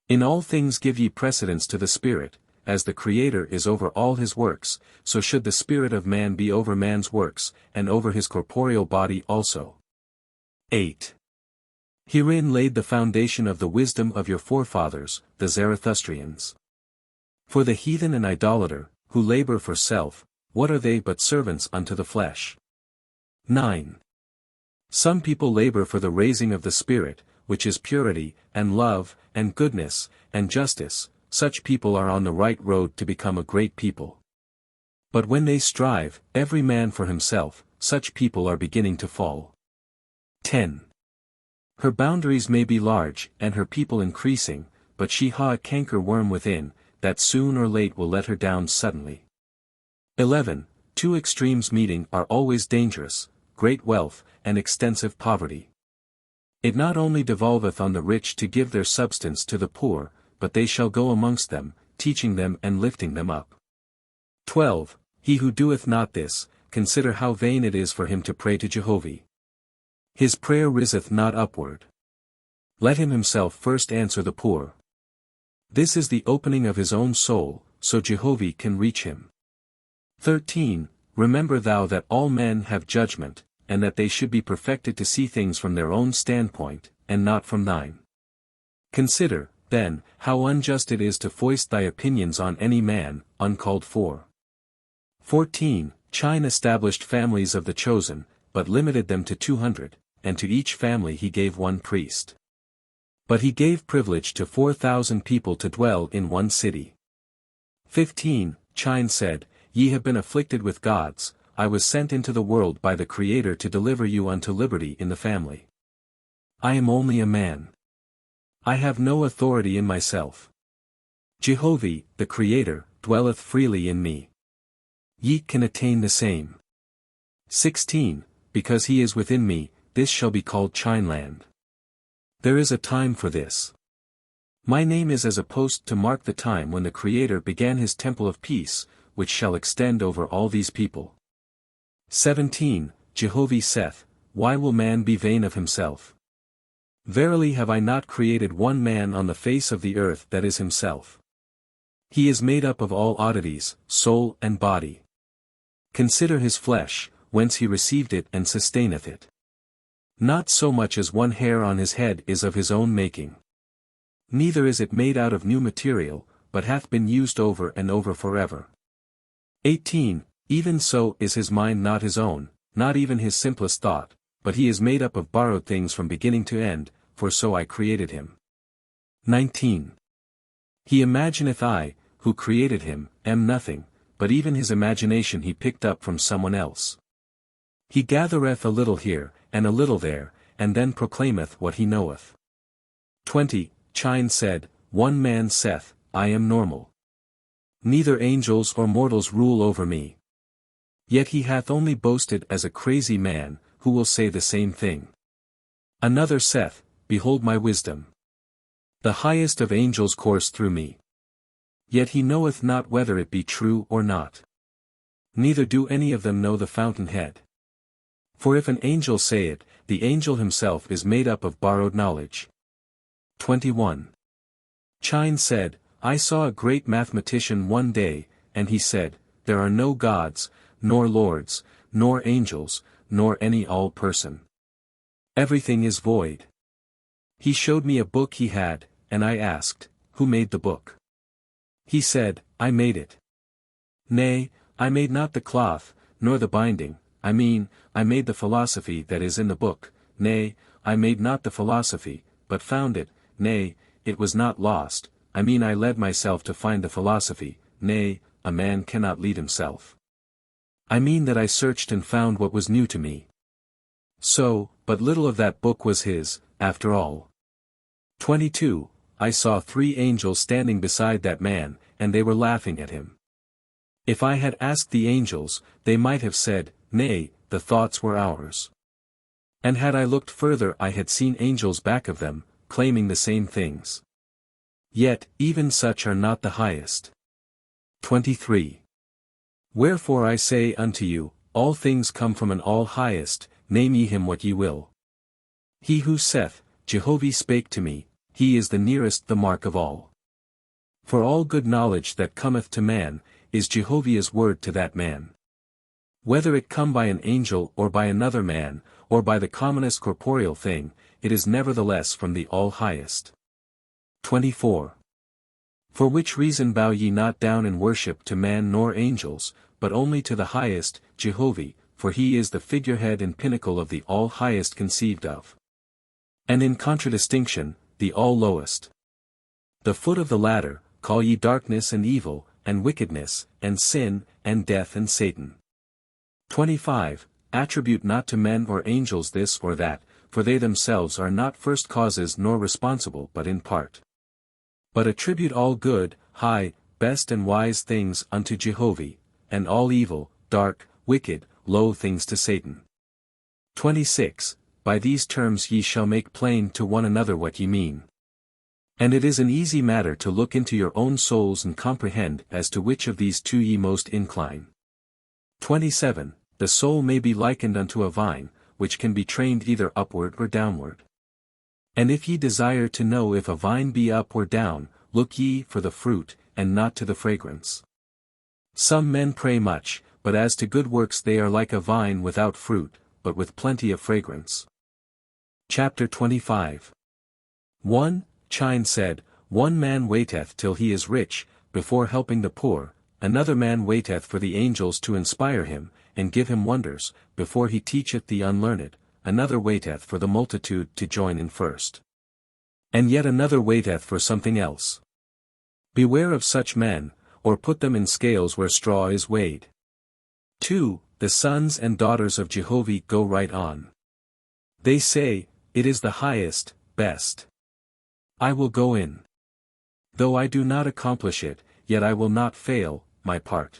In all things give ye precedence to the spirit, as the Creator is over all his works, so should the spirit of man be over man's works, and over his corporeal body also. 8. Herein laid the foundation of the wisdom of your forefathers, the Zarathustrians. For the heathen and idolater, who labor for self, what are they but servants unto the flesh? 9. Some people labor for the raising of the spirit, which is purity, and love, and goodness, and justice, such people are on the right road to become a great people. But when they strive, every man for himself, such people are beginning to fall. 10. Her boundaries may be large, and her people increasing, but she ha a canker worm within, that soon or late will let her down suddenly. 11. Two extremes meeting are always dangerous, great wealth, and extensive poverty. It not only devolveth on the rich to give their substance to the poor, but they shall go amongst them, teaching them and lifting them up. 12. He who doeth not this, consider how vain it is for him to pray to Jehovih. His prayer riseth not upward. Let him himself first answer the poor. This is the opening of his own soul, so Jehovih can reach him. 13. Remember thou that all men have judgment, and that they should be perfected to see things from their own standpoint, and not from thine. Consider, then, how unjust it is to foist thy opinions on any man, uncalled for. 14. Chine established families of the chosen, but limited them to 200, and to each family he gave one priest. But he gave privilege to 4,000 people to dwell in one city. 15. Chine said, Ye have been afflicted with gods, I was sent into the world by the Creator to deliver you unto liberty in the family. I am only a man. I have no authority in myself. Jehovih, the Creator, dwelleth freely in me. Ye can attain the same. 16. Because he is within me, this shall be called Chineland. There is a time for this. My name is as a post to mark the time when the Creator began his temple of peace, which shall extend over all these people. 17. Jehovih saith, Why will man be vain of himself? Verily have I not created one man on the face of the earth that is himself. He is made up of all oddities, soul and body. Consider his flesh, whence he received it and sustaineth it. Not so much as one hair on his head is of his own making. Neither is it made out of new material, but hath been used over and over forever. 18. Even so is his mind not his own, not even his simplest thought, but he is made up of borrowed things from beginning to end, for so I created him. 19. He imagineth I, who created him, am nothing, but even his imagination he picked up from someone else. He gathereth a little here, and a little there, and then proclaimeth what he knoweth. 20. Chine said, One man saith, I am normal. Neither angels or mortals rule over me. Yet he hath only boasted as a crazy man, who will say the same thing. Another saith, Behold my wisdom. The highest of angels course through me. Yet he knoweth not whether it be true or not. Neither do any of them know the fountainhead. For if an angel say it, the angel himself is made up of borrowed knowledge. 21. Chine said, I saw a great mathematician one day, and he said, there are no gods, nor lords, nor angels, nor any all person. Everything is void. He showed me a book he had, and I asked, who made the book? He said, I made it. Nay, I made not the cloth, nor the binding, I mean, I made the philosophy that is in the book, nay, I made not the philosophy, but found it, nay, it was not lost, I mean I led myself to find the philosophy, nay, a man cannot lead himself. I mean that I searched and found what was new to me. So, but little of that book was his, after all. 22. I saw 3 angels standing beside that man, and they were laughing at him. If I had asked the angels, they might have said, nay, the thoughts were ours. And had I looked further I had seen angels back of them, claiming the same things. Yet, even such are not the highest. 23. Wherefore I say unto you, all things come from an all-highest, name ye him what ye will. He who saith, Jehovah spake to me, he is the nearest the mark of all. For all good knowledge that cometh to man, is Jehovah's word to that man. Whether it come by an angel or by another man, or by the commonest corporeal thing, it is nevertheless from the all-highest. 24. For which reason bow ye not down in worship to man nor angels, but only to the highest, Jehovah, for he is the figurehead and pinnacle of the all-highest conceived of. And in contradistinction, the all-lowest. The foot of the ladder, call ye darkness and evil, and wickedness, and sin, and death and Satan. 25. Attribute not to men or angels this or that, for they themselves are not first causes nor responsible but in part. But attribute all good, high, best and wise things unto Jehovah, and all evil, dark, wicked, low things to Satan. 26. By these terms ye shall make plain to one another what ye mean. And it is an easy matter to look into your own souls and comprehend as to which of these two ye most incline. 27. The soul may be likened unto a vine, which can be trained either upward or downward. And if ye desire to know if a vine be up or down, look ye for the fruit, and not to the fragrance. Some men pray much, but as to good works they are like a vine without fruit, but with plenty of fragrance. Chapter 25. 1. Chine said, One man waiteth till he is rich, before helping the poor, another man waiteth for the angels to inspire him, and give him wonders, before he teacheth the unlearned, another waiteth for the multitude to join in first. And yet another waiteth for something else. Beware of such men, or put them in scales where straw is weighed. 2. The sons and daughters of Jehovah go right on. They say, it is the highest, best. I will go in. Though I do not accomplish it, yet I will not fail, my part.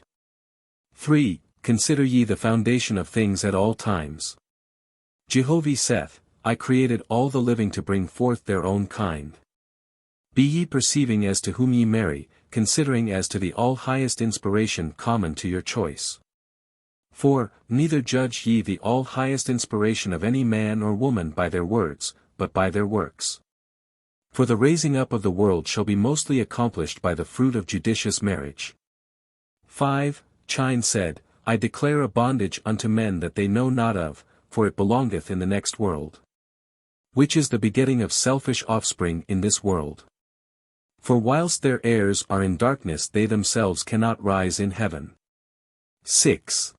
3. Consider ye the foundation of things at all times. Jehovah saith, I created all the living to bring forth their own kind. Be ye perceiving as to whom ye marry, considering as to the all-highest inspiration common to your choice. 4. Neither judge ye the all-highest inspiration of any man or woman by their words, but by their works. For the raising up of the world shall be mostly accomplished by the fruit of judicious marriage. 5. Chine said, I declare a bondage unto men that they know not of, for it belongeth in the next world. Which is the begetting of selfish offspring in this world. For whilst their heirs are in darkness they themselves cannot rise in heaven. 6.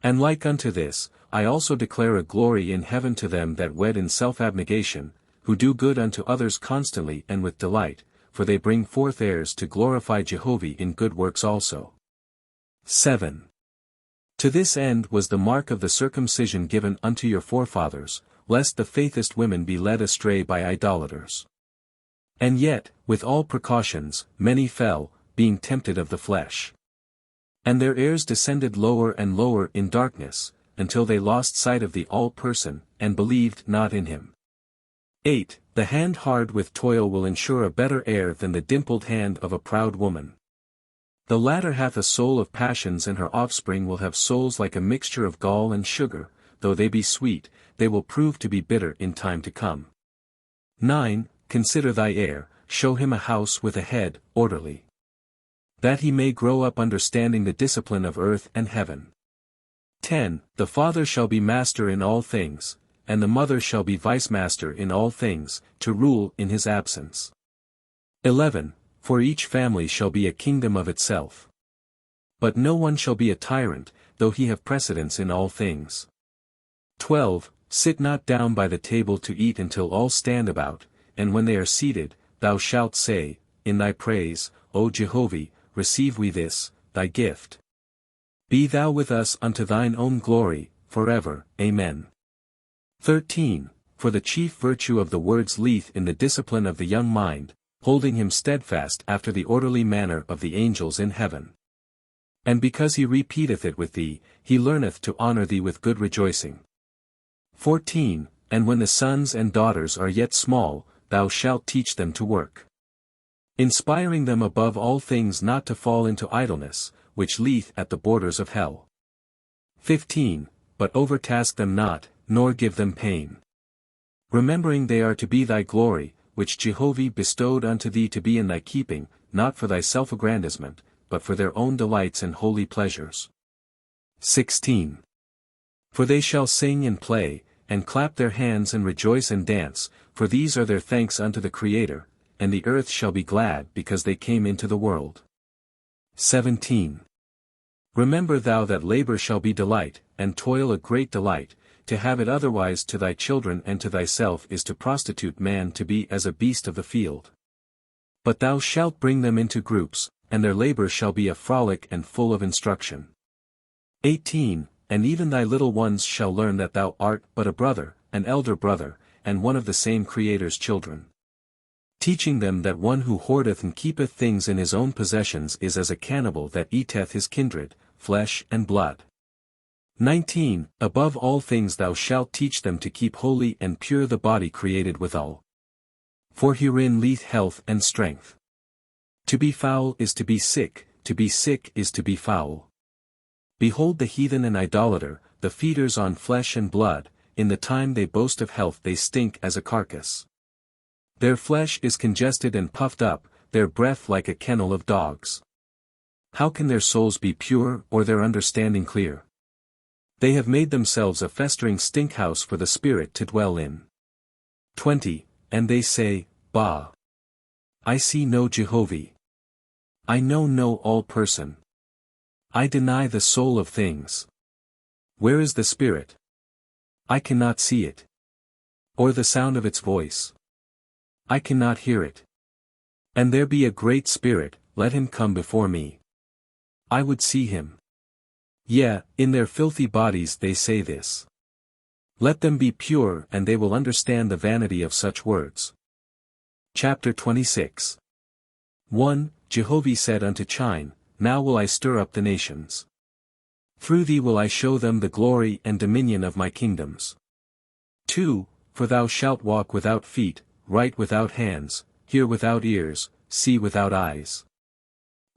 And like unto this, I also declare a glory in heaven to them that wed in self-abnegation, who do good unto others constantly and with delight, for they bring forth heirs to glorify Jehovah in good works also. 7. To this end was the mark of the circumcision given unto your forefathers, lest the Faithist women be led astray by idolaters. And yet, with all precautions, many fell, being tempted of the flesh. And their heirs descended lower and lower in darkness, until they lost sight of the All-Person, and believed not in him. 8. The hand hard with toil will ensure a better heir than the dimpled hand of a proud woman. The latter hath a soul of passions, and her offspring will have souls like a mixture of gall and sugar, though they be sweet, they will prove to be bitter in time to come. 9. Consider thy heir, show him a house with a head, orderly, that he may grow up understanding the discipline of earth and heaven. 10. The father shall be master in all things, and the mother shall be vice-master in all things, to rule in his absence. 11. For each family shall be a kingdom of itself. But no one shall be a tyrant, though he have precedence in all things. 12. Sit not down by the table to eat until all stand about, and when they are seated, thou shalt say, in thy praise, O Jehovah, receive we this, thy gift. Be thou with us unto thine own glory, forever, Amen. 13. For the chief virtue of the words lieth in the discipline of the young mind, holding him steadfast after the orderly manner of the angels in heaven. And because he repeateth it with thee, he learneth to honor thee with good rejoicing. 14. And when the sons and daughters are yet small, thou shalt teach them to work, inspiring them above all things not to fall into idleness, which lieth at the borders of hell. 15. But overtask them not, nor give them pain, remembering they are to be thy glory, which Jehovah bestowed unto thee to be in thy keeping, not for thy self-aggrandizement, but for their own delights and holy pleasures. 16. For they shall sing and play, and clap their hands and rejoice and dance, for these are their thanks unto the Creator, and the earth shall be glad because they came into the world. 17. Remember thou that labor shall be delight, and toil a great delight. To have it otherwise to thy children and to thyself is to prostitute man to be as a beast of the field. But thou shalt bring them into groups, and their labor shall be a frolic and full of instruction. 18. And even thy little ones shall learn that thou art but a brother, an elder brother, and one of the same Creator's children. Teaching them that one who hoardeth and keepeth things in his own possessions is as a cannibal that eateth his kindred, flesh and blood. 19. Above all things thou shalt teach them to keep holy and pure the body created withal. For herein lieth health and strength. To be foul is to be sick is to be foul. Behold the heathen and idolater, the feeders on flesh and blood, in the time they boast of health they stink as a carcass. Their flesh is congested and puffed up, their breath like a kennel of dogs. How can their souls be pure or their understanding clear? They have made themselves a festering stinkhouse for the spirit to dwell in. 20. And they say, Bah! I see no Jehovah. I know no all person. I deny the soul of things. Where is the spirit? I cannot see it. Or the sound of its voice. I cannot hear it. And there be a great spirit, let him come before me. I would see him. Yea, in their filthy bodies they say this. Let them be pure and they will understand the vanity of such words. Chapter 26. 1. Jehovah said unto Chine, Now will I stir up the nations. Through thee will I show them the glory and dominion of my kingdoms. 2. For thou shalt walk without feet, write without hands, hear without ears, see without eyes.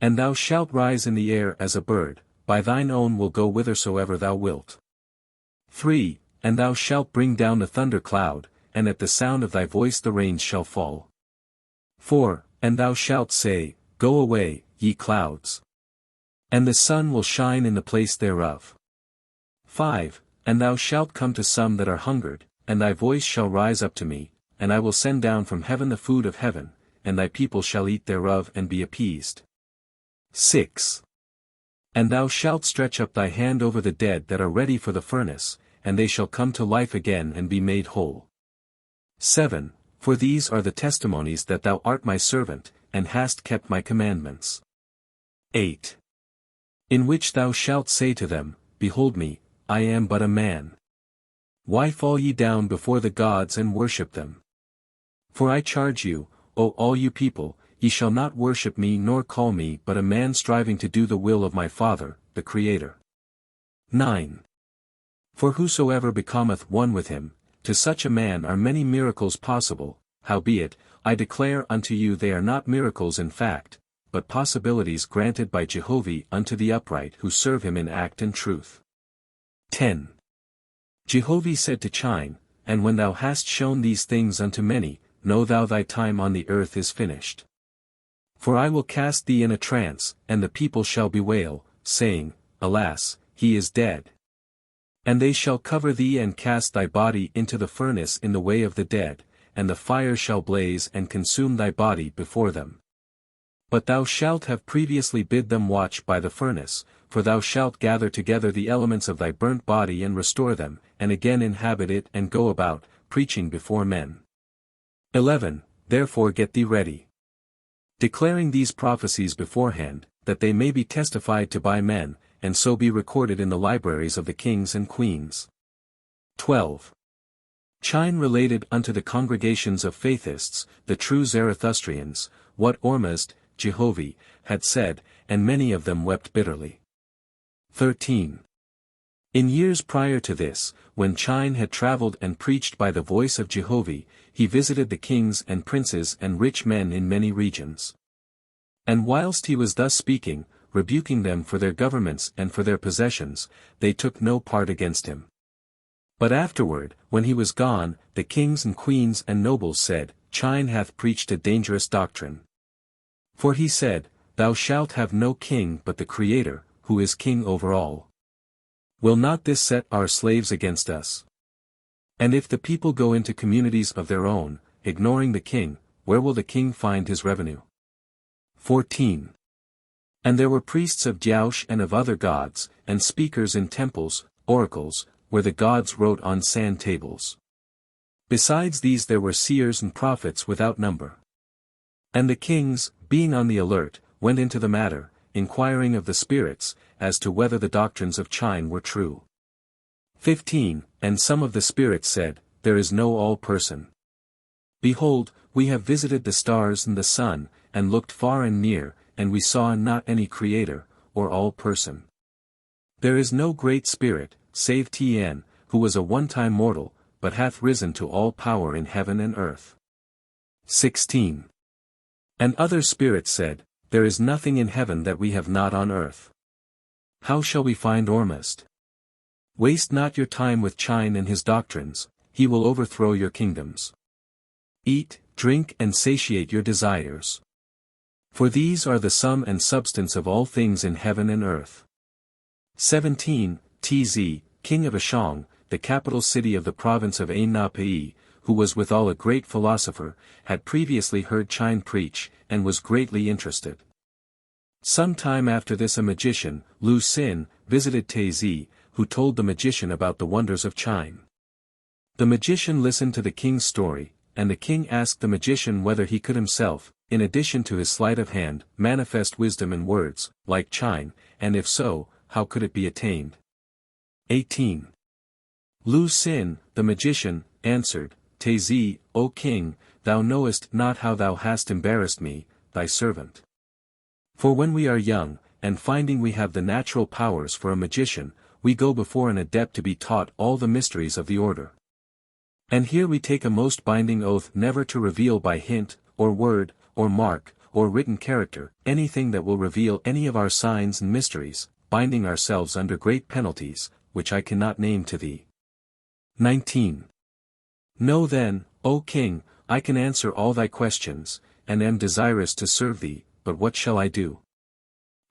And thou shalt rise in the air as a bird, by thine own will go whithersoever thou wilt. 3. And thou shalt bring down the thunder cloud, and at the sound of thy voice the rains shall fall. 4. And thou shalt say, Go away, ye clouds. And the sun will shine in the place thereof. 5. And thou shalt come to some that are hungered, and thy voice shall rise up to me, and I will send down from heaven the food of heaven, and thy people shall eat thereof and be appeased. 6. And thou shalt stretch up thy hand over the dead that are ready for the furnace, and they shall come to life again and be made whole. 7. For these are the testimonies that thou art my servant, and hast kept my commandments. 8. In which thou shalt say to them, Behold me, I am but a man. Why fall ye down before the gods and worship them? For I charge you, O all you people, ye shall not worship me nor call me but a man striving to do the will of my Father, the Creator. 9. For whosoever becometh one with him, to such a man are many miracles possible, howbeit, I declare unto you they are not miracles in fact, but possibilities granted by Jehovih unto the upright who serve him in act and truth. 10. Jehovih said to Chine, And when thou hast shown these things unto many, know thou thy time on the earth is finished. For I will cast thee in a trance, and the people shall bewail, saying, Alas, he is dead. And they shall cover thee and cast thy body into the furnace in the way of the dead, and the fire shall blaze and consume thy body before them. But thou shalt have previously bid them watch by the furnace, for thou shalt gather together the elements of thy burnt body and restore them, and again inhabit it and go about, preaching before men. 11. Therefore get thee ready. Declaring these prophecies beforehand, that they may be testified to by men, and so be recorded in the libraries of the kings and queens. 12. Chine related unto the congregations of Faithists, the true Zarathustrians, what Ormuzd, Jehovih, had said, and many of them wept bitterly. 13. In years prior to this, when Chine had travelled and preached by the voice of Jehovih, he visited the kings and princes and rich men in many regions. And whilst he was thus speaking, rebuking them for their governments and for their possessions, they took no part against him. But afterward, when he was gone, the kings and queens and nobles said, Chine hath preached a dangerous doctrine. For he said, Thou shalt have no king but the Creator, who is king over all. Will not this set our slaves against us? And if the people go into communities of their own, ignoring the king, where will the king find his revenue? 14. And there were priests of Jaush and of other gods, and speakers in temples, oracles, where the gods wrote on sand tables. Besides these there were seers and prophets without number. And the kings, being on the alert, went into the matter, inquiring of the spirits, as to whether the doctrines of Chine were true. 15. And some of the spirits said, There is no all-person. Behold, we have visited the stars and the sun, and looked far and near, and we saw not any creator, or all-person. There is no great spirit, save Tn, who was a one-time mortal, but hath risen to all power in heaven and earth. 16. And other spirits said, There is nothing in heaven that we have not on earth. How shall we find Ormuzd? Waste not your time with Chine and his doctrines, he will overthrow your kingdoms. Eat, drink and satiate your desires. For these are the sum and substance of all things in heaven and earth. 17. Tz, king of Ashong, the capital city of the province of Ain-na-Pai, who was withal a great philosopher, had previously heard Chine preach, and was greatly interested. Some time after this a magician, Lu Sin, visited Tz, who told the magician about the wonders of Chine. The magician listened to the king's story, and the king asked the magician whether he could himself, in addition to his sleight of hand, manifest wisdom in words, like Chine, and if so, how could it be attained? 18. Lu Sin, the magician, answered, Tz, O king, thou knowest not how thou hast embarrassed me, thy servant. For when we are young, and finding we have the natural powers for a magician, we go before an adept to be taught all the mysteries of the order. And here we take a most binding oath never to reveal by hint, or word, or mark, or written character, anything that will reveal any of our signs and mysteries, binding ourselves under great penalties, which I cannot name to thee. 19. Know then, O king, I can answer all thy questions, and am desirous to serve thee, but what shall I do?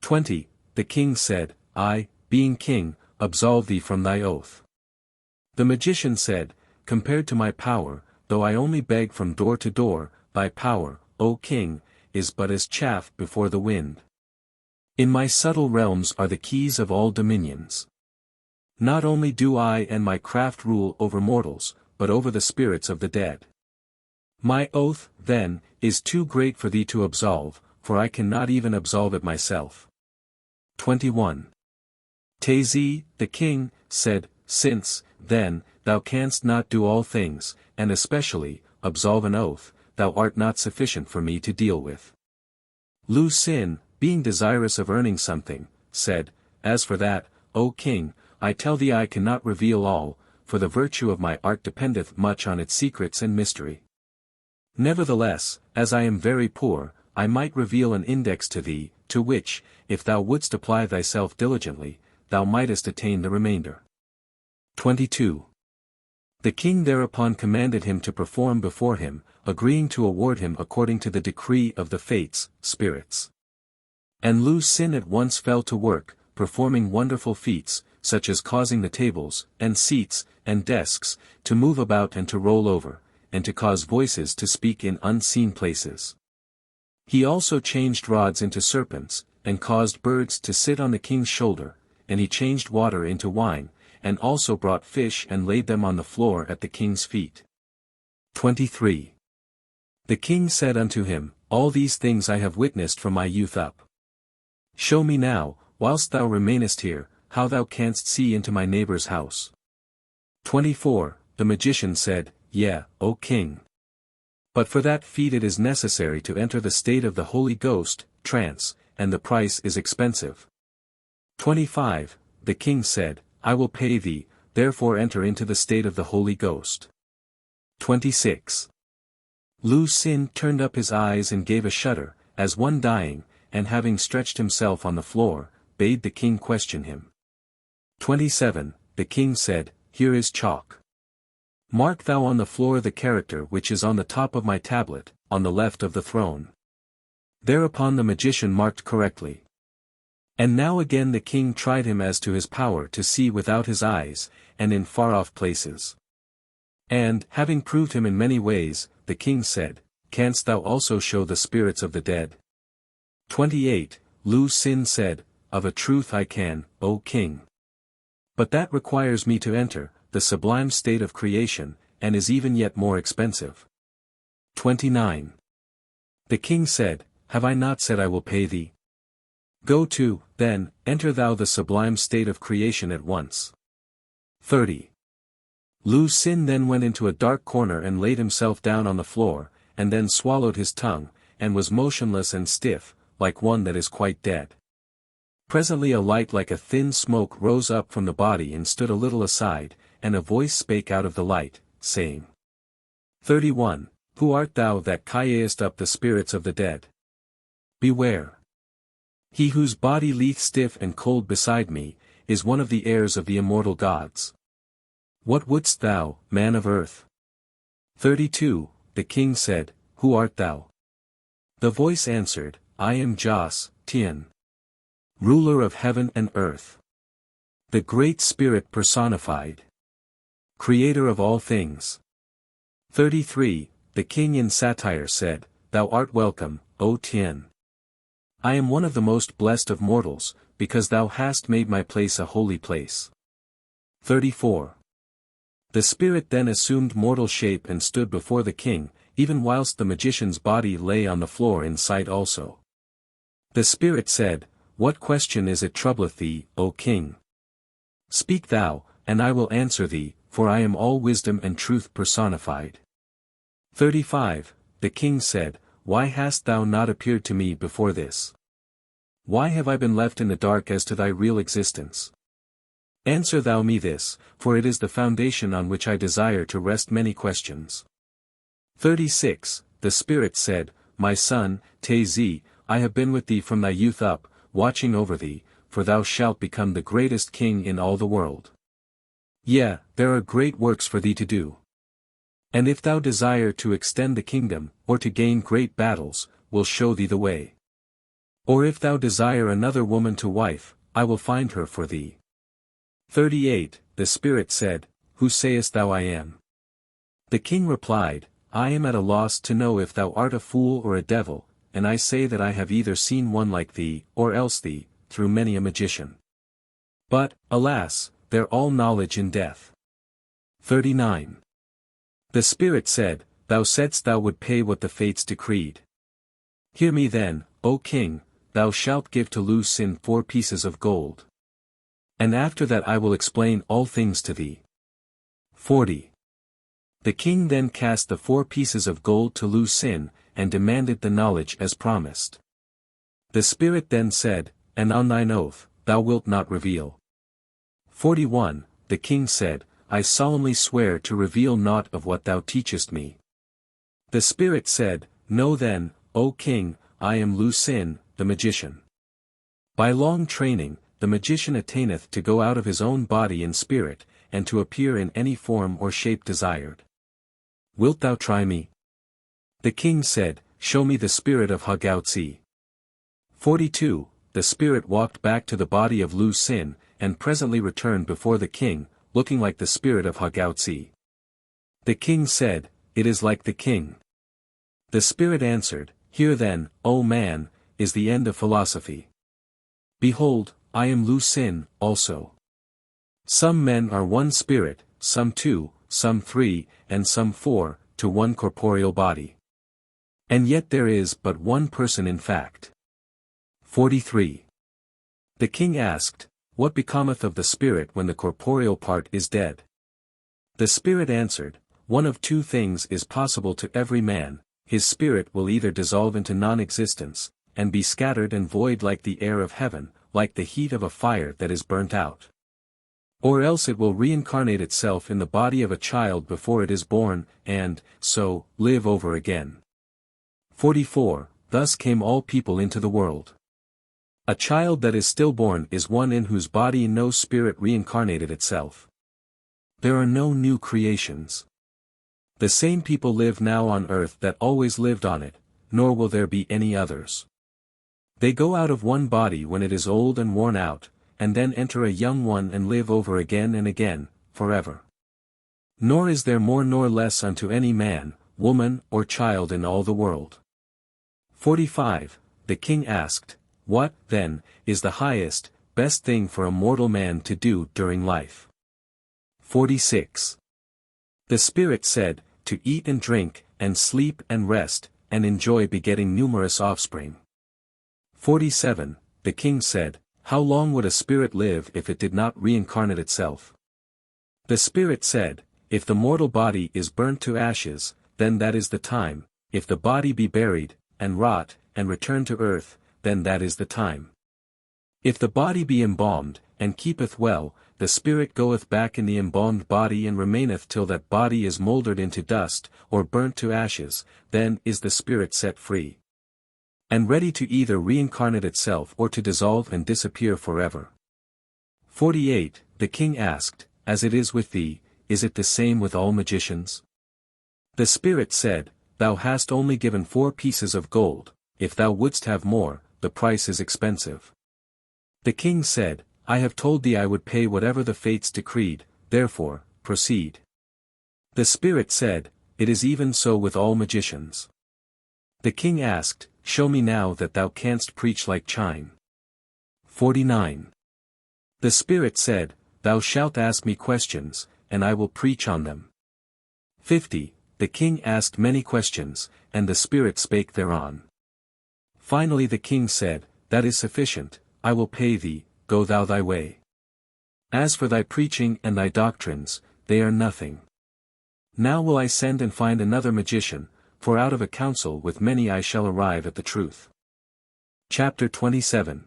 20. The king said, I, being king, absolve thee from thy oath. The magician said, Compared to my power, though I only beg from door to door, thy power, O king, is but as chaff before the wind. In my subtle realms are the keys of all dominions. Not only do I and my craft rule over mortals, but over the spirits of the dead. My oath, then, is too great for thee to absolve, for I cannot even absolve it myself. 21. Tz, the king, said, Since, then, thou canst not do all things, and especially, absolve an oath, thou art not sufficient for me to deal with. Lu Sin, being desirous of earning something, said, As for that, O king, I tell thee I cannot reveal all, for the virtue of my art dependeth much on its secrets and mystery. Nevertheless, as I am very poor, I might reveal an index to thee, to which, if thou wouldst apply thyself diligently, thou mightest attain the remainder. 22. The king thereupon commanded him to perform before him, agreeing to award him according to the decree of the fates, spirits. And Lu Sin at once fell to work, performing wonderful feats, such as causing the tables, and seats, and desks, to move about and to roll over, and to cause voices to speak in unseen places. He also changed rods into serpents, and caused birds to sit on the king's shoulder, and he changed water into wine, and also brought fish and laid them on the floor at the king's feet. 23. The king said unto him, All these things I have witnessed from my youth up. Show me now, whilst thou remainest here, how thou canst see into my neighbor's house. 24. The magician said, Yea, O king. But for that feat it is necessary to enter the state of the Holy Ghost, trance, and the price is expensive. 25. The king said, I will pay thee, therefore enter into the state of the Holy Ghost. 26. Lu Sin turned up his eyes and gave a shudder, as one dying, and having stretched himself on the floor, bade the king question him. 27. The king said, Here is chalk. Mark thou on the floor the character which is on the top of my tablet, on the left of the throne. Thereupon the magician marked correctly. And now again the king tried him as to his power to see without his eyes, and in far-off places. And, having proved him in many ways, the king said, Canst thou also show the spirits of the dead? 28. Lu Sin said, Of a truth I can, O king. But that requires me to enter the sublime state of creation, and is even yet more expensive. 29. The king said, Have I not said I will pay thee? Go to, then, enter thou the sublime state of creation at once. 30. Lu Sin then went into a dark corner and laid himself down on the floor, and then swallowed his tongue, and was motionless and stiff, like one that is quite dead. Presently a light like a thin smoke rose up from the body and stood a little aside, and a voice spake out of the light, saying, 31. Who art thou that callest up the spirits of the dead? Beware. He whose body lieth stiff and cold beside me, is one of the heirs of the immortal gods. What wouldst thou, man of earth? 32. The king said, Who art thou? The voice answered, I am Jas, Tien, ruler of heaven and earth. The Great Spirit personified. Creator of all things. 33. The king in satire said, Thou art welcome, O Tien. I am one of the most blessed of mortals, because thou hast made my place a holy place. 34. The spirit then assumed mortal shape and stood before the king, even whilst the magician's body lay on the floor in sight also. The spirit said, What question is it troubleth thee, O king? Speak thou, and I will answer thee, for I am all wisdom and truth personified. 35. The king said, Why hast thou not appeared to me before this? Why have I been left in the dark as to thy real existence? Answer thou me this, for it is the foundation on which I desire to rest many questions. 36. The Spirit said, My son, Tezi, I have been with thee from thy youth up, watching over thee, for thou shalt become the greatest king in all the world. Yea, there are great works for thee to do. And if thou desire to extend the kingdom, or to gain great battles, will show thee the way. Or if thou desire another woman to wife, I will find her for thee. 38. The Spirit said, Who sayest thou I am? The king replied, I am at a loss to know if thou art a fool or a devil, and I say that I have either seen one like thee, or else thee, through many a magician. But, alas, they're all knowledge in death. 39. The Spirit said, Thou saidst thou would pay what the fates decreed. Hear me then, O king, thou shalt give to Lu Sin 4 pieces of gold. And after that I will explain all things to thee. 40. The king then cast the 4 pieces of gold to Lu Sin, and demanded the knowledge as promised. The Spirit then said, And on thine oath, thou wilt not reveal. 41. The king said, I solemnly swear to reveal naught of what thou teachest me. The spirit said, Know then, O king, I am Lu Sin, the magician. By long training, the magician attaineth to go out of his own body in spirit, and to appear in any form or shape desired. Wilt thou try me? The king said, Show me the spirit of Hagaotzi. 42. The spirit walked back to the body of Lu Sin, and presently returned before the king, looking like the spirit of Hagaotzi. The king said, It is like the king. The spirit answered, Here then, O man, is the end of philosophy. Behold, I am Lu Sin, also. Some men are one spirit, some two, some three, and some four, to one corporeal body. And yet there is but one person in fact. 43. The king asked, What becometh of the spirit when the corporeal part is dead? The spirit answered, One of two things is possible to every man, his spirit will either dissolve into non-existence, and be scattered and void like the air of heaven, like the heat of a fire that is burnt out. Or else it will reincarnate itself in the body of a child before it is born, and, so, live over again. 44. Thus came all people into the world. A child that is stillborn is one in whose body no spirit reincarnated itself. There are no new creations. The same people live now on earth that always lived on it, nor will there be any others. They go out of one body when it is old and worn out, and then enter a young one and live over again and again, forever. Nor is there more nor less unto any man, woman, or child in all the world. 45. The king asked, What, then, is the highest, best thing for a mortal man to do during life? 46. The spirit said, To eat and drink, and sleep and rest, and enjoy begetting numerous offspring. 47. The king said, How long would a spirit live if it did not reincarnate itself? The spirit said, If the mortal body is burnt to ashes, then that is the time, if the body be buried, and rot, and return to earth, then that is the time. If the body be embalmed, and keepeth well, the spirit goeth back in the embalmed body and remaineth till that body is mouldered into dust, or burnt to ashes, then is the spirit set free. And ready to either reincarnate itself or to dissolve and disappear forever. 48. The king asked, As it is with thee, is it the same with all magicians? The spirit said, Thou hast only given 4 pieces of gold, if thou wouldst have more, the price is expensive. The king said, I have told thee I would pay whatever the fates decreed, therefore, proceed. The spirit said, It is even so with all magicians. The king asked, Show me now that thou canst preach like Chine. 49. The spirit said, Thou shalt ask me questions, and I will preach on them. 50. The king asked many questions, and the spirit spake thereon. Finally the king said, That is sufficient, I will pay thee, go thou thy way. As for thy preaching and thy doctrines, they are nothing. Now will I send and find another magician, for out of a council with many I shall arrive at the truth. Chapter 27.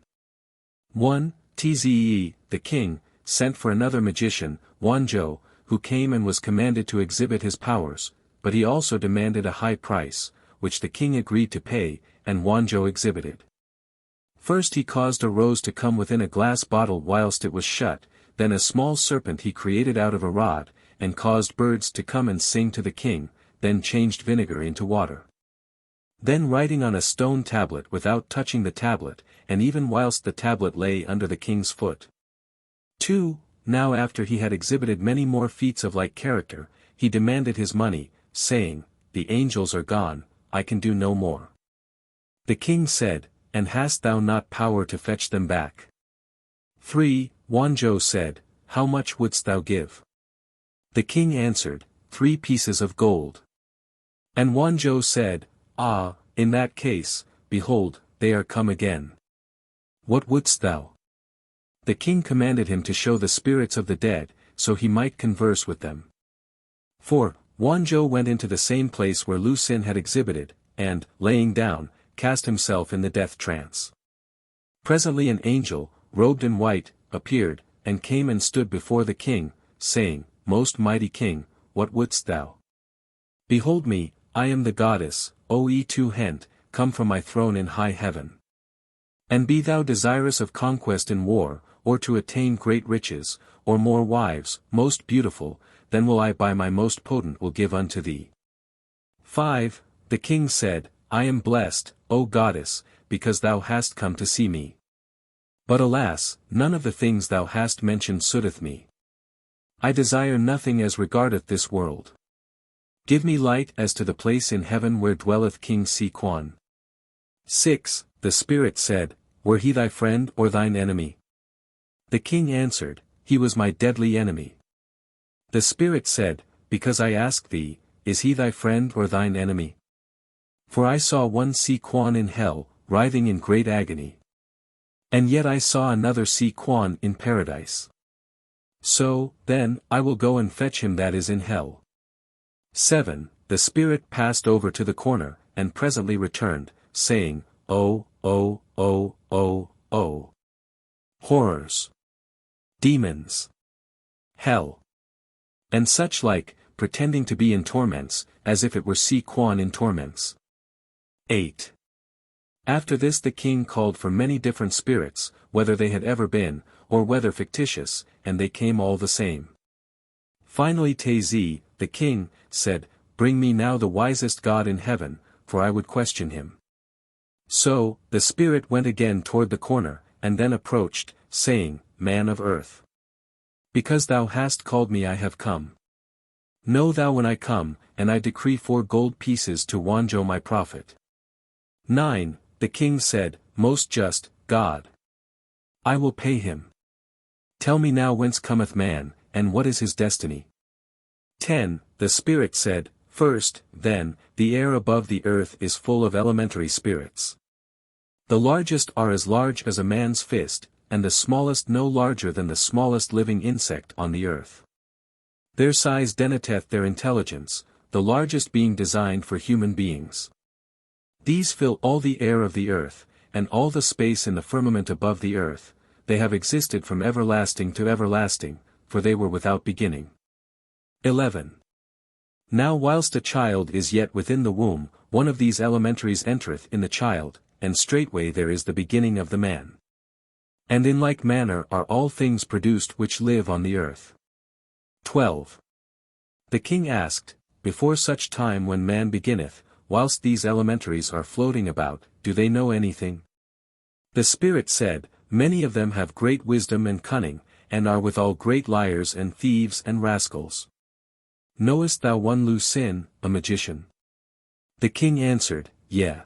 1. Tzee, the king, sent for another magician, Wanzhou, who came and was commanded to exhibit his powers, but he also demanded a high price, which the king agreed to pay, and Wanzhou exhibited. First he caused a rose to come within a glass bottle whilst it was shut, then a small serpent he created out of a rod, and caused birds to come and sing to the king, then changed vinegar into water. Then writing on a stone tablet without touching the tablet, and even whilst the tablet lay under the king's foot. 2. Now after he had exhibited many more feats of like character, he demanded his money, saying, The angels are gone, I can do no more. The king said, And hast thou not power to fetch them back? 3. Wanzhou said, How much wouldst thou give? The king answered, 3 pieces of gold. And Wanzhou said, Ah, in that case, behold, they are come again. What wouldst thou? The king commanded him to show the spirits of the dead, so he might converse with them. 4. Wanzhou went into the same place where Lu Sin had exhibited, and, laying down, cast himself in the death trance. Presently an angel, robed in white, appeared, and came and stood before the king, saying, Most mighty king, what wouldst thou? Behold me, I am the goddess, O2 come from my throne in high heaven. And be thou desirous of conquest in war, or to attain great riches, or more wives, most beautiful, then will I by my most potent will give unto thee. 5. The king said, I am blessed, O goddess, because thou hast come to see me. But alas, none of the things thou hast mentioned suiteth me. I desire nothing as regardeth this world. Give me light as to the place in heaven where dwelleth King Sequan. 6. The spirit said, Were he thy friend or thine enemy? The king answered, He was my deadly enemy. The spirit said, Because I ask thee, is he thy friend or thine enemy? For I saw one Sequan in hell, writhing in great agony. And yet I saw another Sequan in paradise. So, then, I will go and fetch him that is in hell. 7. The spirit passed over to the corner, and presently returned, saying, Oh, oh, oh, oh, oh. Horrors. Demons. Hell. And such like, pretending to be in torments, as if it were Sequan in torments. 8. After this the king called for many different spirits, whether they had ever been, or whether fictitious, and they came all the same. Finally Taizé, the king, said, Bring me now the wisest god in heaven, for I would question him. So, the spirit went again toward the corner, and then approached, saying, Man of earth. Because thou hast called me I have come. Know thou when I come, and I decree 4 gold pieces to Wanjo my prophet. 9. The king said, Most just, God. I will pay him. Tell me now whence cometh man, and what is his destiny. 10. The spirit said, First, then, the air above the earth is full of elementary spirits. The largest are as large as a man's fist, and the smallest no larger than the smallest living insect on the earth. Their size denoteth their intelligence, the largest being designed for human beings. These fill all the air of the earth, and all the space in the firmament above the earth. They have existed from everlasting to everlasting, for they were without beginning. 11. Now whilst a child is yet within the womb, one of these elementaries entereth in the child, and straightway there is the beginning of the man. And in like manner are all things produced which live on the earth. 12. The king asked, Before such time when man beginneth, whilst these elementaries are floating about, do they know anything? The spirit said, Many of them have great wisdom and cunning, and are withal great liars and thieves and rascals. Knowest thou one Lu Sin, a magician? The king answered, Yea.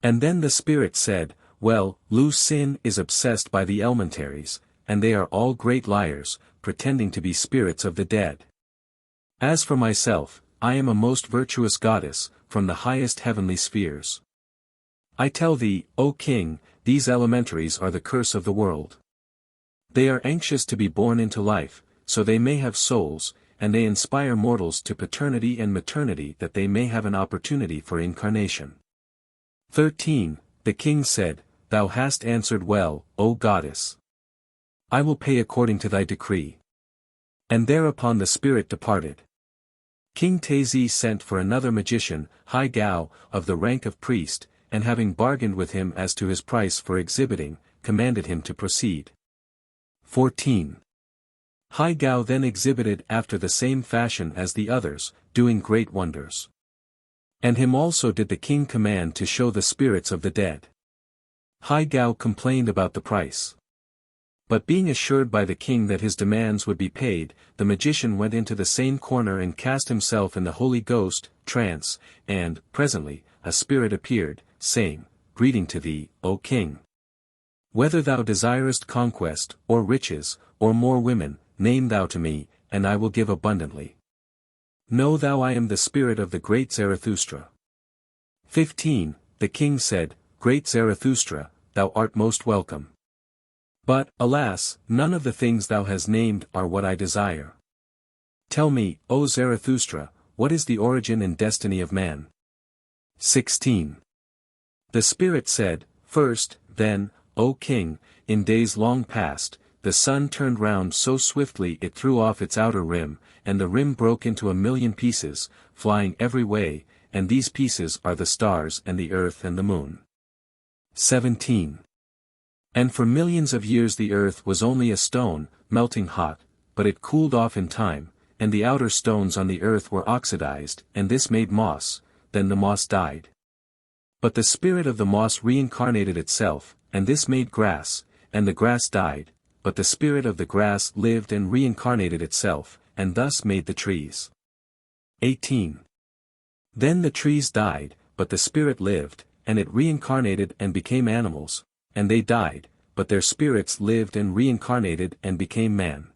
And then the spirit said, Well, Lu Sin is obsessed by the elementaries, and they are all great liars, pretending to be spirits of the dead. As for myself, I am a most virtuous goddess, from the highest heavenly spheres. I tell thee, O king, these elementaries are the curse of the world. They are anxious to be born into life, so they may have souls, and they inspire mortals to paternity and maternity that they may have an opportunity for incarnation. 13. The king said, Thou hast answered well, O goddess. I will pay according to thy decree. And thereupon the spirit departed. King Taizé sent for another magician, Hai Gao, of the rank of priest, and having bargained with him as to his price for exhibiting, commanded him to proceed. 14. Hai Gao then exhibited after the same fashion as the others, doing great wonders. And him also did the king command to show the spirits of the dead. Hai Gao complained about the price. But being assured by the king that his demands would be paid, the magician went into the same corner and cast himself in the Holy Ghost, trance, and, presently, a spirit appeared, saying, Greeting to thee, O king. Whether thou desirest conquest, or riches, or more women, name thou to me, and I will give abundantly. Know thou I am the spirit of the great Zarathustra. 15. The king said, Great Zarathustra, thou art most welcome. But, alas, none of the things thou hast named are what I desire. Tell me, O Zarathustra, what is the origin and destiny of man? 16. The spirit said, First, then, O king, in days long past, the sun turned round so swiftly it threw off its outer rim, and the rim broke into 1,000,000 pieces, flying every way, and these pieces are the stars and the earth and the moon. 17. And for millions of years the earth was only a stone, melting hot, but it cooled off in time, and the outer stones on the earth were oxidized, and this made moss, then the moss died. But the spirit of the moss reincarnated itself, and this made grass, and the grass died, but the spirit of the grass lived and reincarnated itself, and thus made the trees. 18. Then the trees died, but the spirit lived, and it reincarnated and became animals, and they died, but their spirits lived and reincarnated and became man.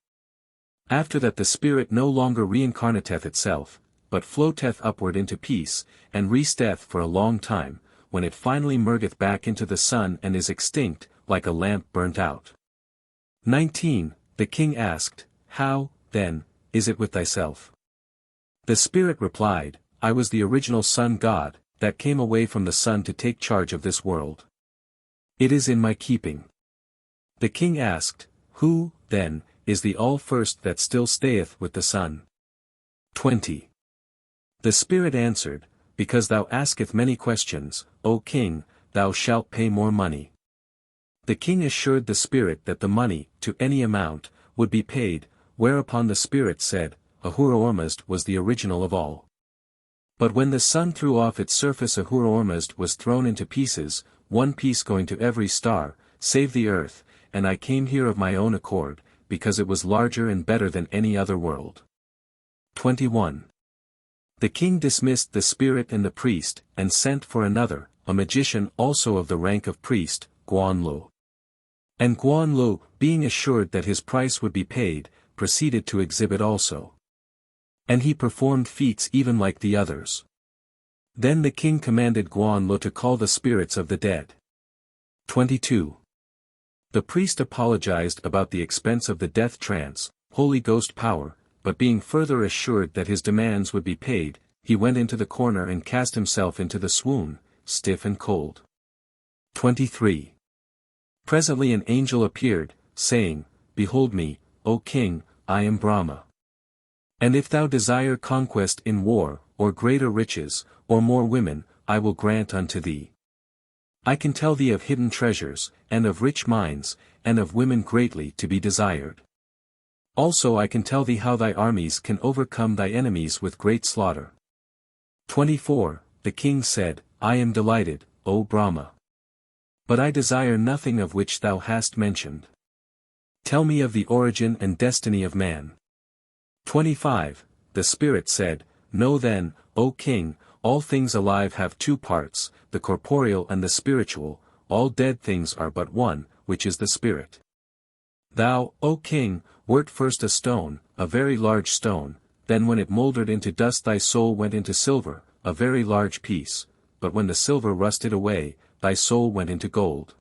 After that the spirit no longer reincarnateth itself, but floateth upward into peace, and resteth for a long time, when it finally mergeth back into the sun and is extinct, like a lamp burnt out. 19. The king asked, How, then, is it with thyself? The spirit replied, I was the original sun god, that came away from the sun to take charge of this world. It is in my keeping. The king asked, Who, then, is the all-first that still stayeth with the sun? 20. The spirit answered, Because thou asketh many questions, O king, thou shalt pay more money. The king assured the spirit that the money, to any amount, would be paid, whereupon the spirit said, Ahura-Ormazd was the original of all. But when the sun threw off its surface, Ahura-Ormazd was thrown into pieces, one piece going to every star, save the earth, and I came here of my own accord, because it was larger and better than any other world. 21. The king dismissed the spirit and the priest, and sent for another, a magician also of the rank of priest, Guanlu. And Guanlu, being assured that his price would be paid, proceeded to exhibit also. And he performed feats even like the others. Then the king commanded Guanlu to call the spirits of the dead. 22. The priest apologized about the expense of the death trance, Holy Ghost power, but being further assured that his demands would be paid, he went into the corner and cast himself into the swoon, stiff and cold. 23. Presently an angel appeared, saying, Behold me, O king, I am Brahma. And if thou desire conquest in war, or greater riches, or more women, I will grant unto thee. I can tell thee of hidden treasures, and of rich mines, and of women greatly to be desired. Also I can tell thee how thy armies can overcome thy enemies with great slaughter. 24. The king said, I am delighted, O Brahma. But I desire nothing of which thou hast mentioned. Tell me of the origin and destiny of man. 25. The spirit said, Know then, O king, all things alive have two parts, the corporeal and the spiritual, all dead things are but one, which is the spirit. Thou, O king, wert first a stone, a very large stone, then when it mouldered into dust thy soul went into silver, a very large piece, but when the silver rusted away, thy soul went into gold.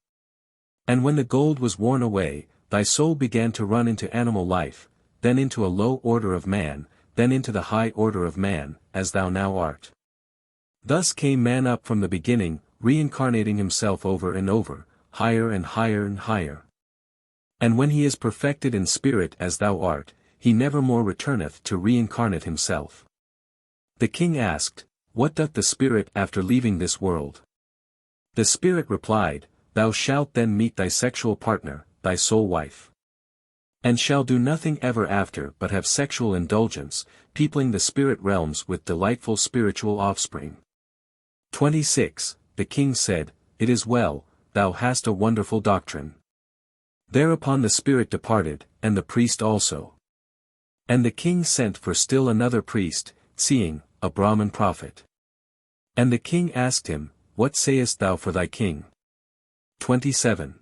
And when the gold was worn away, thy soul began to run into animal life, then into a low order of man, then into the high order of man, as thou now art. Thus came man up from the beginning, reincarnating himself over and over, higher and higher and higher. And when he is perfected in spirit as thou art, he never more returneth to reincarnate himself. The king asked, What doth the spirit after leaving this world? The spirit replied, Thou shalt then meet thy sexual partner, thy soul wife. And shall do nothing ever after but have sexual indulgence, peopling the spirit realms with delightful spiritual offspring. 26. The king said, It is well, thou hast a wonderful doctrine. Thereupon the spirit departed, and the priest also. And the king sent for still another priest, seeing, a Brahmin prophet. And the king asked him, What sayest thou for thy king? 27.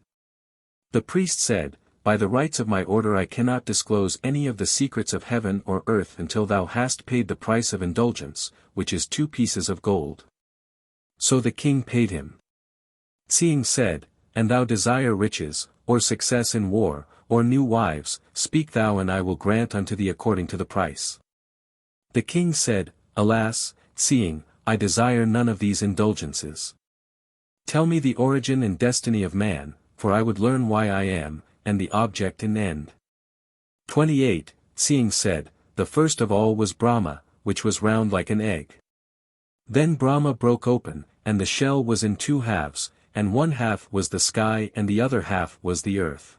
The priest said, By the rights of my order I cannot disclose any of the secrets of heaven or earth until thou hast paid the price of indulgence, which is 2 pieces of gold. So the king paid him. Seeing said, And thou desire riches, or success in war, or new wives, speak thou and I will grant unto thee according to the price. The king said, Alas, seeing, I desire none of these indulgences. Tell me the origin and destiny of man, for I would learn why I am, and the object and end. 28. Seeing said, The first of all was Brahma, which was round like an egg. Then Brahma broke open, and the shell was in two halves, and one half was the sky and the other half was the earth.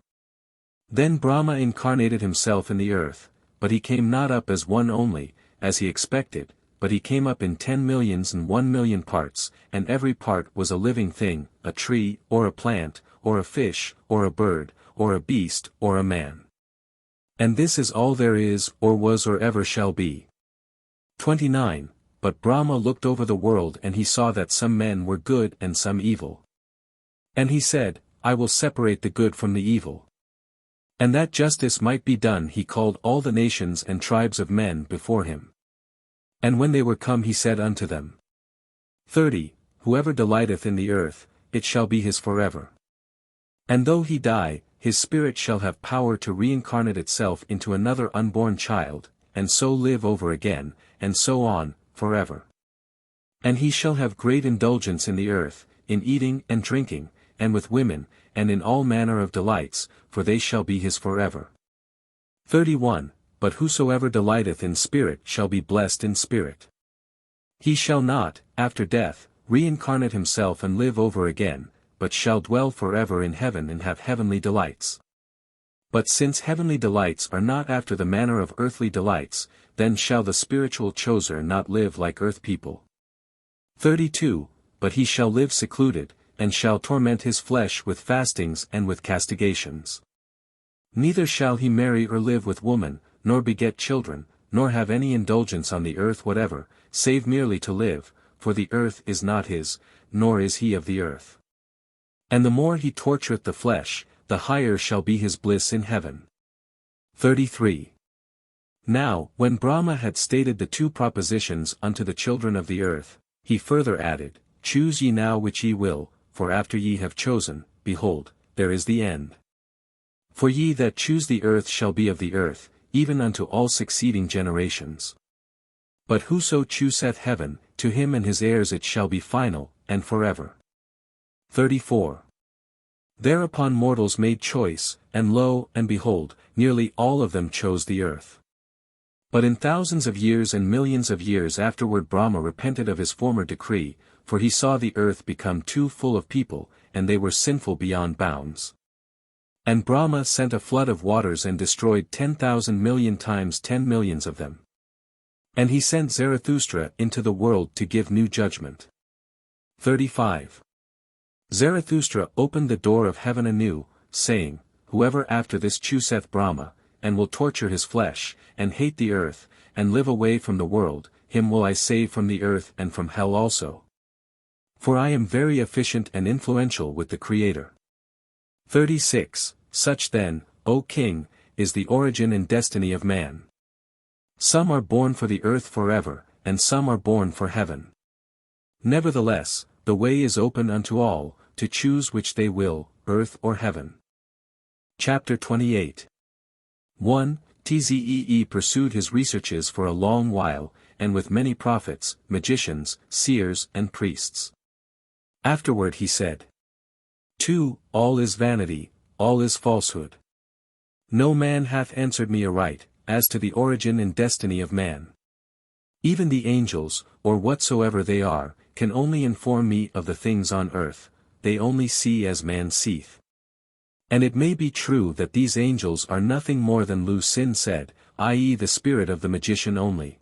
Then Brahma incarnated himself in the earth, but he came not up as one only, as he expected, but he came up in 10 millions and 1 million parts, and every part was a living thing, a tree, or a plant, or a fish, or a bird, or a beast, or a man. And this is all there is, or was, or ever shall be. 29. But Brahma looked over the world and he saw that some men were good and some evil. And he said, I will separate the good from the evil. And that justice might be done he called all the nations and tribes of men before him. And when they were come he said unto them. 30. Whoever delighteth in the earth, it shall be his forever. And though he die, his spirit shall have power to reincarnate itself into another unborn child, and so live over again, and so on, forever. And he shall have great indulgence in the earth, in eating and drinking, and with women, and in all manner of delights, for they shall be his forever. 31. But whosoever delighteth in spirit shall be blessed in spirit. He shall not, after death, reincarnate himself and live over again, but shall dwell forever in heaven and have heavenly delights. But since heavenly delights are not after the manner of earthly delights, then shall the spiritual choser not live like earth people. 32. But he shall live secluded, and shall torment his flesh with fastings and with castigations. Neither shall he marry or live with woman, nor beget children, nor have any indulgence on the earth whatever, save merely to live, for the earth is not his, nor is he of the earth. And the more he tortureth the flesh, the higher shall be his bliss in heaven. 33. Now, when Brahma had stated the two propositions unto the children of the earth, he further added, Choose ye now which ye will, for after ye have chosen, behold, there is the end. For ye that choose the earth shall be of the earth, even unto all succeeding generations. But whoso chooseth heaven, to him and his heirs it shall be final, and forever. 34. Thereupon mortals made choice, and lo, and behold, nearly all of them chose the earth. But in thousands of years and millions of years afterward Brahma repented of his former decree, for he saw the earth become too full of people, and they were sinful beyond bounds. And Brahma sent a flood of waters and destroyed 10,000 million times 10 millions of them. And he sent Zarathustra into the world to give new judgment. 35. Zarathustra opened the door of heaven anew, saying, Whoever after this chooseth Brahma, and will torture his flesh, and hate the earth, and live away from the world, him will I save from the earth and from hell also. For I am very efficient and influential with the Creator. 36. Such then, O King, is the origin and destiny of man. Some are born for the earth forever, and some are born for heaven. Nevertheless, the way is open unto all, to choose which they will, earth or heaven. Chapter 28. 1. Tzee pursued his researches for a long while, and with many prophets, magicians, seers and priests. Afterward he said. 2. All is vanity, all is falsehood. No man hath answered me aright, as to the origin and destiny of man. Even the angels, or whatsoever they are, can only inform me of the things on earth, they only see as man seeth. And it may be true that these angels are nothing more than Lu Sin said, i.e. the spirit of the magician only.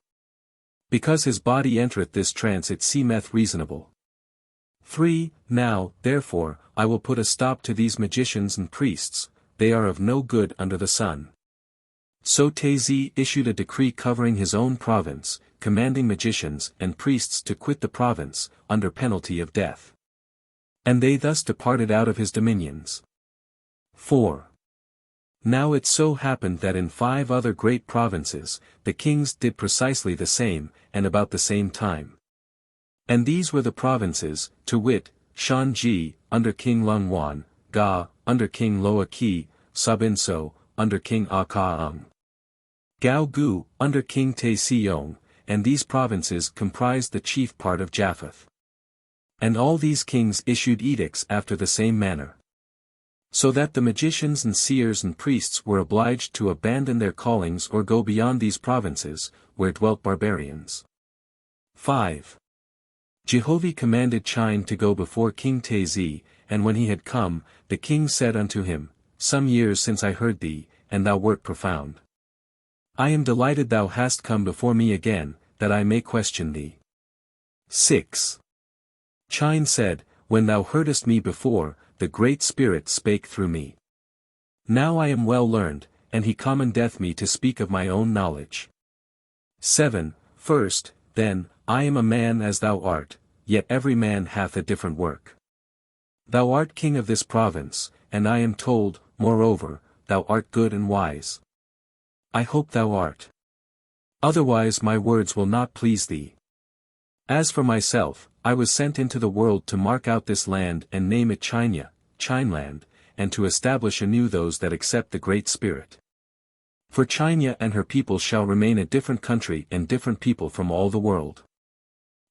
Because his body entereth this trance it seemeth reasonable. 3. Now, therefore, I will put a stop to these magicians and priests, they are of no good under the sun. So Tzee issued a decree covering his own province, commanding magicians and priests to quit the province, under penalty of death. And they thus departed out of his dominions. 4. Now it so happened that in 5 other great provinces, the kings did precisely the same, and about the same time. And these were the provinces, to wit, Shanji, under King Lungwan, Ga, under King Loa Ki, Sabinso, under King Akaang, Gao Gu, under King Te Seong, and these provinces comprised the chief part of Japheth. And all these kings issued edicts after the same manner. So that the magicians and seers and priests were obliged to abandon their callings or go beyond these provinces, where dwelt barbarians. 5. Jehovih commanded Chine to go before King Tezi, and when he had come, the king said unto him, Some years since I heard thee, and thou wert profound. I am delighted thou hast come before me again, that I may question thee. 6. Chine said, When thou heardest me before, the Great Spirit spake through me. Now I am well learned, and he commendeth me to speak of my own knowledge. 7. First, then, I am a man as thou art, yet every man hath a different work. Thou art king of this province, and I am told, moreover, thou art good and wise. I hope thou art. Otherwise my words will not please thee. As for myself, I was sent into the world to mark out this land and name it Chinya, Chineland, and to establish anew those that accept the Great Spirit. For Chinya and her people shall remain a different country and different people from all the world.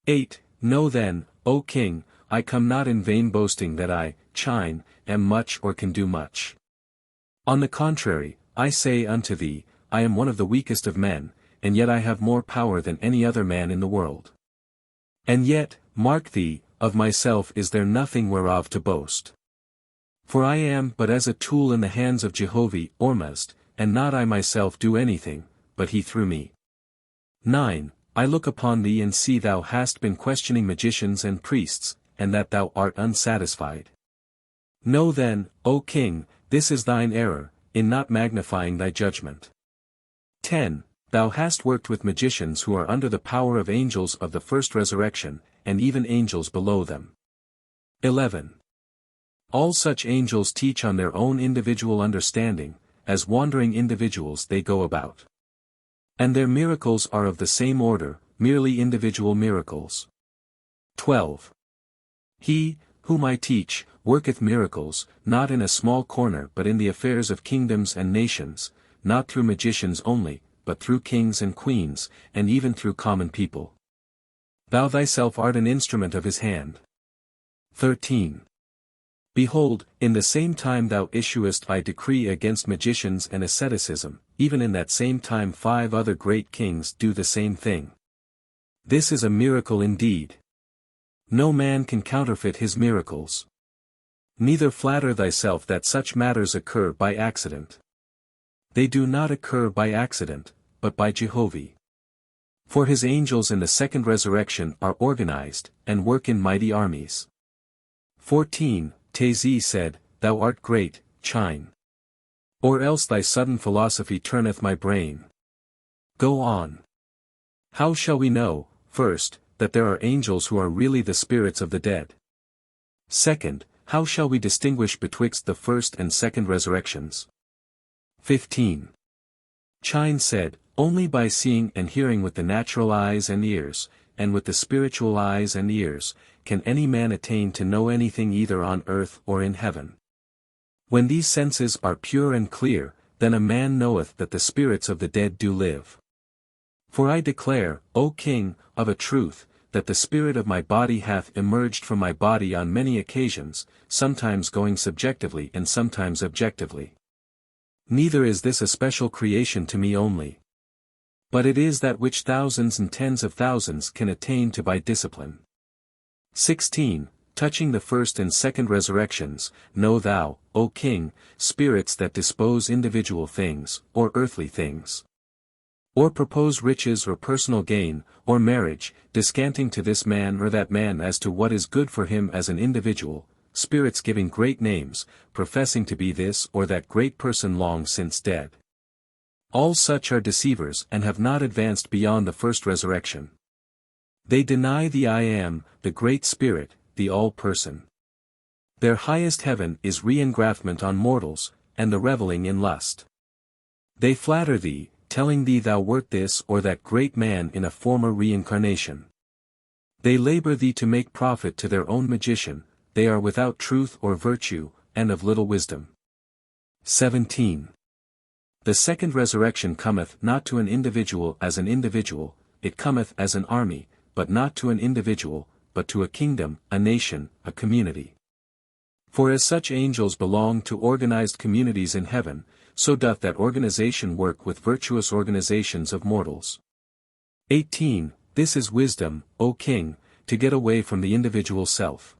8. Know then, O king, I come not in vain boasting that I, Chine, am much or can do much. On the contrary, I say unto thee, I am one of the weakest of men, and yet I have more power than any other man in the world. And yet, mark thee, of myself is there nothing whereof to boast. For I am but as a tool in the hands of Jehovih Ormazd, and not I myself do anything, but he through me. 9. I look upon thee and see thou hast been questioning magicians and priests, and that thou art unsatisfied. Know then, O king, this is thine error, in not magnifying thy judgment. 10. Thou hast worked with magicians who are under the power of angels of the first resurrection, and even angels below them. 11. All such angels teach on their own individual understanding, as wandering individuals they go about. And their miracles are of the same order, merely individual miracles. 12. He, whom I teach, worketh miracles, not in a small corner but in the affairs of kingdoms and nations, not through magicians only, but through kings and queens, and even through common people. Thou thyself art an instrument of his hand. 13. Behold, in the same time thou issuest thy decree against magicians and asceticism, even in that same time 5 other great kings do the same thing. This is a miracle indeed. No man can counterfeit his miracles. Neither flatter thyself that such matters occur by accident. They do not occur by accident, but by Jehovih. For his angels in the second resurrection are organized, and work in mighty armies. 14. Tezi said, Thou art great, Chine. Or else thy sudden philosophy turneth my brain. Go on. How shall we know, first, that there are angels who are really the spirits of the dead? Second, how shall we distinguish betwixt the first and second resurrections? 15. Chine said, Only by seeing and hearing with the natural eyes and ears, and with the spiritual eyes and ears, can any man attain to know anything either on earth or in heaven. When these senses are pure and clear, then a man knoweth that the spirits of the dead do live. For I declare, O king, of a truth, that the spirit of my body hath emerged from my body on many occasions, sometimes going subjectively and sometimes objectively. Neither is this a special creation to me only. But it is that which thousands and tens of thousands can attain to by discipline. 16. Touching the first and second resurrections, know thou, O king, spirits that dispose individual things, or earthly things. Or propose riches or personal gain, or marriage, descanting to this man or that man as to what is good for him as an individual, spirits giving great names, professing to be this or that great person long since dead. All such are deceivers and have not advanced beyond the first resurrection. They deny the I Am, the Great Spirit, the All-Person. Their highest heaven is re-engraftment on mortals, and the reveling in lust. They flatter thee, telling thee thou wert this or that great man in a former reincarnation. They labor thee to make profit to their own magician, they are without truth or virtue, and of little wisdom. 17. The second resurrection cometh not to an individual as an individual, it cometh as an army, but not to an individual, but to a kingdom, a nation, a community. For as such angels belong to organized communities in heaven, so doth that organization work with virtuous organizations of mortals. 18. This is wisdom, O king, to get away from the individual self.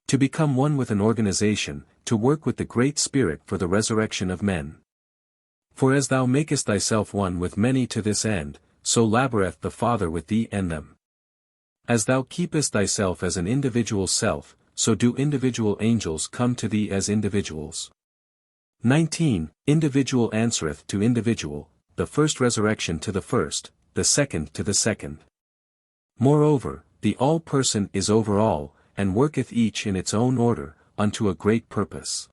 To become one with an organization, to work with the Great Spirit for the resurrection of men. For as thou makest thyself one with many to this end, so laboureth the Father with thee and them. As thou keepest thyself as an individual self, so do individual angels come to thee as individuals. 19. Individual answereth to individual, the first resurrection to the first, the second to the second. Moreover, the all-person is over all, and worketh each in its own order, unto a great purpose.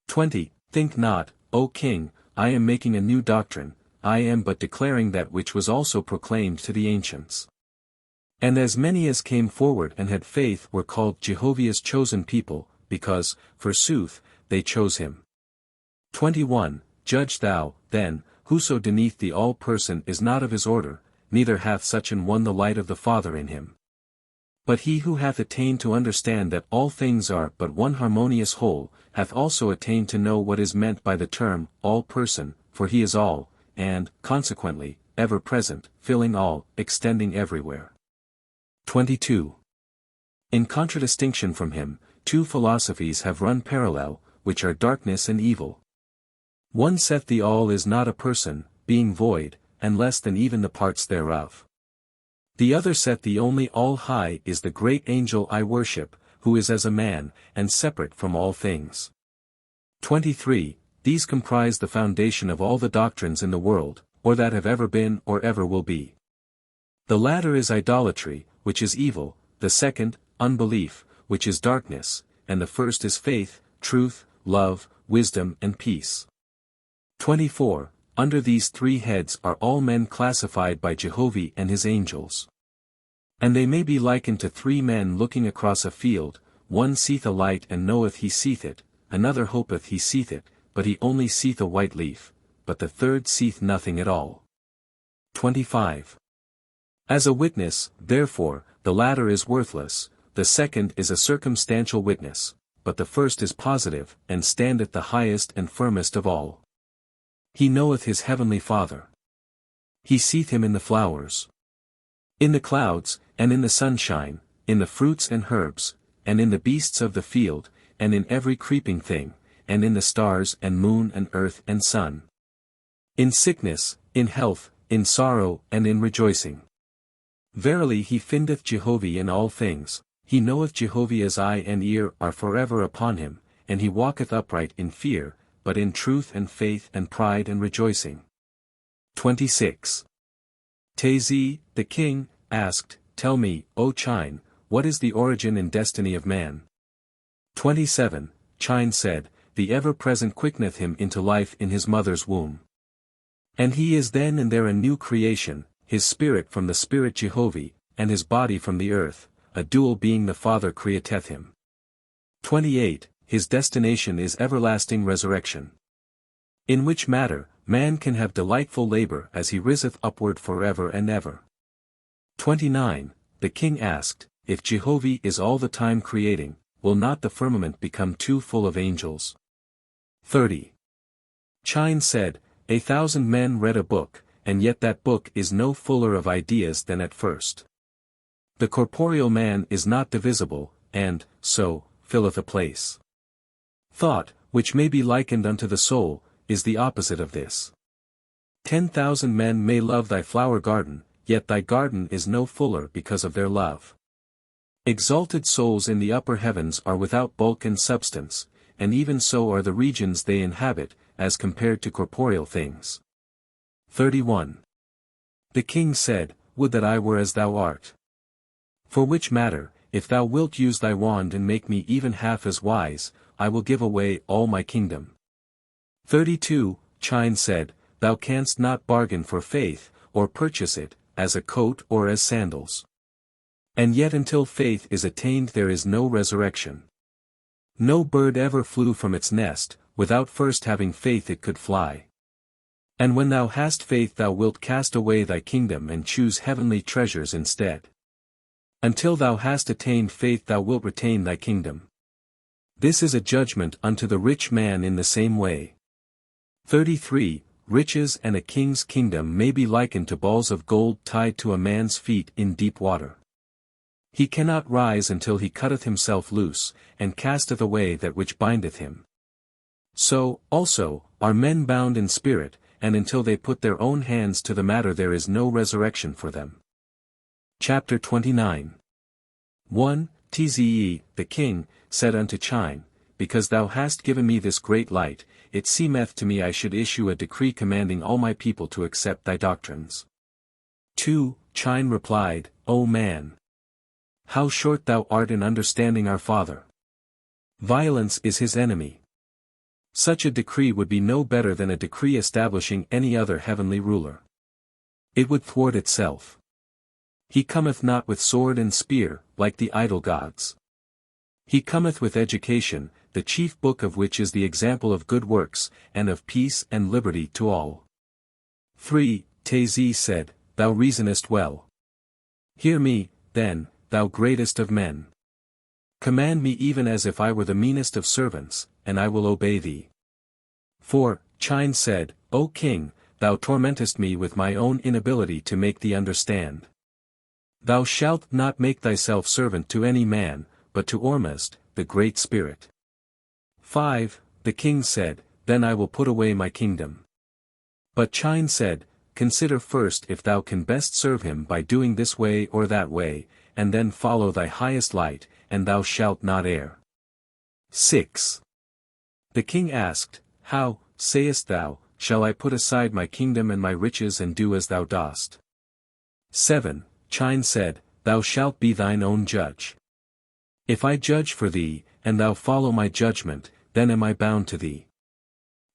20. Think not, O king, I am making a new doctrine, I am but declaring that which was also proclaimed to the ancients. And as many as came forward and had faith were called Jehovah's chosen people, because, forsooth, they chose him. 21. Judge thou, then, whoso beneath the all-person is not of his order, neither hath such an one the light of the Father in him. But he who hath attained to understand that all things are but one harmonious whole, hath also attained to know what is meant by the term, all-person, for he is all, and, consequently, ever-present, filling all, extending everywhere. 22. In contradistinction from him, two philosophies have run parallel, which are darkness and evil. One saith the all is not a person, being void, and less than even the parts thereof. The other saith the only all high is the great angel I worship, who is as a man, and separate from all things. 23. These comprise the foundation of all the doctrines in the world, or that have ever been or ever will be. The latter is idolatry, which is evil, the second, unbelief, which is darkness, and the first is faith, truth, love, wisdom and peace. 24. Under these three heads are all men classified by Jehovah and his angels. And they may be likened to three men looking across a field, one seeth a light and knoweth he seeth it, another hopeth he seeth it, but he only seeth a white leaf, but the third seeth nothing at all. 25. As a witness, therefore, the latter is worthless, the second is a circumstantial witness, but the first is positive, and standeth the highest and firmest of all. He knoweth his heavenly Father. He seeth him in the flowers, in the clouds, and in the sunshine, in the fruits and herbs, and in the beasts of the field, and in every creeping thing, and in the stars and moon and earth and sun. In sickness, in health, in sorrow and in rejoicing. Verily he findeth Jehovah in all things, he knoweth Jehovah as eye and ear are forever upon him, and he walketh upright in fear, but in truth and faith and pride and rejoicing. 26. Tazi, the king, asked, Tell me, O Chine, what is the origin and destiny of man? 27. Chine said, The ever-present quickeneth him into life in his mother's womb. And he is then and there a new creation, his spirit from the spirit Jehovah, and his body from the earth, a dual being the Father createth him. 28. His destination is everlasting resurrection. In which matter, man can have delightful labor as he riseth upward forever and ever. 29. The king asked, If Jehovah is all the time creating, will not the firmament become too full of angels? 30. Chine said, 1,000 men read a book, and yet that book is no fuller of ideas than at first. The corporeal man is not divisible, and, so, filleth a place. Thought, which may be likened unto the soul, is the opposite of this. 10,000 men may love thy flower garden, yet thy garden is no fuller because of their love. Exalted souls in the upper heavens are without bulk and substance, and even so are the regions they inhabit, as compared to corporeal things. 31. The king said, Would that I were as thou art. For which matter, if thou wilt use thy wand and make me even half as wise, I will give away all my kingdom. 32. Chine said, Thou canst not bargain for faith, or purchase it, as a coat or as sandals. And yet until faith is attained there is no resurrection. No bird ever flew from its nest, without first having faith it could fly. And when thou hast faith thou wilt cast away thy kingdom and choose heavenly treasures instead. Until thou hast attained faith thou wilt retain thy kingdom. This is a judgment unto the rich man in the same way. 33. Riches and a king's kingdom may be likened to balls of gold tied to a man's feet in deep water. He cannot rise until he cutteth himself loose, and casteth away that which bindeth him. So, also, are men bound in spirit, and until they put their own hands to the matter there is no resurrection for them. Chapter 29. 1. Tze, the king, said unto Chine, Because thou hast given me this great light, it seemeth to me I should issue a decree commanding all my people to accept thy doctrines. 2. Chine replied, O man! How short thou art in understanding our father! Violence is his enemy. Such a decree would be no better than a decree establishing any other heavenly ruler. It would thwart itself. He cometh not with sword and spear, like the idol gods. He cometh with education, the chief book of which is the example of good works, and of peace and liberty to all. 3. Tze said, Thou reasonest well. Hear me, then, thou greatest of men. Command me even as if I were the meanest of servants, and I will obey thee. 4. Chine said, O king, thou tormentest me with my own inability to make thee understand. Thou shalt not make thyself servant to any man, but to Oahspe, the great spirit. 5. The king said, Then I will put away my kingdom. But Chine said, Consider first if thou can best serve him by doing this way or that way, and then follow thy highest light, and thou shalt not err. 6. The king asked, How, sayest thou, shall I put aside my kingdom and my riches and do as thou dost? 7. Chine said, Thou shalt be thine own judge. If I judge for thee, and thou follow my judgment, then am I bound to thee.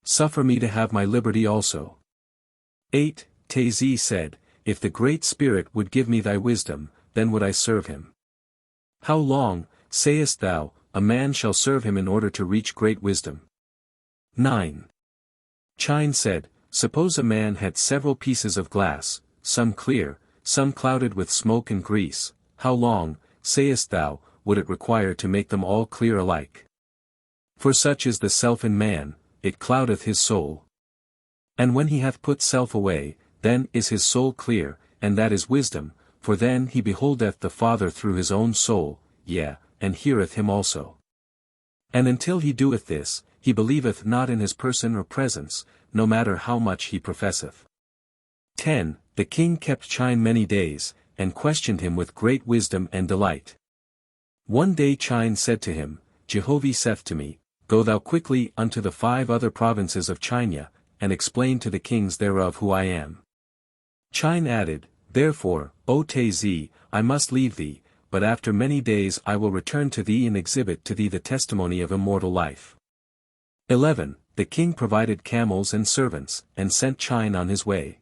Suffer me to have my liberty also. 8. Tze said, If the Great Spirit would give me thy wisdom, then would I serve him. How long, sayest thou, a man shall serve him in order to reach great wisdom? 9. Chine said, Suppose a man had several pieces of glass, some clear, some clouded with smoke and grease, how long, sayest thou, would it require to make them all clear alike? For such is the self in man, it cloudeth his soul. And when he hath put self away, then is his soul clear, and that is wisdom, for then he beholdeth the Father through his own soul, yea, and heareth him also. And until he doeth this, he believeth not in his person or presence, no matter how much he professeth. 10. The king kept Chine many days, and questioned him with great wisdom and delight. One day Chine said to him, Jehovih saith to me, Go thou quickly unto the 5 other provinces of China, and explain to the kings thereof who I am. Chine added, Therefore, O Tze, I must leave thee, but after many days I will return to thee and exhibit to thee the testimony of immortal life. 11. The king provided camels and servants, and sent Chine on his way.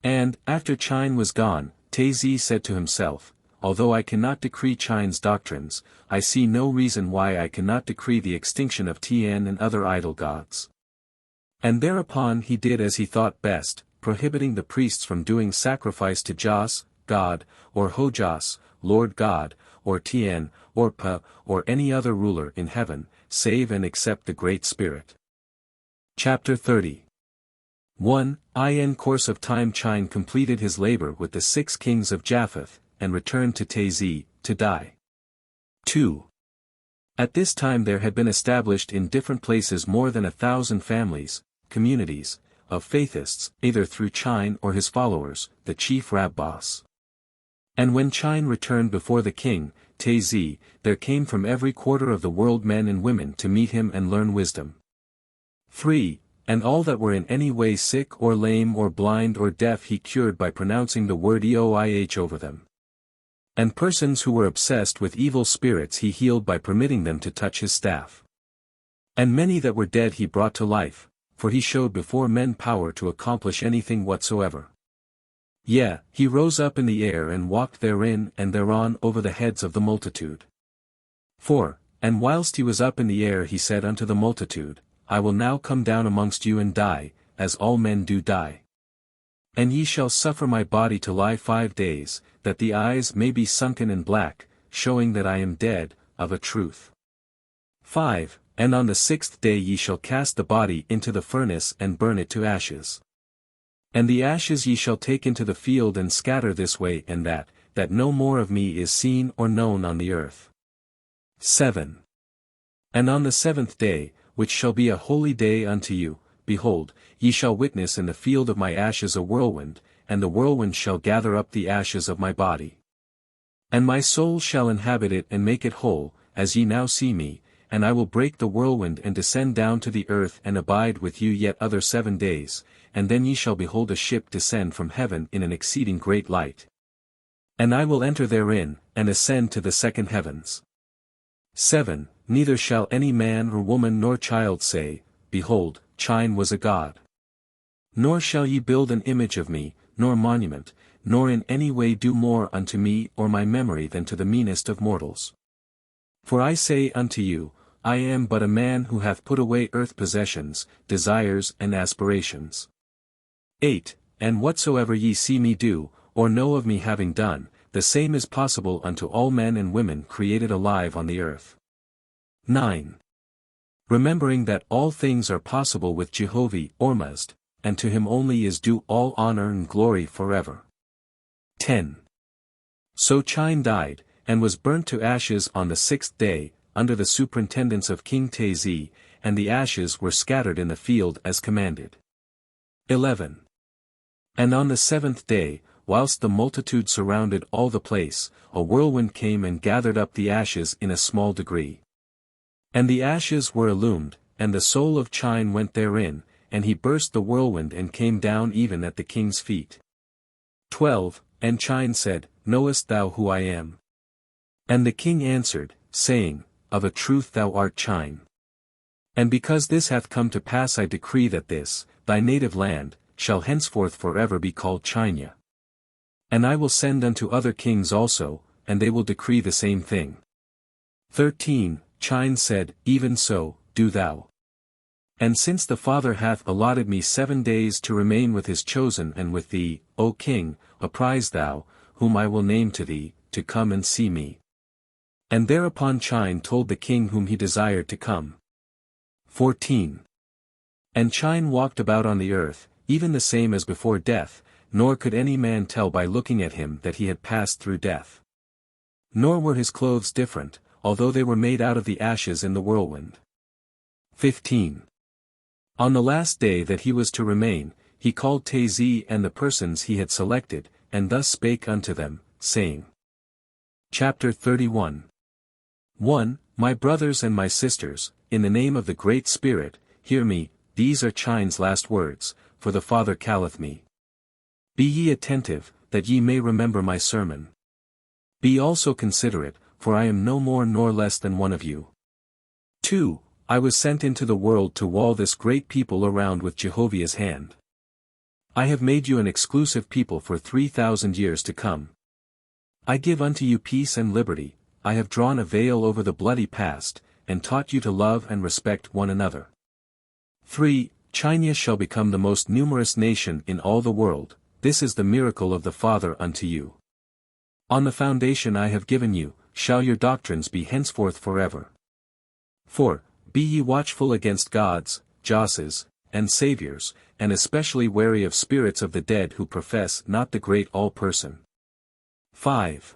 And, after Chine was gone, Tze said to himself, Although I cannot decree Chine's doctrines, I see no reason why I cannot decree the extinction of Tien and other idol gods. And thereupon he did as he thought best, prohibiting the priests from doing sacrifice to Jas, God, or Hojas, Lord God, or Tien, or Pa, or any other ruler in heaven, save and except the Great Spirit. Chapter 30. 1. In course of time Chine completed his labor with the 6 kings of Japheth, and returned to Tze, to die. 2. At this time there had been established in different places more than 1,000 families, communities, of Faithists, either through Chine or his followers, the chief rabbis. And when Chine returned before the king, Tze, there came from every quarter of the world men and women to meet him and learn wisdom. 3. And all that were in any way sick or lame or blind or deaf he cured by pronouncing the word Eoih over them. And persons who were obsessed with evil spirits he healed by permitting them to touch his staff. And many that were dead he brought to life, for he showed before men power to accomplish anything whatsoever. Yea, he rose up in the air and walked therein and thereon over the heads of the multitude. 4. And whilst he was up in the air he said unto the multitude, I will now come down amongst you and die, as all men do die. And ye shall suffer my body to lie 5 days, that the eyes may be sunken and black, showing that I am dead, of a truth. 5. And on the 6th day ye shall cast the body into the furnace and burn it to ashes. And the ashes ye shall take into the field and scatter this way and that, that no more of me is seen or known on the earth. 7. And on the 7th day, which shall be a holy day unto you, behold, ye shall witness in the field of my ashes a whirlwind, and the whirlwind shall gather up the ashes of my body. And my soul shall inhabit it and make it whole, as ye now see me, and I will break the whirlwind and descend down to the earth and abide with you yet other 7 days, and then ye shall behold a ship descend from heaven in an exceeding great light. And I will enter therein, and ascend to the second heavens. 7. Neither shall any man or woman nor child say, Behold, Chine was a god. Nor shall ye build an image of me, nor monument, nor in any way do more unto me or my memory than to the meanest of mortals. For I say unto you, I am but a man who hath put away earth possessions, desires and aspirations. 8. And whatsoever ye see me do, or know of me having done, the same is possible unto all men and women created alive on the earth. 9. Remembering that all things are possible with Jehovih Ormazd, and to him only is due all honor and glory forever. 10. So Chine died, and was burnt to ashes on the 6th day, under the superintendence of King Tezi, and the ashes were scattered in the field as commanded. 11. And on the 7th day, whilst the multitude surrounded all the place, a whirlwind came and gathered up the ashes in a small degree. And the ashes were illumined, and the soul of Chine went therein, and he burst the whirlwind and came down even at the king's feet. 12. And Chine said, Knowest thou who I am? And the king answered, saying, Of a truth thou art Chine. And because this hath come to pass I decree that this, thy native land, shall henceforth forever be called China. And I will send unto other kings also, and they will decree the same thing. 13. Chine said, Even so, do thou. And since the Father hath allotted me 7 days to remain with his chosen and with thee, O king, apprise thou, whom I will name to thee, to come and see me. And thereupon Chine told the king whom he desired to come. 14. And Chine walked about on the earth, even the same as before death, nor could any man tell by looking at him that he had passed through death. Nor were his clothes different, although they were made out of the ashes in the whirlwind. 15. On the last day that he was to remain, he called Tezi and the persons he had selected, and thus spake unto them, saying. Chapter 31. 1. My brothers and my sisters, in the name of the Great Spirit, hear me, these are Chine's last words, for the Father calleth me. Be ye attentive, that ye may remember my sermon. Be also considerate, for I am no more nor less than one of you. 2. I was sent into the world to wall this great people around with Jehovah's hand. I have made you an exclusive people for 3,000 years to come. I give unto you peace and liberty, I have drawn a veil over the bloody past, and taught you to love and respect one another. 3. China shall become the most numerous nation in all the world, this is the miracle of the Father unto you. On the foundation I have given you, shall your doctrines be henceforth forever. 4. Be ye watchful against gods, josses, and saviors, and especially wary of spirits of the dead who profess not the great all-person. 5.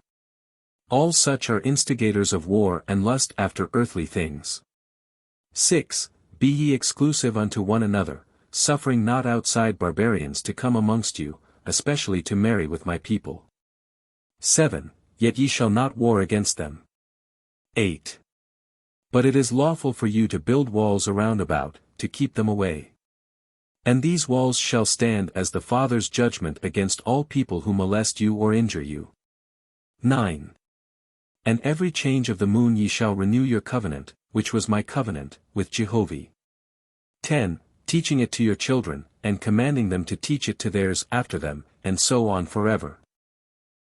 All such are instigators of war and lust after earthly things. 6. Be ye exclusive unto one another, suffering not outside barbarians to come amongst you, especially to marry with my people. 7. Yet ye shall not war against them. 8. But it is lawful for you to build walls around about, to keep them away. And these walls shall stand as the Father's judgment against all people who molest you or injure you. 9. And every change of the moon ye shall renew your covenant, which was my covenant, with Jehovah. 10. Teaching it to your children, and commanding them to teach it to theirs after them, and so on forever.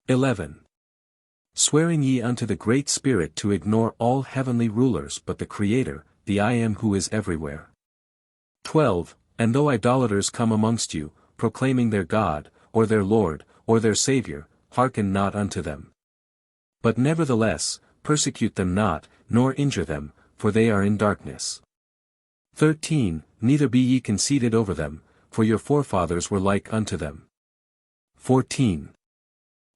11. Swearing ye unto the Great Spirit to ignore all heavenly rulers but the Creator, the I Am who is everywhere. 12. And though idolaters come amongst you, proclaiming their God, or their Lord, or their Saviour, hearken not unto them. But nevertheless, persecute them not, nor injure them, for they are in darkness. 13. Neither be ye conceited over them, for your forefathers were like unto them. 14.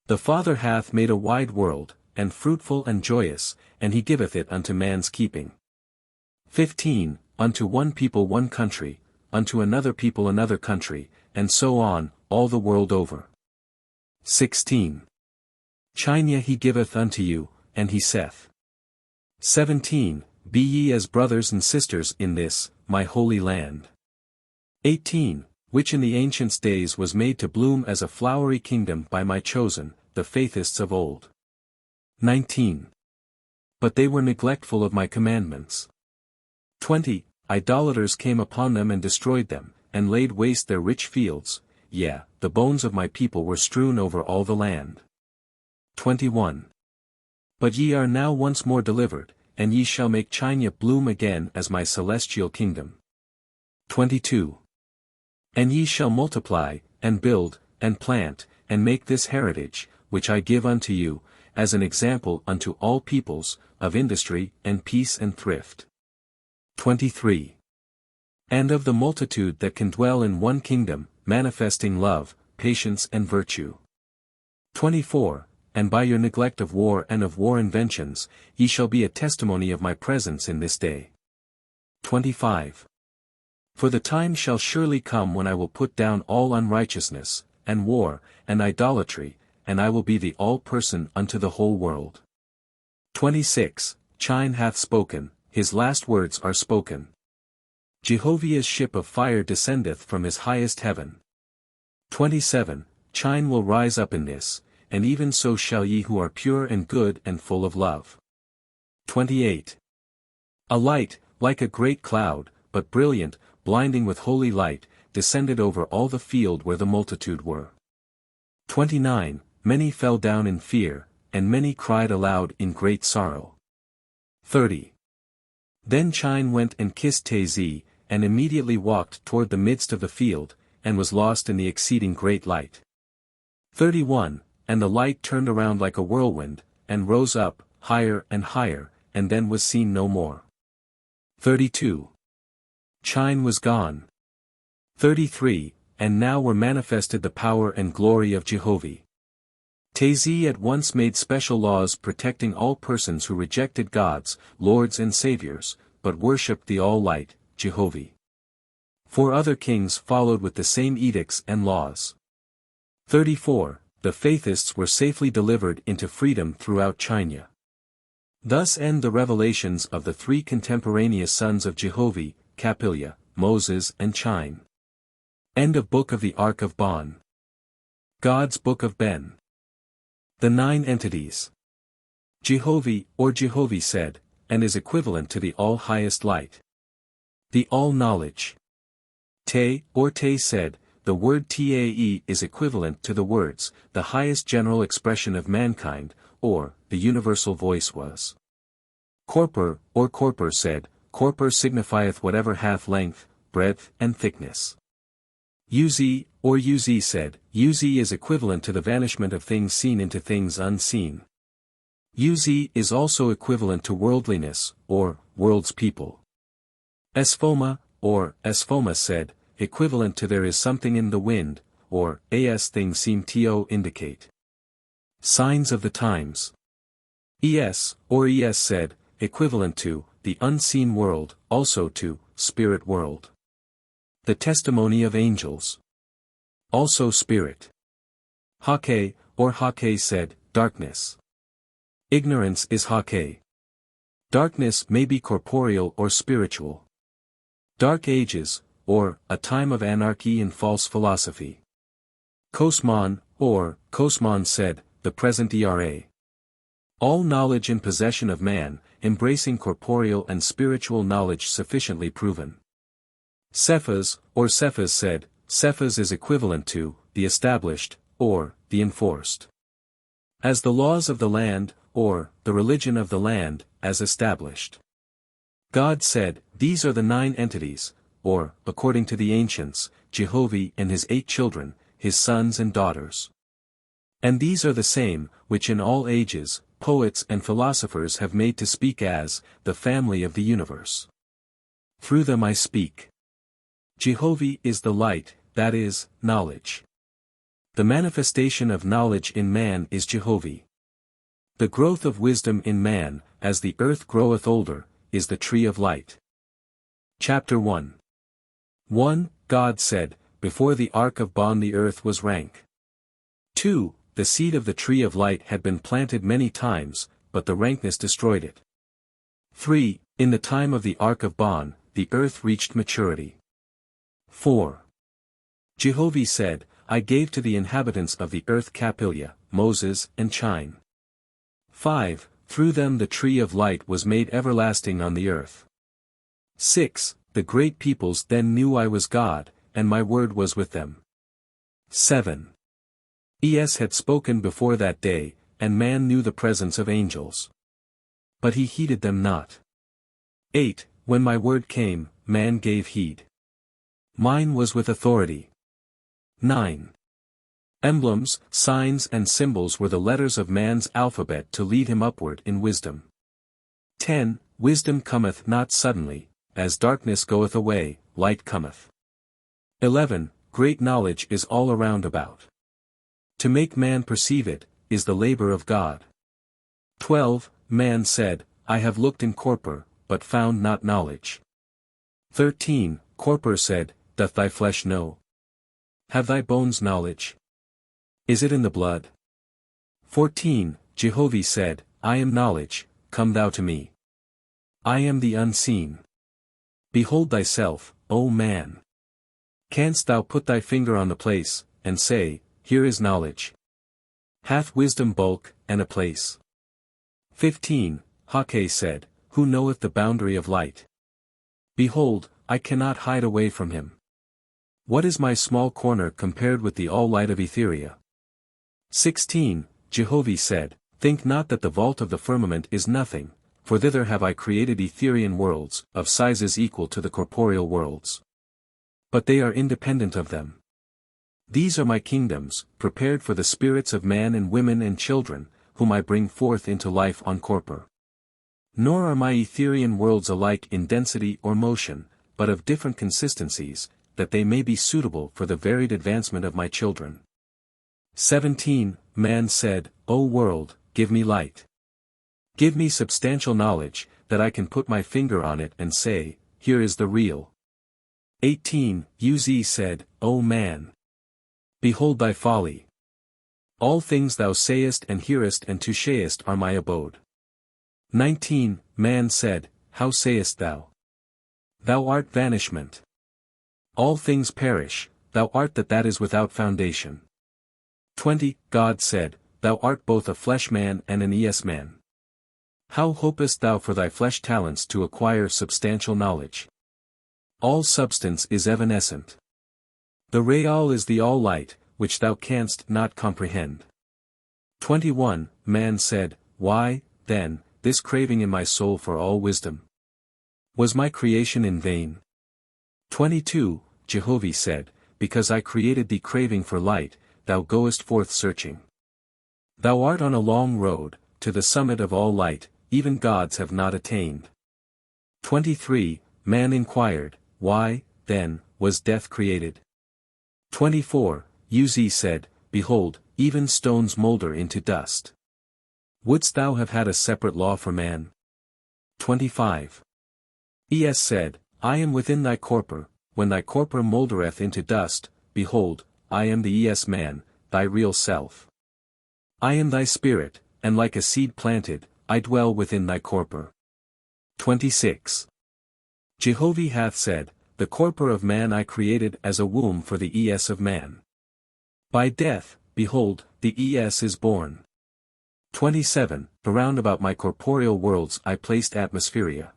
The Father hath made a wide world, and fruitful and joyous, and he giveth it unto man's keeping. 15. Unto one people one country, unto another people another country, and so on, all the world over. 16. China he giveth unto you, and he saith. 17. Be ye as brothers and sisters in this, my holy land. 18. Which in the ancient days was made to bloom as a flowery kingdom by my chosen, the Faithists of old. 19. But they were neglectful of my commandments. 20. Idolaters came upon them and destroyed them, and laid waste their rich fields, yea, the bones of my people were strewn over all the land. 21. But ye are now once more delivered, and ye shall make China bloom again as my celestial kingdom. 22. And ye shall multiply, and build, and plant, and make this heritage, which I give unto you, as an example unto all peoples, of industry, and peace and thrift. 23. And of the multitude that can dwell in one kingdom, manifesting love, patience and virtue. 24. And by your neglect of war and of war inventions, ye shall be a testimony of my presence in this day. 25. For the time shall surely come when I will put down all unrighteousness, and war, and idolatry, and I will be the all-person unto the whole world. 26. Chine hath spoken, his last words are spoken. Jehovah's ship of fire descendeth from his highest heaven. 27. Chine will rise up in this, and even so shall ye who are pure and good and full of love. 28. A light, like a great cloud, but brilliant, blinding with holy light, descended over all the field where the multitude were. 29. Many fell down in fear, and many cried aloud in great sorrow. 30. Then Chine went and kissed Taizé, and immediately walked toward the midst of the field, and was lost in the exceeding great light. 31. And the light turned around like a whirlwind, and rose up, higher, and then was seen no more. 32. Chine was gone. 33. And now were manifested the power and glory of Jehovah. Taizé at once made special laws protecting all persons who rejected gods, lords and saviors, but worshipped the all-light, Jehovah. 4 other kings followed with the same edicts and laws. 34. The Faithists were safely delivered into freedom throughout China. Thus end the revelations of the 3 contemporaneous sons of Jehovah, Capilla, Moses and Chine. End of Book of the Ark of Bon. God's Book of Ben. The 9 entities. Jehovah, or Jehovah said, and is equivalent to the all-highest light. The all-knowledge. Te, or Te said, the word Tae is equivalent to the words, the highest general expression of mankind, or, the universal voice was. Corpor, or Corpor said, Corpor signifieth whatever hath length, breadth and thickness. Uz, or Uz said, Uz is equivalent to the vanishment of things seen into things unseen. Uz is also equivalent to worldliness, or, world's people. Esphoma, or, Esphoma said, equivalent to there is something in the wind, or, as things seem to indicate. Signs of the times. Es, or Es said, equivalent to, the unseen world, also to, spirit world. The testimony of angels. Also spirit. Hake, or Hake said, darkness. Ignorance is Hake. Darkness may be corporeal or spiritual. Dark ages, or, a time of anarchy and false philosophy. Cosmon, or, Cosmon said, the present era. All knowledge in possession of man, embracing corporeal and spiritual knowledge sufficiently proven. Cephas, or Cephas said, Cephas is equivalent to, the established, or, the enforced. As the laws of the land, or, the religion of the land, as established. God said, these are the 9 entities, or, according to the ancients, Jehovah and his 8 children, his sons and daughters. And these are the same, which in all ages, poets and philosophers have made to speak as, the family of the universe. Through them I speak. Jehovah is the light, that is, knowledge. The manifestation of knowledge in man is Jehovih. The growth of wisdom in man, as the earth groweth older, is the tree of light. Chapter 1. 1. God said, before the ark of Bon the earth was rank. 2. The seed of the tree of light had been planted many times, but the rankness destroyed it. 3. In the time of the ark of Bon, the earth reached maturity. 4. Jehovih said, I gave to the inhabitants of the earth Capillia, Moses, and Chine. 5. Through them the tree of light was made everlasting on the earth. 6. The great peoples then knew I was God, and my word was with them. 7. Es had spoken before that day, and man knew the presence of angels. But he heeded them not. 8. When my word came, man gave heed. Mine was with authority. 9. Emblems, signs and symbols were the letters of man's alphabet to lead him upward in wisdom. 10. Wisdom cometh not suddenly, as darkness goeth away, light cometh. 11. Great knowledge is all around about. To make man perceive it, is the labor of God. 12. Man said, I have looked in Corpor, but found not knowledge. 13. Corpor said, doth thy flesh know? Have thy bones knowledge? Is it in the blood? 14. Jehovih said, I am knowledge, come thou to me. I am the unseen. Behold thyself, O man. Canst thou put thy finger on the place, and say, here is knowledge? Hath wisdom bulk, and a place? 15. Chapte said, who knoweth the boundary of light? Behold, I cannot hide away from him. What is my small corner compared with the all-light of Etheria? 16. Jehovih said, think not that the vault of the firmament is nothing, for thither have I created Etherian worlds, of sizes equal to the corporeal worlds. But they are independent of them. These are my kingdoms, prepared for the spirits of man and women and children, whom I bring forth into life on Corpor. Nor are my Etherian worlds alike in density or motion, but of different consistencies, that they may be suitable for the varied advancement of my children. 17. Man said, O world, give me light. Give me substantial knowledge, that I can put my finger on it and say, here is the real. 18. Uz said, O man. Behold thy folly. All things thou sayest and hearest and touchest are my abode. 19. Man said, how sayest thou? Thou art vanishment. All things perish, thou art that is without foundation. 20. God said, thou art both a flesh man and an es man. How hopest thou for thy flesh talents to acquire substantial knowledge? All substance is evanescent. The real is the all-light, which thou canst not comprehend. 21. Man said, why, then, this craving in my soul for all wisdom? Was my creation in vain? 22. Jehovih said, because I created thee craving for light, thou goest forth searching. Thou art on a long road, to the summit of all light, even gods have not attained. 23. Man inquired, why, then, was death created? 24. Uz said, behold, even stones moulder into dust. Wouldst thou have had a separate law for man? 25. Es said, I am within thy corpor, when thy corpor mouldereth into dust, behold, I am the es man, thy real self. I am thy spirit, and like a seed planted, I dwell within thy corpor. 26. Jehovih hath said, the corpor of man I created as a womb for the es of man. By death, behold, the es is born. 27. Around about my corporeal worlds I placed atmospheria.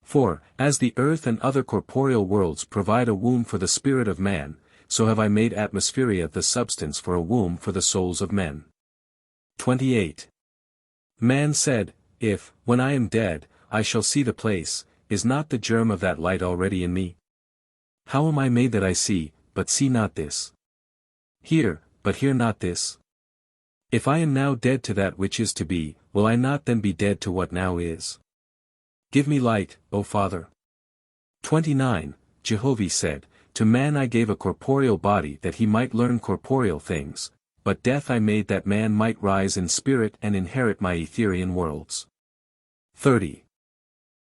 4. As the earth and other corporeal worlds provide a womb for the spirit of man, so have I made atmospheria the substance for a womb for the souls of men. 28. Man said, if, when I am dead, I shall see the place, is not the germ of that light already in me? How am I made that I see, but see not this? Hear, but hear not this? If I am now dead to that which is to be, will I not then be dead to what now is? Give me light, O Father. 29. Jehovih said, To man I gave a corporeal body that he might learn corporeal things, but death I made that man might rise in spirit and inherit my Etherean worlds. 30.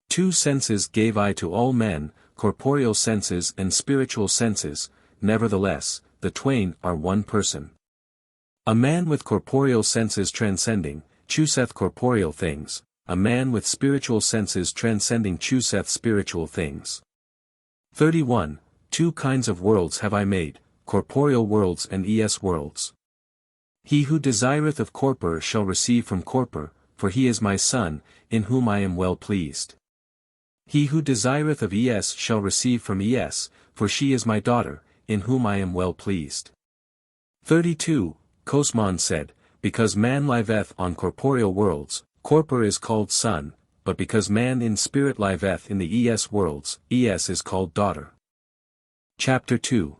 2 senses gave I to all men, corporeal senses and spiritual senses, nevertheless, the twain are one person. A man with corporeal senses transcending, chooseth corporeal things, a man with spiritual senses transcending chooseth spiritual things. 31. 2 kinds of worlds have I made, corporeal worlds and worlds. He who desireth of corpor shall receive from corpor, for he is my son, in whom I am well pleased. He who desireth of shall receive from for she is my daughter, in whom I am well pleased. 32. Cosmon said, because man liveth on corporeal worlds, corpor is called son, but because man in spirit liveth in the worlds, is called daughter. Chapter 2.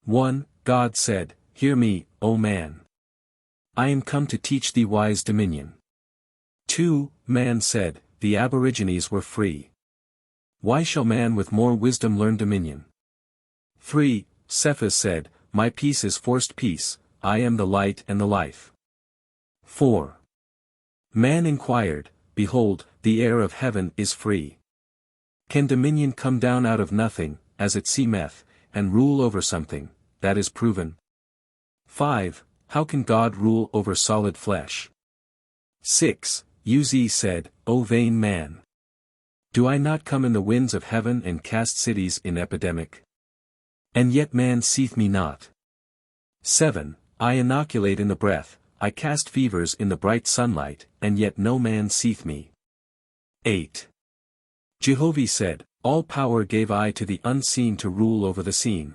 1. God said, Hear me, O man. I am come to teach thee wise dominion. 2. Man said, The aborigines were free. Why shall man with more wisdom learn dominion? 3. Cephas said, My peace is forced peace, I am the light and the life. 4. Man inquired, Behold, the air of heaven is free. Can dominion come down out of nothing, as it seemeth, and rule over something, that is proven? 5. How can God rule over solid flesh? 6. Uz said, O vain man! Do I not come in the winds of heaven and cast cities in epidemic? And yet man seeth me not. 7. I inoculate in the breath, I cast fevers in the bright sunlight, and yet no man seeth me. 8. Jehovih said, All power gave I to the unseen to rule over the seen.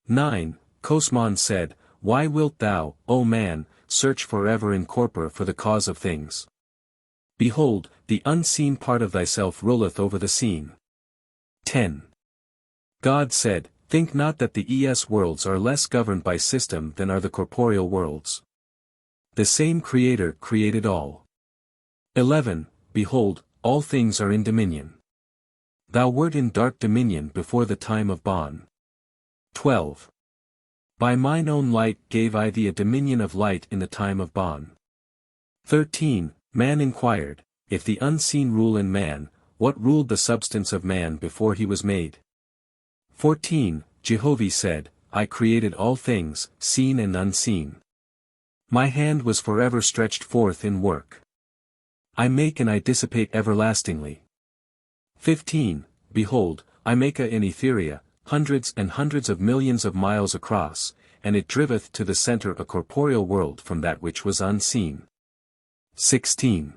9. Cosmon said, Why wilt thou, O man, search forever in corpor for the cause of things? Behold, the unseen part of thyself ruleth over the seen. 10. God said, Think not that the worlds are less governed by system than are the corporeal worlds. The same Creator created all. 11. Behold, all things are in dominion. Thou wert in dark dominion before the time of Bon. 12. By mine own light gave I thee a dominion of light in the time of Bon. 13. Man inquired, If the unseen rule in man, what ruled the substance of man before he was made? 14. Jehovih said, I created all things, seen and unseen. My hand was forever stretched forth in work. I make and I dissipate everlastingly. 15. Behold, I make in Etheria, hundreds and hundreds of millions of miles across, and it driveth to the center a corporeal world from that which was unseen. 16.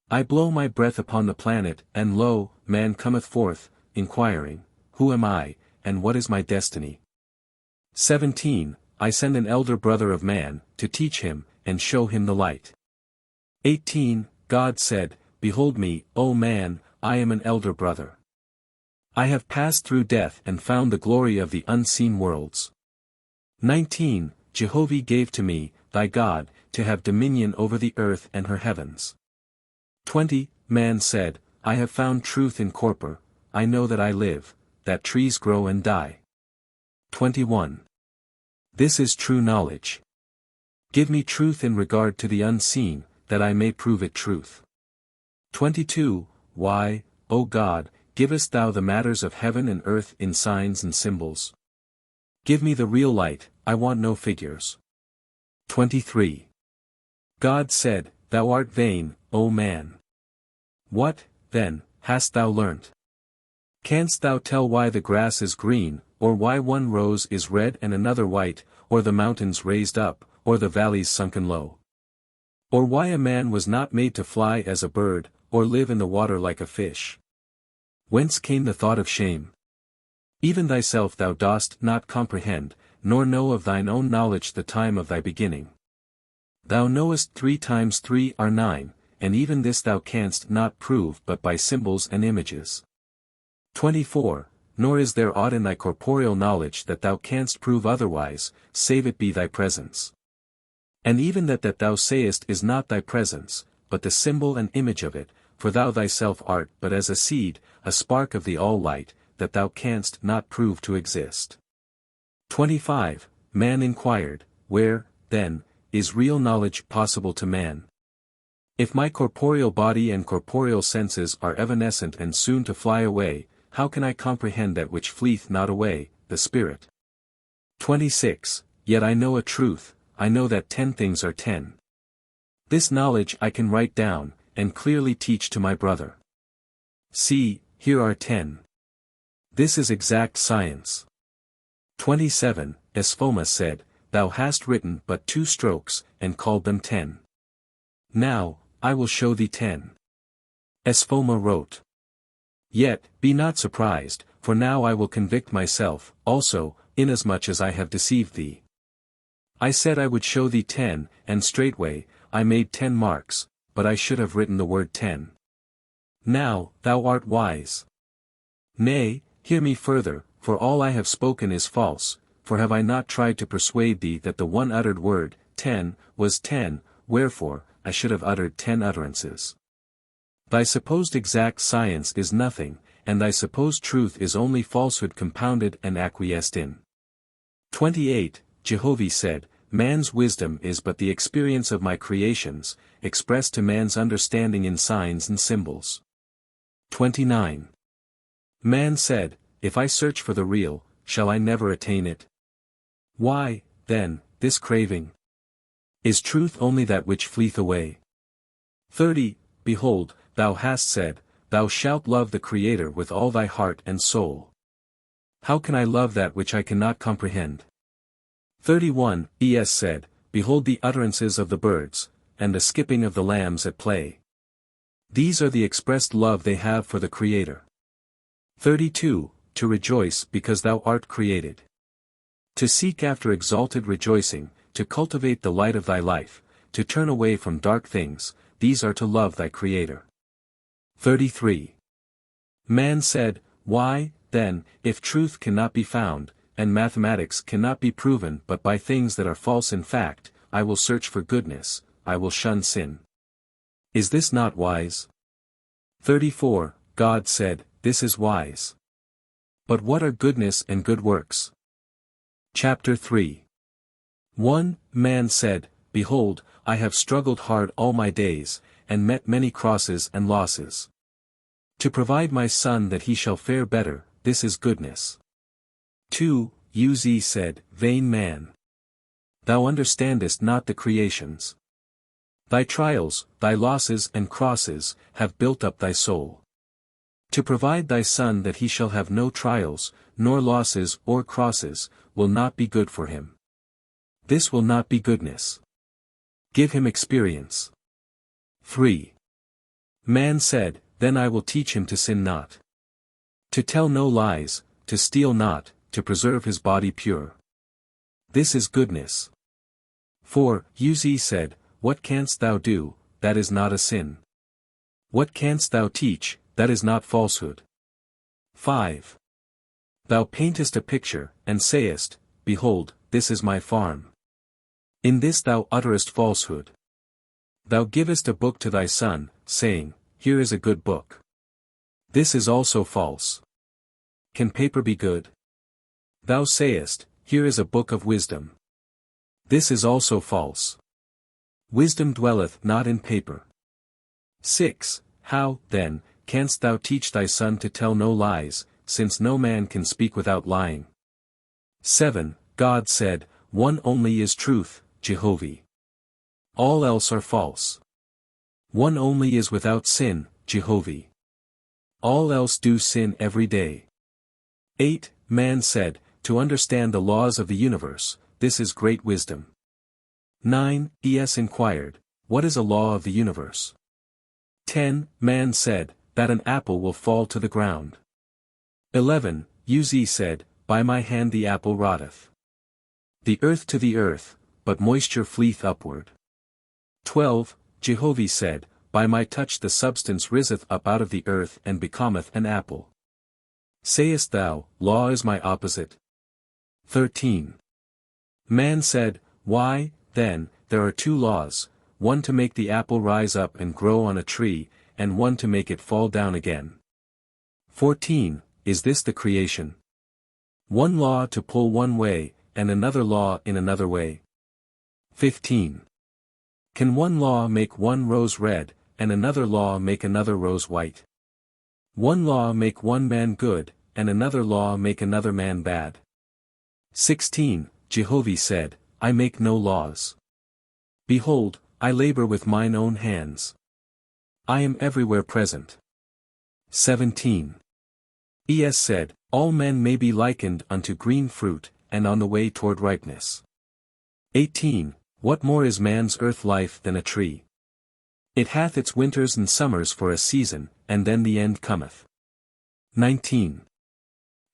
I blow my breath upon the planet, and lo, man cometh forth, inquiring, Who am I, and what is my destiny? 17. I send an elder brother of man, to teach him, and show him the light. 18. God said, Behold me, O man, I am an elder brother. I have passed through death and found the glory of the unseen worlds. 19. Jehovih gave to me, thy God, to have dominion over the earth and her heavens. 20. Man said, I have found truth in corpor, I know that I live, that trees grow and die. 21. This is true knowledge. Give me truth in regard to the unseen, that I may prove it truth. 22. Why, O God, givest thou the matters of heaven and earth in signs and symbols? Give me the real light, I want no figures. 23. God said, Thou art vain, O man. What, then, hast thou learnt? Canst thou tell why the grass is green, or why one rose is red and another white, or the mountains raised up, or the valleys sunken low? Or why a man was not made to fly as a bird, or live in the water like a fish? Whence came the thought of shame? Even thyself thou dost not comprehend, nor know of thine own knowledge the time of thy beginning. Thou knowest 3 times 3 are 9, and even this thou canst not prove but by symbols and images. 24. Nor is there aught in thy corporeal knowledge that thou canst prove otherwise, save it be thy presence. And even that thou sayest is not thy presence, but the symbol and image of it, for thou thyself art but as a seed, a spark of the all-light, that thou canst not prove to exist. 25. Man inquired, where, then, is real knowledge possible to man? If my corporeal body and corporeal senses are evanescent and soon to fly away, how can I comprehend that which fleeth not away, the Spirit? 26. Yet I know a truth, I know that 10 things are 10. This knowledge I can write down, and clearly teach to my brother. See, here are 10. This is exact science. 27. Esphoma said, Thou hast written but 2 strokes, and called them 10. Now, I will show thee 10. Esphoma wrote. Yet, be not surprised, for now I will convict myself, also, inasmuch as I have deceived thee. I said I would show thee 10, and straightway, I made 10 marks, but I should have written the word 10. Now, thou art wise. Nay, hear me further, for all I have spoken is false, for have I not tried to persuade thee that the one uttered word, 10, was 10, wherefore, I should have uttered 10 utterances. Thy supposed exact science is nothing, and thy supposed truth is only falsehood compounded and acquiesced in. 28. Jehovih said, Man's wisdom is but the experience of my creations, expressed to man's understanding in signs and symbols. 29. Man said, If I search for the real, shall I never attain it? Why, then, this craving? Is truth only that which fleeth away? 30. Behold, thou hast said, Thou shalt love the Creator with all thy heart and soul. How can I love that which I cannot comprehend? 31. Es said, Behold the utterances of the birds, and the skipping of the lambs at play. These are the expressed love they have for the Creator. 32. To rejoice because thou art created. To seek after exalted rejoicing, to cultivate the light of thy life, to turn away from dark things, these are to love thy Creator. 33. Man said, Why, then, if truth cannot be found, and mathematics cannot be proven but by things that are false in fact, I will search for goodness, I will shun sin. Is this not wise? 34. God said, This is wise. But what are goodness and good works? Chapter 3. 1. Man said, Behold, I have struggled hard all my days, and met many crosses and losses. To provide my son that he shall fare better, this is goodness. 2. Uz said, Vain man! Thou understandest not the creations. Thy trials, thy losses and crosses, have built up thy soul. To provide thy son that he shall have no trials, nor losses or crosses, will not be good for him. This will not be goodness. Give him experience. 3. Man said, Then I will teach him to sin not. To tell no lies, to steal not, to preserve his body pure. This is goodness. 4. Uz said, What canst thou do, that is not a sin? What canst thou teach, that is not falsehood? 5. Thou paintest a picture, and sayest, Behold, this is my farm. In this thou utterest falsehood. Thou givest a book to thy son, saying, Here is a good book. This is also false. Can paper be good? Thou sayest, Here is a book of wisdom. This is also false. Wisdom dwelleth not in paper. 6. How, then, canst thou teach thy son to tell no lies, since no man can speak without lying? 7. God said, One only is truth, Jehovih. All else are false. One only is without sin, Jehovih. All else do sin every day. 8. Man said, To understand the laws of the universe, this is great wisdom. 9. Es inquired, What is a law of the universe? 10. Man said, That an apple will fall to the ground. 11. Uz said, By my hand the apple rotteth. The earth to the earth, but moisture fleeth upward. 12. Jehovih said, By my touch the substance riseth up out of the earth and becometh an apple. Sayest thou, Law is my opposite? 13. Man said, Why, then, there are 2 laws, one to make the apple rise up and grow on a tree, and one to make it fall down again. 14. is this the creation? One law to pull one way, and another law in another way. 15. Can one law make one rose red, and another law make another rose white? One law make one man good, and another law make another man bad. 16. Jehovah said, I make no laws. Behold, I labor with mine own hands. I am everywhere present. 17. Es said, all men may be likened unto green fruit, and on the way toward ripeness. 18. What more is man's earth life than a tree? It hath its winters and summers for a season, and then the end cometh. 19.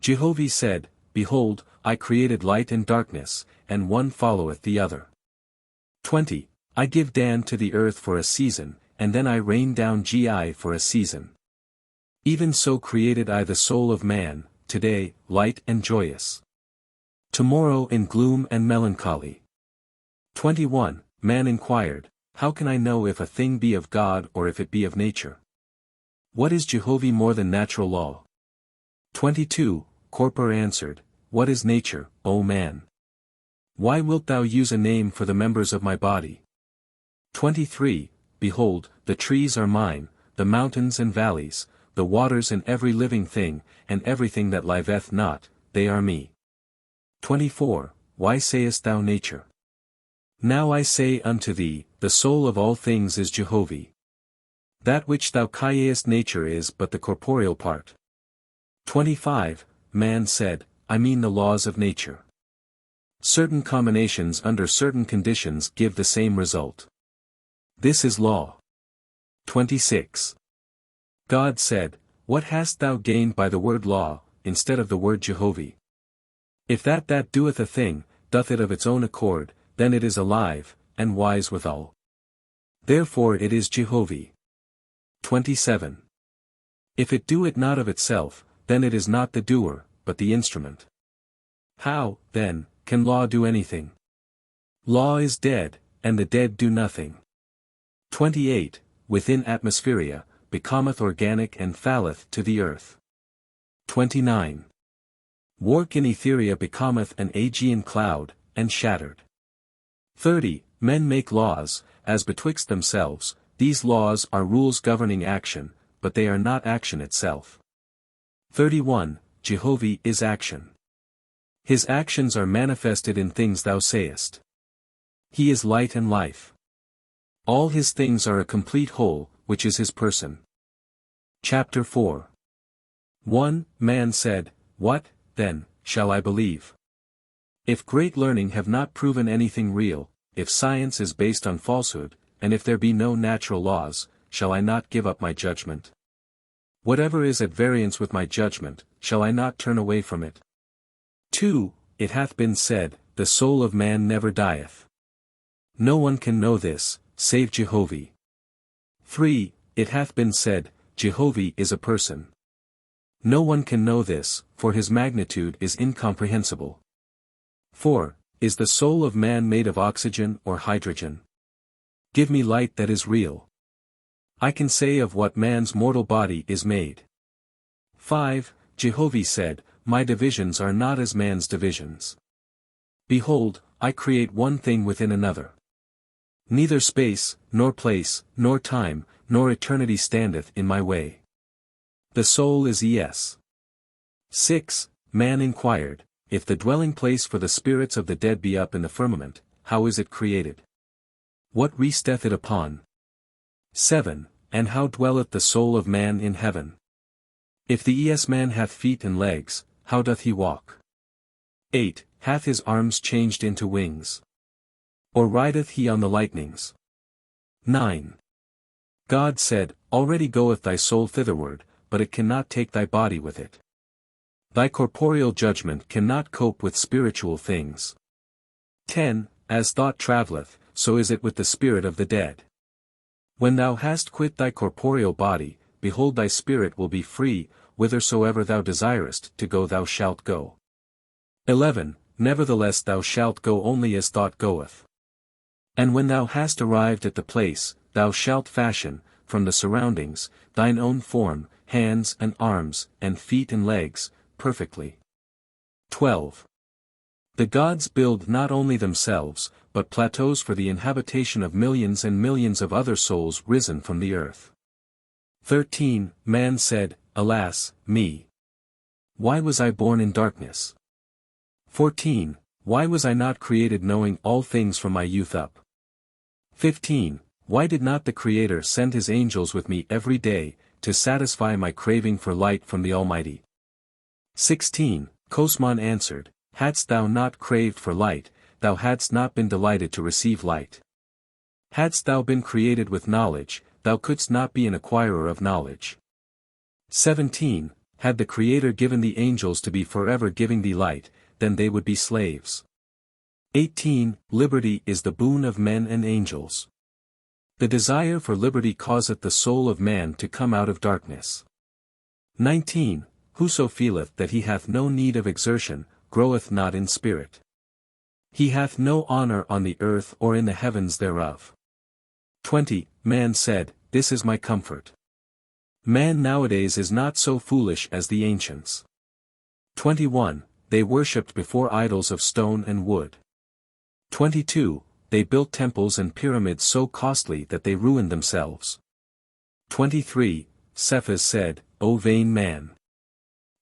Jehovah said, behold, I created light and darkness, and one followeth the other. 20. I give Dan to the earth for a season, and then I rain down Gi for a season. Even so created I the soul of man, today, light and joyous. Tomorrow in gloom and melancholy. 21. Man inquired, how can I know if a thing be of God or if it be of nature? What is Jehovah more than natural law? 22. Corpor answered, what is nature, O man? Why wilt thou use a name for the members of my body? 23. Behold, the trees are mine, the mountains and valleys, the waters and every living thing, and everything that liveth not, they are me. 24. Why sayest thou nature? Now I say unto thee, the soul of all things is Jehovah. That which thou callest nature is but the corporeal part. 25. Man said, I mean the laws of nature. Certain combinations under certain conditions give the same result. This is law. 26. God said, what hast thou gained by the word law, instead of the word Jehovah? If that doeth a thing, doth it of its own accord, then it is alive, and wise withal. Therefore it is Jehovah. 27. If it do it not of itself, then it is not the doer, but the instrument. How, then, can law do anything? Law is dead, and the dead do nothing. 28. Within atmospheria, becometh organic and falleth to the earth. 29. Work in Etheria becometh an Aegean cloud, and shattered. 30. Men make laws, as betwixt themselves, these laws are rules governing action, but they are not action itself. 31. Jehovah is action. His actions are manifested in things thou sayest. He is light and life. All his things are a complete whole, which is his person. Chapter 4. 1. Man said, what, then, shall I believe? If great learning have not proven anything real, if science is based on falsehood, and if there be no natural laws, shall I not give up my judgment? Whatever is at variance with my judgment, shall I not turn away from it? 2. It hath been said, the soul of man never dieth. No one can know this, save Jehovah. 3. It hath been said, Jehovah is a person. No one can know this, for his magnitude is incomprehensible. 4. Is the soul of man made of oxygen or hydrogen? Give me light that is real. I can say of what man's mortal body is made. 5. Jehovah said, my divisions are not as man's divisions. Behold, I create one thing within another. Neither space, nor place, nor time, nor eternity standeth in my way. The soul is Es. 6. Man inquired, if the dwelling place for the spirits of the dead be up in the firmament, how is it created? What resteth it upon? 7. And how dwelleth the soul of man in heaven? If the Es man hath feet and legs, how doth he walk? 8. Hath his arms changed into wings? Or rideth he on the lightnings? 9. God said, already goeth thy soul thitherward, but it cannot take thy body with it. Thy corporeal judgment cannot cope with spiritual things. 10. As thought travelleth, so is it with the spirit of the dead. When thou hast quit thy corporeal body, behold thy spirit will be free, whithersoever thou desirest to go thou shalt go. 11. Nevertheless thou shalt go only as thought goeth. And when thou hast arrived at the place, thou shalt fashion, from the surroundings, thine own form, hands and arms, and feet and legs, perfectly. 12. The gods build not only themselves, but plateaus for the inhabitation of millions and millions of other souls risen from the earth. 13. Man said, Alas, me! Why was I born in darkness? 14. Why was I not created knowing all things from my youth up? 15. Why did not the Creator send his angels with me every day, to satisfy my craving for light from the Almighty? 16. Cosmon answered, Hadst thou not craved for light, thou hadst not been delighted to receive light. Hadst thou been created with knowledge, thou couldst not be an acquirer of knowledge. 17. Had the Creator given the angels to be forever giving thee light, then they would be slaves. 18. Liberty is the boon of men and angels. The desire for liberty causeth the soul of man to come out of darkness. 19. Whoso feeleth that he hath no need of exertion, groweth not in spirit. He hath no honor on the earth or in the heavens thereof. 20. Man said, This is my comfort. Man nowadays is not so foolish as the ancients. 21. They worshipped before idols of stone and wood. 22. They built temples and pyramids so costly that they ruined themselves. 23. Cephas said, O vain man!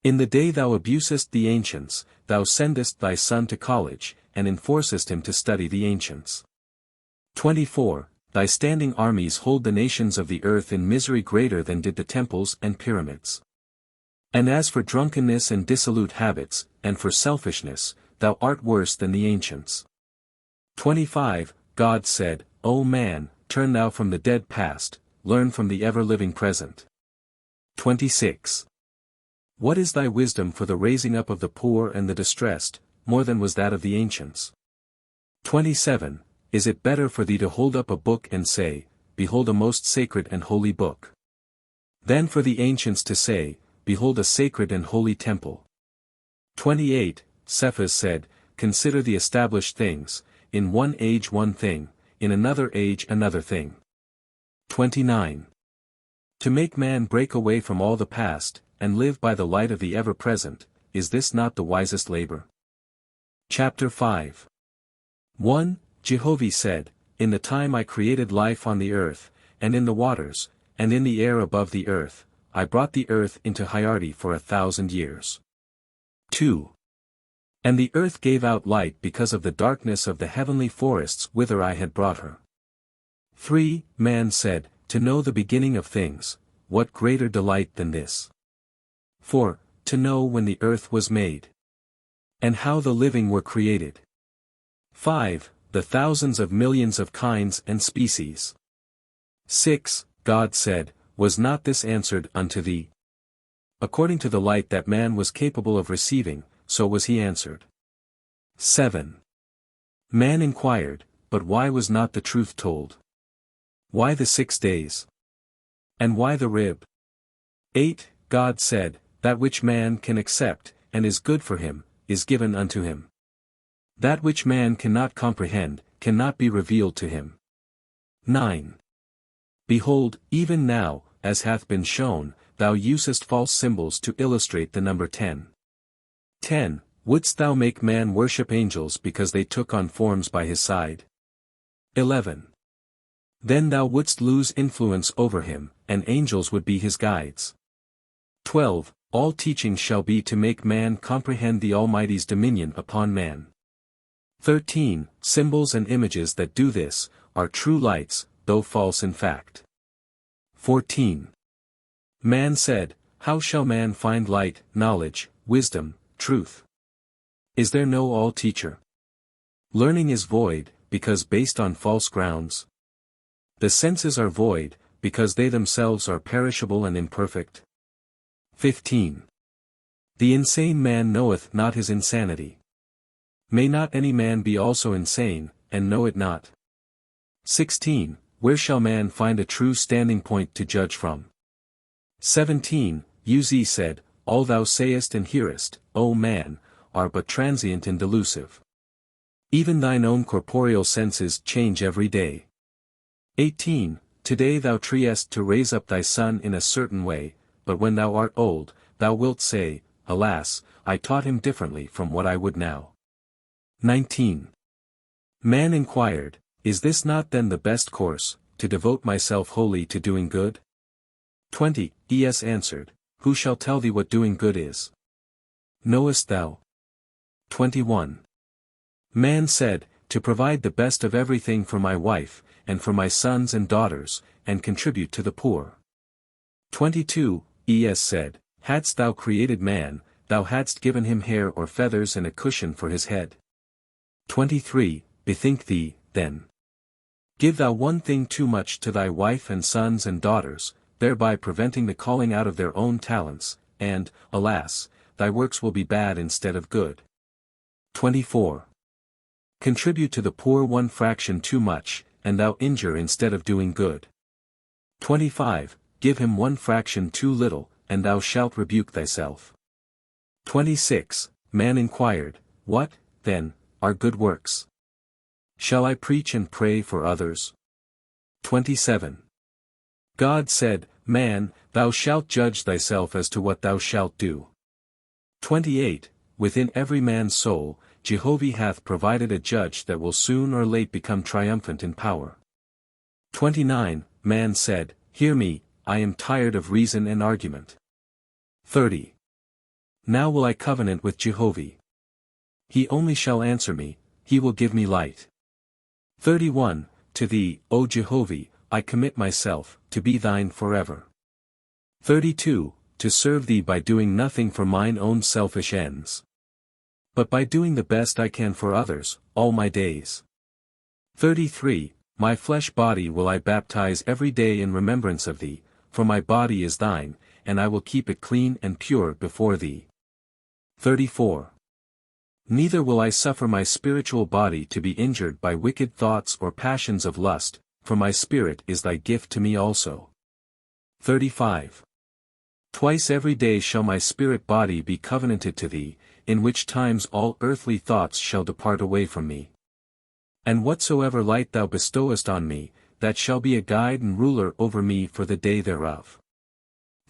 In the day thou abusest the ancients, thou sendest thy son to college, and enforcest him to study the ancients. 24. Thy standing armies hold the nations of the earth in misery greater than did the temples and pyramids. And as for drunkenness and dissolute habits, and for selfishness, thou art worse than the ancients. 25. God said, O man, turn thou from the dead past, learn from the ever-living present. 26. What is thy wisdom for the raising up of the poor and the distressed, more than was that of the ancients? 27. Is it better for thee to hold up a book and say, Behold a most sacred and holy book? Than for the ancients to say, Behold a sacred and holy temple? 28. Cephas said, Consider the established things, in one age one thing, in another age another thing. 29. To make man break away from all the past, and live by the light of the ever-present, is this not the wisest labor? Chapter 5. 1. Jehovih said, In the time I created life on the earth, and in the waters, and in the air above the earth, I brought the earth into hierarchy for 1,000 years. 2. And the earth gave out light because of the darkness of the heavenly forests whither I had brought her. 3. Man said, To know the beginning of things, what greater delight than this? 4. To know when the earth was made, and how the living were created. 5. The thousands of millions of kinds and species. 6. God said, Was not this answered unto thee? According to the light that man was capable of receiving, so was he answered. 7. Man inquired, But why was not the truth told? Why the 6 days? And why the rib? 8. God said, That which man can accept, and is good for him, is given unto him. That which man cannot comprehend, cannot be revealed to him. 9. Behold, even now, as hath been shown, thou usest false symbols to illustrate the number 10. 10. Wouldst thou make man worship angels because they took on forms by his side? 11. Then thou wouldst lose influence over him, and angels would be his guides. 12. All teaching shall be to make man comprehend the Almighty's dominion upon man. 13. Symbols and images that do this, are true lights, though false in fact. 14. Man said, How shall man find light, knowledge, wisdom, truth? Is there no all-teacher? Learning is void, because based on false grounds. The senses are void, because they themselves are perishable and imperfect. 15. The insane man knoweth not his insanity. May not any man be also insane, and know it not? 16. Where shall man find a true standing point to judge from? 17. Uz said, All thou sayest and hearest, O man, are but transient and delusive. Even thine own corporeal senses change every day. 18. Today thou treest to raise up thy son in a certain way, but when thou art old, thou wilt say, Alas, I taught him differently from what I would now. 19. Man inquired, Is this not then the best course, to devote myself wholly to doing good? 20. Es answered, Who shall tell thee what doing good is? Knowest thou? 21. Man said, To provide the best of everything for my wife, and for my sons and daughters, and contribute to the poor. 22. Es said, Hadst thou created man, thou hadst given him hair or feathers and a cushion for his head. 23. Bethink thee, then. Give thou one thing too much to thy wife and sons and daughters, thereby preventing the calling out of their own talents, and, alas, thy works will be bad instead of good. 24. Contribute to the poor one fraction too much, and thou injure instead of doing good. 25. Give him one fraction too little, and thou shalt rebuke thyself. 26. Man inquired, What, then, are good works? Shall I preach and pray for others? 27. God said, Man, thou shalt judge thyself as to what thou shalt do. 28. Within every man's soul, Jehovih hath provided a judge that will soon or late become triumphant in power. 29. Man said, Hear me, I am tired of reason and argument. 30. Now will I covenant with Jehovih. He only shall answer me, he will give me light. 31. To thee, O Jehovih, I commit myself, to be thine forever. 32. To serve thee by doing nothing for mine own selfish ends, but by doing the best I can for others, all my days. 33. My flesh body will I baptize every day in remembrance of thee, for my body is thine, and I will keep it clean and pure before thee. 34. Neither will I suffer my spiritual body to be injured by wicked thoughts or passions of lust, for my spirit is thy gift to me also. 35. Twice every day shall my spirit body be covenanted to thee, in which times all earthly thoughts shall depart away from me. And whatsoever light thou bestowest on me, that shall be a guide and ruler over me for the day thereof.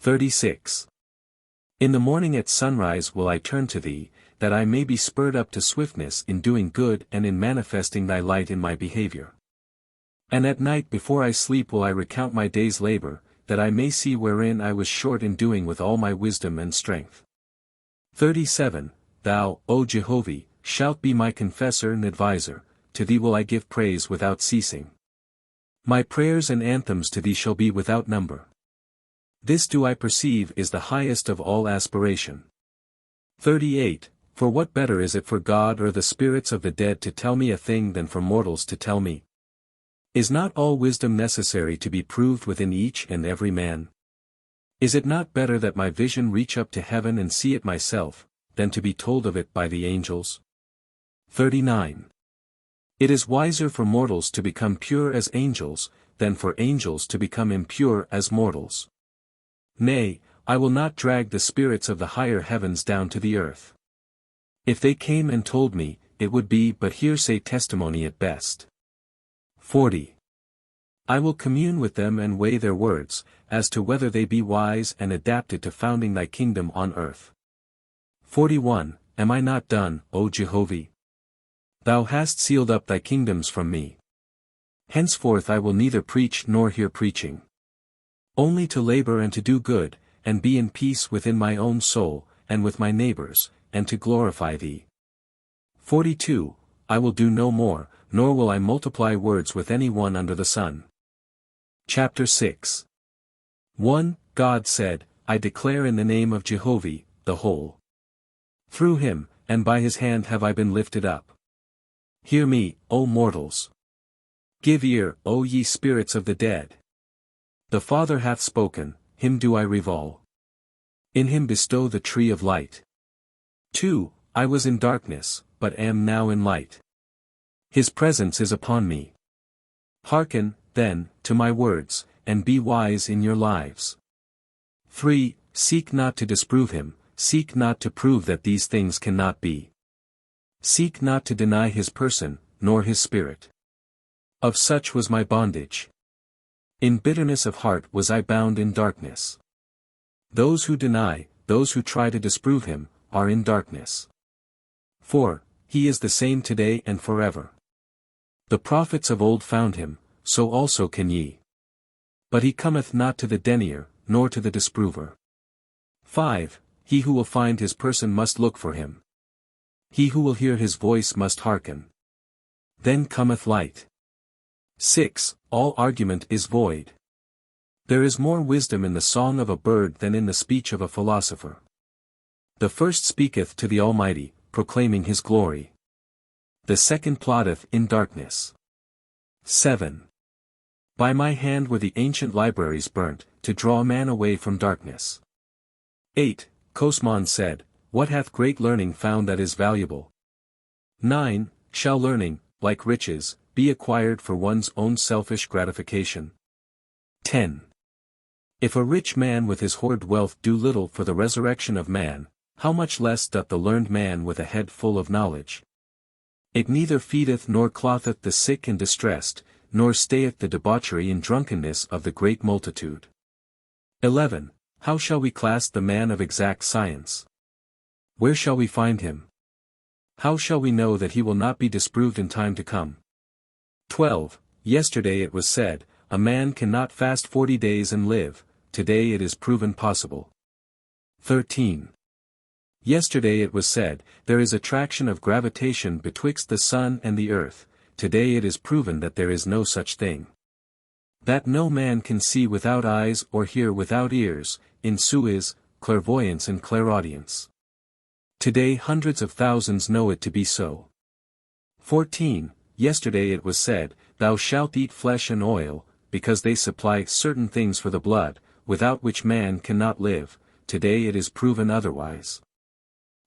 36. In the morning at sunrise will I turn to thee, that I may be spurred up to swiftness in doing good and in manifesting thy light in my behavior. And at night before I sleep will I recount my day's labor, that I may see wherein I was short in doing with all my wisdom and strength. 37. Thou, O Jehovih, shalt be my confessor and adviser, to thee will I give praise without ceasing. My prayers and anthems to thee shall be without number. This do I perceive is the highest of all aspiration. 38. For what better is it for God or the spirits of the dead to tell me a thing than for mortals to tell me? Is not all wisdom necessary to be proved within each and every man? Is it not better that my vision reach up to heaven and see it myself, than to be told of it by the angels? 39. It is wiser for mortals to become pure as angels, than for angels to become impure as mortals. Nay, I will not drag the spirits of the higher heavens down to the earth. If they came and told me, it would be but hearsay testimony at best. 40. I will commune with them and weigh their words, as to whether they be wise and adapted to founding thy kingdom on earth. 41. Am I not done, O Jehovih? Thou hast sealed up thy kingdoms from me. Henceforth I will neither preach nor hear preaching. Only to labor and to do good, and be in peace within my own soul, and with my neighbors, and to glorify thee. 42. I will do no more, nor will I multiply words with any one under the sun. Chapter 6. 1. God said, I declare in the name of Jehovih, the whole. Through him, and by his hand have I been lifted up. Hear me, O mortals. Give ear, O ye spirits of the dead. The Father hath spoken, him do I revile. In him bestow the tree of light. 2. I was in darkness, but am now in light. His presence is upon me. Hearken, then, to my words, and be wise in your lives. 3. Seek not to disprove him, seek not to prove that these things cannot be. Seek not to deny his person, nor his spirit. Of such was my bondage. In bitterness of heart was I bound in darkness. Those who deny, those who try to disprove him, are in darkness. For, he is the same today and forever. The prophets of old found him, so also can ye. But he cometh not to the denier, nor to the disprover. 5. He who will find his person must look for him. He who will hear his voice must hearken. Then cometh light. 6. All argument is void. There is more wisdom in the song of a bird than in the speech of a philosopher. The first speaketh to the Almighty, proclaiming his glory. The second plotteth in darkness. 7. By my hand were the ancient libraries burnt, to draw man away from darkness. 8. Cosmon said, What hath great learning found that is valuable? 9. Shall learning, like riches, be acquired for one's own selfish gratification? 10. If a rich man with his hoarded wealth do little for the resurrection of man, how much less doth the learned man with a head full of knowledge? It neither feedeth nor clotheth the sick and distressed, nor stayeth the debauchery and drunkenness of the great multitude. 11. How shall we class the man of exact science? Where shall we find him? How shall we know that he will not be disproved in time to come? 12. Yesterday it was said, a man cannot fast 40 days and live, today it is proven possible. 13. Yesterday it was said, there is attraction of gravitation betwixt the sun and the earth, today it is proven that there is no such thing. That no man can see without eyes or hear without ears, in suis, clairvoyance and clairaudience. Today hundreds of thousands know it to be so. 14. Yesterday it was said, thou shalt eat flesh and oil, because they supply certain things for the blood, without which man cannot live, today it is proven otherwise.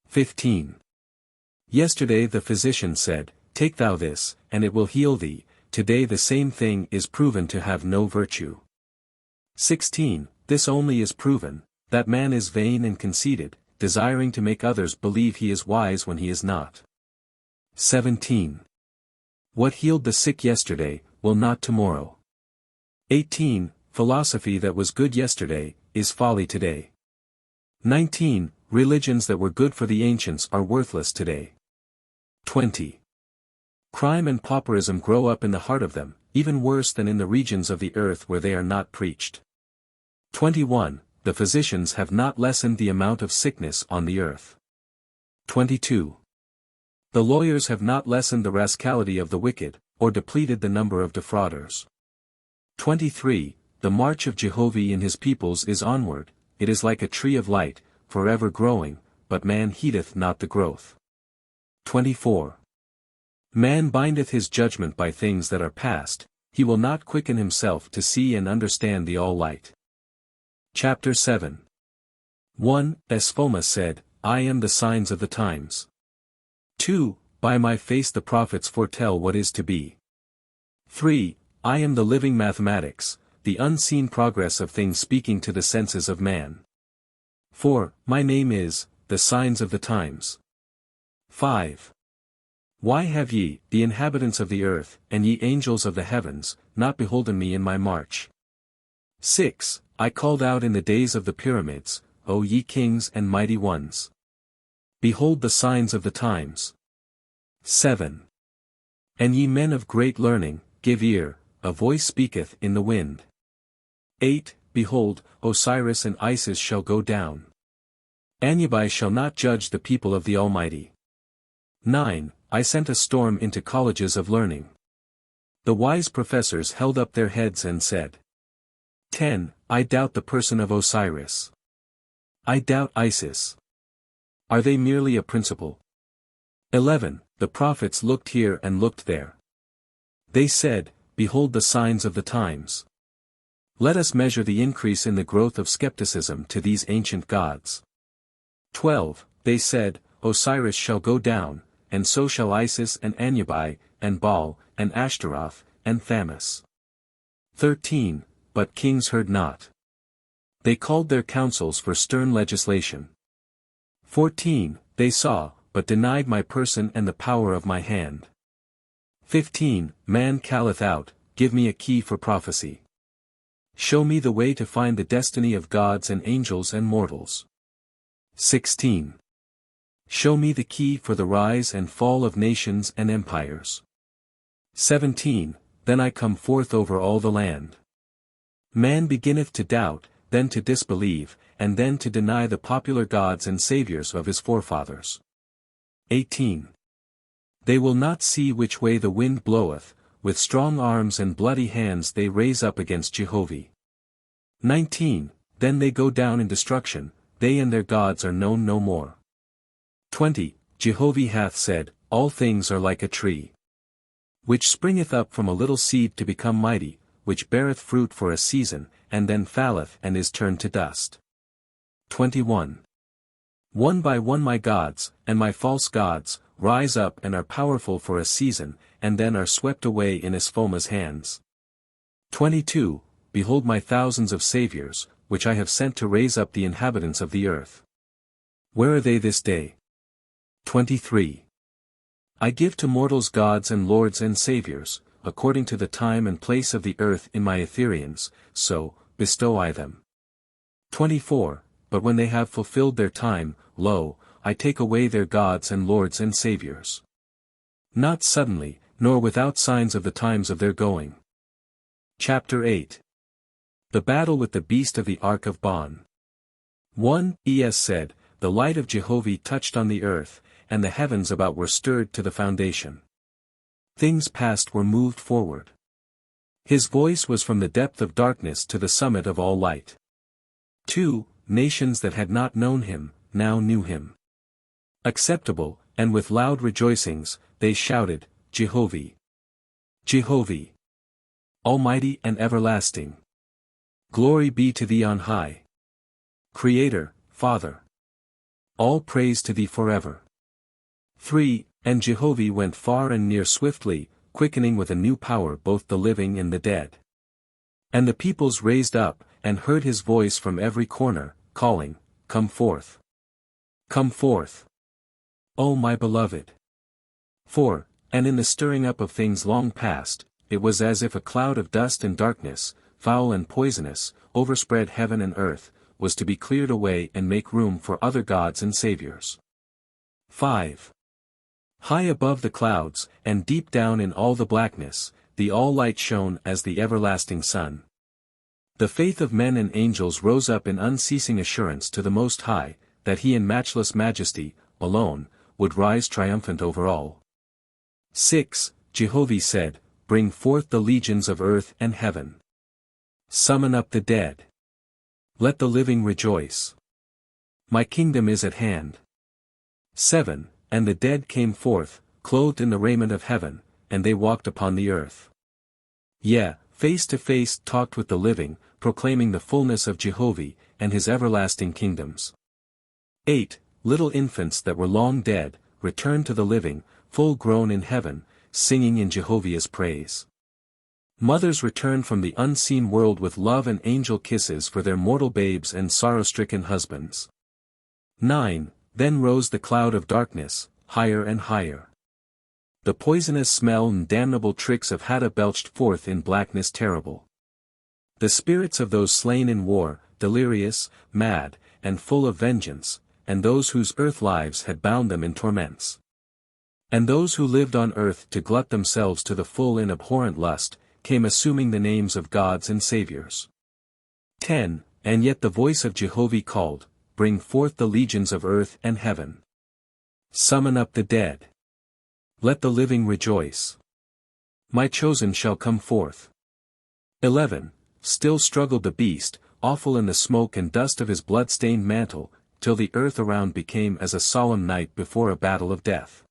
15. Yesterday the physician said, take thou this, and it will heal thee, today the same thing is proven to have no virtue. 16. This only is proven, that man is vain and conceited, desiring to make others believe he is wise when he is not. 17. What healed the sick yesterday, will not tomorrow. 18. Philosophy that was good yesterday, is folly today. 19. Religions that were good for the ancients are worthless today. 20. Crime and pauperism grow up in the heart of them, even worse than in the regions of the earth where they are not preached. 21. The physicians have not lessened the amount of sickness on the earth. 22. The lawyers have not lessened the rascality of the wicked, or depleted the number of defrauders. 23. The march of Jehovih in his peoples is onward, it is like a tree of light, forever growing, but man heedeth not the growth. 24. Man bindeth his judgment by things that are past, he will not quicken himself to see and understand the all-light. Chapter 7. 1. Esphoma said, I am the signs of the times. 2. By my face the prophets foretell what is to be. 3. I am the living mathematics, the unseen progress of things speaking to the senses of man. 4. My name is, the signs of the times. 5. Why have ye, the inhabitants of the earth, and ye angels of the heavens, not beholden me in my march? 6. I called out in the days of the pyramids, O ye kings and mighty ones. Behold the signs of the times. 7. And ye men of great learning, give ear, a voice speaketh in the wind. 8. Behold, Osiris and Isis shall go down. Anubi shall not judge the people of the Almighty. 9. I sent a storm into colleges of learning. The wise professors held up their heads and said. 10. I doubt the person of Osiris. I doubt Isis. Are they merely a principle? 11. The prophets looked here and looked there. They said, behold the signs of the times. Let us measure the increase in the growth of skepticism to these ancient gods. 12. They said, Osiris shall go down, and so shall Isis and Anubi, and Baal, and Ashtaroth, and Thammus. 13. But kings heard not. They called their councils for stern legislation. 14. They saw, but denied my person and the power of my hand. 15. Man calleth out, give me a key for prophecy. Show me the way to find the destiny of gods and angels and mortals. 16. Show me the key for the rise and fall of nations and empires. 17. Then I come forth over all the land. Man beginneth to doubt, then to disbelieve, and then to deny the popular gods and saviors of his forefathers. 18. They will not see which way the wind bloweth, with strong arms and bloody hands they raise up against Jehovih. 19. Then they go down in destruction, they and their gods are known no more. 20. Jehovih hath said, All things are like a tree, which springeth up from a little seed to become mighty, which beareth fruit for a season, and then falleth and is turned to dust. 21. One by one my gods, and my false gods, rise up and are powerful for a season, and then are swept away in Esfoma's hands. 22. Behold my thousands of saviors, which I have sent to raise up the inhabitants of the earth. Where are they this day? 23. I give to mortals gods and lords and saviors, according to the time and place of the earth in my Ethereans, so bestow I them. 24. But when they have fulfilled their time, lo, I take away their gods and lords and saviors. Not suddenly, nor without signs of the times of their going. Chapter 8. The battle with the beast of the Ark of Bon. 1. Es said, The light of Jehovih touched on the earth, and the heavens about were stirred to the foundation. Things past were moved forward. His voice was from the depth of darkness to the summit of all light. 2. Nations that had not known him, now knew him. Acceptable, and with loud rejoicings, they shouted, Jehovih! Jehovih! Almighty and everlasting! Glory be to thee on high! Creator, Father! All praise to thee forever! 3. And Jehovih went far and near swiftly, quickening with a new power both the living and the dead. And the peoples raised up, and heard his voice from every corner, calling, Come forth! Come forth! O my beloved! 4. And in the stirring up of things long past, it was as if a cloud of dust and darkness, foul and poisonous, overspread heaven and earth, was to be cleared away and make room for other gods and saviors. 5. High above the clouds, and deep down in all the blackness, the all-light shone as the everlasting sun. The faith of men and angels rose up in unceasing assurance to the Most High, that he in matchless majesty, alone, would rise triumphant over all. 6. Jehovih said, Bring forth the legions of earth and heaven. Summon up the dead. Let the living rejoice. My kingdom is at hand. 7. And the dead came forth, clothed in the raiment of heaven, and they walked upon the earth. Yea, face to face talked with the living, proclaiming the fullness of Jehovih, and his everlasting kingdoms. 8. Little infants that were long dead, returned to the living, full grown in heaven, singing in Jehovah's praise. Mothers returned from the unseen world with love and angel kisses for their mortal babes and sorrow-stricken husbands. 9. Then rose the cloud of darkness, higher and higher. The poisonous smell and damnable tricks of Hadda belched forth in blackness terrible. The spirits of those slain in war, delirious, mad, and full of vengeance, and those whose earth lives had bound them in torments. And those who lived on earth to glut themselves to the full in abhorrent lust, came assuming the names of gods and saviors. 10. And yet the voice of Jehovih called, Bring forth the legions of earth and heaven. Summon up the dead. Let the living rejoice. My chosen shall come forth. 11. Still struggled the beast, awful in the smoke and dust of his blood-stained mantle, till the earth around became as a solemn night before a battle of death.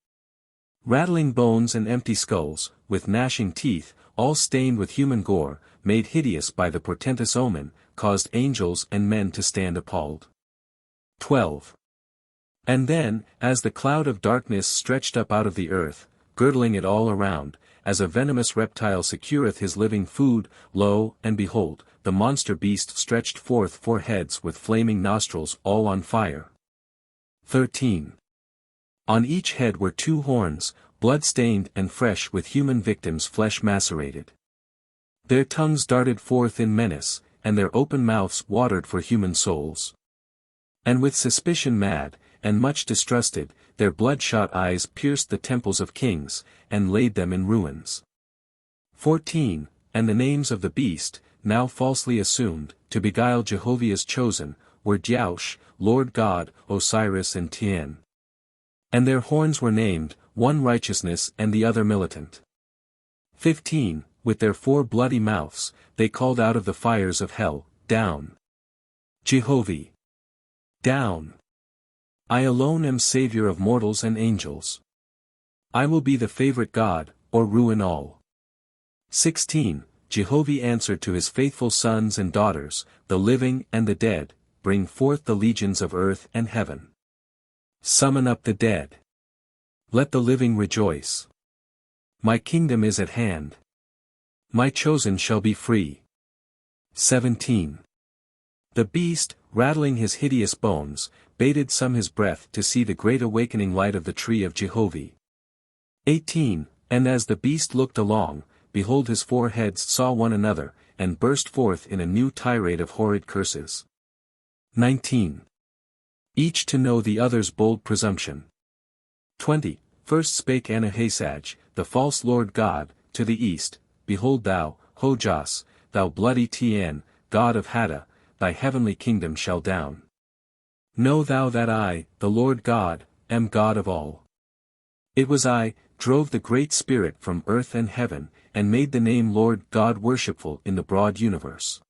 Rattling bones and empty skulls, with gnashing teeth, all stained with human gore, made hideous by the portentous omen, caused angels and men to stand appalled. 12. And then, as the cloud of darkness stretched up out of the earth, girdling it all around, as a venomous reptile secureth his living food, lo, and behold, the monster beast stretched forth 4 heads with flaming nostrils all on fire. 13. On each head were 2 horns, blood-stained and fresh with human victims' flesh macerated. Their tongues darted forth in menace, and their open mouths watered for human souls. And with suspicion mad, and much distrusted, their bloodshot eyes pierced the temples of kings, and laid them in ruins. 14. And the names of the beast, now falsely assumed, to beguile Jehovah's chosen, were Jaush, Lord God, Osiris and Tien. And their horns were named, one righteousness and the other militant. 15. With their 4 bloody mouths, they called out of the fires of hell, down. Jehovah. Down. I alone am Savior of mortals and angels. I will be the favorite God, or ruin all. 16. Jehovah answered to his faithful sons and daughters, the living and the dead, bring forth the legions of earth and heaven. Summon up the dead. Let the living rejoice. My kingdom is at hand. My chosen shall be free. 17. The beast, rattling his hideous bones, baited some his breath to see the great awakening light of the tree of Jehovah. 18. And as the beast looked along, behold his 4 heads saw one another, and burst forth in a new tirade of horrid curses. 19. Each to know the other's bold presumption. 20. First spake Anahassaj, the false Lord God, to the east, Behold thou, Hojas, thou bloody Tien, God of Hadda, thy heavenly kingdom shall down. Know thou that I, the Lord God, am God of all. It was I, drove the great spirit from earth and heaven, and made the name Lord God worshipful in the broad universe.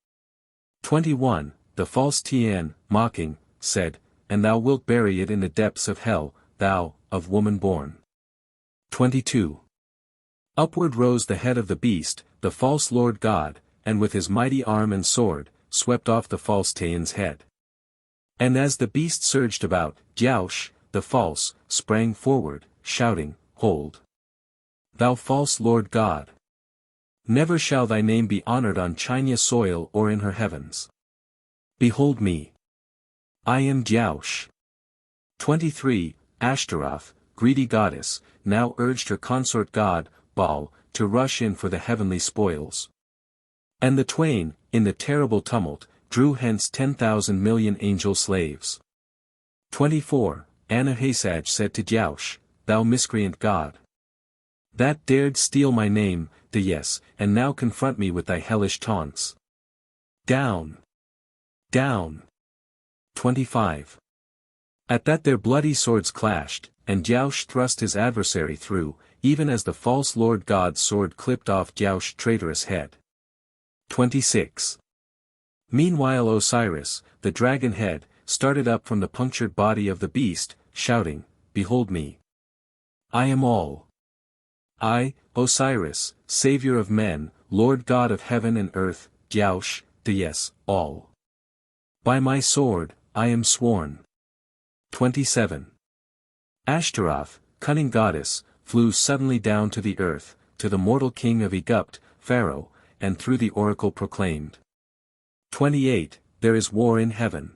21. The false Tien, mocking, said, And thou wilt bury it in the depths of hell, thou, of woman born. 22. Upward rose the head of the beast, the false Lord God, and with his mighty arm and sword, swept off the false Tien's head. And as the beast surged about, Jaush, the false, sprang forward, shouting, Hold! Thou false Lord God! Never shall thy name be honored on China soil or in her heavens. Behold me! I am Jaush. 23. Ashtaroth, greedy goddess, now urged her consort god, Baal, to rush in for the heavenly spoils. And the twain, in the terrible tumult, drew hence 10,000 million angel slaves. 24. Anahassaj said to Jaush, Thou miscreant god! That dared steal my name, yes, and now confront me with thy hellish taunts. Down! Down! 25. At that their bloody swords clashed, and Jaush thrust his adversary through, even as the false Lord God's sword clipped off Jaush's traitorous head. 26. Meanwhile Osiris, the dragon head, started up from the punctured body of the beast, shouting, Behold me! I am all. I, Osiris, Savior of men, Lord God of heaven and earth, Jaush, yes, all. By my sword, I am sworn. 27. Ashtaroth, cunning goddess, flew suddenly down to the earth, to the mortal king of Egypt, Pharaoh, and through the oracle proclaimed. 28. There is war in heaven.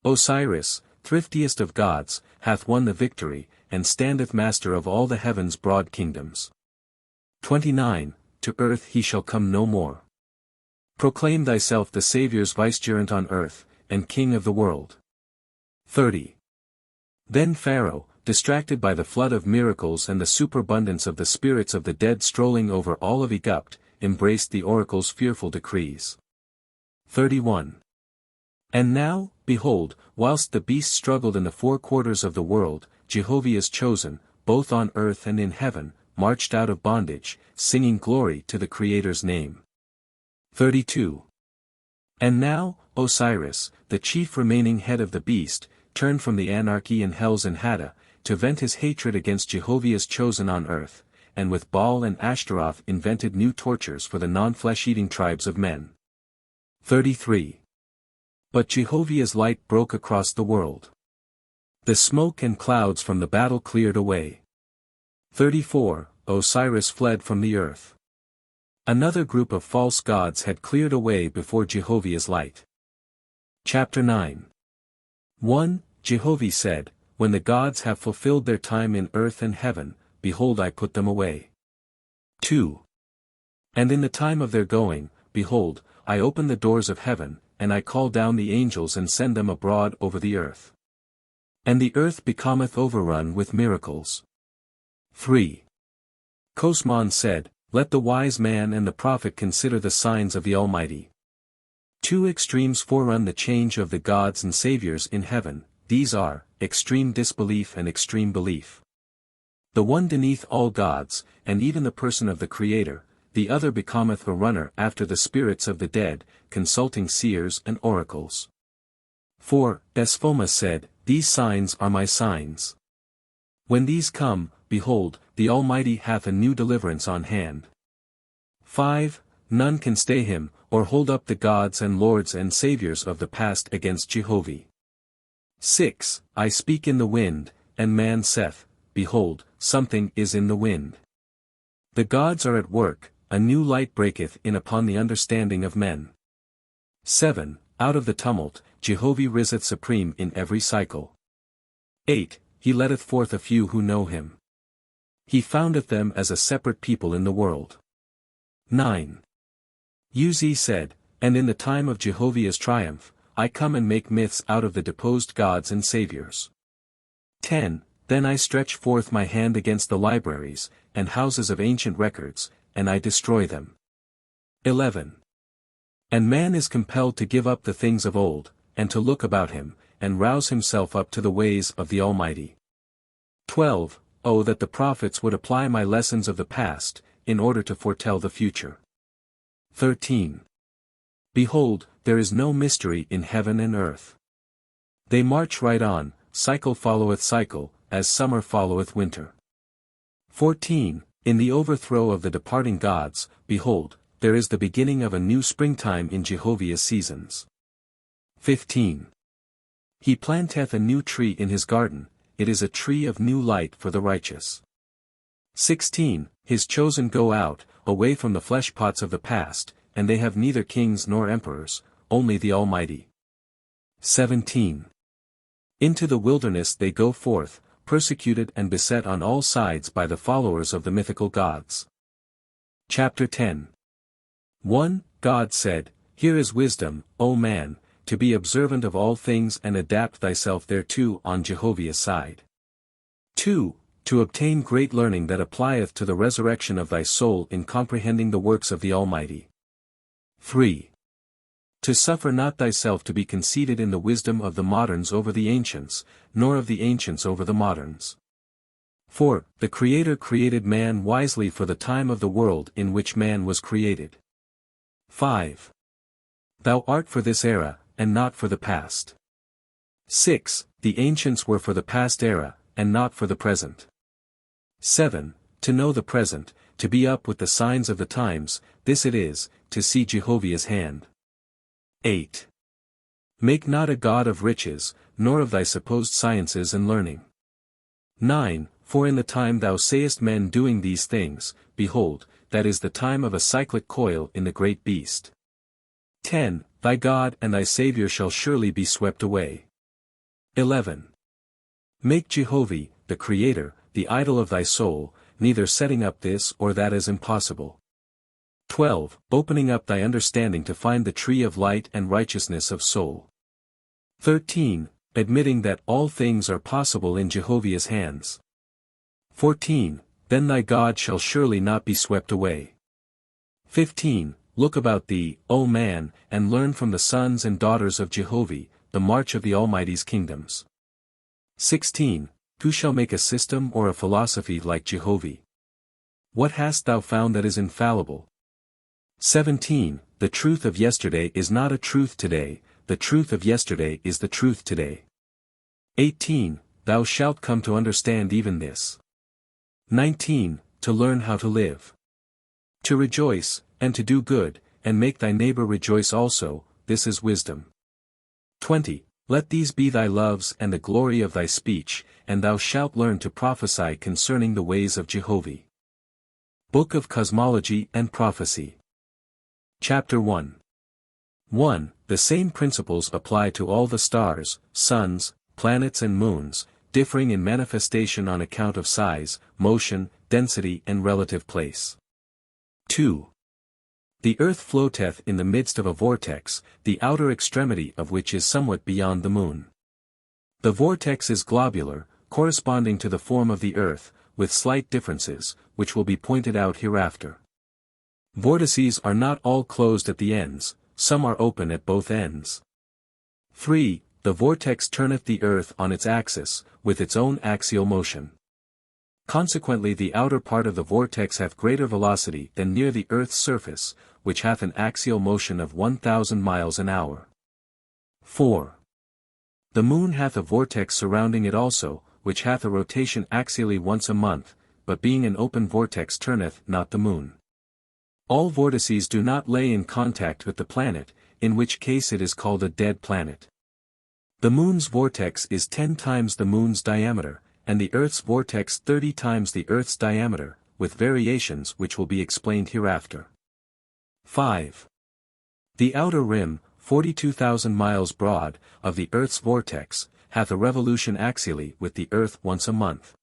Osiris, thriftiest of gods, hath won the victory, and standeth master of all the heaven's broad kingdoms. 29. To earth he shall come no more. Proclaim thyself the Saviour's vicegerent on earth, and king of the world. 30. Then Pharaoh, distracted by the flood of miracles and the superabundance of the spirits of the dead strolling over all of Egypt, embraced the oracle's fearful decrees. 31. And now, behold, whilst the beast struggled in the 4 quarters of the world, Jehovah's chosen, both on earth and in heaven, marched out of bondage, singing glory to the Creator's name. 32. And now, Osiris, the chief remaining head of the beast, turned from the anarchy in hells and Hadda, to vent his hatred against Jehovah's chosen on earth, and with Baal and Ashtaroth invented new tortures for the non-flesh-eating tribes of men. 33. But Jehovah's light broke across the world. The smoke and clouds from the battle cleared away. 34. Osiris fled from the earth. Another group of false gods had cleared away before Jehovah's light. Chapter 9. 1. Jehovah said, When the gods have fulfilled their time in earth and heaven, behold I put them away. 2. And in the time of their going, behold, I open the doors of heaven, and I call down the angels and send them abroad over the earth. And the earth becometh overrun with miracles. 3. Cosmon said, Let the wise man and the prophet consider the signs of the Almighty. Two extremes forerun the change of the gods and saviors in heaven, these are, extreme disbelief and extreme belief. The one beneath all gods, and even the person of the Creator, the other becometh a runner after the spirits of the dead, consulting seers and oracles. 4. Esphoma said, These signs are my signs. When these come, behold, the Almighty hath a new deliverance on hand. 5. None can stay him, or hold up the gods and lords and saviors of the past against Jehovih. 6. I speak in the wind, and man saith, Behold, something is in the wind. The gods are at work, a new light breaketh in upon the understanding of men. 7. Out of the tumult, Jehovih riseth supreme in every cycle. 8. He letteth forth a few who know him. He foundeth them as a separate people in the world. 9. Uz said, And in the time of Jehovah's triumph, I come and make myths out of the deposed gods and saviors. 10. Then I stretch forth my hand against the libraries, and houses of ancient records, and I destroy them. 11. And man is compelled to give up the things of old, and to look about him, and rouse himself up to the ways of the Almighty. 12. Oh, that the prophets would apply my lessons of the past, in order to foretell the future. 13. Behold, there is no mystery in heaven and earth. They march right on, cycle followeth cycle, as summer followeth winter. 14. In the overthrow of the departing gods, behold, there is the beginning of a new springtime in Jehovah's seasons. 15. He planteth a new tree in his garden, it is a tree of new light for the righteous. 16. His chosen go out, away from the flesh pots of the past, and they have neither kings nor emperors, only the Almighty. 17. Into the wilderness they go forth, persecuted and beset on all sides by the followers of the mythical gods. Chapter 10. 1. God said, Here is wisdom, O man, to be observant of all things and adapt thyself thereto on Jehovah's side. 2. To obtain great learning that applieth to the resurrection of thy soul in comprehending the works of the Almighty. 3. To suffer not thyself to be conceited in the wisdom of the moderns over the ancients, nor of the ancients over the moderns. 4. The Creator created man wisely for the time of the world in which man was created. 5. Thou art for this era, and not for the past. 6. The ancients were for the past era, and not for the present. 7. To know the present, to be up with the signs of the times, this it is, to see Jehovah's hand. 8. Make not a god of riches, nor of thy supposed sciences and learning. 9. For in the time thou sayest men doing these things, behold, that is the time of a cyclic coil in the great beast. 10. Thy God and thy Saviour shall surely be swept away. 11. Make Jehovah, the Creator, the idol of thy soul, neither setting up this or that is impossible. 12. Opening up thy understanding to find the tree of light and righteousness of soul. 13. Admitting that all things are possible in Jehovah's hands. 14. Then thy God shall surely not be swept away. 15. Look about thee, O man, and learn from the sons and daughters of Jehovah, the march of the Almighty's kingdoms. 16. Who shall make a system or a philosophy like Jehovah? What hast thou found that is infallible? 17. The truth of yesterday is not a truth today, the truth of yesterday is the truth today. 18. Thou shalt come to understand even this. 19. To learn how to live. To rejoice, and to do good, and make thy neighbor rejoice also, this is wisdom. 20. Let these be thy loves and the glory of thy speech, and thou shalt learn to prophesy concerning the ways of Jehovah. Book of Cosmology and Prophecy. Chapter 1. 1. The same principles apply to all the stars, suns, planets and moons, differing in manifestation on account of size, motion, density and relative place. 2. The earth floateth in the midst of a vortex, the outer extremity of which is somewhat beyond the moon. The vortex is globular, corresponding to the form of the earth, with slight differences, which will be pointed out hereafter. Vortices are not all closed at the ends, some are open at both ends. 3. The vortex turneth the earth on its axis, with its own axial motion. Consequently the outer part of the vortex hath greater velocity than near the earth's surface, which hath an axial motion of 1,000 miles an hour. 4. The moon hath a vortex surrounding it also, which hath a rotation axially once a month, but being an open vortex turneth not the moon. All vortices do not lay in contact with the planet, in which case it is called a dead planet. The moon's vortex is 10 times the moon's diameter, and the earth's vortex 30 times the earth's diameter, with variations which will be explained hereafter. 5. The outer rim, 42,000 miles broad, of the earth's vortex, hath a revolution axially with the earth once a month.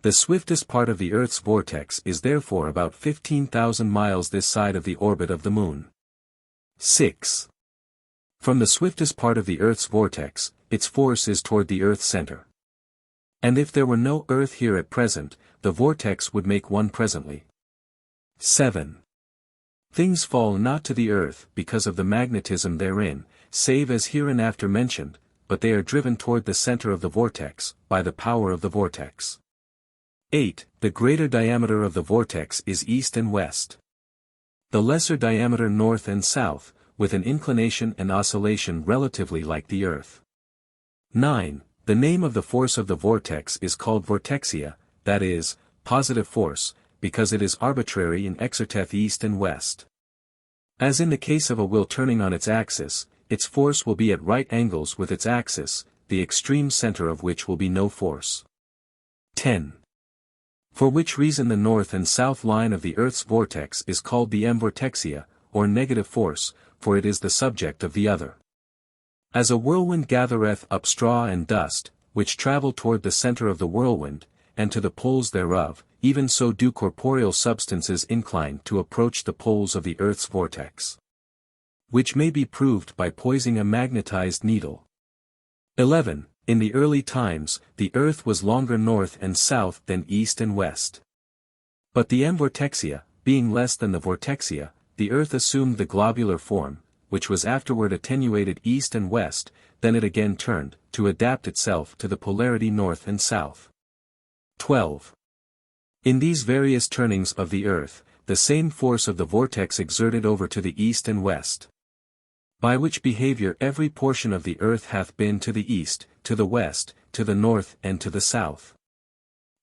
The swiftest part of the earth's vortex is therefore about 15,000 miles this side of the orbit of the moon. 6. From the swiftest part of the earth's vortex, its force is toward the earth's center. And if there were no earth here at present, the vortex would make one presently. 7. Things fall not to the earth because of the magnetism therein, save as hereinafter mentioned, but they are driven toward the center of the vortex, by the power of the vortex. 8. The greater diameter of the vortex is east and west. The lesser diameter north and south, with an inclination and oscillation relatively like the earth. 9. The name of the force of the vortex is called vortexia, that is, positive force, because it is arbitrary and exerteth east and west. As in the case of a wheel turning on its axis, its force will be at right angles with its axis, the extreme center of which will be no force. 10. For which reason the north and south line of the earth's vortex is called the vortexia, or negative force, for it is the subject of the other. As a whirlwind gathereth up straw and dust, which travel toward the center of the whirlwind, and to the poles thereof, even so do corporeal substances incline to approach the poles of the earth's vortex. Which may be proved by poising a magnetized needle. 11. In the early times, the earth was longer north and south than east and west. But the vortexia, being less than the vortexia, the earth assumed the globular form, which was afterward attenuated east and west, then it again turned, to adapt itself to the polarity north and south. 12. In these various turnings of the earth, the same force of the vortex exerted over to the east and west. By which behavior every portion of the earth hath been to the east, to the west, to the north and to the south.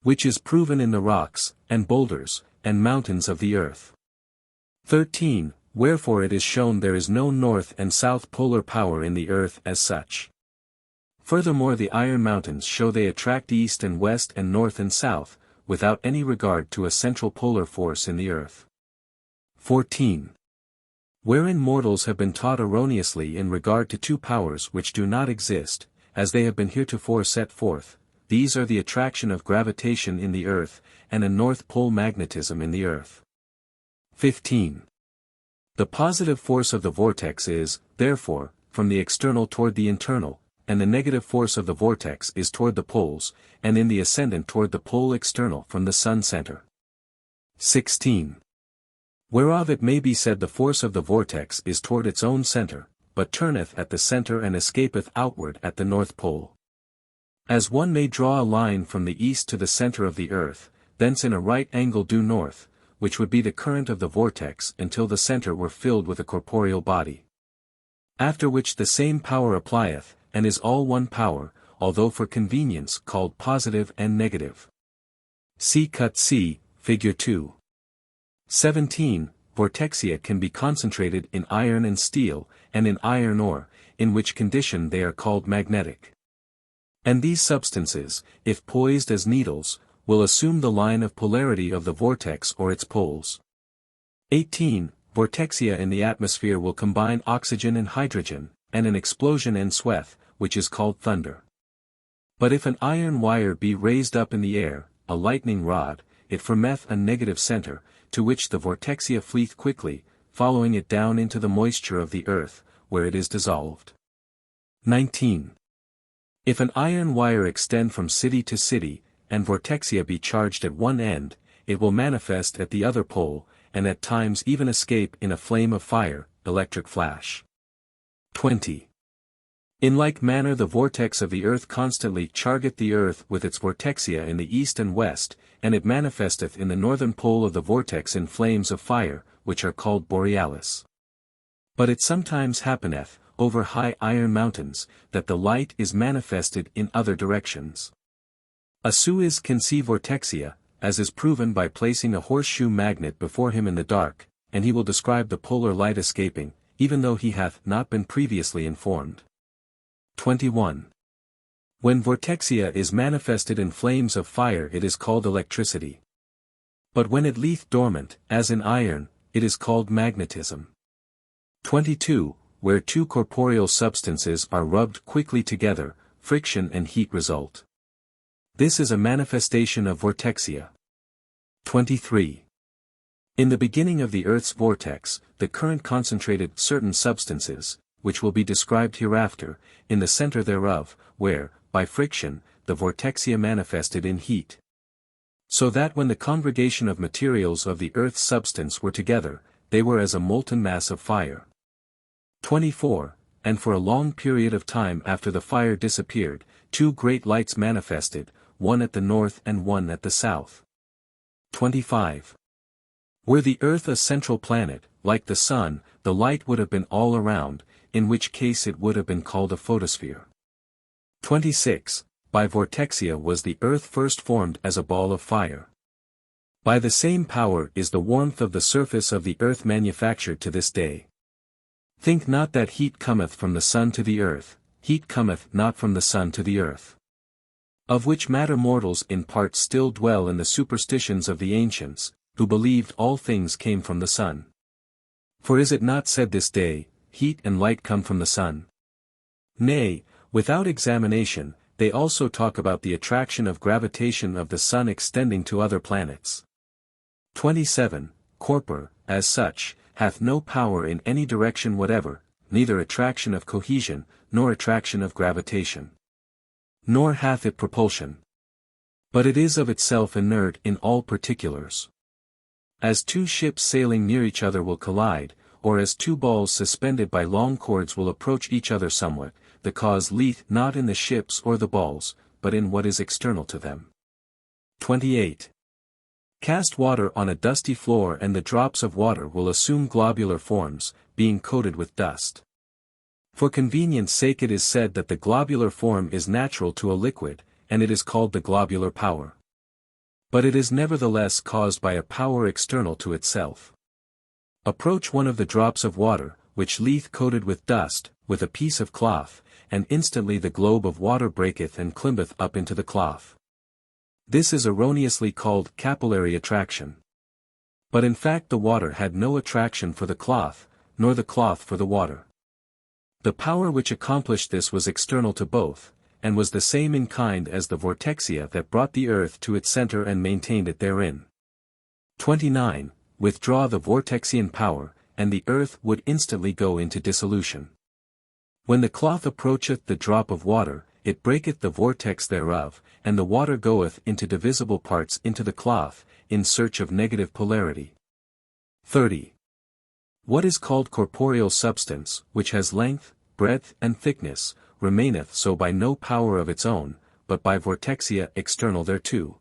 Which is proven in the rocks, and boulders, and mountains of the earth. 13. Wherefore it is shown there is no north and south polar power in the earth as such. Furthermore the iron mountains show they attract east and west and north and south, without any regard to a central polar force in the earth. 14. Wherein mortals have been taught erroneously in regard to two powers which do not exist, as they have been heretofore set forth, these are the attraction of gravitation in the earth, and a north pole magnetism in the earth. 15. The positive force of the vortex is, therefore, from the external toward the internal, and the negative force of the vortex is toward the poles, and in the ascendant toward the pole external from the sun center. 16. Whereof it may be said the force of the vortex is toward its own center, but turneth at the center and escapeth outward at the north pole. As one may draw a line from the east to the center of the earth, thence in a right angle due north, which would be the current of the vortex until the center were filled with a corporeal body. After which the same power applieth, and is all one power, although for convenience called positive and negative. See Cut C, Figure 2. 17. Vortexia can be concentrated in iron and steel, and in iron ore, in which condition they are called magnetic. And these substances, if poised as needles, will assume the line of polarity of the vortex or its poles. 18. Vortexia in the atmosphere will combine oxygen and hydrogen, and an explosion ensweth, which is called thunder. But if an iron wire be raised up in the air, a lightning rod, it formeth a negative center, to which the vortexia fleeth quickly, following it down into the moisture of the earth, where it is dissolved. 19. If an iron wire extend from city to city, and vortexia be charged at one end, it will manifest at the other pole, and at times even escape in a flame of fire, electric flash. 20. In like manner the vortex of the earth constantly chargeth the earth with its vortexia in the east and west, and it manifesteth in the northern pole of the vortex in flames of fire, which are called borealis. But it sometimes happeneth, over high iron mountains, that the light is manifested in other directions. A Suez can see vortexia, as is proven by placing a horseshoe magnet before him in the dark, and he will describe the polar light escaping, even though he hath not been previously informed. 21. When vortexia is manifested in flames of fire it is called electricity. But when it lieth dormant, as in iron, it is called magnetism. 22. Where two corporeal substances are rubbed quickly together, friction and heat result. This is a manifestation of vortexia. 23. In the beginning of the earth's vortex, the current concentrated certain substances, which will be described hereafter, in the center thereof, where, by friction, the vortexia manifested in heat. So that when the congregation of materials of the earth's substance were together, they were as a molten mass of fire. 24. And for a long period of time after the fire disappeared, two great lights manifested, one at the north and one at the south. 25. Were the earth a central planet, like the sun, the light would have been all around, in which case it would have been called a photosphere. 26. By vortexia was the earth first formed as a ball of fire. By the same power is the warmth of the surface of the earth manufactured to this day. Think not that heat cometh from the sun to the earth, heat cometh not from the sun to the earth. Of which matter mortals in part still dwell in the superstitions of the ancients, who believed all things came from the sun. For is it not said this day, heat and light come from the sun? Nay, without examination, they also talk about the attraction of gravitation of the sun extending to other planets. 27. Corpor, as such, hath no power in any direction whatever, neither attraction of cohesion, nor attraction of gravitation. Nor hath it propulsion. But it is of itself inert in all particulars. As two ships sailing near each other will collide, or as two balls suspended by long cords will approach each other somewhat, the cause lieth not in the ships or the balls, but in what is external to them. 28. Cast water on a dusty floor and the drops of water will assume globular forms, being coated with dust. For convenience sake it is said that the globular form is natural to a liquid, and it is called the globular power. But it is nevertheless caused by a power external to itself. Approach one of the drops of water, which lieth coated with dust, with a piece of cloth, and instantly the globe of water breaketh and climbeth up into the cloth. This is erroneously called capillary attraction. But in fact the water had no attraction for the cloth, nor the cloth for the water. The power which accomplished this was external to both, and was the same in kind as the vortexia that brought the earth to its center and maintained it therein. 29. Withdraw the vortexian power, and the earth would instantly go into dissolution. When the cloth approacheth the drop of water, it breaketh the vortex thereof, and the water goeth into divisible parts into the cloth, in search of negative polarity. 30. What is called corporeal substance, which has length, breadth and thickness, remaineth so by no power of its own, but by vortexia external thereto.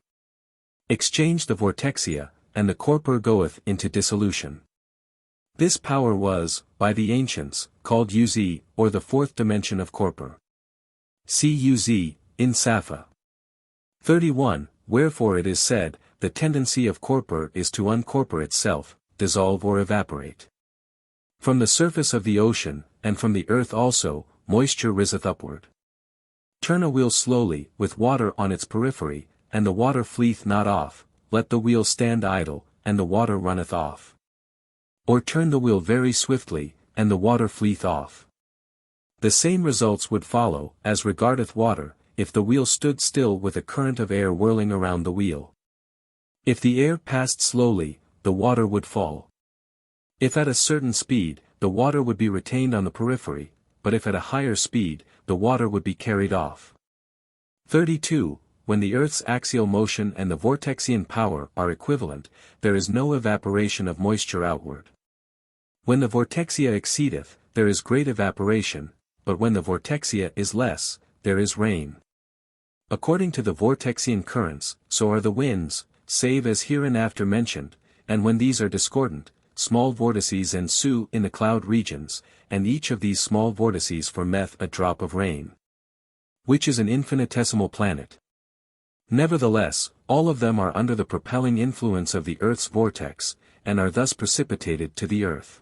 Exchange the vortexia, and the corpor goeth into dissolution. This power was, by the ancients, called Uz, or the fourth dimension of corpor. See Uz, in Sappha. 31. Wherefore it is said, the tendency of corpor is to uncorpor itself, dissolve or evaporate. From the surface of the ocean, and from the earth also, moisture riseth upward. Turn a wheel slowly, with water on its periphery, and the water fleeth not off, let the wheel stand idle, and the water runneth off. Or turn the wheel very swiftly, and the water fleeth off. The same results would follow, as regardeth water, if the wheel stood still with a current of air whirling around the wheel. If the air passed slowly, the water would fall. If at a certain speed, the water would be retained on the periphery, but if at a higher speed, the water would be carried off. 32. When the Earth's axial motion and the vortexian power are equivalent, there is no evaporation of moisture outward. When the vortexia exceedeth, there is great evaporation, but when the vortexia is less, there is rain. According to the vortexian currents, so are the winds, save as hereinafter mentioned, and when these are discordant, small vortices ensue in the cloud regions, and each of these small vortices formeth a drop of rain, which is an infinitesimal planet. Nevertheless, all of them are under the propelling influence of the Earth's vortex, and are thus precipitated to the Earth.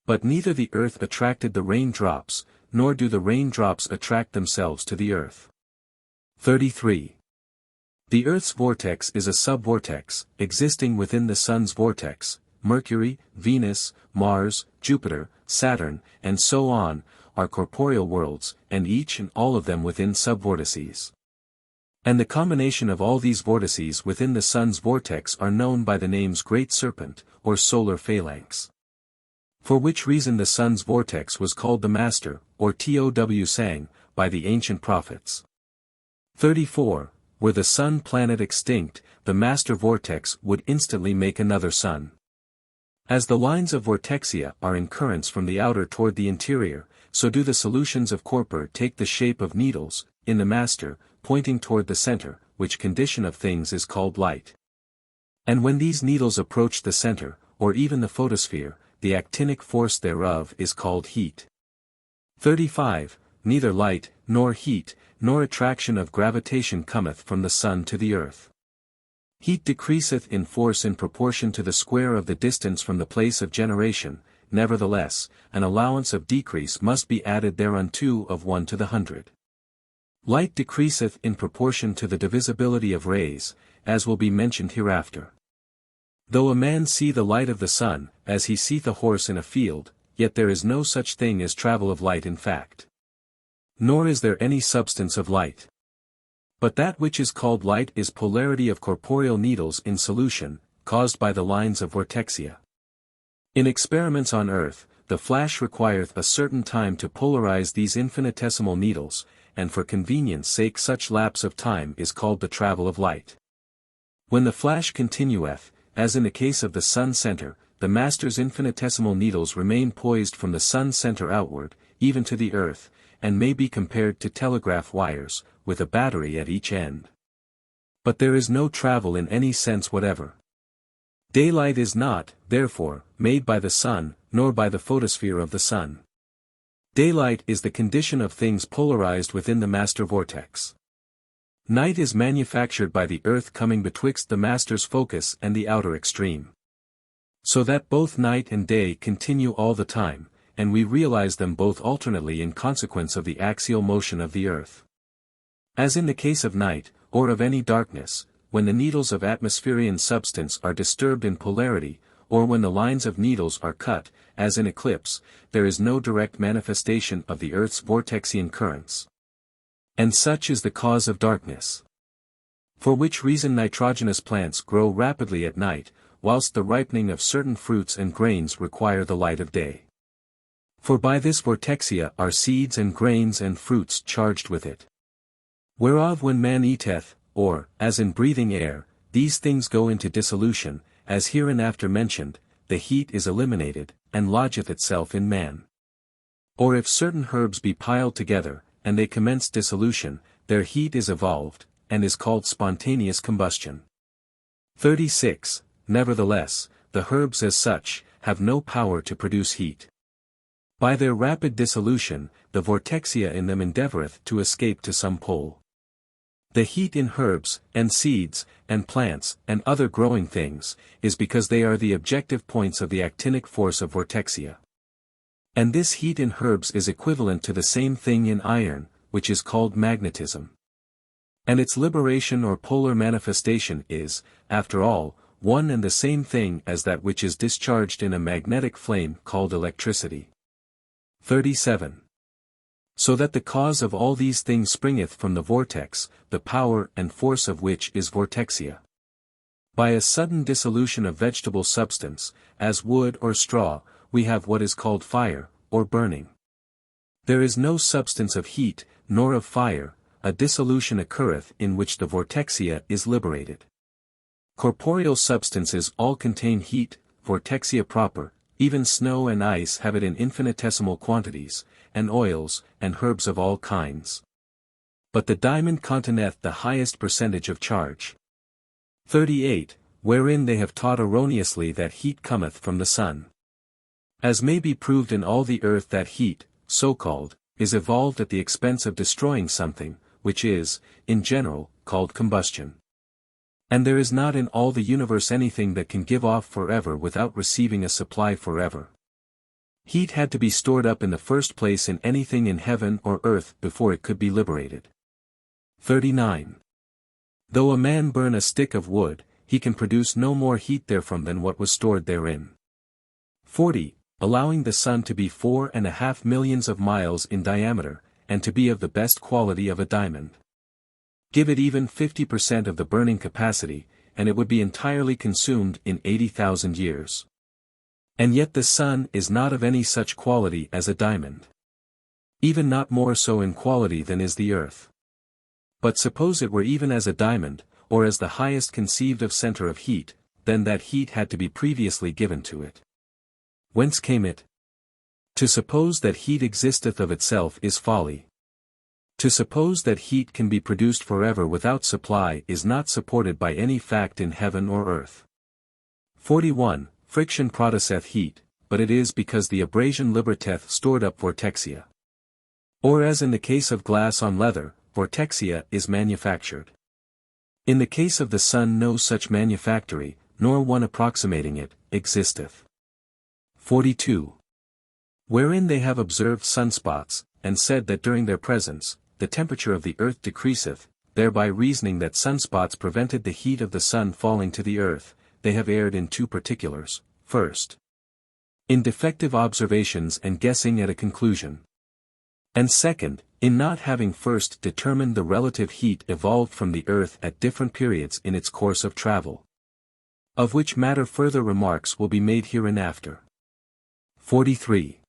But neither the Earth attracted the rain drops, nor do the rain drops attract themselves to the Earth. 33. The Earth's vortex is a subvortex, existing within the Sun's vortex. Mercury, Venus, Mars, Jupiter, Saturn, and so on, are corporeal worlds, and each and all of them within subvortices. And the combination of all these vortices within the Sun's vortex are known by the names Great Serpent, or Solar Phalanx. For which reason the Sun's vortex was called the Master, or Tow Sang, by the ancient prophets. 34. Were the Sun planet extinct, the Master vortex would instantly make another Sun. As the lines of vortexia are in currents from the outer toward the interior, so do the solutions of corpor take the shape of needles, in the Master, pointing toward the center, which condition of things is called light. And when these needles approach the center, or even the photosphere, the actinic force thereof is called heat. 35. Neither light, nor heat, nor attraction of gravitation cometh from the Sun to the Earth. Heat decreaseth in force in proportion to the square of the distance from the place of generation, nevertheless, an allowance of decrease must be added thereunto of 1 to the 100. Light decreaseth in proportion to the divisibility of rays, as will be mentioned hereafter. Though a man see the light of the sun, as he seeth a horse in a field, yet there is no such thing as travel of light in fact. Nor is there any substance of light. But that which is called light is polarity of corporeal needles in solution, caused by the lines of vortexia. In experiments on Earth, the flash requireth a certain time to polarize these infinitesimal needles, and for convenience sake such lapse of time is called the travel of light. When the flash continueth, as in the case of the Sun center, the Master's infinitesimal needles remain poised from the Sun center outward, even to the Earth, and may be compared to telegraph wires, with a battery at each end. But there is no travel in any sense whatever. Daylight is not, therefore, made by the Sun, nor by the photosphere of the Sun. Daylight is the condition of things polarized within the Master vortex. Night is manufactured by the Earth coming betwixt the Master's focus and the outer extreme. So that both night and day continue all the time, and we realize them both alternately in consequence of the axial motion of the Earth. As in the case of night, or of any darkness, when the needles of atmospherian substance are disturbed in polarity, or when the lines of needles are cut, as in eclipse, there is no direct manifestation of the Earth's vortexian currents. And such is the cause of darkness. For which reason nitrogenous plants grow rapidly at night, whilst the ripening of certain fruits and grains require the light of day. For by this vortexia are seeds and grains and fruits charged with it. Whereof when man eateth, or, as in breathing air, these things go into dissolution, as hereinafter mentioned, the heat is eliminated, and lodgeth itself in man. Or if certain herbs be piled together, and they commence dissolution, their heat is evolved, and is called spontaneous combustion. 36. Nevertheless, the herbs as such, have no power to produce heat. By their rapid dissolution, the vortexia in them endeavoureth to escape to some pole. The heat in herbs, and seeds, and plants, and other growing things, is because they are the objective points of the actinic force of vortexia. And this heat in herbs is equivalent to the same thing in iron, which is called magnetism. And its liberation or polar manifestation is, after all, one and the same thing as that which is discharged in a magnetic flame called electricity. 37. So that the cause of all these things springeth from the vortex, the power and force of which is vortexia. By a sudden dissolution of vegetable substance, as wood or straw, we have what is called fire, or burning. There is no substance of heat, nor of fire, a dissolution occurreth in which the vortexia is liberated. Corporeal substances all contain heat, vortexia proper, even snow and ice have it in infinitesimal quantities, and oils, and herbs of all kinds. But the diamond containeth the highest percentage of charge. 38. Wherein they have taught erroneously that heat cometh from the sun. As may be proved in all the earth that heat, so-called, is evolved at the expense of destroying something, which is, in general, called combustion. And there is not in all the universe anything that can give off forever without receiving a supply forever. Heat had to be stored up in the first place in anything in heaven or earth before it could be liberated. 39. Though a man burn a stick of wood, he can produce no more heat therefrom than what was stored therein. 40. Allowing the sun to be 4.5 millions of miles in diameter, and to be of the best quality of a diamond. Give it even 50% of the burning capacity, and it would be entirely consumed in 80,000 years. And yet the sun is not of any such quality as a diamond. Even not more so in quality than is the earth. But suppose it were even as a diamond, or as the highest conceived of center of heat, then that heat had to be previously given to it. Whence came it? To suppose that heat existeth of itself is folly. To suppose that heat can be produced forever without supply is not supported by any fact in heaven or earth. 41. Friction produceth heat, but it is because the abrasion liberateth stored up vortexia. Or as in the case of glass on leather, vortexia is manufactured. In the case of the sun no such manufactory, nor one approximating it, existeth. 42. Wherein they have observed sunspots, and said that during their presence, the temperature of the earth decreaseth, thereby reasoning that sunspots prevented the heat of the sun falling to the earth, they have erred in two particulars. First, in defective observations and guessing at a conclusion. And second, in not having first determined the relative heat evolved from the earth at different periods in its course of travel. Of which matter further remarks will be made hereinafter. 43.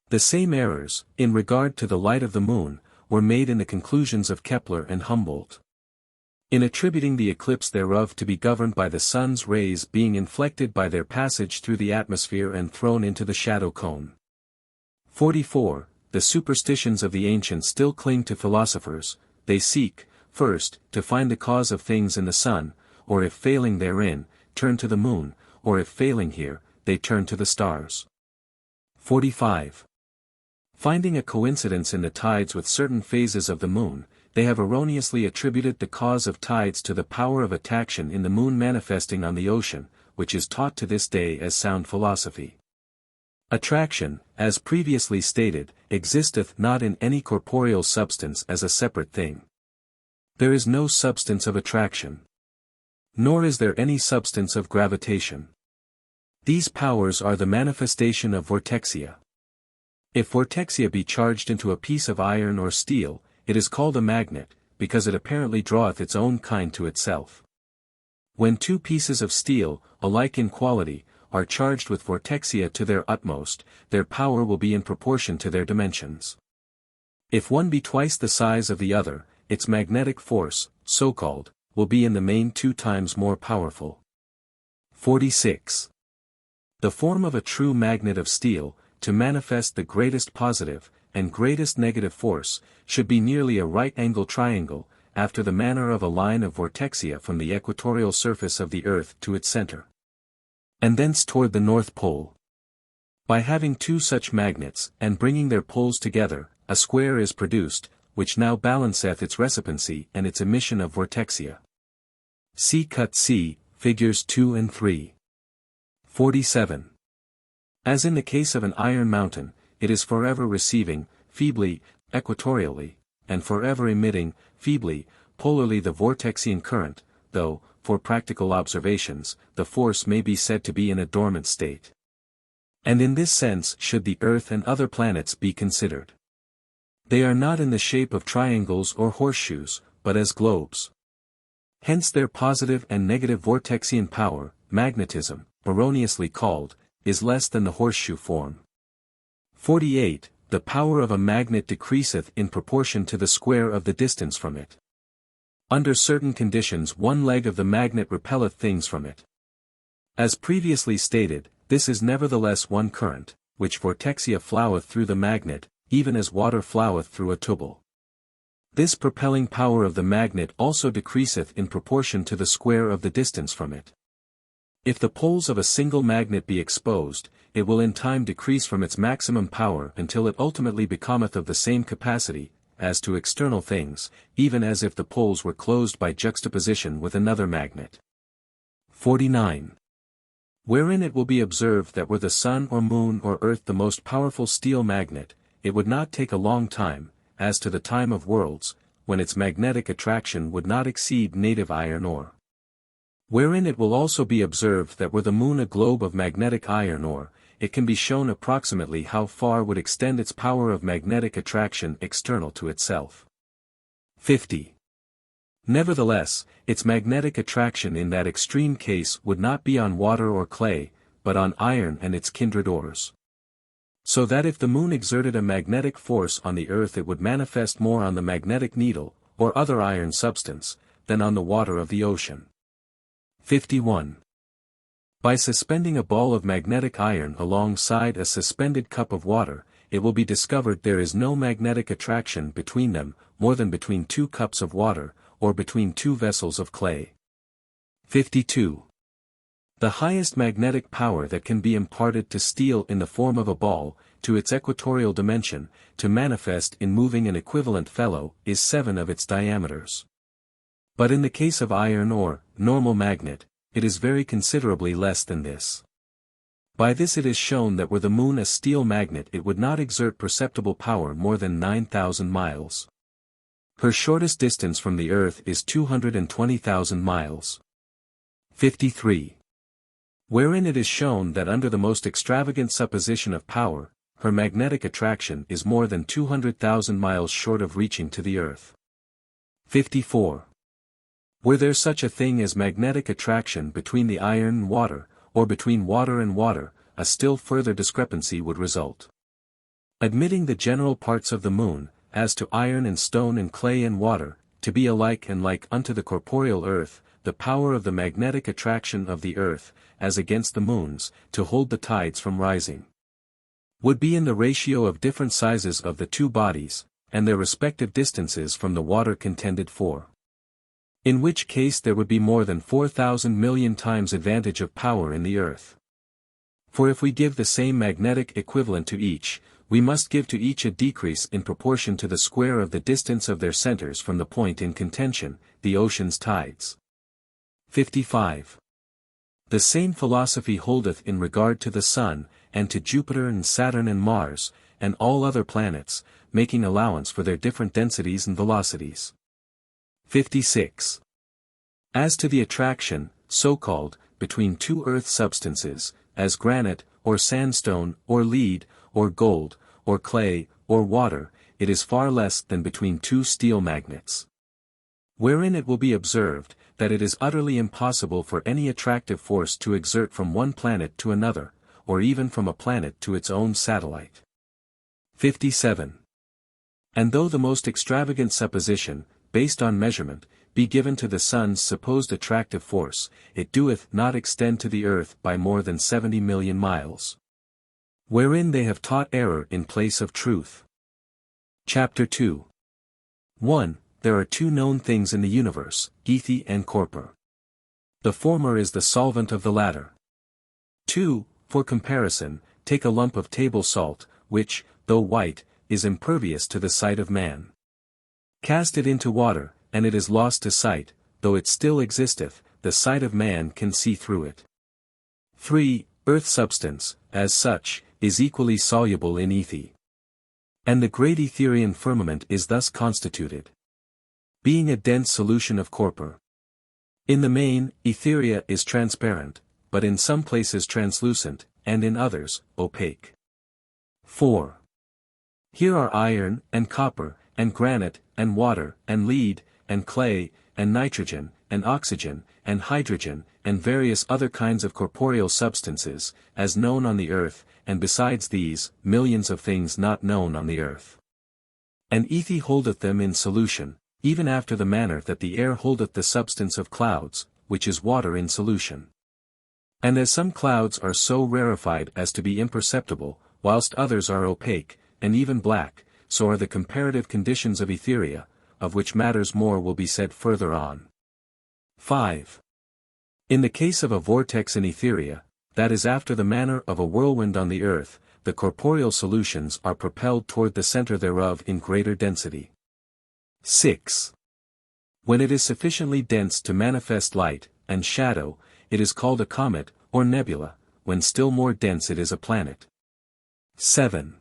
The same errors, in regard to the light of the moon, were made in the conclusions of Kepler and Humboldt. In attributing the eclipse thereof to be governed by the sun's rays being inflected by their passage through the atmosphere and thrown into the shadow cone. 44. The superstitions of the ancients still cling to philosophers, they seek, first, to find the cause of things in the sun, or if failing therein, turn to the moon, or if failing here, they turn to the stars. 45. Finding a coincidence in the tides with certain phases of the moon, they have erroneously attributed the cause of tides to the power of attraction in the moon manifesting on the ocean, which is taught to this day as sound philosophy. Attraction, as previously stated, existeth not in any corporeal substance as a separate thing. There is no substance of attraction. Nor is there any substance of gravitation. These powers are the manifestation of vortexia. If vortexia be charged into a piece of iron or steel, it is called a magnet, because it apparently draweth its own kind to itself. When two pieces of steel, alike in quality, are charged with vortexia to their utmost, their power will be in proportion to their dimensions. If one be twice the size of the other, its magnetic force, so-called, will be in the main 2 times more powerful. 46. The form of a true magnet of steel, to manifest the greatest positive, and greatest negative force, should be nearly a right-angled triangle, after the manner of a line of vortexia from the equatorial surface of the earth to its center. And thence toward the North Pole. By having 2 such magnets, and bringing their poles together, a square is produced, which now balanceth its recipancy and its emission of vortexia. See Cut C, Figures 2 and 3. 47. As in the case of an iron mountain, it is forever receiving, feebly, equatorially, and forever emitting, feebly, polarly the vortexian current, though, for practical observations, the force may be said to be in a dormant state. And in this sense should the Earth and other planets be considered. They are not in the shape of triangles or horseshoes, but as globes. Hence their positive and negative vortexian power, magnetism, erroneously called, is less than the horseshoe form. 48. The power of a magnet decreaseth in proportion to the square of the distance from it. Under certain conditions one leg of the magnet repelleth things from it. As previously stated, this is nevertheless one current, which vortexia floweth through the magnet, even as water floweth through a tubble. This propelling power of the magnet also decreaseth in proportion to the square of the distance from it. If the poles of a single magnet be exposed, it will in time decrease from its maximum power until it ultimately becometh of the same capacity, as to external things, even as if the poles were closed by juxtaposition with another magnet. 49. Wherein it will be observed that were the sun or moon or earth the most powerful steel magnet, it would not take a long time, as to the time of worlds, when its magnetic attraction would not exceed native iron ore. Wherein it will also be observed that were the moon a globe of magnetic iron ore, it can be shown approximately how far would extend its power of magnetic attraction external to itself. 50. Nevertheless, its magnetic attraction in that extreme case would not be on water or clay, but on iron and its kindred ores. So that if the moon exerted a magnetic force on the earth it would manifest more on the magnetic needle, or other iron substance, than on the water of the ocean. 51. By suspending a ball of magnetic iron alongside a suspended cup of water, it will be discovered there is no magnetic attraction between them, more than between two cups of water, or between two vessels of clay. 52. The highest magnetic power that can be imparted to steel in the form of a ball, to its equatorial dimension, to manifest in moving an equivalent fellow, is 7 of its diameters. But in the case of iron or normal magnet, it is very considerably less than this. By this it is shown that were the moon a steel magnet it would not exert perceptible power more than 9,000 miles. Her shortest distance from the earth is 220,000 miles. 53. Wherein it is shown that under the most extravagant supposition of power, her magnetic attraction is more than 200,000 miles short of reaching to the earth. 54. Were there such a thing as magnetic attraction between the iron and water, or between water and water, a still further discrepancy would result. Admitting the general parts of the moon, as to iron and stone and clay and water, to be alike and like unto the corporeal earth, the power of the magnetic attraction of the earth, as against the moon's, to hold the tides from rising, would be in the ratio of different sizes of the two bodies, and their respective distances from the water contended for. In which case there would be more than 4,000 million times advantage of power in the earth. For if we give the same magnetic equivalent to each, we must give to each a decrease in proportion to the square of the distance of their centers from the point in contention, the ocean's tides. 55. The same philosophy holdeth in regard to the Sun, and to Jupiter and Saturn and Mars, and all other planets, making allowance for their different densities and velocities. 56. As to the attraction, so-called, between two earth substances, as granite, or sandstone, or lead, or gold, or clay, or water, it is far less than between two steel magnets. Wherein it will be observed, that it is utterly impossible for any attractive force to exert from one planet to another, or even from a planet to its own satellite. 57. And though the most extravagant supposition, based on measurement, be given to the sun's supposed attractive force, it doeth not extend to the earth by more than 70 million miles. Wherein they have taught error in place of truth. Chapter 2. 1. There are two known things in the universe, ethe and corpor. The former is the solvent of the latter. 2. For comparison, take a lump of table salt, which, though white, is impervious to the sight of man. Cast it into water, and it is lost to sight, though it still existeth, the sight of man can see through it. 3. Earth substance, as such, is equally soluble in ethe. And the great Etherean firmament is thus constituted, being a dense solution of corpor. In the main, etheria is transparent, but in some places translucent, and in others, opaque. 4. Here are iron, and copper, and granite, and water, and lead, and clay, and nitrogen, and oxygen, and hydrogen, and various other kinds of corporeal substances, as known on the earth, and besides these, millions of things not known on the earth. And Ethe holdeth them in solution, even after the manner that the air holdeth the substance of clouds, which is water in solution. And as some clouds are so rarefied as to be imperceptible, whilst others are opaque, and even black, so are the comparative conditions of Etheria, of which matters more will be said further on. 5. In the case of a vortex in Etheria, that is after the manner of a whirlwind on the earth, the corporeal solutions are propelled toward the center thereof in greater density. 6. When it is sufficiently dense to manifest light, and shadow, it is called a comet, or nebula, when still more dense it is a planet. 7.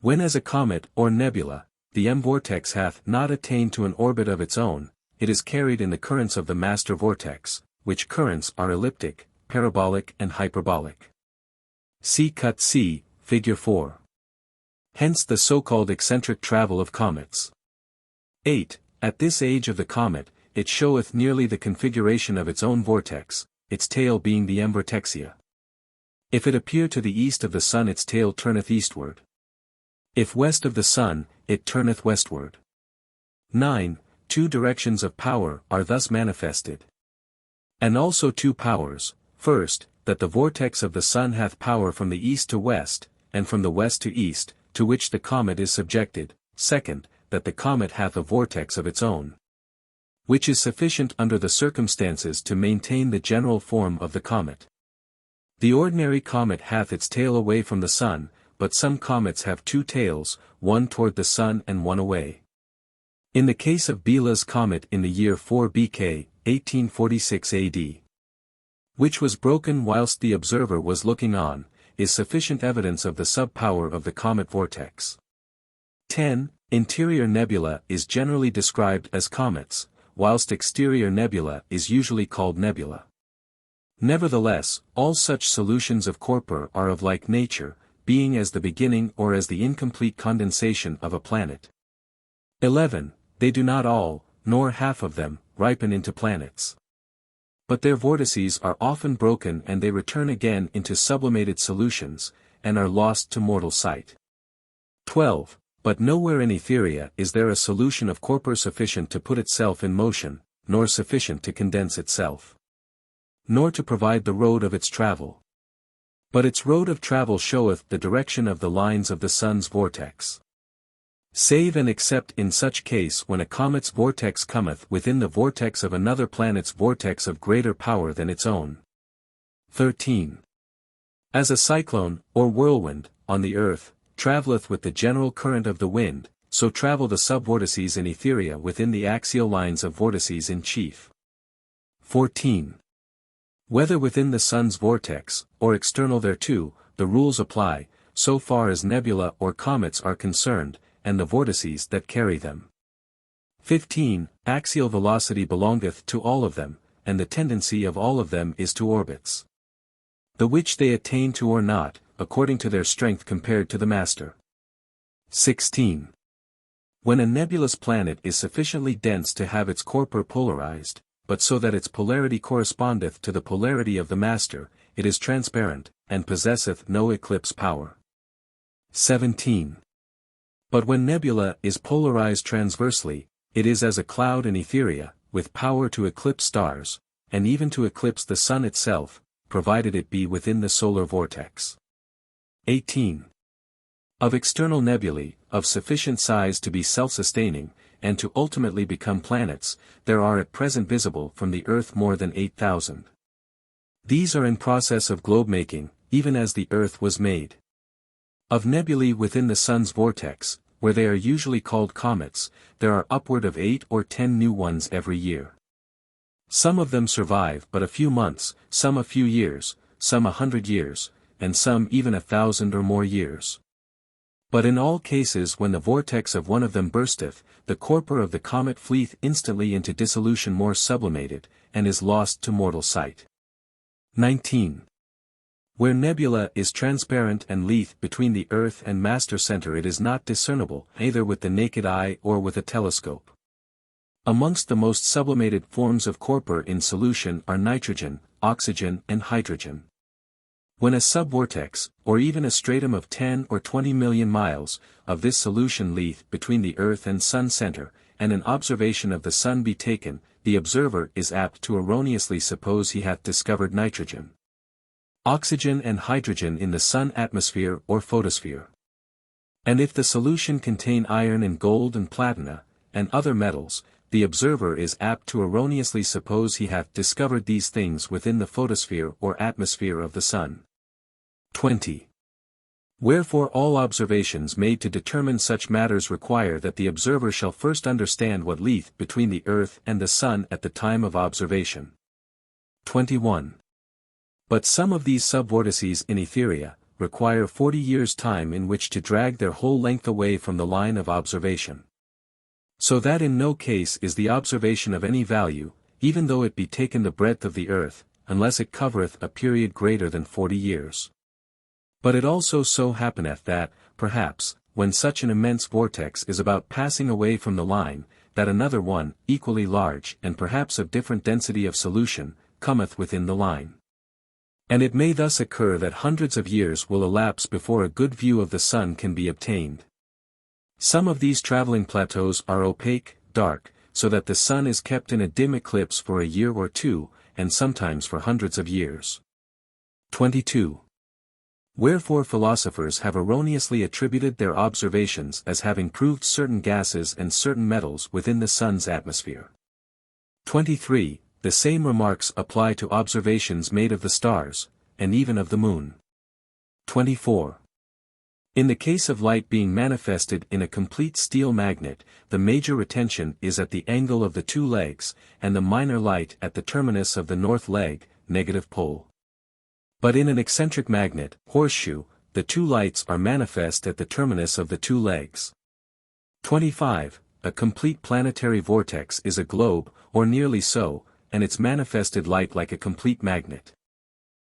When as a comet, or nebula, the vortex hath not attained to an orbit of its own, it is carried in the currents of the master vortex, which currents are elliptic, parabolic and hyperbolic. See Cut C, Figure 4. Hence the so-called eccentric travel of comets. 8. At this age of the comet, it showeth nearly the configuration of its own vortex, its tail being the vortexia. If it appear to the east of the sun, its tail turneth eastward. If west of the sun, it turneth westward. 9. Two directions of power are thus manifested. And also two powers, first, that the vortex of the sun hath power from the east to west, and from the west to east, to which the comet is subjected, second, that the comet hath a vortex of its own, which is sufficient under the circumstances to maintain the general form of the comet. The ordinary comet hath its tail away from the sun, but some comets have two tails, one toward the sun and one away. In the case of Biela's comet in the year 4 BK, 1846 AD, which was broken whilst the observer was looking on, is sufficient evidence of the subpower of the comet vortex. 10. Interior nebula is generally described as comets, whilst exterior nebula is usually called nebula. Nevertheless, all such solutions of corpor are of like nature, being as the beginning or as the incomplete condensation of a planet. 11. They do not all, nor half of them, ripen into planets. But their vortices are often broken and they return again into sublimated solutions, and are lost to mortal sight. 12. But nowhere in Etheria is there a solution of corpor sufficient to put itself in motion, nor sufficient to condense itself, nor to provide the road of its travel. But its road of travel showeth the direction of the lines of the sun's vortex. Save and except in such case when a comet's vortex cometh within the vortex of another planet's vortex of greater power than its own. 13. As a cyclone, or whirlwind, on the earth, travelleth with the general current of the wind, so travel the subvortices in Etheria within the axial lines of vortices in chief. 14. Whether within the sun's vortex, or external thereto, the rules apply, so far as nebula or comets are concerned, and the vortices that carry them. 15. Axial velocity belongeth to all of them, and the tendency of all of them is to orbits, the which they attain to or not, according to their strength compared to the master. 16. When a nebulous planet is sufficiently dense to have its corpor polarized, but so that its polarity correspondeth to the polarity of the master, it is transparent, and possesseth no eclipse power. 17. But when nebula is polarized transversely, it is as a cloud in Etheria, with power to eclipse stars, and even to eclipse the sun itself, provided it be within the solar vortex. 18. Of external nebulae, of sufficient size to be self-sustaining, and to ultimately become planets, there are at present visible from the earth more than 8,000. These are in process of globe-making, even as the earth was made. Of nebulae within the sun's vortex, where they are usually called comets, there are upward of 8 or 10 new ones every year. Some of them survive but a few months, some a few years, some 100 years, and some even 1,000 or more years. But in all cases when the vortex of one of them bursteth, the corpor of the comet fleeth instantly into dissolution more sublimated, and is lost to mortal sight. 19. Where nebula is transparent and lieth between the earth and master center, it is not discernible either with the naked eye or with a telescope. Amongst the most sublimated forms of corpor in solution are nitrogen, oxygen and hydrogen. When a subvortex, or even a stratum of 10 or 20 million miles, of this solution lieth between the earth and sun center, and an observation of the sun be taken, the observer is apt to erroneously suppose he hath discovered nitrogen, oxygen and hydrogen in the sun atmosphere or photosphere. And if the solution contain iron and gold and platina, and other metals, the observer is apt to erroneously suppose he hath discovered these things within the photosphere or atmosphere of the sun. 20. Wherefore all observations made to determine such matters require that the observer shall first understand what lieth between the earth and the sun at the time of observation. 21. But some of these subvortices in Etheria require 40 years' time in which to drag their whole length away from the line of observation. So that in no case is the observation of any value, even though it be taken the breadth of the earth, unless it covereth a period greater than 40 years. But it also so happeneth that, perhaps, when such an immense vortex is about passing away from the line, that another one, equally large and perhaps of different density of solution, cometh within the line. And it may thus occur that hundreds of years will elapse before a good view of the sun can be obtained. Some of these traveling plateaus are opaque, dark, so that the sun is kept in a dim eclipse for a year or two, and sometimes for hundreds of years. 22. Wherefore philosophers have erroneously attributed their observations as having proved certain gases and certain metals within the sun's atmosphere. 23. The same remarks apply to observations made of the stars, and even of the moon. 24. In the case of light being manifested in a complete steel magnet, the major retention is at the angle of the two legs, and the minor light at the terminus of the north leg, negative pole. But in an eccentric magnet, horseshoe, the two lights are manifest at the terminus of the two legs. 25. A complete planetary vortex is a globe, or nearly so, and its manifested light like a complete magnet.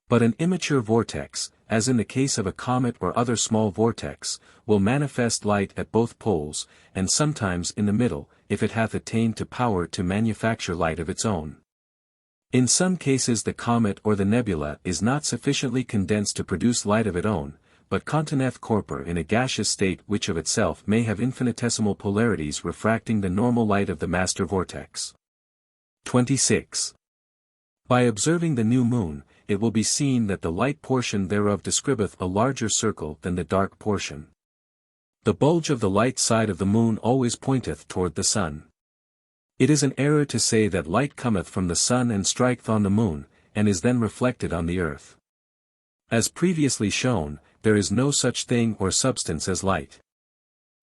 But an immature vortex, as in the case of a comet or other small vortex, will manifest light at both poles, and sometimes in the middle, if it hath attained to power to manufacture light of its own. In some cases the comet or the nebula is not sufficiently condensed to produce light of its own, but conteneth corpor in a gaseous state which of itself may have infinitesimal polarities refracting the normal light of the master vortex. 26. By observing the new moon, it will be seen that the light portion thereof describeth a larger circle than the dark portion. The bulge of the light side of the moon always pointeth toward the sun. It is an error to say that light cometh from the sun and striketh on the moon, and is then reflected on the earth. As previously shown, there is no such thing or substance as light.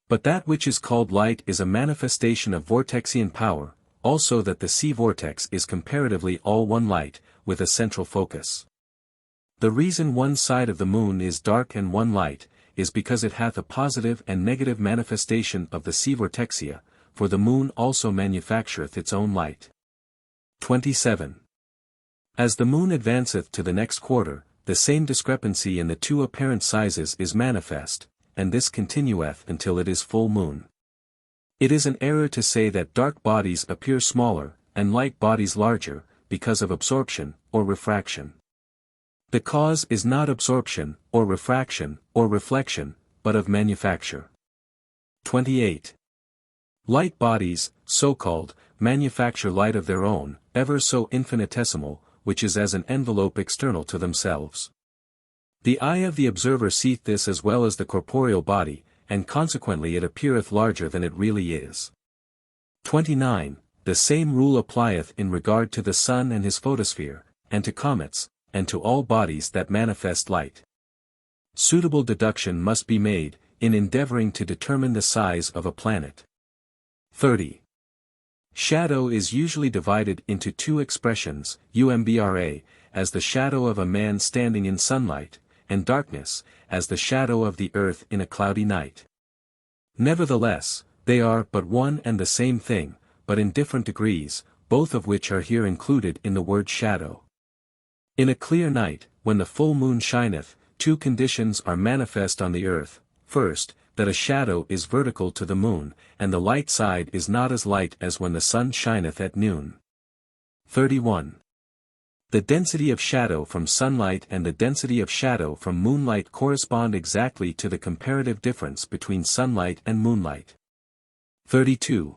But that which is called light is a manifestation of vortexian power, also that the sea vortex is comparatively all one light, with a central focus. The reason one side of the moon is dark and one light, is because it hath a positive and negative manifestation of the sea vortexia, for the moon also manufactureth its own light. 27. As the moon advanceth to the next quarter, the same discrepancy in the two apparent sizes is manifest, and this continueth until it is full moon. It is an error to say that dark bodies appear smaller, and light bodies larger, because of absorption, or refraction. The cause is not absorption, or refraction, or reflection, but of manufacture. 28. Light bodies, so-called, manufacture light of their own, ever so infinitesimal, which is as an envelope external to themselves. The eye of the observer seeth this as well as the corporeal body, and consequently it appeareth larger than it really is. 29. The same rule applieth in regard to the sun and his photosphere, and to comets, and to all bodies that manifest light. Suitable deduction must be made, in endeavoring to determine the size of a planet. 30. Shadow is usually divided into two expressions, umbra, as the shadow of a man standing in sunlight, and darkness, as the shadow of the earth in a cloudy night. Nevertheless, they are but one and the same thing, but in different degrees, both of which are here included in the word shadow. In a clear night, when the full moon shineth, two conditions are manifest on the earth. First, that a shadow is vertical to the moon, and the light side is not as light as when the sun shineth at noon. 31. The density of shadow from sunlight and the density of shadow from moonlight correspond exactly to the comparative difference between sunlight and moonlight. 32.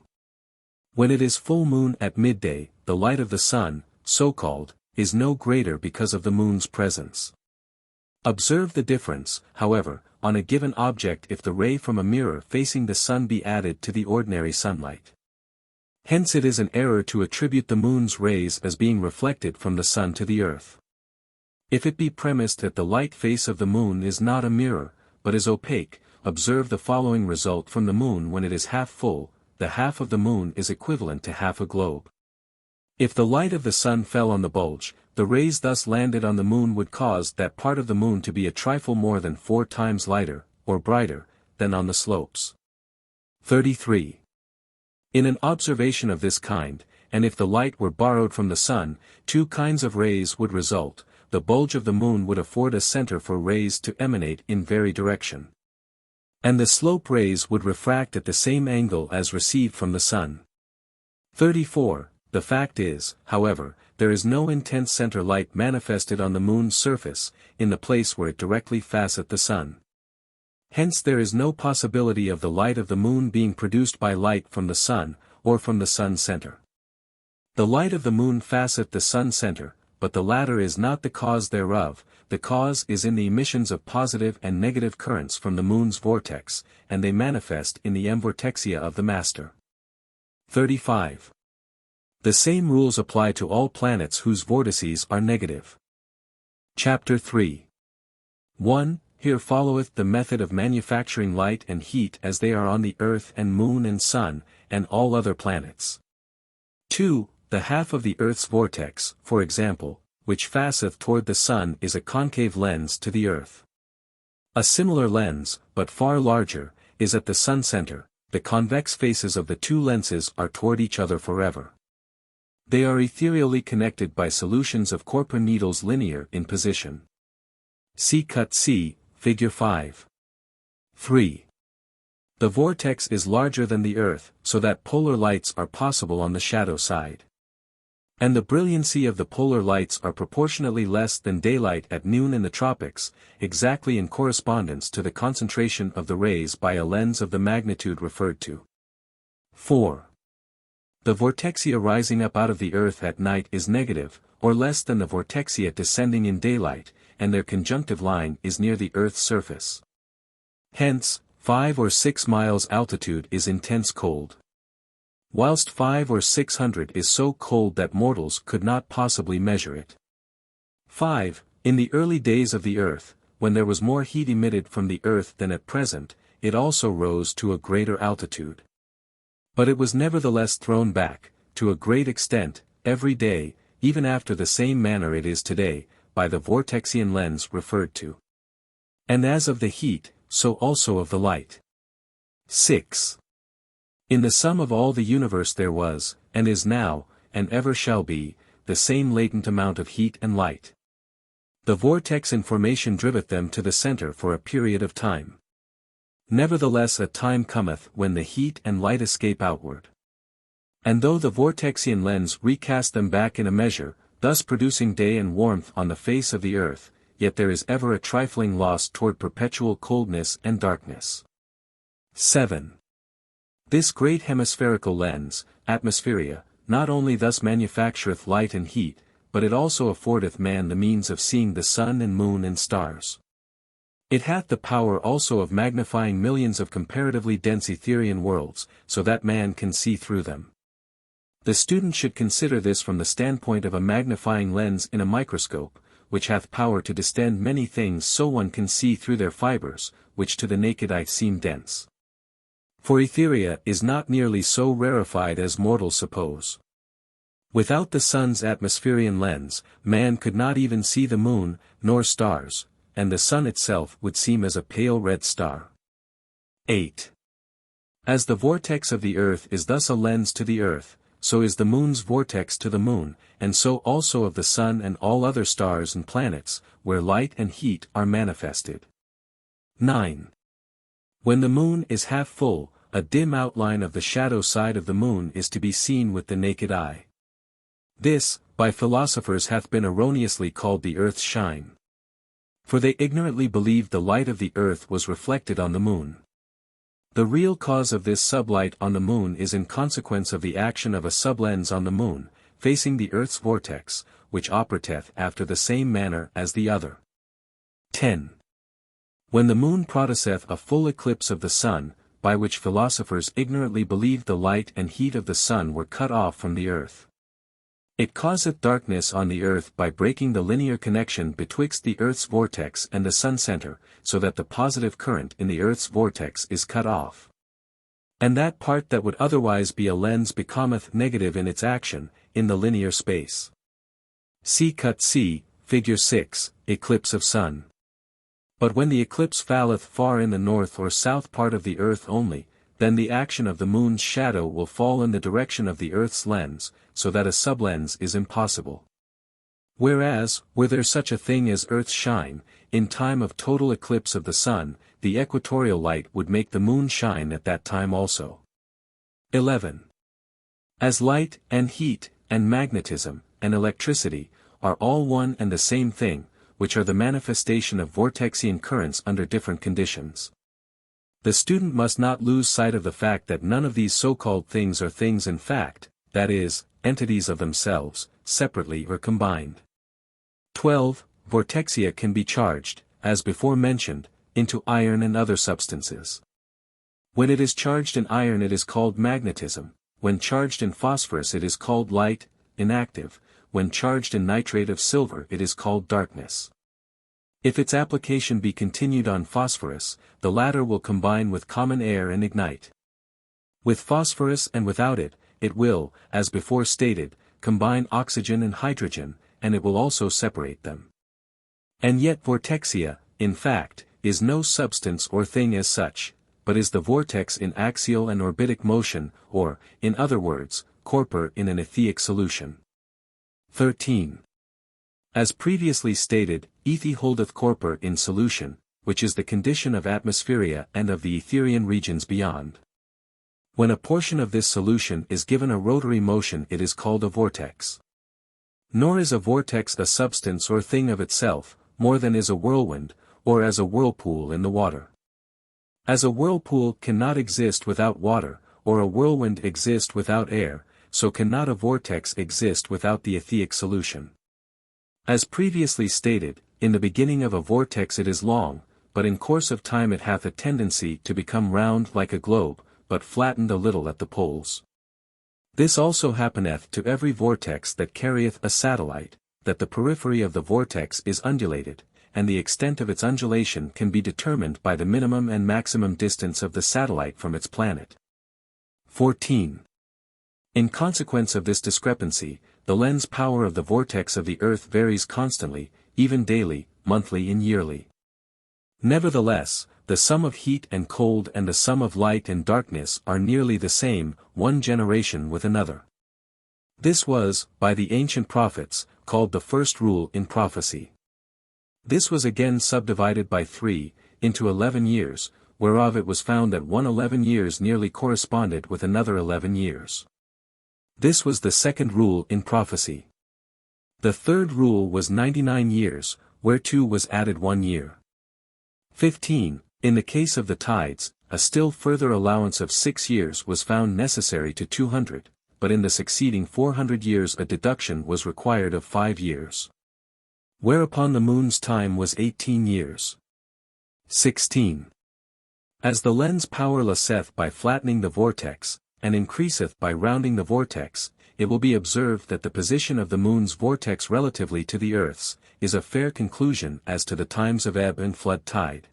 When it is full moon at midday, the light of the sun, so-called, is no greater because of the moon's presence. Observe the difference, however, on a given object if the ray from a mirror facing the sun be added to the ordinary sunlight. Hence it is an error to attribute the moon's rays as being reflected from the sun to the earth. If it be premised that the light face of the moon is not a mirror, but is opaque, observe the following result from the moon when it is half full: the half of the moon is equivalent to half a globe. If the light of the sun fell on the bulge, the rays thus landed on the moon would cause that part of the moon to be a trifle more than 4 times lighter, or brighter, than on the slopes. 33. In an observation of this kind, and if the light were borrowed from the sun, 2 kinds of rays would result. The bulge of the moon would afford a center for rays to emanate in very direction. And the slope rays would refract at the same angle as received from the sun. 34. The fact is, however, there is no intense center light manifested on the moon's surface, in the place where it directly faceth the sun. Hence there is no possibility of the light of the moon being produced by light from the sun, or from the sun's center. The light of the moon faceth the sun's center, but the latter is not the cause thereof. The cause is in the emissions of positive and negative currents from the moon's vortex, and they manifest in the emvortexia of the master. 35. The same rules apply to all planets whose vortices are negative. Chapter 3. 1. Here followeth the method of manufacturing light and heat as they are on the earth and moon and sun, and all other planets. 2. The half of the earth's vortex, for example, which faceth toward the sun is a concave lens to the earth. A similar lens, but far larger, is at the sun center. The convex faces of the 2 lenses are toward each other forever. They are ethereally connected by solutions of corpor needles linear in position. See Cut C, Figure 5. 3. The vortex is larger than the earth, so that polar lights are possible on the shadow side. And the brilliancy of the polar lights are proportionately less than daylight at noon in the tropics, exactly in correspondence to the concentration of the rays by a lens of the magnitude referred to. 4. The vortexia rising up out of the earth at night is negative, or less than the vortexia descending in daylight, and their conjunctive line is near the earth's surface. Hence, 5 or 6 miles altitude is intense cold. Whilst 500 or 600 is so cold that mortals could not possibly measure it. 5. In the early days of the earth, when there was more heat emitted from the earth than at present, it also rose to a greater altitude. But it was nevertheless thrown back, to a great extent, every day, even after the same manner it is today, by the vortexian lens referred to. And as of the heat, so also of the light. 6. In the sum of all the universe there was, and is now, and ever shall be, the same latent amount of heat and light. The vortex in formation driveth them to the center for a period of time. Nevertheless a time cometh when the heat and light escape outward. And though the vortexian lens recast them back in a measure, thus producing day and warmth on the face of the earth, yet there is ever a trifling loss toward perpetual coldness and darkness. 7. This great hemispherical lens, atmospheria, not only thus manufactureth light and heat, but it also affordeth man the means of seeing the sun and moon and stars. It hath the power also of magnifying millions of comparatively dense Etherean worlds, so that man can see through them. The student should consider this from the standpoint of a magnifying lens in a microscope, which hath power to distend many things so one can see through their fibers, which to the naked eye seem dense. For Etheria is not nearly so rarefied as mortals suppose. Without the sun's atmospherian lens, man could not even see the moon, nor stars, and the sun itself would seem as a pale red star. 8. As the vortex of the earth is thus a lens to the earth, so is the moon's vortex to the moon, and so also of the sun and all other stars and planets, where light and heat are manifested. 9. When the moon is half full, a dim outline of the shadow side of the moon is to be seen with the naked eye. This, by philosophers hath been erroneously called the earth's shine. For they ignorantly believed the light of the earth was reflected on the moon. The real cause of this sublight on the moon is in consequence of the action of a sublens on the moon, facing the earth's vortex, which operateth after the same manner as the other. 10. When the moon produceth a full eclipse of the sun, by which philosophers ignorantly believed the light and heat of the sun were cut off from the earth. It causeth darkness on the earth by breaking the linear connection betwixt the earth's vortex and the sun center, so that the positive current in the earth's vortex is cut off. And that part that would otherwise be a lens becometh negative in its action, in the linear space. See cut C, figure 6, eclipse of sun. But when the eclipse falleth far in the north or south part of the earth only, then the action of the moon's shadow will fall in the direction of the earth's lens, so that a sublens is impossible. Whereas, were there such a thing as earth's shine, in time of total eclipse of the sun, the equatorial light would make the moon shine at that time also. 11. As light, and heat, and magnetism, and electricity, are all one and the same thing, which are the manifestation of vortexian currents under different conditions. The student must not lose sight of the fact that none of these so-called things are things in fact, that is, entities of themselves, separately or combined. 12. Vortexia can be charged, as before mentioned, into iron and other substances. When it is charged in iron it is called magnetism, when charged in phosphorus it is called light, inactive, when charged in nitrate of silver it is called darkness. If its application be continued on phosphorus, the latter will combine with common air and ignite. With phosphorus and without it, it will, as before stated, combine oxygen and hydrogen, and it will also separate them. And yet vortexia, in fact, is no substance or thing as such, but is the vortex in axial and orbitic motion, or, in other words, corpor in an etheric solution. 13. As previously stated, ethe holdeth corpor in solution, which is the condition of atmospheria and of the Etherian regions beyond. When a portion of this solution is given a rotary motion it is called a vortex. Nor is a vortex a substance or thing of itself, more than is a whirlwind, or as a whirlpool in the water. As a whirlpool cannot exist without water, or a whirlwind exist without air, so cannot a vortex exist without the etheric solution. As previously stated, in the beginning of a vortex it is long, but in course of time it hath a tendency to become round like a globe, but flattened a little at the poles. This also happeneth to every vortex that carrieth a satellite, that the periphery of the vortex is undulated, and the extent of its undulation can be determined by the minimum and maximum distance of the satellite from its planet. 14. In consequence of this discrepancy, the lens power of the vortex of the earth varies constantly, even daily, monthly and yearly. Nevertheless, the sum of heat and cold and the sum of light and darkness are nearly the same, one generation with another. This was, by the ancient prophets, called the first rule in prophecy. This was again subdivided by 3, into 11 years, whereof it was found that one 11 years nearly corresponded with another 11 years. This was the second rule in prophecy. The third rule was 99 years, whereto was added 1 year. 15. In the case of the tides, a still further allowance of 6 years was found necessary to 200, but in the succeeding 400 years a deduction was required of 5 years. Whereupon the moon's time was 18 years. 16. As the lens power lesseth by flattening the vortex, and increaseth by rounding the vortex, it will be observed that the position of the moon's vortex relatively to the earth's, is a fair conclusion as to the times of ebb and flood tide.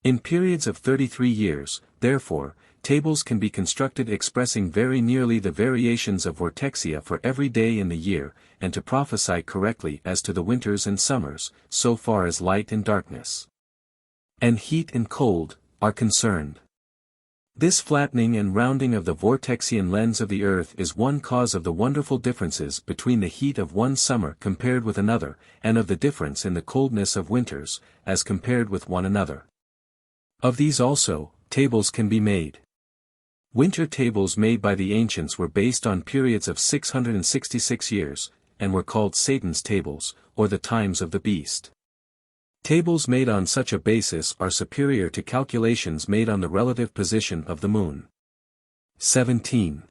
In periods of 33 years, therefore, tables can be constructed expressing very nearly the variations of vortexia for every day in the year, and to prophesy correctly as to the winters and summers, so far as light and darkness, and heat and cold, are concerned. This flattening and rounding of the vortexian lens of the earth is one cause of the wonderful differences between the heat of one summer compared with another, and of the difference in the coldness of winters, as compared with one another. Of these also, tables can be made. Winter tables made by the ancients were based on periods of 666 years, and were called Satan's tables, or the times of the beast. Tables made on such a basis are superior to calculations made on the relative position of the moon. 17.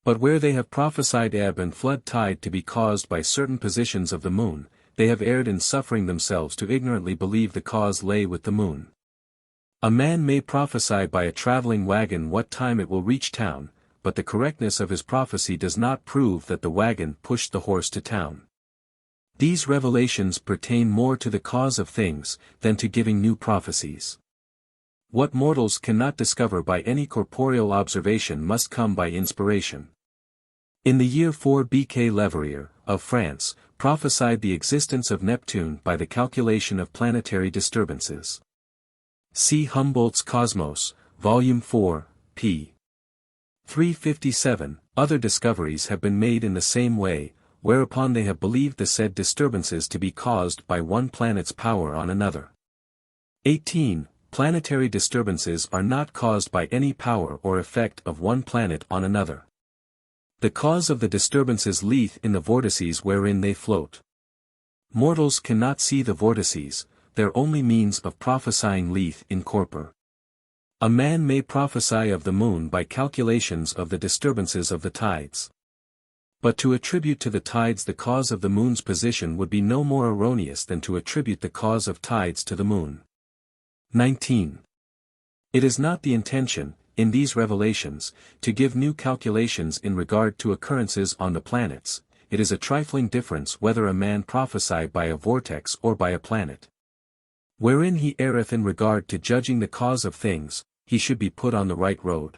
But where they have prophesied ebb and flood tide to be caused by certain positions of the moon, they have erred in suffering themselves to ignorantly believe the cause lay with the moon. A man may prophesy by a traveling wagon what time it will reach town, but the correctness of his prophecy does not prove that the wagon pushed the horse to town. These revelations pertain more to the cause of things, than to giving new prophecies. What mortals cannot discover by any corporeal observation must come by inspiration. In the year 4 BK Leverrier, of France, prophesied the existence of Neptune by the calculation of planetary disturbances. See Humboldt's Cosmos, Volume 4, p. 357. Other discoveries have been made in the same way, whereupon they have believed the said disturbances to be caused by one planet's power on another. 18. Planetary disturbances are not caused by any power or effect of one planet on another. The cause of the disturbances lieth in the vortices wherein they float. Mortals cannot see the vortices, their only means of prophesying lieth in corpor. A man may prophesy of the moon by calculations of the disturbances of the tides. But to attribute to the tides the cause of the moon's position would be no more erroneous than to attribute the cause of tides to the moon. 19. It is not the intention, in these revelations, to give new calculations in regard to occurrences on the planets. It is a trifling difference whether a man prophesy by a vortex or by a planet. Wherein he erreth in regard to judging the cause of things, he should be put on the right road.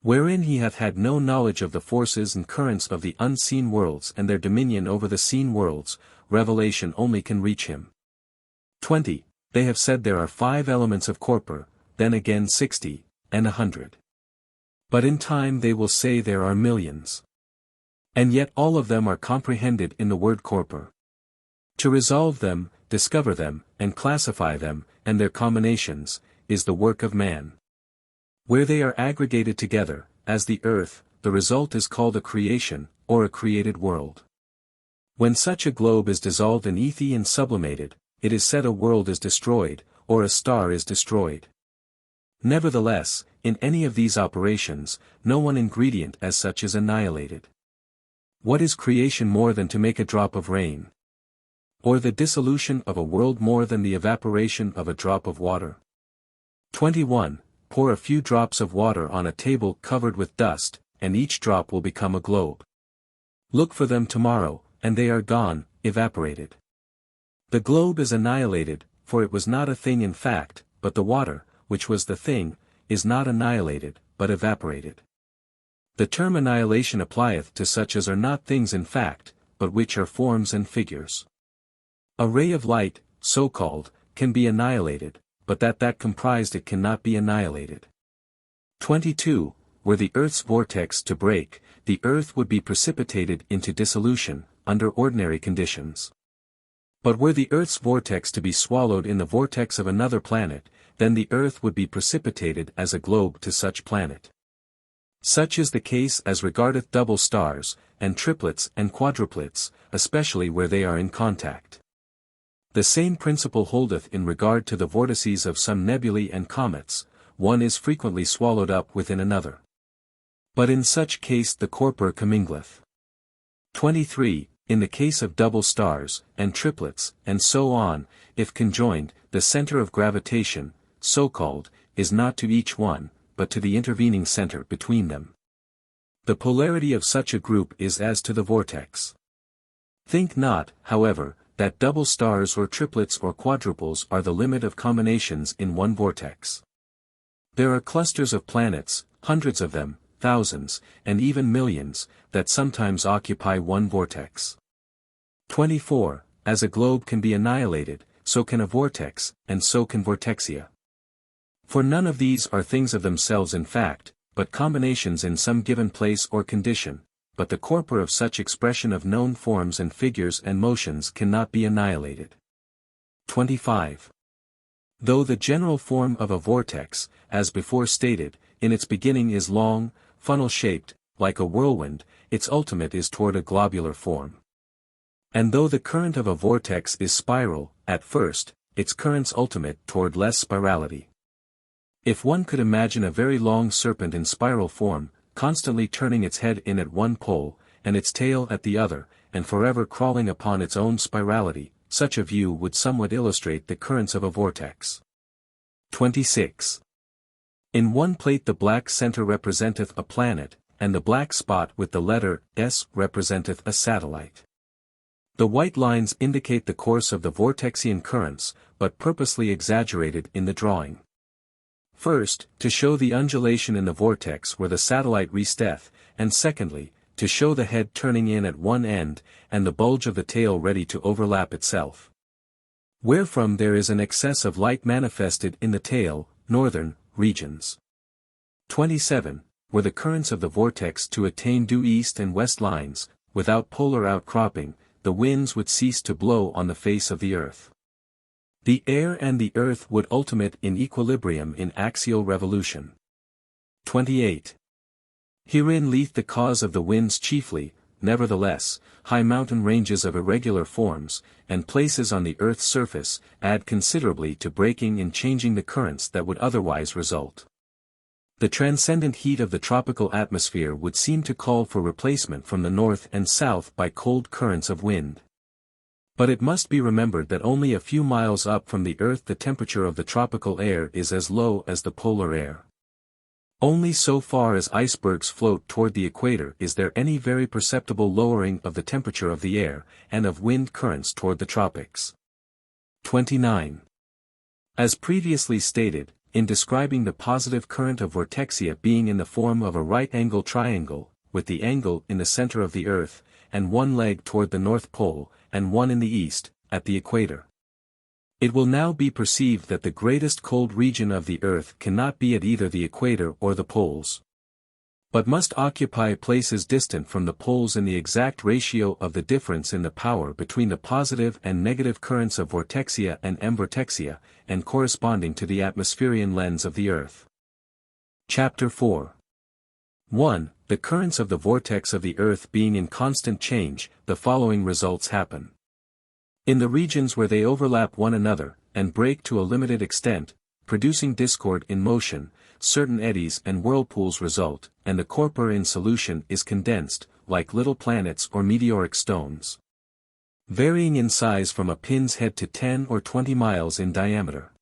Wherein he hath had no knowledge of the forces and currents of the unseen worlds and their dominion over the seen worlds, revelation only can reach him. 20. They have said there are 5 elements of corpor, then again 60, and 100. But in time they will say there are millions. And yet all of them are comprehended in the word corpor. To resolve them, discover them, and classify them, and their combinations, is the work of man. Where they are aggregated together, as the earth, the result is called a creation, or a created world. When such a globe is dissolved in ether and sublimated, it is said a world is destroyed, or a star is destroyed. Nevertheless, in any of these operations, no one ingredient as such is annihilated. What is creation more than to make a drop of rain? Or the dissolution of a world more than the evaporation of a drop of water? 21. Pour a few drops of water on a table covered with dust, and each drop will become a globe. Look for them tomorrow, and they are gone, evaporated. The globe is annihilated, for it was not a thing in fact, but the water, which was the thing, is not annihilated, but evaporated. The term annihilation applieth to such as are not things in fact, but which are forms and figures. A ray of light, so called, can be annihilated, but that comprised it cannot be annihilated. 22. Were the earth's vortex to break, the earth would be precipitated into dissolution, under ordinary conditions. But were the earth's vortex to be swallowed in the vortex of another planet, then the earth would be precipitated as a globe to such planet. Such is the case as regardeth double stars, and triplets and quadruplets, especially where they are in contact. The same principle holdeth in regard to the vortices of some nebulae and comets, one is frequently swallowed up within another. But in such case the corpor commingleth. 23. In the case of double stars, and triplets, and so on, if conjoined, the center of gravitation, so called, is not to each one, but to the intervening center between them. The polarity of such a group is as to the vortex. Think not, however, that double stars or triplets or quadruples are the limit of combinations in one vortex. There are clusters of planets, hundreds of them, thousands, and even millions, that sometimes occupy one vortex. 24. As a globe can be annihilated, so can a vortex, and so can vortexia. For none of these are things of themselves in fact, but combinations in some given place or condition, but the corpor of such expression of known forms and figures and motions cannot be annihilated. 25. Though the general form of a vortex, as before stated, in its beginning is long, funnel-shaped, like a whirlwind, its ultimate is toward a globular form. And though the current of a vortex is spiral, at first, its current's ultimate toward less spirality. If one could imagine a very long serpent in spiral form, constantly turning its head in at one pole, and its tail at the other, and forever crawling upon its own spirality, such a view would somewhat illustrate the currents of a vortex. 26. In one plate the black center representeth a planet, and the black spot with the letter S representeth a satellite. The white lines indicate the course of the vortexian currents, but purposely exaggerated in the drawing. First, to show the undulation in the vortex where the satellite resteth, and secondly, to show the head turning in at one end, and the bulge of the tail ready to overlap itself. Wherefrom there is an excess of light manifested in the tail, northern, regions. 27. Were the currents of the vortex to attain due east and west lines, without polar outcropping, the winds would cease to blow on the face of the earth. The air and the earth would ultimate in equilibrium in axial revolution. 28. Herein lieth the cause of the winds chiefly, nevertheless, high mountain ranges of irregular forms, and places on the earth's surface, add considerably to breaking and changing the currents that would otherwise result. The transcendent heat of the tropical atmosphere would seem to call for replacement from the north and south by cold currents of wind. But it must be remembered that only a few miles up from the earth the temperature of the tropical air is as low as the polar air. Only so far as icebergs float toward the equator is there any very perceptible lowering of the temperature of the air, and of wind currents toward the tropics. 29. As previously stated, in describing the positive current of vortexia being in the form of a right-angled triangle, with the angle in the center of the earth, and one leg toward the North Pole, and one in the east, at the equator. It will now be perceived that the greatest cold region of the earth cannot be at either the equator or the poles, but must occupy places distant from the poles in the exact ratio of the difference in the power between the positive and negative currents of vortexia and emvortexia, and corresponding to the atmospherian lens of the earth. Chapter 4. 1. The currents of the vortex of the earth being in constant change, the following results happen. In the regions where they overlap one another, and break to a limited extent, producing discord in motion, certain eddies and whirlpools result, and the corpora in solution is condensed, like little planets or meteoric stones, varying in size from a pin's head to 10 or 20 miles in diameter.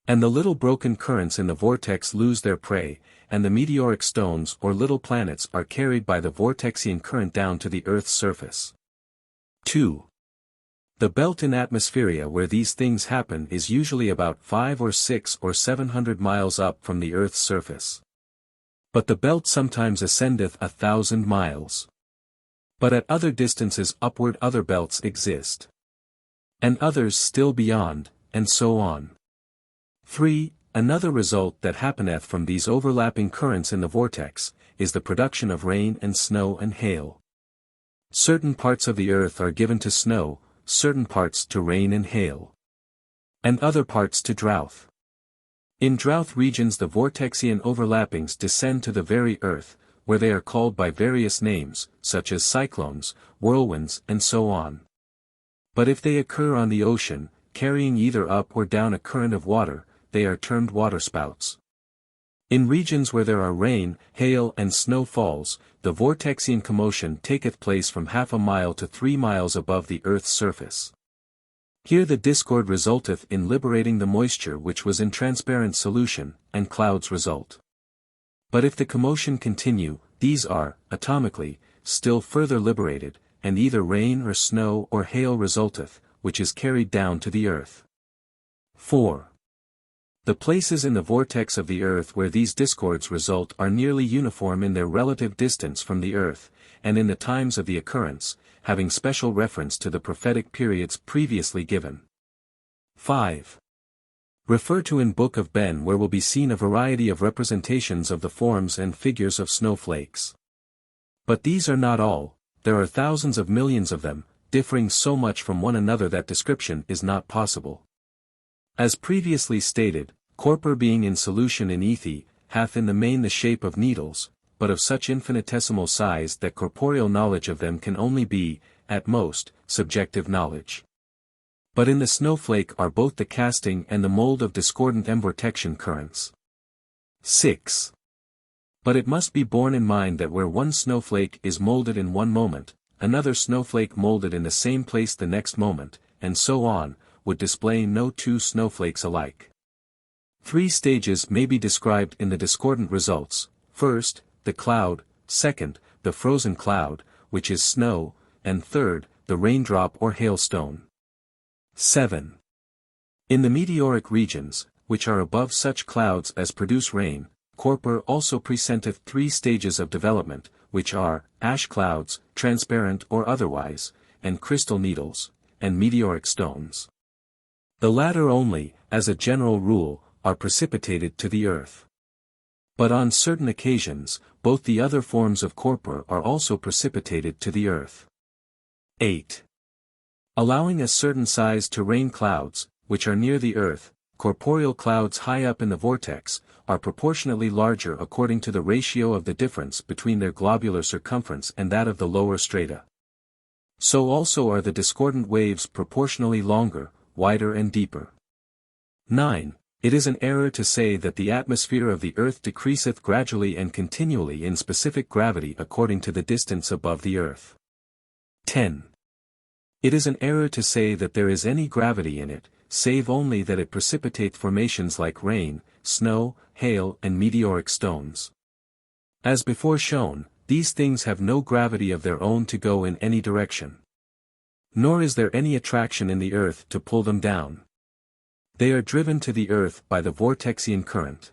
And the little broken currents in the vortex lose their prey, and the meteoric stones or little planets are carried by the vortexian current down to the earth's surface. 2. The belt in atmospheria where these things happen is usually about 5 or 6 or 700 miles up from the earth's surface. But the belt sometimes ascendeth 1,000 miles. But at other distances upward other belts exist. And others still beyond, and so on. 3. Another result that happeneth from these overlapping currents in the vortex, is the production of rain and snow and hail. Certain parts of the earth are given to snow, certain parts to rain and hail, and other parts to drought. In drought regions the vortexian overlappings descend to the very earth, where they are called by various names, such as cyclones, whirlwinds and so on. But if they occur on the ocean, carrying either up or down a current of water, they are termed waterspouts. In regions where there are rain, hail and snow falls, the vortexian commotion taketh place from half a mile to 3 miles above the earth's surface. Here the discord resulteth in liberating the moisture which was in transparent solution, and clouds result. But if the commotion continue, these are, atomically, still further liberated, and either rain or snow or hail resulteth, which is carried down to the earth. 4. The places in the vortex of the earth where these discords result are nearly uniform in their relative distance from the earth, and in the times of the occurrence, having special reference to the prophetic periods previously given. 5. Refer to in Book of Ben where will be seen a variety of representations of the forms and figures of snowflakes. But these are not all, there are thousands of millions of them, differing so much from one another that description is not possible. As previously stated, corpor being in solution in ethe, hath in the main the shape of needles, but of such infinitesimal size that corporeal knowledge of them can only be, at most, subjective knowledge. But in the snowflake are both the casting and the mold of discordant emvortection currents. 6. But it must be borne in mind that where one snowflake is molded in one moment, another snowflake molded in the same place the next moment, and so on, would display no two snowflakes alike. 3 stages may be described in the discordant results: first, the cloud; second, the frozen cloud, which is snow; and third, the raindrop or hailstone. 7. In the meteoric regions, which are above such clouds as produce rain, corpor also presenteth 3 stages of development, which are, ash clouds, transparent or otherwise, and crystal needles, and meteoric stones. The latter only, as a general rule, are precipitated to the earth. But on certain occasions, both the other forms of corpor are also precipitated to the earth. 8. Allowing a certain size to rain clouds, which are near the earth, corporeal clouds high up in the vortex, are proportionately larger according to the ratio of the difference between their globular circumference and that of the lower strata. So also are the discordant waves proportionally longer, wider and deeper. 9. It is an error to say that the atmosphere of the earth decreaseth gradually and continually in specific gravity according to the distance above the earth. 10. It is an error to say that there is any gravity in it, save only that it precipitate formations like rain, snow, hail and meteoric stones. As before shown, these things have no gravity of their own to go in any direction. Nor is there any attraction in the earth to pull them down. They are driven to the earth by the vortexian current.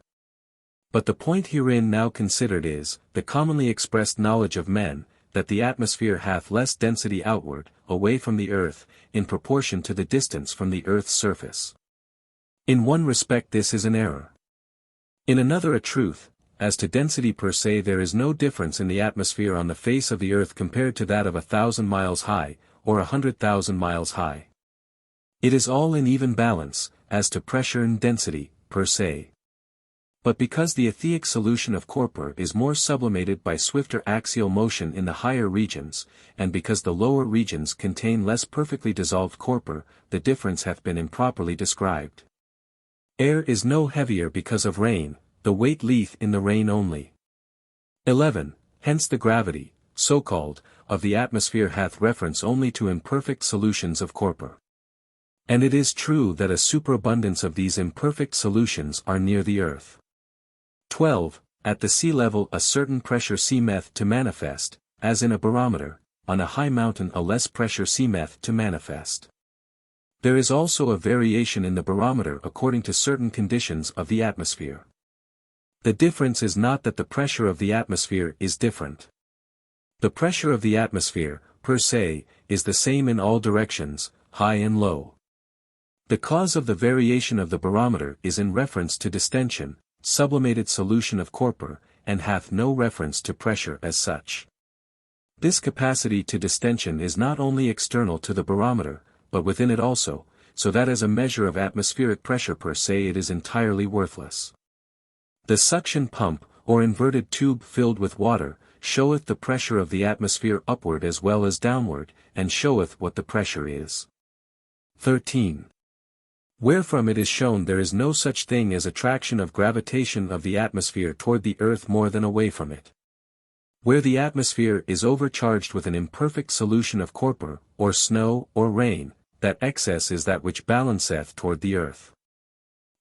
But the point herein now considered is, the commonly expressed knowledge of men, that the atmosphere hath less density outward, away from the earth, in proportion to the distance from the earth's surface. In one respect this is an error. In another a truth. As to density per se, there is no difference in the atmosphere on the face of the earth compared to that of 1,000 miles high, or 100,000 miles high. It is all in even balance, as to pressure and density, per se. But because the etheric solution of corpor is more sublimated by swifter axial motion in the higher regions, and because the lower regions contain less perfectly dissolved corpor, the difference hath been improperly described. Air is no heavier because of rain, the weight lieth in the rain only. 11. Hence the gravity, so called, of the atmosphere hath reference only to imperfect solutions of corpor. And it is true that a superabundance of these imperfect solutions are near the earth. 12. At the sea level a certain pressure seemeth to manifest, as in a barometer; on a high mountain a less pressure seemeth to manifest. There is also a variation in the barometer according to certain conditions of the atmosphere. The difference is not that the pressure of the atmosphere is different. The pressure of the atmosphere, per se, is the same in all directions, high and low. The cause of the variation of the barometer is in reference to distension, sublimated solution of corpor, and hath no reference to pressure as such. This capacity to distension is not only external to the barometer, but within it also, so that as a measure of atmospheric pressure per se it is entirely worthless. The suction pump, or inverted tube filled with water, showeth the pressure of the atmosphere upward as well as downward, and showeth what the pressure is. 13. Wherefrom it is shown there is no such thing as attraction of gravitation of the atmosphere toward the earth more than away from it. Where the atmosphere is overcharged with an imperfect solution of corpor, or snow, or rain, that excess is that which balanceth toward the earth.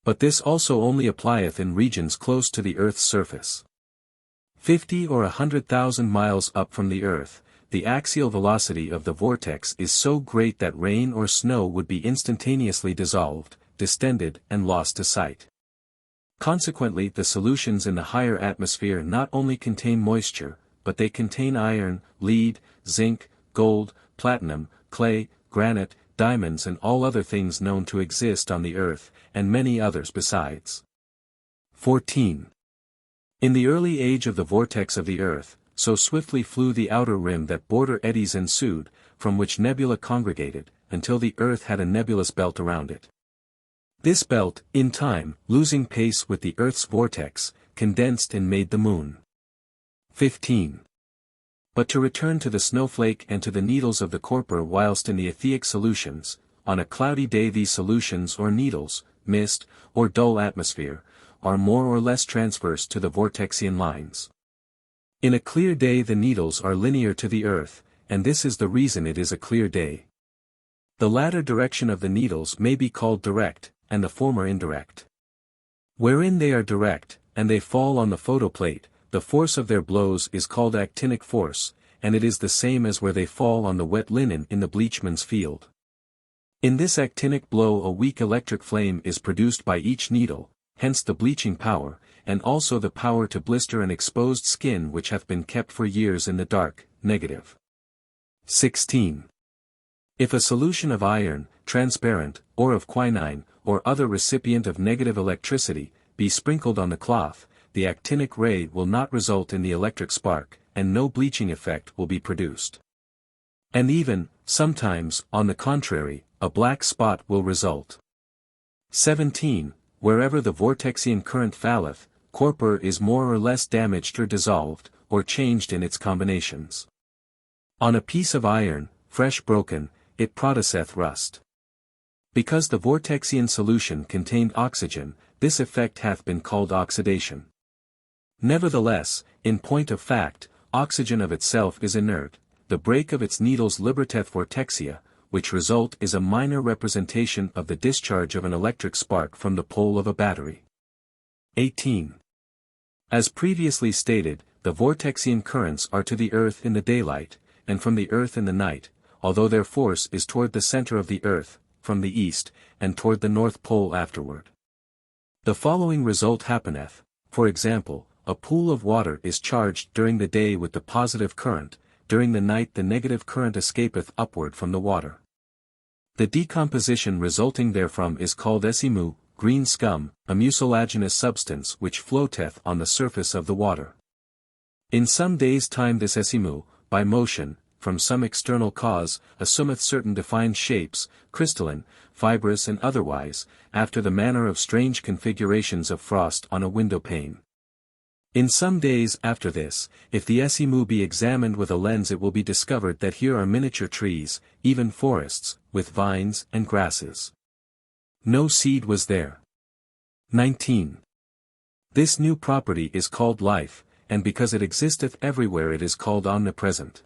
But this also only applieth in regions close to the earth's surface. 50 or 100,000 miles up from the earth, the axial velocity of the vortex is so great that rain or snow would be instantaneously dissolved, distended and lost to sight. Consequently the solutions in the higher atmosphere not only contain moisture, but they contain iron, lead, zinc, gold, platinum, clay, granite, diamonds and all other things known to exist on the earth, and many others besides. 14. In the early age of the vortex of the earth, so swiftly flew the outer rim that border eddies ensued, from which nebula congregated, until the earth had a nebulous belt around it. This belt, in time, losing pace with the Earth's vortex, condensed and made the moon. 15. But to return to the snowflake and to the needles of the corpor whilst in the etheric solutions, on a cloudy day these solutions or needles, mist, or dull atmosphere, are more or less transverse to the vortexian lines. In a clear day the needles are linear to the earth, and this is the reason it is a clear day. The latter direction of the needles may be called direct, and the former indirect. Wherein they are direct, and they fall on the photoplate, the force of their blows is called actinic force, and it is the same as where they fall on the wet linen in the bleachman's field. In this actinic blow a weak electric flame is produced by each needle, hence the bleaching power, and also the power to blister an exposed skin which hath been kept for years in the dark, negative. 16. If a solution of iron, transparent, or of quinine, or other recipient of negative electricity, be sprinkled on the cloth, the actinic ray will not result in the electric spark, and no bleaching effect will be produced. And even, sometimes, on the contrary, a black spot will result. 17. Wherever the vortexian current falleth, corpor is more or less damaged or dissolved, or changed in its combinations. On a piece of iron, fresh broken, it produceth rust. Because the vortexian solution contained oxygen, this effect hath been called oxidation. Nevertheless, in point of fact, oxygen of itself is inert, the break of its needles liberteth vortexia, which result is a minor representation of the discharge of an electric spark from the pole of a battery. 18. As previously stated, the vortexian currents are to the earth in the daylight, and from the earth in the night, although their force is toward the center of the earth, from the east, and toward the north pole afterward. The following result happeneth, for example, a pool of water is charged during the day with the positive current, during the night the negative current escapeth upward from the water. The decomposition resulting therefrom is called esimu, green scum, a mucilaginous substance which floateth on the surface of the water. In some days' time this esimu, by motion, from some external cause, assumeth certain defined shapes, crystalline, fibrous and otherwise, after the manner of strange configurations of frost on a window pane. In some days after this, if the esimu be examined with a lens it will be discovered that here are miniature trees, even forests, with vines and grasses. No seed was there. 19. This new property is called life, and because it existeth everywhere it is called omnipresent.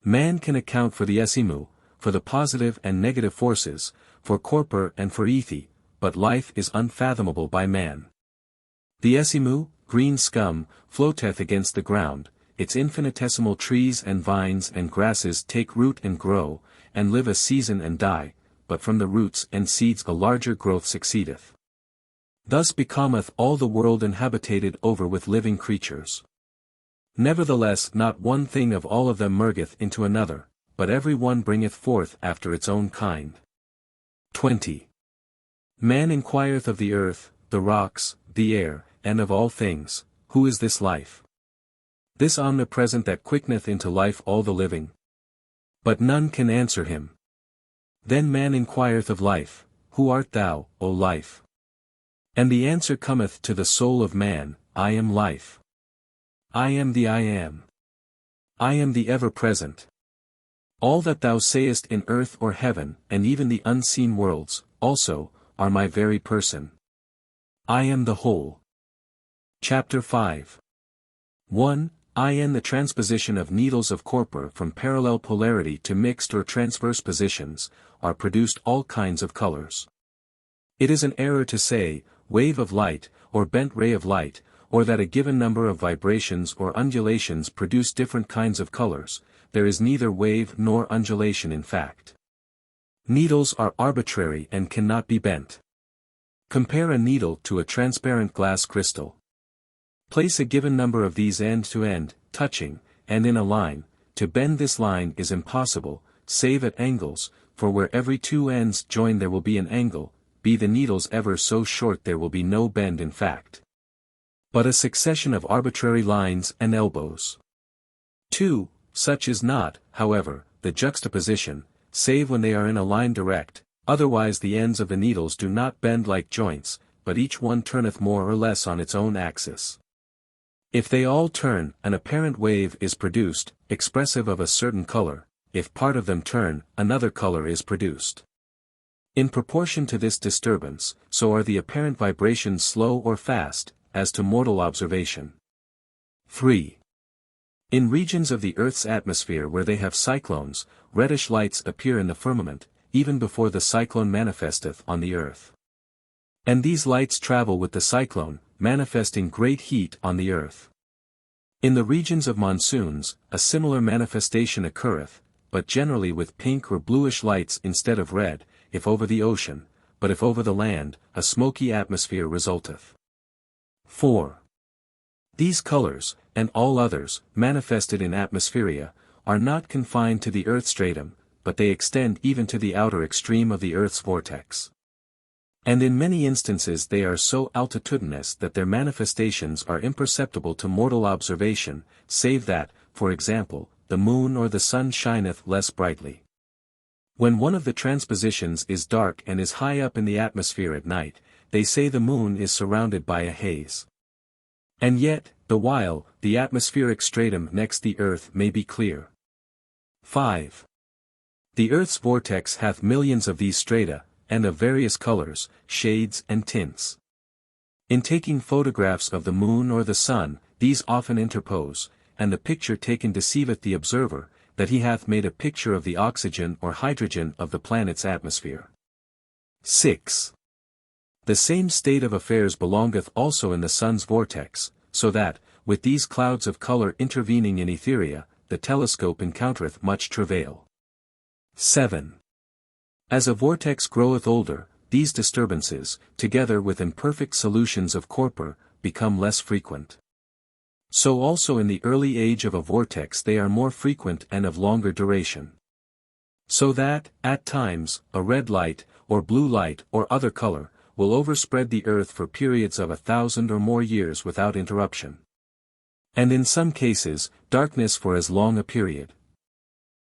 Man can account for the esimu, for the positive and negative forces, for corpor and for ethe, but life is unfathomable by man. The esimu, green scum, floateth against the ground, its infinitesimal trees and vines and grasses take root and grow, and live a season and die, but from the roots and seeds a larger growth succeedeth. Thus becometh all the world inhabited over with living creatures. Nevertheless not one thing of all of them mergeth into another, but every one bringeth forth after its own kind. 20. Man inquireth of the earth, the rocks, the air, and of all things, who is this life? This omnipresent that quickeneth into life all the living. But none can answer him. Then man inquireth of life, who art thou, O life? And the answer cometh to the soul of man, I am life. I am the I am. I am the ever-present. All that thou sayest in earth or heaven, and even the unseen worlds, also, are my very person. I am the whole. Chapter 5. 1. I am the transposition of needles of corpor from parallel polarity to mixed or transverse positions, are produced all kinds of colors. It is an error to say, wave of light, or bent ray of light, or that a given number of vibrations or undulations produce different kinds of colors. There is neither wave nor undulation in fact. Needles are arbitrary and cannot be bent. Compare a needle to a transparent glass crystal. Place a given number of these end to end, touching, and in a line. To bend this line is impossible, save at angles, for where every two ends join there will be an angle, be the needles ever so short there will be no bend in fact. But a succession of arbitrary lines and elbows. 2. Such is not, however, the juxtaposition, save when they are in a line direct, Otherwise the ends of the needles do not bend like joints, but each one turneth more or less on its own axis. If they all turn, an apparent wave is produced, expressive of a certain color. If part of them turn, another color is produced. In proportion to this disturbance, so are the apparent vibrations slow or fast, as to mortal observation. 3. In regions of the Earth's atmosphere where they have cyclones, reddish lights appear in the firmament, even before the cyclone manifesteth on the earth. And these lights travel with the cyclone, manifesting great heat on the earth. In the regions of monsoons, a similar manifestation occurreth, but generally with pink or bluish lights instead of red, if over the ocean, but if over the land, a smoky atmosphere resulteth. 4. These colors, and all others, manifested in atmospheria, are not confined to the earth stratum, but they extend even to the outer extreme of the earth's vortex. And in many instances they are so altitudinous that their manifestations are imperceptible to mortal observation, save that, for example, the moon or the sun shineth less brightly. When one of the transpositions is dark and is high up in the atmosphere at night, they say the moon is surrounded by a haze. And yet, the while, the atmospheric stratum next the earth may be clear. 5. The earth's vortex hath millions of these strata, and of various colors, shades and tints. In taking photographs of the moon or the sun, these often interpose, and the picture taken deceiveth the observer, that he hath made a picture of the oxygen or hydrogen of the planet's atmosphere. 6. The same state of affairs belongeth also in the sun's vortex, so that, with these clouds of color intervening in Etheria, the telescope encountereth much travail. 7. As a vortex groweth older, these disturbances, together with imperfect solutions of torpor, become less frequent. So also in the early age of a vortex they are more frequent and of longer duration. So that, at times, a red light, or blue light or other color, will overspread the earth for periods of 1,000 or more years without interruption. And in some cases, darkness for as long a period.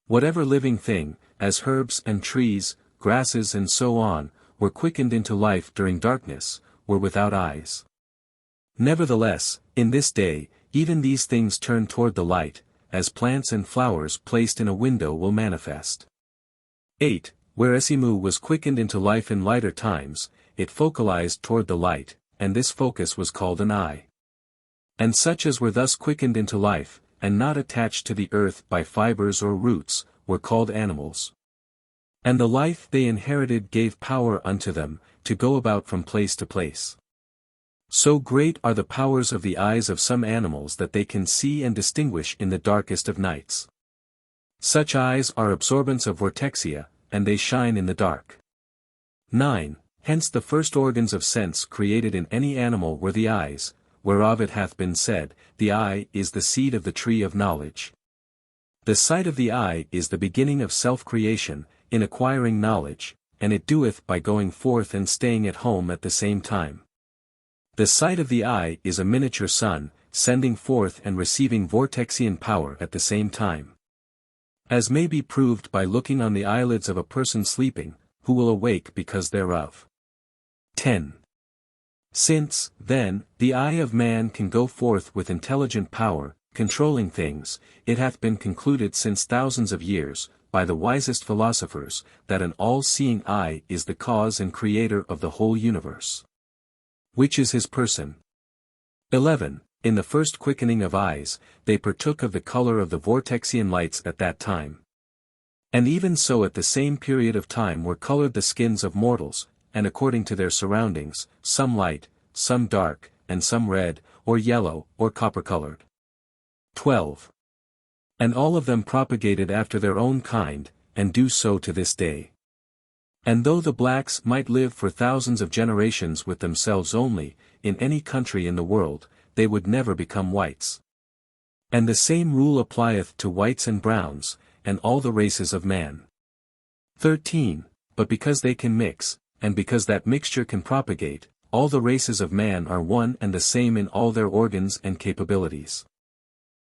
Whatever living thing, as herbs and trees, grasses and so on, were quickened into life during darkness, were without eyes. Nevertheless, in this day, even these things turn toward the light, as plants and flowers placed in a window will manifest. 8. Where Esimu was quickened into life in lighter times, it focalized toward the light, and this focus was called an eye. And such as were thus quickened into life, and not attached to the earth by fibers or roots, were called animals. And the life they inherited gave power unto them, to go about from place to place. So great are the powers of the eyes of some animals that they can see and distinguish in the darkest of nights. Such eyes are absorbents of vortexia, and they shine in the dark. 9. Hence the first organs of sense created in any animal were the eyes, whereof it hath been said, the eye is the seed of the tree of knowledge. The sight of the eye is the beginning of self-creation, in acquiring knowledge, and it doeth by going forth and staying at home at the same time. The sight of the eye is a miniature sun, sending forth and receiving vortexian power at the same time. As may be proved by looking on the eyelids of a person sleeping, who will awake because thereof. 10. Since, then, the eye of man can go forth with intelligent power, controlling things, it hath been concluded since thousands of years, by the wisest philosophers, that an all-seeing eye is the cause and creator of the whole universe. Which is his person. 11. In the first quickening of eyes, they partook of the color of the vortexian lights at that time. And even so at the same period of time were colored the skins of mortals, and according to their surroundings, some light, some dark, and some red, or yellow, or copper-colored. 12. And all of them propagated after their own kind, and do so to this day. And though the blacks might live for thousands of generations with themselves only, in any country in the world, they would never become whites. And the same rule applieth to whites and browns, and all the races of man. 13. But because they can mix, and because that mixture can propagate, all the races of man are one and the same in all their organs and capabilities.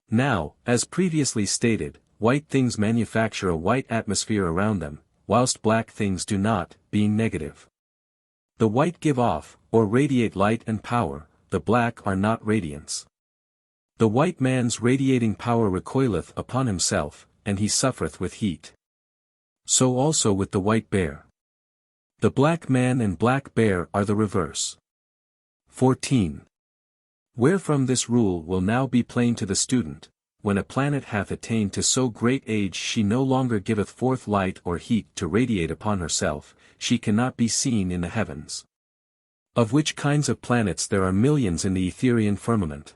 Now, as previously stated, white things manufacture a white atmosphere around them, whilst black things do not, being negative. The white give off, or radiate light and power, the black are not radiance. The white man's radiating power recoileth upon himself, and he suffereth with heat. So also with the white bear. The black man and black bear are the reverse. 14. Wherefrom this rule will now be plain to the student, when a planet hath attained to so great age she no longer giveth forth light or heat to radiate upon herself, she cannot be seen in the heavens. Of which kinds of planets there are millions in the Etherean firmament.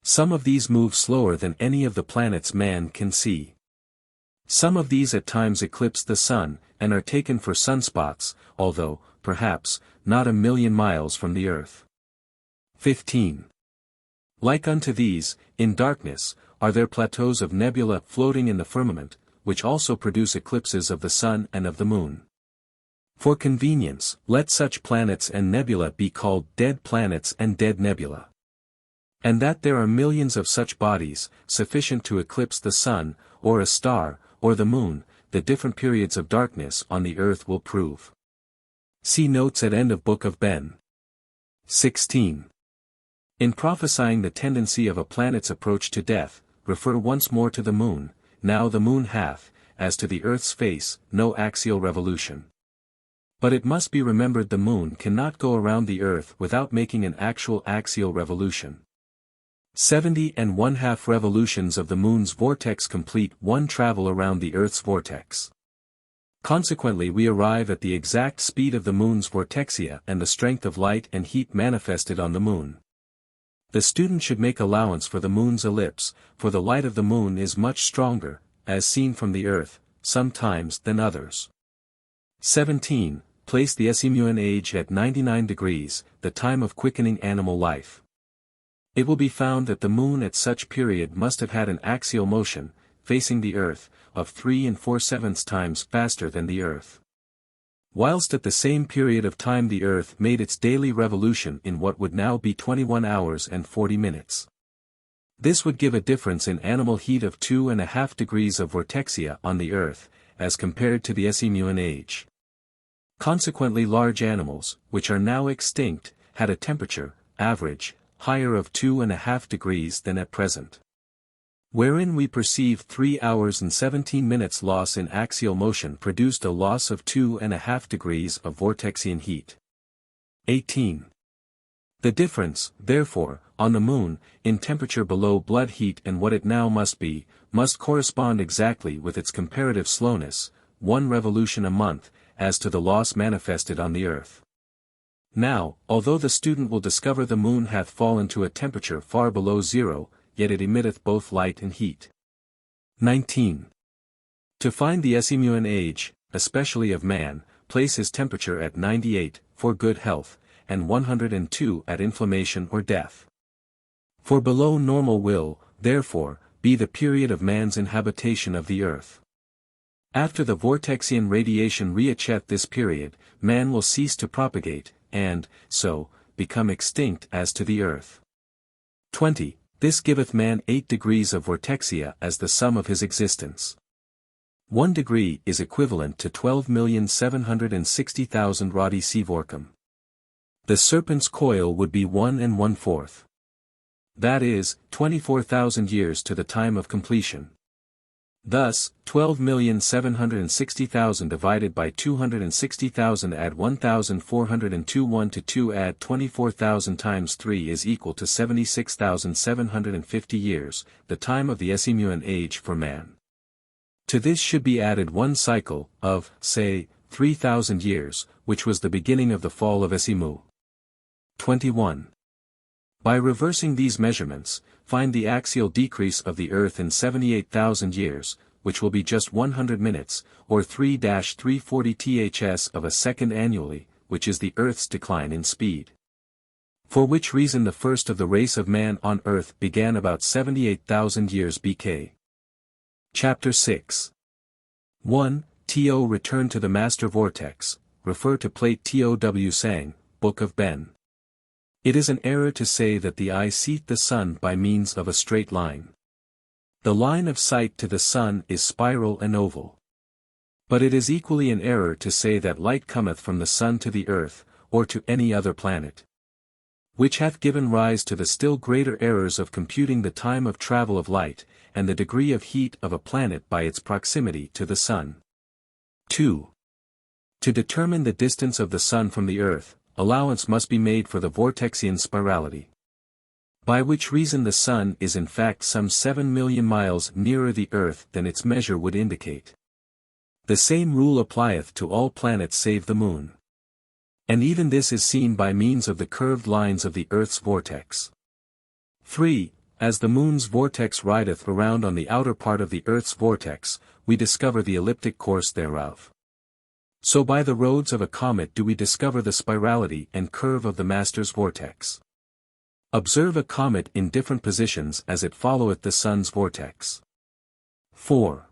Some of these move slower than any of the planets man can see. Some of these at times eclipse the sun, and are taken for sunspots, although, perhaps, not 1,000,000 miles from the earth. 15. Like unto these, in darkness, are there plateaus of nebula floating in the firmament, which also produce eclipses of the sun and of the moon. For convenience, let such planets and nebula be called dead planets and dead nebula. And that there are millions of such bodies, sufficient to eclipse the sun, or a star, or the moon, the different periods of darkness on the earth will prove. See notes at end of Book of Ben. 16. In prophesying the tendency of a planet's approach to death, refer once more to the moon. Now the moon hath, as to the earth's face, no axial revolution. But it must be remembered the moon cannot go around the earth without making an actual axial revolution. 70½ revolutions of the moon's vortex complete one travel around the earth's vortex. Consequently we arrive at the exact speed of the moon's vortexia and the strength of light and heat manifested on the moon. The student should make allowance for the moon's ellipse, for the light of the moon is much stronger, as seen from the earth, sometimes than others. 17. Place the Esimuan age at 99 degrees, the time of quickening animal life. It will be found that the moon at such period must have had an axial motion, facing the earth, of 3 4/7 times faster than the earth. Whilst at the same period of time the earth made its daily revolution in what would now be 21 hours and 40 minutes. This would give a difference in animal heat of 2½ degrees of vortexia on the earth, as compared to the Esimuan age. Consequently large animals, which are now extinct, had a temperature, average, higher of 2½ degrees than at present. Wherein we perceive 3 hours and 17 minutes loss in axial motion produced a loss of 2½ degrees of vortexian heat. 18. The difference, therefore, on the moon, in temperature below blood heat and what it now must be, must correspond exactly with its comparative slowness, 1 revolution a month, as to the loss manifested on the earth. Now, although the student will discover the moon hath fallen to a temperature far below zero, yet it emitteth both light and heat. 19. To find the Esimuan age, especially of man, place his temperature at 98, for good health, and 102 at inflammation or death. For below normal will, therefore, be the period of man's inhabitation of the earth. After the vortexian radiation reacheth this period, man will cease to propagate, and, so, become extinct as to the earth. 20. This giveth man 8 degrees of vortexia as the sum of his existence. 1 degree is equivalent to 12,760,000 radi sivorcum. The serpent's coil would be 1 1/4. That is, 24,000 years to the time of completion. Thus, 12,760,000 divided by 260,000 add 1,402 1 to 2 add 24,000 times 3 is equal to 76,750 years, the time of the Esimuan age for man. To this should be added one cycle, of, say, 3,000 years, which was the beginning of the fall of Esimu. 21. By reversing these measurements, find the axial decrease of the earth in 78,000 years, which will be just 100 minutes, or 3-340 ths of a second annually, which is the earth's decline in speed. For which reason the first of the race of man on earth began about 78,000 years BK. Chapter 6. 1. To return to the master vortex, refer to plate TOW Sang, Book of Ben. It is an error to say that the eye seeth the sun by means of a straight line. The line of sight to the sun is spiral and oval. But it is equally an error to say that light cometh from the sun to the earth, or to any other planet. Which hath given rise to the still greater errors of computing the time of travel of light, and the degree of heat of a planet by its proximity to the sun. 2. To determine the distance of the sun from the earth, allowance must be made for the vortexian spirality. By which reason the sun is in fact some 7 million miles nearer the earth than its measure would indicate. The same rule applieth to all planets save the moon. And even this is seen by means of the curved lines of the earth's vortex. 3. As the moon's vortex rideth around on the outer part of the earth's vortex, we discover the elliptic course thereof. So by the roads of a comet do we discover the spirality and curve of the master's vortex. Observe a comet in different positions as it followeth the sun's vortex. 4.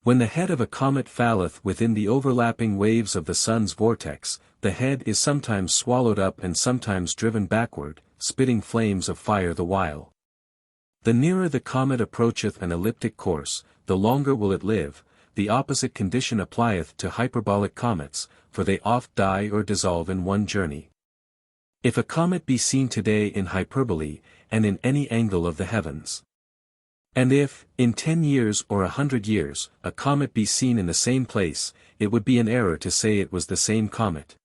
When the head of a comet falleth within the overlapping waves of the sun's vortex, the head is sometimes swallowed up and sometimes driven backward, spitting flames of fire the while. The nearer the comet approacheth an elliptic course, the longer will it live. The opposite condition applieth to hyperbolic comets, for they oft die or dissolve in one journey. If a comet be seen today in hyperbole, and in any angle of the heavens, and if, in 10 years or 100 years, a comet be seen in the same place, it would be an error to say it was the same comet.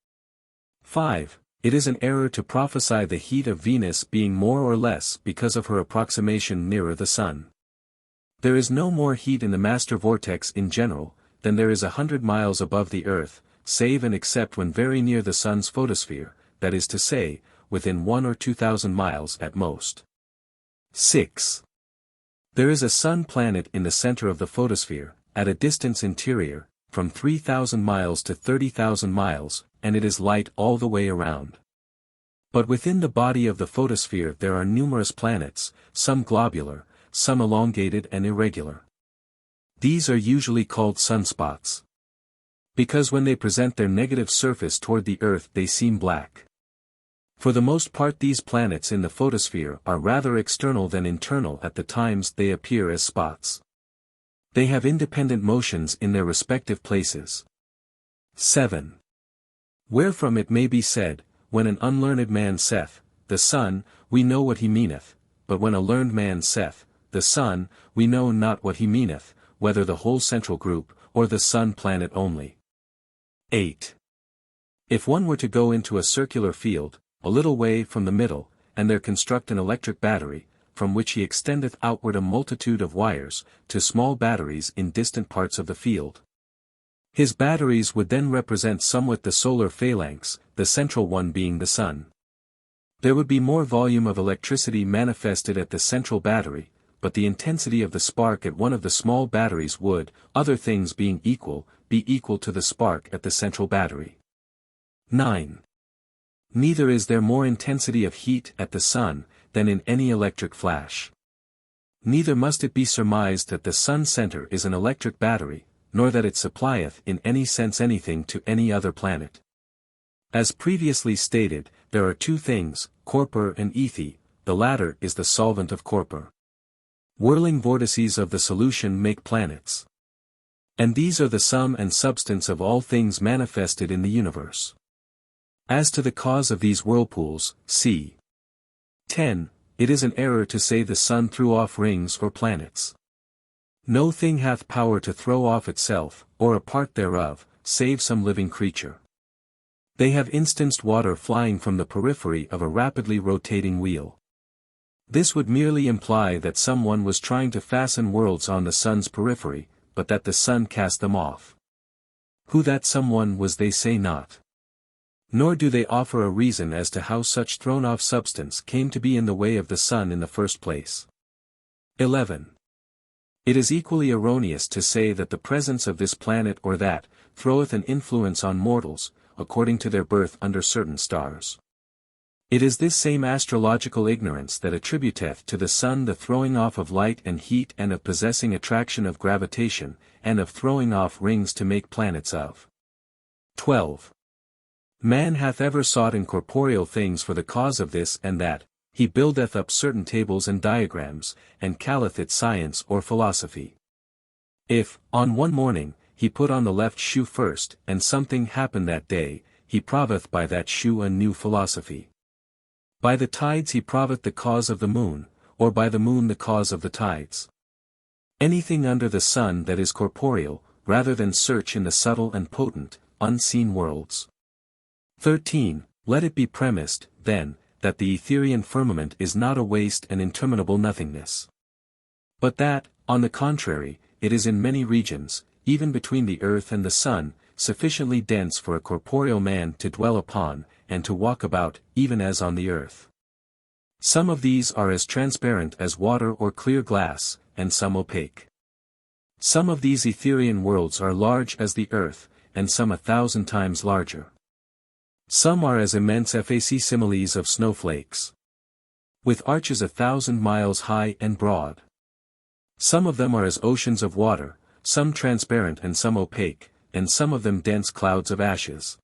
5. It is an error to prophesy the heat of Venus being more or less because of her approximation nearer the sun. There is no more heat in the master vortex in general, than there is 100 miles above the earth, save and except when very near the sun's photosphere, that is to say, within 1 or 2,000 miles at most. 6. There is a sun-planet in the center of the photosphere, at a distance interior, from 3,000 miles to 30,000 miles, and it is light all the way around. But within the body of the photosphere there are numerous planets, some globular, some elongated and irregular. These are usually called sunspots, because when they present their negative surface toward the earth they seem black. For the most part these planets in the photosphere are rather external than internal at the times they appear as spots. They have independent motions in their respective places. 7. Wherefrom it may be said, when an unlearned man saith, the sun, we know what he meaneth, but when a learned man saith, the sun, we know not what he meaneth, whether the whole central group, or the sun-planet only. 8. If one were to go into a circular field, a little way from the middle, and there construct an electric battery, from which he extendeth outward a multitude of wires, to small batteries in distant parts of the field. His batteries would then represent somewhat the solar phalanx, the central one being the sun. There would be more volume of electricity manifested at the central battery, but the intensity of the spark at one of the small batteries would, other things being equal, be equal to the spark at the central battery. 9. Neither is there more intensity of heat at the sun, than in any electric flash. Neither must it be surmised that the sun center is an electric battery, nor that it supplieth in any sense anything to any other planet. As previously stated, there are two things, corpor and ethe, the latter is the solvent of corpor. Whirling vortices of the solution make planets. And these are the sum and substance of all things manifested in the universe. As to the cause of these whirlpools, see 10. It is an error to say the sun threw off rings or planets. No thing hath power to throw off itself, or a part thereof, save some living creature. They have instanced water flying from the periphery of a rapidly rotating wheel. This would merely imply that someone was trying to fasten worlds on the sun's periphery, but that the sun cast them off. Who that someone was they say not. Nor do they offer a reason as to how such thrown-off substance came to be in the way of the sun in the first place. 11. It is equally erroneous to say that the presence of this planet or that, throweth an influence on mortals, according to their birth under certain stars. It is this same astrological ignorance that attributeth to the sun the throwing off of light and heat and of possessing attraction of gravitation, and of throwing off rings to make planets of. 12. Man hath ever sought in corporeal things for the cause of this and that, he buildeth up certain tables and diagrams, and calleth it science or philosophy. If, on one morning, he put on the left shoe first, and something happened that day, he proveth by that shoe a new philosophy. By the tides he proveth the cause of the moon, or by the moon the cause of the tides. Anything under the sun that is corporeal, rather than search in the subtle and potent, unseen worlds. 13. Let it be premised, then, that the Etherean firmament is not a waste and interminable nothingness. But that, on the contrary, it is in many regions, even between the earth and the sun, sufficiently dense for a corporeal man to dwell upon, and to walk about, even as on the earth. Some of these are as transparent as water or clear glass, and some opaque. Some of these Etherean worlds are large as the earth, and some 1,000 times larger. Some are as immense facsimiles of snowflakes, with arches 1,000 miles high and broad. Some of them are as oceans of water, some transparent and some opaque, and some of them dense clouds of ashes.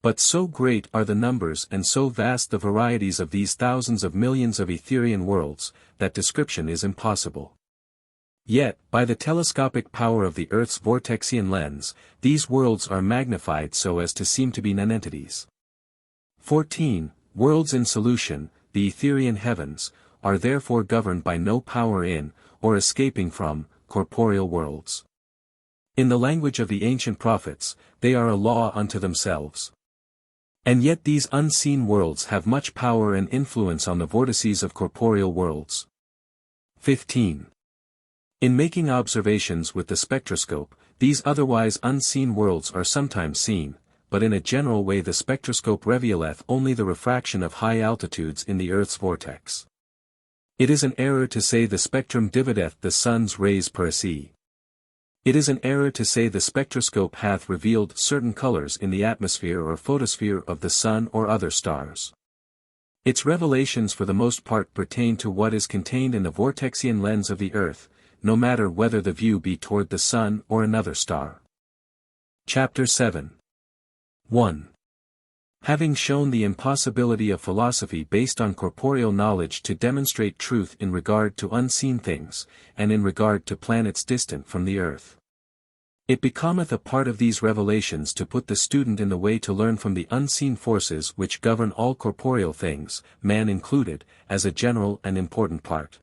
But so great are the numbers and so vast the varieties of these thousands of millions of Etherean worlds, that description is impossible. Yet, by the telescopic power of the Earth's vortexian lens, these worlds are magnified so as to seem to be nonentities. 14. Worlds in solution, the Etherean Heavens, are therefore governed by no power in, or escaping from, corporeal worlds. In the language of the ancient prophets, they are a law unto themselves. And yet these unseen worlds have much power and influence on the vortices of corporeal worlds. 15. In making observations with the spectroscope, these otherwise unseen worlds are sometimes seen, but in a general way the spectroscope revealeth only the refraction of high altitudes in the earth's vortex. It is an error to say the spectrum divideth the sun's rays per se. It is an error to say the spectroscope hath revealed certain colors in the atmosphere or photosphere of the sun or other stars. Its revelations for the most part pertain to what is contained in the vortexian lens of the earth, no matter whether the view be toward the sun or another star. Chapter 7. 1. Having shown the impossibility of philosophy based on corporeal knowledge to demonstrate truth in regard to unseen things, and in regard to planets distant from the earth. It becometh a part of these revelations to put the student in the way to learn from the unseen forces which govern all corporeal things, man included, as a general and important part.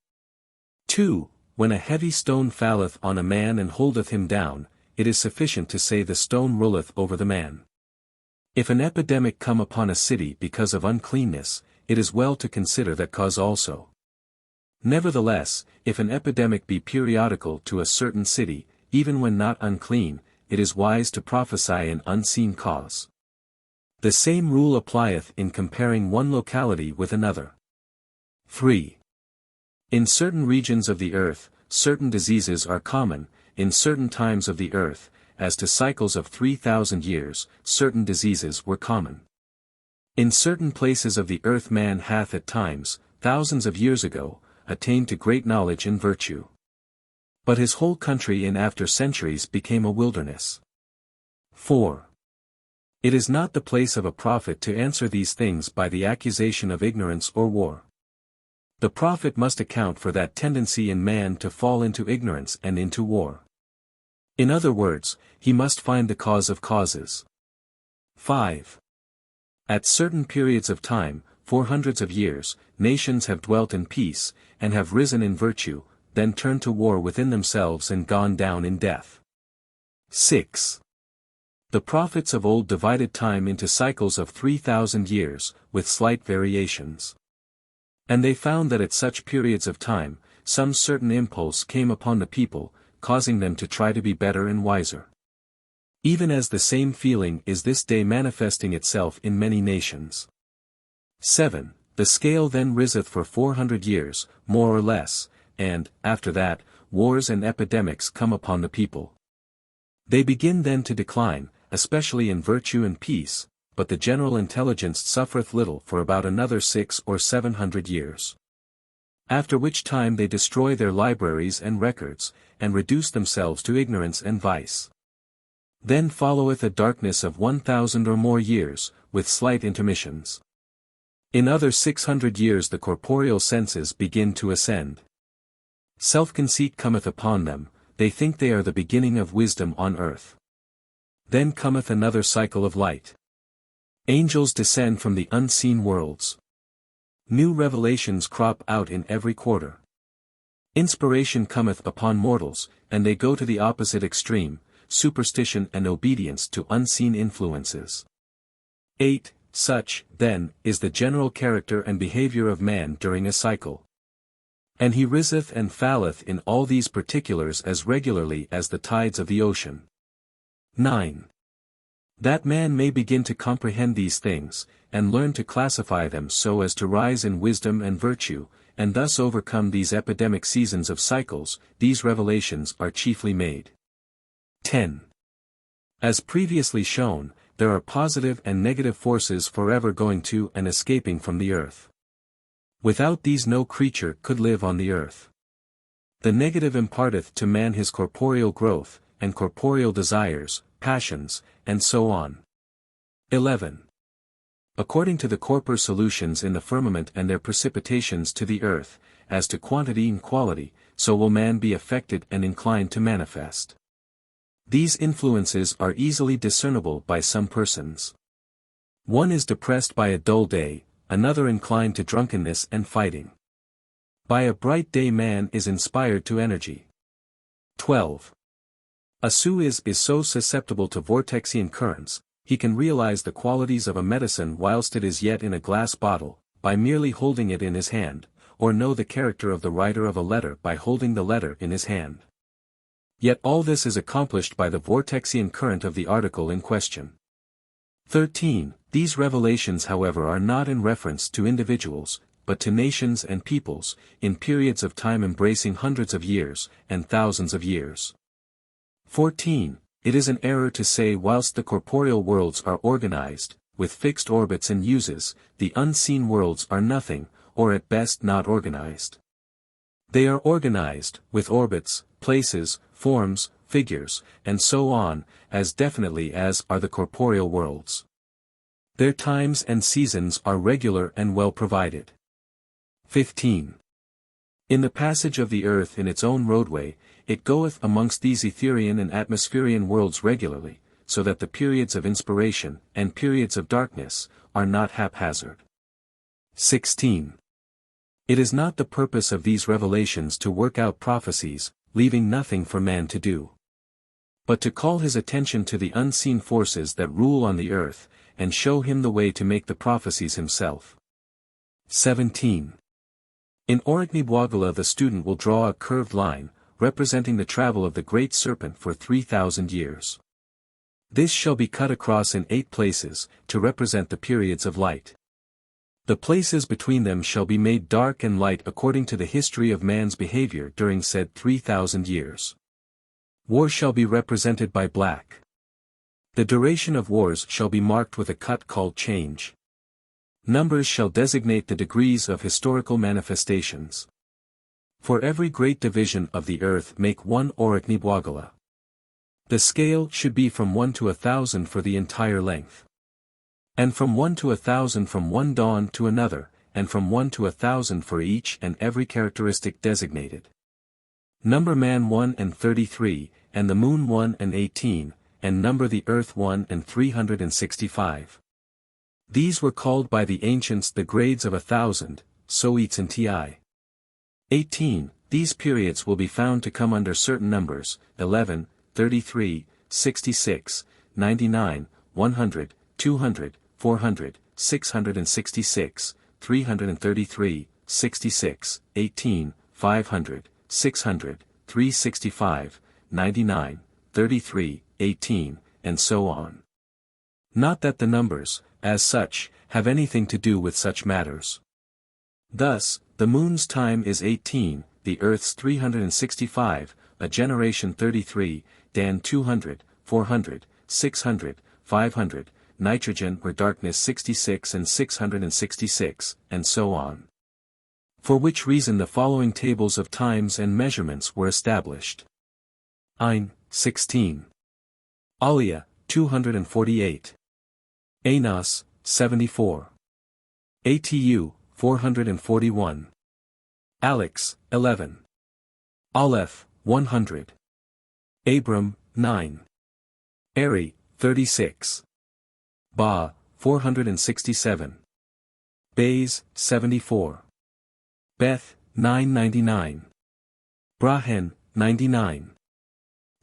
2. When a heavy stone falleth on a man and holdeth him down, it is sufficient to say the stone ruleth over the man. If an epidemic come upon a city because of uncleanness, it is well to consider that cause also. Nevertheless, if an epidemic be periodical to a certain city, even when not unclean, it is wise to prophesy an unseen cause. The same rule applieth in comparing one locality with another. 3. In certain regions of the earth, certain diseases are common, in certain times of the earth, as to cycles of 3,000 years, certain diseases were common. In certain places of the earth man hath at times, thousands of years ago, attained to great knowledge and virtue. But his whole country in after centuries became a wilderness. 4. It is not the place of a prophet to answer these things by the accusation of ignorance or war. The prophet must account for that tendency in man to fall into ignorance and into war. In other words, he must find the cause of causes. 5. At certain periods of time, for hundreds of years, nations have dwelt in peace, and have risen in virtue, then turned to war within themselves and gone down in death. 6. The prophets of old divided time into cycles of 3,000 years, with slight variations. And they found that at such periods of time, some certain impulse came upon the people, causing them to try to be better and wiser. Even as the same feeling is this day manifesting itself in many nations. 7. The scale then riseth for 400 years, more or less, and, after that, wars and epidemics come upon the people. They begin then to decline, especially in virtue and peace, but the general intelligence suffereth little for about another 600 or 700 years. After which time they destroy their libraries and records, and reduce themselves to ignorance and vice. Then followeth a darkness of 1,000 or more years, with slight intermissions. In other 600 years the corporeal senses begin to ascend. Self-conceit cometh upon them, they think they are the beginning of wisdom on earth. Then cometh another cycle of light. Angels descend from the unseen worlds. New revelations crop out in every quarter. Inspiration cometh upon mortals, and they go to the opposite extreme, superstition and obedience to unseen influences. 8. Such, then, is the general character and behavior of man during a cycle. And he riseth and falleth in all these particulars as regularly as the tides of the ocean. 9. That man may begin to comprehend these things, and learn to classify them so as to rise in wisdom and virtue, and thus overcome these epidemic seasons of cycles, these revelations are chiefly made. 10. As previously shown, there are positive and negative forces forever going to and escaping from the earth. Without these no creature could live on the earth. The negative imparteth to man his corporeal growth, and corporeal desires, passions, and so on. 11. According to the corpor solutions in the firmament and their precipitations to the earth, as to quantity and quality, so will man be affected and inclined to manifest. These influences are easily discernible by some persons. One is depressed by a dull day, another inclined to drunkenness and fighting. By a bright day man is inspired to energy. 12. A Suis is so susceptible to vortexian currents, he can realize the qualities of a medicine whilst it is yet in a glass bottle, by merely holding it in his hand, or know the character of the writer of a letter by holding the letter in his hand. Yet all this is accomplished by the vortexian current of the article in question. 13. These revelations however are not in reference to individuals, but to nations and peoples, in periods of time embracing hundreds of years, and thousands of years. 14. It is an error to say whilst the corporeal worlds are organized, with fixed orbits and uses, the unseen worlds are nothing, or at best not organized. They are organized, with orbits, places, forms, figures, and so on, as definitely as are the corporeal worlds. Their times and seasons are regular and well provided. 15. In the passage of the earth in its own roadway, it goeth amongst these Etherian and atmospherian worlds regularly, so that the periods of inspiration, and periods of darkness, are not haphazard. 16. It is not the purpose of these revelations to work out prophecies, leaving nothing for man to do, but to call his attention to the unseen forces that rule on the earth, and show him the way to make the prophecies himself. 17. In Oriknibwagala the student will draw a curved line, representing the travel of the great serpent for 3,000 years. This shall be cut across in 8 places, to represent the periods of light. The places between them shall be made dark and light according to the history of man's behavior during said 3,000 years. War shall be represented by black. The duration of wars shall be marked with a cut called change. Numbers shall designate the degrees of historical manifestations. For every great division of the earth make 1 Oriknibwagala. The scale should be from 1 to 1,000 for the entire length. And from 1 to 1,000 from one dawn to another, and from 1 to 1,000 for each and every characteristic designated. Number man 1 and 33, and the moon 1 and 18, and number the earth 1 and 365. These were called by the ancients the grades of 1,000, Soits and Ti. 18. These periods will be found to come under certain numbers, 11, 33, 66, 99, 100, 200, 400, 666, 333, 66, 18, 500, 600, 365, 99, 33, 18, and so on. Not that the numbers, as such, have anything to do with such matters. Thus, the moon's time is 18, the earth's 365, a generation 33, Dan 200, 400, 600, 500, nitrogen or darkness 66 and 666, and so on. For which reason the following tables of times and measurements were established. Ein, 16. Alia, 248. Anos, 74. Atu, 441. Alex, 11. Aleph, 100. Abram, 9. Eri, 36. Ba, 467. Bays, 74. Beth, 999. Brahen, 99.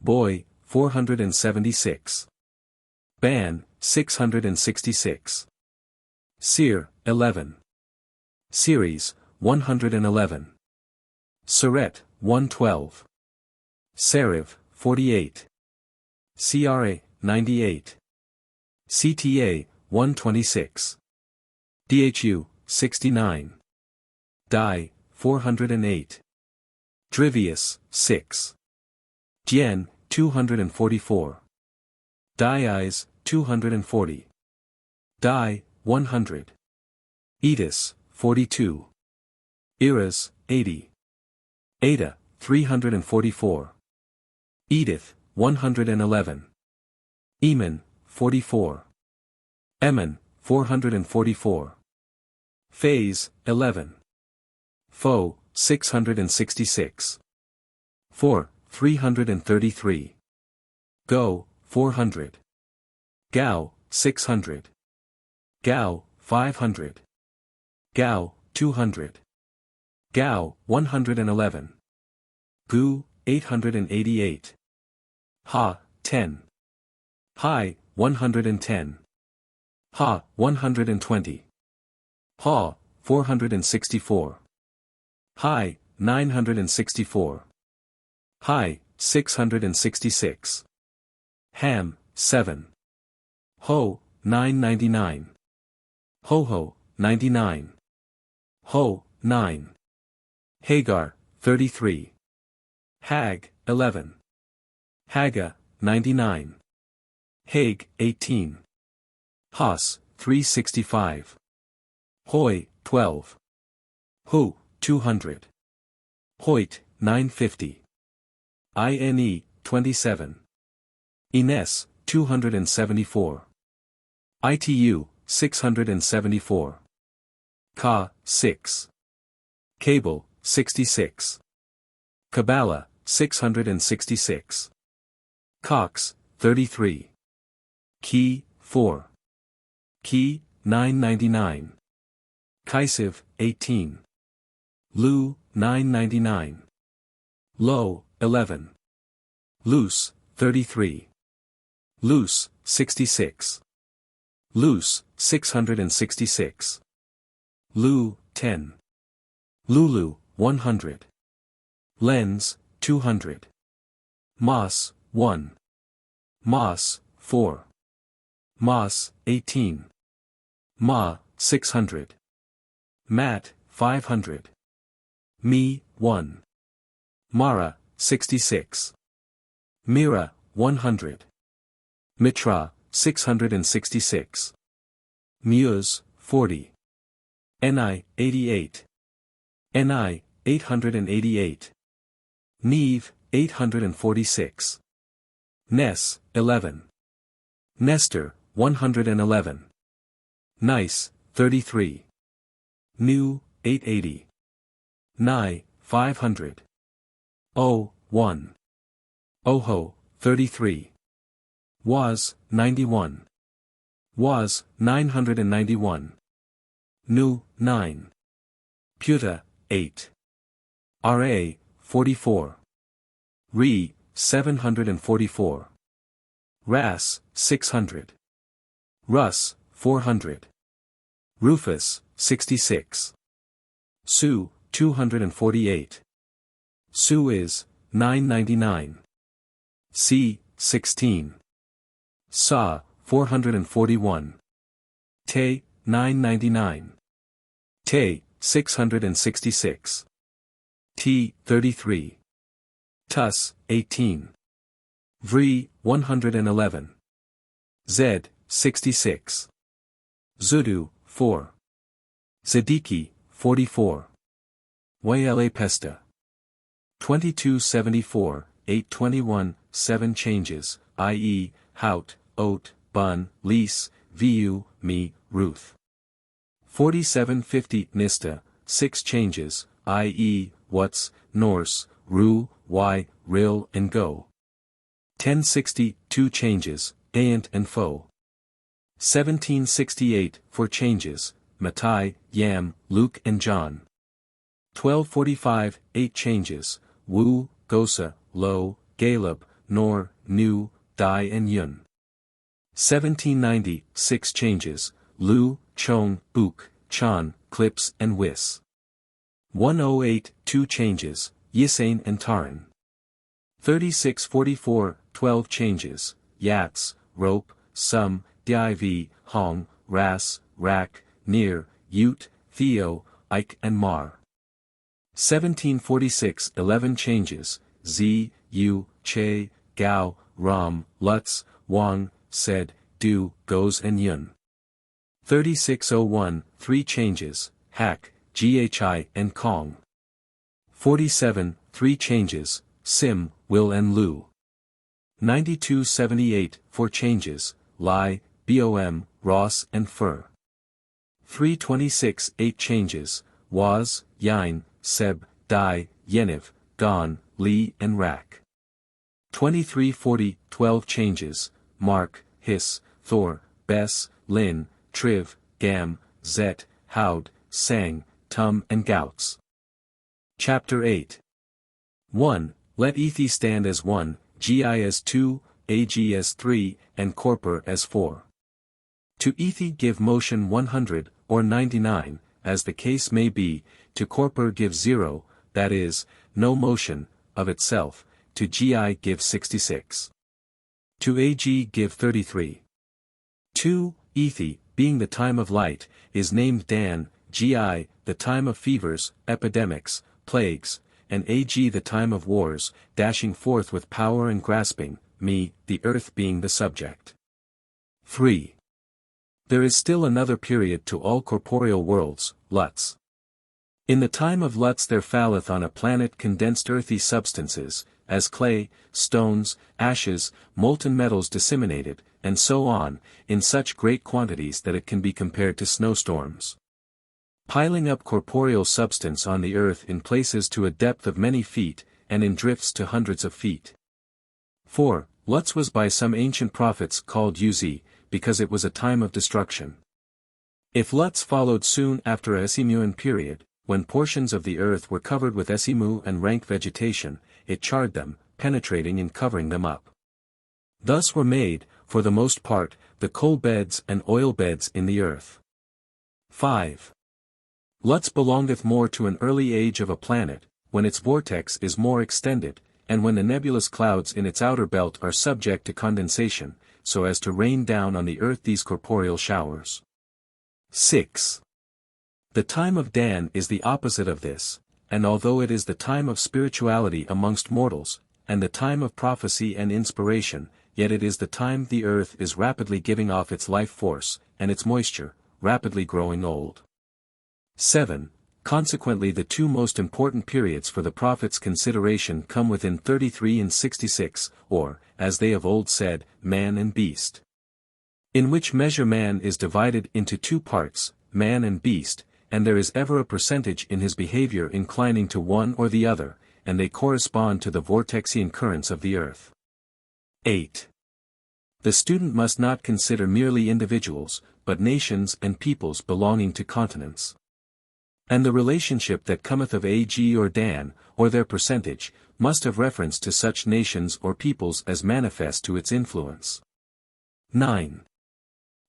Boy, 476. Ban, 666. Seir, 11. Series, 111. Seret, 112. Serif, 48. CRA, 98. CTA, 126. DHU, 69. Dai, 408. Drivius, 6. Dien, 244. Diis, 240. Di, 100. Edis, 42. Iras, 80. Ada, 344. Edith, 111. Eman, 44. Eman, 444. Phase, 11. Fo, 666. 4, 333. Go, 400. Gao, 600. Gao, 500. Gao, 200. Gao, 111. Gu, 888. Ha, 10. Hai, 110. Ha, 120. Ha, 464. Hai, 964. Hai, 666. Ham, 7. Ho, 999. Ho-ho, 99. Ho, 9. Hagar, 33. Hag, 11. Haga, 99. Hag, 18. Has, 365. Hoi, 12. Hu, 200. Hoyt, 950. INE, 27. Ines, 274. ITU, 674. Ka, 6. Cable, 66. Kabbalah, 666. Cox, 33. Key, 4. Key, 999. Kaisiv, 18. Lu, 999. Lo, 11. Luce, 33. Luce, 66. Luce, 666. Lu, 10. Lulu, 100. Lens, 200. Mas, 1. Mas, 4. Mas, 18. Ma, 600. Mat, 500. Mi, 1. Mara, 66. Mira, 100. Mitra, 666. Muse, 40. Ni, 88. Ni, 888. Neve, 846. Ness, 11. Nestor, 111. Nice, 33. Nu, 880. Ni, 500. O, 1. Oho, 33. Was, 91. Was, 991. Nu, 9. Puta, 8. Ra, 44. Re, 744. Ras, 600. Rus, 400. Rufus, 66. Su, 248. Suiz, 999. C, 16. Sa, 441. Te, 999. Te, 666. T, 33. Tus, 18. Vri, 111. Zed, 66. Zudu, 4. Zedeki, 44. Wayele Pesta. 2274, 821, 7 changes, i.e., Hout, Oat, Bun, Lease, Vu, Me, Ruth. 4750 Nista, 6 changes, i.e., What's, Norse, Ru, Y, Ril and Go. 1060, 2 changes, Aant and Foe. 1768, 4 changes, Mattai, Yam, Luke and John. 1245, 8 changes, Wu, Gosa, Lo, Galeb, Nor, Nu, Dai and Yun. 1790, 6 changes, Lu, Chong, Buk, Chan, Clips and Wis. 108, 2 changes, Yisain and Taran. 3644, 12 changes, Yats, Rope, Sum, Div, Hong, Ras, Rak, Nir, Ute, Theo, Ike and Mar. 1746, 11 changes, Z, U, Che, Gao, Ram, Lutz, Wang, Sed, Du, Goes and Yun. 3601, 3 changes, Hak, Ghi and Kong. 47, 3 changes, Sim, Will and Lu. 9278, 4 changes, Lai, Bom, Ross and Fur. 326, 8 changes, Waz, Yain, Seb, Dai, Yeniv, Gon, Li and Rak. 2340, 12 changes, Mark, His, Thor, Bess, Lin, Triv, Gam, Zet, Haud, Sang, Tum and Gouts. Chapter 8. 1. Let Ethi stand as 1, Gi as 2, Ag as 3, and Corpor as 4. To Ethi give motion 100, or 99, as the case may be, to Corpor give 0, that is, no motion, of itself, to Gi give 66. To Ag give 33. 2. Ethi, being the time of light, is named Dan, Gi, the time of fevers, epidemics, plagues, and Ag the time of wars, dashing forth with power and grasping, me, the earth being the subject. 3. There is still another period to all corporeal worlds, Lutz. In the time of Lutz there falleth on a planet condensed earthy substances, as clay, stones, ashes, molten metals disseminated, and so on, in such great quantities that it can be compared to snowstorms. Piling up corporeal substance on the earth in places to a depth of many feet, and in drifts to hundreds of feet. 4. Lutz was by some ancient prophets called Uz, because it was a time of destruction. If Lutz followed soon after a Esimuan period, when portions of the earth were covered with Esimu and rank vegetation, it charred them, penetrating and covering them up. Thus were made, for the most part, the coal beds and oil beds in the earth. 5. Lutz belongeth more to an early age of a planet, when its vortex is more extended, and when the nebulous clouds in its outer belt are subject to condensation, so as to rain down on the earth these corporeal showers. 6. The time of Dan is the opposite of this, and although it is the time of spirituality amongst mortals, and the time of prophecy and inspiration, yet it is the time the earth is rapidly giving off its life force, and its moisture, rapidly growing old. 7. Consequently the two most important periods for the prophet's consideration come within 33 and 66, or, as they of old said, man and beast. In which measure man is divided into two parts, man and beast, and there is ever a percentage in his behavior inclining to one or the other, and they correspond to the vortexian currents of the earth. 8. The student must not consider merely individuals, but nations and peoples belonging to continents. And the relationship that cometh of Ag or Dan, or their percentage, must have reference to such nations or peoples as manifest to its influence. 9.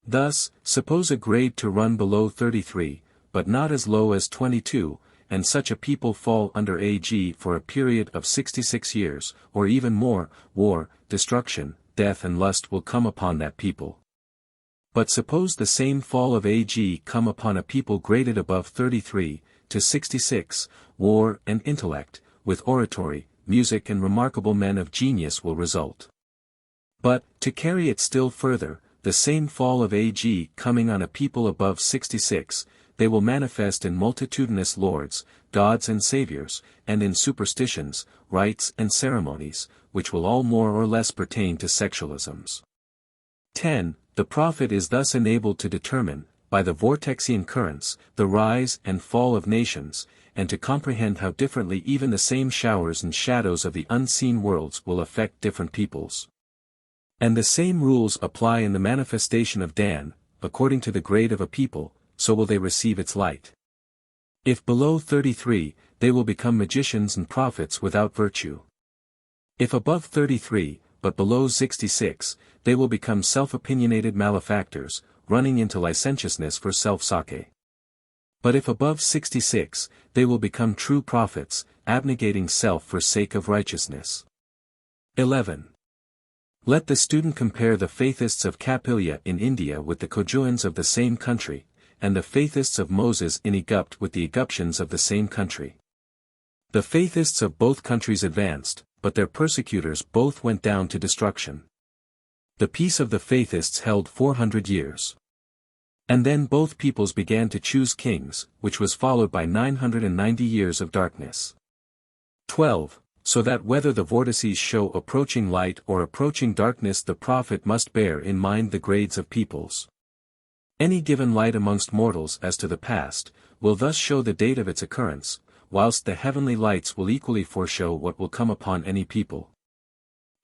Thus, suppose a grade to run below 33, but not as low as 22, and such a people fall under Ag for a period of 66 years, or even more, war, destruction, death and lust will come upon that people. But suppose the same fall of Ag come upon a people graded above 33, to 66, war and intellect, with oratory, music and remarkable men of genius will result. But, to carry it still further, the same fall of Ag coming on a people above 66, they will manifest in multitudinous lords, gods and saviors, and in superstitions, rites and ceremonies, which will all more or less pertain to sexualisms. 10. The prophet is thus enabled to determine, by the vortexian currents, the rise and fall of nations, and to comprehend how differently even the same showers and shadows of the unseen worlds will affect different peoples. And the same rules apply in the manifestation of Dan, according to the grade of a people, so will they receive its light. If below 33, they will become magicians and prophets without virtue. If above 33, but below 66, they will become self-opinionated malefactors, running into licentiousness for self-sake. But if above 66, they will become true prophets, abnegating self for sake of righteousness. 11. Let the student compare the Faithists of Kapilia in India with the Kojuans of the same country, and the Faithists of Moses in Egypt with the Egyptians of the same country. The Faithists of both countries advanced, but their persecutors both went down to destruction. The peace of the Faithists held 400 years. And then both peoples began to choose kings, which was followed by 990 years of darkness. 12. So that whether the vortices show approaching light or approaching darkness, the prophet must bear in mind the grades of peoples. Any given light amongst mortals as to the past, will thus show the date of its occurrence, whilst the heavenly lights will equally foreshow what will come upon any people.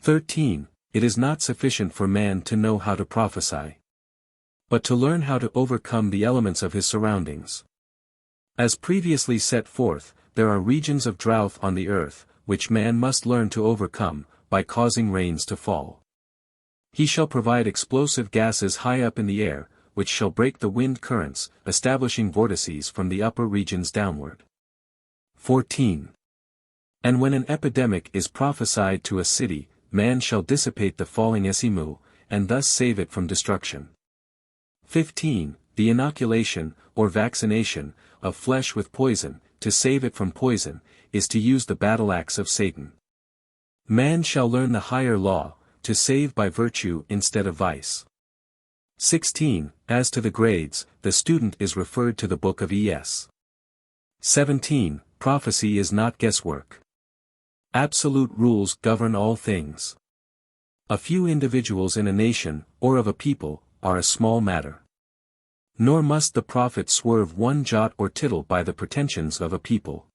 13. It is not sufficient for man to know how to prophesy, but to learn how to overcome the elements of his surroundings. As previously set forth, there are regions of drought on the earth, which man must learn to overcome, by causing rains to fall. He shall provide explosive gases high up in the air, which shall break the wind currents, establishing vortices from the upper regions downward. 14. And when an epidemic is prophesied to a city, man shall dissipate the falling esimu, and thus save it from destruction. 15. The inoculation, or vaccination, of flesh with poison, to save it from poison, is to use the battle axe of Satan. Man shall learn the higher law, to save by virtue instead of vice. 16. As to the grades, the student is referred to the book of Es. 17. Prophecy is not guesswork. Absolute rules govern all things. A few individuals in a nation, or of a people, are a small matter. Nor must the prophet swerve one jot or tittle by the pretensions of a people.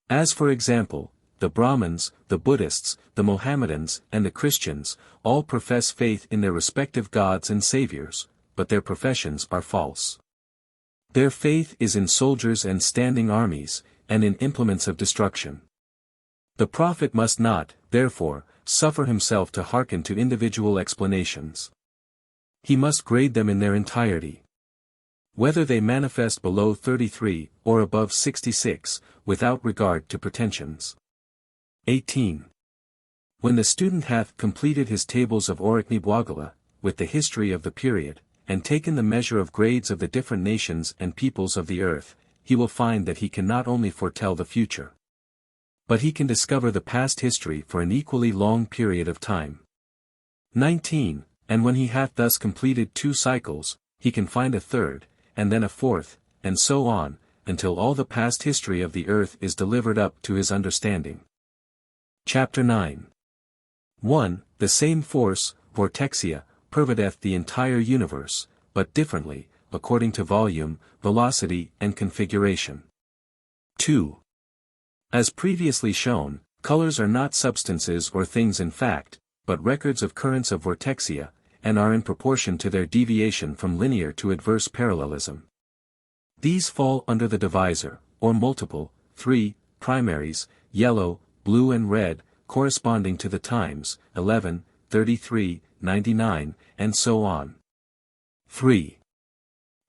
As for example, the Brahmins, the Buddhists, the Mohammedans, and the Christians, all profess faith in their respective gods and saviors, but their professions are false. Their faith is in soldiers and standing armies, and in implements of destruction. The prophet must not, therefore, suffer himself to hearken to individual explanations. He must grade them in their entirety. Whether they manifest below 33, or above 66, without regard to pretensions. 18. When the student hath completed his tables of Oriknibwagala, with the history of the period, and taken the measure of grades of the different nations and peoples of the earth, he will find that he can not only foretell the future, but he can discover the past history for an equally long period of time. 19. And when he hath thus completed 2 cycles, he can find a third, and then a fourth, and so on, until all the past history of the earth is delivered up to his understanding. Chapter 9. 1. The same force, vortexia, pervadeth the entire universe, but differently, according to volume, velocity, and configuration. 2. As previously shown, colors are not substances or things in fact, but records of currents of vortexia, and are in proportion to their deviation from linear to adverse parallelism. These fall under the divisor, or multiple, 3, primaries, yellow, blue and red, corresponding to the times, 11, 33, 99, and so on. 3.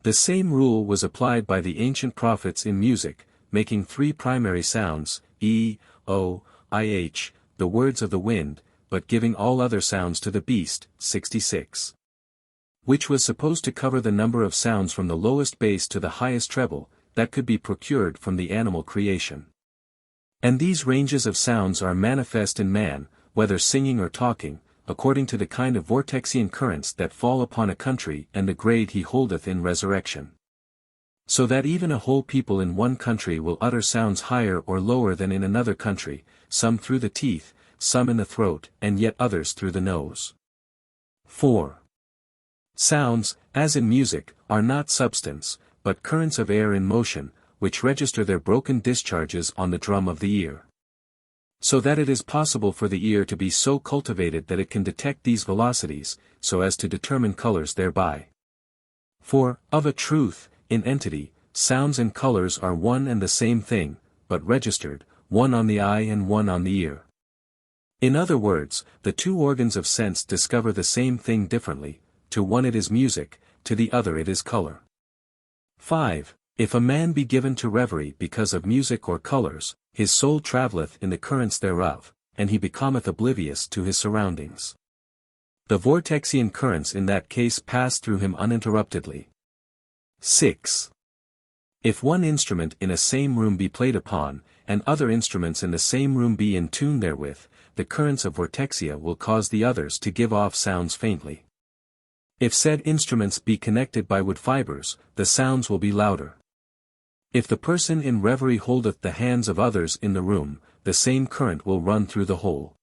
The same rule was applied by the ancient prophets in music, making 3 primary sounds, E, O, IH, the words of the wind, but giving all other sounds to the beast, 66. Which was supposed to cover the number of sounds from the lowest bass to the highest treble, that could be procured from the animal creation. And these ranges of sounds are manifest in man, whether singing or talking, according to the kind of vortexian currents that fall upon a country and the grade he holdeth in resurrection. So that even a whole people in one country will utter sounds higher or lower than in another country, some through the teeth, some in the throat, and yet others through the nose. 4. Sounds, as in music, are not substance, but currents of air in motion, which register their broken discharges on the drum of the ear. So that it is possible for the ear to be so cultivated that it can detect these velocities, so as to determine colors thereby. For, of a truth, in entity, sounds and colors are one and the same thing, but registered, one on the eye and one on the ear. In other words, the two organs of sense discover the same thing differently, to one it is music, to the other it is color. 5. If a man be given to reverie because of music or colors, his soul travelleth in the currents thereof, and he becometh oblivious to his surroundings. The vortexian currents in that case pass through him uninterruptedly. 6. If one instrument in a same room be played upon, and other instruments in the same room be in tune therewith, the currents of vortexia will cause the others to give off sounds faintly. If said instruments be connected by wood fibers, the sounds will be louder. If the person in reverie holdeth the hands of others in the room, the same current will run through the whole.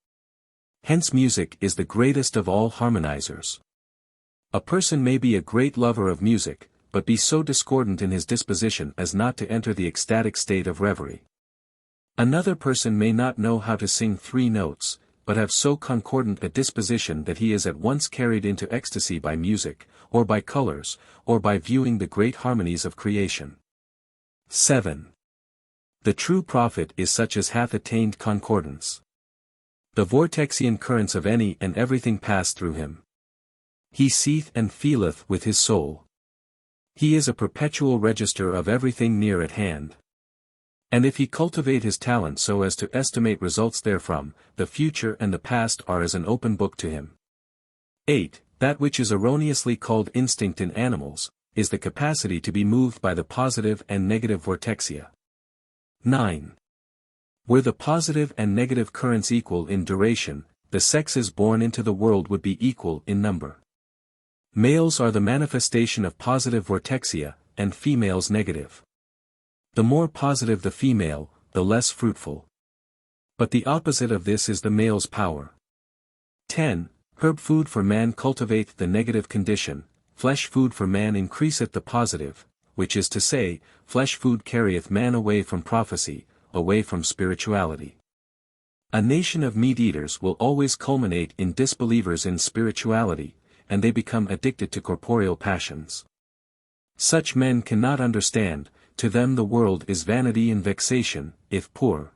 Hence music is the greatest of all harmonizers. A person may be a great lover of music, but be so discordant in his disposition as not to enter the ecstatic state of reverie. Another person may not know how to sing 3 notes, but have so concordant a disposition that he is at once carried into ecstasy by music, or by colors, or by viewing the great harmonies of creation. 7. The true prophet is such as hath attained concordance. The vortexian currents of any and everything pass through him. He seeth and feeleth with his soul. He is a perpetual register of everything near at hand. And if he cultivate his talent so as to estimate results therefrom, the future and the past are as an open book to him. 8. That which is erroneously called instinct in animals, is the capacity to be moved by the positive and negative vortexia. 9. Were the positive and negative currents equal in duration, the sexes born into the world would be equal in number. Males are the manifestation of positive vortexia, and females negative. The more positive the female, the less fruitful. But the opposite of this is the male's power. 10. Herb food for man cultivateth the negative condition, flesh food for man increaseth the positive, which is to say, flesh food carrieth man away from prophecy, away from spirituality. A nation of meat-eaters will always culminate in disbelievers in spirituality, and they become addicted to corporeal passions. Such men cannot understand, to them the world is vanity and vexation, if poor.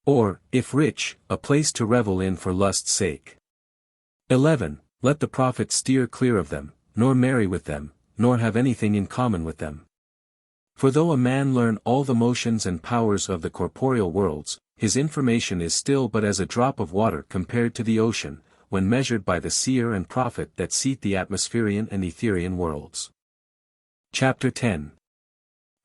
Or, if rich, a place to revel in for lust's sake. 11. Let the prophet steer clear of them, nor marry with them, nor have anything in common with them. For though a man learn all the motions and powers of the corporeal worlds, his information is still but as a drop of water compared to the ocean, when measured by the seer and prophet that seeth the atmospherian and Etherean worlds. Chapter 10.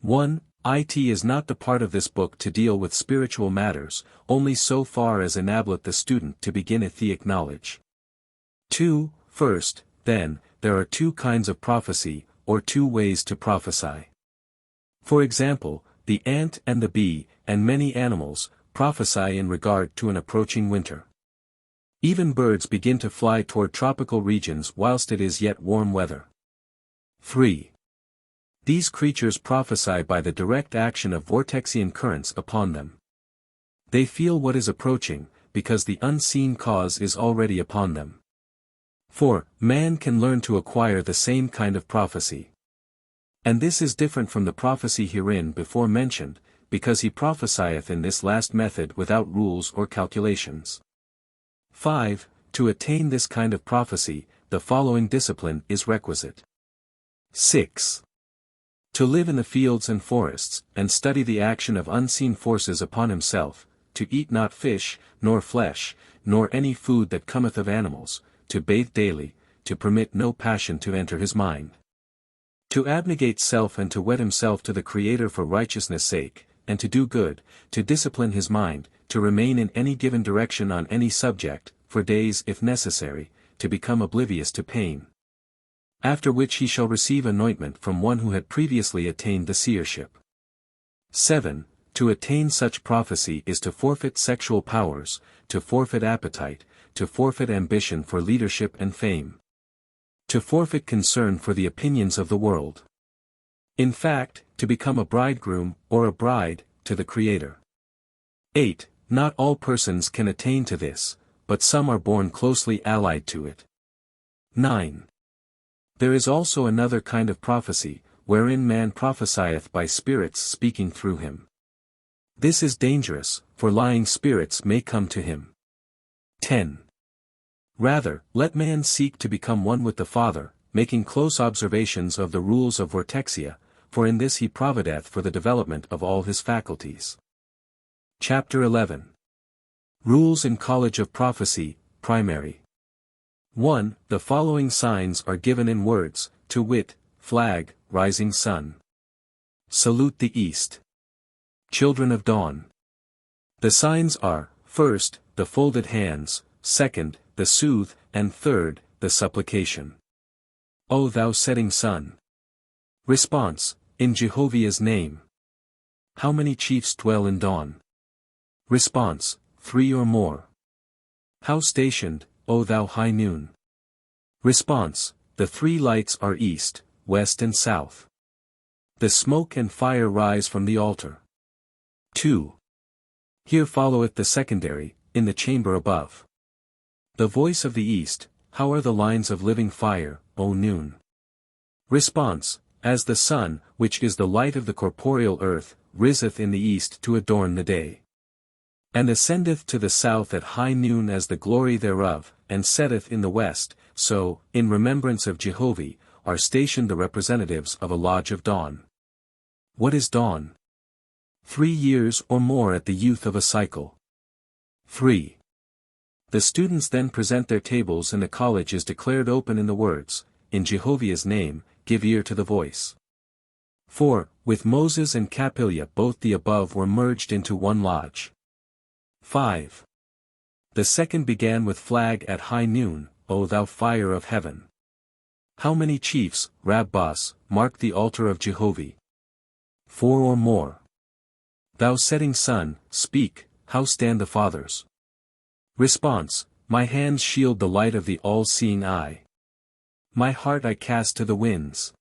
1. It is not the part of this book to deal with spiritual matters, only so far as enableth the student to begin etheic knowledge. 2. First, then, there are 2 kinds of prophecy, or 2 ways to prophesy. For example, the ant and the bee, and many animals, prophesy in regard to an approaching winter. Even birds begin to fly toward tropical regions whilst it is yet warm weather. 3. These creatures prophesy by the direct action of vortexian currents upon them. They feel what is approaching, because the unseen cause is already upon them. 4. Man can learn to acquire the same kind of prophecy. And this is different from the prophecy herein before mentioned, because he prophesieth in this last method without rules or calculations. 5. To attain this kind of prophecy, the following discipline is requisite. 6. To live in the fields and forests, and study the action of unseen forces upon himself, to eat not fish, nor flesh, nor any food that cometh of animals, to bathe daily, to permit no passion to enter his mind. To abnegate self and to wed himself to the Creator for righteousness' sake, and to do good, to discipline his mind, to remain in any given direction on any subject, for days if necessary, to become oblivious to pain. After which he shall receive anointment from one who had previously attained the seership. 7. To attain such prophecy is to forfeit sexual powers, to forfeit appetite, to forfeit ambition for leadership and fame. To forfeit concern for the opinions of the world. In fact, to become a bridegroom, or a bride, to the Creator. 8. Not all persons can attain to this, but some are born closely allied to it. 9. There is also another kind of prophecy, wherein man prophesieth by spirits speaking through him. This is dangerous, for lying spirits may come to him. 10. Rather, let man seek to become one with the Father, making close observations of the rules of vortexia, for in this he provideth for the development of all his faculties. Chapter 11. Rules in College of Prophecy, Primary. 1. The following signs are given in words, to wit, flag, rising sun. Salute the east. Children of dawn. The signs are, first, the folded hands, second, the soothe, and third, the supplication. O thou setting sun. Response, in Jehovah's name. How many chiefs dwell in dawn? Response, 3 or more. How stationed, O thou high noon? Response, the 3 lights are east, west and south. The smoke and fire rise from the altar. 2. Here followeth the secondary, in the chamber above. The voice of the east, how are the lines of living fire, O noon? Response, as the sun, which is the light of the corporeal earth, riseth in the east to adorn the day. And ascendeth to the south at high noon as the glory thereof, and setteth in the west, so, in remembrance of Jehovah, are stationed the representatives of a lodge of dawn. What is dawn? 3 years or more at the youth of a cycle. 3. The students then present their tables and the college is declared open in the words, in Jehovah's name, give ear to the voice. 4. With Moses and Capilla both the above were merged into one lodge. 5. The second began with flag at high noon, O thou fire of heaven. How many chiefs, Rabbos, mark the altar of Jehovah? 4 or more. Thou setting sun, speak, how stand the fathers? Response, my hands shield the light of the all-seeing eye. My heart I cast to the winds.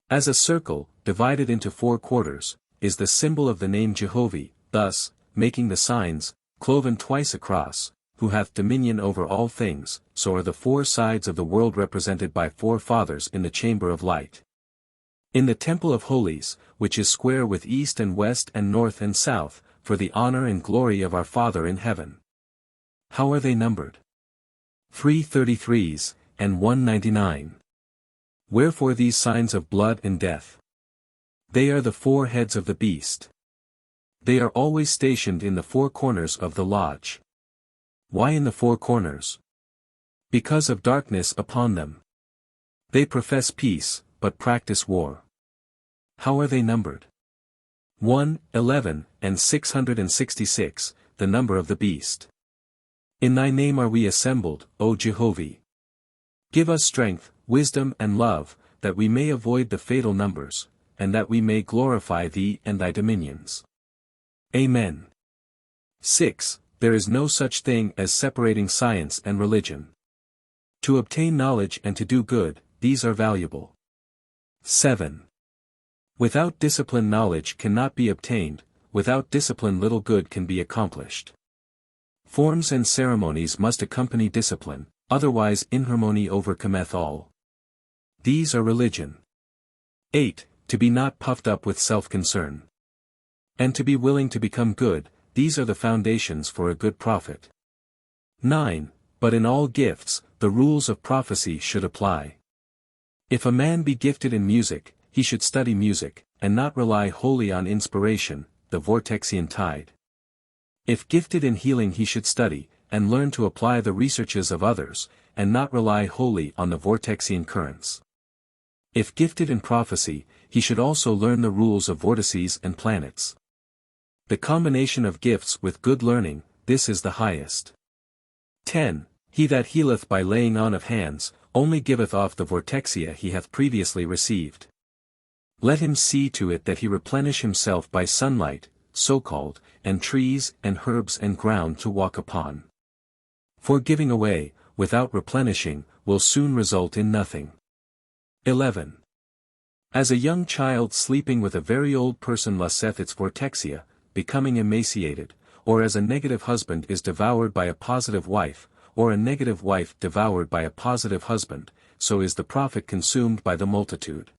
As a circle, divided into 4 quarters, is the symbol of the name Jehovah, thus, making the signs, cloven twice across, who hath dominion over all things, so are the 4 sides of the world represented by 4 fathers in the chamber of light. In the temple of holies, which is square with east and west and north and south, for the honor and glory of our Father in heaven. How are they numbered? 333s, and 199. Wherefore these signs of blood and death? They are the 4 heads of the beast. They are always stationed in the 4 corners of the lodge. Why in the 4 corners? Because of darkness upon them. They profess peace, but practice war. How are they numbered? 1, 11, and 666, the number of the beast. In thy name are we assembled, O Jehovah. Give us strength, wisdom and love, that we may avoid the fatal numbers, and that we may glorify thee and thy dominions. Amen. 6. There is no such thing as separating science and religion. To obtain knowledge and to do good, these are valuable. 7. Without discipline knowledge cannot be obtained, without discipline little good can be accomplished. Forms and ceremonies must accompany discipline, otherwise inharmony overcometh all. These are religion. 8. To be not puffed up with self-concern. And to be willing to become good, these are the foundations for a good prophet. 9. But in all gifts, the rules of prophecy should apply. If a man be gifted in music, he should study music, and not rely wholly on inspiration, the vortexian tide. If gifted in healing he should study, and learn to apply the researches of others, and not rely wholly on the vortexian currents. If gifted in prophecy, he should also learn the rules of vortices and planets. The combination of gifts with good learning, this is the highest. 10. He that healeth by laying on of hands, only giveth off the vortexia he hath previously received. Let him see to it that he replenish himself by sunlight, so-called, and trees and herbs and ground to walk upon. For giving away, without replenishing, will soon result in nothing. 11. As a young child sleeping with a very old person loseth its vortexia, becoming emaciated, or as a negative husband is devoured by a positive wife, or a negative wife devoured by a positive husband, so is the prophet consumed by the multitude.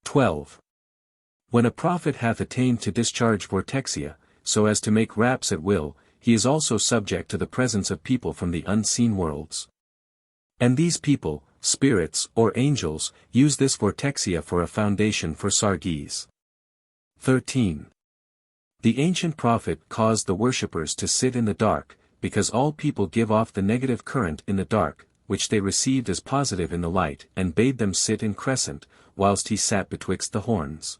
12. When a prophet hath attained to discharge vortexia, so as to make raps at will, he is also subject to the presence of people from the unseen worlds. And these people, spirits or angels, use this vortexia for a foundation for sargis. 13. The ancient prophet caused the worshippers to sit in the dark, because all people give off the negative current in the dark, which they received as positive in the light, and bade them sit in crescent, whilst he sat betwixt the horns.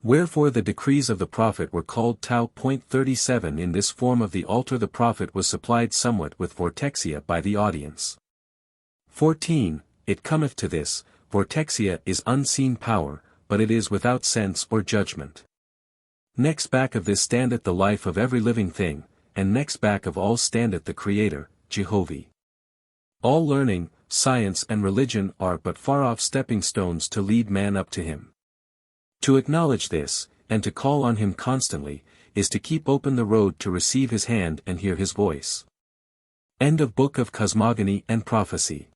Wherefore the decrees of the prophet were called Tau. 37. In this form of the altar the prophet was supplied somewhat with vortexia by the audience. 14. It cometh to this, vortexia is unseen power, but it is without sense or judgment. Next back of this standeth the life of every living thing, and next back of all standeth the Creator, Jehovih. All learning, science and religion are but far-off stepping stones to lead man up to him. To acknowledge this, and to call on him constantly, is to keep open the road to receive his hand and hear his voice. End of Book of Cosmogony and Prophecy.